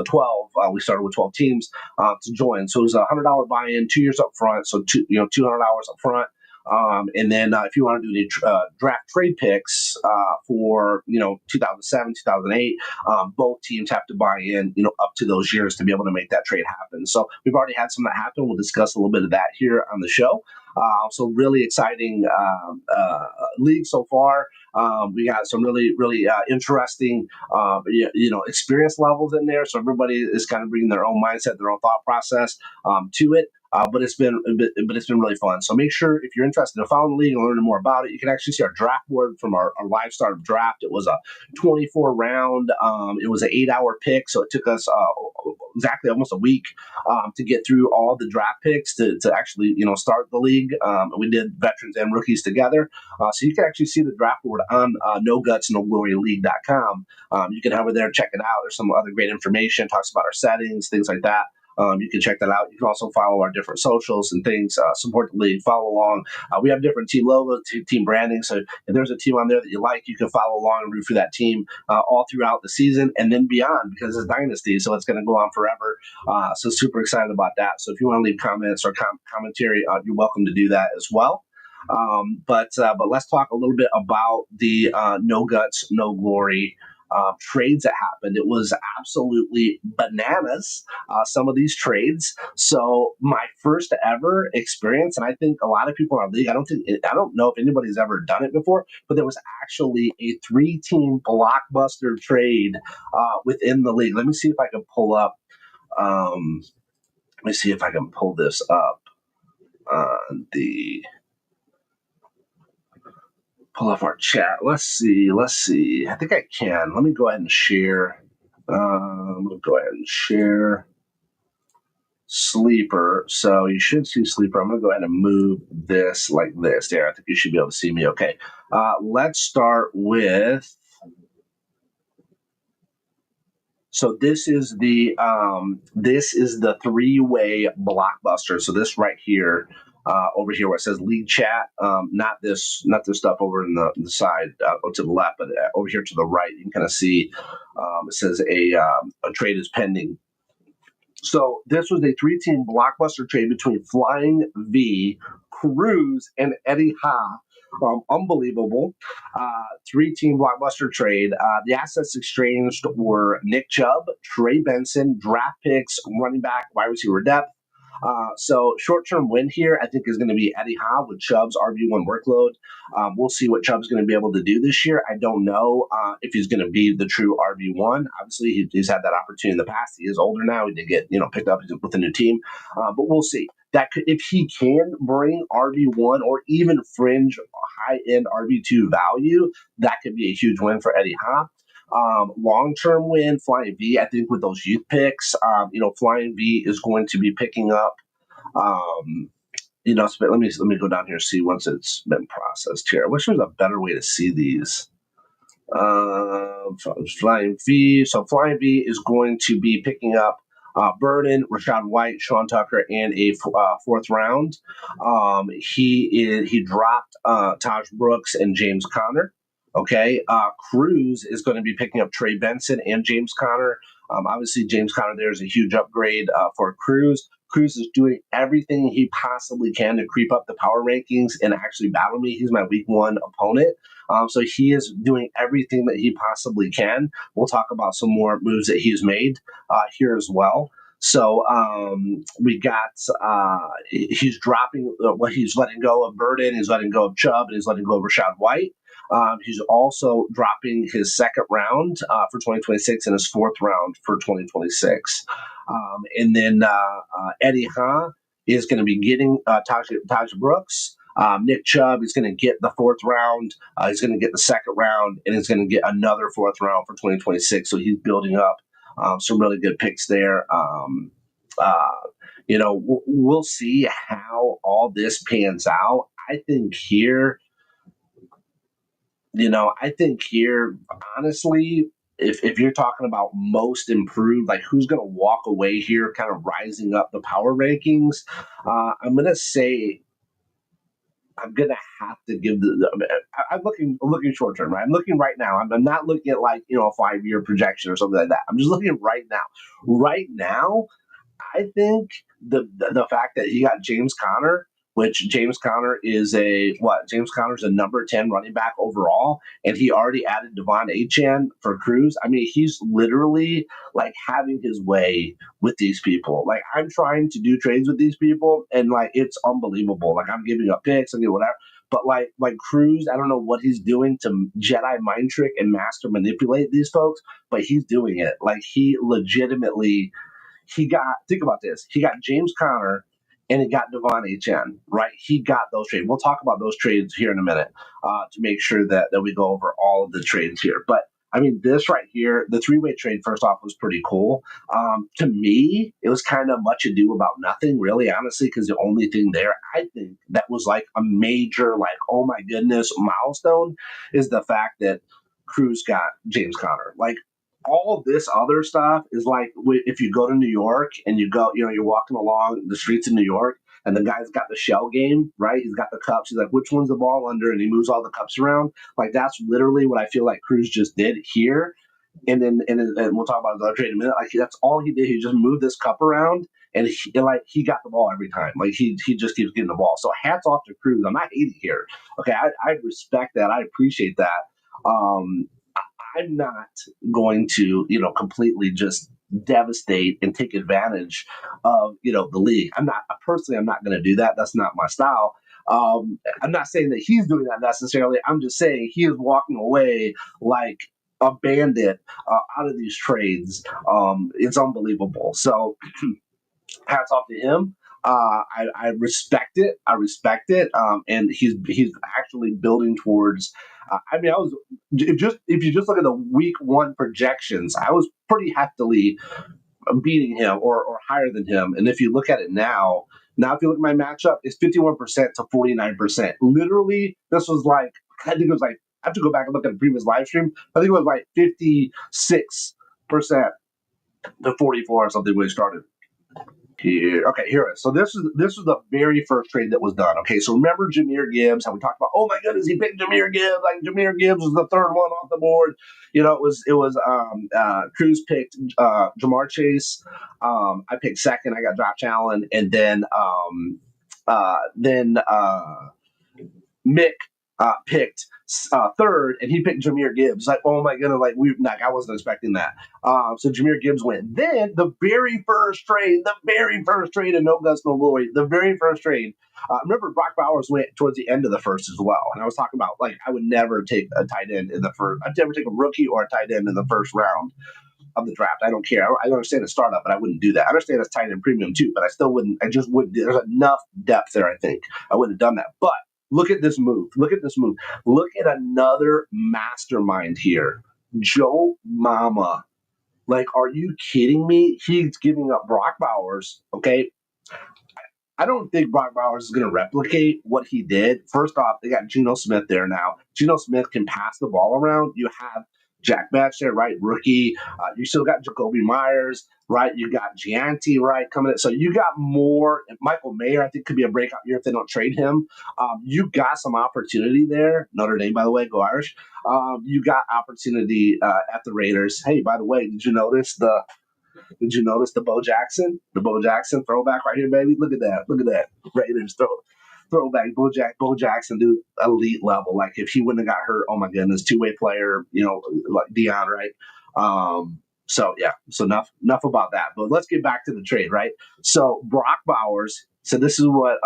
12. We started with 12 teams to join. So it was a $100 buy-in, 2 years up front. So $200 up front. And then if you want to do the draft trade picks for 2007, 2008, both teams have to buy in up to those years to be able to make that trade happen. So we've already had some that happen. We'll discuss a little bit of that here on the show. So really exciting league so far. We got some really interesting experience levels in there. So everybody is kind of bringing their own mindset, their own thought process to it. But it's been really fun. So make sure if you're interested in following the league and learning more about it, you can actually see our draft board from our live start of draft. It was a 24 round. It was an 8-hour pick, so it took us exactly almost a week to get through all the draft picks to actually start the league. We did veterans and rookies together, so you can actually see the draft board on NoGutsNoGloryLeague.com. You can have it there, check it out. There's some other great information, talks about our settings, things like that. You can check that out. You can also follow our different socials and things, support the league, follow along. We have different team logos, team branding. So if there's a team on there that you like, you can follow along and root for that team all throughout the season and then beyond, because it's Dynasty, so it's going to go on forever. So super excited about that. So if you want to leave comments or commentary, you're welcome to do that as well. But let's talk a little bit about the No Guts, No Glory trades that happened. It was absolutely bananas, some of these trades. So my first ever experience, and I think a lot of people in our league, I don't know if anybody's ever done it before, but there was actually a 3-team blockbuster trade within the league. Let me see if I can pull up. Let me see if I can pull this up on the. Pull up our chat. Let's see. I think I can. Let me go ahead and share. I'm going to go ahead and share Sleeper. So you should see Sleeper. I'm going to go ahead and move this like this. There, I think you should be able to see me okay. Let's start with. So this is the 3-way blockbuster. So this right here. Over here where it says league chat, not this stuff over in the side to the left, but over here to the right, you can kind of see it says a trade is pending. So this was a 3-team blockbuster trade between Flying V, Cruz, and Eddie Ha. Unbelievable. 3-team blockbuster trade. The assets exchanged were Nick Chubb, Trey Benson, draft picks, running back, wide receiver depth. So short-term win here, I think, is going to be Eddie Ha with Chubb's RB1 workload. We'll see what Chubb's going to be able to do this year. I don't know if he's going to be the true RB1. Obviously, he's had that opportunity in the past. He is older now. He did get picked up with a new team, but we'll see. If he can bring RB1 or even fringe high-end RB2 value, that could be a huge win for Eddie Ha. Long-term win, Flying V, I think with those youth picks, Flying V is going to be picking up, so let me go down here and see once it's been processed here. I wish there was a better way to see these. Flying V. So Flying V is going to be picking up Burden, Rashad White, Sean Tucker, and a 4th round. He dropped Taj Brooks and James Conner. Okay, Cruz is going to be picking up Trey Benson and James Conner. Obviously, James Conner there is a huge upgrade for Cruz. Cruz is doing everything he possibly can to creep up the power rankings and actually battle me. He's my week 1 opponent. So he is doing everything that he possibly can. We'll talk about some more moves that he's made here as well. So we got he's dropping he's letting go of Burden, he's letting go of Chubb, and he's letting go of Rashad White. He's also dropping his 2nd round for 2026 and his 4th round for 2026. And then Eddie Ha is going to be getting Taj Brooks. Nick Chubb is going to get the 4th round. He's going to get the 2nd round, and he's going to get another 4th round for 2026. So he's building up some really good picks there. We'll see how all this pans out. I think here, I think here, honestly, if you're talking about most improved, like who's going to walk away here, kind of rising up the power rankings, I'm going to say I'm gonna have to give I'm looking short term, right? I'm looking right now. I'm not looking at like a 5-year projection or something like that. I'm just looking at right now. Right now, I think the fact that he got James Conner, which James Conner is James Conner's a number 10 running back overall, and he already added Devon Achane for Cruz. I mean, he's literally like having his way with these people. Like I'm trying to do trades with these people, and like it's unbelievable. Like I'm giving up picks and whatever. But like Cruz, I don't know what he's doing to Jedi mind trick and master manipulate these folks, but he's doing it. Like he legitimately think about this. He got James Conner and he got Devon Achane, right? He got those trades. We'll talk about those trades here in a minute to make sure that we go over all of the trades here. But I mean, this right here, the 3-way trade, first off, was pretty cool. To me, it was kind of much ado about nothing, really, honestly, because the only thing there, I think, that was like a major, like, oh my goodness, milestone is the fact that Cruz got James Conner. Like, all this other stuff is like if you go to New York and you're walking along the streets of New York and the guy's got the shell game, right? He's got the cups. He's like, which one's the ball under? And he moves all the cups around. Like that's literally what I feel like Cruz just did here. And we'll talk about the other trade in a minute. Like that's all he did. He just moved this cup around, and he got the ball every time. Like he just keeps getting the ball. So hats off to Cruz. I'm not hating here. Okay, I respect that. I appreciate that. I'm not going to, completely just devastate and take advantage of, the league. I'm not going to do that. That's not my style. I'm not saying that he's doing that necessarily. I'm just saying he is walking away like a bandit out of these trades. It's unbelievable. So hats off to him. I respect it. And he's actually building towards. I was if you just look at the week 1 projections, I was pretty heftily beating him or higher than him. And if you look at it now if you look at my matchup, it's 51% to 49%. Literally, this was like I think it was like I have to go back and look at the previous live stream. I think it was like 56% to 44 or something when it started. Here, okay, here it is. So this is the very first trade that was done. Okay, so remember Jahmyr Gibbs? How we talked about? Oh my goodness, he picked Jahmyr Gibbs. Like Jahmyr Gibbs was the third one off the board. It was Cruz picked Jamar Chase. I picked second. I got Josh Allen, and then Mick picked third, and he picked Jahmyr Gibbs. Like, oh my goodness, I wasn't expecting that. So Jahmyr Gibbs went. Then the very first trade, and no Gus, no glory, the very first trade. Remember, Brock Bowers went towards the end of the first as well. And I was talking about, like, I would never take a tight end in the first. I'd never take a rookie or a tight end in the first round of the draft. I don't care. I understand the startup, but I wouldn't do that. I understand it's tight end premium too, but I still wouldn't. I just wouldn't. There's enough depth there, I think. I wouldn't have done that. But look at this move. Look at another mastermind here. Joe Mama. Like, are you kidding me? He's giving up Brock Bowers, okay? I don't think Brock Bowers is going to replicate what he did. First off, they got Geno Smith there now. Geno Smith can pass the ball around. You have Jack Batch there, right? Rookie. You still got Jacoby Myers, right? You got Gianti, right? Coming in. So you got more. Michael Mayer, I think, could be a breakout year if they don't trade him. You got some opportunity there. Notre Dame, by the way, go Irish. You got opportunity at the Raiders. Hey, by the way, did you notice the Bo Jackson? The Bo Jackson throwback right here, baby. Look at that. Raiders throwback. Bo Jackson, dude, elite level. Like if he wouldn't have got hurt, oh my goodness, 2-way player, like Dion, right? So yeah, so enough about that. But let's get back to the trade, right? So Brock Bowers. So this is what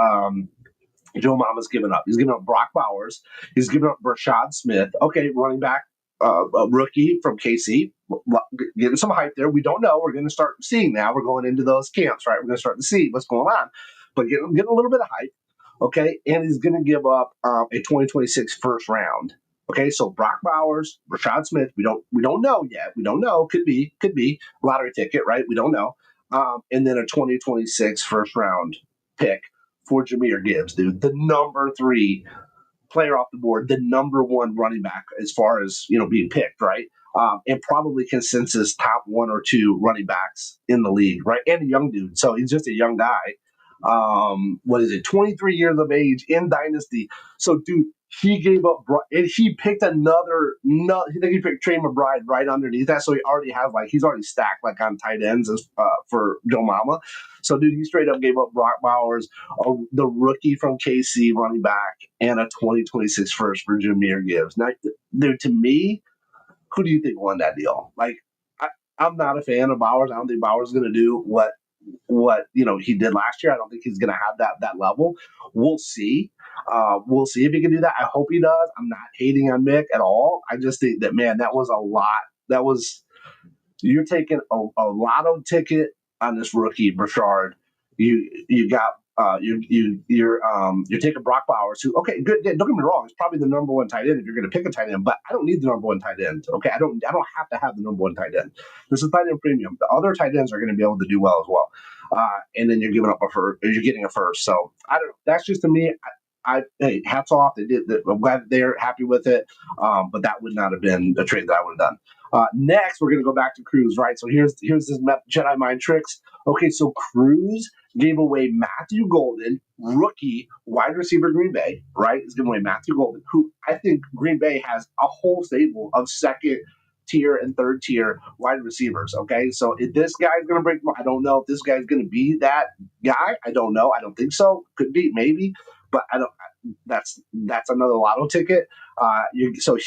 Joe Mama's giving up. He's giving up Brock Bowers. He's giving up Rashad Smith. Okay, running back. A rookie from KC, getting some hype there. We don't know. We're going to start seeing now. We're going into those camps, right? We're going to start to see what's going on, but getting a little bit of hype, okay? And he's going to give up a 2026 first round, okay? So Brock Bowers, Rashad Smith. We don't know yet. We don't know. Could be lottery ticket, right? We don't know. And then a 2026 first round pick for Jahmyr Gibbs, dude, the number 3 player off the board, the number one running back as far as being picked, right? And probably consensus top one or two running backs in the league, right? And a young dude, so he's just a young guy. What is it? 23 years of age in Dynasty. So, dude, he gave up, and he picked another. No, I think he picked Trey McBride right underneath that. So he already has he's already stacked on tight ends for Joe Mama. So, dude, he straight up gave up Brock Bowers, the rookie from KC running back, and a 2026 first for Jameer Gibbs. Now, dude, to me, who do you think won that deal? I'm not a fan of Bowers. I don't think Bowers is going to do what he did last year. I don't think he's going to have that level. We'll see. We'll see if he can do that. I hope he does. I'm not hating on Mick at all. I just think that, man, that was a lot. You're taking a lotto ticket on this rookie Brashard. You got you're taking Brock Bowers, who, okay, good. Don't get me wrong, he's probably the number one tight end if you're going to pick a tight end, but I don't need the number one tight end. Okay, I don't have to have the number one tight end. This is tight end premium. The other tight ends are going to be able to do well as well, and then you're giving up you're getting a first. So I don't know. That's just to me. Hey, hats off. They did. I'm glad they're happy with it, but that would not have been a trade that I would have done. Next, we're going to go back to Cruz, right? So here's this Jedi mind tricks. Okay, so Cruz gave away Matthew Golden, rookie wide receiver Green Bay, right? He's giving away Matthew Golden, who I think Green Bay has a whole stable of second tier and third tier wide receivers. Okay, so if this guy's going to break, I don't know if this guy's going to be that guy. I don't know. I don't think so. Could be, maybe, but I don't. That's another lotto ticket. So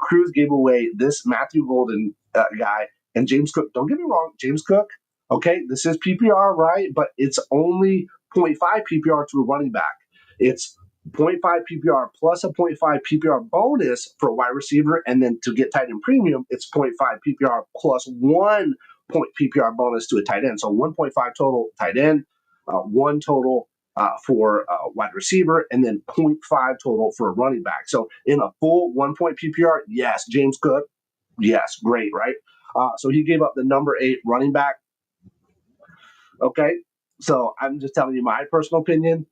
Cruz gave away this Matthew Golden guy and James Cook. Don't get me wrong, James Cook. Okay, this is PPR, right? But it's only 0.5 PPR to a running back. It's 0.5 PPR plus a 0.5 PPR bonus for a wide receiver, and then to get tight end premium, it's 0.5 PPR plus 1 point PPR bonus to a tight end. So 1.5 total tight end, 1 total for wide receiver, and then 0.5 total for a running back. So in a full 1 point PPR, yes, James Cook, yes, great, right? So he gave up the number 8 running back. Okay, so I'm just telling you my personal opinion.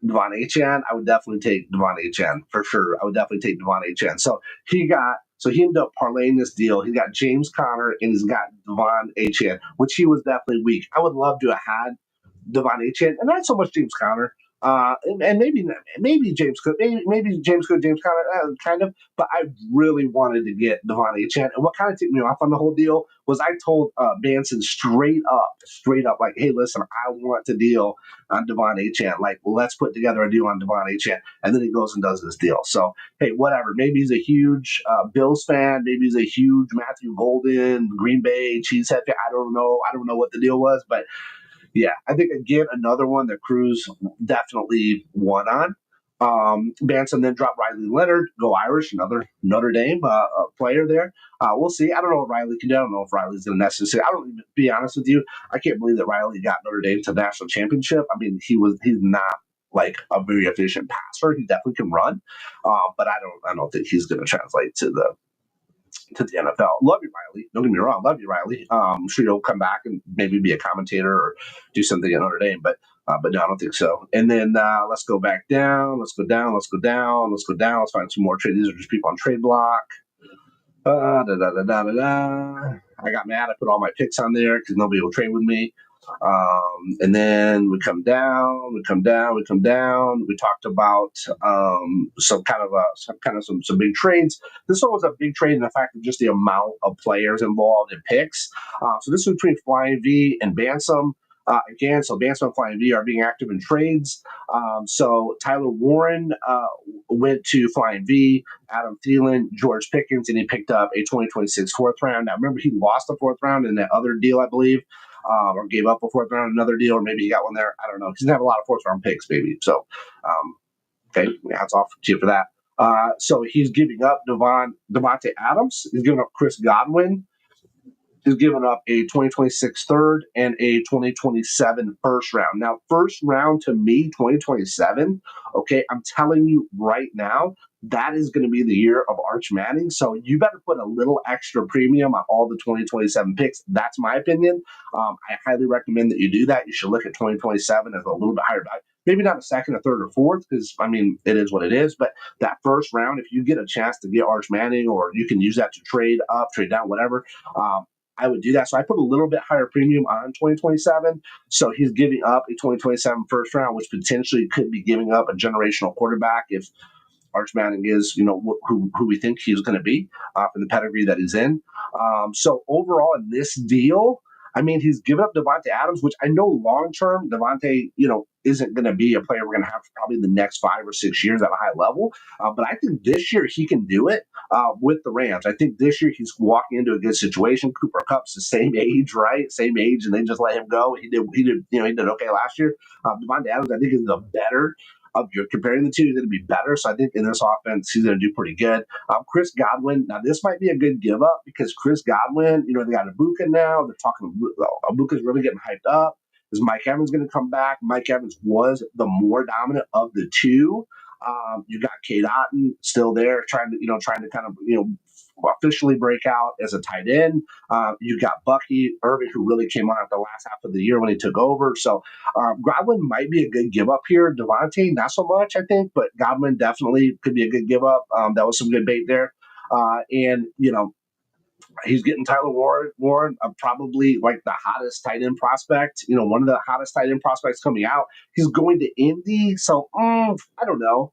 Devon Achane, I would definitely take Devon Achane for sure. I would definitely take Devon Achane. So he ended up parlaying this deal. He got James Conner and he's got Devon Achane, which he was definitely weak. I would love to have had Devon Achane, and not so much James Conner, and maybe James Cook, maybe James Cook, James Conner, kind of. But I really wanted to get Devon Achane, and what kind of ticked me off on the whole deal was I told Banson straight up, like, hey, listen, I want to deal on Devon Achane. Like, let's put together a deal on Devon Achane, and then he goes and does this deal. So hey, whatever. Maybe he's a huge Bills fan. Maybe he's a huge Matthew Golden, Green Bay Cheesehead fan. I don't know. I don't know what the deal was, but. Yeah, I think, again, another one that Cruz definitely won on. Banson then dropped Riley Leonard, go Irish, another Notre Dame player there. We'll see. I don't know what Riley can do. I don't know if Riley's going to necessarily. I don't even, be honest with you, I can't believe that Riley got Notre Dame to the national championship. I mean, he's not like a very efficient passer. He definitely can run, but I don't think he's going to translate to the NFL. Love you, Riley. Don't get me wrong. Love you, Riley. I'm sure you'll come back and maybe be a commentator or do something at Notre Dame, but no, I don't think so. And then let's go back down. Let's go down. Let's find some more trades. These are just people on trade block. I got mad. I put all my picks on there because nobody will trade with me. And then we come down. We talked about some big trades. This one was a big trade in the fact of just the amount of players involved in picks. So this was between Flying V and Bansom. Again, so Bansom and Flying V are being active in trades. So Tyler Warren went to Flying V, Adam Thielen, George Pickens, and he picked up a 2026 fourth round. Now, remember, he lost the fourth round in that other deal, I believe, or gave up a fourth round in another deal, or maybe he got one there. I don't know. He doesn't have a lot of fourth round picks, maybe. So, okay, hats off to you for that. So he's giving up Devontae Adams. He's giving up Chris Godwin. He's given up a 2026 third and a 2027 first round. Now, first round to me, 2027, okay, I'm telling you right now, that is going to be the year of Arch Manning. So you better put a little extra premium on all the 2027 picks. That's my opinion. I highly recommend that you do that. You should look at 2027 as a little bit higher value. maybe not a second, a third, or fourth, because I mean it is what it is. But that first round, if you get a chance to get Arch Manning, or you can use that to trade up, trade down, whatever. I would do that. So I put a little bit higher premium on 2027. So he's giving up a 2027 first round, which potentially could be giving up a generational quarterback if Arch Manning is, who we think he's going to be from the pedigree that he's in. So overall in this deal, I mean, he's given up Devontae Adams, which I know long term Devontae, isn't going to be a player we're going to have for probably the next 5 or 6 years at a high level. But I think this year he can do it with the Rams. I think this year he's walking into a good situation. Cooper Kupp's the same age, right? Same age, and they just let him go. He did okay last year. Devontae Adams, I think, is the better. You're comparing the two, he's going to be better. So I think in this offense, he's going to do pretty good. Chris Godwin, now this might be a good give up because Chris Godwin, they got Ibuka now. They're talking, Ibuka's really getting hyped up. Is Mike Evans going to come back? Mike Evans was the more dominant of the two. You got Kate Otten still there, trying to kind of officially break out as a tight end. You got Bucky Irving, who really came on at the last half of the year when he took over. So Godwin might be a good give up here. Devontae, not so much, I think, but Godwin definitely could be a good give up. That was some good bait there. And he's getting Tyler Warren, probably like the hottest tight end prospect, one of the hottest tight end prospects coming out. He's going to Indy, so I don't know.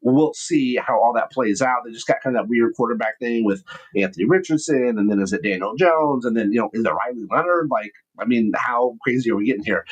We'll see how all that plays out. They just got kind of that weird quarterback thing with Anthony Richardson, and then is it Daniel Jones, and then is it Riley Leonard? Like, I mean, how crazy are we getting here?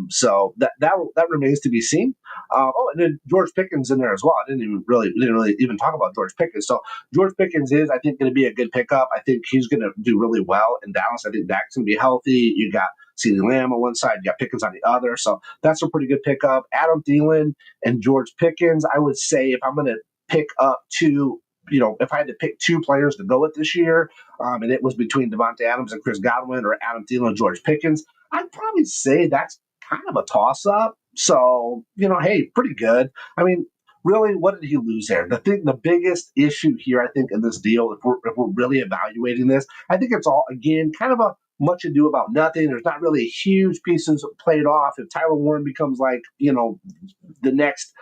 So that remains to be seen. And then George Pickens in there as well. We didn't really even talk about George Pickens. So George Pickens is, I think, going to be a good pickup. I think he's going to do really well in Dallas. I think Dak's going to be healthy. You got CeeDee Lamb on one side, you got Pickens on the other. So that's a pretty good pickup. Adam Thielen and George Pickens, I would say if I'm going to pick up two, if I had to pick two players to go with this year, and it was between Devontae Adams and Chris Godwin or Adam Thielen and George Pickens, I'd probably say that's kind of a toss-up. So, hey, pretty good. I mean, really, what did he lose there? The biggest issue here, I think, in this deal, if we're really evaluating this, I think it's all, again, kind of a much ado about nothing. There's not really huge pieces played off. If Tyler Warren becomes like, the next,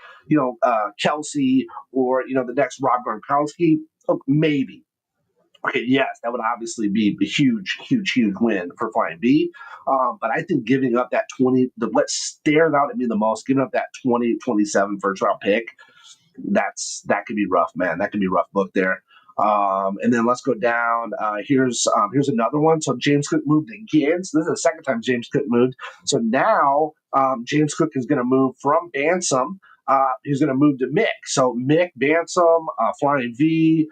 Kelsey or, the next Rob Gronkowski, maybe. Okay, yes, that would obviously be a huge, huge, huge win for Flying B. But I think giving up that let's stare out at me the most, giving up that 2027 first round pick, that could be rough, man. That could be a rough book there. And then let's go down. Here's another one. So James Cook moved again. So this is the second time James Cook moved. So now James Cook is going to move from Bansom. He's going to move to Mick. So Mick, Bansom, Flying V,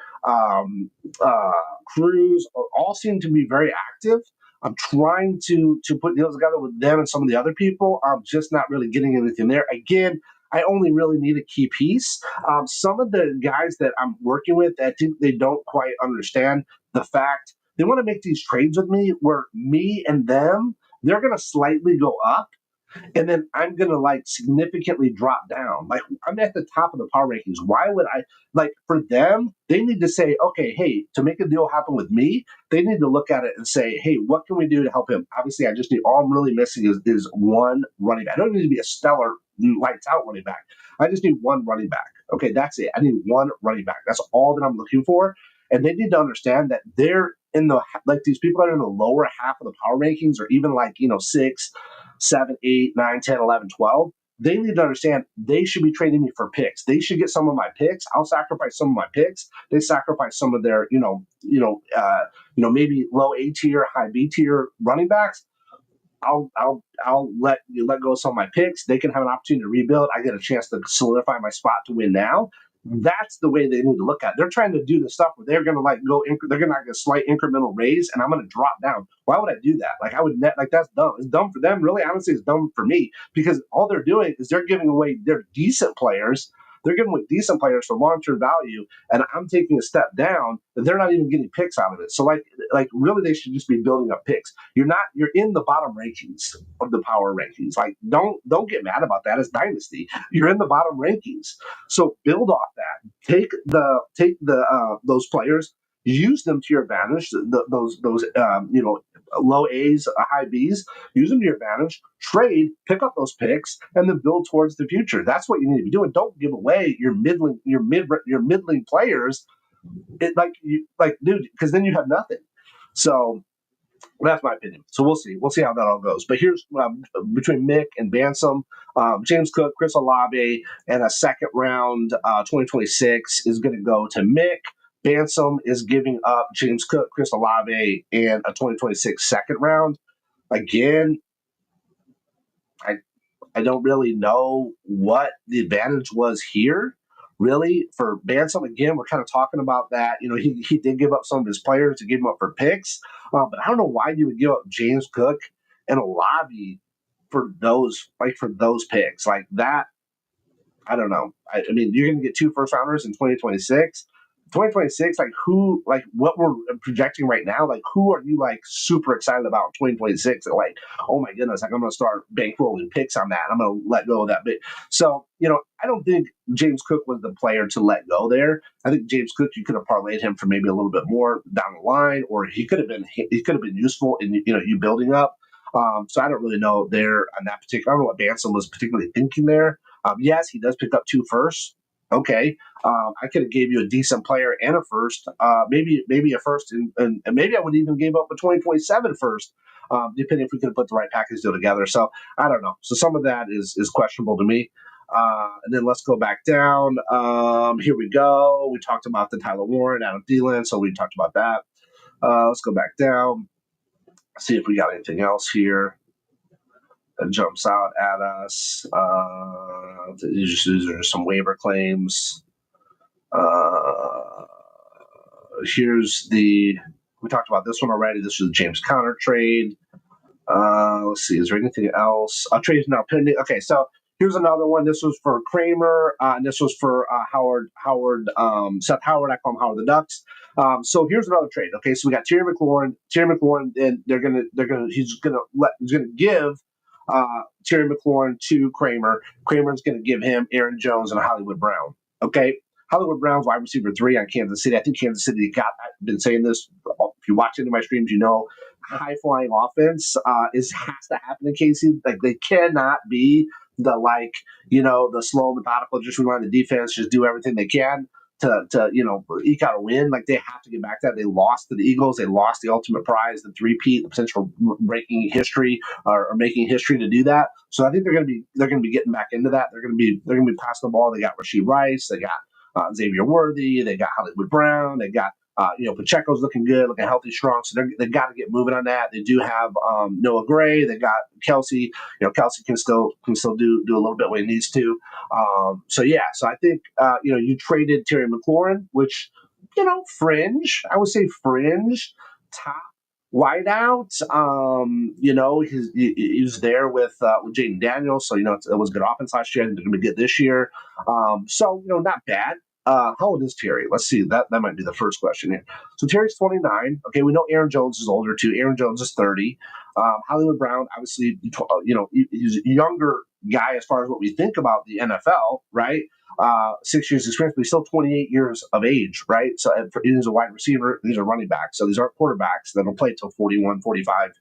Cruz all seem to be very active. I'm trying to put deals together with them and some of the other people. I'm just not really getting anything there. Again, I only really need a key piece. Some of the guys that I'm working with, I think they don't quite understand the fact they want to make these trades with me where me and them, they're going to slightly go up. And then I'm going to significantly drop down. Like I'm at the top of the power rankings. Why would I for them, they need to say, okay, hey, to make a deal happen with me, they need to look at it and say, hey, what can we do to help him? Obviously, all I'm really missing is one running back. I don't need to be a stellar lights out running back. I just need one running back. Okay, that's it. I need one running back. That's all that I'm looking for. And they need to understand that they're in the these people that are in the lower half of the power rankings, or even 6, 7, 8, 9, 10, 11, 12, they need to understand they should be trading me for picks. They should get some of my picks. I'll sacrifice some of my picks. They sacrifice some of their, maybe low A tier, high B tier running backs. I'll let go of some of my picks. They can have an opportunity to rebuild. I get a chance to solidify my spot to win now. That's the way they need to look at it. They're trying to do the stuff where they're going to they're going to get a slight incremental raise, and I'm going to drop down. Why would I do that? I would that's dumb. It's dumb for them. Really, honestly, it's dumb for me because all they're doing is they're giving away their decent players. They're giving away decent players for long-term value, and I'm taking a step down, and they're not even getting picks out of it. So, really, they should just be building up picks. You're in the bottom rankings of the power rankings. Don't get mad about that. It's Dynasty. You're in the bottom rankings. So build off that. Take the those players. use them to your advantage. Those low A's, high B's, use them to your advantage. Trade, pick up those picks, and then build towards the future. That's what you need to be doing. Don't give away your middling players. Dude, because then you have nothing. So that's my opinion. So we'll see. We'll see how that all goes. But here's between Mick and Bansom, James Cook, Chris Olave, and a second round 2026 is going to go to Mick. Bansom is giving up James Cook, Chris Olave, and a 2026 second round. Again, I don't really know what the advantage was here. Really, for Bansom, again, we're kind of talking about that. He did give up some of his players to give him up for picks, but I don't know why you would give up James Cook and Olave for those picks like that. I don't know. I mean, you're going to get 2 first rounders in 2026. 2026, what we're projecting right now, who are you super excited about in 2026? Like, oh my goodness, I'm going to start bankrolling picks on that. I'm going to let go of that bit. So, I don't think James Cook was the player to let go there. I think James Cook, you could have parlayed him for maybe a little bit more down the line, or he could have been useful in you building up. So I don't really know there on that particular. I don't know what Bansom was particularly thinking there. Yes, he does pick up 2 firsts. Okay, I could have gave you a decent player and a first, maybe a first, and maybe I would even give up a 2027 first, depending if we could have put the right package deal together. So I don't know. So some of that is questionable to me. And then let's go back down. Here we go. We talked about the Tyler Warren, Adam Thielen, so we talked about that. Let's go back down. See if we got anything else here that jumps out at us. These are some waiver claims. We talked about this one already. This was the James Conner trade. Let's see, is there anything else? Trade is now pending. Okay, so here's another one. This was for Kramer, and this was for Seth Howard. I call him Howard the Ducks. So here's another trade. Okay, so we got Terry McLaurin, and he's gonna give Terry McLaurin to Kramer. Kramer's going to give him Aaron Jones and Hollywood Brown. Okay, Hollywood Brown's wide receiver 3 on Kansas City. I think Kansas City I've been saying this. If you watch any of my streams, high flying offense has to happen in KC. Like, they cannot be the slow, methodical, just rely on the defense, just do everything they can to eke out a win. Like, they have to get back to that. They lost to the Eagles. They lost the ultimate prize, the three-peat, the potential breaking history or making history to do that. So I think they're going to be getting back into that. They're going to be passing the ball. They got Rashee Rice. They got Xavier Worthy. They got Hollywood Brown. They got Pacheco's looking good, looking healthy, strong. So they've got to get moving on that. They do have Noah Gray. They got Kelsey. Kelsey can still do a little bit what he needs to. So I think you traded Terry McLaurin, which fringe. I would say fringe top wideout. He's there with Jaden Daniels. So it was good offense last year. I think they're going to be good this year. Not bad. How old is Terry? Let's see. That might be the first question here. So Terry's 29. Okay, we know Aaron Jones is older too. Aaron Jones is 30. Hollywood Brown, obviously, he's a younger guy as far as what we think about the NFL, right? 6 years experience, but he's still 28 years of age, right? So he's a wide receiver. These are running backs. So these aren't quarterbacks that will play till 41, 45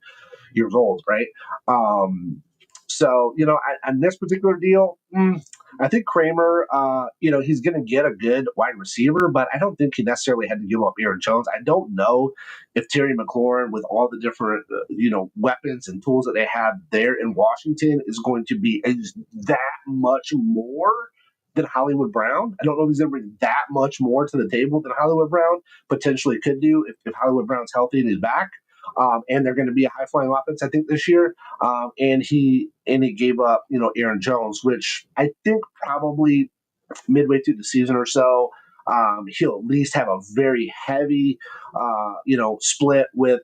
years old, right? On this particular deal, I think Kramer, he's going to get a good wide receiver, but I don't think he necessarily had to give up Aaron Jones. I don't know if Terry McLaurin, with all the different, weapons and tools that they have there in Washington, is going to be that much more than Hollywood Brown. I don't know if he's going to bring that much more to the table than Hollywood Brown potentially could do if Hollywood Brown's healthy and he's back. And they're going to be a high-flying offense, I think, this year. And he gave up, Aaron Jones, which I think probably midway through the season or so, he'll at least have a very heavy, split with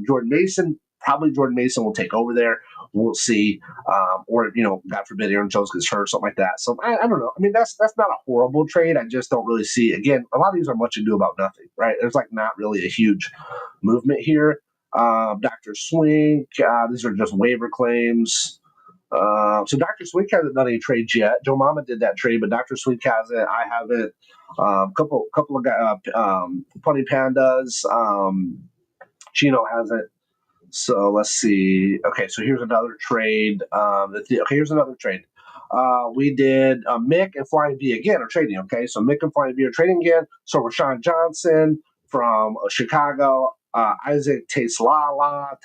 Jordan Mason. Probably Jordan Mason will take over there. We'll see. Or, God forbid, Aaron Jones gets hurt or something like that. So I don't know. I mean, that's not a horrible trade. I just don't really see. Again, a lot of these are much ado about nothing, right? There's not really a huge movement here. Dr. Swink, these are just waiver claims. So Dr. Swink hasn't done any trades yet. Joe Mama did that trade, but Dr. Swink hasn't. I haven't. Couple of guys, Punny Pandas. Chino has it. So let's see. Okay, so here's another trade. Here's another trade. We did Mick and Flying V again are trading. Okay, so Mick and Flying V are trading again. So Rashawn Johnson from Chicago, Isaac Tesla,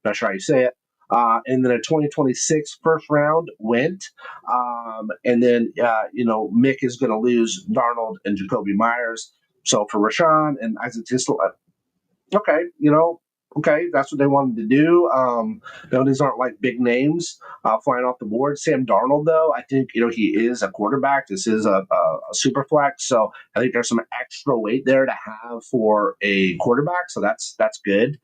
not sure how you say it. And then a 2026 first round went. And then, Mick is going to lose Darnold and Jacoby Myers. So for Rashawn and Isaac Tesla, okay, that's what they wanted to do. These aren't like big names flying off the board. Sam Darnold, though, I think he is a quarterback. This is a super flex, so I think there's some extra weight there to have for a quarterback. So that's good.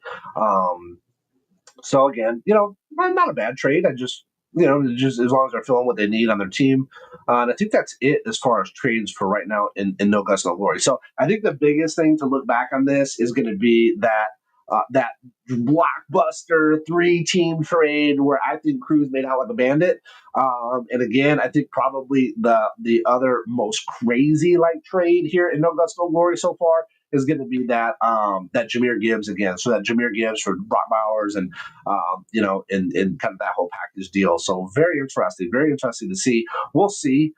So again, not a bad trade. I just just as long as they're filling what they need on their team. And I think that's it as far as trades for right now in No Guts, No Glory. So I think the biggest thing to look back on this is going to be that blockbuster 3-team trade where I think Cruz made out like a bandit. And again, I think probably the other most crazy like trade here in No Guts, No Glory so far is going to be that Jahmyr Gibbs again. So that Jahmyr Gibbs for Brock Bowers and in kind of that whole package deal. So very interesting to see. We'll see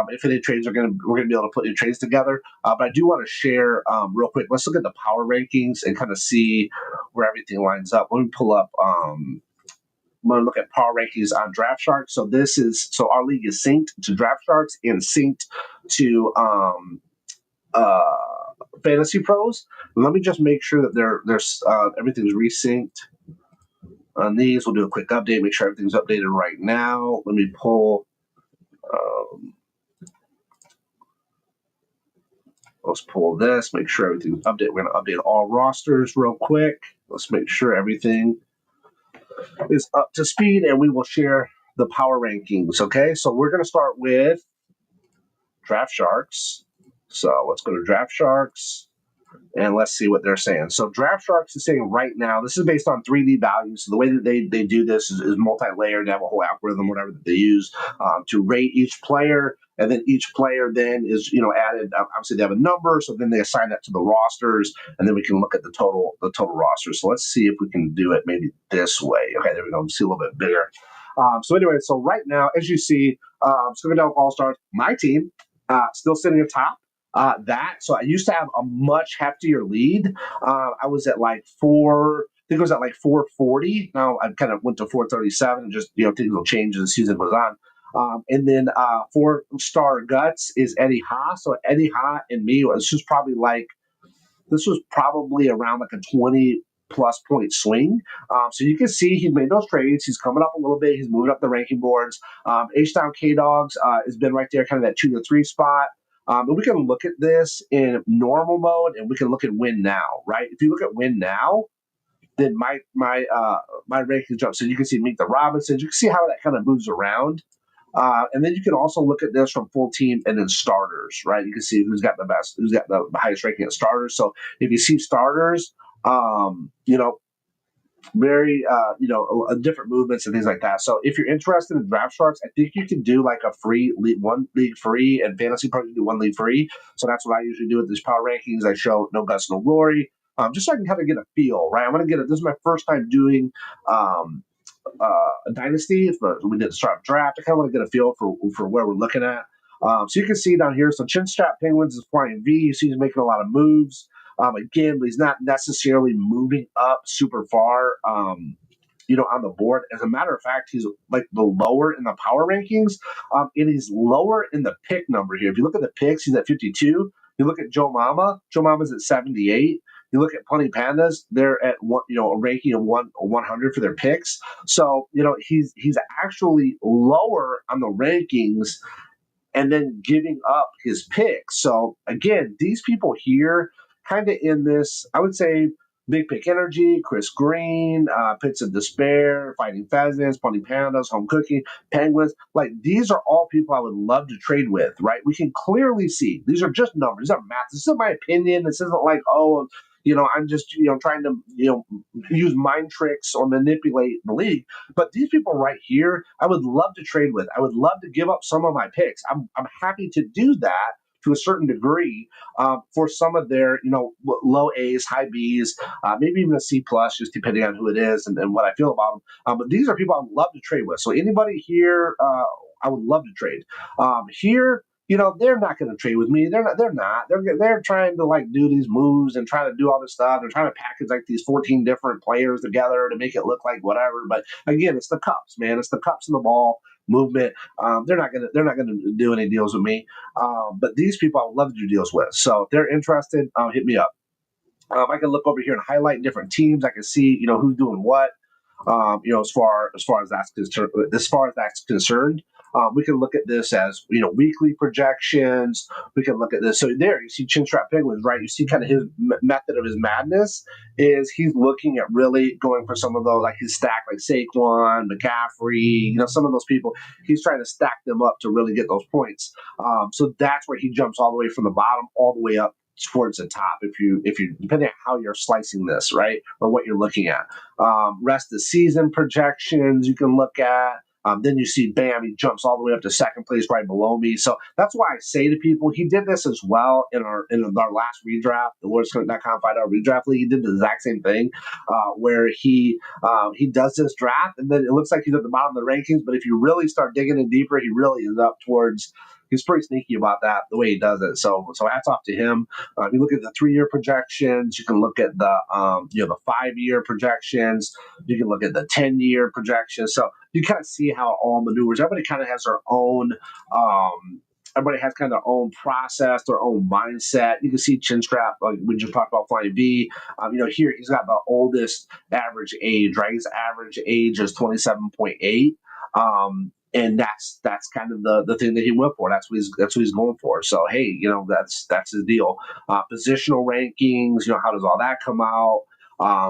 if any trades we're going to be able to put any trades together. But I do want to share real quick. Let's look at the power rankings and kind of see where everything lines up. Let me pull up. I'm going to look at power rankings on Draft Sharks. So our league is synced to Draft Sharks and synced to Fantasy Pros. Let me just make sure that there's everything's resynced on these. We'll do a quick update, make sure everything's updated right now. Let me pull. Let's pull this, make sure everything's updated. We're going to update all rosters real quick. Let's make sure everything is up to speed, and we will share the power rankings. Okay, so we're going to start with Draft Sharks. So let's go to Draft Sharks and let's see what they're saying. So Draft Sharks is saying right now, this is based on 3D values. So the way that they do this is multi-layered. They have a whole algorithm, whatever that they use to rate each player. And then each player then is, added. Obviously, they have a number, so then they assign that to the rosters, and then we can look at the total rosters. So let's see if we can do it maybe this way. Okay, there we go. See a little bit bigger. So anyway, so right now, as you see, Scandal All-Stars, my team, still sitting atop. So I used to have a much heftier lead. I was at like 440. Now I kind of went to 437 and just, things will change as the season goes on. And then 4-star guts is Eddie Ha. So Eddie Ha and me, this was probably around like a 20 plus point swing. So you can see he made those trades. He's coming up a little bit. He's moving up the ranking boards. H-Town K-Dogs has been right there, kind of that 2 to 3 spot. And we can look at this in normal mode, and we can look at win now, right? If you look at win now, then my ranking jump. So you can see Meet the Robinsons. You can see how that kind of moves around. And then you can also look at this from full team and then starters, right? You can see who's got the highest ranking at starters. So if you see starters, very different movements and things like that. So if you're interested in Draft Sharks, I think you can do like a free one league free, and Fantasy Pro you do 1 league free. So that's what I usually do with these power rankings. I show No Guts, No Glory, just so I can kind of get a feel, right? I'm going to get it. This is my first time doing a Dynasty. We did the start draft. I kind of want to get a feel for where we're looking at. So you can see down here, so Chinstrap Penguins is flying V. You see he's making a lot of moves. Again, but he's not necessarily moving up super far, on the board. As a matter of fact, he's like the lower in the power rankings, and he's lower in the pick number here. If you look at the picks, he's at 52. You look at Joe Mama's at 78. You look at Punny Pandas, they're at a ranking of 100 for their picks. So, he's actually lower on the rankings and then giving up his picks. So again, these people here kind of in this, I would say, Big Pick Energy, Chris Green, Pits of Despair, Fighting Pheasants, Punny Pandas, Home Cooking, Penguins. Like, these are all people I would love to trade with, right? We can clearly see these are just numbers. These are math. This isn't my opinion. This isn't like, I'm just trying to use mind tricks or manipulate the league. But these people right here, I would love to trade with. I would love to give up some of my picks. I'm happy to do that to a certain degree for some of their low A's, high B's, maybe even a C plus, just depending on who it is and what I feel about them. But these are people I would love to trade with. So anybody here, I would love to trade. Here, they're not going to trade with me. They're not. They're trying to like do these moves and trying to do all this stuff. They're trying to package like these 14 different players together to make it look like whatever. But again, it's the cups, man. It's the cups and the ball movement. They're not gonna do any deals with me. But these people I would love to do deals with. So if they're interested, hit me up. I can look over here and highlight different teams. I can see who's doing what. As far as that's concerned. We can look at this as weekly projections. We can look at this. So there, you see Chinstrap Penguins, right? You see kind of his method of his madness is he's looking at really going for some of those, like his stack, like Saquon, McCaffrey, some of those people. He's trying to stack them up to really get those points. So that's where he jumps all the way from the bottom all the way up towards the top if you depending on how you're slicing this, right, or what you're looking at. Rest of season projections you can look at. Then you see, bam, he jumps all the way up to second place right below me. So that's why I say to people, he did this as well in our last redraft, the LeagueSafe.com 5-hour redraft league. He did the exact same thing where he does this draft, and then it looks like he's at the bottom of the rankings. But if you really start digging in deeper, he really is up towards. He's pretty sneaky about that, the way he does it. So hats off to him. If you look at the 3-year projections, you can look at the the 5-year projections. You can look at the 10-year projections. So you kind of see how it all maneuvers. Everybody kind of has their own. Everybody has kind of their own process, their own mindset. You can see Chinstrap, like we just talked about Flying V. Here he's got the oldest average age, right? His average age is 27.8. And that's kind of the thing that he went for. That's what he's going for. So hey, that's his deal. Positional rankings, how does all that come out?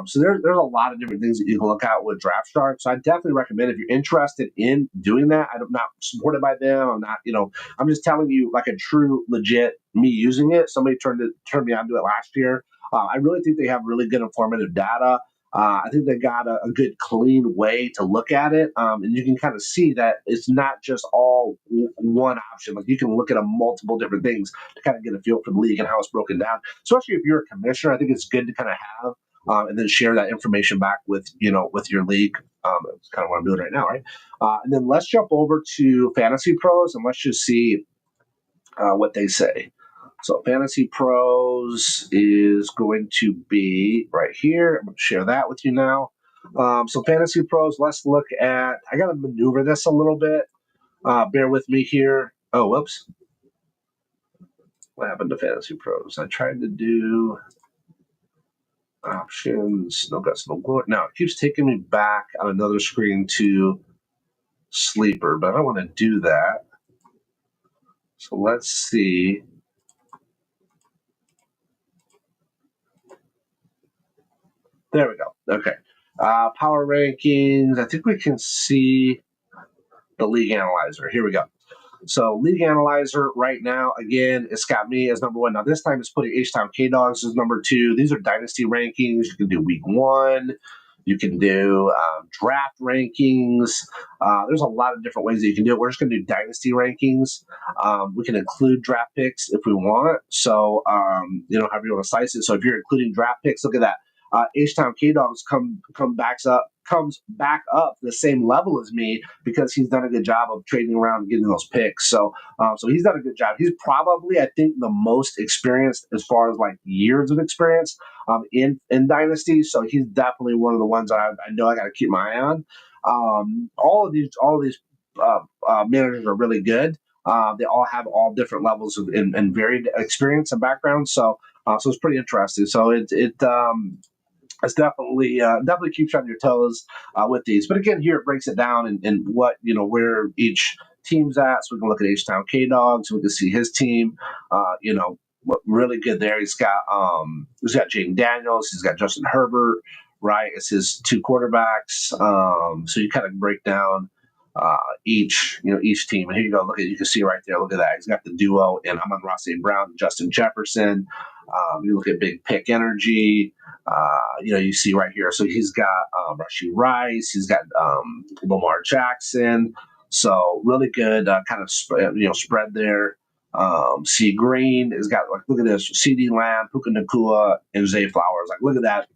So there's a lot of different things that you can look at with Draft Start. So I definitely recommend if you're interested in doing that. I'm not supported by them. I'm not, I'm just telling you like a true legit me using it. Somebody turned me on to it last year. I really think they have really good informative data. I think they got a good, clean way to look at it. And you can kind of see that it's not just all one option. Like you can look at multiple different things to kind of get a feel for the league and how it's broken down. Especially if you're a commissioner, I think it's good to kind of have and then share that information back with your league. That's kind of what I'm doing right now, right? And then let's jump over to Fantasy Pros and let's just see what they say. So Fantasy Pros is going to be right here. I'm going to share that with you now. So Fantasy Pros, let's look at, I got to maneuver this a little bit. Bear with me here. Oh, whoops. What happened to Fantasy Pros? I tried to do options, no guts, no glory. Now it keeps taking me back on another screen to Sleeper, but I don't want to do that. So let's see. There we go. Okay. Power rankings. I think we can see the League Analyzer. Here we go. So League Analyzer right now, again, it's got me as number 1. Now this time it's putting H-Town K-Dogs as number 2. These are Dynasty rankings. You can do week 1. You can do draft rankings. There's a lot of different ways that you can do it. We're just going to do Dynasty rankings. We can include draft picks if we want. So, however you want to slice it. So if you're including draft picks, look at that. H-Town K-Dogs comes back up the same level as me because he's done a good job of trading around and getting those picks. So he's done a good job. He's probably, I think, the most experienced as far as like years of experience in Dynasty. So he's definitely one of the ones that I know I got to keep my eye on. All of these managers are really good. They all have all different levels of and varied experience and background. So it's pretty interesting. So it's definitely keeps you on your toes with these. But again, here it breaks it down and what where each team's at. So we can look at H-Town K-Dogs. We can see his team. Really good there. He's got Jaden Daniels. He's got Justin Herbert. Right, it's his 2 quarterbacks. So you kind of break down each team. And here you go. You can see right there. Look at that. He's got the duo and Amon-Ra St. Brown, Justin Jefferson. You look at big pick energy. You see right here. So he's got Rashee Rice. He's got Lamar Jackson. So really good kind of spread there. C Green has got look at this CD Lamb, Puka Nakua, and Zay Flowers. Look at that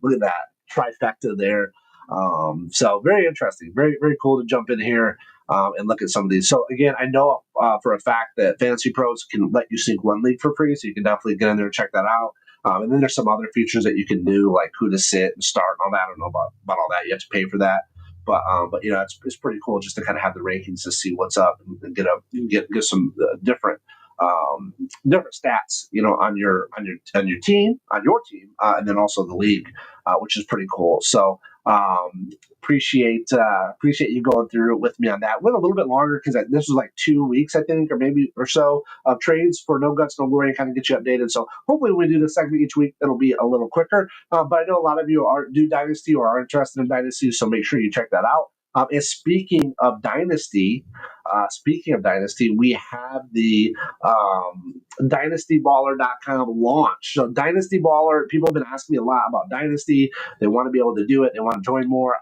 trifecta there. So very interesting, very very cool to jump in here and look at some of these. So again, I know for a fact that Fantasy Pros can let you sync one league for free, so you can definitely get in there and check that out. And then there's some other features that you can do, like who to sit and start and all that. I don't know about all that. You have to pay for that. But it's pretty cool just to kind of have the rankings to see what's up and get some different stats, on your team, and then also the league, which is pretty cool. So appreciate you going through it with me on that. Went a little bit longer because this was like 2 weeks, I think, or maybe or so of trades for No Guts, No Glory, and kind of get you updated. So hopefully when we do this segment each week, it'll be a little quicker. But I know a lot of you do Dynasty or are interested in Dynasty, so make sure you check that out. And speaking of Dynasty, we have the DynastyBaller.com launch. So Dynasty Baller, people have been asking me a lot about Dynasty. They want to be able to do it. They want to join more.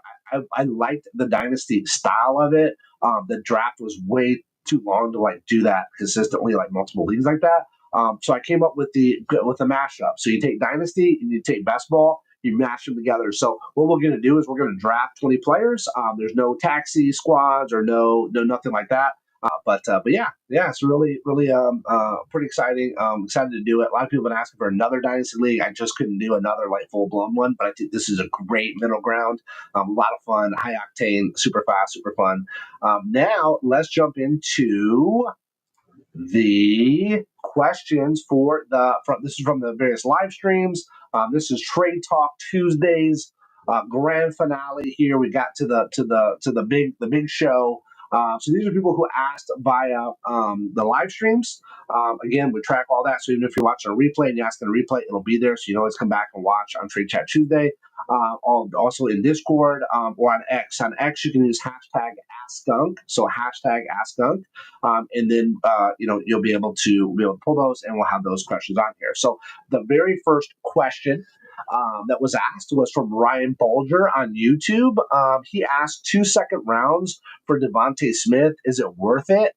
I liked the Dynasty style of it. The draft was way too long to do that consistently, multiple leagues like that. So I came up with the mashup. So you take Dynasty and you take Best Ball. You mash them together. So what we're going to do is we're going to draft 20 players. There's no taxi squads or no nothing like that. But yeah, it's really pretty exciting. Excited to do it. A lot of people have been asking for another Dynasty League. I just couldn't do another full blown one, but I think this is a great middle ground. A lot of fun, high octane, super fast, super fun. Now let's jump into the questions this is from the various live streams. This is Trade Talk Tuesdays grand finale here. We got to the big show. So these are people who asked via the live streams. Again, we track all that. So even if you're watching a replay and you ask in a replay, it'll be there. So you can always come back and watch on Trade Chat Tuesday. Also in Discord or on X. On X, you can use hashtag AskSkunk. So hashtag AskSkunk. And then you'll be able to pull those, and we'll have those questions on here. So the very first question that was asked was from Ryan Bolger on YouTube. He asked 2 second rounds for Devontae Smith. Is it worth it?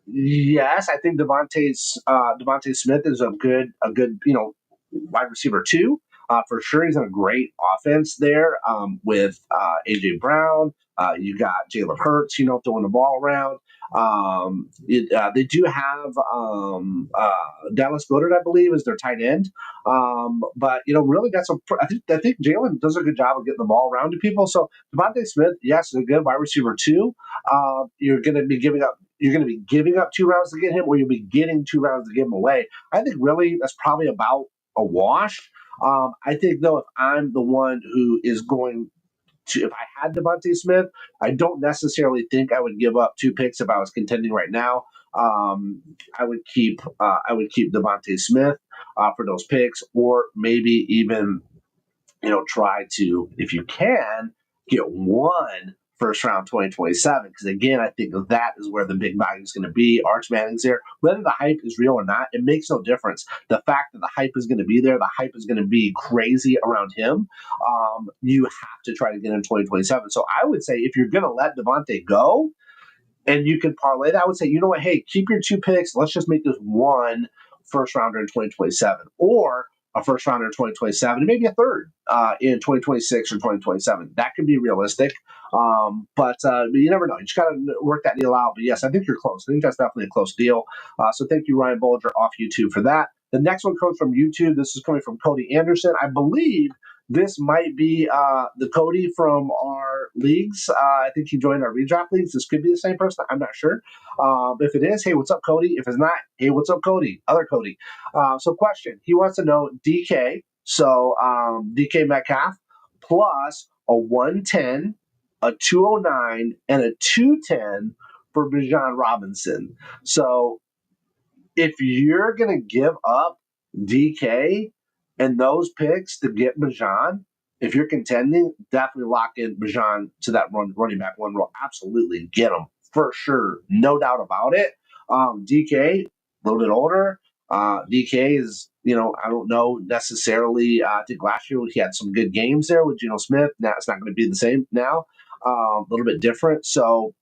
Yes, I think Devontae Smith is a good wide receiver 2. For sure, he's in a great offense there with A.J. Brown. You got Jalen Hurts, throwing the ball around. They do have Dallas Goedert, I believe, is their tight end. But really got some. I think Jalen does a good job of getting the ball around to people. So Devontae Smith, yes, is a good wide receiver 2. You're going to be giving up 2 rounds to get him, or you'll be getting 2 rounds to give him away. I think really that's probably about a wash. I think though, if I'm the one who is going to, if I had Devontae Smith, I don't necessarily think I would give up 2 picks if I was contending right now. I would keep Devontae Smith for those picks, or maybe even try to, if you can, get 1 first round 2027, because again, I think that is where the big value is going to be. Arch Manning's there. Whether the hype is real or not, it makes no difference. The fact that the hype is going to be there, the hype is going to be crazy around him. You have to try to get in 2027. So I would say if you're going to let Devontae go and you can parlay that, I would say, you know what, hey, keep your 2 picks. Let's just make this 1 first rounder in 2027, or a first rounder in 2027, and maybe a third in 2026 or 2027. That could be realistic. But you never know. You just got to work that deal out. But yes, I think you're close. I think that's definitely a close deal. So thank you, Ryan Bolger, off YouTube for that. The next one comes from YouTube. This is coming from Cody Anderson. I believe this might be the Cody from our leagues. I think he joined our Redraft Leagues. This could be the same person. I'm not sure. If it is, hey, what's up, Cody? If it's not, hey, what's up, Cody? Other Cody. So question. He wants to know DK. So DK Metcalf plus a 110, a 209, and a 210 for Bijan Robinson. So if you're going to give up DK and those picks to get Bijan, if you're contending, definitely lock in Bijan to that running back 1 role. Absolutely get him for sure. No doubt about it. DK, a little bit older. DK is, I don't know necessarily. I think last year he had some good games there with Geno Smith. Now it's not going to be the same now. A little bit different. So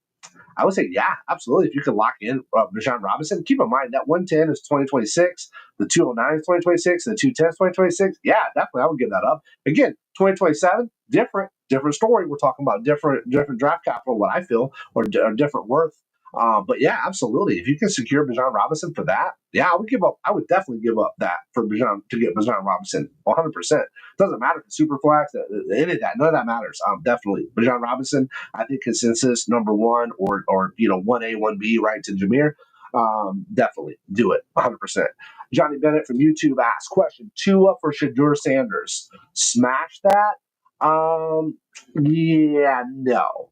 I would say, yeah, absolutely. If you could lock in Bijan Robinson, keep in mind that 110 is 2026, the 209 is 2026, and the 210 is 2026. Yeah, definitely, I would give that up. Again, 2027, different story. We're talking about different draft capital, what I feel, or different worth. But yeah, absolutely. If you can secure Bijan Robinson for that, yeah, I would definitely give up that for Bijan to get Bijan Robinson 100%. Doesn't matter if it's Superflex, any of that. None of that matters. Definitely. Bijan Robinson, I think consensus number one or 1A, 1B, right to Jameer. Definitely do it 100%. Johnny Bennett from YouTube asks, question, Tua for Shadur Sanders. Smash that? Yeah, no.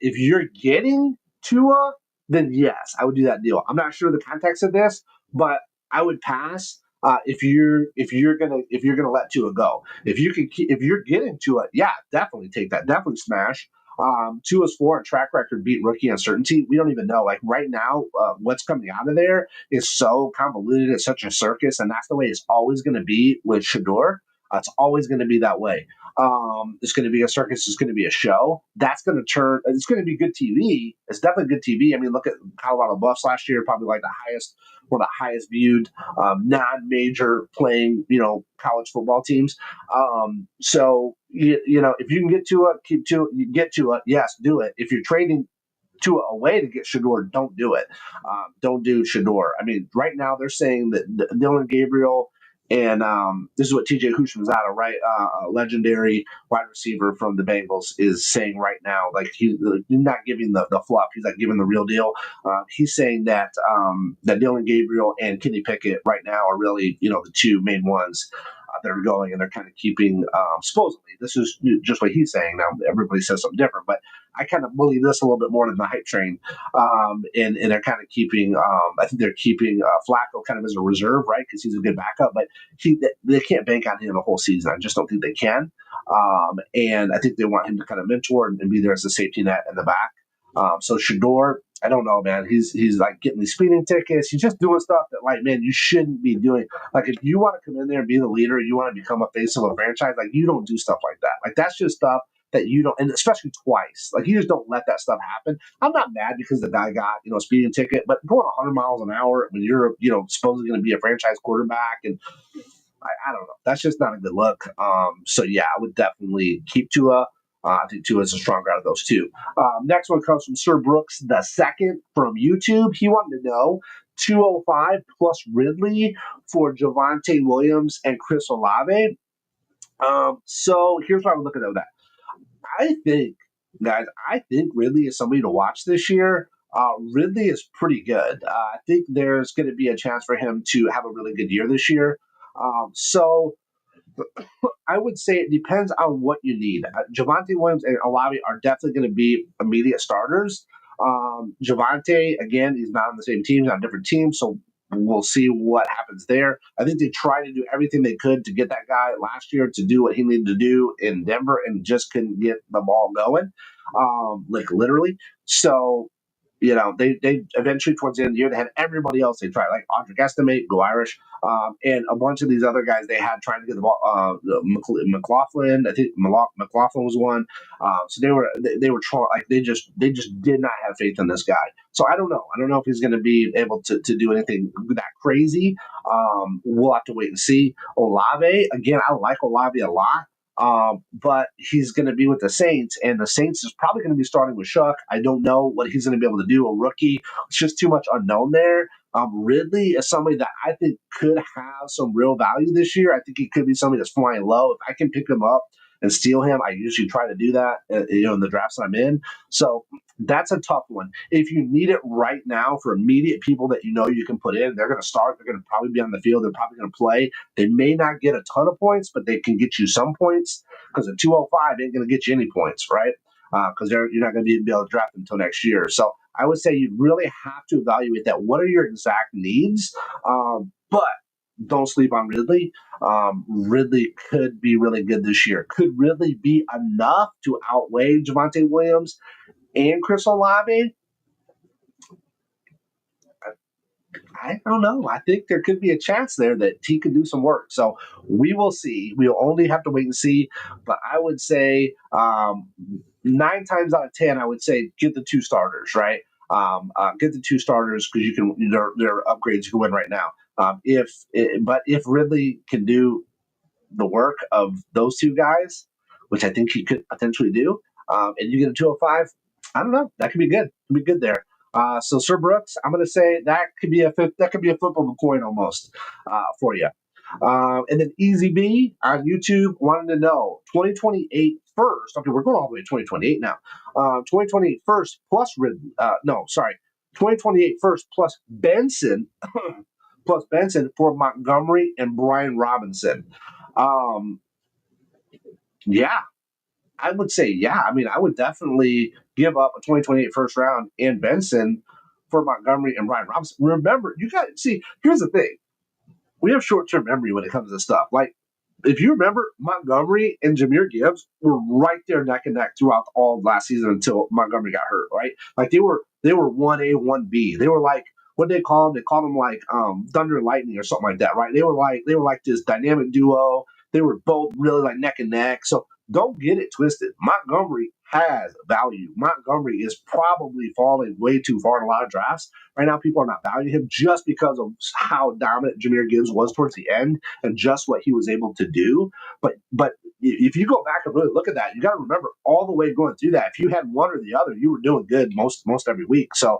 If you're getting Tua, then yes, I would do that deal. I'm not sure the context of this, but I would pass if you're gonna let Tua go. If you're getting Tua, yeah, definitely take that. Definitely smash. Tua's 4 track record beat rookie uncertainty. We don't even know. Like right now, what's coming out of there is so convoluted. It's such a circus, and that's the way it's always going to be with Shador. It's always going to be that way. It's going to be a circus. It's going to be a show. That's going to turn. It's going to be good TV. It's definitely good TV. I mean, look at Colorado Buffs last year, probably like one of the highest viewed non-major playing, college football teams. So if you can get to it, get to it. Yes, do it. If you're trading to a way to get Shador, don't do it. Don't do Shador. I mean, right now they're saying that Dylan Gabriel and this is what TJ Houshmandzadeh, right, a legendary wide receiver from the Bengals, is saying right now. Like he's not giving the fluff; he's like giving the real deal. He's saying that that Dylan Gabriel and Kenny Pickett right now are really the two main ones that are going, and they're kind of keeping supposedly. This is just what he's saying. Now everybody says something different, but I kind of believe this a little bit more than the hype train. And they're kind of keeping. I think they're keeping Flacco kind of as a reserve, right? Because he's a good backup, but they can't bank on him the whole season. I just don't think they can. And I think they want him to kind of mentor and be there as a safety net in the back. So Shador, I don't know, man. He's like getting these speeding tickets. He's just doing stuff that, like, man, you shouldn't be doing. Like, if you want to come in there and be the leader, you want to become a face of a franchise, like, you don't do stuff like that. Like, that's just stuff that you don't, and especially twice. Like, you just don't let that stuff happen. I'm not mad because the guy got, a speeding ticket, but going 100 miles an hour when you're, supposedly going to be a franchise quarterback, and I don't know. That's just not a good look. So yeah, I would definitely keep Tua. I think Tua is a stronger out of those two. Next one comes from Sir Brooks the second from YouTube. He wanted to know 205 plus Ridley for Javonte Williams and Chris Olave. So here's what I would look at that. I think Ridley is somebody to watch this year. Ridley is pretty good. I think there's going to be a chance for him to have a really good year this year. So I would say it depends on what you need. Javonte Williams and Olave are definitely going to be immediate starters. Javonte, again, he's not on the same team, he's on a different team, so we'll see what happens there. I think they tried to do everything they could to get that guy last year to do what he needed to do in Denver and just couldn't get the ball going, like literally. So they eventually towards the end of the year, they had everybody else they tried, like Audric Estimate, Go Irish, and a bunch of these other guys they had trying to get the ball. McLaughlin, I think McLaughlin was one. So they were trying, like they just did not have faith in this guy. So I don't know. I don't know if he's going to be able to do anything that crazy. We'll have to wait and see. Olave, again, I like Olave a lot. But he's going to be with the Saints, and the Saints is probably going to be starting with Shuck. I don't know what he's going to be able to do. A rookie, it's just too much unknown there. Ridley is somebody that I think could have some real value this year. I think he could be somebody that's flying low. If I can pick him up and steal him, I usually try to do that, in the drafts that I'm in. So that's a tough one. If you need it right now for immediate people that you can put in, they're going to start. They're going to probably be on the field. They're probably going to play. They may not get a ton of points, but they can get you some points because a 205 ain't going to get you any points, right? Because you're not going to be able to draft them until next year. So I would say you really have to evaluate that. What are your exact needs? But don't sleep on Ridley. Ridley could be really good this year. Could Ridley be enough to outweigh Javonte Williams and Chris Olave? I don't know. I think there could be a chance there that he could do some work. So we will see. We'll only have to wait and see. But I would say 9 times out of 10, I would say get the 2 starters, right? Get the 2 starters because you can. They're upgrades you can win right now. But if Ridley can do the work of those 2 guys, which I think he could potentially do, and you get a 205, I don't know. That could be good. Could be good there. So Sir Brooks, I'm going to say that could be a flip of a coin almost for you. And then Easy B on YouTube wanted to know 2028 first. Okay, we're going all the way to 2028 now. 2028 first plus 2028 first plus Benson for Montgomery and Brian Robinson. Yeah, I would say, yeah. I mean, I would definitely give up a 2028 first round and Benson for Montgomery and Brian Robinson. Remember, you got see. Here's the thing: we have short-term memory when it comes to stuff. Like, if you remember, Montgomery and Jahmyr Gibbs were right there neck and neck throughout all of last season until Montgomery got hurt. Right? Like they were 1A, 1B. They were like, what did they call them? They called them like Thunder and Lightning or something like that. Right? They were like this dynamic duo. They were both really like neck and neck. So don't get it twisted. Montgomery has value. Montgomery is probably falling way too far in a lot of drafts. Right now, people are not valuing him just because of how dominant Jahmyr Gibbs was towards the end and just what he was able to do. But if you go back and really look at that, you got to remember all the way going through that. If you had one or the other, you were doing good most every week. So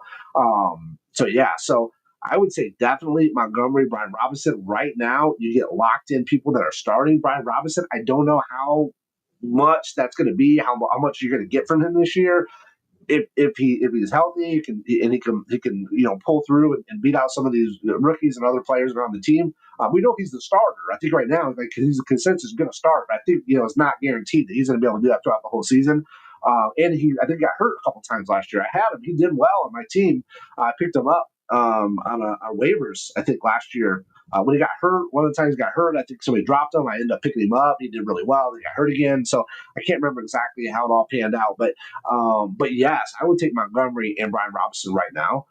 yeah. So I would say definitely Montgomery, Brian Robinson. Right now, you get locked in people that are starting Brian Robinson. I don't know how much that's going to be, how much you're going to get from him this year. If he's healthy, he can pull through and beat out some of these rookies and other players around the team. We know he's the starter. I think right now, like he's a consensus going to start. But I think it's not guaranteed that he's going to be able to do that throughout the whole season. And I think got hurt a couple times last year. I had him. He did well on my team. I picked him up on waivers. I think last year. When he got hurt, one of the times he got hurt, I think somebody dropped him. I ended up picking him up. He did really well. Then he got hurt again. So I can't remember exactly how it all panned out. But yes, I would take Montgomery and Brian Robinson right now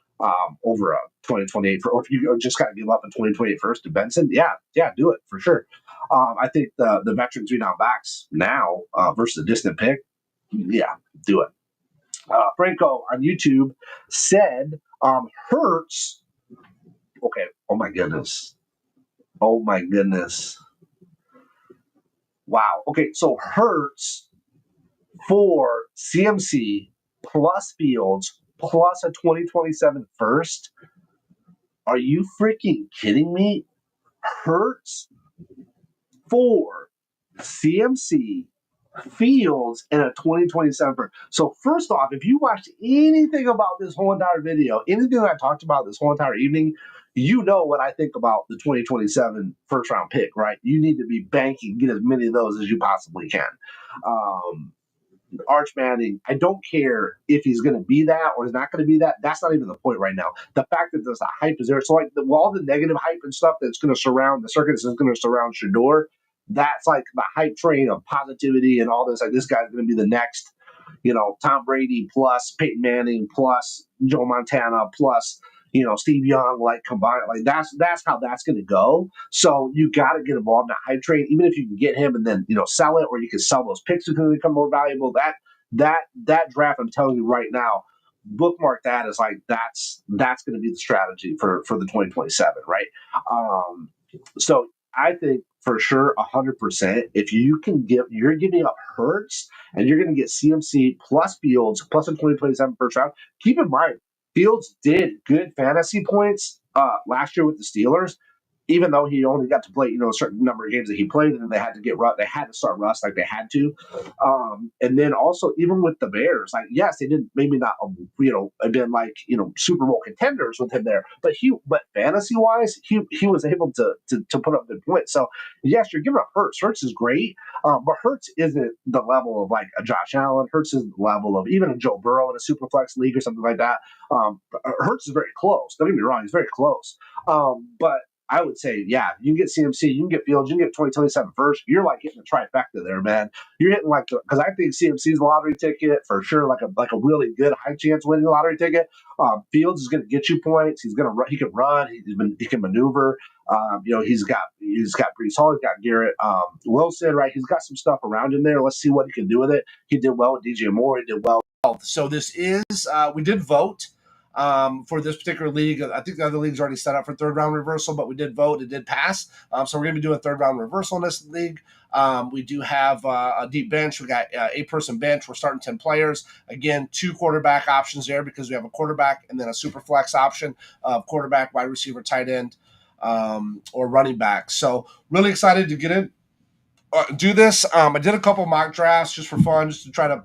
over a 2028. Or if you just got to give up a 2028 first to Benson, yeah, do it for sure. I think the veteran 3-down backs now versus a distant pick, yeah, do it. Franco on YouTube said Hurts. Okay. Oh my goodness. Wow. Okay. So Hurts for CMC plus Fields plus a 2027 first. Are you freaking kidding me? Hurts for CMC, Fields, and a 2027 first. So first off, if you watched anything about this whole entire video, anything that I talked about this whole entire evening, you know what I think about the 2027 first round pick, right? You need to be banking, get as many of those as you possibly can. Arch Manning, I don't care if he's going to be that or he's not going to be that. That's not even the point right now. The fact that there's a hype is there. So like all the negative hype and stuff that's going to surround the circus is going to surround Shador. That's like the hype train of positivity and all this. Like this guy's going to be the next, Tom Brady plus Peyton Manning plus Joe Montana plus Steve Young, like combined, like that's how that's going to go. So you got to get involved in that hype train, even if you can get him and then sell it, or you can sell those picks to become more valuable. That draft, I'm telling you right now, bookmark that as like that's going to be the strategy for the 2027, right? So I think for sure 100%. If you can you're giving up Hurts and you're going to get CMC plus Fields plus a 2027 first round. Keep in mind, Fields did good fantasy points last year with the Steelers, even though he only got to play, a certain number of games that he played, and then they had to start Russ like they had to. And then also even with the Bears, like yes, they didn't maybe not have been like Super Bowl contenders with him there, but fantasy wise, he was able to put up good points. So yes, you're giving up Hurts. Hurts is great, but Hurts isn't the level of like a Josh Allen. Hurts isn't the level of even a Joe Burrow in a Superflex league or something like that. Hurts is very close. Don't get me wrong, he's very close. But I would say, yeah, you can get CMC, you can get Fields, you can get 2027 first. You're like hitting a trifecta there, man. You're hitting like because I think CMC's a lottery ticket for sure, like a really good high chance winning lottery ticket. Fields is going to get you points. He can run. He can maneuver. He's got Brees Hall. He's got Garrett Wilson. Right, he's got some stuff around him there. Let's see what he can do with it. He did well with DJ Moore. He did well. So this is we did vote for this particular league. I think the other league's already set up for third round reversal, but we did vote. It did pass. So we're going to be doing a third round reversal in this league. We do have a deep bench. We got 8-person bench. We're starting 10 players. Again, 2 quarterback options there because we have a quarterback and then a super flex option of quarterback, wide receiver, tight end, or running back. So really excited to get in, do this. I did a couple mock drafts just for fun, just to try to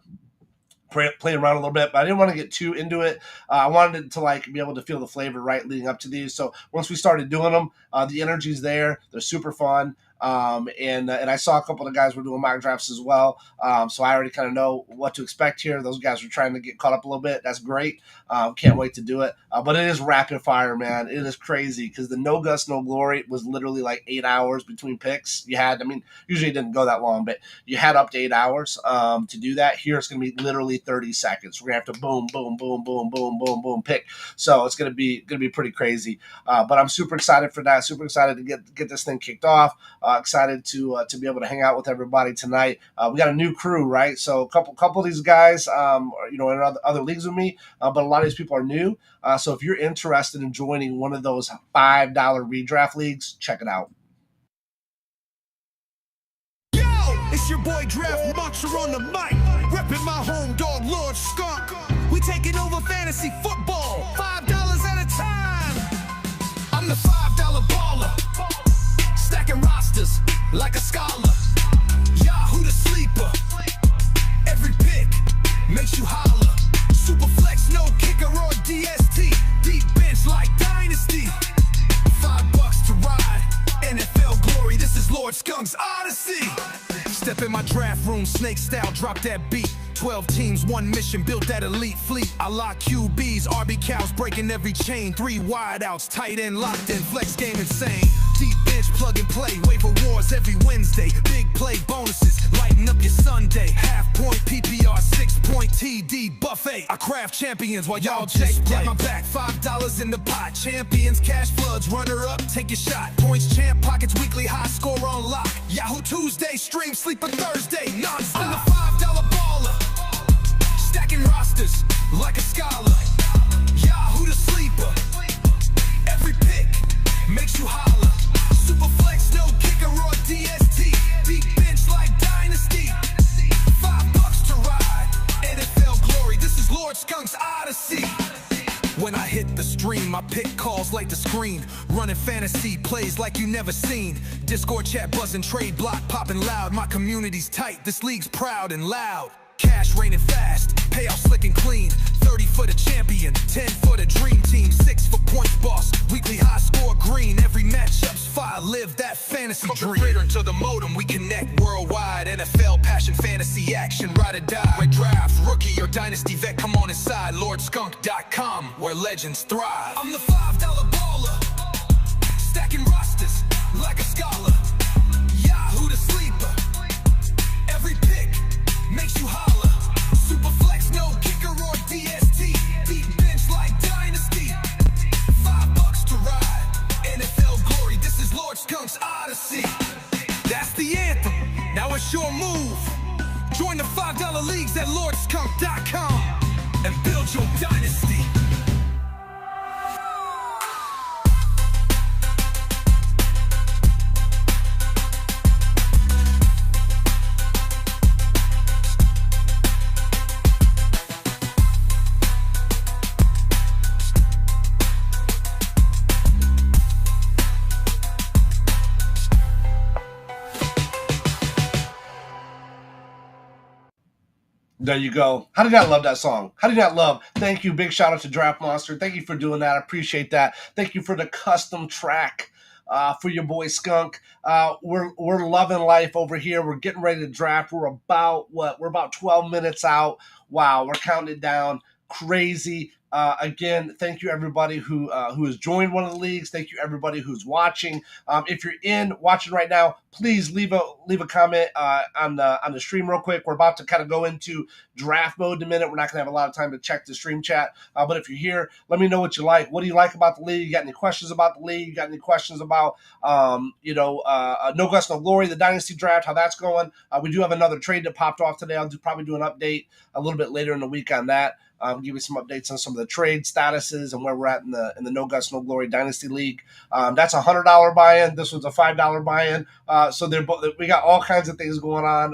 play around a little bit, but I didn't want to get too into it. I wanted to like be able to feel the flavor right leading up to these. So once we started doing them, the energy's there. They're super fun. And I saw a couple of guys were doing mock drafts as well. So I already kind of know what to expect here. Those guys are trying to get caught up a little bit. That's great. Can't wait to do it. But it is rapid fire, man. It is crazy because the No Guts, No Glory was literally like 8 hours between picks. Usually it didn't go that long, but you had up to 8 hours to do that. Here it's going to be literally 30 seconds. We're going to have to boom, boom, boom, boom, boom, boom, boom, pick. So it's going to be pretty crazy. But I'm super excited for that. Super excited to get this thing kicked off. Excited to be able to hang out with everybody tonight. We got a new crew, right? So a couple of these guys, are, in other leagues with me, but a lot of these people are new. So if you're interested in joining one of those $5 redraft leagues, check it out. Yo, it's your boy Draft Monster on the mic, repping my home dog Lord Skunk. We taking over fantasy football, $5 at a time. I'm the $5 baller. Stacking rosters like a scholar. Yahoo the sleeper. Every pick makes you holler. Superflex, no kicker or DST. Deep bench like Dynasty. $5 to ride. NFL glory, this is Lord Skunk's Odyssey. Step in my draft room, snake style, drop that beat. 12 teams, 1 mission, built that elite fleet. I lock QBs, RB cows, breaking every chain. 3 wideouts, tight end locked in, flex game insane. Deep bench, plug and play, waiver wars every Wednesday. Big play bonuses, lighten up your Sunday. Half point PPR, 6-point TD buffet. I craft champions while y'all just play. Got my back, $5 in the pot. Champions, cash floods, runner up, take your shot. Points, champ, pockets, weekly high score on lock. Yahoo Tuesday, stream, sleeper Thursday, non-stop. I'm the $5 baller. Stacking rosters like a scholar. Yahoo the sleeper. Every pick makes you holler. Superflex, no kicker or DST. Deep bench like Dynasty. $5 to ride. NFL glory, this is Lord Skunk's Odyssey. When I hit the stream, my pick calls like the screen. Running fantasy plays like you never seen. Discord chat buzzing, trade block popping loud. My community's tight, this league's proud and loud. Cash raining fast, payout slick and clean. 30 for the champion, 10 for the dream team. 6 for points boss, weekly high score green. Every matchup's fire, live that fantasy dream. From the to the modem, we connect worldwide. NFL passion, fantasy action, ride or die. Redraft, rookie or dynasty vet, come on inside. LordSkunk.com, where legends thrive. I'm the $5 baller, stacking rosters like a scholar. Yahoo the sleeper, every pick makes you holler. Superflex, no kicker or DST. Deep bench like Dynasty. $5 to ride. NFL glory, this is Lord Skunk's Odyssey. That's the anthem. Now it's your move. Join the $5 leagues at LordSkunk.com and build your dynasty. There you go. How did I love that song? How did I love? Thank you. Big shout out to Draft Monster. Thank you for doing that. I appreciate that. Thank you for the custom track for your boy Skunk. We're loving life over here. We're getting ready to draft. We're about 12 minutes out. Wow, we're counting it down. crazy. Again, thank you everybody who has joined one of the leagues. Thank you everybody who's watching. If you're watching right now, please leave a comment on the stream real quick. We're about to kind of go into draft mode in a minute. We're not going to have a lot of time to check the stream chat, but if you're here, let me know what you like. What do you like about the league? You got any questions about the league? You got any questions about No Guts No Glory, the Dynasty draft, how that's going? We do have another trade that popped off today. I'll probably do an update a little bit later in the week on that. Give you some updates on some of the trade statuses and where we're at in the No Guts No Glory Dynasty League. That's $100 buy-in. This was a $5 buy-in. So we got all kinds of things going on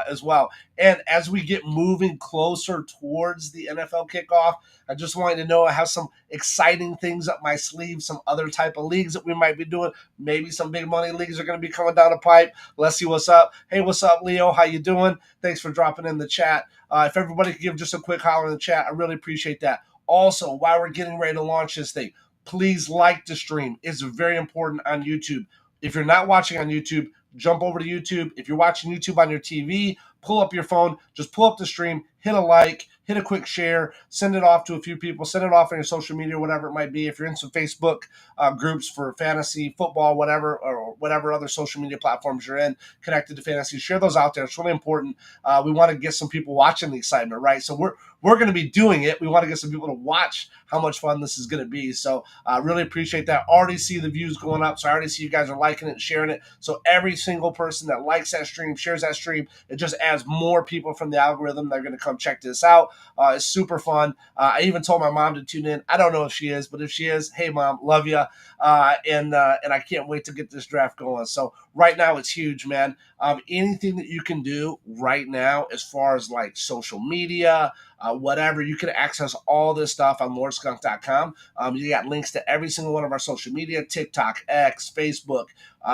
as well. And as we get moving closer towards the NFL kickoff, I just wanted to know I have some exciting things up my sleeve, some other type of leagues that we might be doing. Maybe some big money leagues are going to be coming down the pipe. Let's see what's up. Hey, what's up, Leo? How you doing? Thanks for dropping in the chat. If everybody could give just a quick holler in the chat, I really appreciate that. Also, while we're getting ready to launch this thing, please like the stream. It's very important on YouTube. If you're not watching on YouTube, jump over to YouTube. If you're watching YouTube on your TV, pull up your phone, just pull up the stream, hit a like, hit a quick share, send it off to a few people, send it off on your social media, whatever it might be. If you're in some Facebook groups for fantasy, football, whatever, or whatever other social media platforms you're in connected to fantasy, share those out there. It's really important. We want to get some people watching the excitement, right? So we're going to be doing it. We want to get some people to watch how much fun this is going to be. So I really appreciate that. Already see the views going up. So I already see you guys are liking it and sharing it. So every single person that likes that stream, shares that stream, it just adds more people from the algorithm that are going to come check this out. It's super fun. I even told my mom to tune in. I don't know if she is, but if she is, hey mom, love you. And I can't wait to get this draft going. So right now it's huge, man. Anything that you can do right now as far as like social media, whatever, you can access all this stuff on lordskunk.com. You got links to every single one of our social media, TikTok, X, Facebook,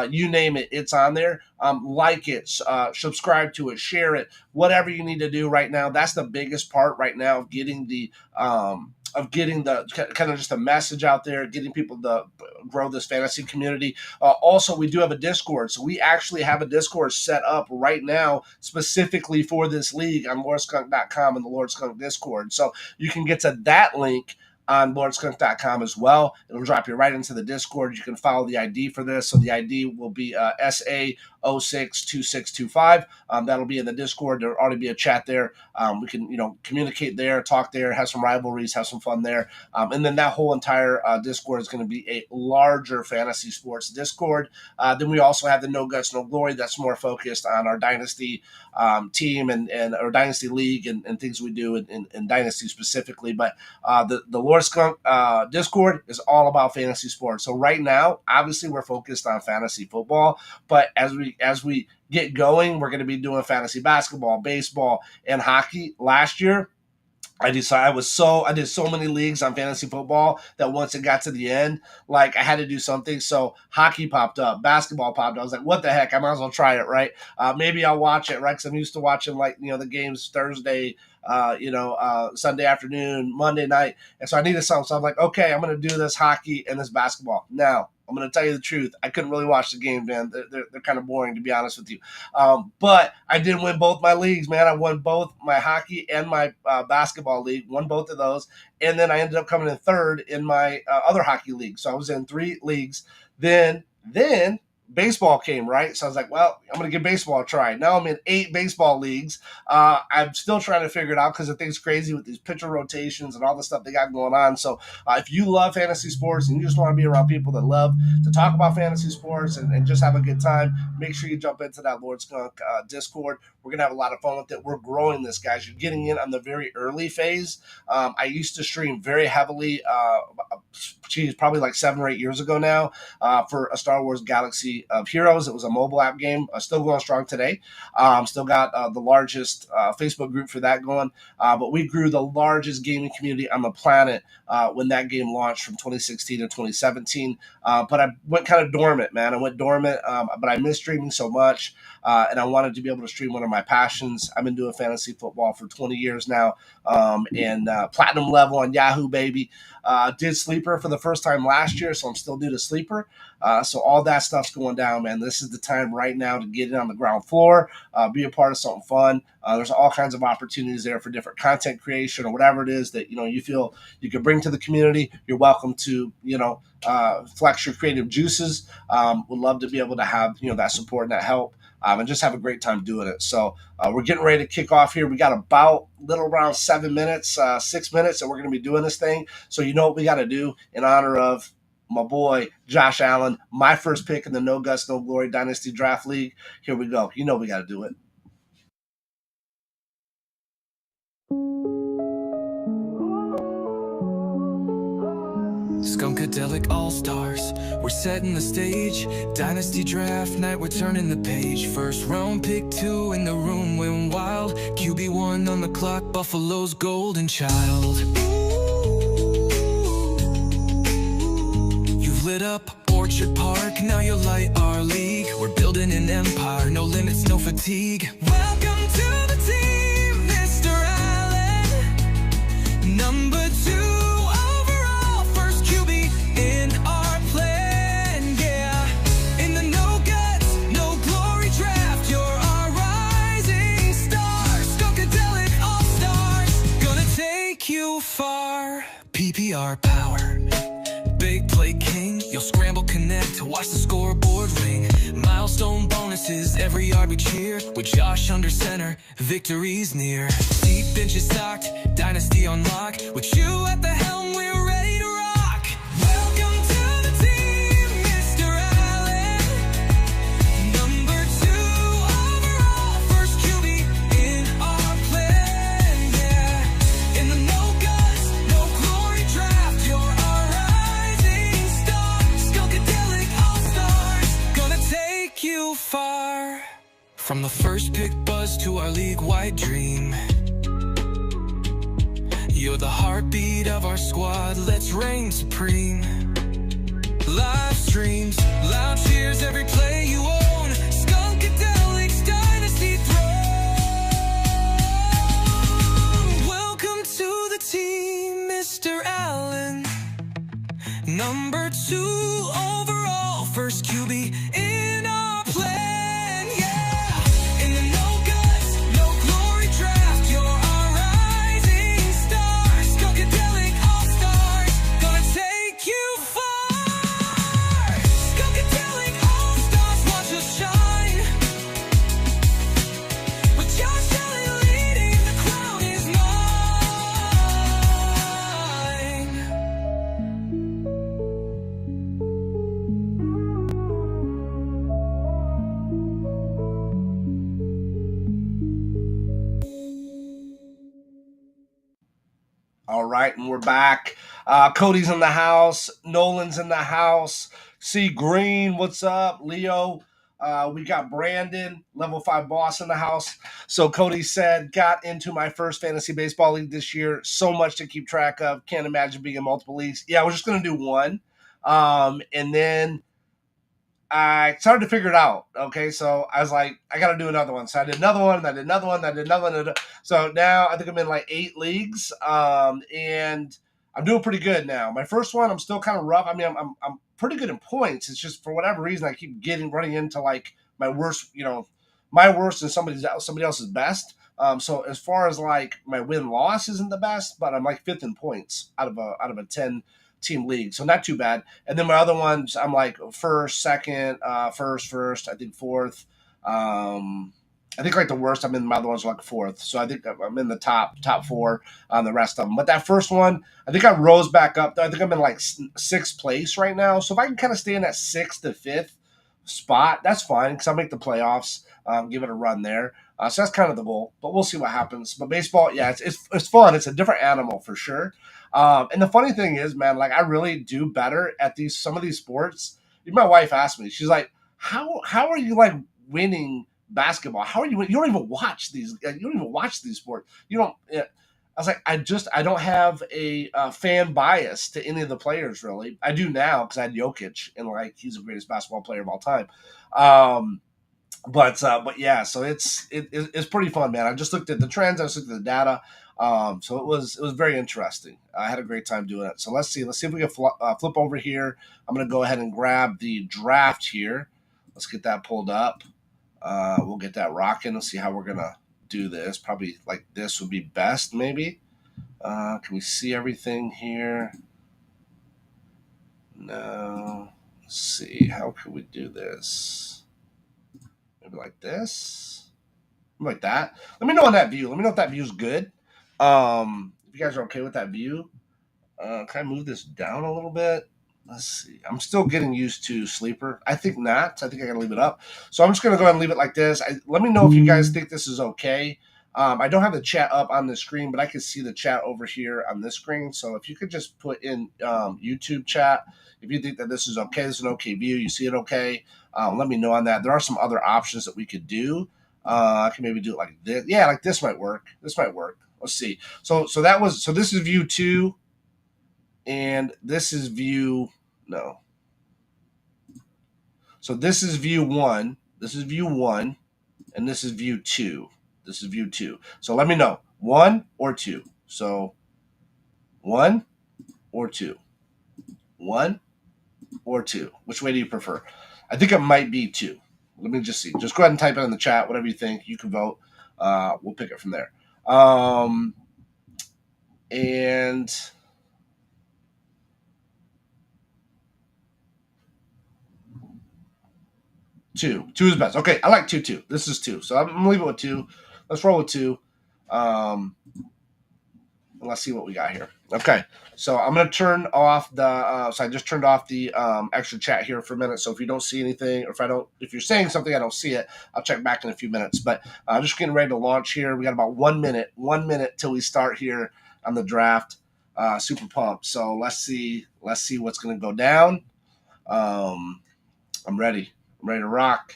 you name it, it's on there. Like it, subscribe to it, share it, whatever you need to do right now. That's the biggest part right now of getting the kind of just a message out there, getting people to grow this fantasy community. Also, we do have a Discord. So we actually have a Discord set up right now specifically for this league on lordskunk.com and the Lord Skunk Discord. So you can get to that link on lordskunk.com as well. It'll drop you right into the Discord. You can follow the ID for this. So the ID will be SA062625. That'll be in the Discord. There'll already be a chat there. We can, communicate there, talk there, have some rivalries, have some fun there. And then that whole entire Discord is going to be a larger fantasy sports Discord. Then we also have the No Guts, No Glory. That's more focused on our Dynasty team and our Dynasty League and things we do in Dynasty specifically. But the Lord Skunk Discord is all about fantasy sports. So right now, obviously, we're focused on fantasy football. But as we get going, we're going to be doing fantasy basketball, baseball, and hockey. Last year, I did so many leagues on fantasy football that once it got to the end, like I had to do something. So hockey popped up, basketball popped up. I was like, what the heck? I might as well try it, right? Maybe I'll watch it, right? Because I'm used to watching the games Thursday, Sunday afternoon, Monday night. And so I needed something. So I'm like, okay, I'm going to do this hockey and this basketball. Now, I'm going to tell you the truth. I couldn't really watch the game, man. They're kind of boring, to be honest with you. But I did win both my leagues, man. I won both my hockey and my basketball league, won both of those. And then I ended up coming in third in my other hockey league. So I was in 3 leagues. Then baseball came, right? So I was like, well, I'm going to give baseball a try. Now I'm in 8 baseball leagues. I'm still trying to figure it out because the thing's crazy with these pitcher rotations and all the stuff they got going on. So if you love fantasy sports and you just want to be around people that love to talk about fantasy sports and just have a good time, make sure you jump into that Lord Skunk Discord. We're going to have a lot of fun with it. We're growing this, guys. You're getting in on the very early phase. I used to stream very heavily, probably like 7 or 8 years ago now, for a Star Wars Galaxy of Heroes. It was a mobile app game, still going strong today. Still got the largest Facebook group for that going. But we grew the largest gaming community on the planet when that game launched from 2016 to 2017. But I went kind of dormant, man. I went dormant, but I miss streaming so much. And I wanted to be able to stream one of my passions. I've been doing fantasy football for 20 years now, and platinum level on Yahoo, baby. Did Sleeper for the first time last year, so I'm still new to Sleeper. So all that stuff's going down, man. This is the time right now to get it on the ground floor, be a part of something fun. There's all kinds of opportunities there for different content creation or whatever it is that you feel you can bring to the community. You're welcome to flex your creative juices. Would love to be able to have that support and that help. And just have a great time doing it. So we're getting ready to kick off here. We got about little around 7 minutes, 6 minutes that we're going to be doing this thing. So you know what we got to do in honor of my boy Josh Allen, my first pick in the No Guts, No Glory Dynasty Draft League. Here we go. You know we got to do it. Skunkadelic All-Stars, we're setting the stage. Dynasty Draft Night, we're turning the page. First round pick 2 in the room went wild. QB1 on the clock, Buffalo's golden child. You've lit up Orchard Park, now you light our league. We're building an empire, no limits, no fatigue. Welcome to the team, Mr. Allen. Number 2 overall, first QB in our plan, yeah. In the No Guts, No Glory draft, you're our rising star. Skunkadelic All-Stars, gonna take you far. PPR power, Big Play King. You'll scramble, connect, watch the scoreboard ring. Milestone bonuses, every RB cheer. With Josh under center, victory's near. Deep benches stocked, Dynasty on lock. With you at the helm, we're ready to rock. Welcome to the team, Mr. Allen. Number 2 overall, first QB in our plan, yeah. In the No Guts, No Glory draft, you're our rising star. Skunkadelic All-Stars, gonna take you far. From the first pick buzz to our league-wide dream, you're the heartbeat of our squad, let's reign supreme. Live streams, loud cheers, every play you own. Skunkadelic's Dynasty throne. Welcome to the team, Mr. Allen. Number 2 overall, first QB in our plan, yeah. In the No Guts, No Glory draft, you're our rising star. Skunkadelic All-Stars, gonna take you far. Skunkadelic All-Stars, watch us shine. With Josh Allen leading, the crown is mine. All right, and we're back. Cody's in the house. Nolan's in the house. C. Green, what's up? Leo. We got Brandon, level 5 boss in the house. So Cody said, got into my first fantasy baseball league this year. So much to keep track of. Can't imagine being in multiple leagues. Yeah, we're just going to do one. And then I started to figure it out. Okay, so I was like, I got to do another one. So I did another one, I did another one, I did another one. So now I think I'm in like 8 leagues, and I'm doing pretty good now. My first one, I'm still kind of rough. I mean, I'm pretty good in points. It's just for whatever reason I keep running into like my worst, my worst and somebody else's best. So as far as like my win-loss isn't the best, but I'm like 5th in points out of a 10 team league, so not too bad. And then my other ones, I'm like first, second, first, I think 4th. I think like the worst I'm in my other ones are like 4th. So I think I'm in the top 4 on the rest of them. But that first one, I think I rose back up. I think I'm in like 6th place right now. So if I can kind of stay in that 6th to 5th spot, that's fine because I'll make the playoffs. Give it a run there. So that's kind of the goal, but we'll see what happens. But baseball, yeah, it's fun. It's a different animal for sure. And the funny thing is, man, like I really do better at some of these sports. My wife asked me, she's like, how are you like winning basketball? How are you? You don't even watch these. You don't even watch these sports. You don't. Yeah. I was like, I don't have a fan bias to any of the players really. I do now because I had Jokic and like he's the greatest basketball player of all time. But yeah, so it's pretty fun, man. I just looked at the trends, I just looked at the data. So it was very interesting. I had a great time doing it. So let's see if we can flip over here. I'm gonna go ahead and grab the draft here. Let's get that pulled up. We'll get that rocking. Let's see how we're gonna do this. Probably like this would be best, maybe. Can we see everything here? No. Let's see. How can we do this? Maybe like this. Like that. Let me know on that view. Let me know if that view is good. If you guys are okay with that view. Can I move this down a little bit? Let's see. I'm still getting used to sleeper. I think not. I think I gotta leave it up. So I'm just gonna go ahead and leave it like this. Let me know if you guys think this is okay. I don't have the chat up on the screen, but I can see the chat over here on this screen. So if you could just put in YouTube chat, if you think that this is okay, this is an okay view, you see it okay, let me know on that. There are some other options that we could do. I can maybe do it like this. Yeah, like this might work. This might work. Let's see. So this is view 2, and this is view no. So this is view 1. This is view 1, and this is view 2. This is view 2. So let me know, 1 or 2. So 1 or 2. 1 or 2. Which way do you prefer? I think it might be 2. Let me just see. Just go ahead and type it in the chat. Whatever you think, you can vote. We'll pick it from there. And 2 is best. Okay, I like 2 too. This is 2. So I'm gonna leave it with 2. Let's roll with 2. Let's see what we got here. Okay, so I'm gonna turn off the. So I just turned off the extra chat here for a minute. So if you don't see anything, or if you're saying something, I don't see it, I'll check back in a few minutes. But just getting ready to launch here. We got about 1 minute. 1 minute till we start here on the draft. Super pumped. So let's see what's gonna go down. I'm ready. I'm ready to rock.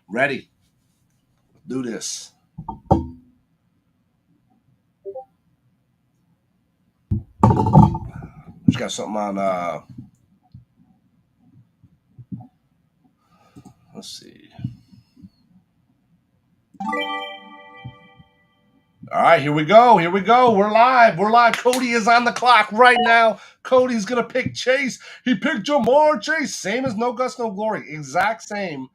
Ready. Do this. Just got something on. Let's see. All right, here we go. Here we go. We're live. We're live. Cody is on the clock right now. Cody's gonna pick Chase. He picked Jamar Chase. Same as No Guts, No Glory. Exact same.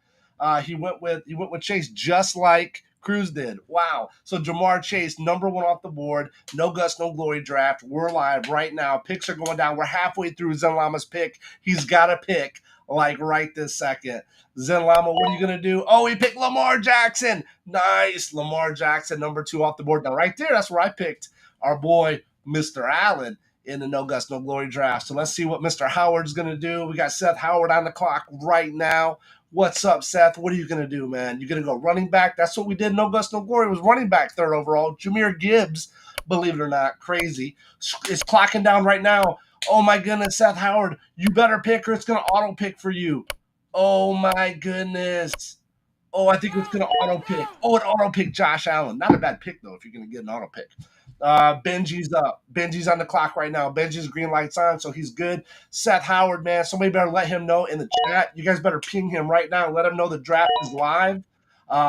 He went with Chase just like Cruz did. Wow. So Jamar Chase, number 1 off the board. No Guts, No Glory draft. We're live right now. Picks are going down. We're halfway through Zen Llama's pick. He's got to pick like right this second. Zen Llama, what are you going to do? Oh, he picked Lamar Jackson. Nice. Lamar Jackson, number 2 off the board. Now, right there, that's where I picked our boy, Mr. Allen, in the No Guts, No Glory draft. So let's see what Mr. Howard's going to do. We got Seth Howard on the clock right now. What's up, Seth? What are you going to do, man? You're going to go running back? That's what we did. No Guts, No Glory was running back 3rd overall. Jahmyr Gibbs, believe it or not, crazy, is clocking down right now. Oh, my goodness, Seth Howard, you better pick or it's going to auto pick for you. Oh, my goodness. Oh, I think it's going to auto pick. Oh, it auto pick Josh Allen. Not a bad pick, though, if you're going to get an auto pick. Benji's up. Benji's on the clock right now. Benji's green light's on, so he's good. Seth Howard, man, somebody better let him know in the chat. You guys better ping him right now. Let him know the draft is live.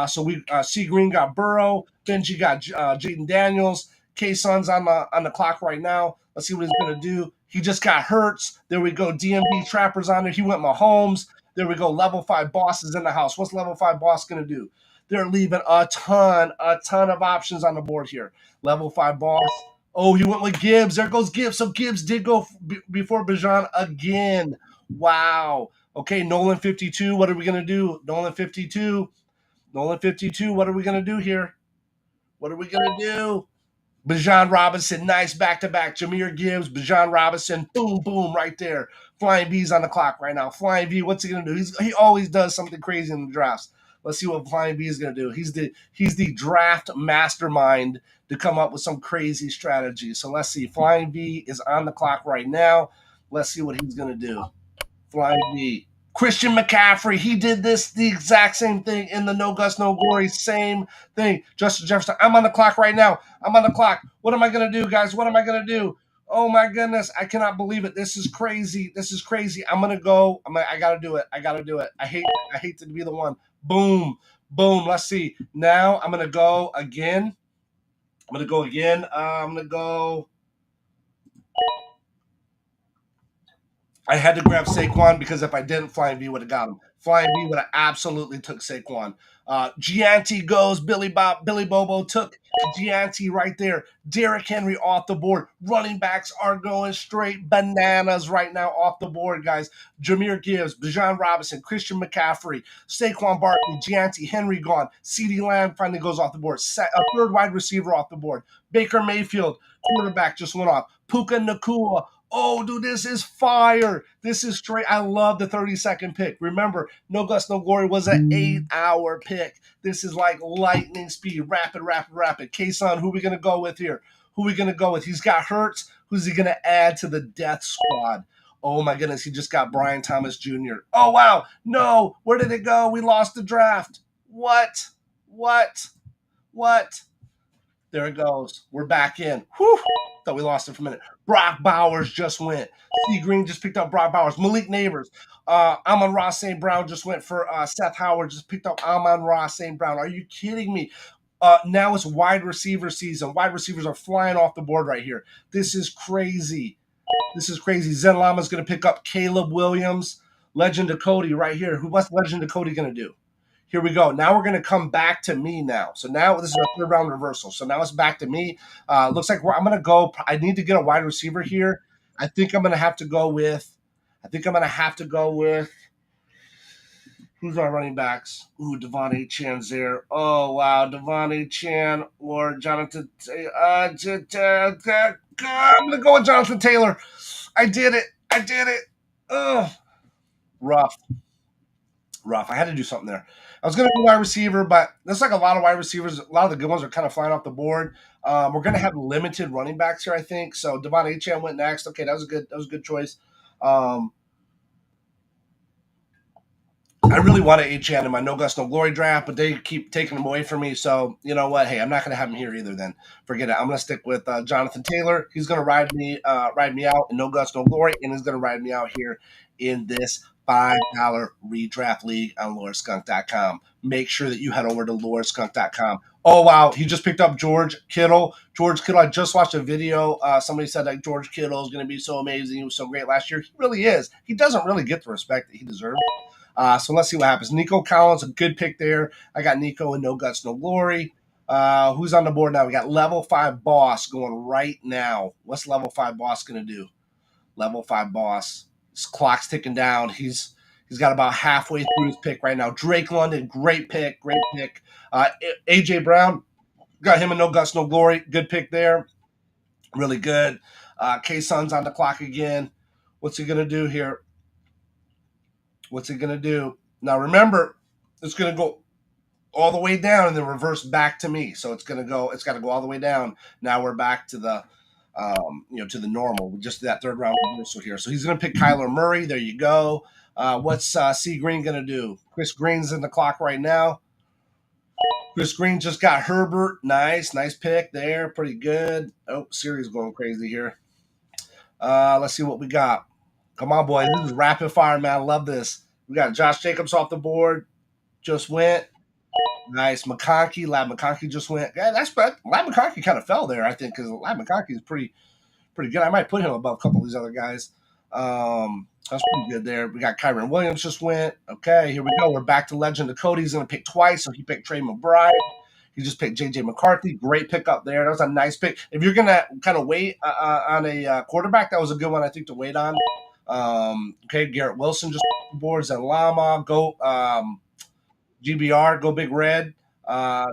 So we C Green got Burrow. Benji got Jaden Daniels. K-Sun's on the clock right now. Let's see what he's gonna do. He just got Hurts. There we go. DMB Trappers on there. He went Mahomes. There we go. Level 5 boss is in the house. What's level 5 boss gonna do? They're leaving a ton of options on the board here. Level 5 boss. Oh, he went with Gibbs. There goes Gibbs. So Gibbs did go before Bijan again. Wow. Okay, Nolan 52. What are we going to do? Nolan 52. Nolan 52. What are we going to do here? What are we going to do? Bijan Robinson, nice back-to-back. Jahmyr Gibbs, Bijan Robinson, boom, boom, right there. Flying V's on the clock right now. Flying V, what's he going to do? He always does something crazy in the drafts. Let's see what Flying V is going to do. He's the draft mastermind to come up with some crazy strategy. So let's see. Flying V is on the clock right now. Let's see what he's going to do. Flying V. Christian McCaffrey, he did the exact same thing in the No Guts, No Glory, same thing. Justin Jefferson, I'm on the clock right now. I'm on the clock. What am I going to do, guys? What am I going to do? Oh my goodness, I cannot believe it. This is crazy. This is crazy. I'm gonna go. I gotta do it. I gotta do it. I hate to be the one. Boom, boom. Let's see. Now I'm gonna go again. I'm gonna go again. I'm gonna go. I had to grab Saquon because if I didn't, Flying V would have got him. Flying V would have absolutely took Saquon. Gianti goes. Billy Bobo took Gianti right there. Derrick Henry off the board. Running backs are going straight bananas right now off the board, guys. Jameer Gibbs, Bijan Robinson, Christian McCaffrey, Saquon Barkley, Gianti, Henry gone. CeeDee Lamb finally goes off the board. A third wide receiver off the board. Baker Mayfield, quarterback, just went off. Puka Nacua. Oh, dude, this is fire. This is straight. I love the 30-second pick. Remember, No Guts, No Glory was an 8-hour pick. This is like lightning speed. Rapid, rapid, rapid. K-Son, who are we going to go with here? Who are we going to go with? He's got Hurts. Who's he going to add to the death squad? Oh, my goodness. He just got Brian Thomas Jr. Oh, wow. No. Where did it go? We lost the draft. What? There it goes. We're back in. Whew. Thought we lost it for a minute. Brock Bowers just went. C. Green just picked up Brock Bowers. Malik Neighbors. Amon-Ra St. Brown just went for Seth Howard. Just picked up Amon-Ra St. Brown. Are you kidding me? Now it's wide receiver season. Wide receivers are flying off the board right here. This is crazy. Zen Lama's going to pick up Caleb Williams. Legend of Cody right here. What's Legend of Cody going to do? Here we go. Now we're going to come back to me now. So now this is a third round reversal. So now it's back to me. Looks like I'm going to go. I need to get a wide receiver here. I think I'm going to have to go with. Who's our running backs? Ooh, Devon A. Chan's there. Oh, wow. Devon A. Chan or Jonathan. I'm going to go with Jonathan Taylor. I did it. Ugh. Rough. I had to do something there. I was going to do wide receiver, but there's like a lot of wide receivers. A lot of the good ones are kind of flying off the board. We're going to have limited running backs here, I think. So Devon Achane went next. Okay, that was a good choice. I really wanted Achane in my No Guts, No Glory draft, but they keep taking him away from me. So you know what? Hey, I'm not going to have him here either. Then forget it. I'm going to stick with Jonathan Taylor. He's going to ride me out in No Guts, No Glory, and he's going to ride me out here in this $5 redraft league on LoreSkunk.com. Make sure that you head over to LoreSkunk.com. Oh, wow. He just picked up George Kittle. I just watched a video. Somebody said that George Kittle is going to be so amazing. He was so great last year. He really is. He doesn't really get the respect that he deserves. So let's see what happens. Nico Collins, a good pick there. I got Nico in No Guts, No Glory. Who's on the board now? We got Level 5 Boss going right now. What's Level 5 Boss going to do? Level 5 Boss. His clock's ticking down. He's got about halfway through his pick right now. Drake London, great pick. A.J. Brown, got him in No Guts, No Glory. Good pick there. Really good. K-Son's on the clock again. What's he going to do here? Now, remember, it's going to go all the way down and then reverse back to me. So it's got to go all the way down. Now we're back to the to the normal, just that third round reversal here. So he's going to pick Kyler Murray. There you go. What's C. Green going to do? Chris Green's in the clock right now. Chris Green just got Herbert. Nice pick there. Pretty good. Oh, Siri's going crazy here. Let's see what we got. Come on, boys. This is rapid fire, man. I love this. We got Josh Jacobs off the board. Just went. Nice. McConkey. Lab McConkey just went. Yeah, that's bad. Lab McConkey kind of fell there, I think, because Lab McConkey is pretty good. I might put him above a couple of these other guys. That's pretty good there. We got Kyron Williams just went. Okay, here we go. We're back to Legend of Cody. He's going to pick twice, so he picked Trey McBride. He just picked J.J. McCarthy. Great pick up there. That was a nice pick. If you're going to kind of wait on a quarterback, that was a good one, I think, to wait on. Okay, Garrett Wilson just board. Zen Lama, go GBR, go Big Red.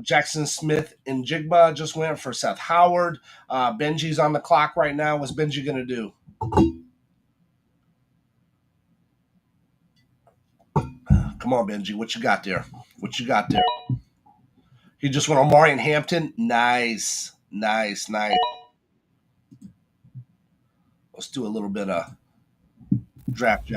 Jackson Smith and Jigba just went for Seth Howard. Benji's on the clock right now. What's Benji going to do? Come on, Benji. What you got there? He just went on Marion Hampton. Nice. Let's do a little bit of Draft Jedi.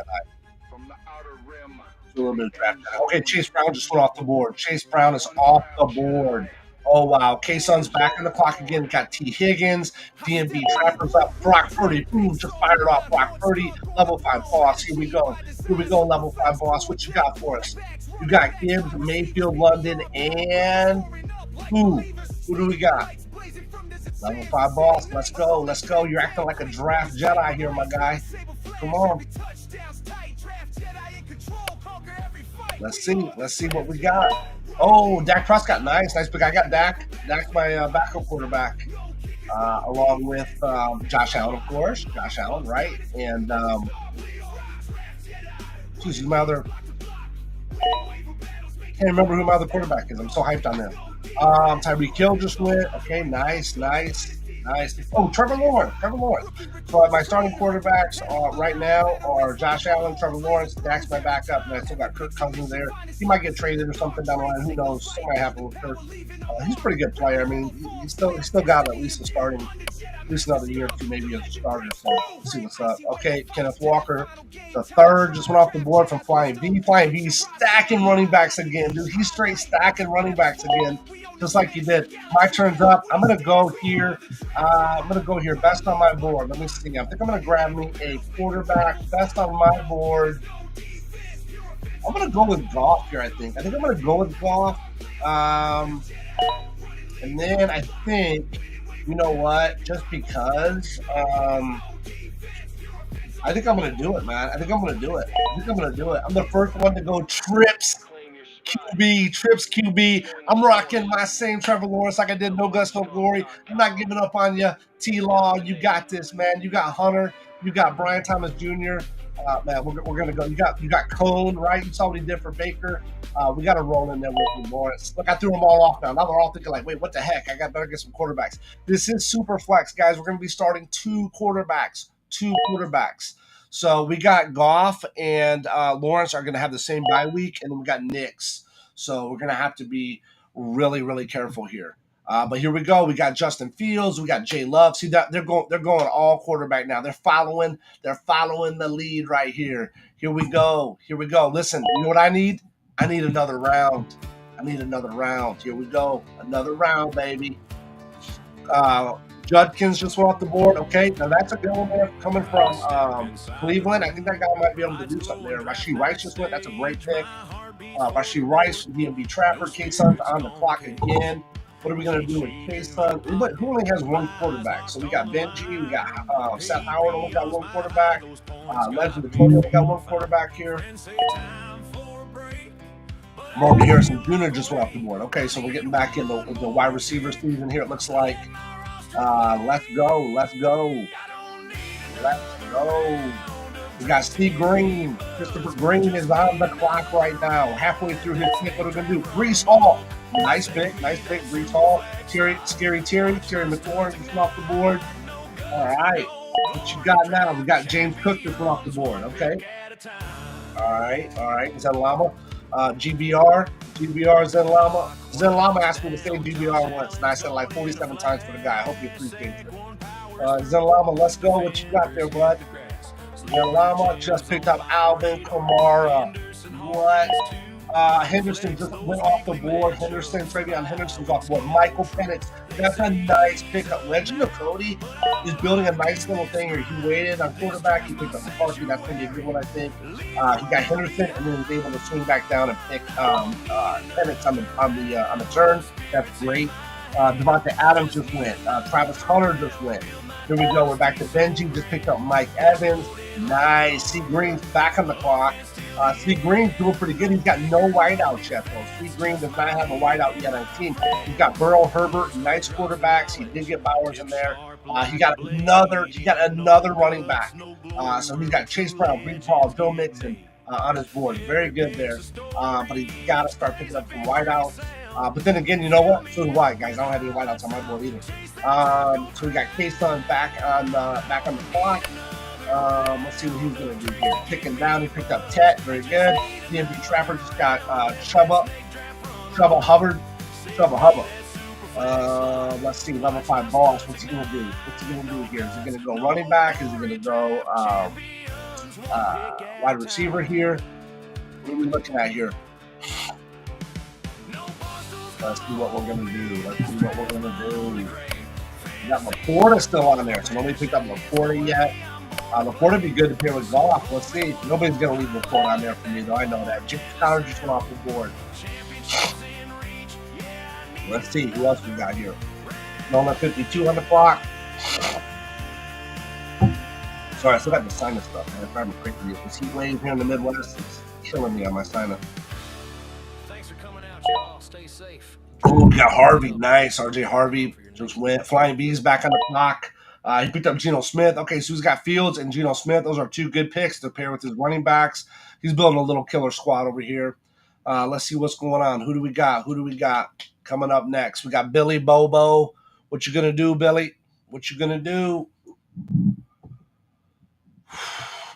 From the outer rim. Do a little bit of Draft Jedi. Okay, Chase Brown just went off the board. Chase Brown is off the board. Oh, wow. K-Sun's back on the clock again. Got T. Higgins, DMB Trappers up. Brock Purdy, boom, just fired off. Brock Purdy, level 5 boss. Here we go. Here we go, level 5 boss. What you got for us? You got Gibbs, Mayfield, London, and who? Who do we got? Level 5 boss. Let's go. Let's go. You're acting like a draft Jedi here, my guy. Come on. Let's see. Let's see what we got. Oh, Dak Prescott, nice pick. I got Dak. Dak's my backup quarterback, along with Josh Allen, of course. Josh Allen, right? And he's my other. Can't remember who my other quarterback is. I'm so hyped on them. Tyreek Hill just went. Okay, nice. Oh, Trevor Lawrence. So my starting quarterbacks right now are Josh Allen, Trevor Lawrence. Dak's my backup, and I still got Kirk Cousins there. He might get traded or something down the line. Who knows? Something might happen with Kirk. He's a pretty good player. I mean, he's still got at least another year or two, maybe as a starter. So let's see what's up. Okay, Kenneth Walker, the third, just went off the board from Flying V. Flying V stacking running backs again, dude. He's straight stacking running backs again, just like he did. My turn's up. I'm gonna go here. Best on my board. Let me see. I think I'm gonna grab me a quarterback. Best on my board. I'm gonna go with Goff here. I think I'm gonna go with Goff. And then I think, you know what? Just because, I think I'm gonna do it, man. I'm the first one to go trips QB. I'm rocking my same Trevor Lawrence like I did No Guts, No Glory. I'm not giving up on you. T-Law, you got this, man. You got Hunter. You got Brian Thomas Jr. Man, we're gonna go. You got Cone, right? You saw what he did for Baker. We got to roll in there with you, Lawrence. Look, I threw them all off now. Now they're all thinking like, wait, what the heck? I got better get some quarterbacks. This is Superflex, guys. We're gonna be starting two quarterbacks. So we got Goff and Lawrence are going to have the same bye week, and then we got Knicks. So we're going to have to be really, really careful here. But here we go. We got Justin Fields. We got Jay Love. See that they're going all quarterback now. They're following the lead right here. Here we go. Listen, you know what I need? I need another round. Here we go. Another round, baby. Judkins just went off the board. Okay, now that's a good one there coming from Cleveland. I think that guy might be able to do something there. Rashee Rice just went. That's a great pick. Rashee Rice, DMB Trapper. K-Sun's on the clock again. What are we going to do with K-Sun? Who only has one quarterback? So we got Benji. We got Seth Howard only got one quarterback. Legend of Tony only got one quarterback here. Marvin Harrison Jr. just went off the board. Okay, so we're getting back in the wide receiver season here, it looks like. Let's go. We got Steve Green. Christopher Green is on the clock right now. Halfway through his pick. What are we going to do? Breece Hall. Nice pick. Breece Hall. Terry McLaurin just off the board. All right. What you got now? We got James Cook just went off the board. Okay. All right. Zen Llama. GBR Zen Llama. Zen Llama asked me to say GBR once, and I said like 47 times for the guy. I hope you appreciate it. Zen Llama, let's go. What you got there, bud? Zen Llama just picked up Alvin Kamara. What? Henderson just went off the board. Travion Henderson's off the board. Michael Penix, that's a nice pickup. Legend of Cody is building a nice little thing here. He waited on quarterback. He picked up McCarthy. That's going to be a good one, I think. He got Henderson, and then was able to swing back down and pick Penix on the turn. That's great. Devontae Adams just went. Travis Hunter just went. Here we go. We're back to Benji. Just picked up Mike Evans. Nice. C. Green's back on the clock. C. Green's doing pretty good. He's got no wideouts yet, though. C. Green does not have a wideout yet on the team. He's got Burrow, Herbert, nice quarterbacks. He did get Bowers in there. He got another running back. So he's got Chase Brown, Breece Hall, Joe Mixon on his board. Very good there. But he's got to start picking up some wideouts. But then again, you know what? So do I, guys. I don't have any wideouts on my board either. So we got K-Sun back on the clock. Let's see what he's going to do here. Picking down, he picked up Tet. Very good. DMB Trapper just got Chubba Hubbard. Let's see, level 5 boss. What's he going to do? Here? Is he going to go running back? Is he going to go wide receiver here? What are we looking at here? Let's see what we're gonna do. We got Laporta still on there, so nobody picked up Laporta yet. Laporta would be good to pair with Goff. Let's see. Nobody's gonna leave Laporta on there for me, though. I know that. James Conner just went off the board. Let's see who else we got here. Nolan 52 on the clock. Sorry, I still got the sinus stuff, man. If I'm crazy, this heat wave here in the Midwest is killing me on my sinus. Thanks for coming out, y'all. Stay safe. Oh, we got Harvey. Nice. RJ Harvey just went. Flying B's back on the clock. He picked up Geno Smith. Okay, so he's got Fields and Geno Smith. Those are two good picks to pair with his running backs. He's building a little killer squad over here. Let's see what's going on. Who do we got? Coming up next? We got Billy Bobo. What you gonna do, Billy? What you gonna do?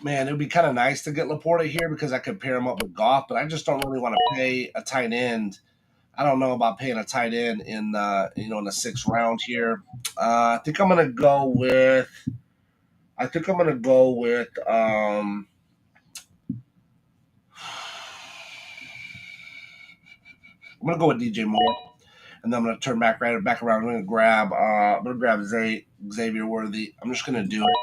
Man, it would be kind of nice to get Laporta here because I could pair him up with Goff, but I just don't really want to pay a tight end. I don't know about paying a tight end in the sixth round here. I think I'm gonna go with. I'm gonna go with DJ Moore, and then I'm gonna turn back around. I'm gonna grab Xavier Worthy. I'm just gonna do it.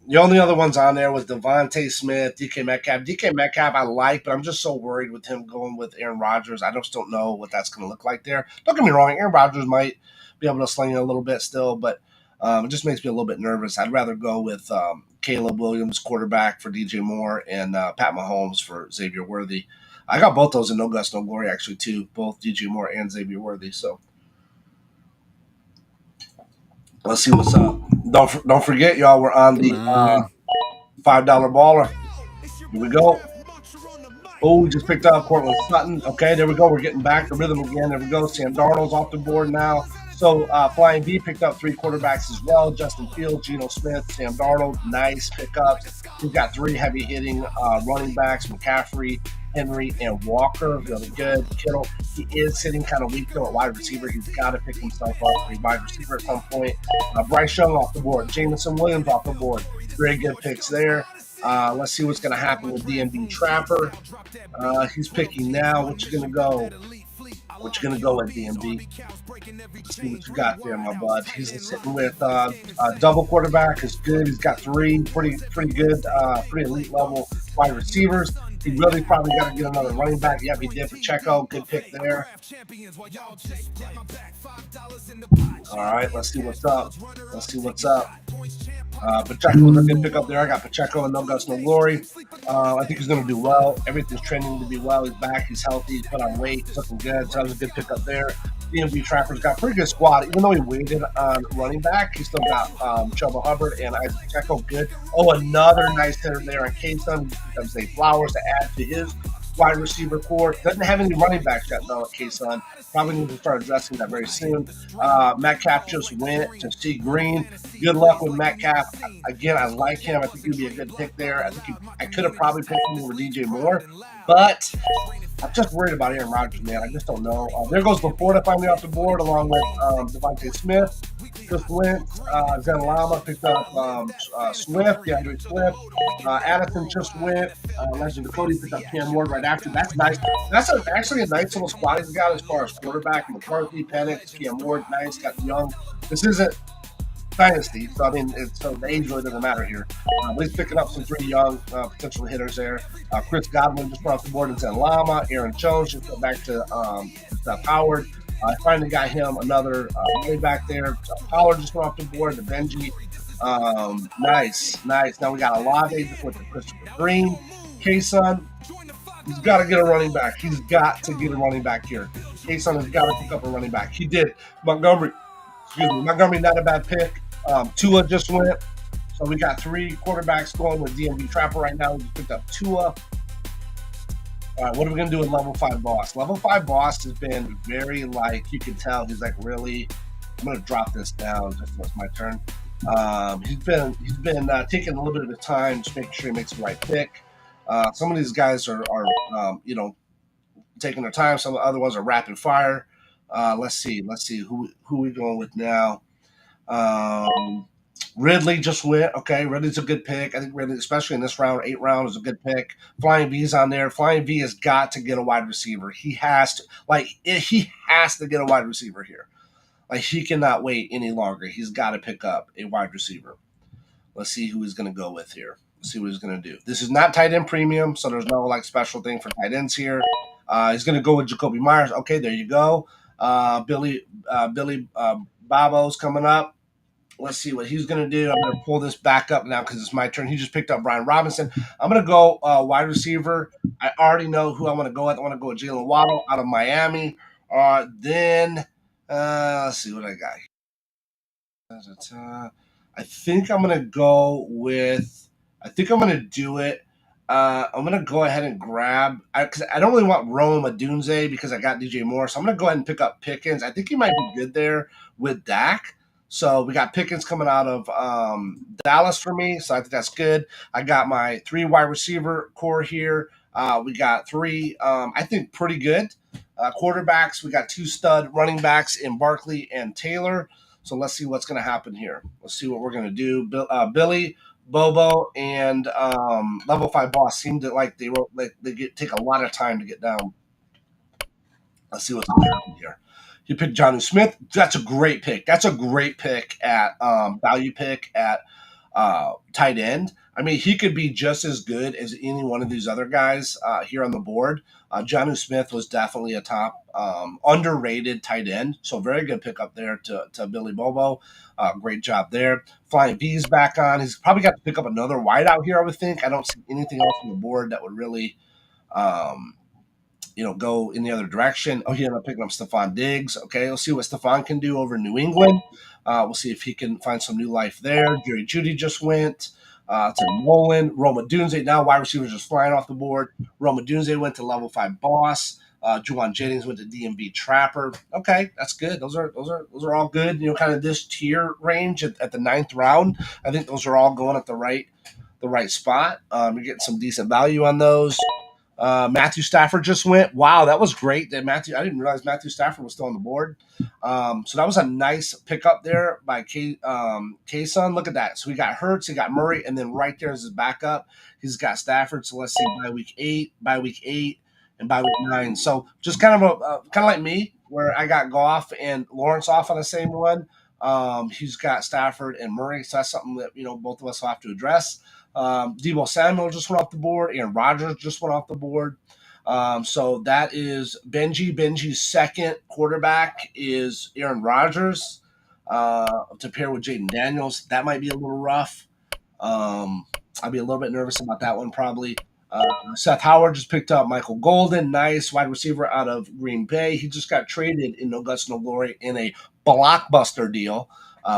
The only other ones on there was Devontae Smith, DK Metcalf. DK Metcalf I like, but I'm just so worried with him going with Aaron Rodgers. I just don't know what that's going to look like there. Don't get me wrong, Aaron Rodgers might be able to sling it a little bit still, but it just makes me a little bit nervous. I'd rather go with Caleb Williams, quarterback for DJ Moore, and Pat Mahomes for Xavier Worthy. I got both those in No Guts, No Glory, actually, too, both DJ Moore and Xavier Worthy, so let's see what's up. Don't forget, y'all, we're on the $5 baller. Here we go. Oh, we just picked up Cortland Sutton. Okay, there we go. We're getting back to rhythm again. There we go. Sam Darnold's off the board now. So Flying B picked up three quarterbacks as well. Justin Fields, Geno Smith, Sam Darnold. Nice pickups. We've got three heavy-hitting running backs, McCaffrey, Henry, and Walker. Really good. Kittle, he is sitting kind of weak, though, at wide receiver. He's got to pick himself up for a wide receiver at some point. Bryce Young off the board. Jameson Williams off the board. Very good picks there. Let's see what's going to happen with DMB Trapper. He's picking now. What you going to go? What you going to go with, DMB? Let's see what you got there, my bud. He's sitting with double quarterback. Is good. He's got three pretty good, pretty elite level wide receivers. He really probably got to get another running back. Yep, he did for Checo. Good pick there. All right, let's see what's up. Pacheco was a good pick up there. I got Pacheco and No Guts, No Glory. I think he's going to do well. Everything's trending to be well. He's back. He's healthy. He's put on weight. He's looking good. So that was a good pick up there. DMV Trapper's got a pretty good squad. Even though he waited on running back, he still got Chuba Hubbard and Isaac Pacheco good. Oh, another nice hitter there on K-Sun. Becomes Zay Flowers to add to his wide receiver core. Doesn't have any running backs yet, though, at K-Sun. Probably need to start addressing that very soon. Metcalf just went to C. Green. Good luck with Metcalf. Again, I like him. I think he'd be a good pick there. I could have probably picked him over DJ Moore, but I'm just worried about Aaron Rodgers, man. I just don't know. There goes Laporta finally off the board, along with Devontae Smith. Just went. Zen Lama picked up Swift, DeAndre Swift. Addison just went. Legend of Cody picked up Cam Ward right after. That's nice. That's actually a nice little spot he's got as far as quarterback. McCarthy, Penix, Cam Ward, nice. Got Young. This isn't Dynasty, so I mean, so the age really doesn't matter here. But he's picking up some pretty young potential hitters there. Chris Godwin just went off the board and Zen Lama. Aaron Jones just went back to Seth Howard. I finally got him another way back there. Pollard just went off the board. The Benji. Nice. Now we got Olave just went to Christopher Green. K-Sun, he's got to get a running back. He's got to get a running back here. K-Sun has got to pick up a running back. He did. Montgomery, not a bad pick. Tua just went. So we got three quarterbacks going with DMV Trapper right now. We just picked up Tua. All right, what are we going to do with Level 5 Boss? Level 5 Boss has been very, you can tell, he's really, I'm going to drop this down just when it's my turn. He's been taking a little bit of his time, just making sure he makes the right pick. Some of these guys are taking their time. Some of the other ones are rapid fire. Let's see who we going with now. Ridley just went. Okay, Ridley's a good pick. I think Ridley, especially in this round, 8 round, is a good pick. Flying V's on there. Flying V has got to get a wide receiver. He has to, he has to get a wide receiver here. Like, he cannot wait any longer. He's got to pick up a wide receiver. Let's see who he's going to go with here. Let's see what he's going to do. This is not tight end premium, so there's no like special thing for tight ends here. He's going to go with Jacoby Myers. Okay, there you go. Billy Babo's coming up. Let's see what he's going to do. I'm going to pull this back up now because it's my turn. He just picked up Brian Robinson. I'm going to go wide receiver. I already know who I want to go with. I want to go with Jalen Waddle out of Miami. Then let's see what I got. I think I'm going to go with – I think I'm going to do it. I'm going to go ahead and grab – because I don't really want Rome Odunze because I got DJ Moore. So I'm going to go ahead and pick up Pickens. I think he might be good there with Dak. So we got Pickens coming out of Dallas for me. So I think that's good. I got my 3 wide receiver core here. We got 3, I think, pretty good quarterbacks. We got 2 stud running backs in Barkley and Taylor. So let's see what's going to happen here. Let's see what we're going to do. Billy, Bobo, and Level 5 Boss seem to take a lot of time to get down. Let's see what's going to happen here. You pick Jonnu Smith. That's a great pick. That's a great pick at value pick at tight end. I mean, he could be just as good as any one of these other guys here on the board. Jonnu Smith was definitely a top underrated tight end. So very good pick up there to Billy Bobo. Great job there. Flying V's back on. He's probably got to pick up another wide out here, I would think. I don't see anything else on the board that would really go in the other direction. Oh, he ended up picking up Stephon Diggs. Okay, we'll see what Stephon can do over in New England. We'll see if he can find some new life there. Jerry Jeudy just went to Nolan. Roma Dunze, now wide receivers just flying off the board. Roma Dunze went to Level 5 Boss. Juwan Jennings went to DMV Trapper. Okay, that's good. Those are all good. Kind of this tier range at the 9th round. I think those are all going at the right spot. You're getting some decent value on those. Matthew Stafford just went. Wow, that was great. I didn't realize Matthew Stafford was still on the board. So that was a nice pickup there by K-Sun. Look at that. So we got Hurts, he got Murray, and then right there is his backup. He's got Stafford. So let's see, by week 8, and by week 9. So just kind of like me, where I got Goff and Lawrence off on the same one. He's got Stafford and Murray. So that's something that both of us will have to address. Deebo Samuel just went off the board. Aaron Rodgers just went off the board. So that is Benji. Benji's second quarterback is Aaron Rodgers to pair with Jaden Daniels. That might be a little rough. I'll be a little bit nervous about that one probably. Seth Howard just picked up Michael Golden, nice wide receiver out of Green Bay. He just got traded in No Guts, No Glory in a blockbuster deal,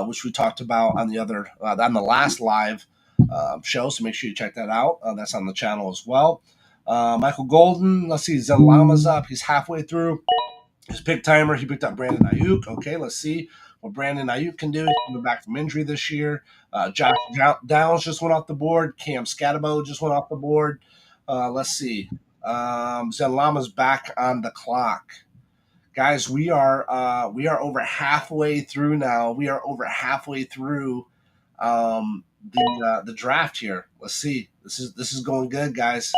which we talked about on the last live show, so make sure you check that out. That's on the channel as well. Michael Golden, let's see, Zen Lama's up. He's halfway through his pick timer. He picked up Brandon Ayuk. Okay, let's see what Brandon Ayuk can do. He's coming back from injury this year. Josh Downs just went off the board. Cam Scatabo just went off the board. Let's see. Zen Lama's back on the clock. Guys, we are over halfway through now. We are over halfway through the draft here. Let's see. This is going good, guys.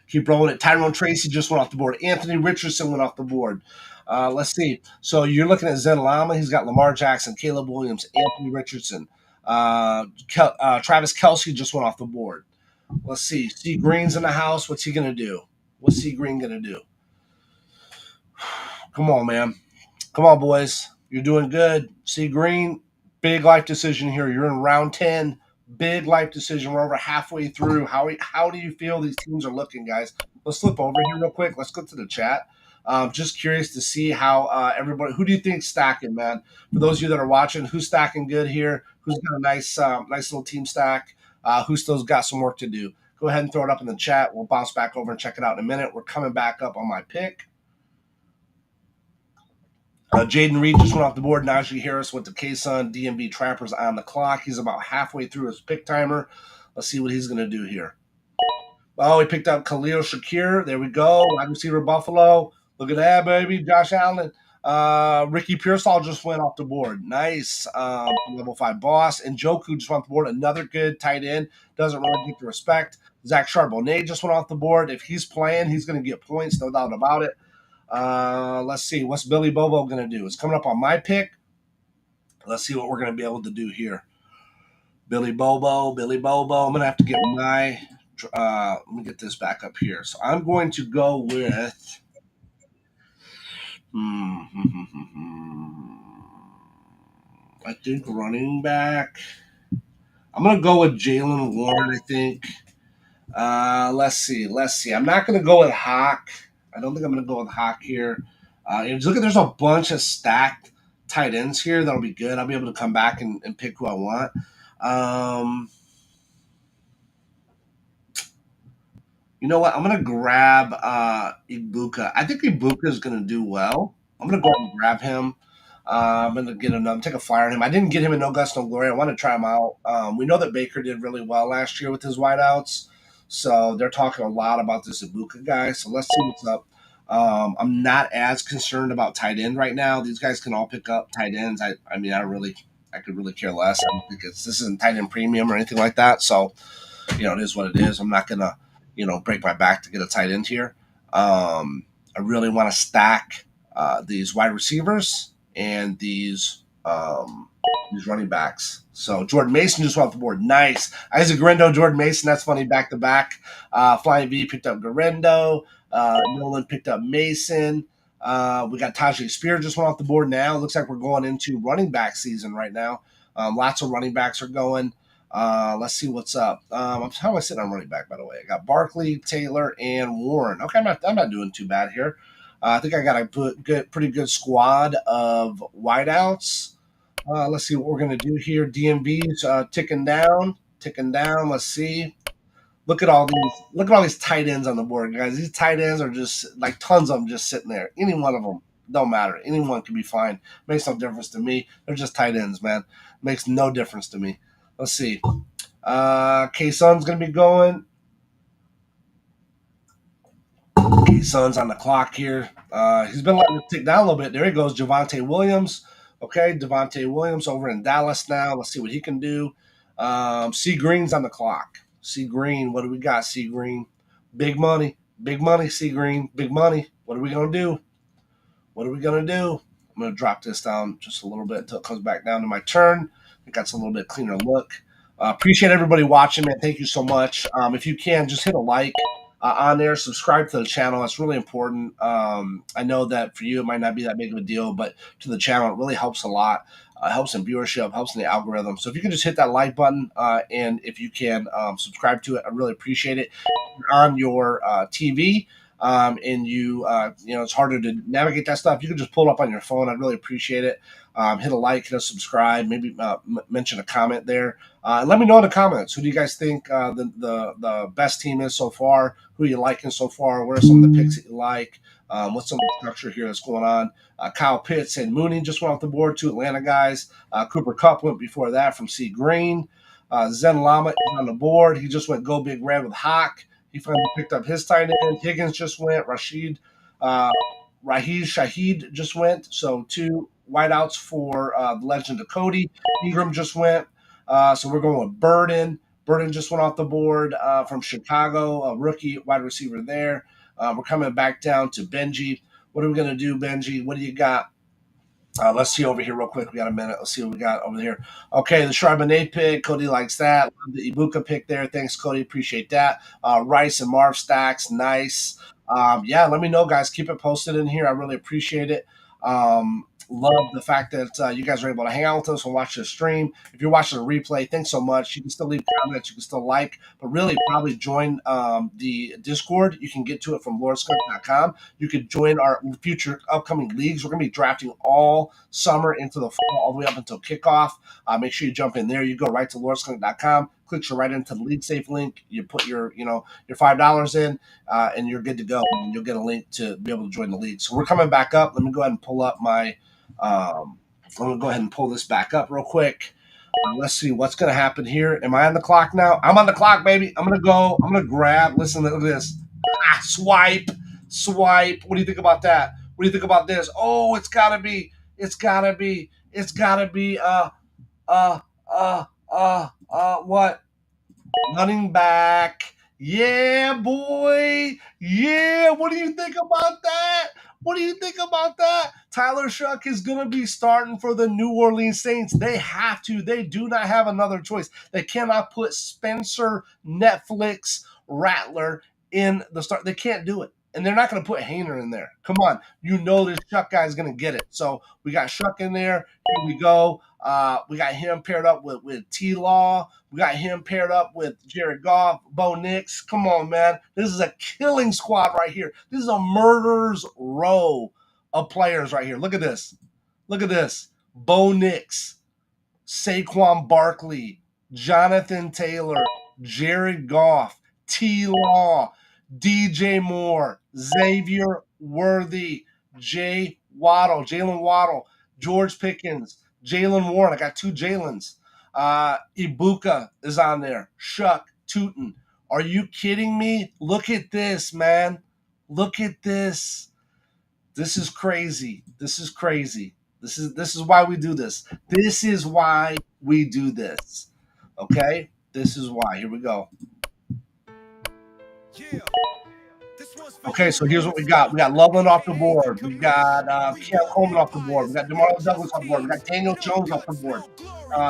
Keep rolling it. Tyrone Tracy just went off the board. Anthony Richardson went off the board. Let's see. So you're looking at Zen Lama. He's got Lamar Jackson, Caleb Williams, Anthony Richardson. Travis Kelce just went off the board. Let's see. C. Green's in the house. What's he going to do? What's C. Green going to do? Come on, man. Come on, boys. You're doing good. C. Green, big life decision here. You're in round 10. Big life decision. We're over halfway through. How do you feel these teams are looking, guys? Let's flip over here real quick. Let's go to the chat. Just curious to see how everybody – who do you think's stacking, man? For those of you that are watching, who's stacking good here? Who's got a nice little team stack? Who still's got some work to do? Go ahead and throw it up in the chat. We'll bounce back over and check it out in a minute. We're coming back up on my pick. Jaden Reed just went off the board. Najee Harris went to K-Sun. DMV Trappers on the clock. He's about halfway through his pick timer. Let's see what he's going to do here. Oh, he picked up Khalil Shakir. There we go. Wide receiver Buffalo. Look at that, baby. Josh Allen. Ricky Pearsall just went off the board. Nice. Level 5 boss. And Joku just went off the board. Another good tight end. Doesn't really get the respect. Zach Charbonnet just went off the board. If he's playing, he's going to get points, no doubt about it. Let's see. What's Billy Bobo going to do? It's coming up on my pick. Let's see what we're going to be able to do here. Billy Bobo. I'm going to have to get my... let me get this back up here. So I'm going to go with... I think running back. I'm going to go with Jalen Warren, I think. Let's see. I'm not going to go with Hawk. I don't think I'm going to go with Hawk here. Look at, there's a bunch of stacked tight ends here. That'll be good. I'll be able to come back and pick who I want. You know what? I'm going to grab Ibuka. I think Ibuka is going to do well. I'm going to go and grab him. I'm going to get another, take a flyer on him. I didn't get him in No Guts, No Glory. I want to try him out. We know that Baker did really well last year with his wideouts. So they're talking a lot about this Ibuka guy. So let's see what's up. I'm not as concerned about tight end right now. These guys can all pick up tight ends. I could really care less. I don't think this isn't tight end premium or anything like that. So, it is what it is. I'm not going to, break my back to get a tight end here. I really want to stack these wide receivers and these running backs. So Jordan Mason just went off the board. Nice. Isaac Guerrero, Jordan Mason. That's funny. Back to back. Flying V picked up Guerrero. Nolan picked up Mason. We got Tajay Spear just went off the board now. Looks like we're going into running back season right now. Lots of running backs are going. Let's see what's up. How am I sitting on running back, by the way? I got Barkley, Taylor, and Warren. Okay, I'm not doing too bad here. I think I got a pretty good squad of wideouts. Let's see what we're going to do here. DMV's ticking down. Let's see. Look at all these tight ends on the board, guys. These tight ends are just like tons of them just sitting there. Any one of them, don't matter. Anyone can be fine. Makes no difference to me. They're just tight ends, man. Makes no difference to me. Let's see. K-Sun's going to be going. K-Sun's on the clock here. He's been letting it tick down a little bit. There he goes, Javonte Williams. Okay, Javonte Williams over in Dallas now. Let's see what he can do. C. Green's on the clock. C. Green, what do we got, C. Green? Big money, C. Green, big money. What are we going to do? I'm going to drop this down just a little bit until it comes back down to my turn. I think that's a little bit cleaner look. Appreciate everybody watching, man. Thank you so much. If you can, just hit a like on there. Subscribe to the channel. That's really important. I know that for you, it might not be that big of a deal, but to the channel, it really helps a lot. Helps in viewership, helps in the algorithm. So if you can just hit that like button, and if you can subscribe to it, I really appreciate it. If you're on your TV, and it's harder to navigate that stuff, you can just pull it up on your phone. I'd really appreciate it. Hit a like, hit a subscribe, maybe mention a comment there. And let me know in the comments, who do you guys think the best team is so far? Who are you liking so far? What are some of the picks that you like? What's some of the structure here that's going on? Kyle Pitts and Mooney just went off the board, 2 Atlanta guys. Cooper Kupp went before that from C. Green. Zen Lama is on the board. He just went Go Big Red with Hawk. He finally picked up his tight end. Higgins just went. Raheed Shaheed just went. So 2 wideouts for the Legend of Cody. Ingram just went. So we're going with Burden. Burden just went off the board from Chicago, a rookie wide receiver there. We're coming back down to Benji. What are we going to do, Benji? What do you got? Let's see over here real quick. We got a minute. Let's see what we got over here. Okay, the Charbonnet pick. Cody likes that. The Ibuka pick there. Thanks, Cody. Appreciate that. Rice and Marv stacks. Nice. Let me know, guys. Keep it posted in here. I really appreciate it. Love the fact that you guys are able to hang out with us and watch the stream. If you're watching a replay, thanks so much. You can still leave comments. You can still like, but really probably join the Discord. You can get to it from LordSkunk.com. You could join our future upcoming leagues. We're going to be drafting all summer into the fall, all the way up until kickoff. Make sure you jump in there. You go right to LordSkunk.com. Clicks you right into the LeagueSafe link. You put your $5 in, and you're good to go. And you'll get a link to be able to join the league. So we're coming back up. Let me go ahead and pull up my. I'm going to go ahead and pull this back up real quick. Let's see what's going to happen here. Am I on the clock now? I'm on the clock, baby. I'm going to go. I'm going to grab. Listen to this. Swipe. What do you think about that? What do you think about this? Oh, it's gotta be what? Running back. Yeah, boy. Yeah. What do you think about that? What do you think about that? Tyler Shuck is going to be starting for the New Orleans Saints. They have to. They do not have another choice. They cannot put Spencer Netflix Rattler in the start. They can't do it. And they're not going to put Hayner in there. Come on. You know this Shuck guy is going to get it. So we got Shuck in there. Here we go. We got him paired up with T-Law. We got him paired up with Jared Goff, Bo Nix. Come on, man. This is a killing squad right here. This is a murderer's row of players right here. Look at this. Look at this. Bo Nix, Saquon Barkley, Jonathan Taylor, Jared Goff, T-Law, DJ Moore, Xavier Worthy, Jalen Waddle, George Pickens, Jalen Warren. I got 2 Jalens. Ibuka is on there. Shuck, Tootin. Are you kidding me? Look at this, man. Look at this. This is crazy. This is crazy. This is why we do this. This is why we do this. Okay? This is why. Here we go. Okay, so here's what we got. We got Loveland off the board. We got Cam Coleman off the board. We got DeMarlo Douglas off the board. We got Daniel Jones off the board.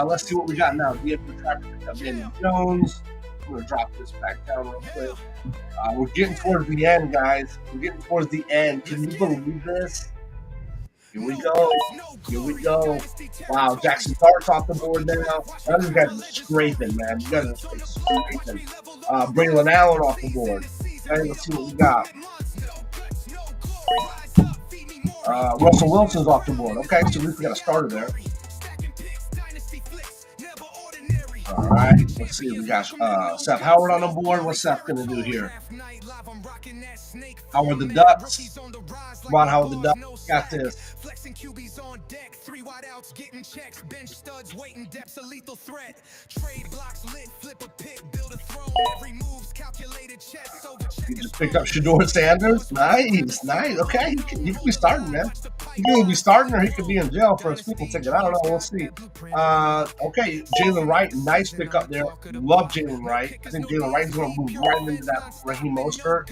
Let's see what we got now. Daniel Jones. I'm going to drop this back down real quick. We're getting towards the end, guys. We're getting towards the end. Can you believe this? Here we go. Here we go. Wow, Jackson Dart's off the board now. These guys are scraping, man. You guys are scraping. Braylon Allen off the board. Okay, let's see what we got. Russell Wilson's off the board. Okay, so at least we got a starter there. All right, let's see. We got Seth Howard on the board. What's Seth going to do here? Howard the Ducks. Come on, Howard the Ducks. Got this. You just picked up Shedeur Sanders. Nice, nice. Okay, he could be starting, man. He could be starting or he could be in jail for a speaking ticket. I don't know. We'll see. Okay, Jalen Wright. Nice pickup there. Love Jalen Wright. I think Jalen Wright is going to move right into that Raheem Mostert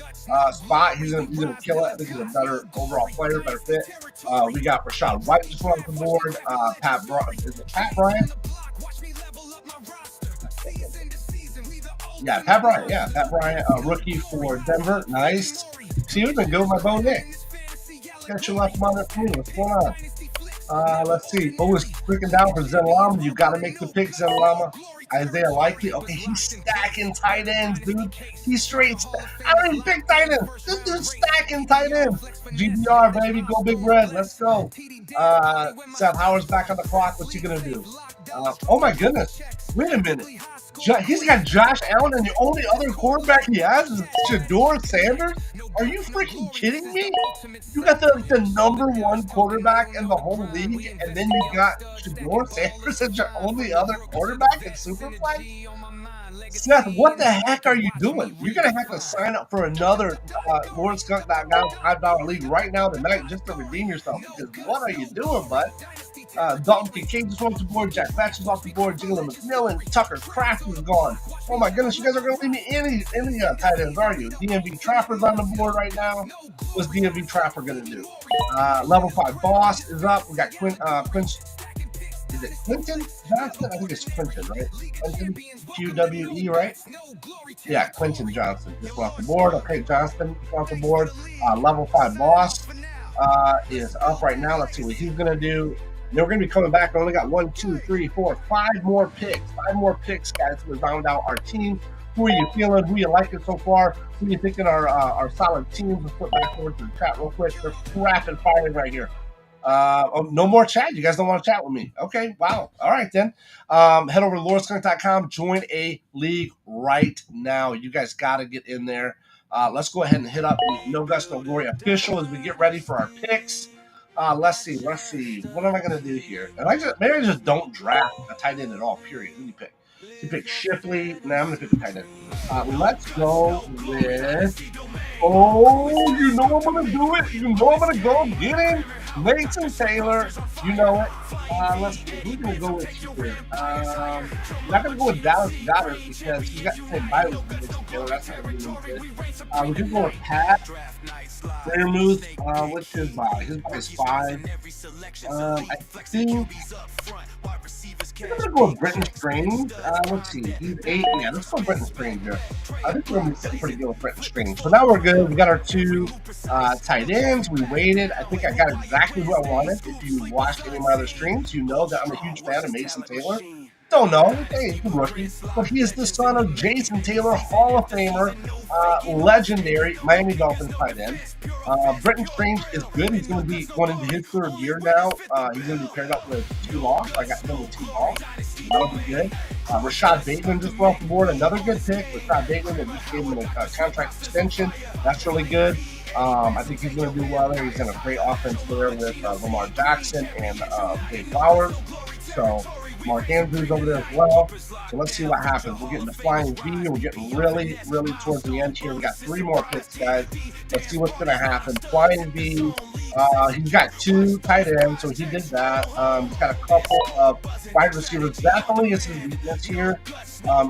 spot. He's going to kill it. I think he's a better overall player, better fit. We got Rashad White just on the board. Is it Pat Bryant? Yeah, Pat Bryant. Yeah, Pat Bryant, rookie for Denver. Nice. See, we've been good with my Bo Nix. Got your left him on there for me. What's going on? Let's see. Always clicking down for Zenlama. You got to make the pick, Zenlama. Isaiah Likely. Okay, he's stacking tight ends, dude. He's straight. I don't even pick tight ends. This dude's stacking tight ends. GBR, baby. Go Big Red. Let's go. Seth Howard's back on the clock. What's he going to do? Oh, my goodness. Wait a minute. He's got Josh Allen, and the only other quarterback he has is Shedeur Sanders? Are you freaking kidding me? You got the number 1 quarterback in the whole league, and then you got Shedeur Sanders as your only other quarterback in Superflex? Seth, what the heck are you doing? You're going to have to sign up for another LeagueSafe $5 league right now tonight just to redeem yourself, because what are you doing, bud? Dalton Kincaid is off the board. Jack Batch is off the board. Jalen McMillan, Tucker Kraft is gone. Oh my goodness, you guys are going to leave me any tight ends, are you? DMV Trapper's on the board right now. What's DMV Trapper going to do? Level 5 Boss is up. We got is it Quentin Johnson? I think it's Quentin, right? Quentin, QWE, right? Yeah, Quentin Johnson just off the board. Okay, Johnston off the board. Level 5 Boss is up right now. Let's see what he's going to do. Then we're going to be coming back. I only got 1, 2, 3, 4, 5 more picks. 5 more picks, guys, to round out our team. Who are you feeling? Who you liking so far? Who you thinking are solid teams? Let's put back over to the chat real quick. They're rapid firing right here. No more chat. You guys don't want to chat with me. Okay, wow. All right, then. Head over to LeagueSafe.com. Join a league right now. You guys got to get in there. Let's go ahead and hit up the No Guts, No Glory official as we get ready for our picks. Let's see. What am I going to do here? And maybe I just don't draft a tight end at all, period. Who do you pick? He picked Shipley. Now I'm going to pick a tight end. Let's go with, oh, you know I'm going to do it. You know I'm going to go get him. Mason Taylor. You know it. Let's see. Who's going to go with here? I'm not going to go with Dallas Goddard because he's got the same bye with Mason Taylor. That's not going to be good. We're going to go with Pat Fairmouth. What's his bye? His bye is 5. I think I'm going to go with Britton Strange. Let's see. He's 8. Yeah, let's go with Britton Strange here. I think we're going to be sitting pretty good with Britton Strange. So now we're good. We got our 2 tight ends. We waited. I think I got exactly what I wanted. If you watched any of my other streams, you know that I'm a huge fan of Mason Taylor. Don't know. Hey, he's a rookie. But he is the son of Jason Taylor, Hall of Famer, legendary Miami Dolphins tight end. Britton Strange is good. He's going to be going into his 3rd year now. He's going to be paired up with T-Law. I got him with T-Law. That'll be good. Rashad Bateman just went off the board. Another good pick. Rashad Bateman, that just gave him a contract extension. That's really good. I think he's going to do well there. He's in a great offense there with Lamar Jackson and Dave Flowers. So Mark Andrews over there as well. So let's see what happens. We're getting the flying V. We're getting really, really towards the end here. We got 3 more picks, guys. Let's see what's going to happen. Flying V. He's got 2 tight ends, so he did that. He's got a couple of wide receivers. Definitely is his weakness here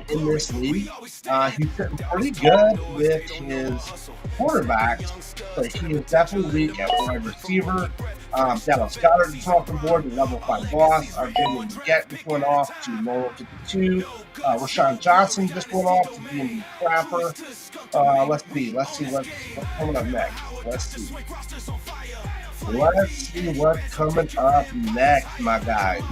in this league. He's sitting pretty good with his quarterbacks, but he is definitely weak at wide receiver. Dallas Goddard just off the board, the level 5 boss. Our Jimmy Get just went off to Moral 52. Rashawn Johnson just went off to B&B Crapper. Let's see what's coming up next. Let's see what's coming up next, my guys.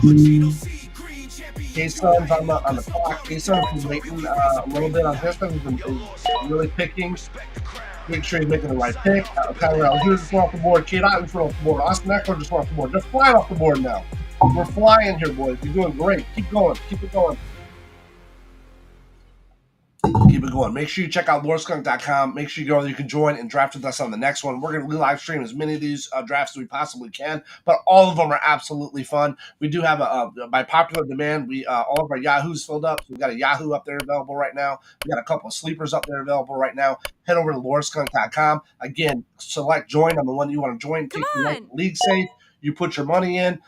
K-Sun's on the clock. K-Sun's been waiting a little bit on this one. He's been really picking. Make sure you're making the right pick. Tyler Algier just went off the board. Kate Otten just went off the board. Austin Eckler just went off the board. They're flying off the board now. We're flying here, boys. You're doing great. Keep going. Keep it going. Keep it going. Make sure you check out LordSkunk.com. Make sure you go there. You can join and draft with us on the next one. We're going to live stream as many of these drafts as we possibly can, but all of them are absolutely fun. We do have by popular demand, we all of our Yahoos filled up. So we've got a Yahoo up there available right now. We got a couple of sleepers up there available right now. Head over to LordSkunk.com. Again, select join on the one you want to join. Take the LeagueSafe. You put your money in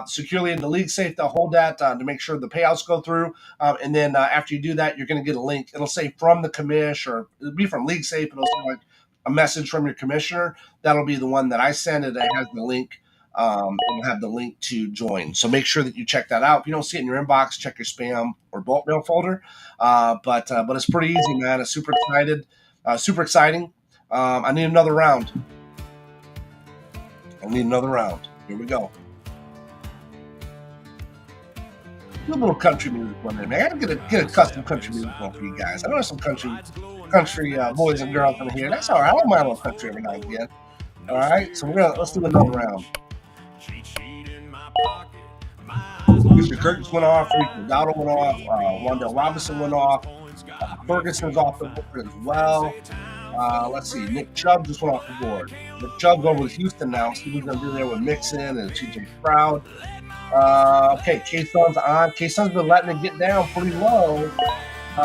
securely into LeagueSafe. They'll hold that to make sure the payouts go through. And then after you do that, you're going to get a link. It'll say from the commish, or it'll be from LeagueSafe. It'll say like a message from your commissioner. That'll be the one that I send. It has the link. It'll have the link to join. So make sure that you check that out. If you don't see it in your inbox, check your spam or bulk mail folder. But it's pretty easy, man. I'm super excited. Super exciting. I need another round. Here we go. Do a little country music one day, man. I gotta get a custom country music one for you guys. I know there's some country boys and girls in here. That's all right. I don't mind a little country every now and again. All right, so let's do another round. Mr. Curtis went off. Rico Dowdle went off. Wandale Robinson went off. Ferguson's off the board as well. Let's see. Nick Chubb just went off the board. Nick Chubb's over with Houston now. See who's going to be there with Mixon and TJ Stroud. Okay, K-Sun's on. K-Sun's been letting it get down pretty low.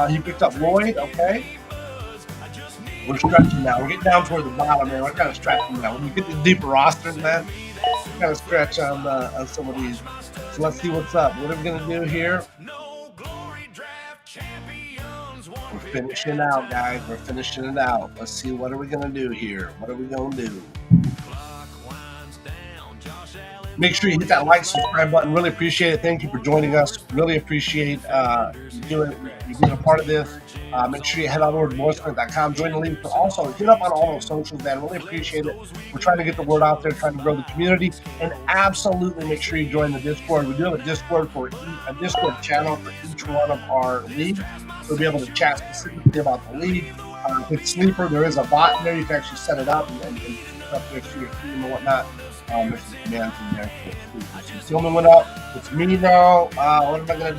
He picked up Lloyd. Okay. We're stretching now. We're getting down toward the bottom, man. We're kind of stretching now. When you get the deeper rosters, man, we kind of stretch on some of these. So let's see what's up. What are we going to do here? We're finishing out, guys. We're finishing it out. Let's see. What are we going to do here? What are we going to do? Make sure you hit that like, subscribe button. Really appreciate it. Thank you for joining us. Really appreciate you being a part of this. Make sure you head on over to LordSkunk.com. Join the league. But also, hit up on all those socials, man. Really appreciate it. We're trying to get the word out there, trying to grow the community. And absolutely make sure you join the Discord. We do have a Discord channel for each one of our leagues. We'll be able to chat specifically about the league. With Sleeper, there is a bot in there. You can actually set it up and up there to your team and whatnot. There's some commands in there. So Tillman went up. It's me now. What am I going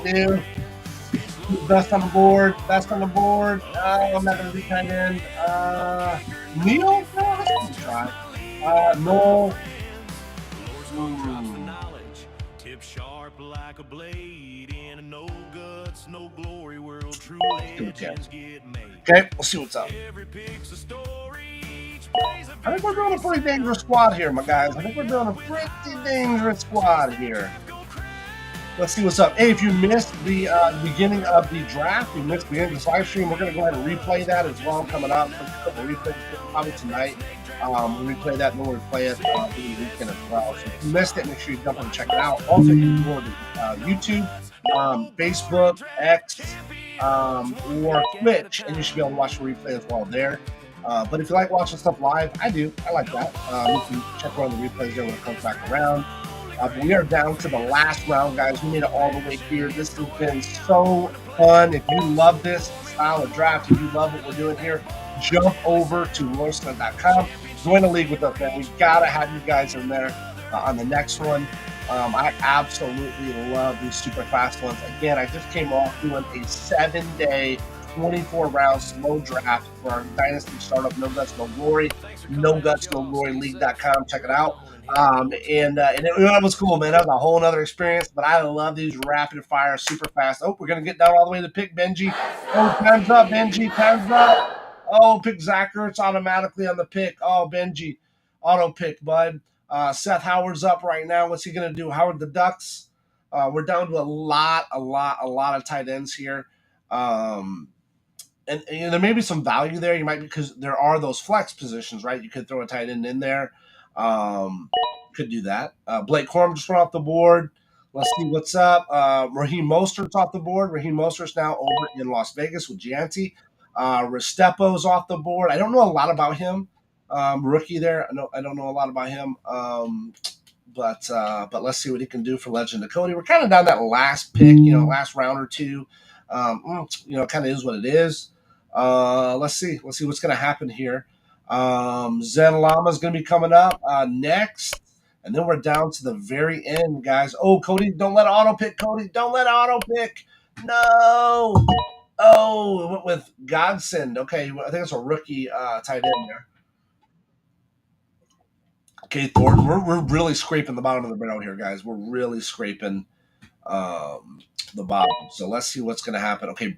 to do? Best on the board. I'm not going to be tight end. Neil? No, let's give it a try. Noel. like a blade in a no guts, no glory world. True See what you have. legends get made. Okay, we'll see what's up. Every pick's a story, each play's a I think we're doing a victory. pretty dangerous squad here, my guys. I think we're doing a pretty dangerous squad here. Let's see what's up. Hey, if you missed the beginning of the draft, you missed the beginning of this live stream, we're going to go ahead and replay that as well coming up. A couple of replays probably tonight. We'll replay that and then we'll replay it over the weekend as well. So if you missed it, make sure you jump in and check it out. Also, you can go to YouTube, Facebook, X, or Twitch, and you should be able to watch the replay as well there. But if you like watching stuff live, I do. I like that. You can check one of the replays there when it comes back around. But we are down to the last round, guys. We made it all the way here. This has been so fun. If you love this style of draft, if you love what we're doing here, jump over to LeagueSafe.com. Join the league with us, man. We got to have you guys in there on the next one. I absolutely love these super fast ones. Again, I just came off doing a 7-day, 24-round slow draft for our Dynasty startup, No Guts, No Glory, No Guts, No Glory League.com. Check it out. And it was cool, man. That was a whole other experience, but I love these rapid fire, super fast. Oh, we're going to get down all the way to pick Benji. Oh, time's up, Benji. Time's up. Oh, pick Zach Ertz automatically on the pick. Oh, Benji, auto pick, bud. Seth Howard's up right now. What's he going to do? Howard the Ducks. We're down to a lot of tight ends here. And there may be some value there. You might, because there are those flex positions, right? You could throw a tight end in there. Could do that. Blake Corum just went off the board. Let's see what's up. Raheem Mostert's off the board. Raheem Mostert's now over in Las Vegas with Gianti. Restrepo's off the board. I don't know a lot about him. Rookie there. I don't know a lot about him. But let's see what he can do for Legend of Cody. We're kind of down that last pick, last round or two. Kind of is what it is. Let's see what's going to happen here. Zen Lama is going to be coming up next, and then we're down to the very end, guys. Oh, Cody, don't let auto pick, Cody. Don't let auto pick. No. Oh, it went with Godsend. Okay, I think it's a rookie tight end there. Okay, Thornton, we're really scraping the bottom of the barrel here, guys. We're really scraping the bottom. So let's see what's going to happen. Okay,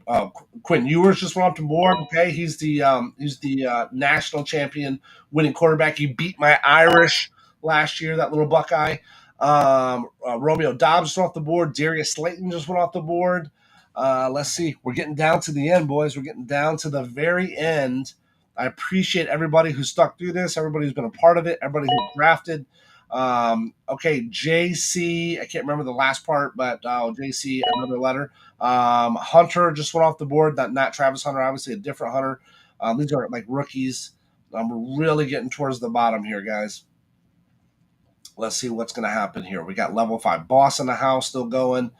Quinn Ewers just went up to board. Okay, he's the national champion winning quarterback. He beat my Irish last year, that little Buckeye. Romeo Dobbs just went off the board. Darius Slayton just went off the board. Let's see. We're getting down to the end, boys. We're getting down to the very end. I appreciate everybody who stuck through this, everybody who's been a part of it, everybody who drafted. Okay, JC, I can't remember the last part, but JC, another letter. Hunter just went off the board, not Travis Hunter, obviously a different Hunter. These are like rookies. We're really getting towards the bottom here, guys. Let's see what's going to happen here. We got level 5 boss in the house still going.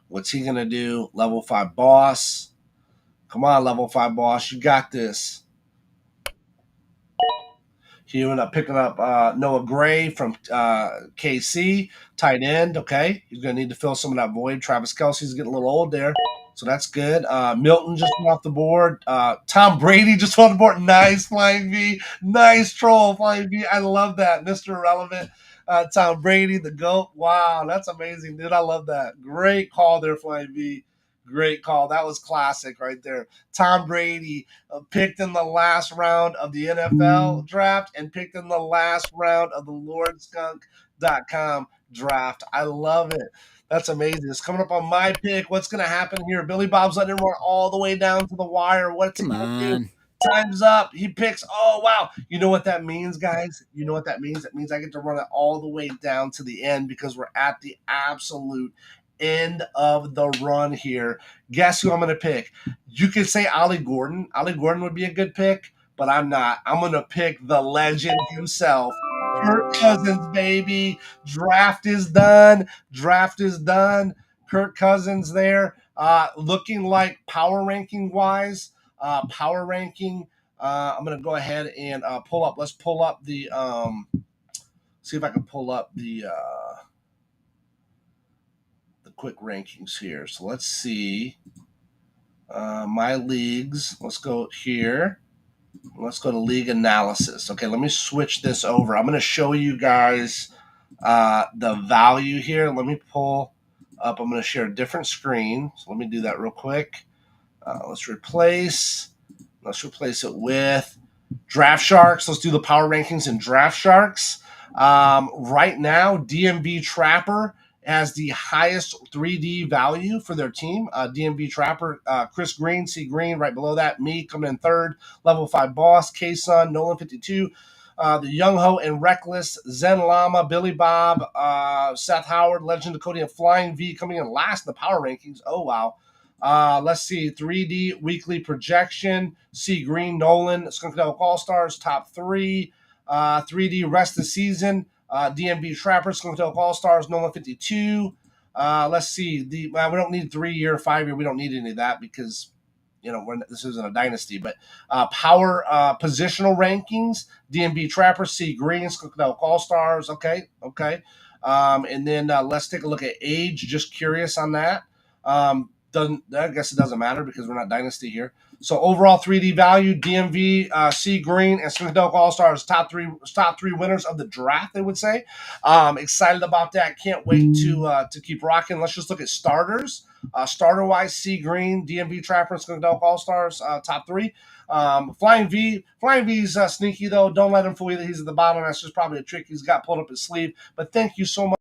What's he going to do? Level 5 boss. Come on, level 5 boss. You got this. He ended up picking up Noah Gray from KC, tight end. Okay, he's going to need to fill some of that void. Travis Kelce's getting a little old there, so that's good. Milton just went off the board. Tom Brady just went off the board. Nice, Flying V. Nice troll, Flying V. I love that. Mr. Irrelevant. Tom Brady, the GOAT. Wow, that's amazing, dude. I love that. Great call there, Flying V. Great call. That was classic right there. Tom Brady picked in the last round of the NFL draft and picked in the last round of the LordSkunk.com draft. I love it. That's amazing. It's coming up on my pick. What's going to happen here? Billy Bob's letting him run all the way down to the wire. What's he going to do? Time's up. He picks. Oh, wow. You know what that means, guys? You know what that means? It means I get to run it all the way down to the end because we're at the absolute end of the run here. Guess who I'm going to pick? You could say Ollie Gordon. Ollie Gordon would be a good pick, but I'm not. I'm going to pick the legend himself. Kirk Cousins, baby. Draft is done. Draft is done. Kirk Cousins there. Looking like power ranking wise. I'm going to go ahead and pull up. Let's pull up the see if I can pull up the quick rankings here. So let's see my leagues. Let's go here. Let's go to league analysis. Okay, let me switch this over. I'm going to show you guys the value here. Let me pull up. I'm going to share a different screen. So let me do that real quick. Let's replace it with Draft Sharks. Let's do the power rankings in Draft Sharks. Right now, DMV Trapper has the highest 3D value for their team. DMV Trapper, Chris Green, C Green, right below that. Me coming in third. Level 5 Boss, K-Sun, Nolan 52. The Young Ho and Reckless, Zen Llama, Billy Bob, Seth Howard, Legend of Cody, and Flying V coming in last in the power rankings. Oh, wow. Let's see, 3D weekly projection. C Green, Nolan, Skunkadelic All-Stars, top 3. 3D rest of the season. DMV Trapper, Skunkadelic All-Stars, Nolan 52. Let's see, we don't need 3-year, 5-year. We don't need any of that because this isn't a dynasty, but power positional rankings, DMV Trapper, C Green, Skunkadelic All-Stars. Okay. And then let's take a look at age. Just curious on that. I guess it doesn't matter because we're not dynasty here. So overall 3D value, DMV, C Green, and Skunkadelic All-Stars, top three winners of the draft, they would say. Excited about that. Can't wait to keep rocking. Let's just look at starters. Starter-wise, C Green, DMV Trapper, and Skunkadelic All-Stars, top 3. Flying V's sneaky, though. Don't let him fool you that he's at the bottom. That's just probably a trick he's got pulled up his sleeve. But thank you so much.